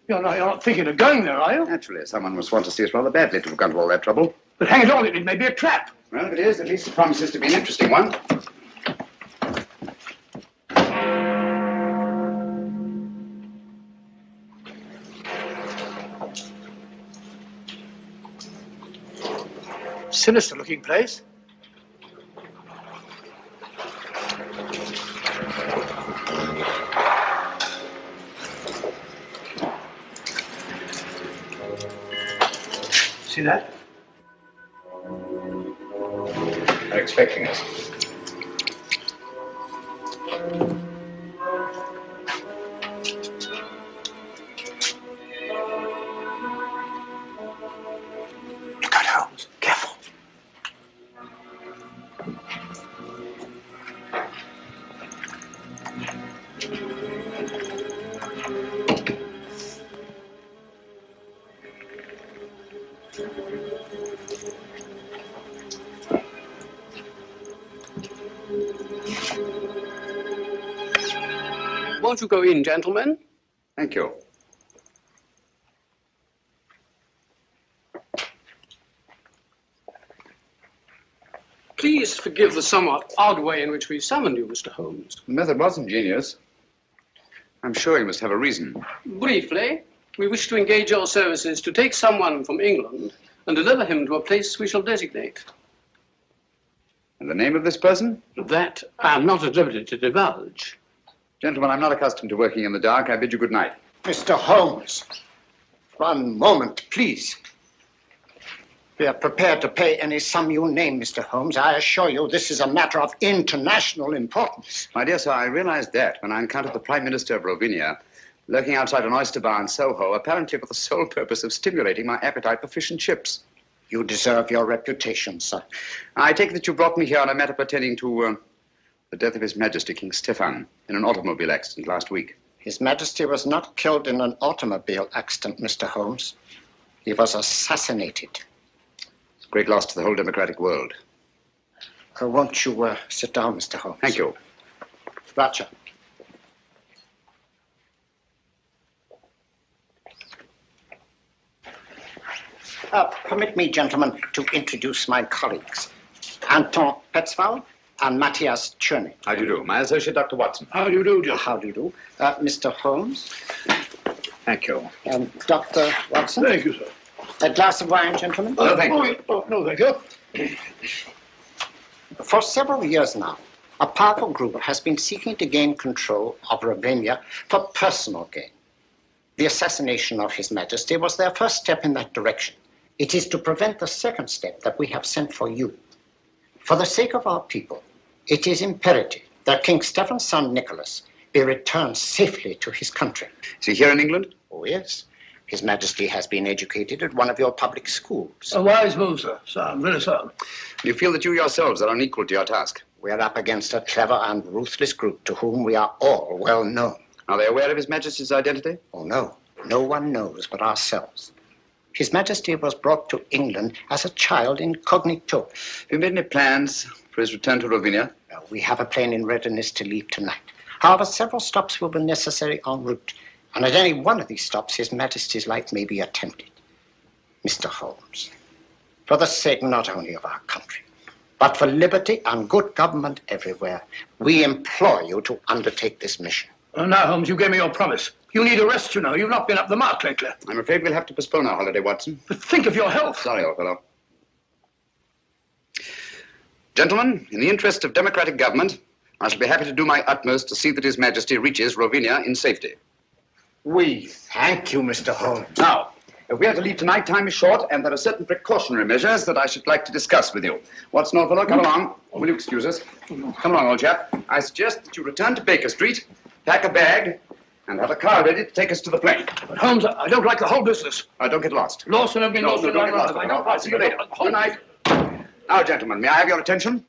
not thinking of going there, are you? Naturally, someone must want to see us rather badly to have gone to all that trouble. But hang it all, it may be a trap. Well, if it is, at least it promises to be an interesting one. Sinister-looking place. See that? They're expecting us. Look out, Holmes. Careful. Won't you go in, gentlemen? Thank you. Please forgive the somewhat odd way in which we summoned you, Mr. Holmes. The method was ingenious. I'm sure you must have a reason. Briefly, we wish to engage your services to take someone from England and deliver him to a place we shall designate. And the name of this person? That I am not at liberty to divulge. Gentlemen, I'm not accustomed to working in the dark. I bid you good night. Mr. Holmes, one moment, please. We are prepared to pay any sum you name, Mr. Holmes. I assure you this is a matter of international importance. My dear sir, I realized that when I encountered the Prime Minister of Rovenia lurking outside an oyster bar in Soho, apparently for the sole purpose of stimulating my appetite for fish and chips. You deserve your reputation, sir. I take it that you brought me here on a matter pertaining to the death of His Majesty King Stefan in an automobile accident last week. His Majesty was not killed in an automobile accident, Mr. Holmes. He was assassinated. It's a great loss to the whole democratic world. Won't you sit down, Mr. Holmes? Thank you. Roger. Permit me, gentlemen, to introduce my colleagues. Anton Petzval and Matthias Cherney. How do you do? My associate, Dr. Watson. How do you do, John? How do you do? Mr. Holmes. Thank you. And Dr. Watson. Thank you, sir. A glass of wine, gentlemen? No, thank you. No, thank you. For several years now, a powerful group has been seeking to gain control of Rovenia for personal gain. The assassination of His Majesty was their first step in that direction. It is to prevent the second step that we have sent for you. For the sake of our people, it is imperative that King Stephen's son Nicholas be returned safely to his country. Is he here in England? Oh, yes. His Majesty has been educated at one of your public schools. A wise move, sir. Sound, very sound. Do you feel that you yourselves are unequal to your task? We are up against a clever and ruthless group to whom we are all well known. Are they aware of His Majesty's identity? Oh, no. No one knows but ourselves. His Majesty was brought to England as a child incognito. Have you made any plans for his return to Rovenia? We have a plane in readiness to leave tonight. However, several stops will be necessary en route. And at any one of these stops, His Majesty's life may be attempted. Mr. Holmes, for the sake not only of our country, but for liberty and good government everywhere. We implore you to undertake this mission. Oh, now, Holmes, you gave me your promise. You need a rest, you know. You've not been up the mark lately. I'm afraid we'll have to postpone our holiday, Watson. But think of your health. Sorry, old fellow. Gentlemen, in the interest of democratic government, I shall be happy to do my utmost to see that His Majesty reaches Rovinia in safety. We thank you, Mr. Holmes. Now, if we are to leave tonight, time is short, and there are certain precautionary measures that I should like to discuss with you. Watson, old fellow, come along. Will you excuse us? Come along, old chap. I suggest that you return to Baker Street, pack a bag, and have a car ready to take us to the plane. But, Holmes, I don't like the whole business. Don't get lost. Lost and I've been lost. No, don't get lost. I'll see you later. Good night. Now, gentlemen, may I have your attention?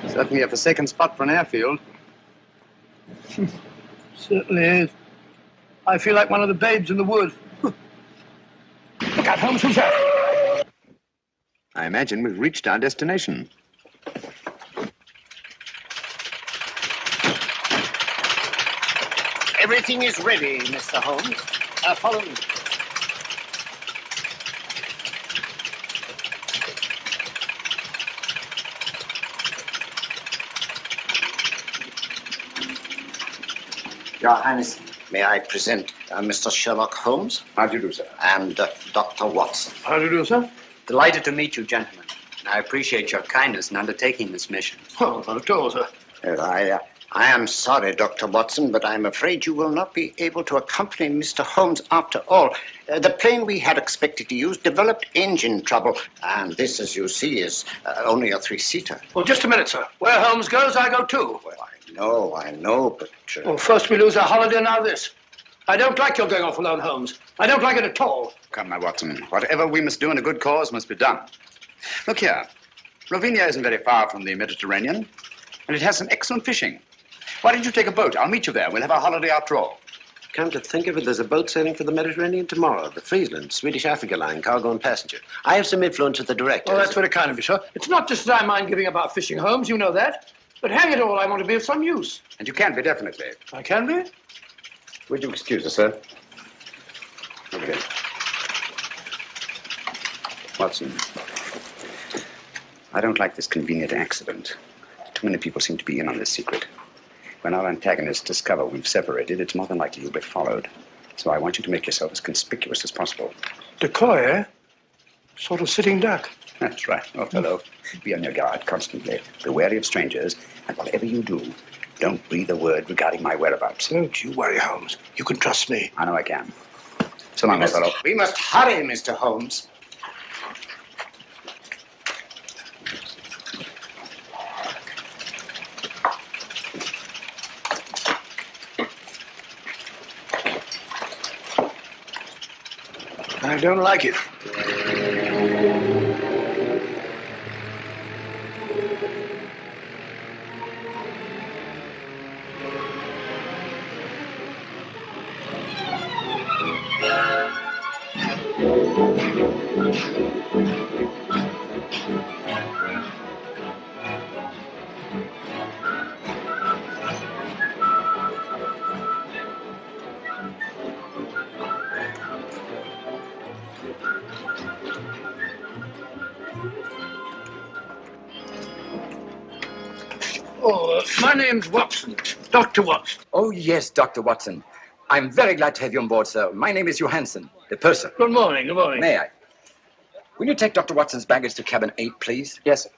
Certainly a forsaken spot for an airfield. Certainly is. I feel like one of the babes in the wood. Look out, Holmes, who's that? I imagine we've reached our destination. Everything is ready, Mr. Holmes. Follow me. Your Highness, may I present Mr. Sherlock Holmes? How do you do, sir? And Dr. Watson. How do you do, sir? Delighted to meet you, gentlemen. I appreciate your kindness in undertaking this mission. Oh, not at all, sir. I am sorry, Dr. Watson, but I'm afraid you will not be able to accompany Mr. Holmes after all. The plane we had expected to use developed engine trouble, and this, as you see, is only a three-seater. Well, just a minute, sir. Where Holmes goes, I go too. Well, I know, but... Well, first we lose our holiday, now this. I don't like your going off alone, Holmes. I don't like it at all. Come now, Watson. Whatever we must do in a good cause must be done. Look here. Rovinia isn't very far from the Mediterranean, and it has some excellent fishing. Why don't you take a boat? I'll meet you there. We'll have our holiday after all. Come to think of it, there's a boat sailing for the Mediterranean tomorrow. The Friesland, Swedish Africa line, cargo and passenger. I have some influence with the director. Oh, that's very kind of you, sir. It's not just that I mind giving up our fishing, Holmes. You know that. But hang it all, I want to be of some use. And you can be, definitely. I can be? Would you excuse us, sir? Okay. Watson, I don't like this convenient accident. Too many people seem to be in on this secret. When our antagonists discover we've separated, it's more than likely you'll be followed. So I want you to make yourself as conspicuous as possible. Decoy, eh? Sort of sitting duck. That's right, old fellow. Be on your guard constantly. Be wary of strangers, and whatever you do, don't breathe a word regarding my whereabouts. Don't you worry, Holmes. You can trust me. I know I can. So long, old fellow. We must hurry, Mr. Holmes. I don't like it. My name's Watson, Dr. Watson. Oh, yes, Dr. Watson. I'm very glad to have you on board, sir. My name is Johansson, the purser. Good morning, good morning. May I? Will you take Dr. Watson's baggage to cabin 8, please? Yes, sir.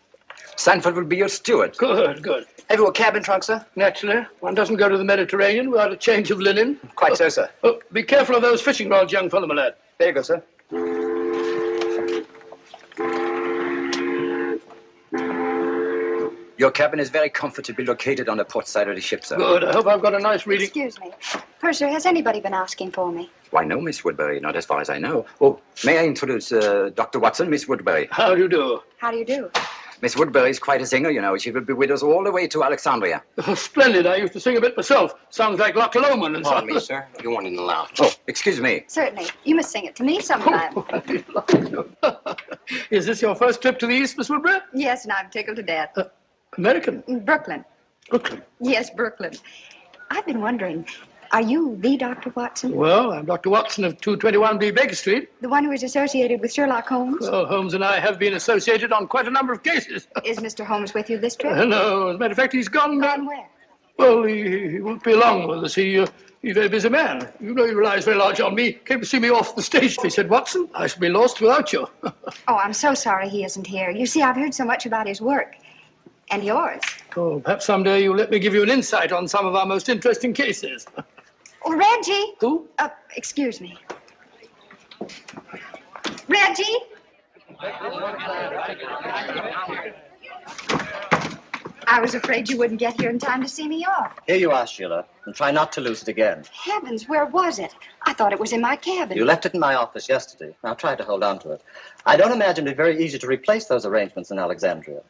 Sanford will be your steward. Good, good. Have you a cabin trunk, sir? Naturally. One doesn't go to the Mediterranean without a change of linen. Quite so, sir. Oh, be careful of those fishing rods, young fellow, my lad. There you go, sir. Your cabin is very comfortably located on the port side of the ship, sir. Good. I hope I've got a nice reading. Excuse me. Purser, has anybody been asking for me? Why, no, Miss Woodbury, not as far as I know. Oh, may I introduce Dr. Watson, Miss Woodbury? How do you do? How do you do? Miss Woodbury is quite a singer, you know. She will be with us all the way to Alexandria. Oh, splendid. I used to sing a bit myself. Sounds like Loch Lomond and Pardon me, sir. You want in the lounge. Oh, excuse me. Certainly. You must sing it to me sometime. Is this your first trip to the East, Miss Woodbury? Yes, and I'm tickled to death. American? Brooklyn. Brooklyn? Yes, Brooklyn. I've been wondering, Are you the Dr. Watson? Well, I'm Dr. Watson of 221B Baker Street. The one who is associated with Sherlock Holmes? Well, Holmes and I have been associated on quite a number of cases. Is Mr. Holmes with you this trip? No, as a matter of fact, he's gone. Gone where? Well, he won't be long with us. He's a very busy man. You know, he relies very large on me. Came to see me off the stage. He said, Watson, I shall be lost without you. Oh, I'm so sorry he isn't here. You see, I've heard so much about his work. And yours. Oh, perhaps someday you'll let me give you an insight on some of our most interesting cases. Oh, Reggie. Who? Excuse me. Reggie? I was afraid you wouldn't get here in time to see me off. Here you are, Sheila, and try not to lose it again. Heavens, where was it? I thought it was in my cabin. You left it in my office yesterday. Now try to hold on to it. I don't imagine it very easy to replace those arrangements in Alexandria.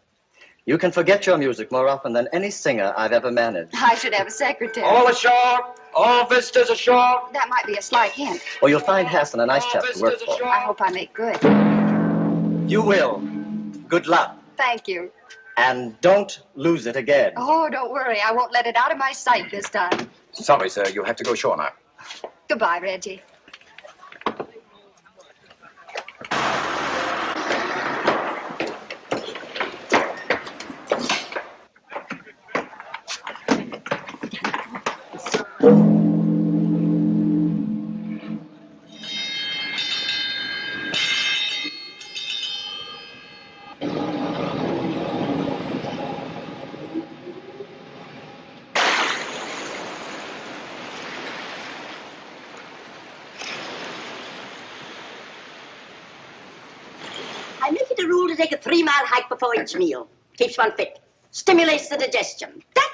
You can forget your music more often than any singer I've ever managed. I should have a secretary. All ashore! All visitors ashore! That might be a slight hint. Well, you'll find Hassan a nice chap to work for. I hope I make good. You will. Good luck. Thank you. And don't lose it again. Oh, don't worry. I won't let it out of my sight this time. Sorry, sir. You have to go ashore now. Goodbye, Reggie. I make it a rule to take a 3-mile hike before each meal. Keeps one fit. Stimulates the digestion. That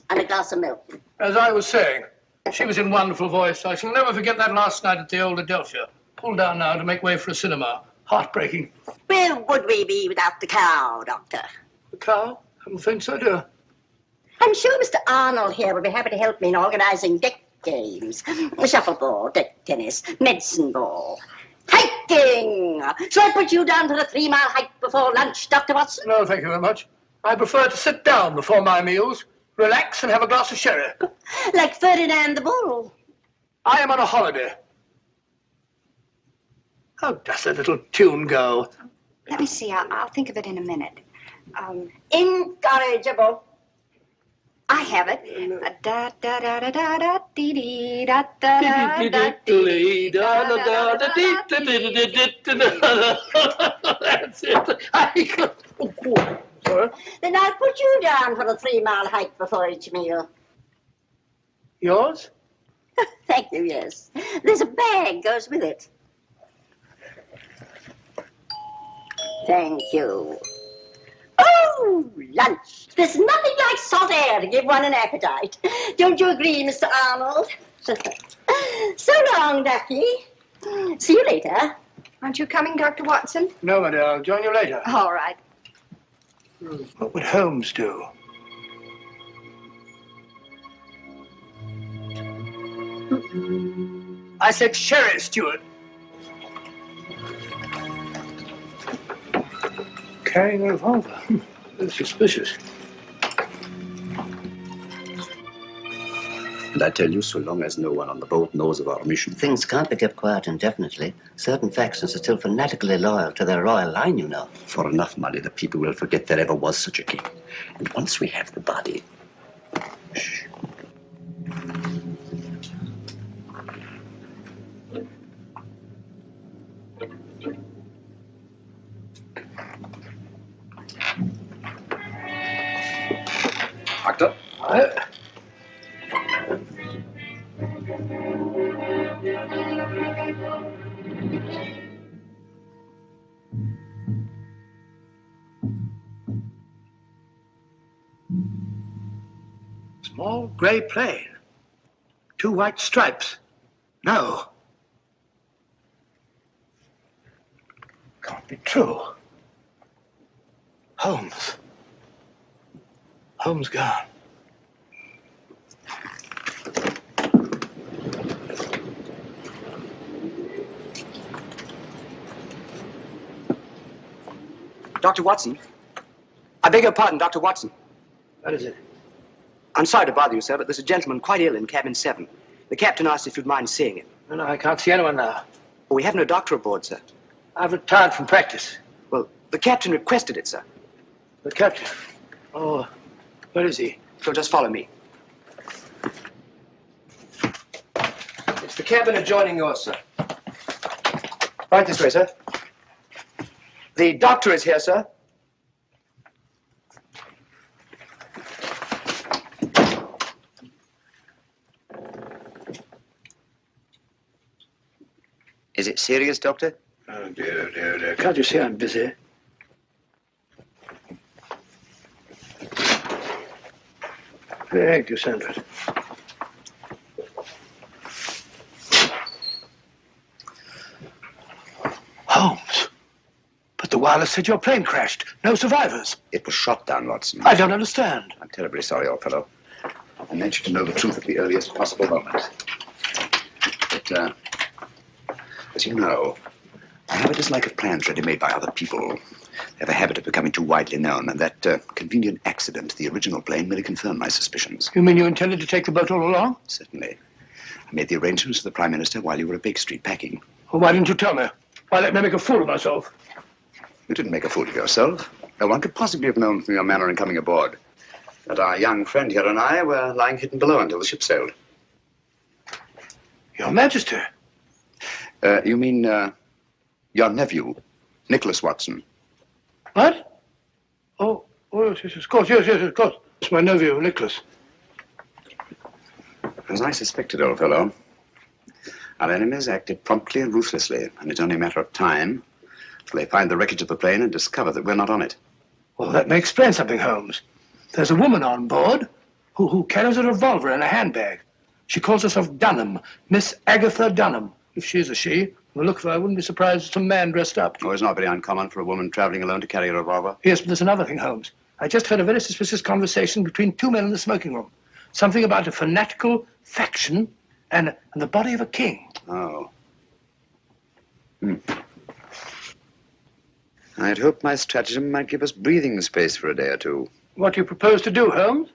and a glass of milk. As I was saying, she was in wonderful voice. I shall never forget that last night at the old Adelphia. Pulled down now to make way for a cinema. Heartbreaking. Where would we be without the cow, Doctor? The cow? I don't think so, dear. I'm sure Mr. Arnold here will be happy to help me in organizing deck games. Shuffleboard, deck tennis, medicine ball. Hiking! Shall I put you down for a 3-mile hike before lunch, Dr. Watson? No, thank you very much. I prefer to sit down before my meals, relax and have a glass of sherry. Like Ferdinand the Bull. I am on a holiday. How does that little tune go? Let me see. I'll think of it in a minute. Incorrigible. I have it. Da da da da da da dee dee da da da da dee da da da da That's it. Sorry? Then I'll put you down for a 3-mile hike before each meal. Yours? Thank you, yes. There's a bag goes with it. Thank you. Oh, lunch. There's nothing like salt air to give one an appetite. Don't you agree, Mr. Arnold? So long, Ducky. See you later. Aren't you coming, Dr. Watson? No, my dear. I'll join you later. All right. What would Holmes do? I said sherry, Stewart. Carrying a revolver. That's suspicious. And I tell you, so long as no one on the boat knows of our mission. Things can't be kept quiet indefinitely. Certain factions are still fanatically loyal to their royal line, you know. For enough money, the people will forget there ever was such a king. And once we have the body... Shh. Doctor? Small gray plane. 2 white stripes. No. Can't be true. Holmes. Holmes gone. Dr. Watson. I beg your pardon, Dr. Watson. What is it? I'm sorry to bother you, sir, but there's a gentleman quite ill in cabin 7. The captain asked if you'd mind seeing him. No, I can't see anyone now. Well, we have no doctor aboard, sir. I've retired from practice. Well, the captain requested it, sir. The captain? Oh, where is he? So just follow me. It's the cabin adjoining yours, sir. Right this way, sir. The doctor is here, sir. Is it serious, Doctor? Oh, dear, oh, dear, oh, dear. Can't you see I'm busy? Thank you, Sanford. Holmes. But the wireless said your plane crashed. No survivors. It was shot down, Watson. I don't understand. I'm terribly sorry, old fellow. I meant you to know the truth at the earliest possible moment. But, as you know, I have a dislike of plans ready-made by other people. They have a habit of becoming too widely known, and that convenient accident to the original plane merely confirmed my suspicions. You mean you intended to take the boat all along? Certainly. I made the arrangements with the Prime Minister while you were at Baker Street packing. Well, why didn't you tell me? Why let me make a fool of myself? You didn't make a fool of yourself. No one could possibly have known from your manner in coming aboard that our young friend here and I were lying hidden below until the ship sailed. Your Majesty. You mean, your nephew, Nicholas Watson. What? Oh, yes, of course, yes, of course. It's my nephew, Nicholas. As I suspected, old fellow, our enemies acted promptly and ruthlessly, and it's only a matter of time till they find the wreckage of the plane and discover that we're not on it. Well, that may explain something, Holmes. There's a woman on board who carries a revolver in a handbag. She calls herself Dunham, Miss Agatha Dunham. If she is a she, from the look of her, I wouldn't be surprised if some man dressed up. Oh, it's not very uncommon for a woman traveling alone to carry a revolver. Yes, but there's another thing, Holmes. I just heard a very suspicious conversation between two men in the smoking room. Something about a fanatical faction and the body of a king. Oh. I had hoped my stratagem might give us breathing space for a day or two. What do you propose to do, Holmes?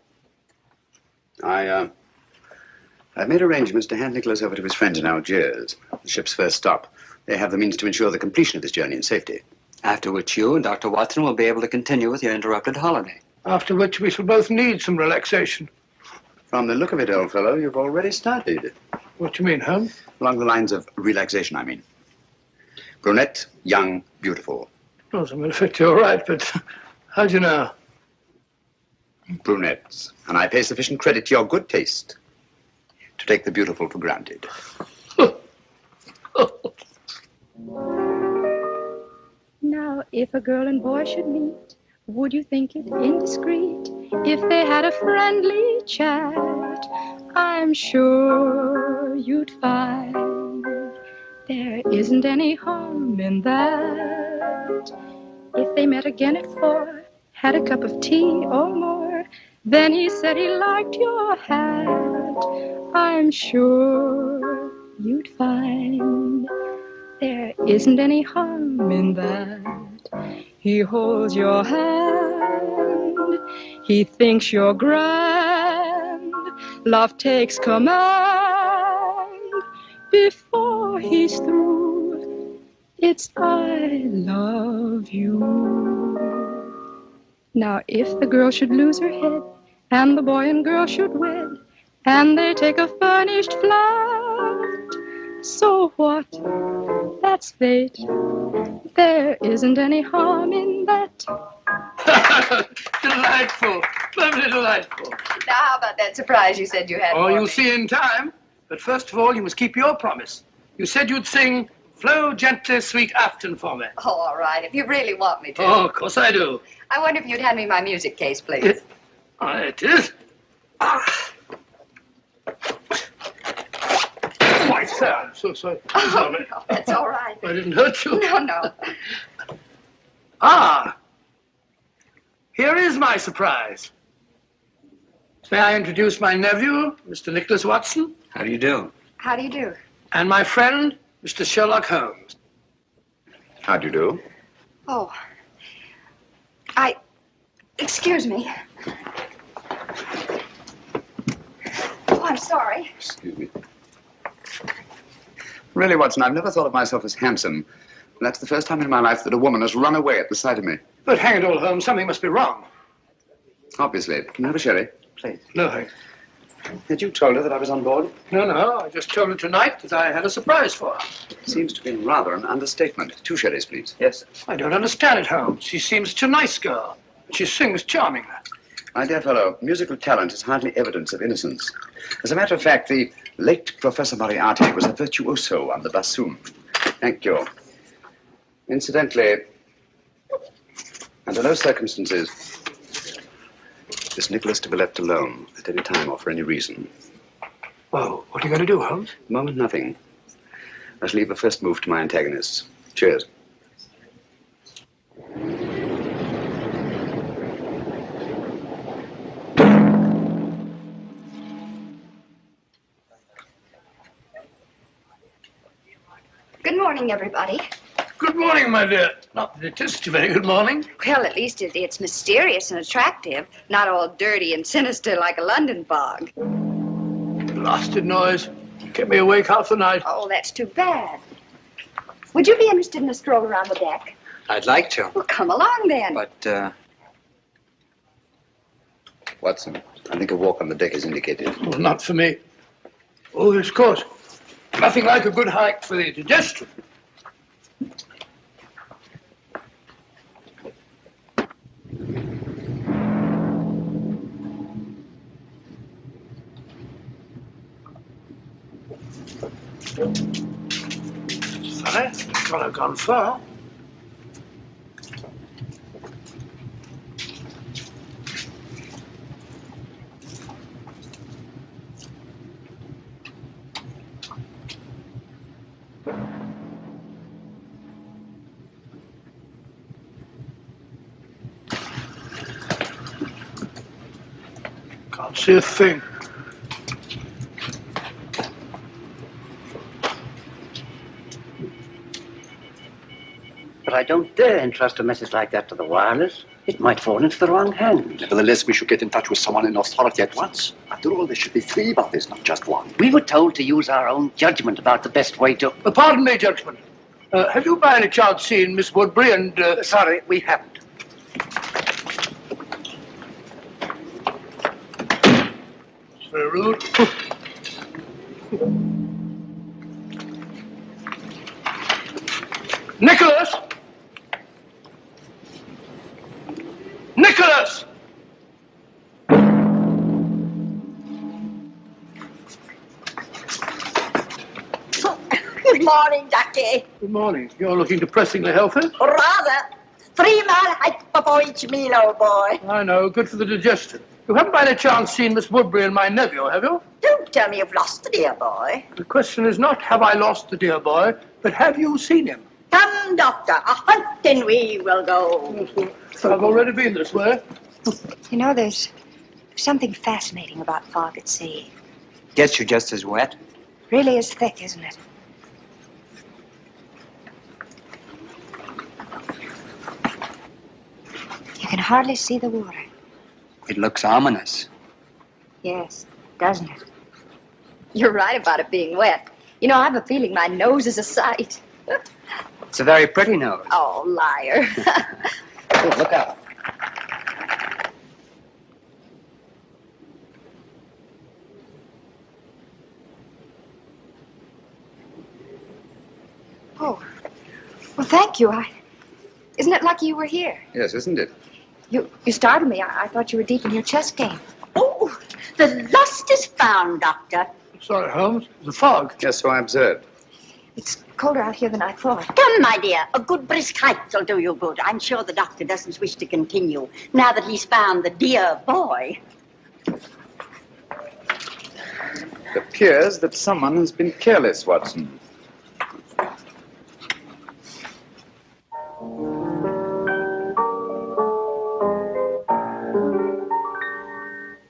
I've made arrangements to hand Nicholas over to his friends in Algiers, the ship's first stop. They have the means to ensure the completion of this journey in safety. After which you and Dr. Watson will be able to continue with your interrupted holiday. After which we shall both need some relaxation. From the look of it, old fellow, you've already started. What do you mean, Holmes? Along the lines of relaxation, I mean. Brunette, young, beautiful. Oh, I'm in effect, you're right, but how do you know? Brunettes. And I pay sufficient credit to your good taste to take the beautiful for granted. Now, if a girl and boy should meet, would you think it indiscreet if they had a friendly chat? I'm sure you'd find there isn't any harm in that. If they met again at 4, had a cup of tea or more, then he said he liked your hat, I'm sure you'd find there isn't any harm in that. He holds your hand, he thinks you're grand, love takes command. Before he's through, it's I love you. Now if the girl should lose her head, and the boy and girl should wed, and they take a furnished flat, so what? That's fate. There isn't any harm in that. Delightful. Lovely delightful. Now, how about that surprise you said you had? Oh, for you'll me? see in time. But first of all, you must keep your promise. You said you'd sing Flow Gently, Sweet Afton for me. Oh, all right, if you really want me to. Oh, of course I do. I wonder if you'd hand me my music case, please. It is. Why, sir, I'm so sorry. Oh, Sorry. no, that's all right. I didn't hurt you. No. Here is my surprise. May I introduce my nephew, Mr. Nicholas Watson? How do you do? How do you do? And my friend, Mr. Sherlock Holmes. How do you do? Oh, excuse me. Oh, I'm sorry. Excuse me. Really, Watson, I've never thought of myself as handsome. That's the first time in my life that a woman has run away at the sight of me. But hang it all, Holmes, something must be wrong. Obviously. Can I have a sherry? Please. No, thanks. Had you told her that I was on board? No, I just told her tonight that I had a surprise for her. Seems to be rather an understatement. 2 sherries, please. Yes. I don't understand it, Holmes. She seems such a nice girl. She sings charmingly. My dear fellow, musical talent is hardly evidence of innocence. As a matter of fact, the late Professor Moriarty was a virtuoso on the bassoon. Thank you. Incidentally, under no circumstances is Nicholas to be left alone at any time or for any reason. Well, what are you going to do, Holmes? At the moment, nothing. I shall leave the first move to my antagonists. Cheers. Good morning, everybody. Good morning, my dear. Not that it is a very good morning. Well, at least it's mysterious and attractive, not all dirty and sinister like a London fog. Blasted noise. Kept me awake half the night. Oh, that's too bad. Would you be interested in a stroll around the deck? I'd like to. Well, come along then. But, Watson, I think a walk on the deck is indicated. Well, not for me. Oh, yes, of course. Nothing like a good hike for the digestion. Fine. Well, I've gone far. Can't see a thing. But I don't dare entrust a message like that to the wireless. It might fall into the wrong hands. Nevertheless, we should get in touch with someone in authority at once. After all, there should be 3 bodies, not just 1. We were told to use our own judgment about the best way to... Pardon me, gentlemen. Have you by any chance seen Miss Woodbury and... Sorry, we haven't. It's very rude. Nicholas! Nicholas! Good morning, Ducky. Good morning. You're looking depressingly healthy. Rather. 3-mile hike before each meal, old boy. I know. Good for the digestion. You haven't by any chance seen Miss Woodbury and my nephew, have you? Don't tell me you've lost the dear boy. The question is not have I lost the dear boy, but have you seen him? Come, Doctor, a hunting we will go. I've already been this way. You know, there's something fascinating about fog at sea. Gets you just as wet. Really is thick, isn't it? You can hardly see the water. It looks ominous. Yes, doesn't it? You're right about it being wet. You know, I have a feeling my nose is a sight. It's a very pretty nose. Oh, liar. Oh, look out. Oh, well, thank you. Isn't it lucky you were here? Yes, isn't it? You startled me. I thought you were deep in your chess game. Oh, the lost is found, Doctor. Sorry, Holmes. The fog. Yes, so I observed. It's colder out here than I thought. Come, my dear. A good brisk hike will do you good. I'm sure the doctor doesn't wish to continue now that he's found the dear boy. It appears that someone has been careless, Watson.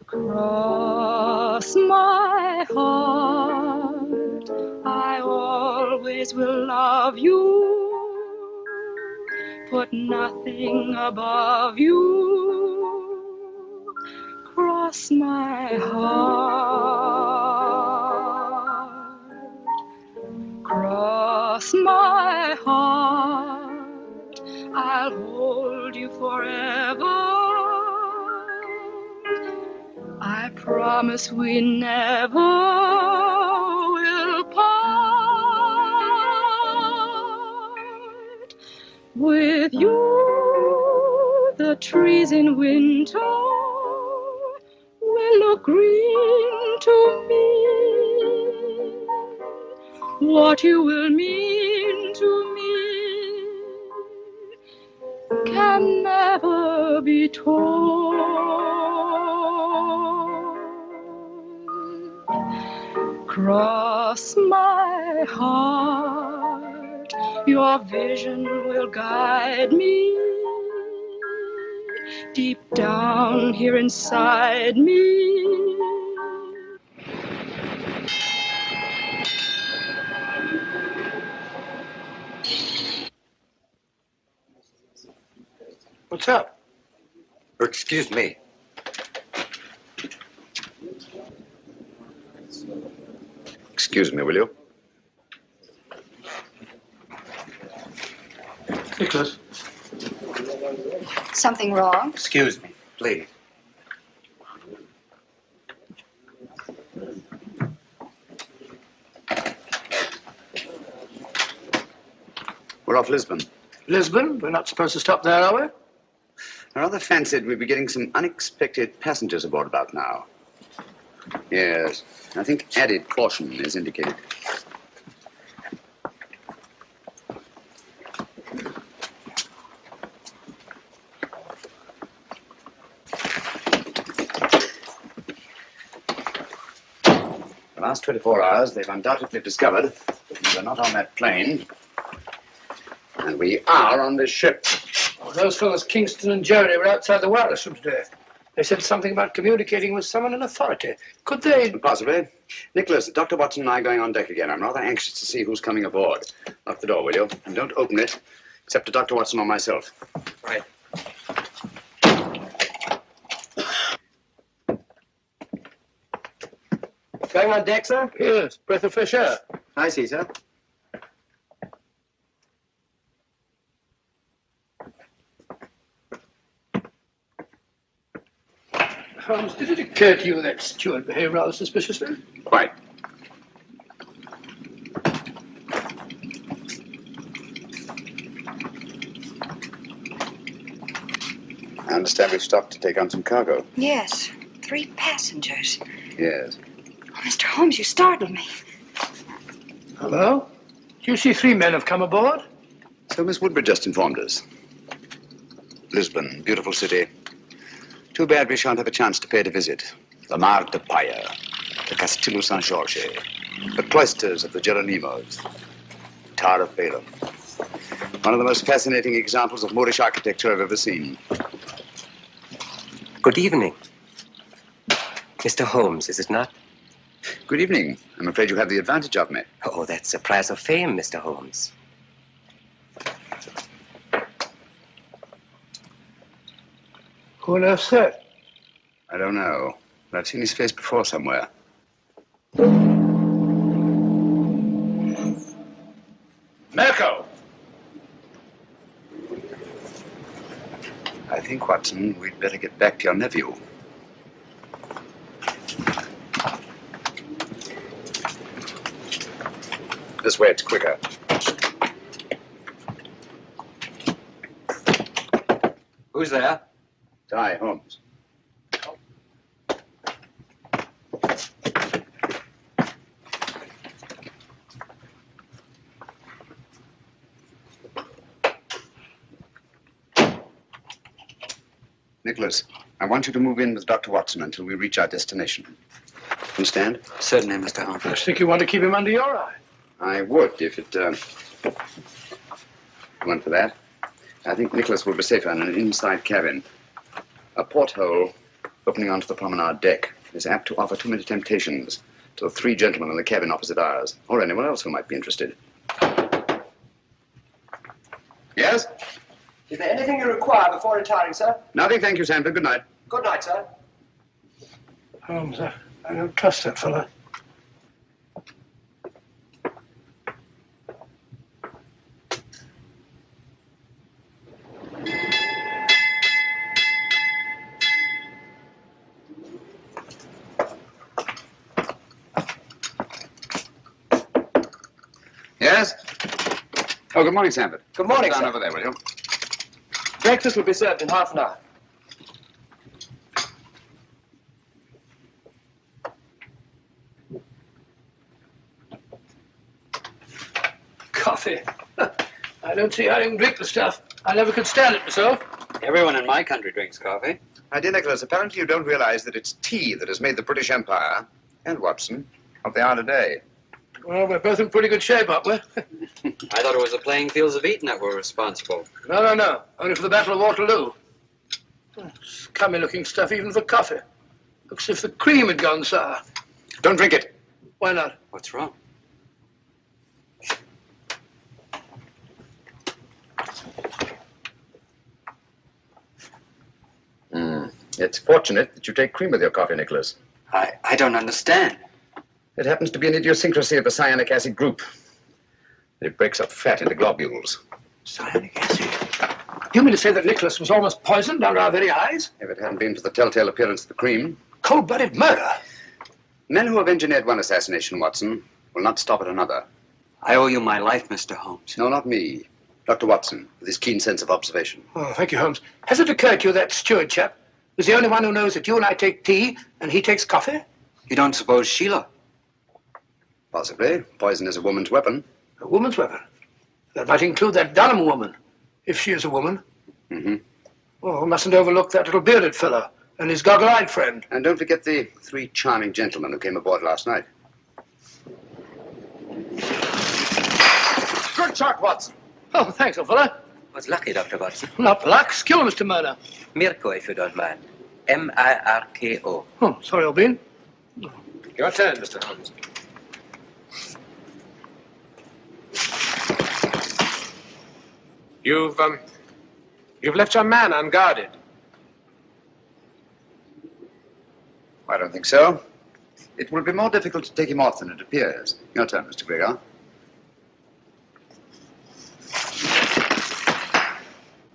Cross my heart, I always will love you. Put nothing above you. Cross my heart. promise we never will part. With you, the trees in winter will look green to me. What you will mean to me can never be told. Cross my heart, your vision will guide me deep down here inside me. What's up? Excuse me. Excuse me, will you? Nicholas. Something wrong? Excuse me, please. We're off Lisbon. Lisbon? We're not supposed to stop there, are we? I rather fancied we'd be getting some unexpected passengers aboard about now. Yes, I think added caution is indicated. The last 24 hours, they've undoubtedly discovered we're not on that plane, and we are on this ship. Oh, those fellows, Kingston and Jerry, were outside the wireless room today. They said something about communicating with someone in authority. Could they? Possibly. Nicholas, Dr. Watson and I are going on deck again. I'm rather anxious to see who's coming aboard. Lock the door, will you? And don't open it, except to Dr. Watson or myself. Right. Going on deck, sir? Yes, breath of fresh air. I see, sir. Holmes, did it occur to you that steward behaved rather suspiciously? Quite. I understand we've stopped to take on some cargo. Yes, 3 passengers. Yes. Oh, Mr. Holmes, you startled me. Hello? Do you see 3 men have come aboard? So Miss Woodbridge just informed us. Lisbon, beautiful city. Too bad we shan't have a chance to pay it a visit. The Mar de Paya, the Castillo San Jorge, the cloisters of the Geronimos, Tower of Balaam. One of the most fascinating examples of Moorish architecture I've ever seen. Good evening. Mr. Holmes, is it not? Good evening. I'm afraid you have the advantage of me. Oh, that's a prize of fame, Mr. Holmes. Who on earth's that? I don't know, but I've seen his face before somewhere. Mirko! I think, Watson, we'd better get back to your nephew. This way, it's quicker. Who's there? It's I, Holmes. Nicholas, I want you to move in with Dr. Watson until we reach our destination. Understand? Certainly, Mr. Holmes. I think you want to keep him under your eye. I would, if it went for that. I think Nicholas will be safer in an inside cabin. A porthole opening onto the promenade deck is apt to offer too many temptations to the 3 gentlemen in the cabin opposite ours, or anyone else who might be interested. Yes? Is there anything you require before retiring, sir? Nothing, thank you, Sanford. Good night. Good night, sir. Holmes, I don't trust that fellow. Oh, good morning, Sanford. Good morning, Down sir. over there, will you? Breakfast will be served in half an hour. Coffee. I don't see how you can drink the stuff. I never could stand it myself. Everyone in my country drinks coffee. My dear Nicholas, apparently you don't realize that it's tea that has made the British Empire, and Watson, what they are today. Well, we're both in pretty good shape, aren't we? I thought it was the playing fields of Eton that were responsible. No. Only for the Battle of Waterloo. Scummy-looking stuff even for coffee. Looks as if the cream had gone sour. Don't drink it. Why not? What's wrong? It's fortunate that you take cream with your coffee, Nicholas. I don't understand. It happens to be an idiosyncrasy of the cyanic acid group. It breaks up fat into globules. Cyanic acid? Do you mean to say that Nicholas was almost poisoned under our very eyes? If it hadn't been for the telltale appearance of the cream. Cold-blooded murder? Men who have engineered one assassination, Watson, will not stop at another. I owe you my life, Mr. Holmes. No, not me. Dr. Watson, with his keen sense of observation. Oh, thank you, Holmes. Has it occurred to you that steward chap was the only one who knows that you and I take tea and he takes coffee? You don't suppose Sheila? Possibly. Poison is a woman's weapon. A woman's weapon? That might include that Dunham woman, if she is a woman. Mm-hmm. Oh, we mustn't overlook that little bearded fellow and his goggle-eyed friend. And don't forget the 3 charming gentlemen who came aboard last night. Good shot, Watson. Oh, thanks, old fellow. What's lucky, Dr. Watson? Not luck. Skill, Mr. Murner. Mirko, if you don't mind. M-I-R-K-O. Oh, sorry, old bean. Your turn, Mr. Holmes. You've left your man unguarded. I don't think so. It will be more difficult to take him off than it appears. Your turn, Mr. Gregor.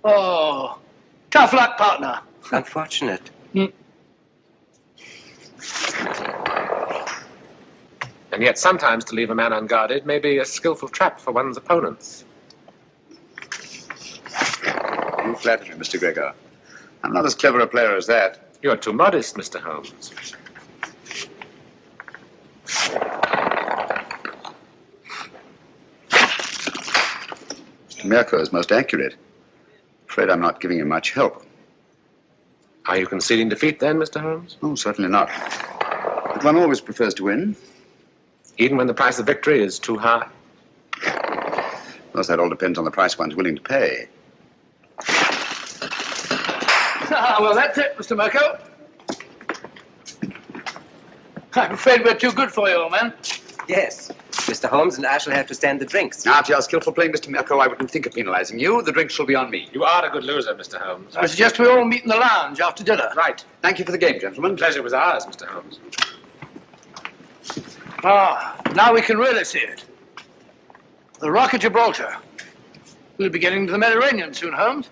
Oh, tough luck, partner. Unfortunate. And yet sometimes to leave a man unguarded may be a skillful trap for one's opponents. You flatter me, Mr. Gregor. I'm not as clever a player as that. You're too modest, Mr. Holmes. Mr. Mirko is most accurate. Afraid I'm not giving him much help. Are you conceding defeat then, Mr. Holmes? Oh, certainly not. But one always prefers to win. Even when the price of victory is too high? Of course, that all depends on the price one's willing to pay. Well, that's it, Mr. Mirko. I'm afraid we're too good for you, old man. Yes. Mr. Holmes and I shall have to stand the drinks. Now, after your skillful playing, Mr. Mirko, I wouldn't think of penalizing you. The drinks shall be on me. You are a good loser, Mr. Holmes. I suggest we all meet in the lounge after dinner. Right. Thank you for the game, gentlemen. Pleasure was ours, Mr. Holmes. Ah, now we can really see it. The Rock of Gibraltar. We'll be getting to the Mediterranean soon, Holmes.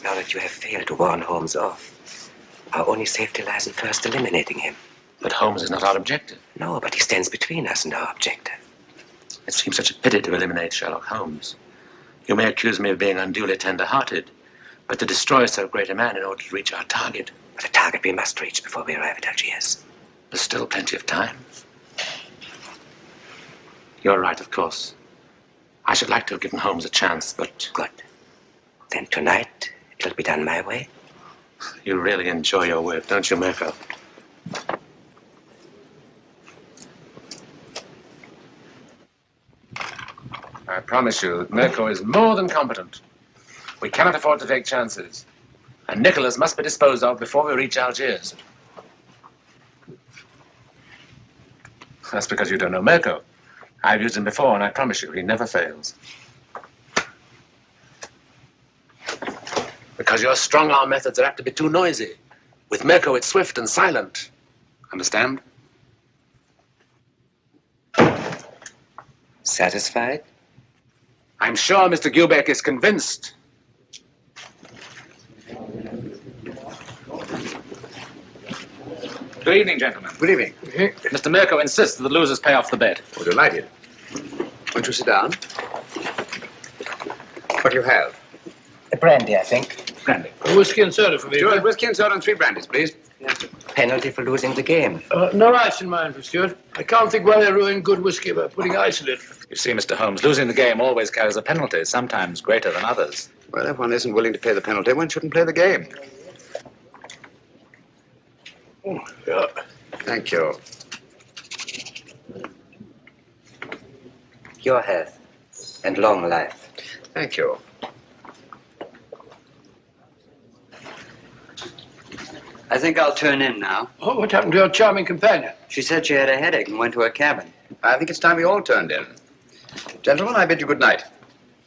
Now that you have failed to warn Holmes off, our only safety lies in first eliminating him. But Holmes is not our objective. No, but he stands between us and our objective. It seems such a pity to eliminate Sherlock Holmes. You may accuse me of being unduly tender-hearted, but to destroy so great a man in order to reach our target. But a target we must reach before we arrive at Algiers. There's still plenty of time. You're right, of course. I should like to have given Holmes a chance, but... Good. Then tonight, it'll be done my way. You really enjoy your work, don't you, Mirko? I promise you that Mirko is more than competent. We cannot afford to take chances. And Nicholas must be disposed of before we reach Algiers. That's because you don't know Mirko. I've used him before, and I promise you, he never fails. Because your strong-arm methods are apt to be too noisy. With Mirko, it's swift and silent. Understand? Satisfied? I'm sure Mr. Gilbeck is convinced. Good evening, gentlemen. Good evening. Mr. Mirko insists that the losers pay off the bet. Oh, delighted. Won't you sit down? What do you have? A brandy, I think. Brandy. A whiskey and soda for me. Stuart, whiskey and soda and 3 brandies, please. Penalty for losing the game. No ice in mine for Stuart. I can't think why they ruin good whiskey by putting ice in it. You see, Mr. Holmes, losing the game always carries a penalty, sometimes greater than others. Well, if one isn't willing to pay the penalty, one shouldn't play the game. Oh, yeah. Thank you. Your health and long life. Thank you. I think I'll turn in now. Oh, what happened to your charming companion? She said she had a headache and went to her cabin. I think it's time we all turned in. Gentlemen, I bid you good night.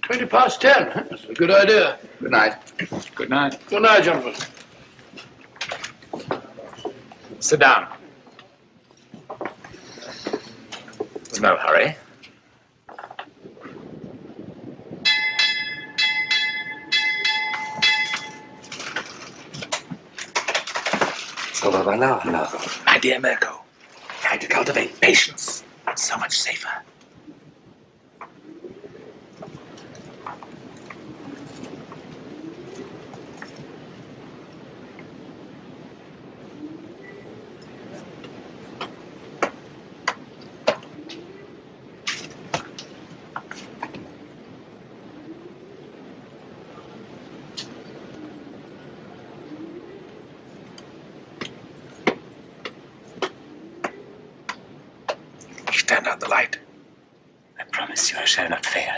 10 past. That's a good idea. Good night. Good night. Good night, gentlemen. Sit down. There's no hurry. It's over by now, no. My dear Mirko, try to cultivate patience. It's so much safer. Stand out the light. I promise you I shall not fail.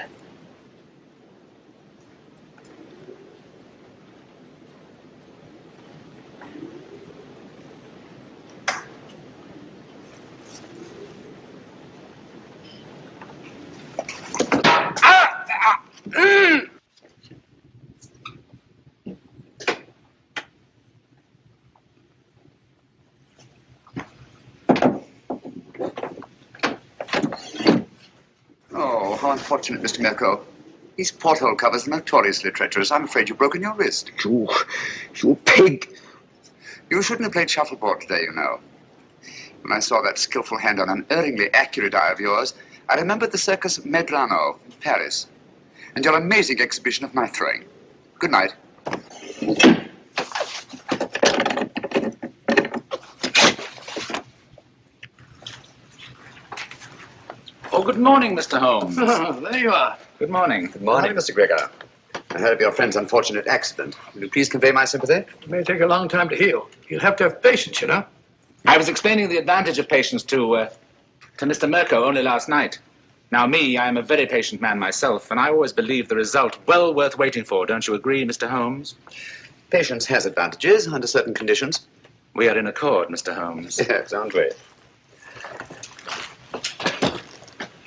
Oh, how unfortunate, Mr. Mirko. These porthole covers are notoriously treacherous. I'm afraid you've broken your wrist. You pig. You shouldn't have played shuffleboard today, you know. When I saw that skillful hand on an unerringly accurate eye of yours, I remembered the Circus Medrano in Paris and your amazing exhibition of knife throwing. Good night. Oh, good morning, Mr. Holmes. There you are. Good morning. Good morning, Mr. Gregor. I heard of your friend's unfortunate accident. Will you please convey my sympathy? It may take a long time to heal. You'll have to have patience, you know. I was explaining the advantage of patience to Mr. Mirko only last night. Now, I am a very patient man myself, and I always believe the result well worth waiting for. Don't you agree, Mr. Holmes? Patience has advantages under certain conditions. We are in accord, Mr. Holmes. Yes, aren't we?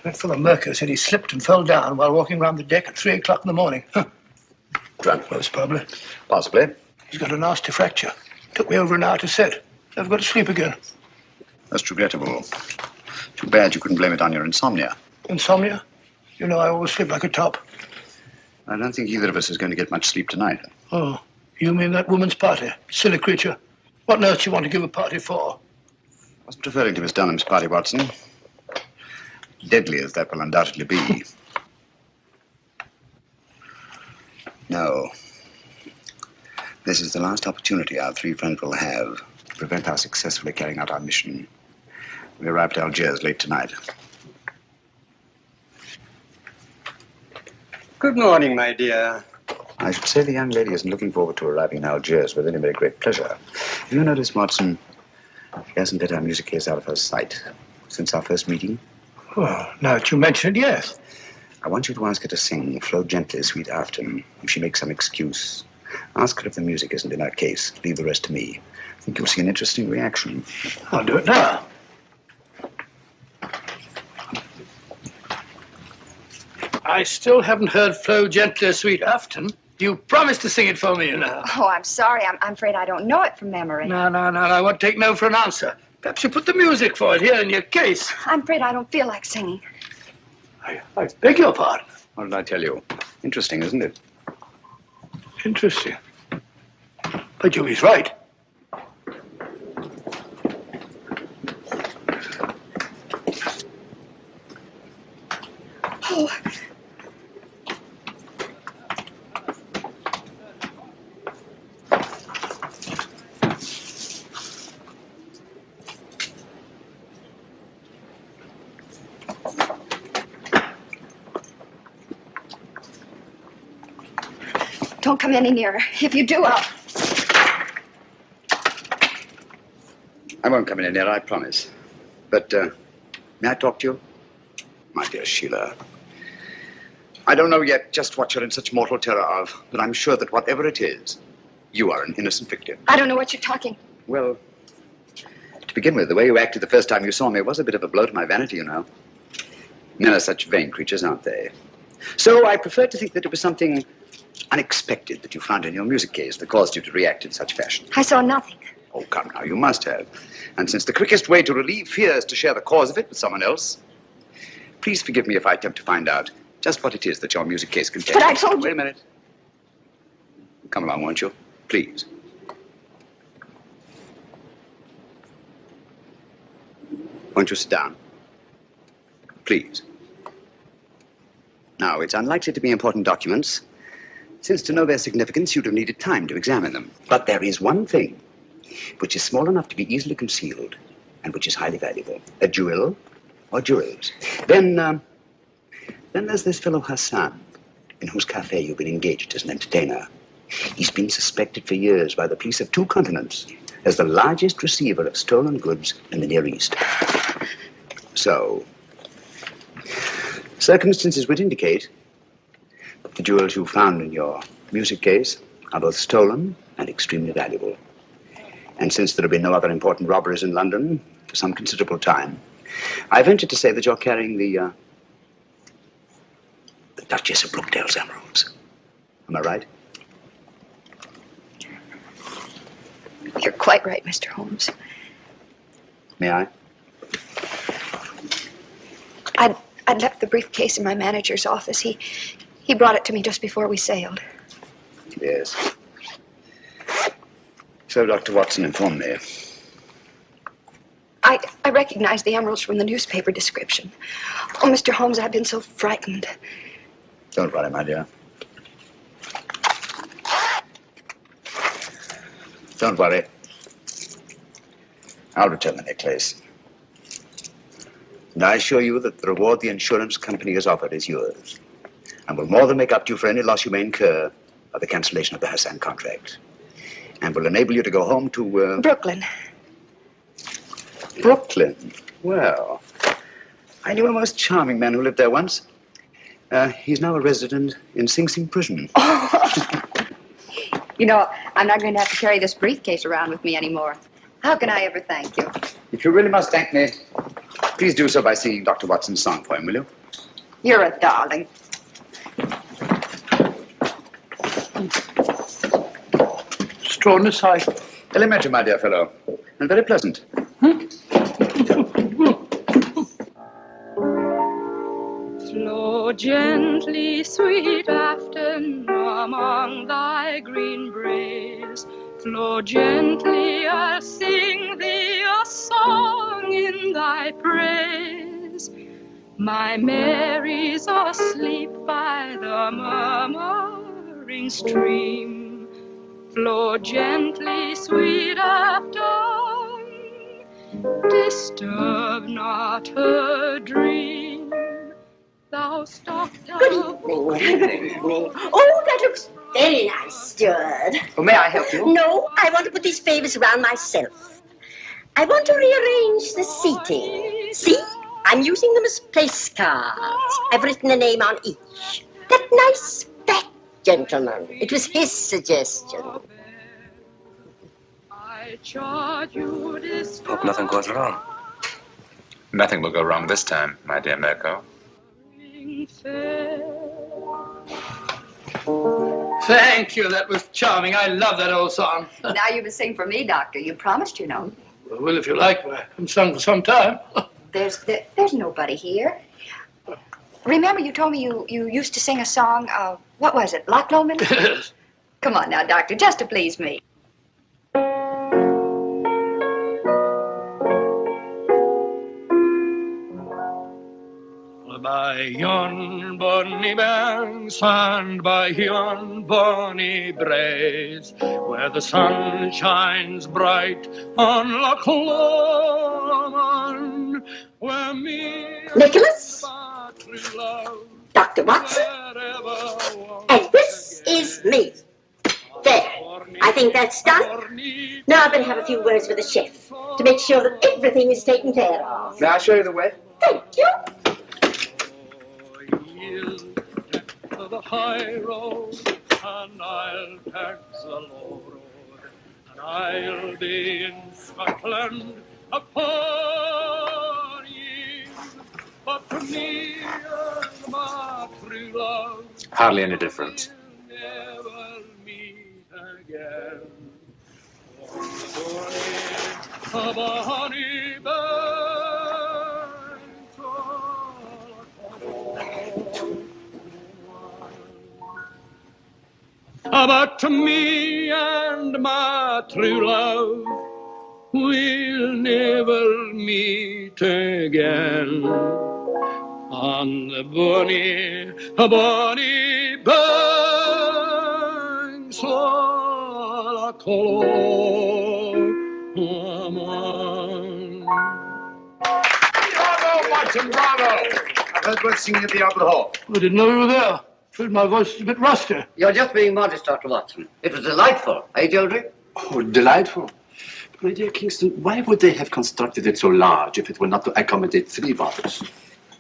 That fellow Mirko said he slipped and fell down while walking around the deck at 3 o'clock in the morning. Huh. Drunk. Most probably. Possibly. He's got a nasty fracture. Took me over an hour to set. I've got to sleep again. That's regrettable. Too bad you couldn't blame it on your insomnia. Insomnia? You know I always sleep like a top. I don't think either of us is going to get much sleep tonight. Oh, you mean that woman's party? Silly creature. What on earth do you want to give a party for? I wasn't referring to Miss Dunham's party, Watson. Deadly as that will undoubtedly be. No. This is the last opportunity our 3 friends will have to prevent our successfully carrying out our mission. We arrive at Algiers late tonight. Good morning, my dear. I should say the young lady isn't looking forward to arriving in Algiers with any very great pleasure. Have you noticed, Watson, she hasn't let our music case out of her sight since our first meeting? Well, now that you mention it, yes. I want you to ask her to sing Flow Gently, Sweet Afton. If she makes some excuse, ask her if the music isn't in her case. Leave the rest to me. I think you'll see an interesting reaction. I'll do it now. I still haven't heard Flow Gently, Sweet Afton. You promised to sing it for me, you know. Oh, I'm sorry. I'm afraid I don't know it from memory. No, I won't take no for an answer. Perhaps you put the music for it here in your case. I'm afraid I don't feel like singing. I beg your pardon. What did I tell you? Interesting, isn't it? Interesting. But he's right. Oh. don't come any nearer. If you do, I'll... I won't come in near, I promise. But, may I talk to you? My dear Sheila, I don't know yet just what you're in such mortal terror of, but I'm sure that whatever it is, you are an innocent victim. I don't know what you're talking. Well, to begin with, the way you acted the first time you saw me was a bit of a blow to my vanity, you know. Men are such vain creatures, aren't they? So I prefer to think that it was something unexpected that you found in your music case that caused you to react in such fashion. I saw nothing. Oh, come now, you must have. And since the quickest way to relieve fear is to share the cause of it with someone else, please forgive me if I attempt to find out just what it is that your music case contains. But I told you... Wait a minute. Come along, won't you? Please. Won't you sit down? Please. Now, it's unlikely to be important documents, since to know their significance, you'd have needed time to examine them. But there is one thing which is small enough to be easily concealed and which is highly valuable. A jewel or jewels. Then there's this fellow Hassan, in whose cafe you've been engaged as an entertainer. He's been suspected for years by the police of 2 continents as the largest receiver of stolen goods in the Near East. So, circumstances would indicate that the jewels you found in your music case are both stolen and extremely valuable. And since there have been no other important robberies in London for some considerable time, I venture to say that you're carrying the Duchess of Brookdale's emeralds. Am I right? You're quite right, Mr. Holmes. May I? I'd left the briefcase in my manager's office. He brought it to me just before we sailed. Yes. So Dr. Watson informed me. I recognized the emeralds from the newspaper description. Oh, Mr. Holmes, I've been so frightened. Don't worry, my dear. Don't worry. I'll return the necklace. And I assure you that the reward the insurance company has offered is yours, and will more than make up to you for any loss you may incur by the cancellation of the Hassan contract, and will enable you to go home to, Brooklyn. Brooklyn? Well, I knew a most charming man who lived there once. He's now a resident in Sing Sing prison. You know, I'm not going to have to carry this briefcase around with me anymore. How can I ever thank you? If you really must thank me, please do so by singing Dr. Watson's song for him, will you? You're a darling. Straw in the side. Elementary, my dear fellow, and very pleasant. Flow gently, sweet Afton, among thy green braes. Flow gently, I'll sing thee a song in thy praise. My Mary's asleep by the murmuring stream. Flow gently, sweet Afton, disturb not her dream. Thou stock Good evening. Oh, that looks very nice, steward. Oh, may I help you? No, I want to put these favors around myself. I want to rearrange the seating. See? I'm using them as place cards. I've written a name on each. That nice fat gentleman. It was his suggestion. Hope nothing goes wrong. Nothing will go wrong this time, my dear Mirko. Thank you. That was charming. I love that old song. Now you must sing for me, Doctor. You promised, you know. Well, if you like, I haven't sung for some time. There's nobody here. Remember you told me you used to sing a song, what was it, Loch Lomond? Yes. Come on now, Doctor, just to please me. By yon bonny banks and by yon bonny braes, where the sun shines bright on Loch Lomond, where me Nicholas? Dr. Watson? And this is me. think that's done. Now I better have a few words with the chef to make sure that everything is taken care of. May I show you the way? Thank you. The high road, and I'll tax the low road, and I'll be in Scotland upon ye. But to me and my true love, Hardly any difference. never meet again. A bonny banks but to me and my true love, we'll never meet again. On the bonny banks of la Colombe. Bravo, Watson, bravo! I've heard words singing at the Albert Hall. I didn't know you were there. Afraid my voice is a bit rusty. You're just being modest, Dr. Watson. It was delightful, eh, Geoldry? Oh, delightful. But my dear Kingston, why would they have constructed it so large if it were not to accommodate 3 bottles?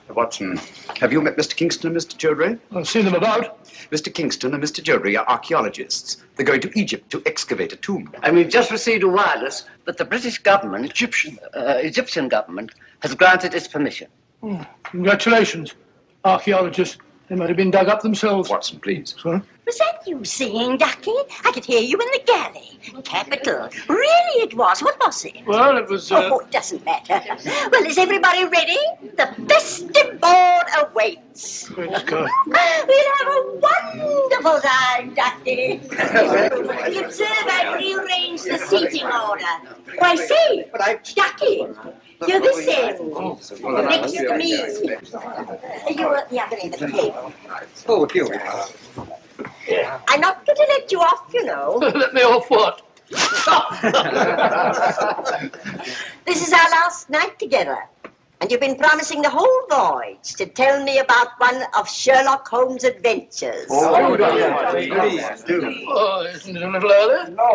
Watson, have you met Mr. Kingston and Mr. Geoldry? I've seen them about. Mr. Kingston and Mr. Geoldry are archaeologists. They're going to Egypt to excavate a tomb. And we've just received a wireless that the British government, Egyptian government, has granted its permission. Oh, congratulations, archaeologists. They might have been dug up themselves. Watson, please. Sorry? Was that you singing, Ducky? I could hear you in the galley. Capital. Really it was. What was it? Well, it was... Oh, it doesn't matter. Well, is everybody ready? The festive board awaits. Let's go. We'll have a wonderful time, Ducky. The observer rearranged the seating order. Why, say, Ducky, you're this end. Next to me. You're at the other end of the table. Oh, you. I'm not going to let you off, you know. Let me off what? This is our last night together. And you've been promising the whole voyage to tell me about one of Sherlock Holmes' adventures. Oh, isn't it a little early? No.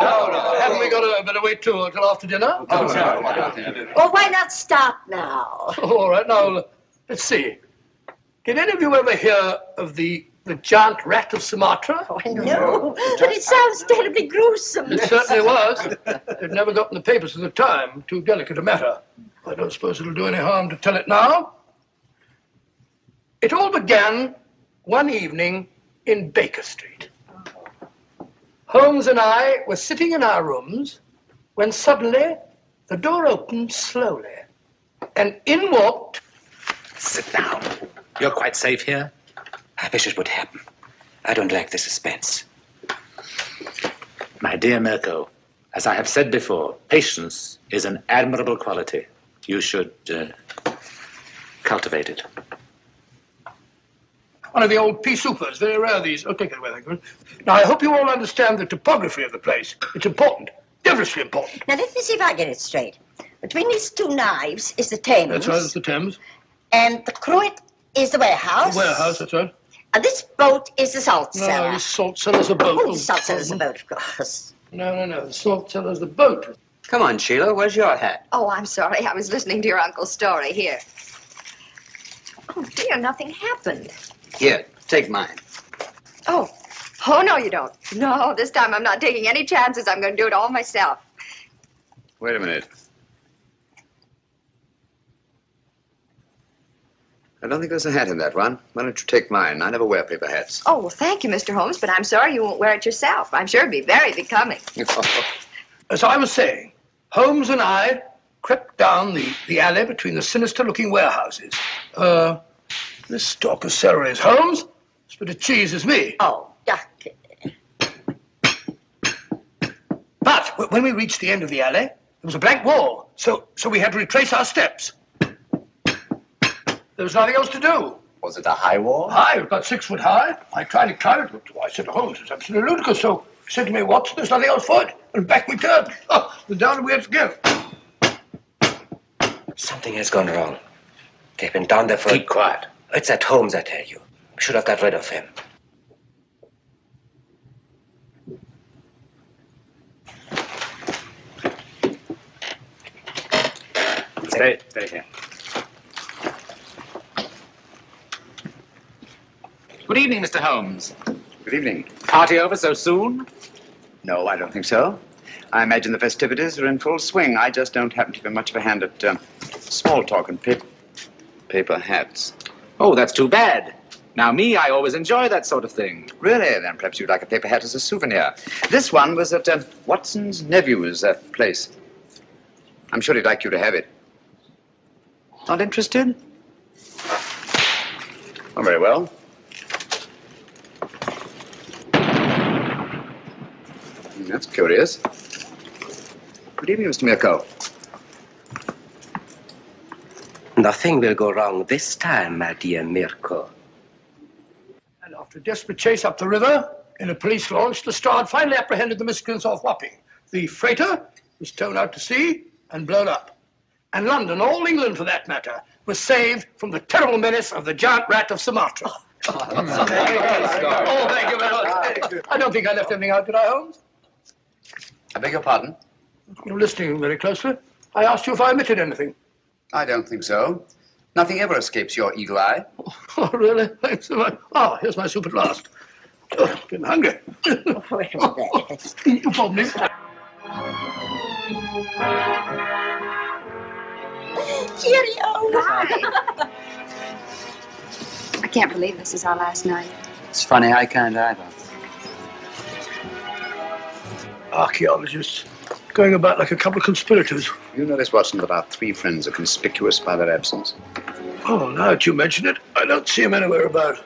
Haven't we got a better wait till after dinner? Well, why not start now? All right, now, let's see. Did any of you ever hear of the giant rat of Sumatra? Oh, no, but it sounds terribly gruesome. It certainly was. It never got in the papers at the time. Too delicate a matter. I don't suppose it'll do any harm to tell it now. It all began one evening in Baker Street. Holmes and I were sitting in our rooms when suddenly the door opened slowly and in walked... Sit down. You're quite safe here? I wish it would happen. I don't like the suspense. My dear Mirko, as I have said before, patience is an admirable quality. You should cultivate it. One of the old pea soupers. Very rare, these. Oh, take it away, thank you. Now, I hope you all understand the topography of the place. It's important. Devilishly important. Now, let me see if I get it straight. Between these two knives is the Thames. That's right, it's the Thames. And the Cruet is the warehouse. The warehouse, that's right. And this boat is the salt cellar. No, the salt cellar's a boat. Oh, the salt cellar's a boat, of course. No. The salt cellar's the boat. Come on, Sheila, where's your hat? Oh, I'm sorry. I was listening to your uncle's story. Here. Oh, dear, nothing happened. Here, take mine. Oh, no, you don't. No, this time I'm not taking any chances. I'm going to do it all myself. Wait a minute. I don't think there's a hat in that one. Why don't you take mine? I never wear paper hats. Oh, well, thank you, Mr. Holmes, but I'm sorry you won't wear it yourself. I'm sure it'd be very becoming. As I was saying, Holmes and I crept down the alley between the sinister-looking warehouses. This stalk of celery is Holmes. This bit of cheese is me. Oh, Ducky. But when we reached the end of the alley, there was a blank wall, so we had to retrace our steps. There was nothing else to do. Was it a high wall? High, about 6 foot high. I tried to climb it, but I said to Holmes, it's absolutely ludicrous, so he said to me, Watson, there's nothing else for it. And back we turned. Oh, and down we had to go. Something has gone wrong. They've been down there for... Keep quiet. It's at Holmes, I tell you. We should have got rid of him. stay here. Good evening, Mr. Holmes. Good evening. Party over so soon? No, I don't think so. I imagine the festivities are in full swing. I just don't happen to be much of a hand at small talk and paper hats. Oh, that's too bad. Now, me, I always enjoy that sort of thing. Really? Then perhaps you'd like a paper hat as a souvenir. This one was at Watson's nephew's place. I'm sure he'd like you to have it. Not interested? Oh, very well. That's curious. Good evening, Mr. Mirko. Nothing will go wrong this time, my dear Mirko. And after a desperate chase up the river in a police launch, Lestrade finally apprehended the miscreants off Wapping. The freighter was towed out to sea and blown up. And London, all England for that matter, was saved from the terrible menace of the giant rat of Sumatra. Oh, thank you very much. I don't think I left anything out, did I, Holmes? I beg your pardon? You're listening very closely. I asked you if I omitted anything. I don't think so. Nothing ever escapes your eagle eye. Oh, really? Thanks so much. Oh, here's my soup at last. Oh, getting hungry. You probably. Cheerio. I can't believe this is our last night. It's funny, I can't either. Archaeologists going about like a couple of conspirators. You notice, Watson, that our three friends are conspicuous by their absence. Oh, now that you mention it, I don't see him anywhere about.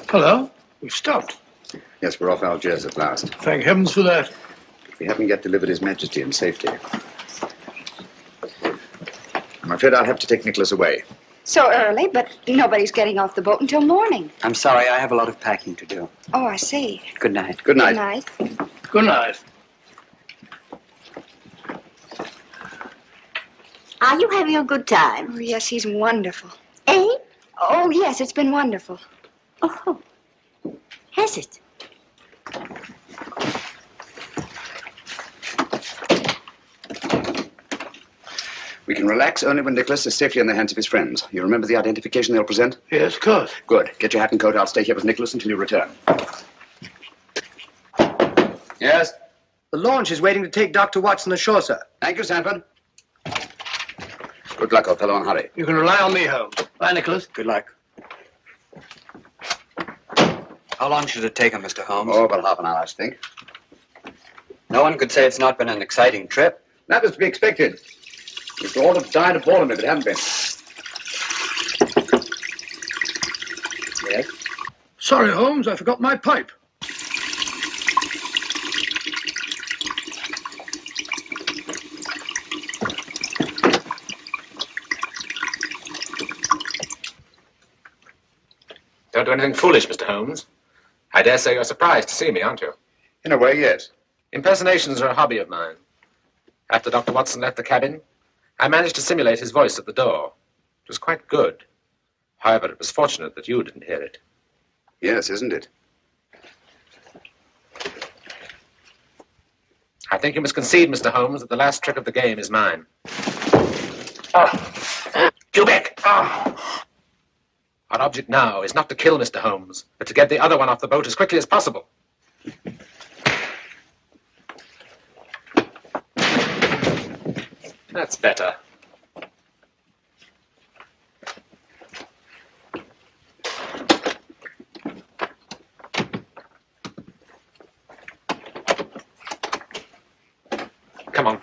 Hello? We've stopped. Yes, we're off Algiers at last. Thank heavens for that. We haven't yet delivered His Majesty in safety. I'm afraid I'll have to take Nicholas away. So early, but nobody's getting off the boat until morning. I'm sorry, I have a lot of packing to do. Oh, I see. Good night. Good night. Good night. Good night. Are you having a good time? Oh, yes, he's wonderful. Eh? Oh, yes, it's been wonderful. Oh, has it? We can relax only when Nicholas is safely in the hands of his friends. You remember the identification they'll present? Yes, of course. Good. Get your hat and coat. I'll stay here with Nicholas until you return. Yes? The launch is waiting to take Dr. Watson ashore, sir. Thank you, Sanford. Good luck, old fellow, and hurry. You can rely on me, Holmes. Bye, Nicholas. Good luck. How long should it take him, Mr. Holmes? Oh, about half an hour, I think. No one could say it's not been an exciting trip. That was to be expected. We'd all have died of boredom if it hadn't been. Yes? Sorry, Holmes, I forgot my pipe. Don't do anything foolish, Mr. Holmes. I dare say you're surprised to see me, aren't you? In a way, yes. Impersonations are a hobby of mine. After Dr. Watson left the cabin, I managed to simulate his voice at the door. It was quite good. However, it was fortunate that you didn't hear it. Yes, isn't it? I think you must concede, Mr. Holmes, that the last trick of the game is mine. Quebec! Our object now is not to kill Mr. Holmes, but to get the other one off the boat as quickly as possible. That's better. Come on.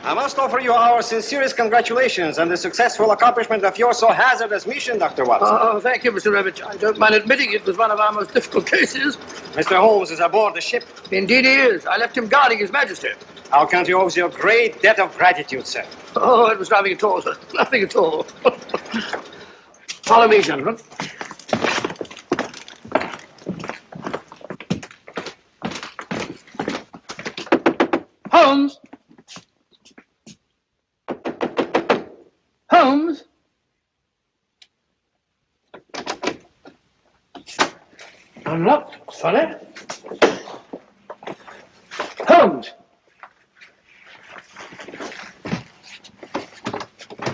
I must offer you our sincerest congratulations on the successful accomplishment of your so hazardous mission, Dr. Watson. Oh, thank you, Mr. Revich. I don't mind admitting it was one of our most difficult cases. Mr. Holmes is aboard the ship. Indeed he is. I left him guarding His Majesty. Our country owes you a great debt of gratitude, sir. Oh, it was nothing at all, sir. Nothing at all. Follow me, gentlemen. Holmes! Holmes? Unlocked. Funny. Holmes!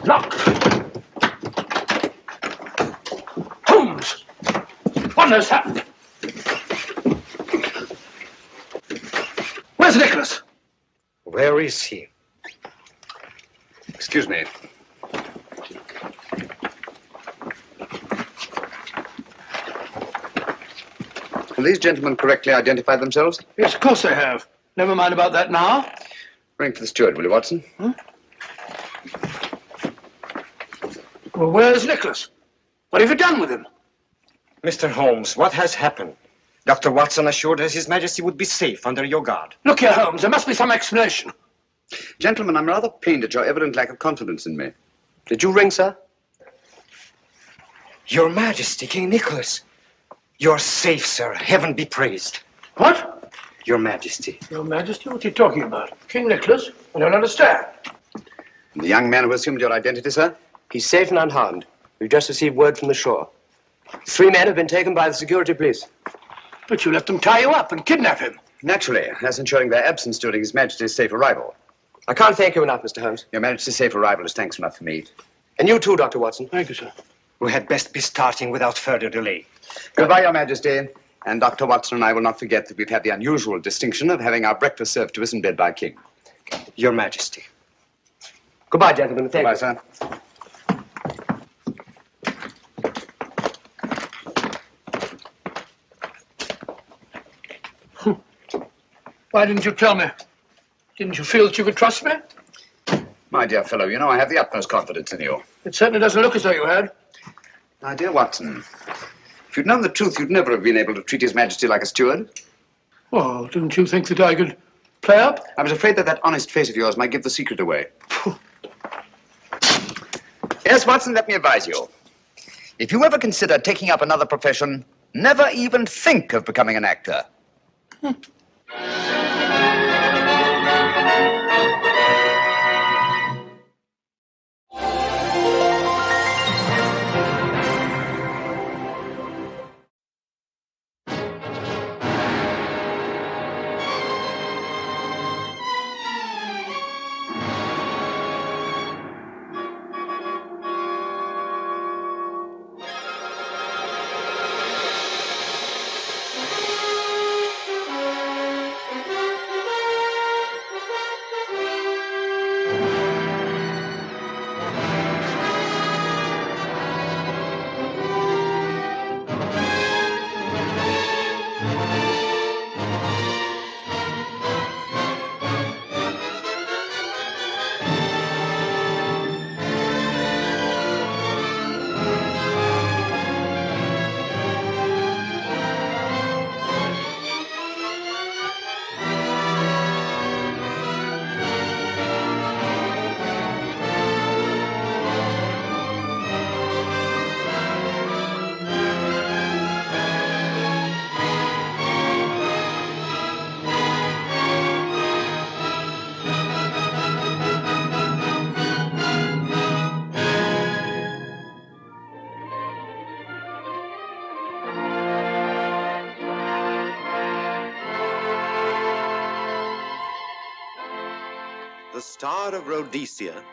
Locked. Holmes! What has happened? Where's Nicholas? Where is he? Excuse me. Have these gentlemen correctly identified themselves? Yes, of course they have. Never mind about that now. Ring for the steward, will you, Watson? Well, where's Nicholas? What have you done with him? Mr. Holmes, what has happened? Dr. Watson assured us His Majesty would be safe under your guard. Look here, Holmes, there must be some explanation. Gentlemen, I'm rather pained at your evident lack of confidence in me. Did you ring, sir? Your Majesty, King Nicholas. You're safe, sir. Heaven be praised. What? Your Majesty. Your Majesty? What are you talking about? King Nicholas? I don't understand. The young man who assumed your identity, sir? He's safe and unharmed. We've just received word from the shore. 3 men have been taken by the security police. But you let them tie you up and kidnap him. Naturally, as ensuring their absence during His Majesty's safe arrival. I can't thank you enough, Mr. Holmes. Your Majesty's safe arrival is thanks enough for me. And you too, Dr. Watson. Thank you, sir. We had best be starting without further delay. Goodbye, Your Majesty. And Dr. Watson and I will not forget that we've had the unusual distinction of having our breakfast served to us in bed by a king. Your Majesty. Goodbye, gentlemen. Thank Goodbye, you. sir. Why didn't you tell me? Didn't you feel that you could trust me? My dear fellow, you know I have the utmost confidence in you. It certainly doesn't look as though you had. My dear Watson, if you'd known the truth, you'd never have been able to treat His Majesty like a steward. Well, didn't you think that I could play up? I was afraid that that honest face of yours might give the secret away. Yes, Watson, let me advise you. If you ever consider taking up another profession, never even think of becoming an actor. The Star of Rhodesia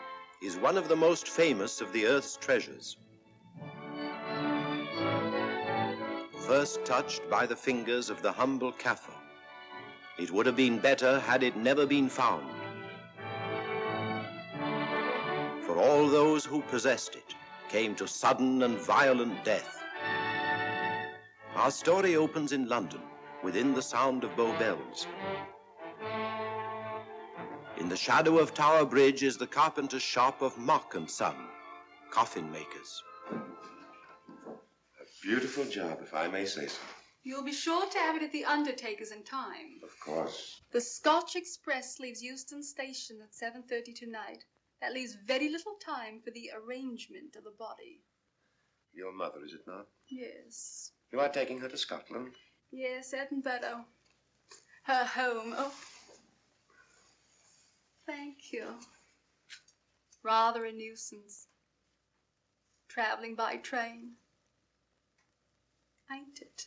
is one of the most famous of the Earth's treasures. First touched by the fingers of the humble Kaffir, it would have been better had it never been found. For all those who possessed it came to sudden and violent death. Our story opens in London, within the sound of Bow Bells. In the shadow of Tower Bridge is the carpenter's shop of Mock and Son, coffin makers. A beautiful job, if I may say so. You'll be sure to have it at the undertaker's in time. Of course. The Scotch Express leaves Euston Station at 7:30 tonight. That leaves very little time for the arrangement of the body. Your mother, is it not? Yes. You are taking her to Scotland? Yes, Edinburgh. Her home. Oh. Thank you. Rather a nuisance. traveling by train. Ain't it?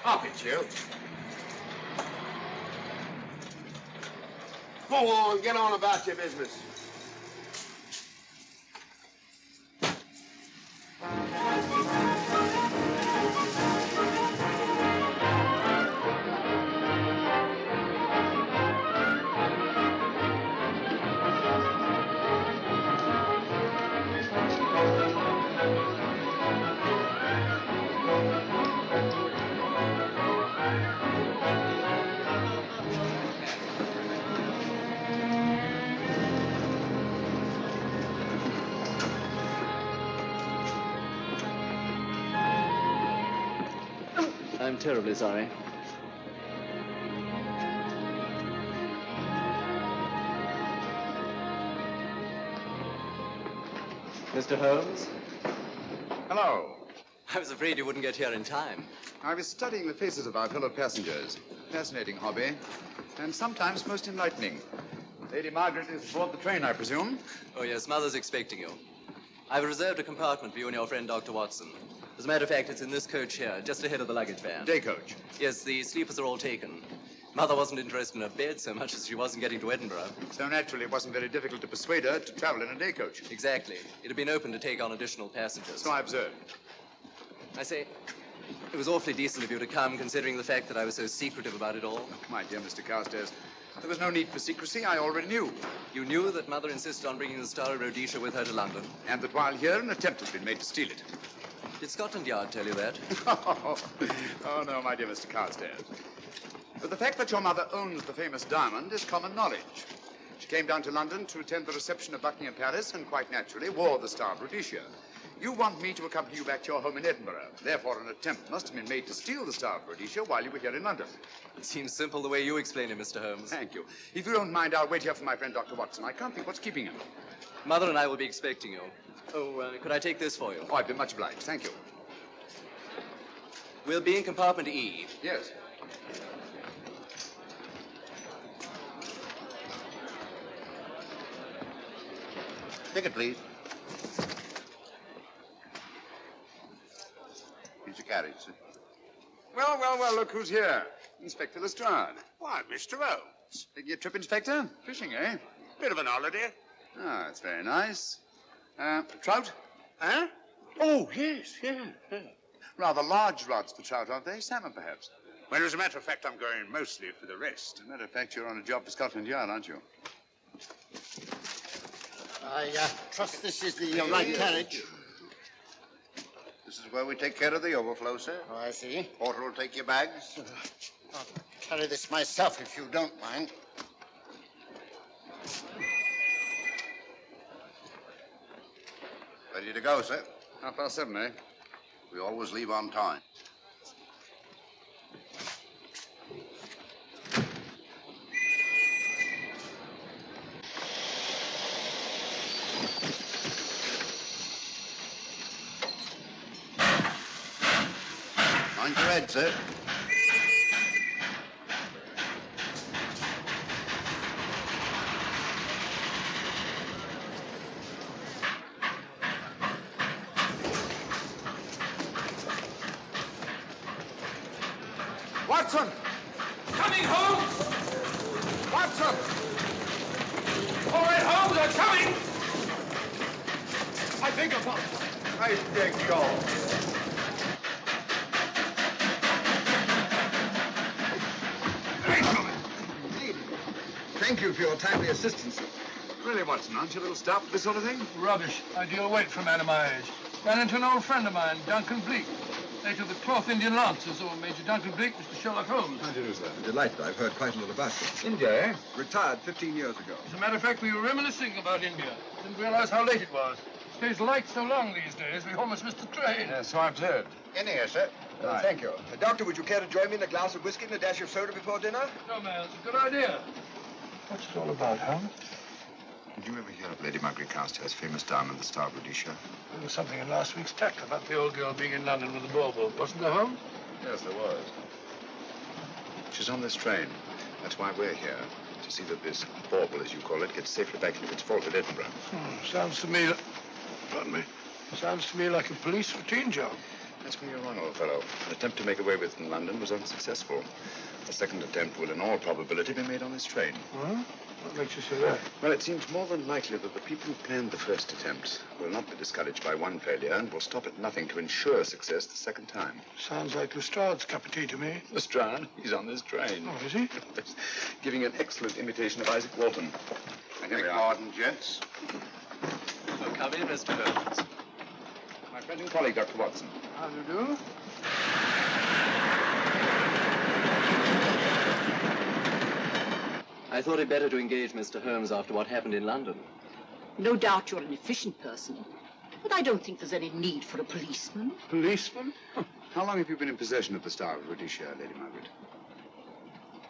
Up it, you. Go on, get on about your business. I'm terribly sorry. Mr. Holmes? Hello. I was afraid you wouldn't get here in time. I was studying the faces of our fellow passengers. Fascinating hobby, and sometimes most enlightening. Lady Margaret is aboard the train, I presume? Oh, yes, Mother's expecting you. I've reserved a compartment for you and your friend, Dr. Watson. As a matter of fact, it's in this coach here, just ahead of the luggage van. Day coach? Yes, the sleepers are all taken. Mother wasn't interested in her bed so much as she was in getting to Edinburgh. So naturally, it wasn't very difficult to persuade her to travel in a day coach. Exactly. It had been open to take on additional passengers. So I observed. I say, it was awfully decent of you to come, considering the fact that I was so secretive about it all. My dear Mr. Carstairs, there was no need for secrecy. I already knew. You knew that Mother insisted on bringing the Star of Rhodesia with her to London? And that while here, an attempt has been made to steal it. Did Scotland Yard tell you that? Oh, no, my dear Mr. Carstairs. But the fact that your mother owns the famous diamond is common knowledge. She came down to London to attend the reception of Buckingham Palace and quite naturally wore the Star of Rhodesia. You want me to accompany you back to your home in Edinburgh. Therefore, an attempt must have been made to steal the Star of Rhodesia while you were here in London. It seems simple the way you explain it, Mr. Holmes. Thank you. If you don't mind, I'll wait here for my friend Dr. Watson. I can't think what's keeping him. Mother and I will be expecting you. Oh, could I take this for you? Oh, I'd be much obliged. Thank you. We'll be in compartment E. Yes. Ticket, please. Here's your carriage, sir. Well, well, well, look who's here. Inspector Lestrade. Why, Mr. Holmes. Taking a trip, Inspector? Fishing, eh? Bit of an holiday. Ah, that's very nice. Trout? Huh? Oh, yes, yeah. Rather large rods for trout, aren't they? Salmon, perhaps? Well, as a matter of fact, I'm going mostly for the rest. As a matter of fact, you're on a job for Scotland Yard, aren't you? I trust this is the right carriage. This is where we take care of the overflow, sir. Oh, I see. Porter will take your bags. I'll carry this myself, if you don't mind. Ready to go, sir? 7:30, eh? We always leave on time. Mind your head, sir. Watson! Coming, Holmes! Watson! All right, Holmes, I'm coming! I beg your pardon. I beg go. Thank you for your timely assistance. Really, Watson, aren't you a little stout for this sort of thing? Rubbish. Ideal weight for a man of my age. Ran into an old friend of mine, Duncan Bleak. Late of the Cloth Indian Lancers, or Major Duncan Bleak, Mr. Sherlock Holmes. How do you do, sir? Delighted. I've heard quite a lot about you. India, eh? Retired 15 years ago. As a matter of fact, we were reminiscing about India. Didn't realize how late it was. Stays light so long these days, we almost missed the train. Yes, so I've observed. In here, sir. Right. Thank you. Doctor, would you care to join me in a glass of whiskey and a dash of soda before dinner? No, man, it's a good idea. What's it all about, Holmes? Did you ever hear of Lady Margaret Carstairs' famous diamond, the Star of Rhodesia? There was something in last week's tack about the old girl being in London with the bauble, wasn't there, Holmes? Yes, there was. She's on this train. That's why we're here, to see that this bauble, as you call it, gets safely back into its vault at Edinburgh. Sounds to me, pardon me, sounds to me like a police routine job. That's where you're wrong, old fellow. An attempt to make away with in London was unsuccessful. The second attempt will, in all probability, be made on this train. Huh? What makes you say that? Well, it seems more than likely that the people who planned the first attempt will not be discouraged by one failure and will stop at nothing to ensure success the second time. Sounds like Lestrade's cup of tea to me. Lestrade? He's on this train. Oh, is he? Giving an excellent imitation of Isaac Walton. And here we are. Pardon, gents. So come in, Mr. Holmes. My friend and colleague, Dr. Watson. How do you do? I thought it better to engage Mr. Holmes after what happened in London. No doubt you're an efficient person, but I don't think there's any need for a policeman. Policeman? How long have you been in possession of the Star of Rhodesia, Lady Margaret?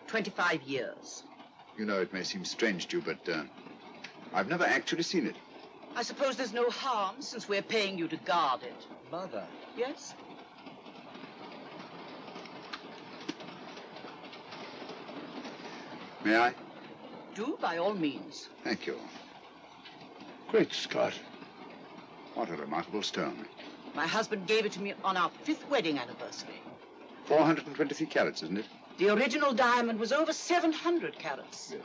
25 years. You know, it may seem strange to you, but I've never actually seen it. I suppose there's no harm since we're paying you to guard it. Mother. Yes? May I? Do, by all means. Thank you. Great Scott. What a remarkable stone. My husband gave it to me on our 5th wedding anniversary. 423 carats, isn't it? The original diamond was over 700 carats. Yeah.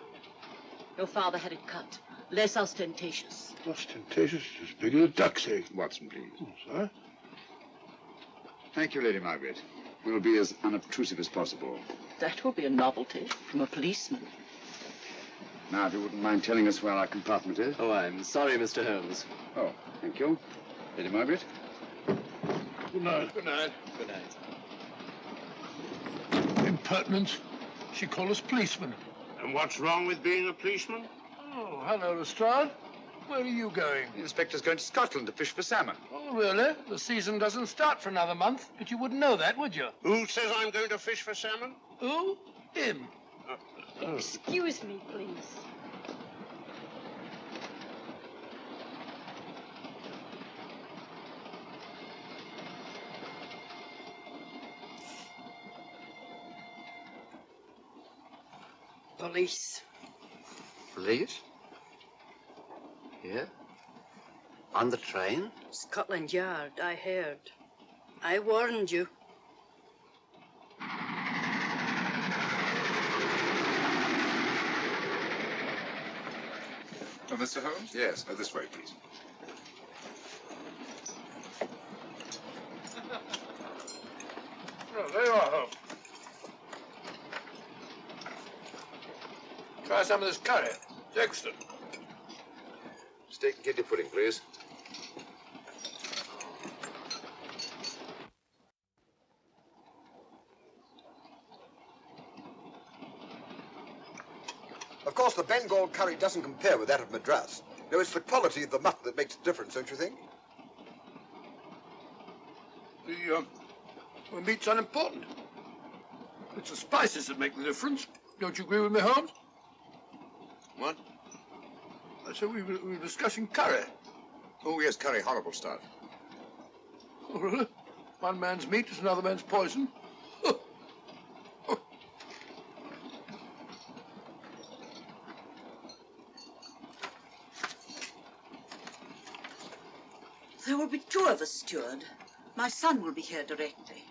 Your father had it cut, less ostentatious. Ostentatious, as big as a duck's egg. Watson, please. Oh, sir? Thank you, Lady Margaret. We'll be as unobtrusive as possible. That will be a novelty from a policeman. Now, if you wouldn't mind telling us where our compartment is. Oh, I'm sorry, Mr. Holmes. Oh, thank you. Lady Margaret? Good night. Good night. Good night. Impertinence. She called us policemen. And what's wrong with being a policeman? Oh, hello, Lestrade. Where are you going? The inspector's going to Scotland to fish for salmon. Oh, really? The season doesn't start for another month, but you wouldn't know that, would you? Who says I'm going to fish for salmon? Who? Him. Excuse me, please. Police. Police? Here? On the train? Scotland Yard, I heard. I warned you. Oh, Mr. Holmes? Yes. This way, please. Oh, there you are, Holmes. Try some of this curry. It's excellent. Steak and kidney pudding, please. Of course, the Bengal curry doesn't compare with that of Madras. No, it's the quality of the mutton that makes the difference, don't you think? The meat's unimportant. It's the spices that make the difference. Don't you agree with me, Holmes? What? I said we were discussing curry. Oh, yes, curry. Horrible stuff. Oh, really? One man's meat is another man's poison. There will be 2 of us, steward. My son will be here directly.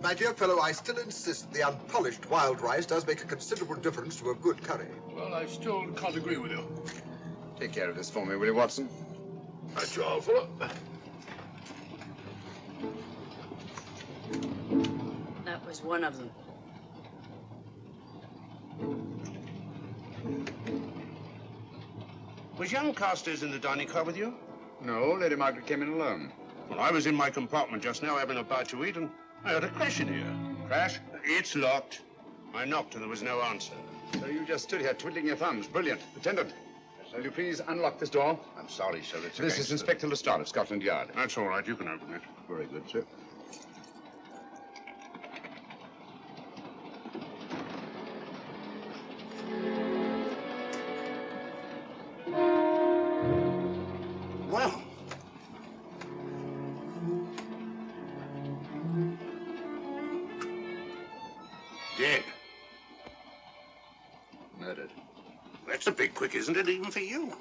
my dear fellow, I still insist the unpolished wild rice does make a considerable difference to a good curry. Well, I still can't agree with you. Take care of this for me, will you, Watson? That's your fault. That was one of them. Was young Carstairs in the dining car with you? No, Lady Margaret came in alone. Well, I was in my compartment just now having a bite to eat, and I heard a crash in here. Crash? It's locked. I knocked and there was no answer. So you just stood here twiddling your thumbs. Brilliant. Attendant, will you please unlock this door? I'm sorry, sir. It's This is Inspector Lestrade of Scotland Yard. That's all right. You can open it. Very good, sir. Well, dead. Murdered. That's a bit quick, isn't it, even for you?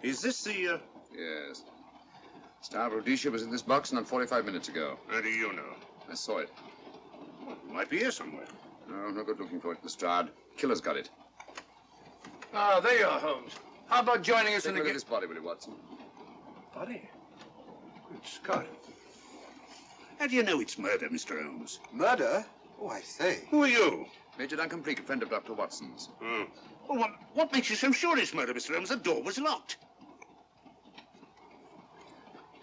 Is this the, Yes. Star Rhodesia was in this box not 45 minutes ago. How do you know? I saw it. Well, it might be here somewhere. No, no good looking for it, Lestrade. Killer's got it. Ah, there you are, Holmes. How about joining us Take in a the... look at this body, will you, Watson? Body? Good Scott. How do you know it's murder, Mr. Holmes? Murder? Oh, I say. Who are you? Major Duncan Preek, a friend of Dr. Watson's. Oh. Well, what makes you so sure it's murder, Mr. Holmes? The door was locked.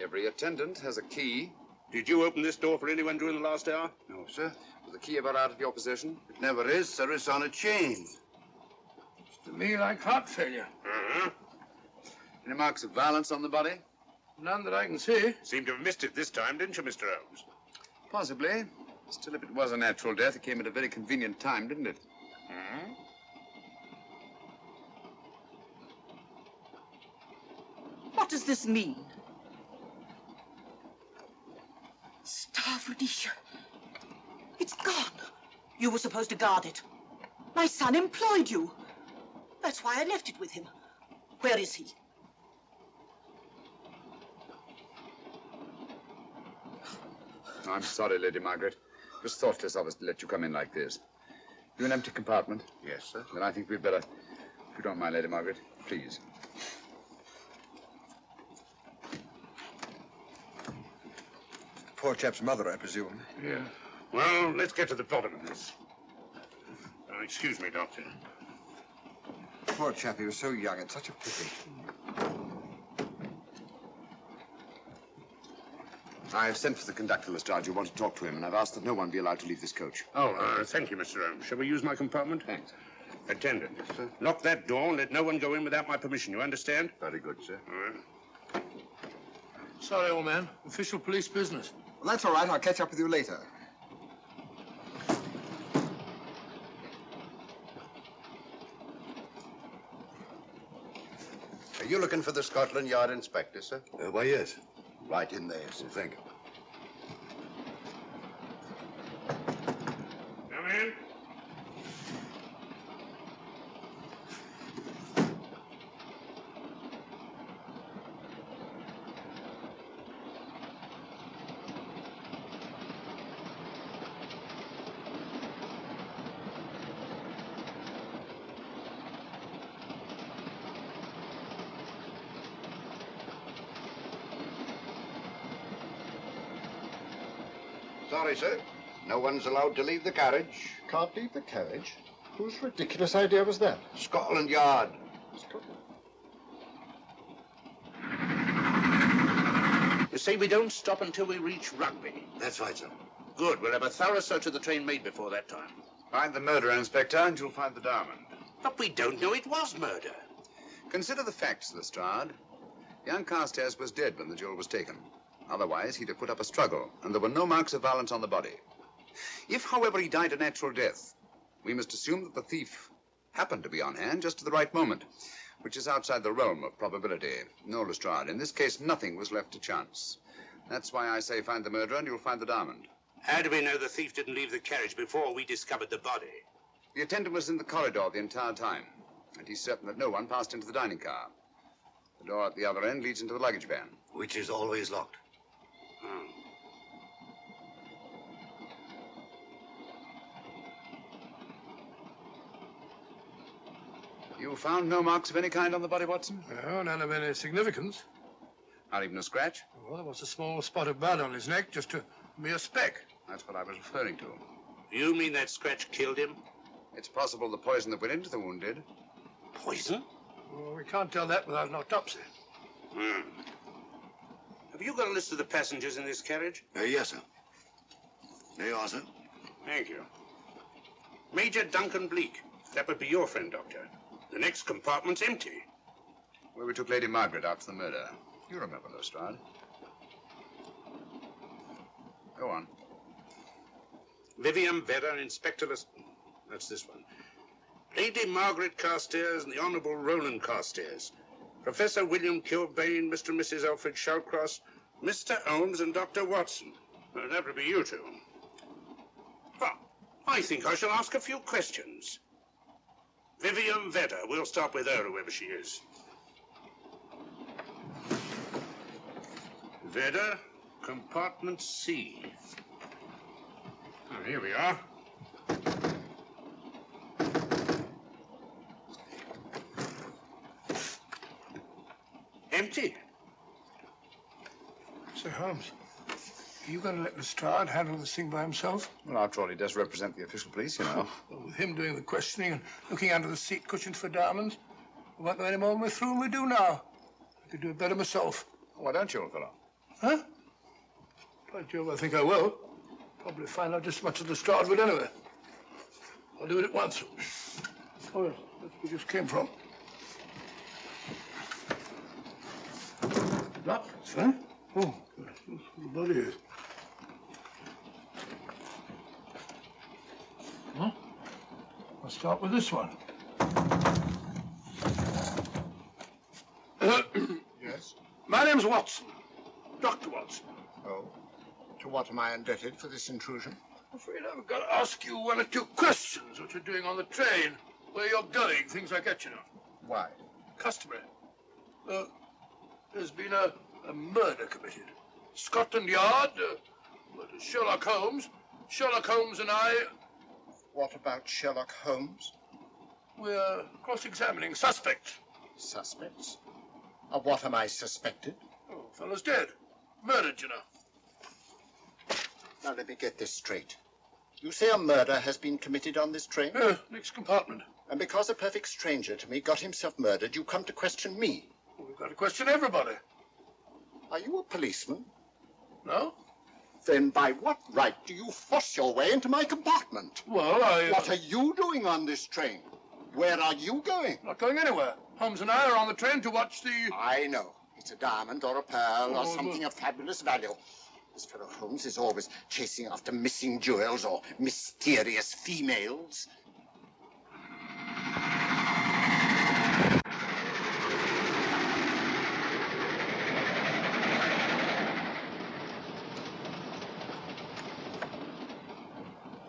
Every attendant has a key. Did you open this door for anyone during the last hour? No, sir. Was the key ever out of your possession? It never is, sir. It's on a chain. To me, like heart failure. Uh-huh. Any marks of violence on the body? None that I can see. Seemed to have missed it this time, didn't you, Mr. Holmes? Possibly. Still, if it was a natural death, it came at a very convenient time, didn't it? Hmm? What does this mean? Star of Rhodesia. It's gone. You were supposed to guard it. My son employed you. That's why I left it with him. Where is he? I'm sorry, Lady Margaret. It was thoughtless of us to let you come in like this. You an empty compartment? Yes, sir. Then I think we'd better, if you don't mind, Lady Margaret, please. Poor chap's mother, I presume. Yeah. Well, let's get to the bottom of this. Excuse me, Doctor. Poor chap, he was so young. It's such a pity. I've sent for the conductor, Lestrade. You want to talk to him, and I've asked that no one be allowed to leave this coach. Oh, thank you, Mr. Holmes. Shall we use my compartment? Thanks. Attendant, sir. Lock that door and let no one go in without my permission. You understand? Very good, sir. All right. Sorry, old man. Official police business. Well, that's all right. I'll catch up with you later. Are you looking for the Scotland Yard inspector, sir? Why, yes. Right in there, sir. Thank you. Come in. Sorry, sir. No one's allowed to leave the carriage. Can't leave the carriage? Whose ridiculous idea was that? Scotland Yard. You say we don't stop until we reach Rugby. That's right, sir. Good. We'll have a thorough search of the train made before that time. Find the murderer, Inspector, and you'll find the diamond. But we don't know it was murder. Consider the facts, Lestrade. Young Carstairs was dead when the jewel was taken. Otherwise, he'd have put up a struggle, and there were no marks of violence on the body. If, however, he died a natural death, we must assume that the thief happened to be on hand just at the right moment, which is outside the realm of probability. No, Lestrade, in this case, nothing was left to chance. That's why I say find the murderer and you'll find the diamond. How do we know the thief didn't leave the carriage before we discovered the body? The attendant was in the corridor the entire time, and he's certain that no one passed into the dining car. The door at the other end leads into the luggage van. Which is always locked. Oh. You found no marks of any kind on the body, Watson? No, none of any significance. Not even a scratch? Well, there was a small spot of blood on his neck, just a mere speck. That's what I was referring to. You mean that scratch killed him? It's possible the poison that went into the wound did. Poison? Well, we can't tell that without an autopsy. Have you got a list of the passengers in this carriage? Yes, sir. There you are, sir. Thank you. Major Duncan Bleak. That would be your friend, Doctor. The next compartment's empty. Where we took Lady Margaret out for the murder. You remember, Lestrade. Go on. Vivian Vedder, Inspector That's this one. Lady Margaret Carstairs and the Honourable Roland Carstairs. Professor William Kilbane, Mr. and Mrs. Alfred Shallcross, Mr. Holmes and Dr. Watson. Well, that would be you two. Well, I think I shall ask a few questions. Vivian Vedder. We'll start with her, whoever she is. Vedder, compartment C. Oh, here we are. Empty. Sir Holmes, are you going to let Lestrade handle this thing by himself? Well, after all, he does represent the official police, you know. Well, with him doing the questioning and looking under the seat cushions for diamonds, we won't know any more when we're through than we do now. I could do it better myself. Why don't you, old fellow? Huh? By Jove, I think I will. Probably find out just as much as Lestrade would anyway. I'll do it at once. Oh, yes, that's where we just came from. That, sir? Oh, the body is. Huh? I'll start with this one. Yes? My name's Watson. Dr. Watson. Oh. To what am I indebted for this intrusion? I'm afraid I've got to ask you one or two questions. What you're doing on the train, where you're going, things like that, you know. Why? Customary. There's been a murder committed. Scotland Yard, murder Sherlock Holmes. Sherlock Holmes and I... What about Sherlock Holmes? We're cross-examining suspects. Suspects? Of what am I suspected? Oh, fellow's dead. Murdered, you know. Now, let me get this straight. You say a murder has been committed on this train? Next compartment. And because a perfect stranger to me got himself murdered, you come to question me? Well, we've got to question everybody. Are you a policeman? No. Then by what right do you force your way into my compartment? Well, What are you doing on this train? Where are you going? Not going anywhere. Holmes and I are on the train to watch the... I know. It's a diamond or a pearl or something of fabulous value. This fellow Holmes is always chasing after missing jewels or mysterious females.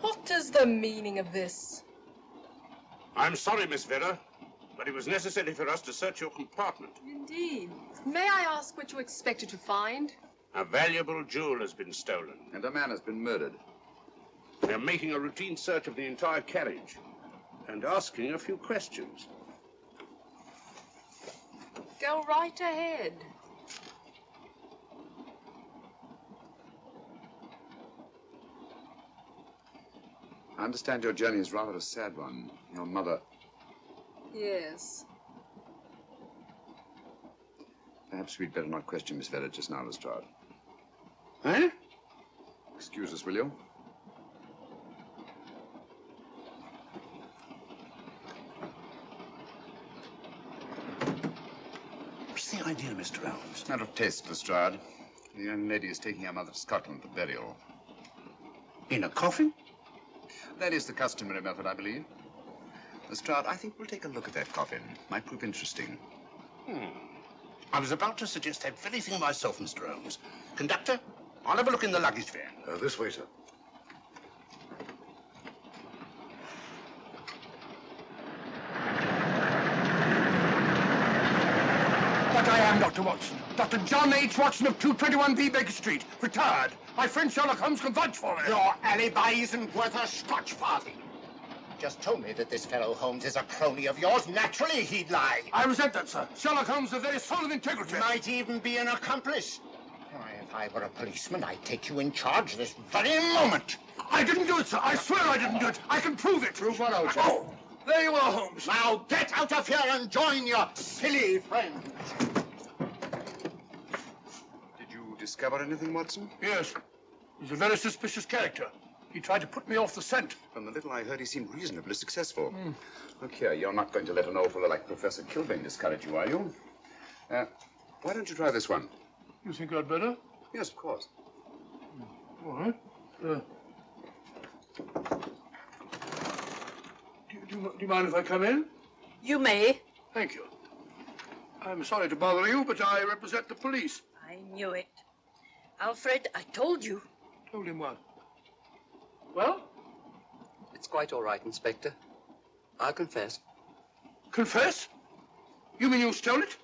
What is the meaning of this? I'm sorry, Miss Vedder, but it was necessary for us to search your compartment. Indeed. May I ask what you expected to find? A valuable jewel has been stolen. And a man has been murdered. We're making a routine search of the entire carriage and asking a few questions. Go right ahead. I understand your journey is rather a sad one. Your mother... Yes. Perhaps we'd better not question Miss Vedder just now, Lestrade. Eh? Excuse us, will you? What's the idea, Mr. Holmes? Matter of taste, Lestrade. The young lady is taking her mother to Scotland for burial. In a coffin? That is the customary method, I believe. Lestrade, I think we'll take a look at that coffin. Might prove interesting. I was about to suggest that very thing myself, Mr. Holmes. Conductor, I'll have a look in the luggage van. This way, sir. But I am Dr. Watson. Dr. John H. Watson of 221B Baker Street, retired. My friend Sherlock Holmes can vouch for me. Your alibi isn't worth a Scotch farthing. just told me that this fellow Holmes is a crony of yours. Naturally, he'd lie. I resent that, sir. Sherlock Holmes is the very soul of integrity. Might even be an accomplice. Why, if I were a policeman, I'd take you in charge this very moment. I didn't do it, sir. I swear I didn't do it. I can prove it. Prove what, Algiers? Oh, there you are, Holmes. Now get out of here and join your silly friends. Did you discover anything, Watson? Yes. He's a very suspicious character. He tried to put me off the scent. From the little I heard, he seemed reasonably successful. Look here, you're not going to let an old fellow like Professor Kilbane discourage you, are you? Why don't you try this one? You think I'd better? Yes, of course. All right. Do you mind if I come in? You may. Thank you. I'm sorry to bother you, but I represent the police. I knew it. Alfred, I told you. Told him what? Well? It's quite all right, Inspector. I'll confess. Confess? You mean you stole it?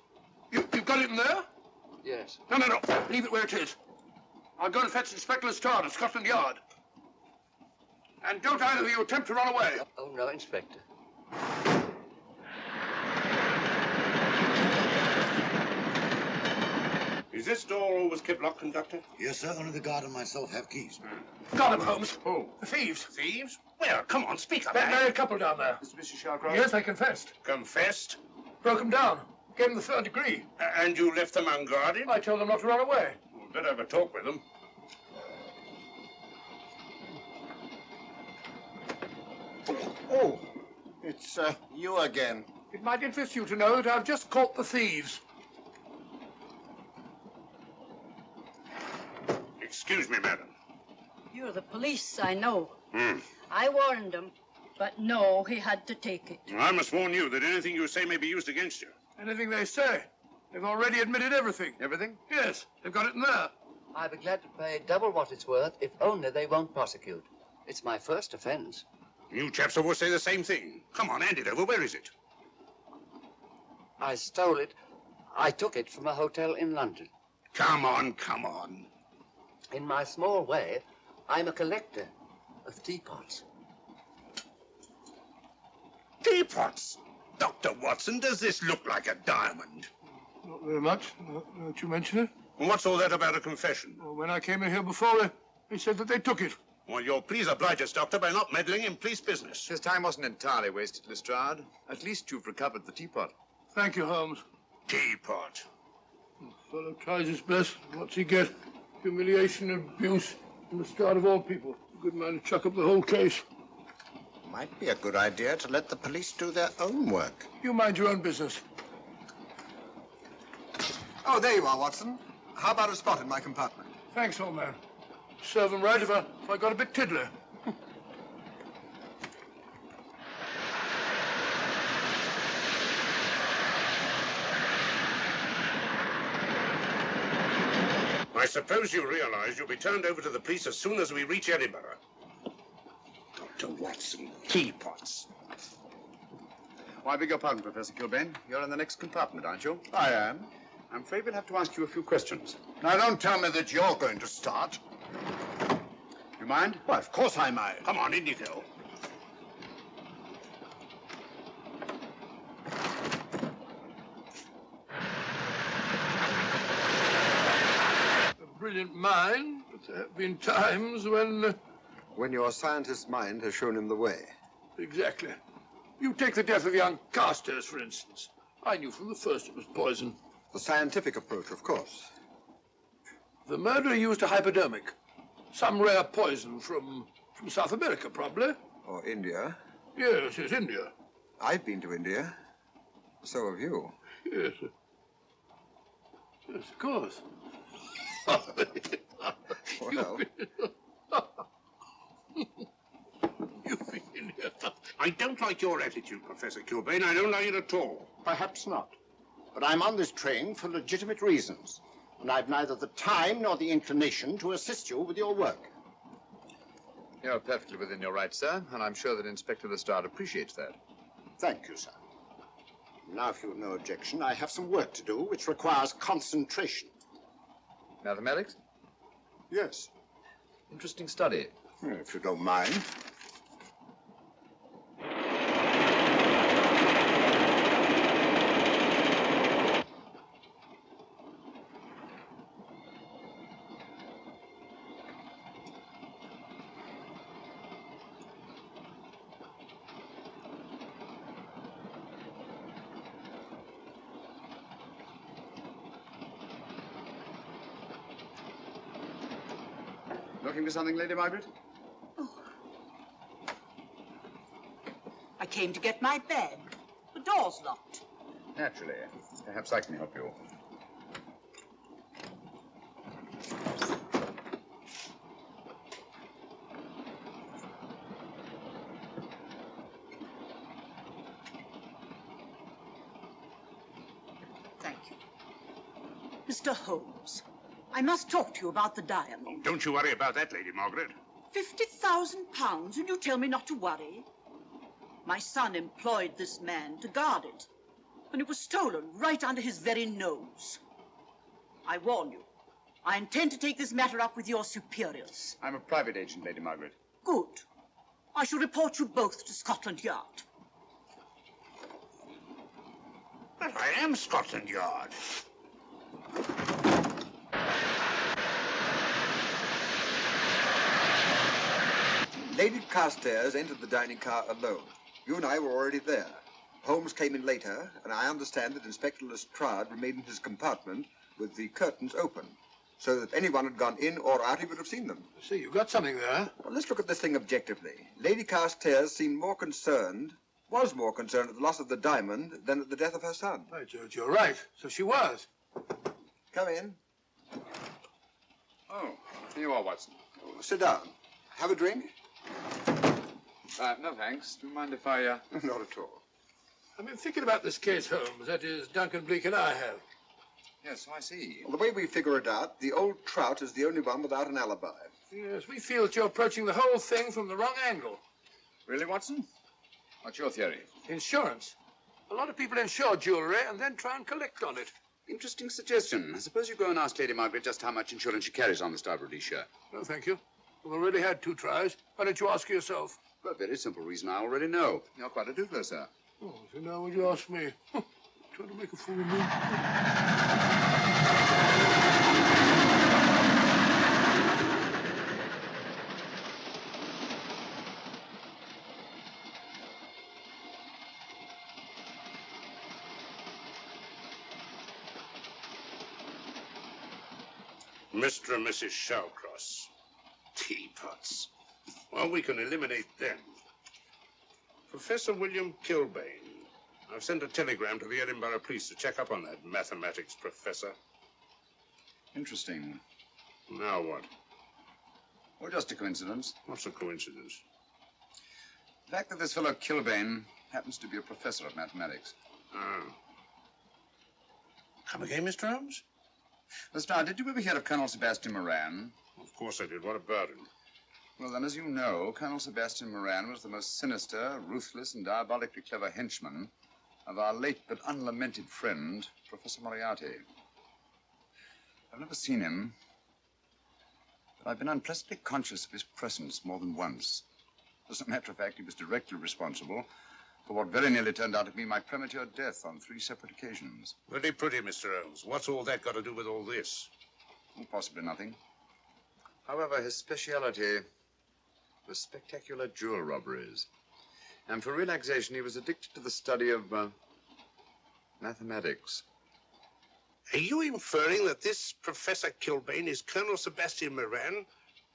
You've got it in there? Yes. No. Leave it where it is. I'll go and fetch Inspector Lestrade at Scotland Yard. And don't either of you attempt to run away. Oh, no, Inspector. Is this door always kept locked, Conductor? Yes, sir. Only the guard and myself have keys. Got him, Holmes. Who? The thieves. Thieves? Well, come on, speak up. That married couple down there. Mr. Sherlock? Yes, they confessed. Confessed? Broke them down. Gave them the third degree. And you left them unguarded? I told them not to run away. We'd better have a talk with them. Oh, it's you again. It might interest you to know that I've just caught the thieves. Excuse me, madam. You're the police, I know. I warned him, but no, he had to take it. I must warn you that anything you say may be used against you. Anything they say. They've already admitted everything. Everything? Yes, they've got it in there. I'd be glad to pay double what it's worth if only they won't prosecute. It's my first offense. You chaps always say the same thing. Come on, hand it over. Where is it? I stole it. I took it from a hotel in London. Come on. In my small way, I'm a collector of teapots. Teapots? Dr. Watson, does this look like a diamond? Not very much, now that you mention it. And what's all that about a confession? Well, when I came in here before, they said that they took it. Well, you'll please oblige us, Doctor, by not meddling in police business. His time wasn't entirely wasted, Lestrade. At least you've recovered the teapot. Thank you, Holmes. Teapot. The fellow tries his best. What's he get? Humiliation and abuse from the start of all people. A good man to chuck up the whole case. Might be a good idea to let the police do their own work. You mind your own business. Oh, there you are, Watson. How about a spot in my compartment? Thanks, old man. Serve him right if I got a bit tiddly. I suppose you realize you'll be turned over to the police as soon as we reach Edinburgh. Dr. Watson, teapots. Oh, I beg your pardon, Professor Kilbane. You're in the next compartment, aren't you? I am. I'm afraid we'll have to ask you a few questions. Now, don't tell me that you're going to start. You mind? Why, of course I mind. Come on, in you go. A brilliant mind, but there have been times when... When your scientist's mind has shown him the way. Exactly. You take the death of young Carstairs, for instance. I knew from the first it was poison. The scientific approach, of course. The murderer used a hypodermic. Some rare poison from South America, probably. Or India. Yes, India. I've been to India. So have you. Yes. Yes, of course. Well, You've been in here. I don't like your attitude, Professor Kilbane. I don't like it at all. Perhaps not. But I'm on this train for legitimate reasons. And I've neither the time nor the inclination to assist you with your work. You're perfectly within your rights, sir, and I'm sure that Inspector Lestrade appreciates that. Thank you, sir. Now, if you've no objection, I have some work to do which requires concentration. Mathematics? Yes. Interesting study. If you don't mind. Looking for something, Lady Margaret? I came to get my bag. The door's locked. Naturally. Perhaps I can help you. Thank you. Mr. Holmes, I must talk to you about the diamond. Don't you worry about that, Lady Margaret. £50,000, and you tell me not to worry? My son employed this man to guard it, and it was stolen right under his very nose. I warn you, I intend to take this matter up with your superiors. I'm a private agent, Lady Margaret. Good. I shall report you both to Scotland Yard. But I am Scotland Yard. Lady Carstairs entered the dining car alone. You and I were already there. Holmes came in later, and I understand that Inspector Lestrade remained in his compartment with the curtains open, so that if anyone had gone in or out, he would have seen them. See, you've got something there. Well, let's look at this thing objectively. Lady Carstairs seemed was more concerned at the loss of the diamond than at the death of her son. By George, you're right. So she was. Come in. Oh, here you are, Watson. Sit down. Have a drink? No, thanks. Do you mind if I, Not at all. I've been thinking about this case, Holmes. That is, Duncan Bleak and I have. Yes, so I see. Well, the way we figure it out, the old trout is the only one without an alibi. Yes, we feel that you're approaching the whole thing from the wrong angle. Really, Watson? What's your theory? Insurance. A lot of people insure jewelry and then try and collect on it. Interesting suggestion. I suppose you go and ask Lady Margaret just how much insurance she carries on the Starboard Rhodesia. No, thank you. We've already had 2 tries. Why don't you ask her yourself? For a very simple reason I already know. You're quite a doodler, sir. Oh, so now would you ask me? Trying to make a fool of me. Mr. and Mrs. Shallcross. Teapots. Well, we can eliminate them. Professor William Kilbane. I've sent a telegram to the Edinburgh police to check up on that mathematics professor. Interesting. Now what? Well, just a coincidence. What's a coincidence? The fact that this fellow Kilbane happens to be a professor of mathematics. Ah. Come again, Mr. Holmes? Lestrade, did you ever hear of Colonel Sebastian Moran? Of course I did. What about him? Well, then, as you know, Colonel Sebastian Moran was the most sinister, ruthless, and diabolically clever henchman of our late but unlamented friend, Professor Moriarty. I've never seen him, but I've been unpleasantly conscious of his presence more than once. As a matter of fact, he was directly responsible for what very nearly turned out to be my premature death on 3 separate occasions. Very pretty, Mr. Holmes. What's all that got to do with all this? Oh, possibly nothing. However, his speciality was spectacular jewel robberies. And for relaxation, he was addicted to the study of mathematics. Are you inferring that this Professor Kilbane is Colonel Sebastian Moran?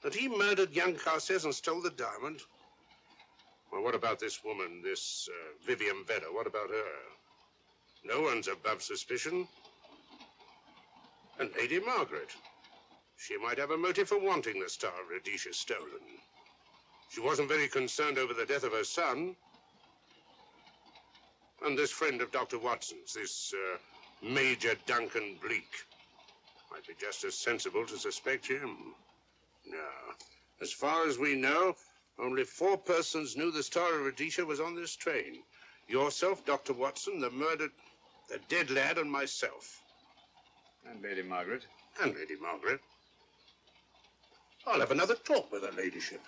That he murdered young Carstairs and stole the diamond? Well, what about this woman, this Vivian Vedder? What about her? No one's above suspicion. And Lady Margaret. She might have a motive for wanting the Star of Rhodesia stolen. She wasn't very concerned over the death of her son. And this friend of Dr. Watson's, this Major Duncan Bleak, might be just as sensible to suspect him. No. As far as we know, only 4 persons knew the Star of Rhodesia was on this train. Yourself, Dr. Watson, the dead lad, and myself. And Lady Margaret. And Lady Margaret. I'll have another talk with her ladyship.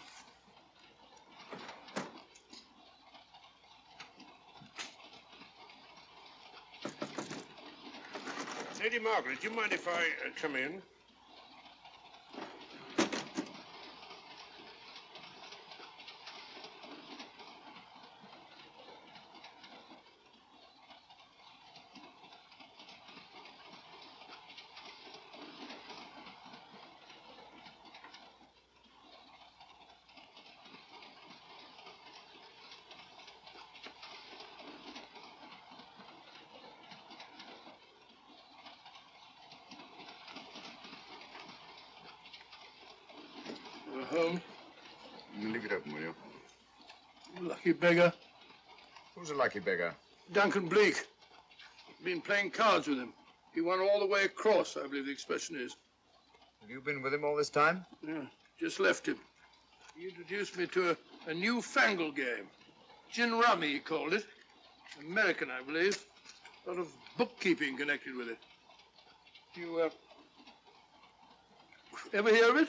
Lady Margaret, do you mind if I come in? Holmes. Leave it open, will you? Lucky beggar. Who's a lucky beggar? Duncan Bleak. Been playing cards with him. He won all the way across, I believe the expression is. Have you been with him all this time? Yeah, just left him. He introduced me to a newfangled game. Gin rummy, he called it. American, I believe. A lot of bookkeeping connected with it. You, ever hear of it?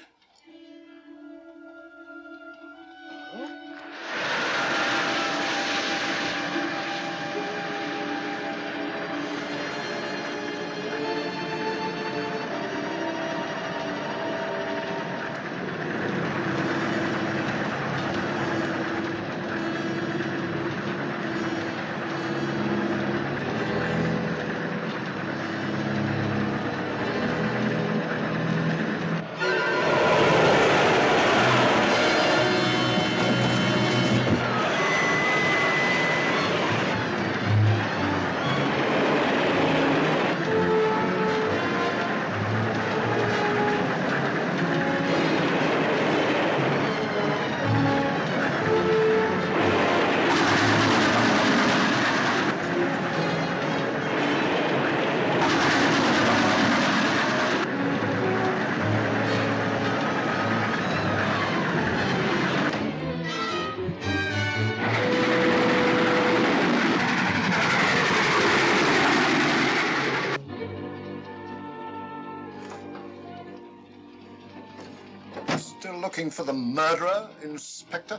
Still looking for the murderer, Inspector?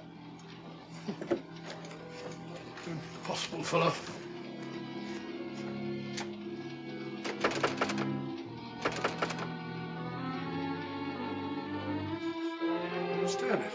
Impossible, fellow. Understand it.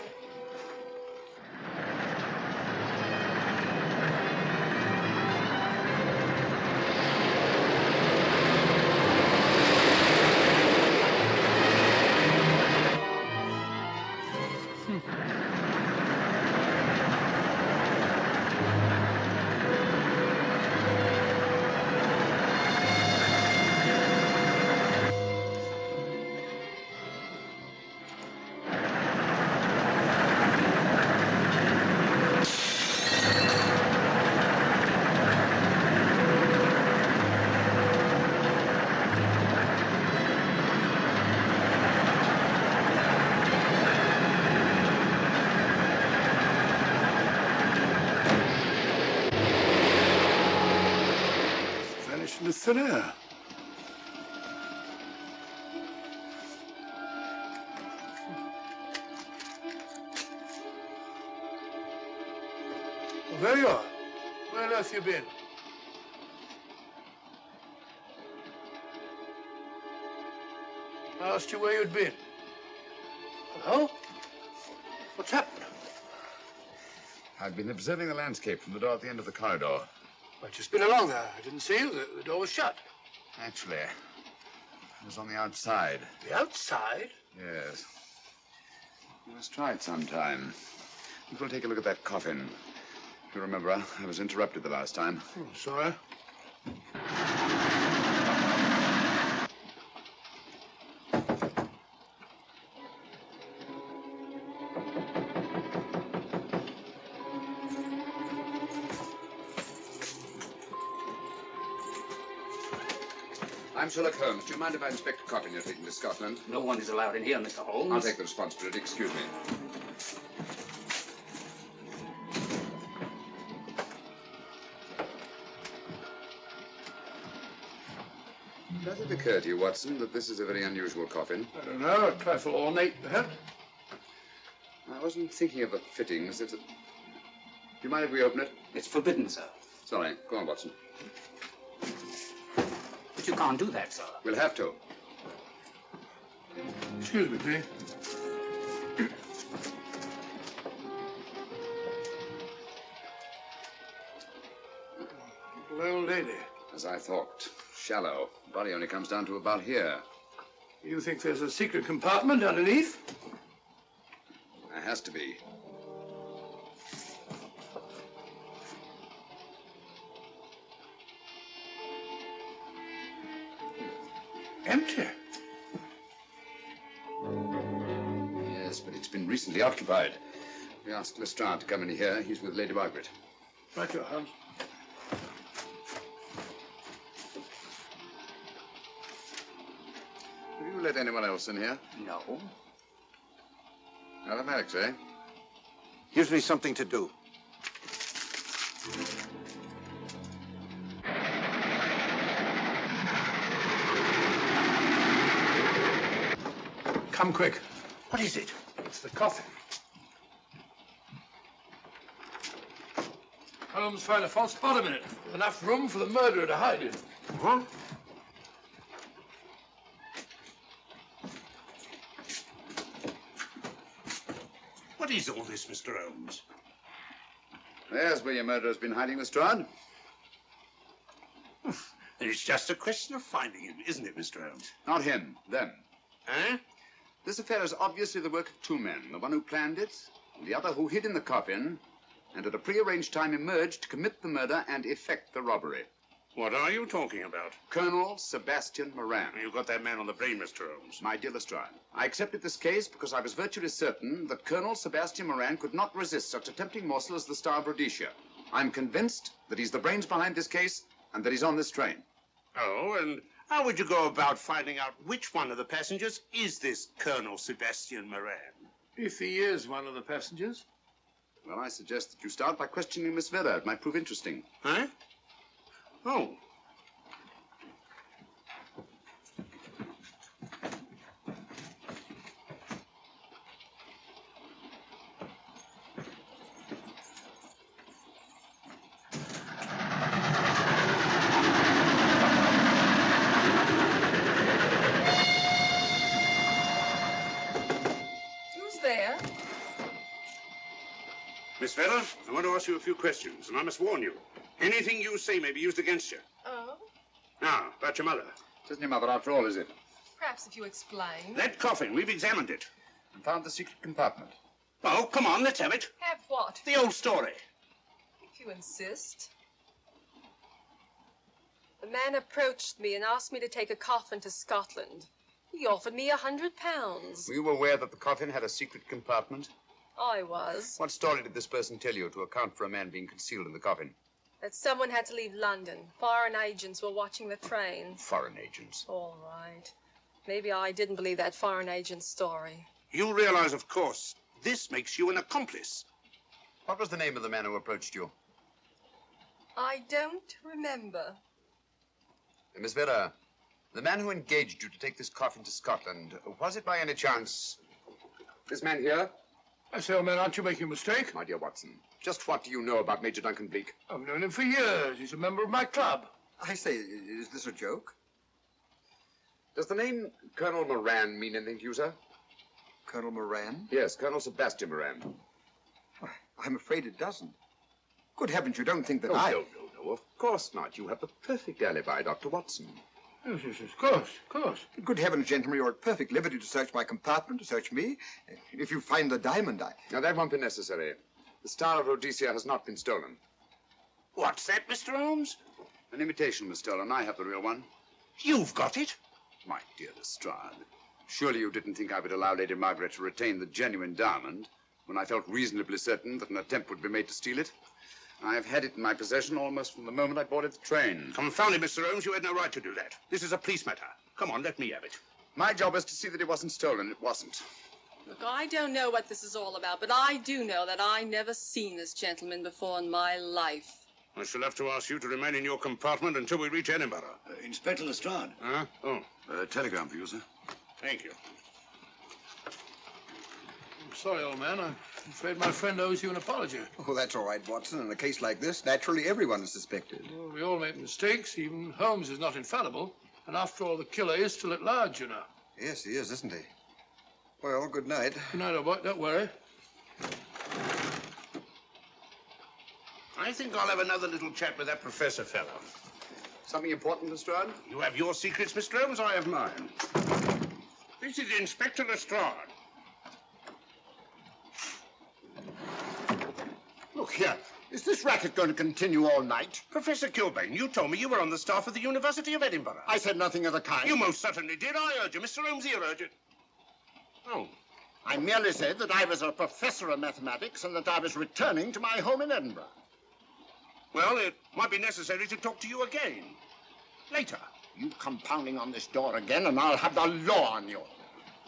Vanished into thin air. Well, there you are. Where on earth you been? I asked you where you'd been. Hello? What's happened? I've been observing the landscape from the door at the end of the corridor. I've just been along there. I didn't see you. The door was shut. Actually, it was on the outside. The outside? Yes. We must try it sometime. We'll take a look at that coffin. If you remember, I was interrupted the last time. Oh, sorry. I'm Sherlock Holmes. Do you mind if I inspect a coffin you're taking to Scotland? No one is allowed in here, Mr. Holmes. I'll take the responsibility. Excuse me. Does it occur to you, Watson, that this is a very unusual coffin? I don't know. A trifle ornate, perhaps. I wasn't thinking of the fittings. Do you mind if we open it? It's forbidden, sir. Sorry. Go on, Watson. But you can't do that, sir. We'll have to. Excuse me, please. Little old lady. As I thought. Shallow. Body only comes down to about here. You think there's a secret compartment underneath? There has to be. Empty. Yes, but it's been recently occupied. We asked Lestrade to come in here. He's with Lady Margaret. Right, your Holmes. Have you let anyone else in here? No. Mathematics, eh? Gives me something to do. Come quick. What is it? It's the coffin. Holmes found a false bottom in it. Enough room for the murderer to hide in. Huh? What is all this, Mr. Holmes? There's where your murderer's been hiding, Lestrade. And it's just a question of finding him, isn't it, Mr. Holmes? Not him, them. Eh? This affair is obviously the work of two men, the one who planned it, and the other who hid in the coffin, and at a prearranged time emerged to commit the murder and effect the robbery. What are you talking about? Colonel Sebastian Moran. You got that man on the brain, Mr. Holmes. My dear Lestrade, I accepted this case because I was virtually certain that Colonel Sebastian Moran could not resist such a tempting morsel as the Star of Rhodesia. I'm convinced that he's the brains behind this case and that he's on this train. Oh, and how would you go about finding out which one of the passengers is this Colonel Sebastian Moran? If he is one of the passengers. Well, I suggest that you start by questioning Miss Vera. It might prove interesting. Huh? Oh. Who's there? Miss Vera, I want to ask you a few questions, and I must warn you. Anything you say may be used against you. Oh? Now, about your mother. It isn't your mother after all, is it? Perhaps if you explain. That coffin, we've examined it. And found the secret compartment. Oh, come on, let's have it. Have what? The old story. If you insist. The man approached me and asked me to take a coffin to Scotland. He offered me £100. Were you aware that the coffin had a secret compartment? I was. What story did this person tell you to account for a man being concealed in the coffin? That someone had to leave London. Foreign agents were watching the trains. Foreign agents. All right. Maybe I didn't believe that foreign agent story. You realize, of course, this makes you an accomplice. What was the name of the man who approached you? I don't remember. Miss Vera, the man who engaged you to take this coffin to Scotland, was it by any chance this man here? I say, old man, aren't you making a mistake? My dear Watson, just what do you know about Major Duncan Bleak? I've known him for years. He's a member of my club. I say, is this a joke? Does the name Colonel Moran mean anything to you, sir? Colonel Moran? Yes, Colonel Sebastian Moran. Why, I'm afraid it doesn't. Good heavens, you don't think that No, of course not. You have the perfect alibi, Dr. Watson. Yes, of course, of course. Good heavens, gentlemen, you're at perfect liberty to search my compartment, to search me. If you find the diamond, Now, that won't be necessary. The Star of Rhodesia has not been stolen. What's that, Mr. Holmes? An imitation was stolen. I have the real one. You've got it? My dear Lestrade, surely you didn't think I would allow Lady Margaret to retain the genuine diamond when I felt reasonably certain that an attempt would be made to steal it? I have had it in my possession almost from the moment I boarded the train. Confound it, Mr. Holmes, you had no right to do that. This is a police matter. Come on, let me have it. My job is to see that it wasn't stolen. It wasn't. Look, I don't know what this is all about, but I do know that I never seen this gentleman before in my life. I shall have to ask you to remain in your compartment until we reach Edinburgh. Inspector Lestrade. Huh? Oh. Telegram for you, sir. Thank you. I'm sorry, old man. I'm afraid my friend owes you an apology. Oh, that's all right, Watson. In a case like this, naturally everyone is suspected. Well, we all make mistakes. Even Holmes is not infallible. And after all, the killer is still at large, you know. Yes, he is, isn't he? Well, good night. Good night, old boy. Don't worry. I think I'll have another little chat with that professor fellow. Something important, Lestrade? You have your secrets, Mr. Holmes, I have mine. This is Inspector Lestrade. Look here. Is this racket going to continue all night? Professor Kilbane, you told me you were on the staff of the University of Edinburgh. I said nothing of the kind. You most certainly did. I urge you. Mr. Holmes here urged it. Oh, I merely said that I was a professor of mathematics and that I was returning to my home in Edinburgh. Well, it might be necessary to talk to you again. Later. You come pounding on this door again and I'll have the law on you.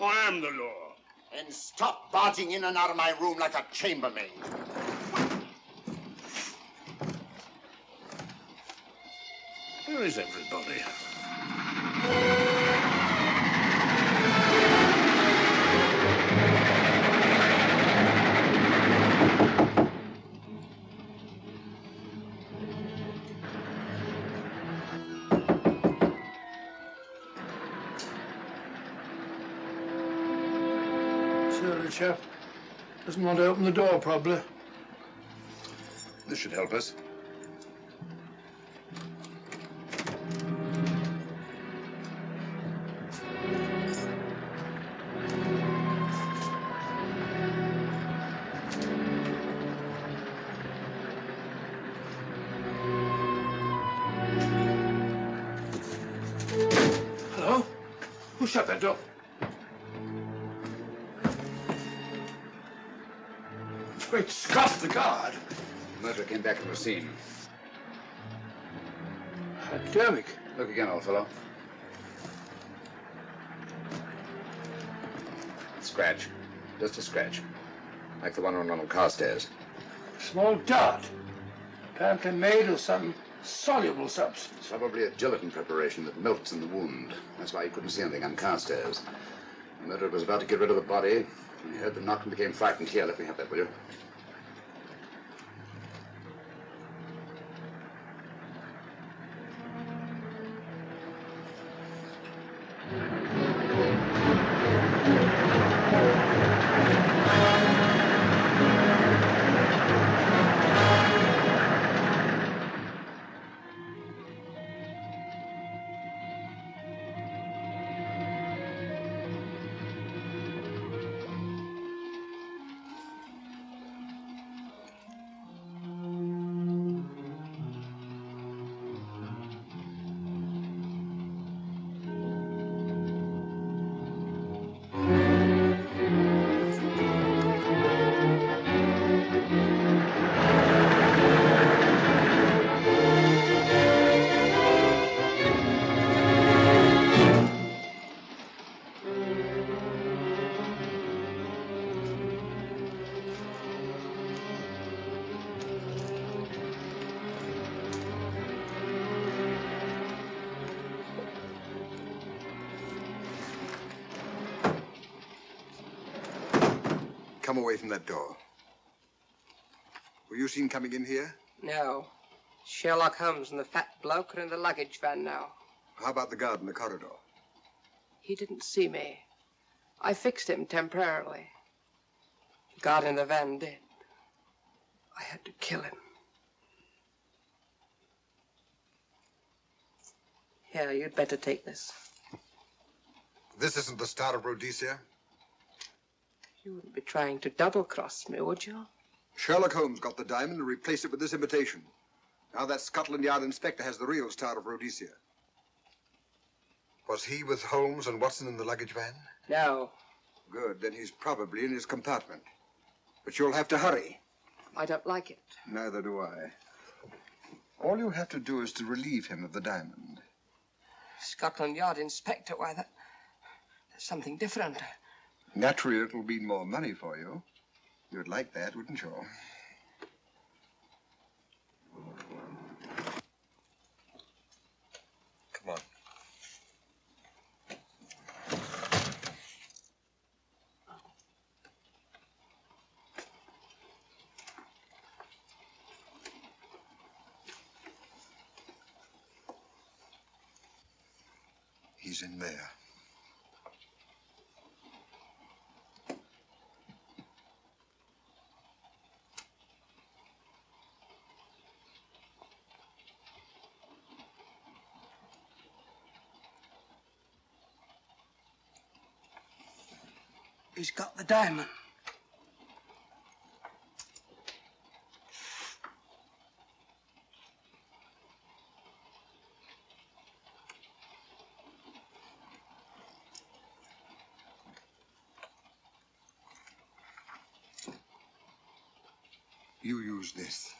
I am the law. And stop barging in and out of my room like a chambermaid. Where is everybody? Surly chap. Doesn't want to open the door, probably. This should help us. Hello? Who shut that door? Great Scott, the guard. The murderer came back from the scene. Academic. Look again, old fellow. Scratch. Just a scratch. Like the one on Ronald Carstairs. Small dot. Apparently made of some soluble substance. Probably a gelatin preparation that melts in the wound. That's why you couldn't see anything on Carstairs. The murderer was about to get rid of the body. He heard the knock and became frightened. Here, let me have that, will you? Come away from that door. Were you seen coming in here? No. Sherlock Holmes and the fat bloke are in the luggage van now. How about the guard in the corridor? He didn't see me. I fixed him temporarily. The guard in the van did. I had to kill him. Here, you'd better take this. This isn't the Star of Rhodesia? You wouldn't be trying to double-cross me, would you? Sherlock Holmes got the diamond and replaced it with this imitation. Now that Scotland Yard inspector has the real Star of Rhodesia. Was he with Holmes and Watson in the luggage van? No. Good, then he's probably in his compartment. But you'll have to hurry. I don't like it. Neither do I. All you have to do is to relieve him of the diamond. Scotland Yard inspector, why, that's something different. Naturally, it'll mean more money for you. You'd like that, wouldn't you? Come on. He's in there. He's got the diamond. You use this.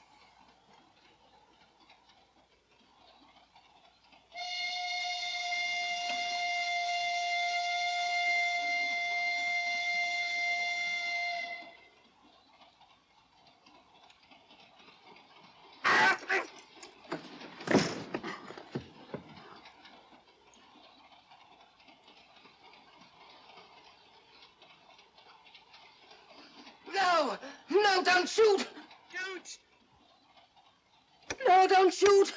No! No, don't shoot! Don't! No, don't shoot!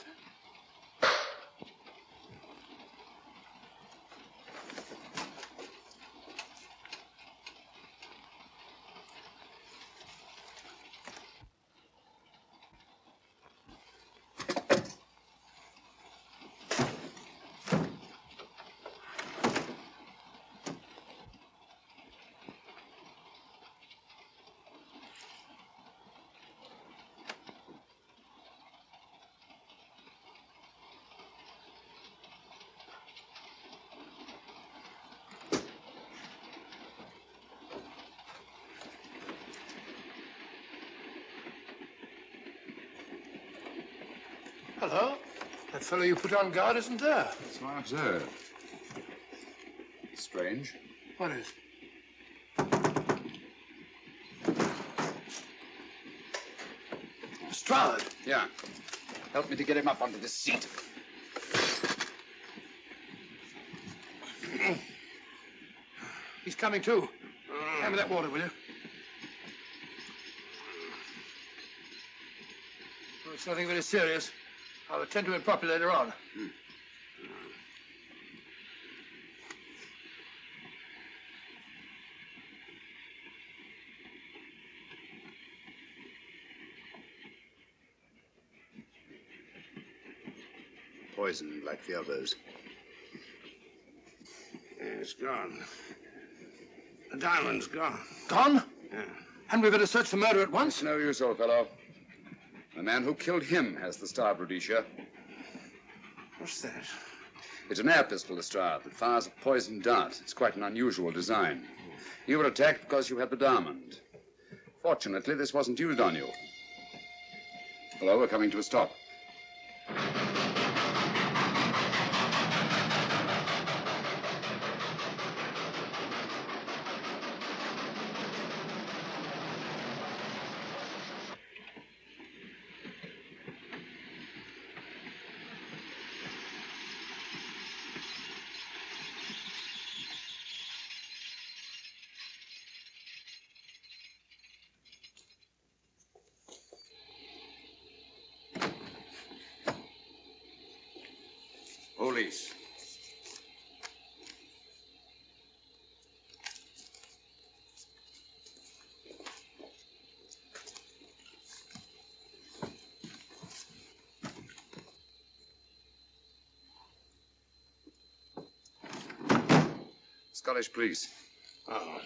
Hello? That fellow you put on guard isn't there. So I observe. Strange. What is? Lestrade. Yeah. Help me to get him up onto this seat. He's coming too. Hand me that water, will you? Well, it's nothing very serious. I'll attend to it properly later on. Poisoned like the others. It's gone. The diamond's gone. Gone? Yeah. Hadn't we better search for murder at once? It's no use, old fellow. The man who killed him has the star, Rhodesia. What's that? It's an air pistol, Lestrade, that fires a poisoned dart. It's quite an unusual design. You were attacked because you had the diamond. Fortunately, this wasn't used on you. Hello, we're coming to a stop. Police. Scottish police. Oh.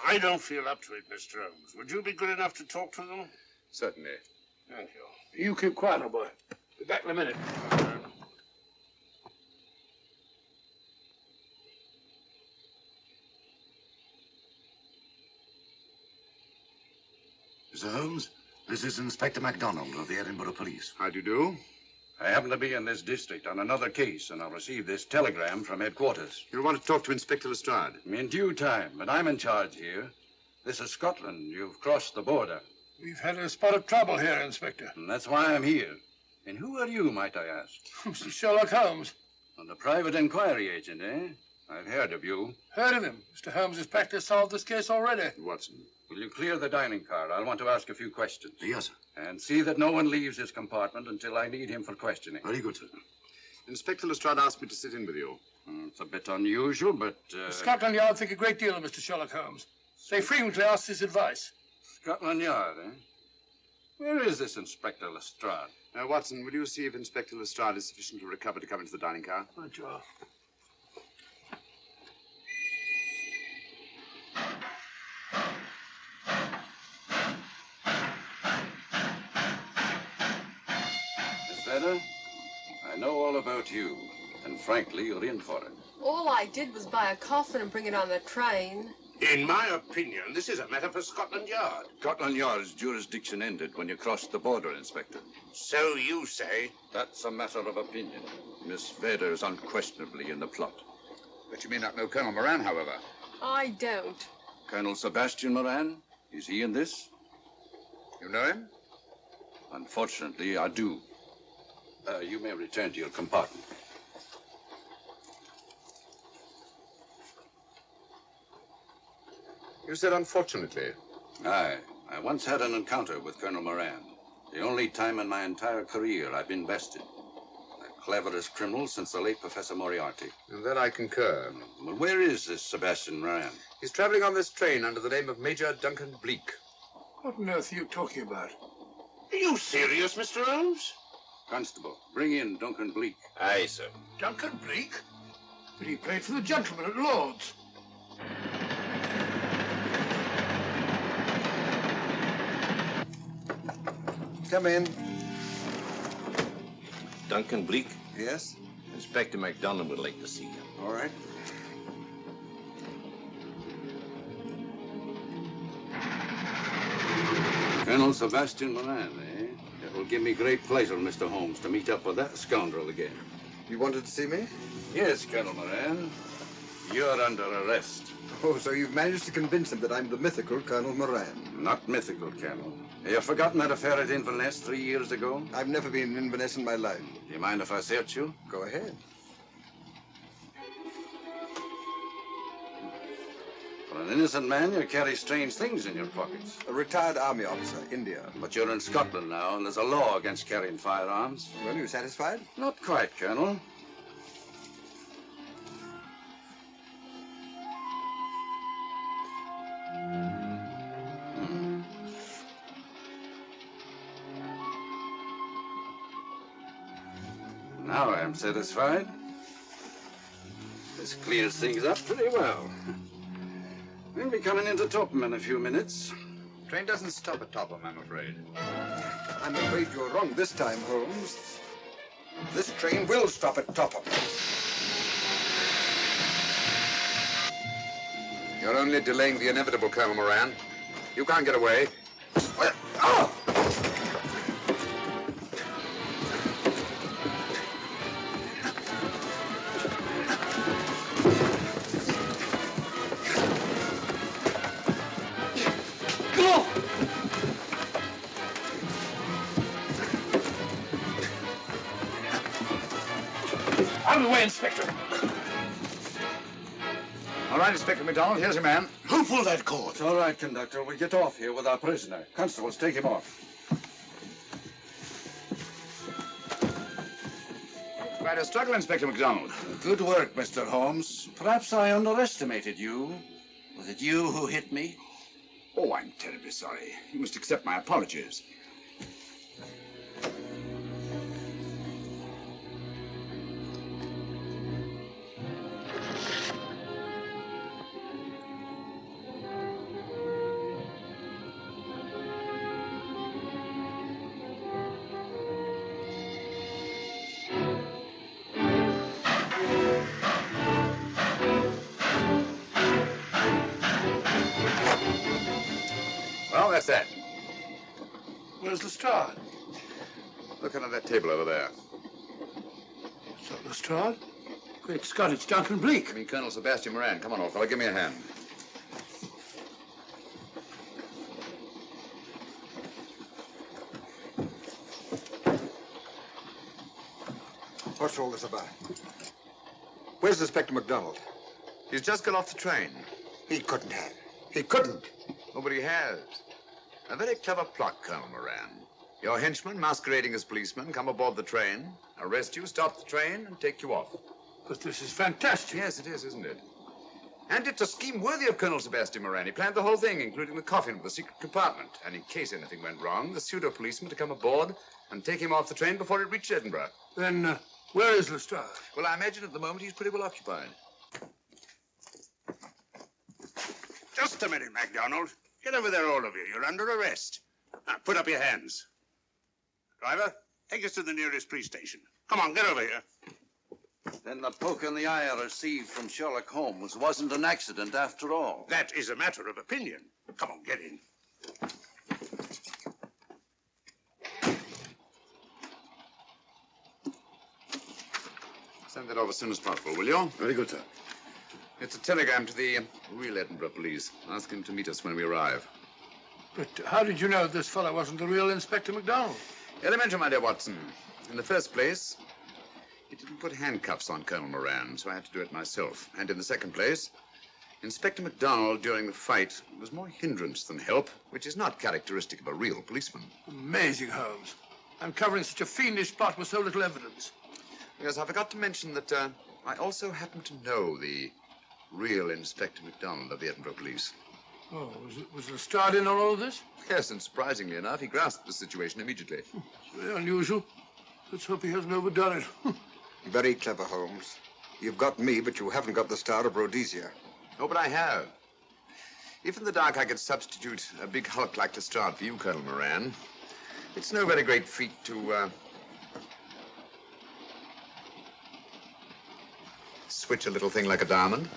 I don't feel up to it, Mr. Holmes. Would you be good enough to talk to them? Certainly. Thank you. You keep quiet, old boy. Be back in a minute. Mr. Holmes, this is Inspector MacDonald of the Edinburgh Police. How do you do? I happen to be in this district on another case, and I received this telegram from headquarters. You'll want to talk to Inspector Lestrade. In due time, but I'm in charge here. This is Scotland. You've crossed the border. We've had a spot of trouble here, Inspector. And that's why I'm here. And who are you, might I ask? Mr. Sherlock Holmes. And the private inquiry agent, eh? I've heard of you. Heard of him. Mr. Holmes has practically solved this case already. Watson. Will you clear the dining car? I'll want to ask a few questions. Yes, sir. And see that no one leaves his compartment until I need him for questioning. Very good, sir. Inspector Lestrade asked me to sit in with you. It's a bit unusual, but... Scotland Yard think a great deal of Mr. Sherlock Holmes. They frequently ask his advice. Scotland Yard, eh? Where is this Inspector Lestrade? Watson, will you see if Inspector Lestrade is sufficiently recovered to come into the dining car? Right, Joe. Miss Vedder, I know all about you, and frankly, you're in for it. All I did was buy a coffin and bring it on the train. In my opinion, this is a matter for Scotland Yard. Scotland Yard's jurisdiction ended when you crossed the border, Inspector. So you say? That's a matter of opinion. Miss Vader is unquestionably in the plot. But you may not know Colonel Moran, however. I don't. Colonel Sebastian Moran? Is he in this? You know him? Unfortunately, I do. You may return to your compartment. You said unfortunately. Aye. I once had an encounter with Colonel Moran. The only time in my entire career I've been bested. The cleverest criminal since the late Professor Moriarty. And that I concur. Well, where is this Sebastian Moran? He's traveling on this train under the name of Major Duncan Bleak. What on earth are you talking about? Are you serious, Mr. Holmes? Constable, bring in Duncan Bleak. Aye, sir. Duncan Bleak? But he played for the gentleman at Lord's. Come in. Duncan Bleak? Yes? Inspector MacDonald would like to see you. All right. Colonel Sebastian Moran, eh? It will give me great pleasure, Mr. Holmes, to meet up with that scoundrel again. You wanted to see me? Yes, Colonel Moran. You're under arrest. Oh, so you've managed to convince him that I'm the mythical Colonel Moran. Not mythical, Colonel. Have you forgotten that affair at Inverness 3 years ago? I've never been in Inverness in my life. Do you mind if I search you? Go ahead. For an innocent man, you carry strange things in your pockets. A retired army officer, India. But you're in Scotland now, and there's a law against carrying firearms. Well, are you satisfied? Not quite, Colonel. Now I am satisfied. This clears things up pretty well. We'll be coming into Topham in a few minutes. Train doesn't stop at Topham, I'm afraid. I'm afraid you're wrong this time, Holmes. This train will stop at Topham. You're only delaying the inevitable, Colonel Moran. You can't get away. Out of the way, Inspector. All right, Inspector MacDonald, here's your man. Who pulled that cord? It's all right, conductor. We'll get off here with our prisoner. Constables, take him off. Quite a struggle, Inspector MacDonald. Good work, Mr. Holmes. Perhaps I underestimated you. Was it you who hit me? Oh, I'm terribly sorry. You must accept my apologies. Well, that's that. Where's Lestrade? Look under that table over there. Is that Lestrade? Great Scott, it's Duncan Bleak. I mean, Colonel Sebastian Moran. Come on, old fellow, give me a hand. What's all this about? Where's Inspector MacDonald? He's just got off the train. He couldn't have. He couldn't. Nobody has. A very clever plot, Colonel Moran. Your henchmen, masquerading as policemen, come aboard the train, arrest you, stop the train, and take you off. But this is fantastic. Yes, it is, isn't it? And it's a scheme worthy of Colonel Sebastian Moran. He planned the whole thing, including the coffin of the secret compartment. And in case anything went wrong, the pseudo-policeman to come aboard and take him off the train before it reached Edinburgh. Then, where is Lestrade? Well, I imagine at the moment he's pretty well occupied. Just a minute, MacDonald. Get over there, all of you. You're under arrest. Now, put up your hands. Driver, take us to the nearest police station. Come on, get over here. Then the poke in the eye I received from Sherlock Holmes wasn't an accident after all. That is a matter of opinion. Come on, get in. Send that off as soon as possible, will you? Very good, sir. It's a telegram to the real Edinburgh police. Ask him to meet us when we arrive. But how did you know this fellow wasn't the real Inspector MacDonald? Elementary, my dear Watson. In the first place, he didn't put handcuffs on Colonel Moran, so I had to do it myself. And in the second place, Inspector MacDonald, during the fight, was more hindrance than help, which is not characteristic of a real policeman. Amazing, Holmes. Uncovering such a fiendish plot with so little evidence. Yes, I forgot to mention that I also happen to know the real Inspector MacDonald of the Edinburgh Police. Oh, was Lestrade in on all of this? Yes, and surprisingly enough, he grasped the situation immediately. It's very unusual. Let's hope he hasn't overdone it. Very clever, Holmes. You've got me, but you haven't got the Star of Rhodesia. Oh, but I have. If in the dark I could substitute a big hulk like Lestrade for you, Colonel Moran, it's no very great feat to switch a little thing like a diamond.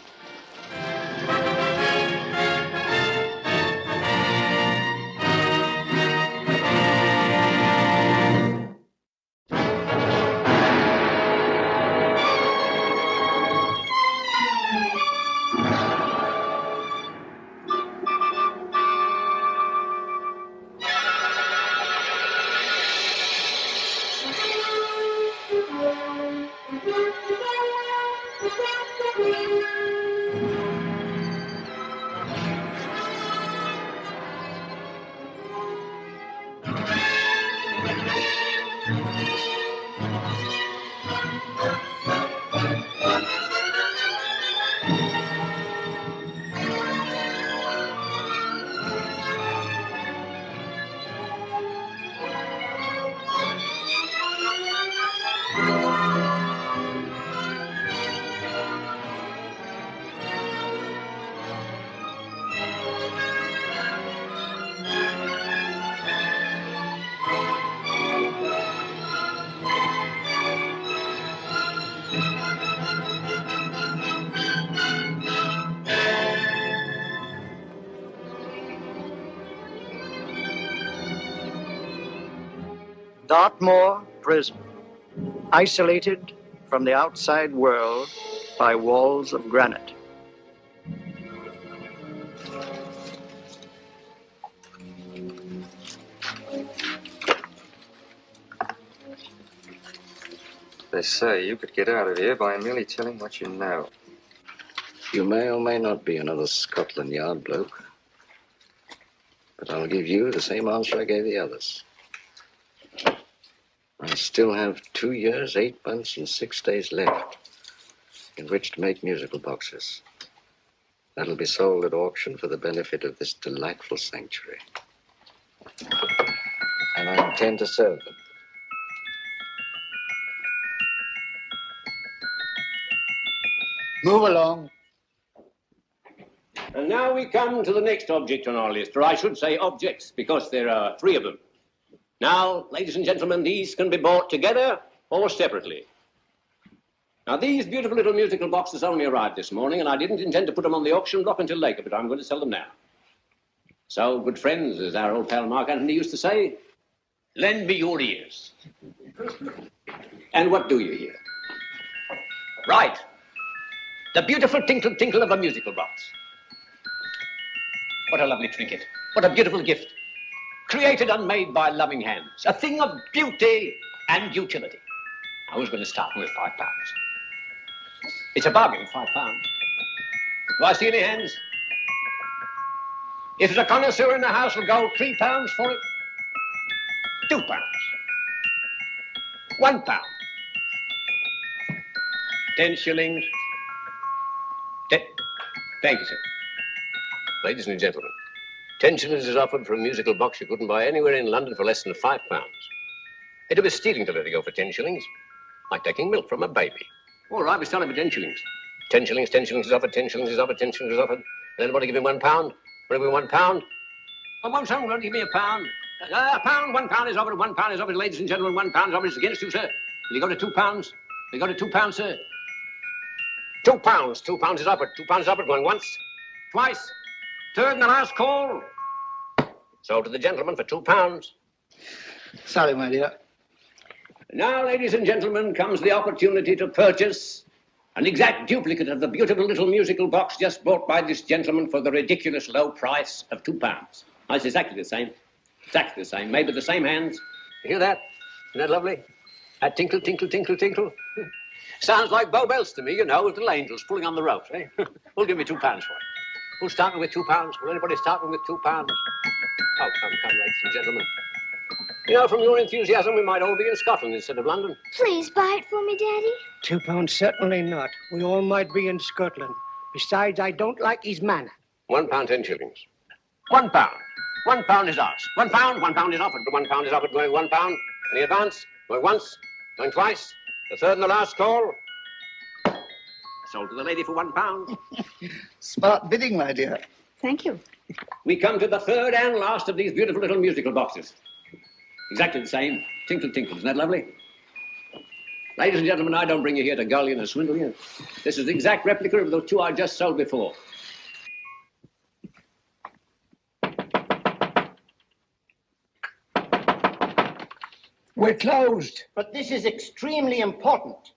Dartmoor Prison, isolated from the outside world by walls of granite. They say you could get out of here by merely telling what you know. You may or may not be another Scotland Yard bloke, but I'll give you the same answer I gave the others. I still have 2 years, 8 months, and 6 days left in which to make musical boxes. That'll be sold at auction for the benefit of this delightful sanctuary. And I intend to serve them. Move along. And now we come to the next object on our list, or I should say objects, because there are 3 of them. Now, ladies and gentlemen, these can be bought together or separately. Now, these beautiful little musical boxes only arrived this morning, and I didn't intend to put them on the auction block until later, but I'm going to sell them now. So, good friends, as our old pal Mark Antony used to say, lend me your ears. And what do you hear? Right. The beautiful tinkle tinkle of a musical box. What a lovely trinket. What a beautiful gift. Created and made by loving hands. A thing of beauty and utility. I was going to start with £5. It's a bargain, £5. Do I see any hands? If there's a connoisseur in the house, will go £3 for it. £2. £1. 10 shillings. Thank you, sir. Ladies and gentlemen, 10 shillings is offered for a musical box you couldn't buy anywhere in London for less than £5. It'd be stealing to let it go for 10 shillings. Like taking milk from a baby. All right, we're selling for 10 shillings. 10 shillings, 10 shillings is offered, 10 shillings is offered, 10 shillings is offered. And anybody give him £1? Want to give him £1? Oh, won't someone give me £1? £1 is offered, £1 is offered, ladies and gentlemen, £1 is offered. It's against you, sir. Will you go to £2? Will you go to £2, sir? £2. £2 is offered. £2 is offered. Going once, twice, third and the last call. Sold to the gentleman for £2. Sorry, my dear. Now, ladies and gentlemen, comes the opportunity to purchase an exact duplicate of the beautiful little musical box just bought by this gentleman for the ridiculous low price of £2. Oh, it's exactly the same. Exactly the same. Made with the same hands. You hear that? Isn't that lovely? That tinkle, tinkle, tinkle, tinkle. Sounds like Bow Bells to me, you know, with little angels pulling on the ropes, eh? Who'll give me £2 for it? Who's starting with £2? Will anybody starting with £2? Oh, come, ladies and gentlemen. You know, from your enthusiasm, we might all be in Scotland instead of London. Please buy it for me, Daddy. £2, certainly not. We all might be in Scotland. Besides, I don't like his manner. £1, 10 shillings. £1. £1 is ours. £1, £1 is offered. £1 is offered, going £1. Any advance? Going once, going twice. The third and the last call. Sold to the lady for £1. Smart bidding, my dear. Thank you. We come to the third and last of these beautiful little musical boxes. Exactly the same. Tinkle, tinkle. Isn't that lovely? Ladies and gentlemen, I don't bring you here to gull you and swindle you. This is the exact replica of those two I just sold before. We're closed. But this is extremely important.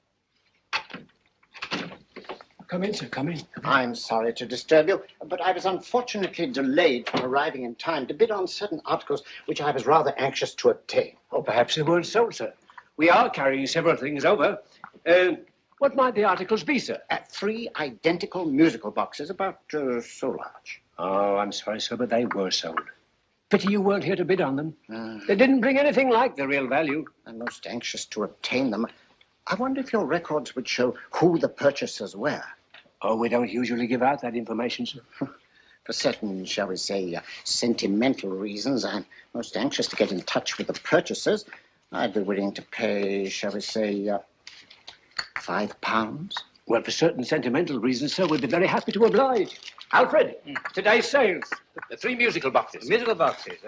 Come in, sir, come in. I'm sorry to disturb you, but I was unfortunately delayed from arriving in time to bid on certain articles which I was rather anxious to obtain. Oh, perhaps they weren't sold, sir. We are carrying several things over. What might the articles be, sir? 3 identical musical boxes, about so large. Oh, I'm sorry, sir, but they were sold. Pity you weren't here to bid on them. They didn't bring anything like the real value. I'm most anxious to obtain them. I wonder if your records would show who the purchasers were. Oh, we don't usually give out that information, sir. For certain, shall we say, sentimental reasons, I'm most anxious to get in touch with the purchasers. I'd be willing to pay, shall we say, £5. Well, for certain sentimental reasons, sir, we'd be very happy to oblige. Alfred, today's sales. The 3 musical boxes. Musical boxes.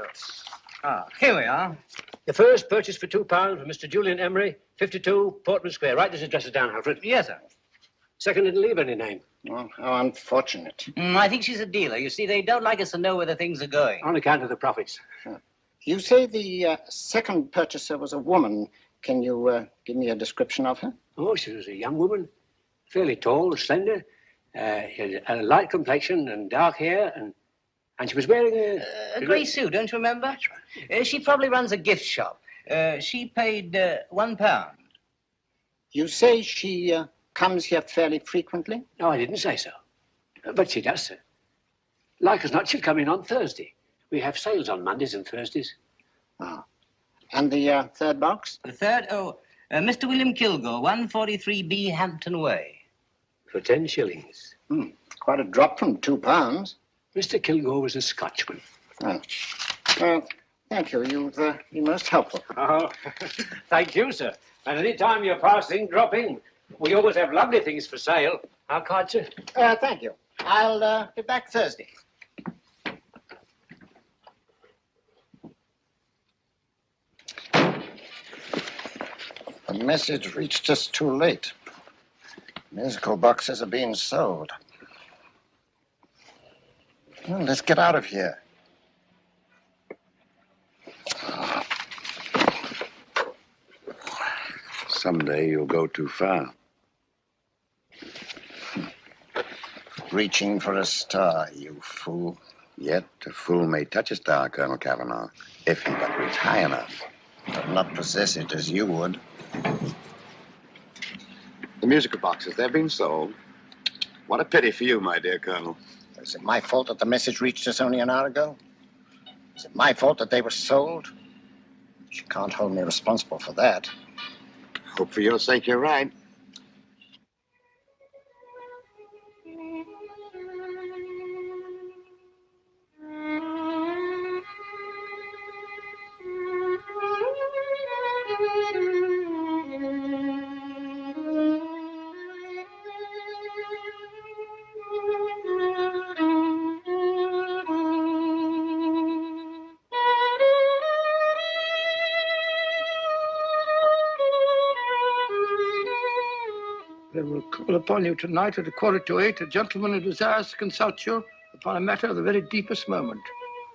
Here we are. The first purchased for £2 from Mr. Julian Emery, 52 Portman Square. Write this address down, Alfred. Yes, sir. Second didn't leave any name. Oh, how unfortunate. I think she's a dealer. You see, they don't like us to know where the things are going. On account of the profits. You say the second purchaser was a woman. Can you give me a description of her? Oh, she was a young woman. Fairly tall, slender. She had a light complexion and dark hair, and she was wearing a grey suit, don't you remember? That's right. She probably runs a gift shop. She paid £1. You say she comes here fairly frequently? No, I didn't say so. But she does, sir. Like as not, she'll come in on Thursday. We have sales on Mondays and Thursdays. Ah. And the third box? The third? Mr. William Kilgore, 143B Hampton Way. For 10 shillings. Quite a drop from £2. Mr. Kilgore was a Scotchman. Oh. Well, thank you. You've been most helpful. Oh, thank you, sir. And any time you're passing, dropping, we always have lovely things for sale. Our card, sir? Thank you. I'll be back Thursday. The message reached us too late. Musical boxes are being sold. Well, let's get out of here. Someday you'll go too far. Reaching for a star, you fool. Yet a fool may touch a star, Colonel Cavanaugh, if he but reach high enough. But not possess it as you would. The musical boxes, they're being sold. What a pity for you, my dear Colonel. Is it my fault that the message reached us only an hour ago? Is it my fault that they were sold? You can't hold me responsible for that. Hope for your sake you're right. I will call upon you tonight at 7:45, a gentleman who desires to consult you upon a matter of the very deepest moment.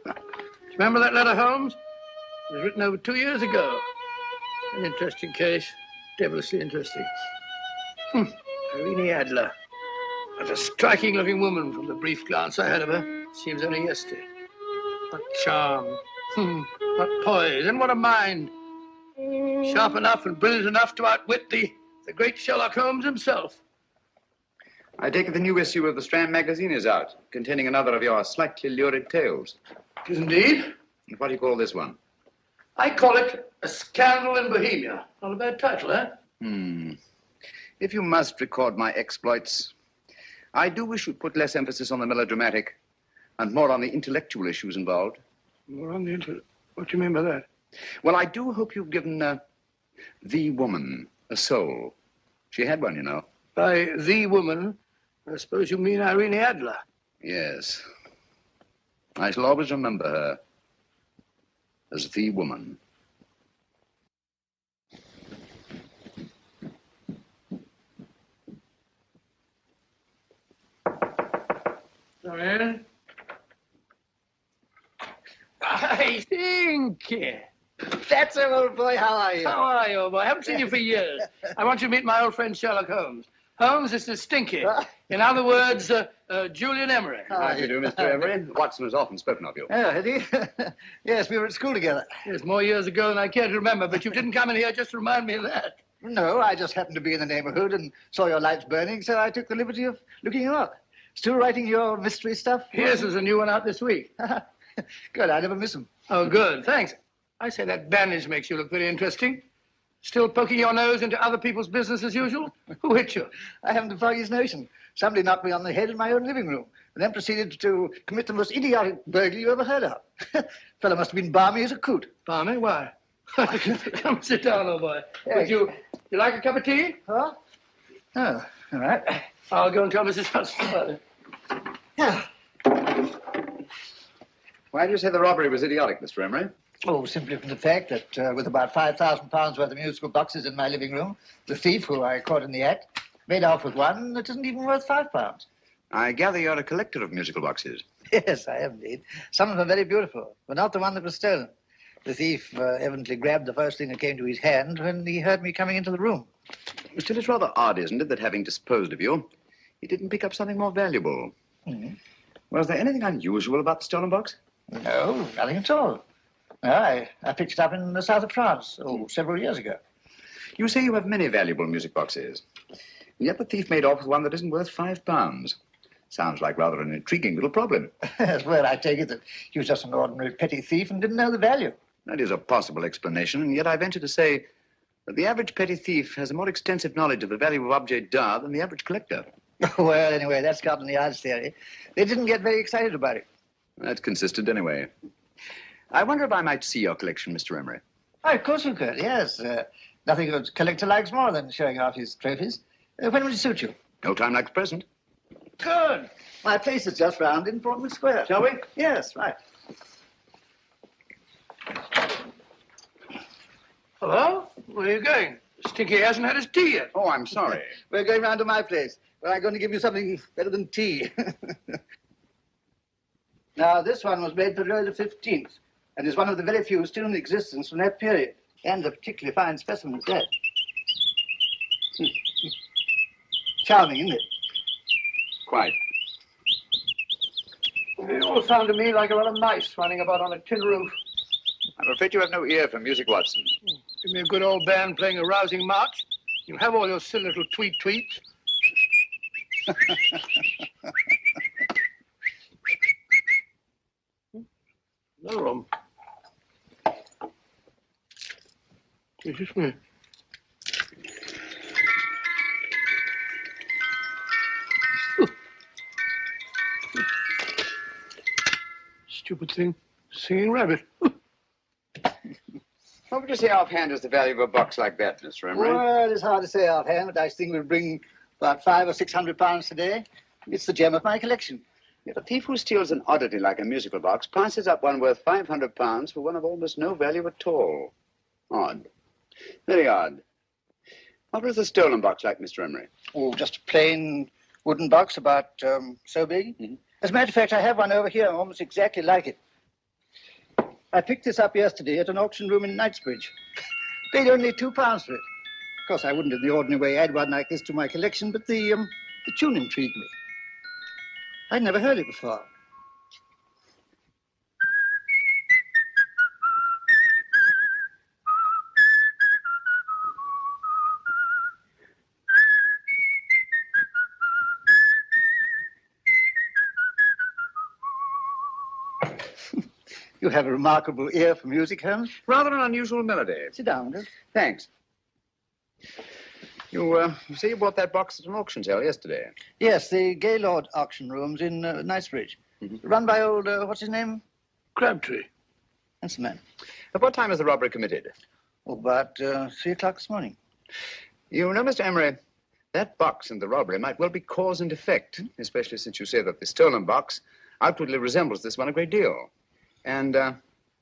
Do you remember that letter, Holmes? It was written over 2 years ago. An interesting case. Devilishly interesting. Irene Adler. What a striking-looking woman from the brief glance I had of her. Seems only yesterday. What charm. What poise. And what a mind. Sharp enough and brilliant enough to outwit the great Sherlock Holmes himself. I take it the new issue of the Strand magazine is out, containing another of your slightly lurid tales. It is indeed. And what do you call this one? I call it A Scandal in Bohemia. Not a bad title, eh? If you must record my exploits, I do wish you'd put less emphasis on the melodramatic and more on the intellectual issues involved. More on the What do you mean by that? Well, I do hope you've given the woman a soul. She had one, you know. By the woman, I suppose you mean Irene Adler. Yes. I shall always remember her as the woman. Lorraine? I think. That's it, old boy. How are you? How are you, old boy? I haven't seen you for years. I want you to meet my old friend Sherlock Holmes. Holmes, this is Stinky. In other words, Julian Emery. How do you do, Mr. Emery? Watson has often spoken of you. Oh, had he? Yes, we were at school together. Yes, more years ago than I care to remember, but you didn't come in here just to remind me of that. No, I just happened to be in the neighborhood and saw your lights burning, so I took the liberty of looking you up. Still writing your mystery stuff? Yes, there's a new one out this week. Good, I never miss them. Oh, good, thanks. I say that bandage makes you look very interesting. Still poking your nose into other people's business as usual? Who hit you? I haven't the foggiest notion. Somebody knocked me on the head in my own living room and then proceeded to commit the most idiotic burglary you ever heard of. Fellow must have been balmy as a coot. Balmy? Why? Come sit down, old boy. Would you like a cup of tea? Huh? Oh, all right. I'll go and tell Mrs. Hudson about it. Yeah. Why do you say the robbery was idiotic, Mr. Emery? Oh, simply from the fact that with about £5,000 worth of musical boxes in my living room, the thief, who I caught in the act, made off with one that isn't even worth £5. I gather you're a collector of musical boxes. Yes, I am indeed. Some of them are very beautiful, but not the one that was stolen. The thief evidently grabbed the first thing that came to his hand when he heard me coming into the room. Still, it's rather odd, isn't it, that having disposed of you, he didn't pick up something more valuable. Was there anything unusual about the stolen box? No, nothing at all. No, I picked it up in the south of France, several years ago. You say you have many valuable music boxes, and yet the thief made off with one that isn't worth £5. Sounds like rather an intriguing little problem. Well, I take it that he was just an ordinary petty thief and didn't know the value. That is a possible explanation, and yet I venture to say that the average petty thief has a more extensive knowledge of the value of objets d'art than the average collector. Well, anyway, that's Scotland Yard's theory. They didn't get very excited about it. That's consistent anyway. I wonder if I might see your collection, Mr. Emery. Oh, of course you could, yes. Nothing a collector likes more than showing off his trophies. When would it suit you? No time like the present. Good. My place is just round in Portman Square. Shall we? Yes, right. Hello? Where are you going? Stinky hasn't had his tea yet. Oh, I'm sorry. We're going round to my place, where I'm going to give you something better than tea. Now, this one was made for Louis XV, and is one of the very few still in existence from that period, and a particularly fine specimen at that. Charming, isn't it? Quite. They all sound to me like a lot of mice running about on a tin roof. I'm afraid you have no ear for music, Watson. Give me a good old band playing a rousing march. You have all your silly little tweets. Another one. Excuse me. Stupid thing. Singing rabbit. What would you say offhand is the value of a box like that, Mr. Emery? Well, it's hard to say offhand, but I think we'll bring about £500 or £600 today. It's the gem of my collection. Yet a thief who steals an oddity like a musical box passes up one worth £500 for one of almost no value at all. Odd. Very odd. What was the stolen box like, Mr. Emery? Oh, just a plain wooden box about so big. Mm-hmm. As a matter of fact, I have one over here almost exactly like it. I picked this up yesterday at an auction room in Knightsbridge. Paid only £2 for it. Of course, I wouldn't in the ordinary way add one like this to my collection, but the tune intrigued me. I'd never heard it before. You have a remarkable ear for music, Holmes. Rather an unusual melody. Sit down, Will. Thanks. You say you bought that box at an auction sale yesterday? Yes, the Gaylord auction rooms in Knightsbridge. Mm-hmm. Run by old, what's his name? Crabtree. That's the man. At what time was the robbery committed? Oh, about 3 o'clock this morning. You know, Mr. Emery, that box and the robbery might well be cause and effect, especially since you say that the stolen box outwardly resembles this one a great deal. And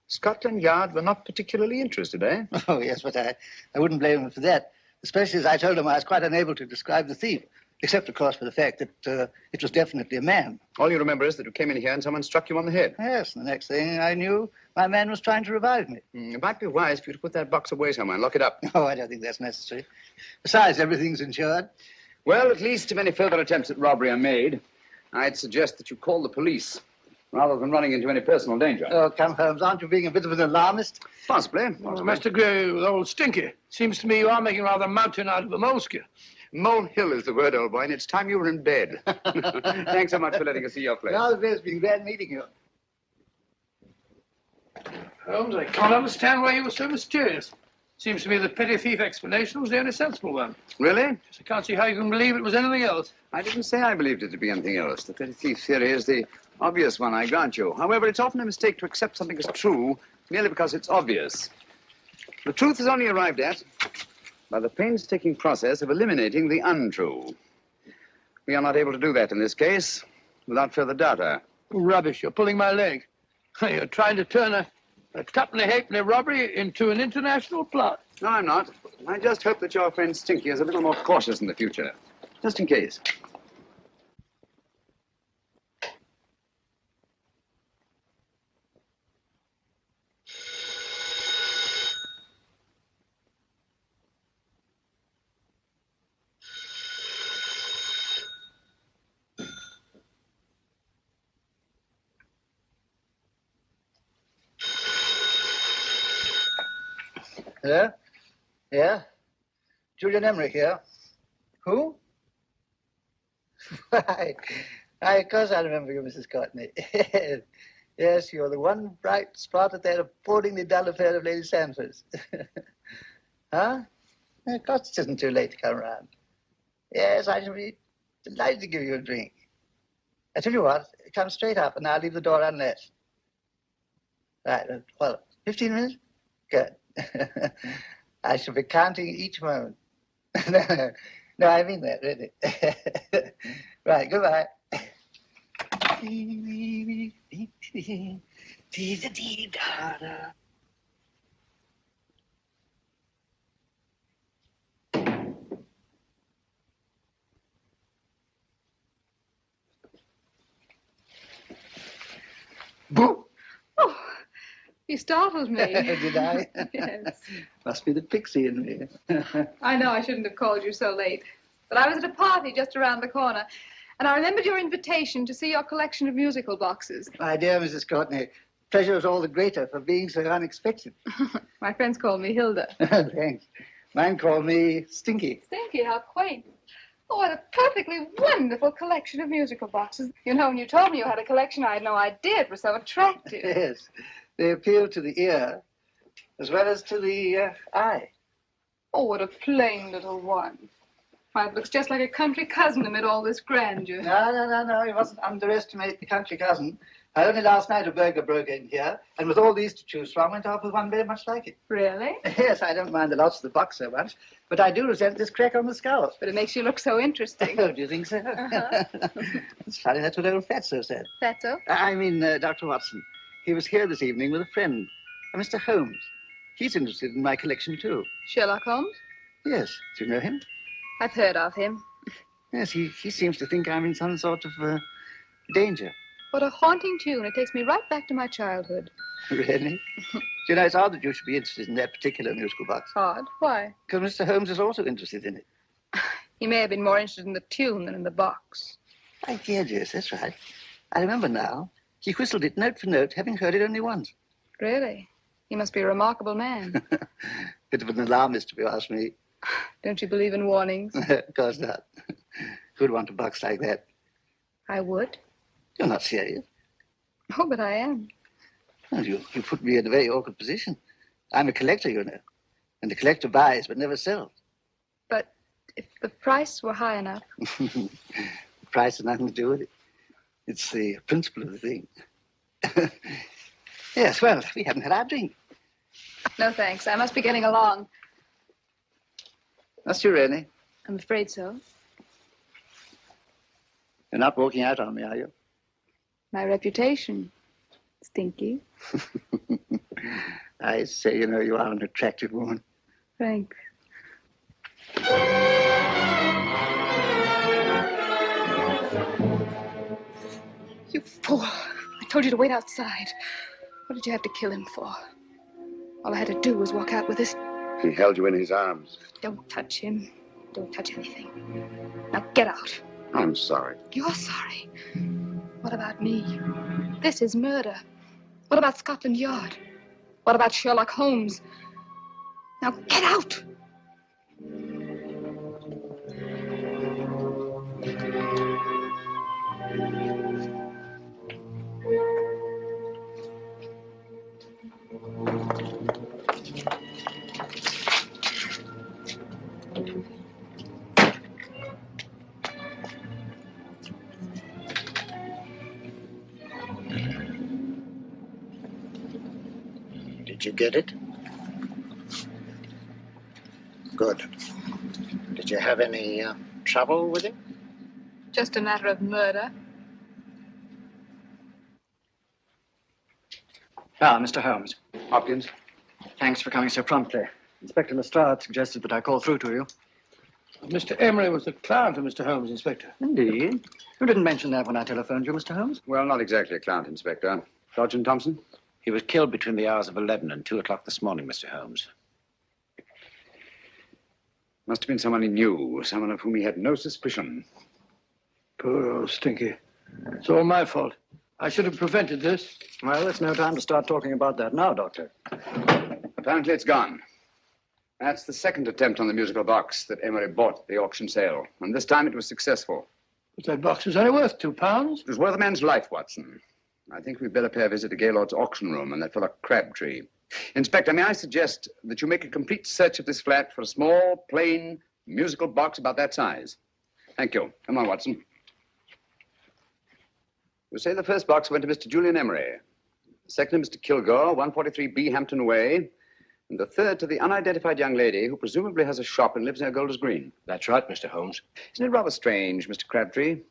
Scotland Yard were not particularly interested, eh? Oh, yes, but I wouldn't blame them for that, especially as I told them I was quite unable to describe the thief, except, of course, for the fact that it was definitely a man. All you remember is that you came in here and someone struck you on the head. Yes, and the next thing I knew, my man was trying to revive me. It might be wise for you to put that box away somewhere and lock it up. No, I don't think that's necessary. Besides, everything's insured. Well, at least if any further attempts at robbery are made, I'd suggest that you call the police, rather than running into any personal danger. Oh, come, Holmes, aren't you being a bit of an alarmist? Possibly. Well, Mr. Gray, with old Stinky, seems to me you are making rather a mountain out of a moleskin. Molehill is the word, old boy, and it's time you were in bed. Thanks so much for letting us see your place. Well, it's been glad meeting you. Holmes, I can't understand why you were so mysterious. Seems to me the petty thief explanation was the only sensible one. Really? Just I can't see how you can believe it was anything else. I didn't say I believed it to be anything else. The petty thief theory is the obvious one, I grant you. However, it's often a mistake to accept something as true merely because it's obvious. The truth is only arrived at by the painstaking process of eliminating the untrue. We are not able to do that in this case without further data. Rubbish, you're pulling my leg. You're trying to turn a tuppenny halfpenny robbery into an international plot. No, I'm not. I just hope that your friend Stinky is a little more cautious in the future. Just in case. Hello? Yeah? Julian Emery here. Who? Why, of course I remember you, Mrs. Courtney. Yes, you're the one bright spot at that appallingly dull affair of Lady Sanford's. Huh? Of course it isn't too late to come round. Yes, I shall be delighted to give you a drink. I tell you what, come straight up and I'll leave the door unlatched. Right, well, 15 minutes? Good. I shall be counting each moment. No, I mean that, really. Right, goodbye. Boo! Oh, you startled me. Did I? Yes. Must be the pixie in me. I know I shouldn't have called you so late, but I was at a party just around the corner, and I remembered your invitation to see your collection of musical boxes. My dear Mrs. Courtney, pleasure is all the greater for being so unexpected. My friends call me Hilda. Thanks. Mine call me Stinky. Stinky, how quaint. Oh, what a perfectly wonderful collection of musical boxes. You know, when you told me you had a collection, I had no idea it was so attractive. Yes. They appeal to the ear as well as to the eye. Oh, what a plain little one. Why, it looks just like a country cousin amid all this grandeur. No. You mustn't underestimate the country cousin. Only last night a burglar broke in here, and with all these to choose from, went off with one very much like it. Really? Yes, I don't mind the loss of the box so much, but I do resent this crack on the skull. But it makes you look so interesting. Oh, do you think so? It's funny, that's what old Fatso said. Fatso? I mean, Dr. Watson. He was here this evening with a friend, a Mr. Holmes. He's interested in my collection, too. Sherlock Holmes? Yes. Do you know him? I've heard of him. Yes, he seems to think I'm in some sort of danger. What a haunting tune. It takes me right back to my childhood. Really? You know, it's odd that you should be interested in that particular musical box. Odd? Why? Because Mr. Holmes is also interested in it. He may have been more interested in the tune than in the box. My dear, yes, that's right. I remember now. He whistled it note for note, having heard it only once. Really? He must be a remarkable man. Bit of an alarmist, if you ask me. Don't you believe in warnings? Of course not. Who'd want a box like that? I would. You're not serious. Oh, but I am. Well, you put me in a very awkward position. I'm a collector, you know. And the collector buys but never sells. But if the price were high enough... The price has nothing to do with it. It's the principle of the thing. Yes, well, we haven't had our drink. No, thanks. I must be getting along. Must you really? I'm afraid so. You're not walking out on me, are you? My reputation. Stinky. I say, you know, you are an attractive woman. Thanks. You fool. I told you to wait outside. What did you have to kill him for? All I had to do was walk out with this. He held you in his arms. Don't touch him. Don't touch anything. Now get out. I'm sorry. You're sorry. What about me? This is murder. What about Scotland Yard? What about Sherlock Holmes? Now get out! Did you get it? Good. Did you have any trouble with him? Just a matter of murder. Ah, Mr. Holmes. Hopkins? Thanks for coming so promptly. Inspector Lestrade suggested that I call through to you. Mr. Emery was the client of Mr. Holmes, Inspector. Indeed. You didn't mention that when I telephoned you, Mr. Holmes. Well, not exactly a client, Inspector. Sergeant Thompson? He was killed between the hours of 11 and 2 o'clock this morning, Mr. Holmes. Must have been someone he knew, someone of whom he had no suspicion. Poor old Stinky. It's all my fault. I should have prevented this. Well, it's no time to start talking about that now, Doctor. Apparently it's gone. That's the second attempt on the musical box that Emery bought at the auction sale, and this time it was successful. But that box was only worth £2. It was worth a man's life, Watson. I think we'd better pay a visit to Gaylord's auction room and that fellow Crabtree. Inspector, may I suggest that you make a complete search of this flat for a small, plain, musical box about that size? Thank you. Come on, Watson. You say the first box went to Mr. Julian Emery, the second to Mr. Kilgore, 143B Hampton Way, and the third to the unidentified young lady who presumably has a shop and lives near Golders Green. That's right, Mr. Holmes. Isn't it rather strange, Mr. Crabtree,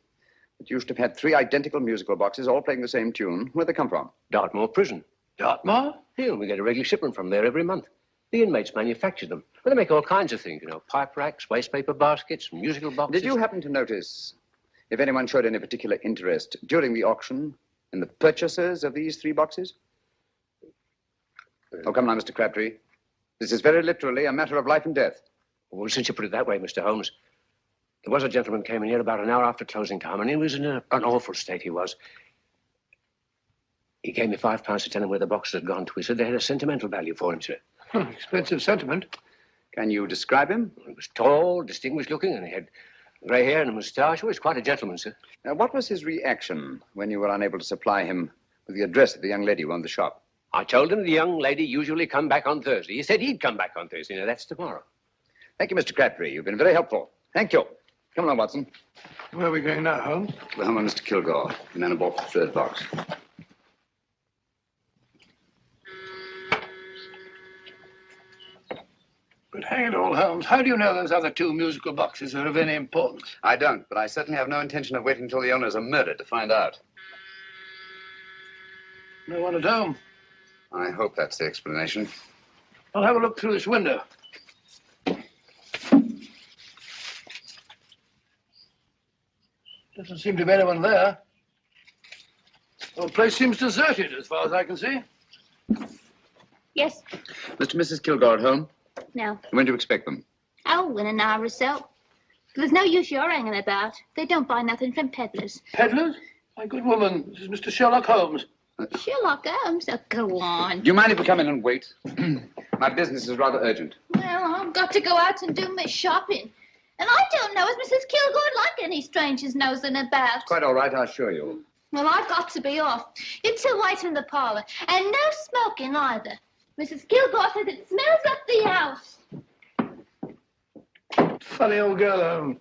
that you should have had 3 identical musical boxes all playing the same tune? Where'd they come from? Dartmoor Prison. Dartmoor? Yeah, we get a regular shipment from there every month. The inmates manufacture them. Well, they make all kinds of things, you know, pipe racks, waste paper baskets, musical boxes. Did you happen to notice if anyone showed any particular interest during the auction in the purchasers of these 3 boxes? Oh, come now, Mr. Crabtree. This is very literally a matter of life and death. Well, since you put it that way, Mr. Holmes, there was a gentleman came in here about an hour after closing time, and he was in an awful state, he was. He gave me £5 to tell him where the boxes had gone to. He said they had a sentimental value for him, sir. Expensive sentiment. Can you describe him? He was tall, distinguished looking, and he had grey hair and a moustache. He was quite a gentleman, sir. What was his reaction when you were unable to supply him with the address of the young lady who owned the shop? I told him the young lady usually come back on Thursday. He said he'd come back on Thursday. Now, that's tomorrow. Thank you, Mr. Crabtree. You've been very helpful. Thank you. Come along, Watson. Where are we going now, Holmes? To the home of Mr. Kilgore, the man who bought the third box. But hang it all, Holmes, how do you know those other 2 musical boxes are of any importance? I don't, but I certainly have no intention of waiting until the owners are murdered to find out. No one at home. I hope that's the explanation. I'll have a look through this window. Doesn't seem to be anyone there. The whole place seems deserted, as far as I can see. Yes. Mr. and Mrs. Kilgore at home? No. When do you expect them? Oh, in an hour or so. There's no use your hanging about. They don't buy nothing from peddlers. Peddlers? My good woman, this is Mr. Sherlock Holmes. Sherlock Holmes? Oh, go on. Do you mind if we come in and wait? My business is rather urgent. Well, I've got to go out and do my shopping. And I don't know as Mrs. Kilgore like any strangers nosing about. Quite all right, I assure you. Well, I've got to be off. You two wait in the parlour. And no smoking either. Mrs. Kilgore says it smells up the house. Funny old girl, Holmes.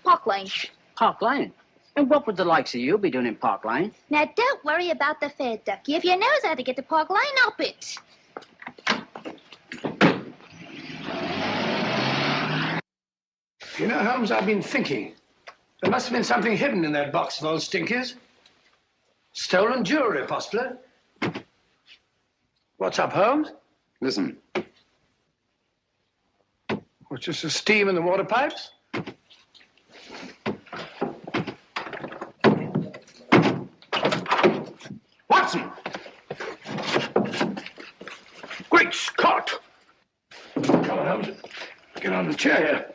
Park Lane. Park Lane? And what would the likes of you be doing in Park Lane? Now, don't worry about the fare, Ducky. If you knows how to get to Park Lane, up it. You know, Holmes, I've been thinking. There must have been something hidden in that box of old stinkers. Stolen jewelry, possibly. What's up, Holmes? Listen. What's just the steam in the water pipes? Watson! Great Scott! Come on, Holmes. Get on the chair here.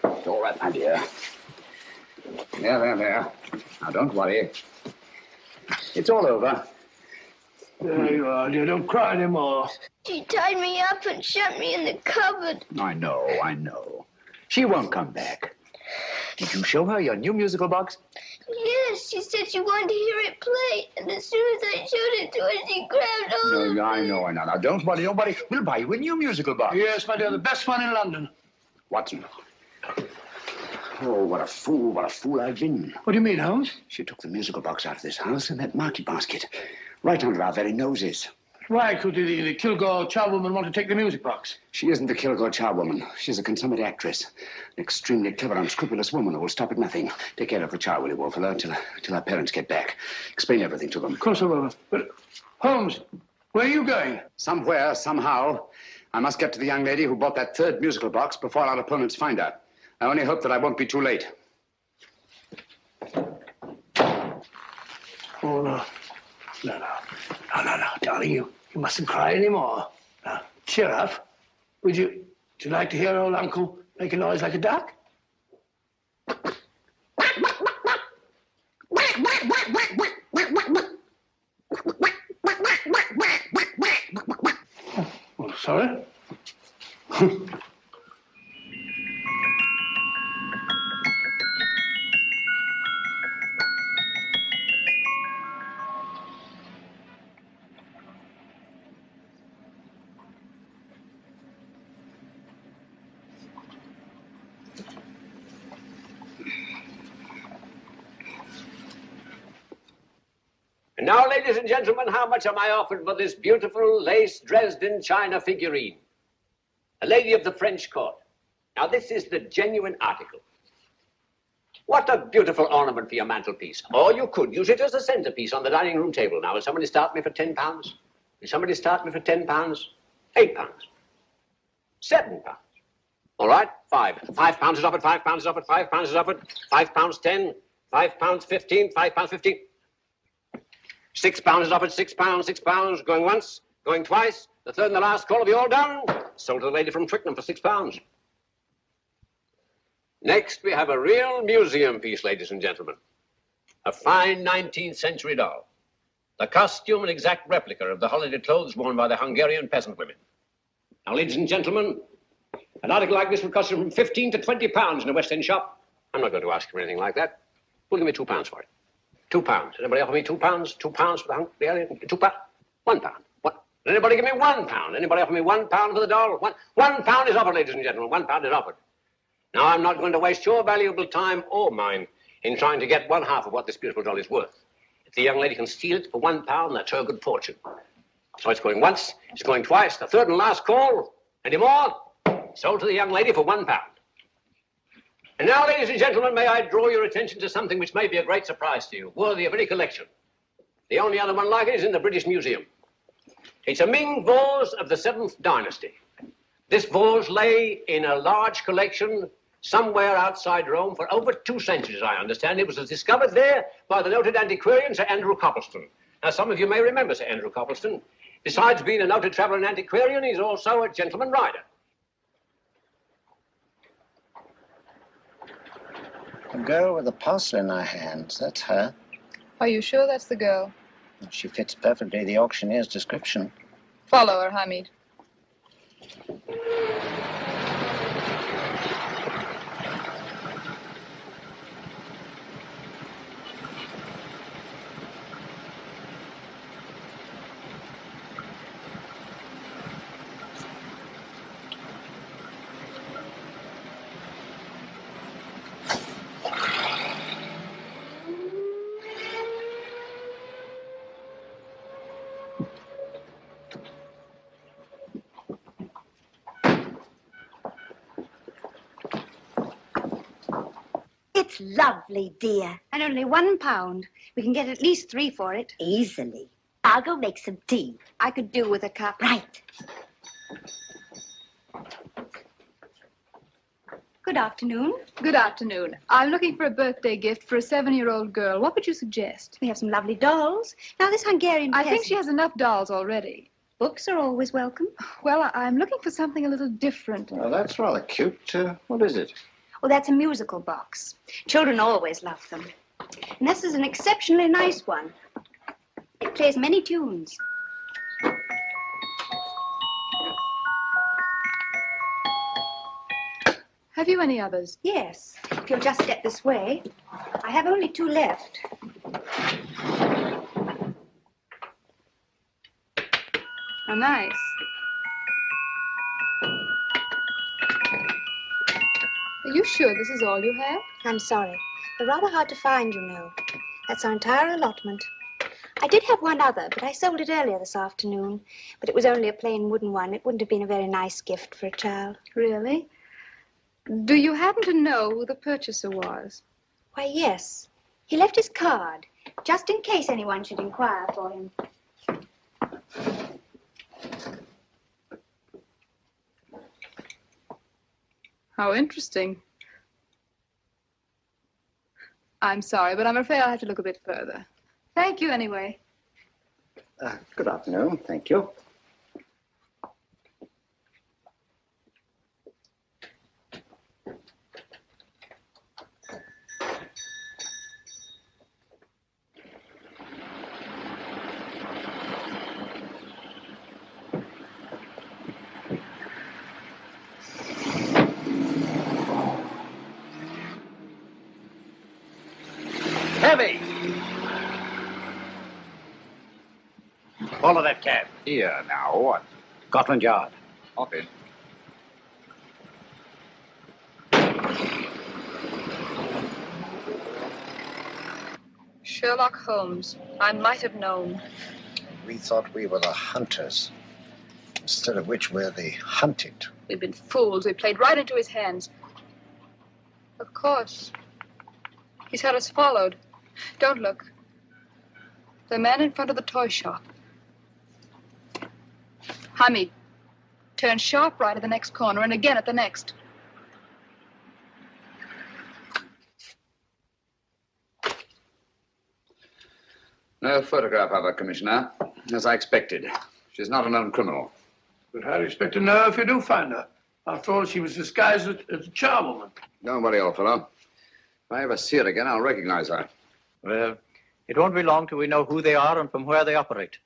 It's all right, my dear. There. Now, don't worry. It's all over. There you are, dear. Don't cry anymore. She tied me up and shut me in the cupboard. I know. She won't come back. Did you show her your new musical box? Yes, she said she wanted to hear it play. And as soon as I showed it to her, she grabbed all of No, I know. Now, don't worry. We'll buy you a new musical box. Yes, my dear, the best one in London. Watson. Oh, what a fool I've been. What do you mean, Holmes? She took the musical box out of this house in that market basket, right under our very noses. Why could the Kilgore charwoman want to take the music box? She isn't the Kilgore charwoman. She's a consummate actress. An extremely clever, unscrupulous woman who will stop at nothing. Take care of the child, will you, Wolfella, till her parents get back. Explain everything to them. Of course I will. But, Holmes, where are you going? Somewhere, somehow. I must get to the young lady who bought that third musical box before our opponents find her. I only hope that I won't be too late. Oh, no. No, darling, you mustn't cry anymore. Now, cheer up. Would you like to hear old Uncle make a noise like a duck? Oh, sorry? And now, ladies and gentlemen, how much am I offered for this beautiful lace Dresden china figurine? A lady of the French court. Now, this is the genuine article. What a beautiful ornament for your mantelpiece. Or you could use it as a centerpiece on the dining room table. Now, will somebody start me for £10? Will somebody start me for £10? £8? £7? All right, £5 is offered, £5 is offered, £5 is offered, £5.10, £5.15, £5.15. £6 is offered, £6, going once, going twice. The third and the last call will be all done. Sold to the lady from Twickenham for £6. Next, we have a real museum piece, ladies and gentlemen. A fine 19th century doll. The costume an exact replica of the holiday clothes worn by the Hungarian peasant women. Now, ladies and gentlemen, an article like this would cost you from £15 to £20 in a West End shop. I'm not going to ask you for anything like that. Who'll give me £2 for it? £2. Anybody offer me £2? £2 for the Hungarian? £2? £1. What? Anybody give me £1? Anybody offer me £1 for the doll? £1 is offered, ladies and gentlemen. £1 is offered. Now, I'm not going to waste your valuable time or mine in trying to get one half of what this beautiful doll is worth. If the young lady can steal it for £1, that's her good fortune. So it's going once, it's going twice, the third and last call. Any more? Sold to the young lady for £1. And now, ladies and gentlemen, may I draw your attention to something which may be a great surprise to you, worthy of any collection. The only other one like it is in the British Museum. It's a Ming vase of the 7th dynasty. This vase lay in a large collection somewhere outside Rome for over 2 centuries, I understand. It was discovered there by the noted antiquarian Sir Andrew Coppleston. Now, some of you may remember Sir Andrew Coppleston. Besides being a noted traveller and antiquarian, he's also a gentleman rider. A girl with a parcel in her hands, that's her. Are you sure that's the girl? She fits perfectly the auctioneer's description. Follow her, Hamid. It's lovely, dear. And only £1. We can get at least 3 for it. Easily. I'll go make some tea. I could do with a cup. Right. Good afternoon. Good afternoon. I'm looking for a birthday gift for a 7-year-old girl. What would you suggest? We have some lovely dolls. Now, this Hungarian I peasant... think she has enough dolls already. Books are always welcome. Well, I'm looking for something a little different. Well, that's rather cute. What is it? Well, that's a musical box. Children always love them. And this is an exceptionally nice one. It plays many tunes. Have you any others? Yes. If you'll just step this way. I have only 2 left. Oh, nice. Are you sure this is all you have? I'm sorry. They're rather hard to find, you know. That's our entire allotment. I did have one other, but I sold it earlier this afternoon. But it was only a plain wooden one. It wouldn't have been a very nice gift for a child. Really? Do you happen to know who the purchaser was? Why, yes. He left his card, just in case anyone should inquire for him. How interesting. I'm sorry, but I'm afraid I'll have to look a bit further. Thank you anyway. Good afternoon. Thank you. Heavy! Follow that cab. Here, now, what? Scotland Yard. Okay. Sherlock Holmes. I might have known. We thought we were the hunters, instead of which we're the hunted. We've been fools. We played right into his hands. Of course. He's had us followed. Don't look. The man in front of the toy shop. Hamid, turn sharp right at the next corner and again at the next. No photograph of her, Commissioner. As I expected. She's not a known criminal. But how do you expect to know if you do find her? After all, she was disguised as a charwoman. Don't worry, old fellow. If I ever see her again, I'll recognize her. Well, it won't be long till we know who they are and from where they operate.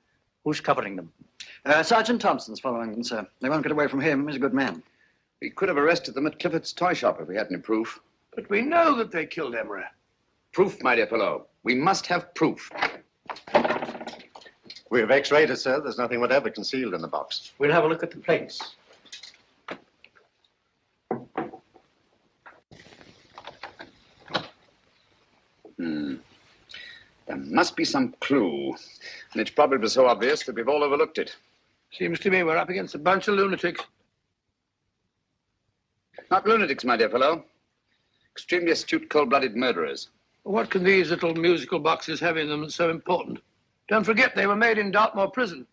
Who's covering them? Sergeant Thompson's following them, sir. They won't get away from him. He's a good man. We could have arrested them at Clifford's toy shop if we had any proof. But we know that they killed Emery. Proof, my dear fellow. We must have proof. We have x-rayed it, sir. There's nothing whatever concealed in the box. We'll have a look at the plates. There must be some clue. And it's probably so obvious that we've all overlooked it. Seems to me we're up against a bunch of lunatics. Not lunatics, my dear fellow. Extremely astute, cold-blooded murderers. What can these little musical boxes have in them that's so important? Don't forget, they were made in Dartmoor prison.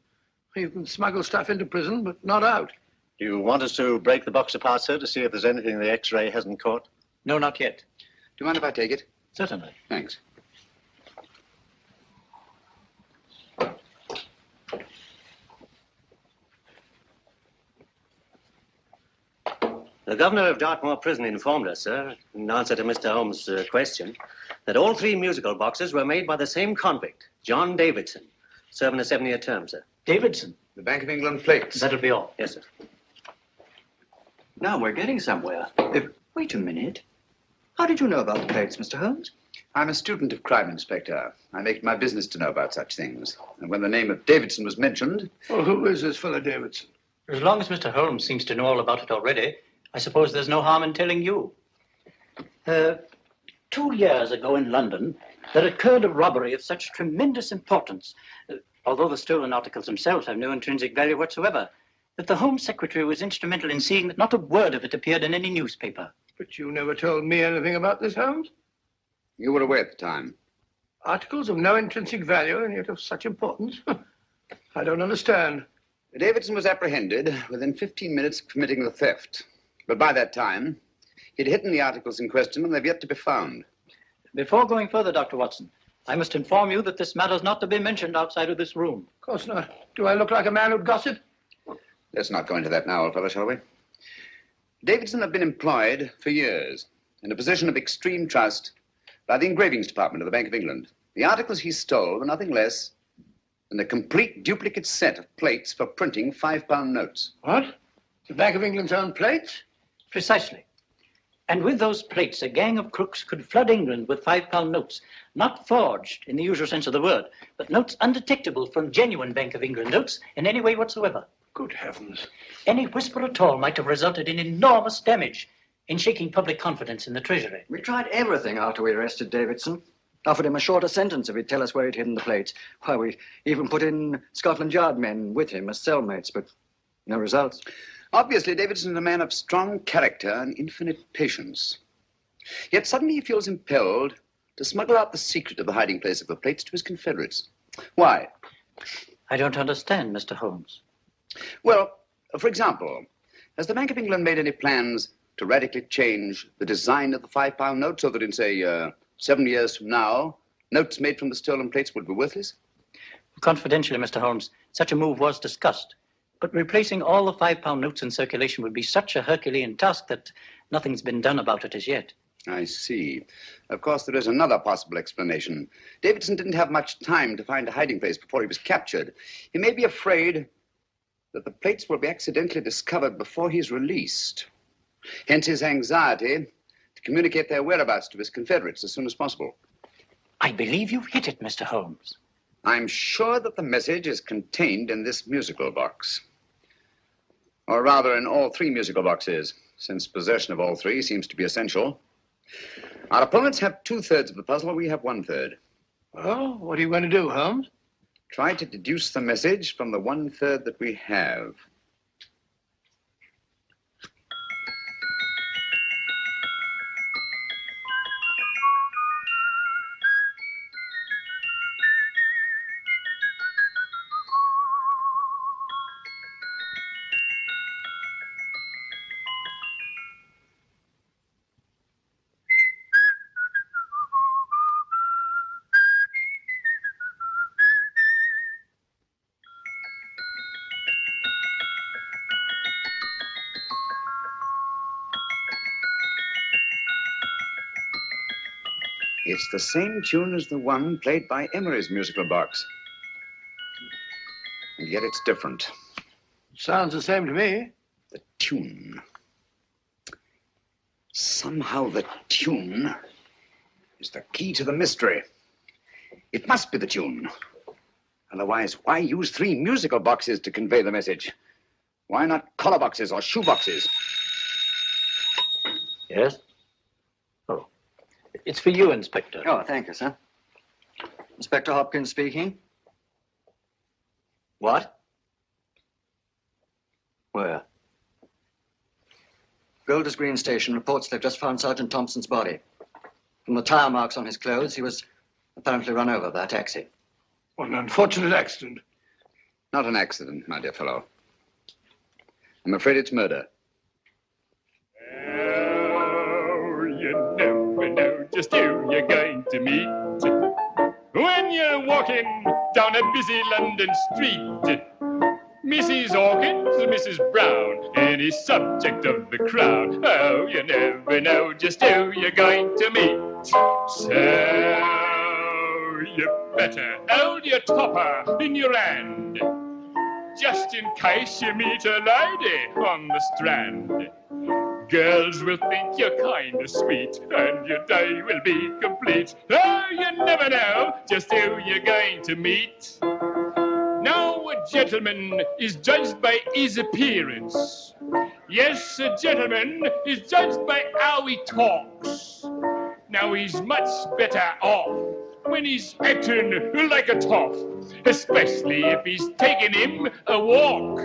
You can smuggle stuff into prison, but not out. Do you want us to break the box apart, sir, to see if there's anything the X-ray hasn't caught? No, not yet. Do you mind if I take it? Certainly. Thanks. The governor of Dartmoor Prison informed us, sir, in answer to Mr. Holmes' question, that all 3 musical boxes were made by the same convict, John Davidson, serving a 7-year term, sir. Davidson? The Bank of England plates. That'll be all. Yes, sir. Now we're getting somewhere. Wait a minute. How did you know about the plates, Mr. Holmes? I'm a student of crime, Inspector. I make it my business to know about such things. And when the name of Davidson was mentioned... Well, who is this fellow Davidson? As long as Mr. Holmes seems to know all about it already, I suppose there's no harm in telling you. 2 years ago in London, there occurred a robbery of such tremendous importance, although the stolen articles themselves have no intrinsic value whatsoever, that the Home Secretary was instrumental in seeing that not a word of it appeared in any newspaper. But you never told me anything about this, Holmes. You were away at the time. Articles of no intrinsic value and yet of such importance? I don't understand. Davidson was apprehended within 15 minutes of committing the theft. But by that time, he'd hidden the articles in question and they've yet to be found. Before going further, Dr. Watson, I must inform you that this matter's not to be mentioned outside of this room. Of course not. Do I look like a man who'd gossip? Let's not go into that now, old fellow, shall we? Davidson had been employed for years in a position of extreme trust by the engravings department of the Bank of England. The articles he stole were nothing less than a complete duplicate set of plates for printing £5 notes. What? The Bank of England's own plates? Precisely. And with those plates, a gang of crooks could flood England with £5 notes, not forged in the usual sense of the word, but notes undetectable from genuine Bank of England notes in any way whatsoever. Good heavens. Any whisper at all might have resulted in enormous damage in shaking public confidence in the Treasury. We tried everything after we arrested Davidson. Offered him a shorter sentence if he'd tell us where he'd hidden the plates. Why, we even put in Scotland Yard men with him as cellmates, but no results. Obviously, Davidson is a man of strong character and infinite patience. Yet suddenly he feels impelled to smuggle out the secret of the hiding place of the plates to his confederates. Why? I don't understand, Mr. Holmes. Well, for example, has the Bank of England made any plans to radically change the design of the £5 note so that in, say, 7 years from now, notes made from the stolen plates would be worthless? Confidentially, Mr. Holmes, such a move was discussed. But replacing all the £5 notes in circulation would be such a Herculean task that nothing's been done about it as yet. I see. Of course, there is another possible explanation. Davidson didn't have much time to find a hiding place before he was captured. He may be afraid that the plates will be accidentally discovered before he's released. Hence his anxiety to communicate their whereabouts to his confederates as soon as possible. I believe you've hit it, Mr. Holmes. I'm sure that the message is contained in this musical box. Or rather, in all 3 musical boxes, since possession of all 3 seems to be essential. Our opponents have 2/3 of the puzzle, we have 1/3. Well, what are you going to do, Holmes? Try to deduce the message from the 1/3 that we have. It's the same tune as the one played by Emery's musical box. And yet it's different. Sounds the same to me. The tune. Somehow the tune is the key to the mystery. It must be the tune. Otherwise, why use 3 musical boxes to convey the message? Why not collar boxes or shoe boxes? Yes? Oh. It's for you, Inspector. Oh, thank you, sir. Inspector Hopkins speaking. What? Where? Golders Green Station reports they've just found Sergeant Thompson's body. From the tire marks on his clothes, he was apparently run over by a taxi. What an unfortunate accident. Not an accident, my dear fellow. I'm afraid it's murder. Oh, you never know just who you're going to meet when you're walking down a busy London street. Mrs. Hawkins, Mrs. Brown, any subject of the crowd. Oh, you never know just who you're going to meet. So you better hold your topper in your hand, just in case you meet a lady on the Strand. Girls will think you're kind of sweet, and your day will be complete. Oh, you never know just who you're going to meet. Now, a gentleman is judged by his appearance. Yes, a gentleman is judged by how he talks. Now, he's much better off when he's acting like a toff, especially if he's taking him a walk.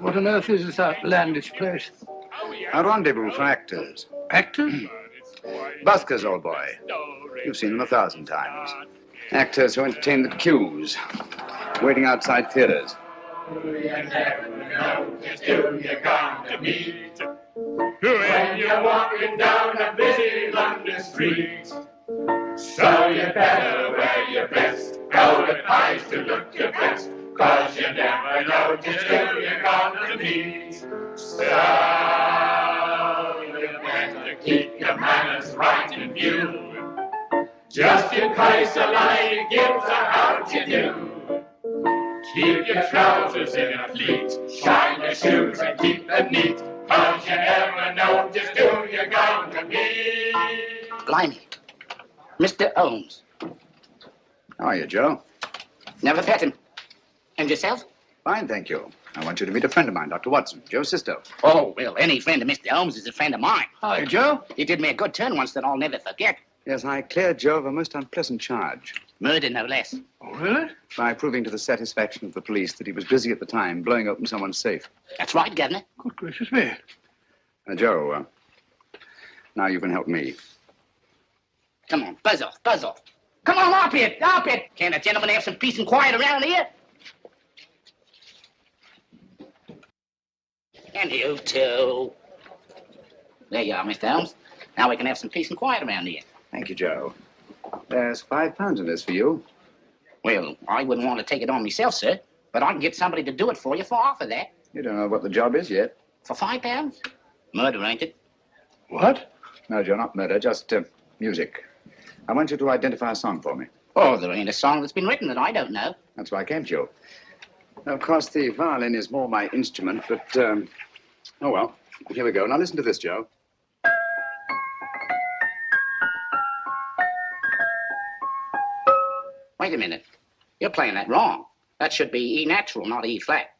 What on earth is this outlandish place? A rendezvous for actors. Actors? Buskers, old boy. You've seen them 1,000 times. Actors who entertain the queues, waiting outside theaters. You never know just who you're going to meet when you're walking down a busy London street. So you better wear your best, go advised to look your best, 'cause you never know just who you're going to meet. So you better keep your manners right in view, just in case a lady gives her out you do. Keep your trousers in a pleat, shine your shoes and keep them neat, 'cause you never know just who you're going to meet. Blimey. Mr. Holmes. How are you, Joe? Never met him. And yourself? Fine, thank you. I want you to meet a friend of mine, Dr. Watson, Joe's sister. Oh, well, any friend of Mr. Holmes is a friend of mine. Hi, Joe. He did me a good turn once that I'll never forget. Yes, I cleared Joe of a most unpleasant charge. Murder, no less. Oh, really? By proving to the satisfaction of the police that he was busy at the time blowing open someone's safe. That's right, Governor. Good gracious me. Joe, now you can help me. Come on, buzz off, buzz off. Come on, up it, up it. Can't a gentleman have some peace and quiet around here? And you too. There you are, Mr. Holmes. Now we can have some peace and quiet around here. Thank you, Joe. There's £5 in this for you. Well, I wouldn't want to take it on myself, sir, but I can get somebody to do it for you for half of that. You don't know what the job is yet. For £5? Murder, ain't it? What? No, Joe, not murder, just music. I want you to identify a song for me. Oh, there ain't a song that's been written that I don't know. That's why I came to you. Now, of course, the violin is more my instrument, but, oh, well, here we go. Now, listen to this, Joe. Wait a minute. You're playing that wrong. That should be E natural, not E flat.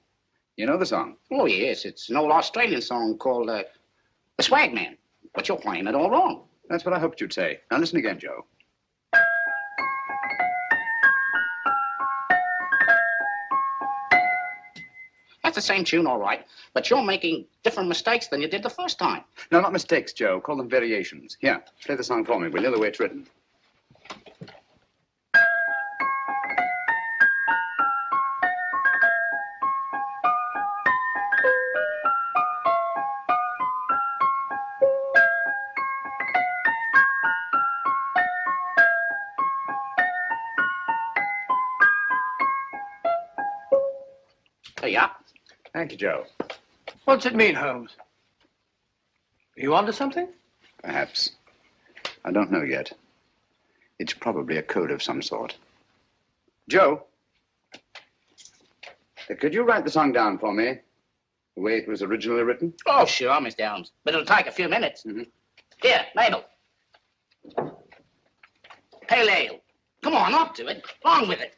You know the song? Oh, yes. It's an old Australian song called The Swag Man. But you're playing it all wrong. That's what I hoped you'd say. Now, listen again, Joe. That's the same tune, all right. But you're making different mistakes than you did the first time. No, not mistakes, Joe. Call them variations. Here, play the song for me, will you, the way it's written. There you are. Thank you, Joe. What's it mean, Holmes? Are you onto something? Perhaps. I don't know yet. It's probably a code of some sort. Joe, could you write the song down for me? The way it was originally written? Oh, sure, Mr. Holmes. But it'll take a few minutes. Mm-hmm. Here, Mabel. Pale ale. Come on, up to it. Along with it.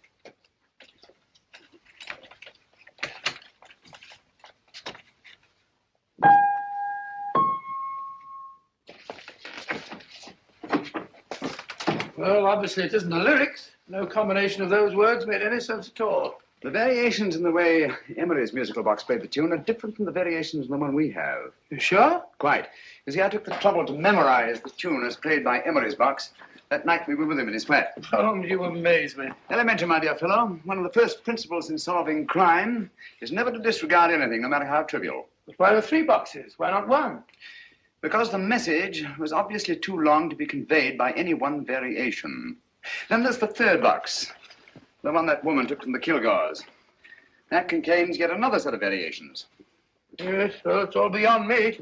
Well, obviously it isn't the lyrics. No combination of those words made any sense at all. The variations in the way Emery's musical box played the tune are different from the variations in the one we have. You sure? Quite. You see, I took the trouble to memorize the tune as played by Emery's box that night we were with him in his flat. Holmes, you amaze me. Elementary, my dear fellow. One of the first principles in solving crime is never to disregard anything, no matter how trivial. But why the 3 boxes? Why not 1? Because the message was obviously too long to be conveyed by any one variation. Then there's the 3rd box, the one that woman took from the Kilgores. That contains yet another set of variations. Yes, well, it's all beyond me.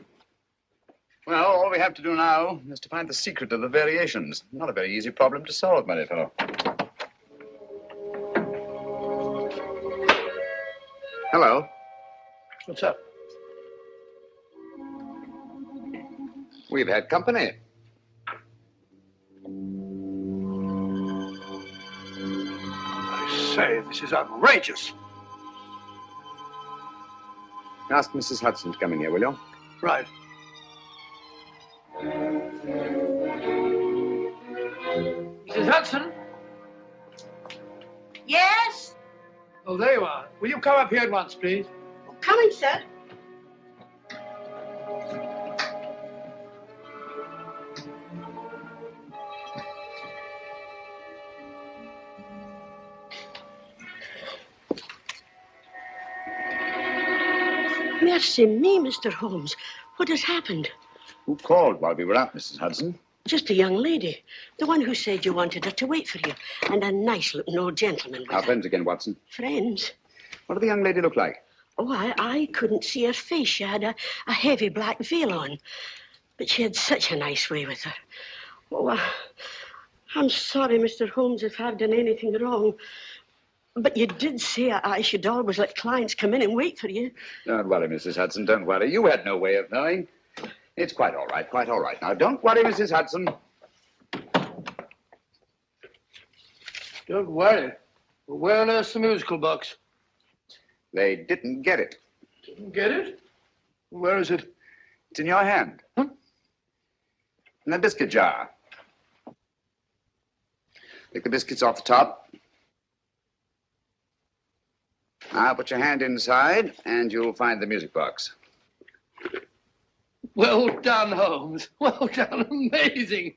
Well, all we have to do now is to find the secret of the variations. Not a very easy problem to solve, my dear fellow. Hello. What's up? We've had company. I say, this is outrageous. Ask Mrs. Hudson to come in here, will you? Right. Mrs. Hudson? Yes? Oh, there you are. Will you come up here at once, please? Coming, sir. Mercy me, Mr. Holmes. What has happened? Who called while we were out, Mrs. Hudson? Just a young lady. The one who said you wanted her to wait for you. And a nice-looking old gentleman with Our her. friends again, Watson. Friends? What did the young lady look like? Oh, I couldn't see her face. She had a heavy black veil on. But she had such a nice way with her. Oh, I'm sorry, Mr. Holmes, if I've done anything wrong. But you did say I should always let clients come in and wait for you. Don't worry, Mrs. Hudson, don't worry. You had no way of knowing. It's quite all right, quite all right. Now, don't worry, Mrs. Hudson. Don't worry. Well, where on earth's the musical box? They didn't get it. Didn't get it? Where is it? It's in your hand. Huh? In the biscuit jar. Take the biscuits off the top. Now put your hand inside, and you'll find the music box. Well done, Holmes. Well done. Amazing.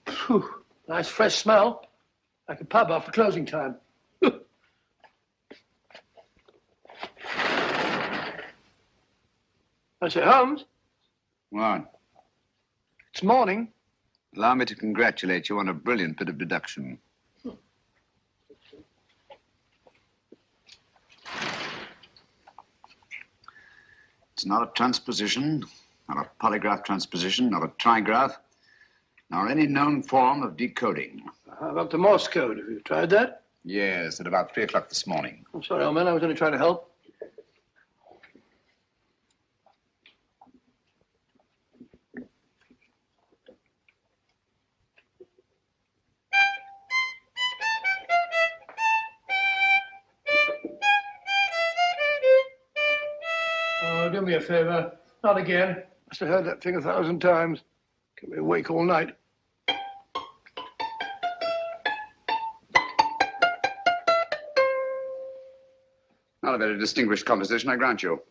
Phew. Nice fresh smell. Like a pub after closing time. I say, Holmes, What? it's morning. Allow me to congratulate you on a brilliant bit of deduction. It's not a transposition, not a polygraph transposition, not a trigraph, nor any known form of decoding. How about the Morse code? Have you tried that? Yes, at about 3 o'clock this morning. I'm sorry, old man. I was only trying to help. Oh, do me a favor. Not again. Must have heard that thing 1,000 times. Kept me awake all night. Not a very distinguished composition, I grant you.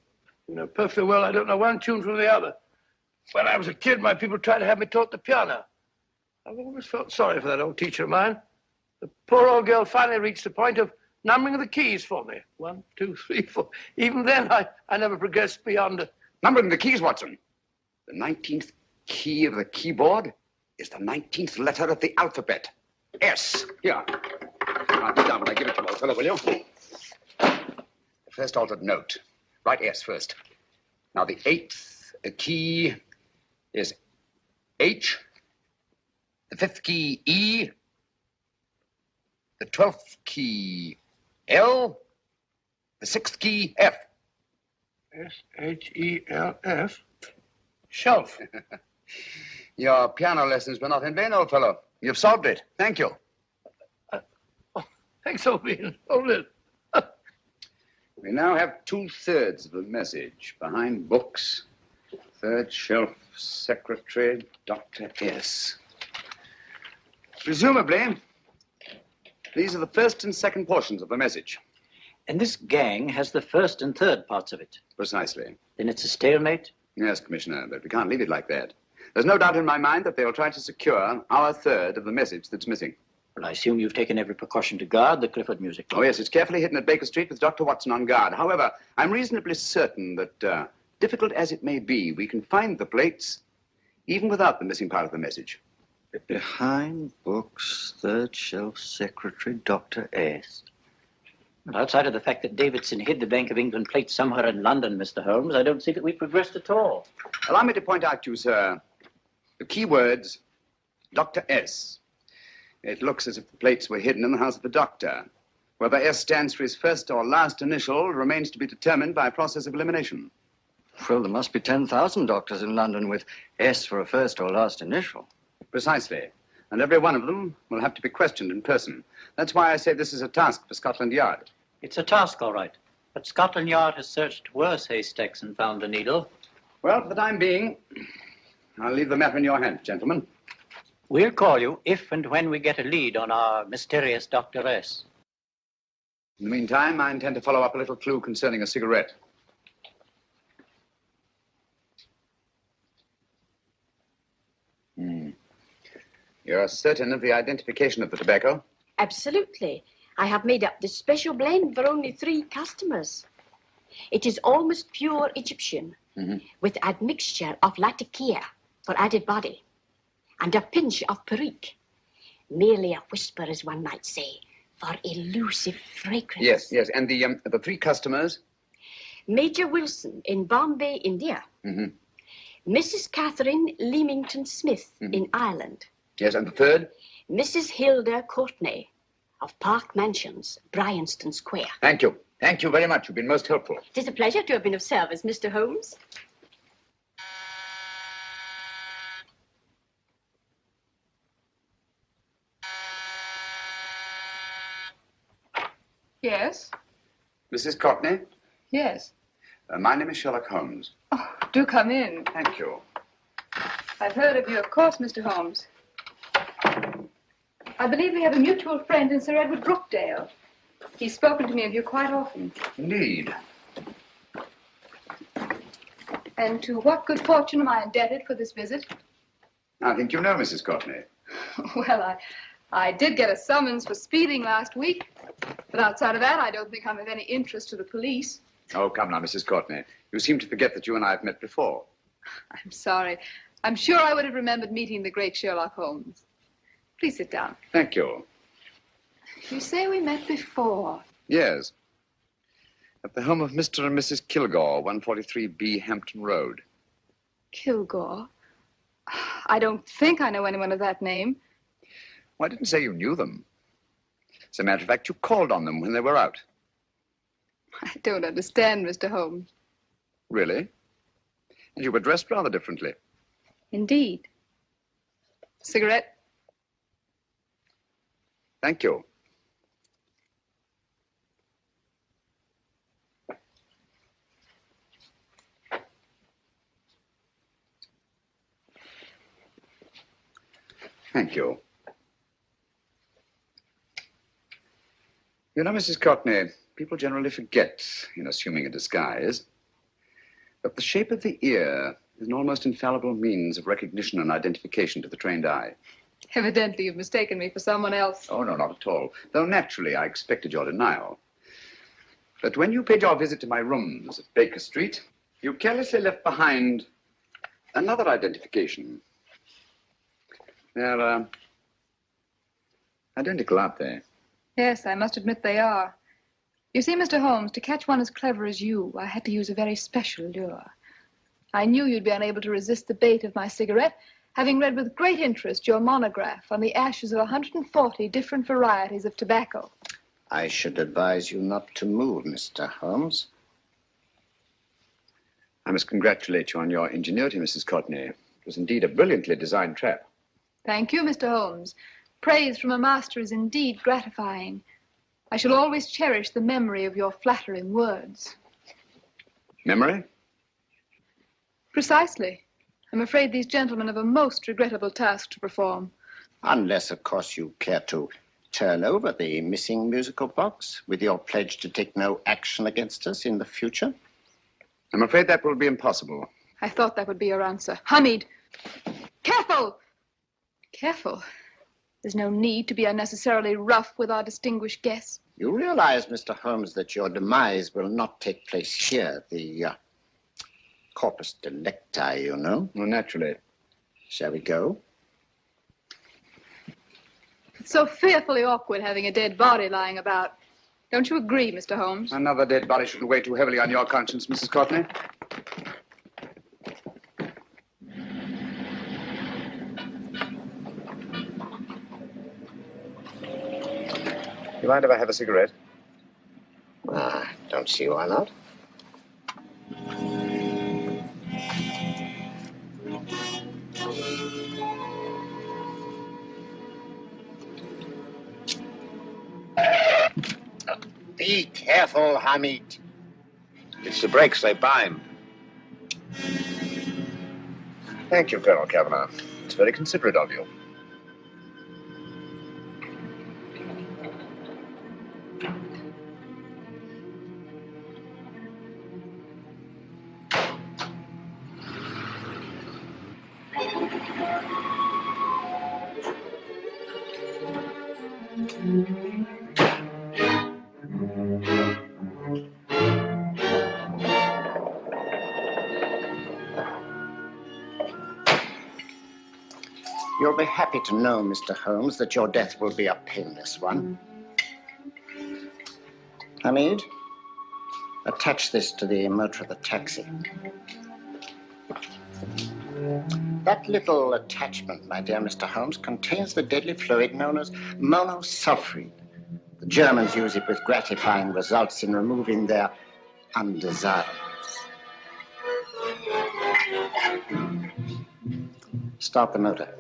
You know perfectly well I don't know one tune from the other. When I was a kid, my people tried to have me taught the piano. I've always felt sorry for that old teacher of mine. The poor old girl finally reached the point of numbering the keys for me. 1, 2, 3, 4. Even then, I never progressed beyond... Numbering the keys, Watson. The 19th key of the keyboard is the 19th letter of the alphabet. S. Here. Write it down when I give it to you, old fellow, will you? The first altered note. Write S first. Now, the 8th key is H. The 5th key, E. The 12th key, L. The 6th key, F. S-H-E-L-F. Shelf. Your piano lessons were not in vain, old fellow. You've solved it. Thank you. Thanks, Owen. Hold it. We now have 2/3 of the message. Behind books, third shelf, secretary, Dr. S. Presumably, these are the first and second portions of the message. And this gang has the first and third parts of it. Precisely. Then it's a stalemate? Yes, Commissioner, but we can't leave it like that. There's no doubt in my mind that they'll try to secure our third of the message that's missing. Well, I assume you've taken every precaution to guard the Clifford music. Oh, yes, it's carefully hidden at Baker Street with Dr. Watson on guard. However, I'm reasonably certain that, difficult as it may be, we can find the plates even without the missing part of the message. Behind books, third shelf, secretary, Dr. S. Well, outside of the fact that Davidson hid the Bank of England plate somewhere in London, Mr. Holmes, I don't see that we've progressed at all. Allow me to point out to you, sir, the key words, Dr. S. It looks as if the plates were hidden in the house of the doctor. Whether S stands for his first or last initial remains to be determined by a process of elimination. Well, there must be 10,000 doctors in London with S for a first or last initial. Precisely. And every one of them will have to be questioned in person. That's why I say this is a task for Scotland Yard. It's a task, all right. But Scotland Yard has searched worse haystacks and found a needle. Well, for the time being, I'll leave the matter in your hands, gentlemen. We'll call you if and when we get a lead on our mysterious Dr. S. In the meantime, I intend to follow up a little clue concerning a cigarette. You're certain of the identification of the tobacco? Absolutely. I have made up this special blend for only 3 customers. It is almost pure Egyptian, with admixture of latakia for added body, and a pinch of perique. Merely a whisper, as one might say, for elusive fragrance. Yes. And the 3 customers? Major Wilson in Bombay, India. Mrs. Catherine Leamington Smith in Ireland. Yes, and the third? Mrs. Hilda Courtney of Park Mansions, Bryanston Square. Thank you. Thank you very much. You've been most helpful. It is a pleasure to have been of service, Mr. Holmes. Yes? Mrs. Courtney? Yes. My name is Sherlock Holmes. Oh, do come in. Thank you. I've heard of you, of course, Mr. Holmes. I believe we have a mutual friend in Sir Edward Brookdale. He's spoken to me of you quite often. Indeed. And to what good fortune am I indebted for this visit? I think you know Mrs. Courtney. Well, I did get a summons for speeding last week, but outside of that, I don't think I'm of any interest to the police. Oh, come now, Mrs. Courtney. You seem to forget that you and I have met before. I'm sorry. I'm sure I would have remembered meeting the great Sherlock Holmes. Please sit down. Thank you. You say we met before. Yes. At the home of Mr. and Mrs. Kilgore, 143B Hampton Road. Kilgore? I don't think I know anyone of that name. Well, I didn't say you knew them. As a matter of fact, you called on them when they were out. I don't understand, Mr. Holmes. Really? And you were dressed rather differently. Indeed. Cigarette? Thank you. Thank you. You know, Mrs. Courtney, people generally forget, in assuming a disguise, that the shape of the ear is an almost infallible means of recognition and identification to the trained eye. Evidently, you've mistaken me for someone else. Oh, no, not at all. Though naturally, I expected your denial. But when you paid your visit to my rooms at Baker Street, you carelessly left behind another identification. They're, identical, aren't they? Yes, I must admit they are. You see, Mr. Holmes, to catch one as clever as you, I had to use a very special lure. I knew you'd be unable to resist the bait of my cigarette, having read with great interest your monograph on the ashes of 140 different varieties of tobacco. I should advise you not to move, Mr. Holmes. I must congratulate you on your ingenuity, Mrs. Courtney. It was indeed a brilliantly designed trap. Thank you, Mr. Holmes. Praise from a master is indeed gratifying. I shall always cherish the memory of your flattering words. Memory? Precisely. I'm afraid these gentlemen have a most regrettable task to perform. Unless, of course, you care to turn over the missing musical box with your pledge to take no action against us in the future. I'm afraid that will be impossible. I thought that would be your answer. Hamid! Careful! Careful. There's no need to be unnecessarily rough with our distinguished guests. You realize, Mr. Holmes, that your demise will not take place here. The corpus delicti, you know. Well, naturally. Shall we go? It's so fearfully awkward having a dead body lying about. Don't you agree, Mr. Holmes? Another dead body shouldn't weigh too heavily on your conscience, Mrs. Courtney. You mind if I have a cigarette? Don't see why not. Be careful, Hamid. It's the brakes, they bind. Thank you, Colonel Kavanagh. It's very considerate of you. You'll be happy to know, Mr. Holmes, that your death will be a painless one. Hamid, attach this to the motor of the taxi. That little attachment, my dear Mr. Holmes, contains the deadly fluid known as monosulfide. The Germans use it with gratifying results in removing their undesirables. Start the motor.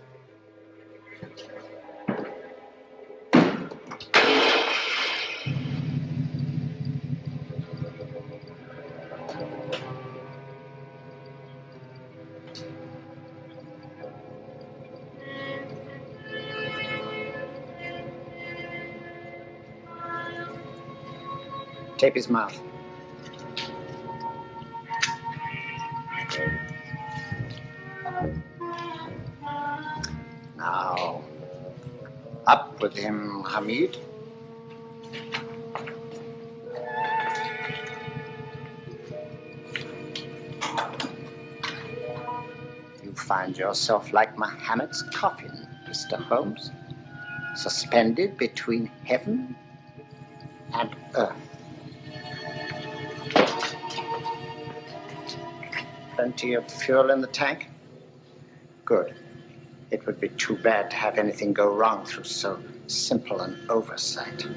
Tape his mouth. Now, up with him, Hamid. You find yourself like Muhammad's coffin, Mr. Holmes, suspended between heaven and earth. Plenty of fuel in the tank? Good. It would be too bad to have anything go wrong through so simple an oversight.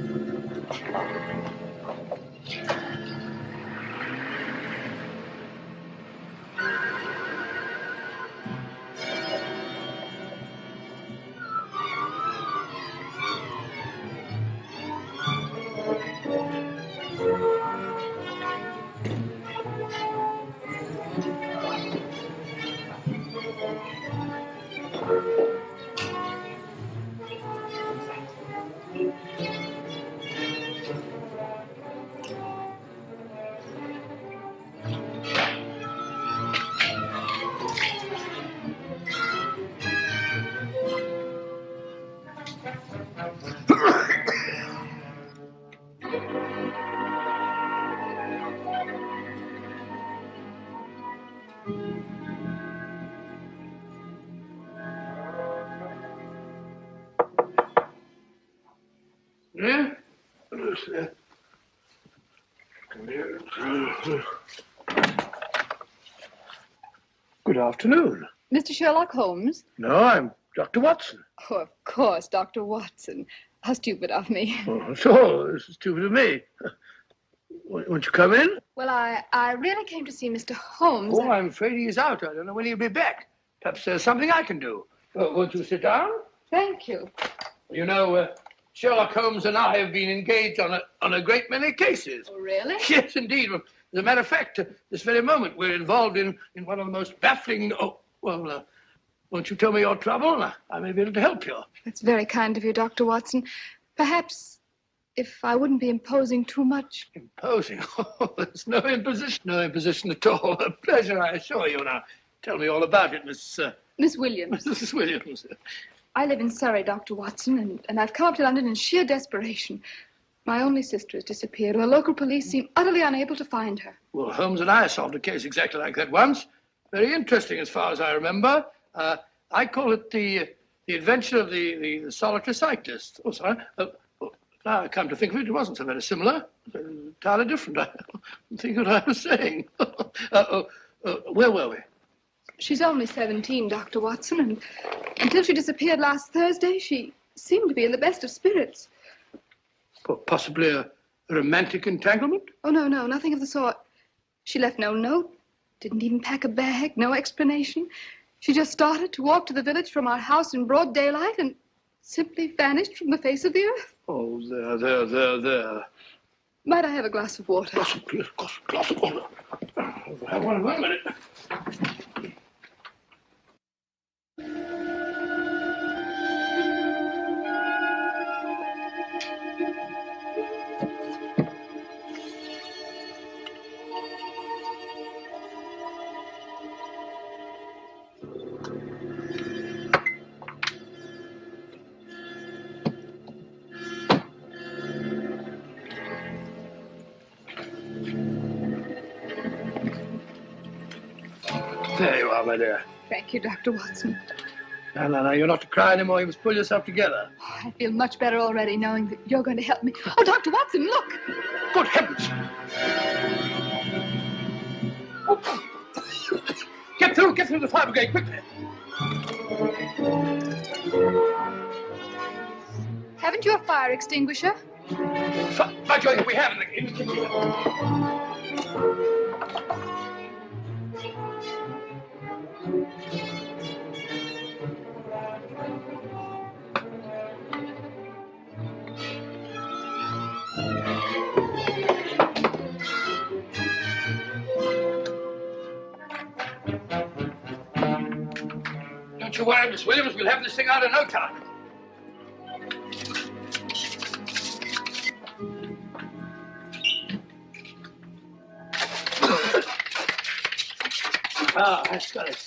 Yeah? Good afternoon. Mr. Sherlock Holmes? No, I'm Dr. Watson. Oh, of course, Dr. Watson. How stupid of me. Oh, so, this is stupid of me. Won't you come in? Well, I really came to see Mr. Holmes. Oh, I'm afraid he's out. I don't know when he'll be back. Perhaps there's something I can do. Won't you sit down? Thank you. You know, Sherlock Holmes and I have been engaged on a great many cases. Oh, really? Yes, indeed. As a matter of fact, this very moment, we're involved in one of the most baffling... won't you tell me your trouble? I may be able to help you. That's very kind of you, Dr. Watson. Perhaps if I wouldn't be imposing too much. Imposing? Oh, there's no imposition. No imposition at all. A pleasure, I assure you. Now, tell me all about it, Miss Williams. Mrs. Williams. I live in Surrey, Dr. Watson, and I've come up to London in sheer desperation. My only sister has disappeared, and the local police seem utterly unable to find her. Well, Holmes and I solved a case exactly like that once. Very interesting, as far as I remember. I call it the adventure of the solitary cyclist. Oh, sorry. Now I come to think of it, it wasn't so very similar. Entirely different. I don't think what I was saying. Where were we? She's only 17, Dr. Watson, and until she disappeared last Thursday, she seemed to be in the best of spirits. Possibly a romantic entanglement? Oh, no, nothing of the sort. She left no note, didn't even pack a bag, no explanation. She just started to walk to the village from our house in broad daylight and simply vanished from the face of the earth. Oh, there. Might I have a glass of water? Glass of water. Have one in a minute. There you are, my dear. Thank you, Dr. Watson. No, you're not to cry anymore. You must pull yourself together. Oh, I feel much better already knowing that you're going to help me. Oh, Dr. Watson, look! Good heavens! Get through the fire brigade, quickly! Haven't you a fire extinguisher? By Jove, we have in the kitchen. Don't you worry, Miss Williams. We'll have this thing out in no time. That's got it.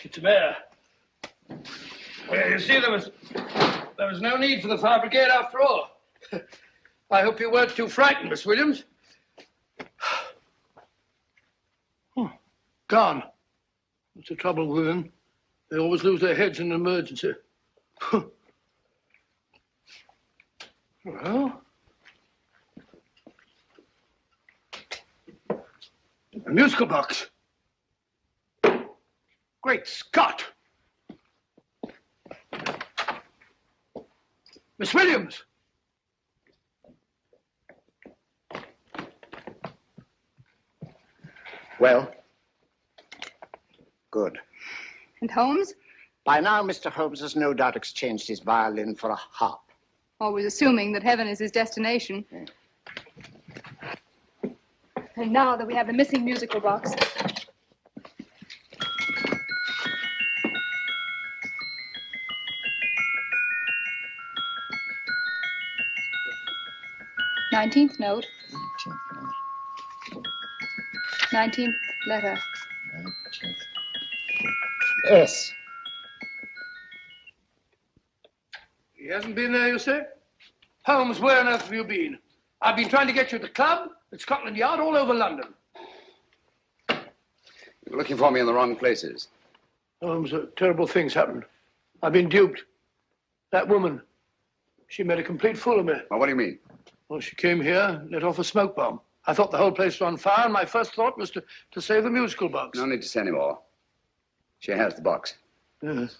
It's a bear. Well, you see, there was no need for the fire brigade after all. I hope you weren't too frightened, Miss Williams. Gone. What's the trouble with them? They always lose their heads in an emergency. Well, a musical box. Great Scott! Miss Williams! Well? Good. And Holmes? By now, Mr. Holmes has no doubt exchanged his violin for a harp. Always assuming that heaven is his destination. And now that we have the missing musical box. Nineteenth note. 19th letter. Yes. He hasn't been there, you say? Holmes, where on earth have you been? I've been trying to get you at the club, at Scotland Yard, all over London. You're looking for me in the wrong places. Holmes, terrible things happened. I've been duped. That woman, she made a complete fool of me. Well, what do you mean? Well, she came here, let off a smoke bomb. I thought the whole place was on fire, and my first thought was to save the musical box. No need to say any more. She has the box. Yes.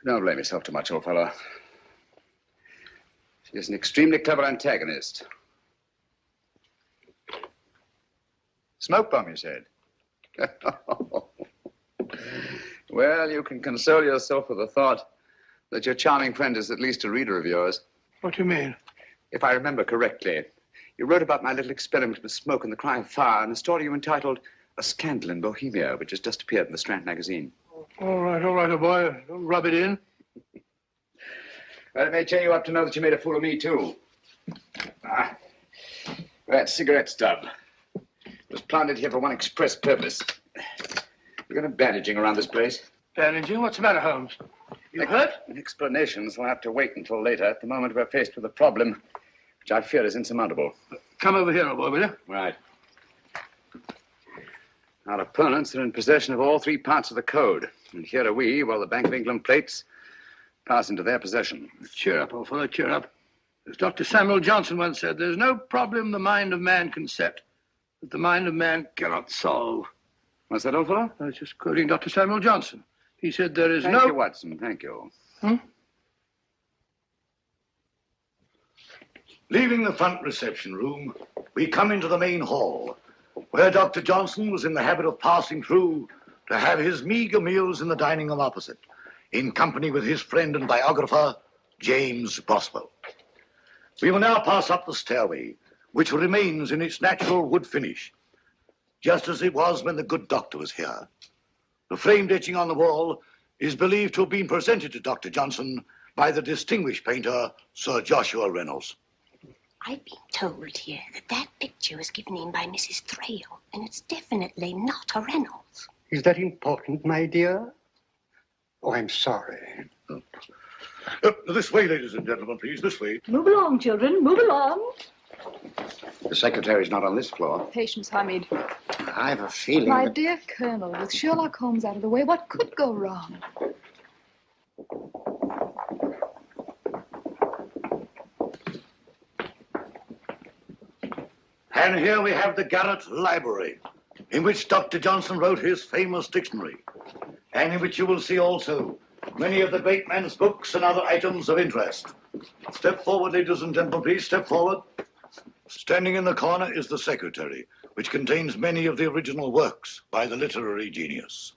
Don't blame yourself too much, old fellow. She is an extremely clever antagonist. Smoke bomb, you said? Well, you can console yourself with the thought that your charming friend is at least a reader of yours. What do you mean? If I remember correctly, you wrote about my little experiment with smoke and the cry of fire in a story you entitled A Scandal in Bohemia, which has just appeared in the Strand magazine. All right, old boy. Don't rub it in. Well, it may cheer you up to know that you made a fool of me, too. That cigarette stub was planted here for one express purpose. You're going to bandaging around this place. Bandaging? What's the matter, Holmes? You hurt? Explanations will have to wait until later. At the moment, we're faced with a problem which I fear is insurmountable. Come over here, old boy, will you? Right. Our opponents are in possession of all three parts of the code. And here are we, while the Bank of England plates pass into their possession. Cheer up, old fellow, cheer up. As Dr. Samuel Johnson once said, there's no problem the mind of man can set that the mind of man cannot solve. What's that, old fellow? I was just quoting Dr. Samuel Johnson. He said there is Thank you, Watson. Thank you. Leaving the front reception room, we come into the main hall, where Dr. Johnson was in the habit of passing through to have his meager meals in the dining room opposite, in company with his friend and biographer, James Boswell. We will now pass up the stairway, which remains in its natural wood finish, just as it was when the good doctor was here. The framed etching on the wall is believed to have been presented to Dr. Johnson by the distinguished painter, Sir Joshua Reynolds. I've been told here that that picture was given in by Mrs. Thrale, and it's definitely not a Reynolds. Is that important, my dear? Oh, I'm sorry. This way, ladies and gentlemen, please, this way. Move along, children, move along. The secretary's not on this floor. Patience, Hamid. I have a feeling My that... dear Colonel, with Sherlock Holmes out of the way, what could go wrong? And here we have the Garrett Library, in which Dr. Johnson wrote his famous dictionary, and in which you will see also many of the great man's books and other items of interest. Step forward, ladies and gentlemen, please, step forward. Standing in the corner is the secretary, which contains many of the original works by the literary genius.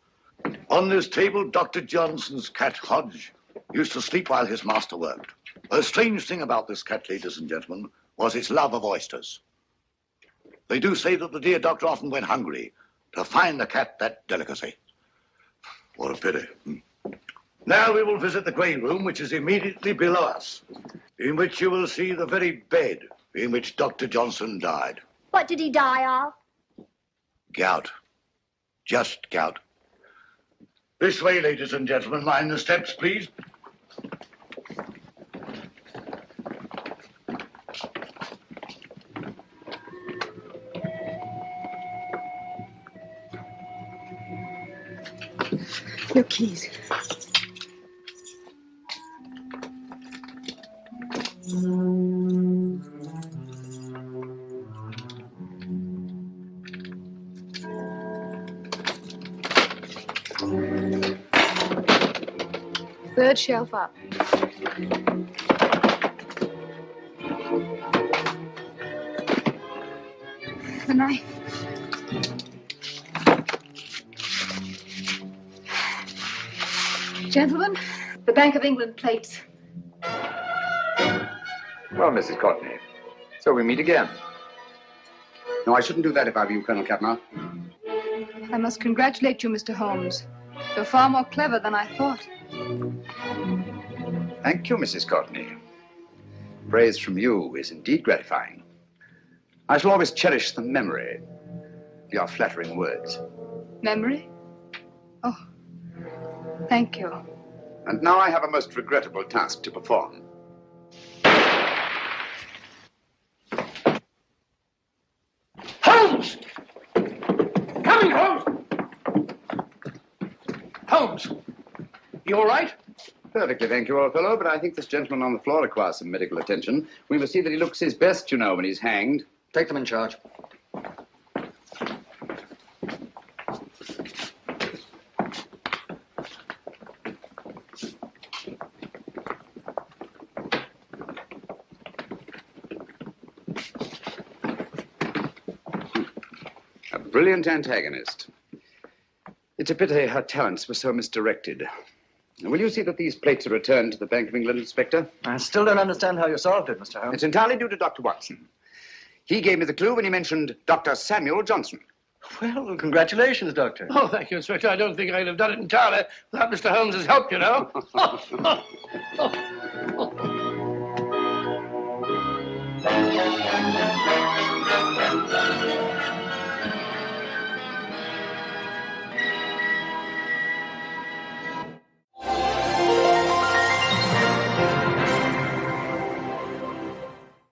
On this table, Dr. Johnson's cat, Hodge, used to sleep while his master worked. A strange thing about this cat, ladies and gentlemen, was its love of oysters. They do say that the dear doctor often went hungry to find the cat that delicacy. What a pity. Now we will visit the grey room, which is immediately below us, in which you will see the very bed in which Dr. Johnson died. What did he die of? Gout. Just gout. This way, ladies and gentlemen. Mind the steps, please. Your keys. Third shelf up. The knife. Gentlemen, the Bank of England plates. Well, Mrs. Courtney, so we meet again. No, I shouldn't do that if I were you, Colonel Cavanaugh. I must congratulate you, Mr. Holmes. You're far more clever than I thought. Thank you, Mrs. Courtney. Praise from you is indeed gratifying. I shall always cherish the memory of your flattering words. Memory? Oh, thank you. And now I have a most regrettable task to perform. Holmes! Coming, Holmes! Holmes, you all right? Perfectly, thank you, old fellow, but I think this gentleman on the floor requires some medical attention. We must see that he looks his best, you know, when he's hanged. Take them in charge. A brilliant antagonist. It's a pity her talents were so misdirected. Will you see that these plates are returned to the Bank of England, Inspector? I still don't understand how you solved it, Mr. Holmes. It's entirely due to Dr. Watson. He gave me the clue when he mentioned Dr. Samuel Johnson. Well, congratulations, Doctor. Oh, thank you, Inspector. I don't think I'd have done it entirely without Mr. Holmes's help, you know.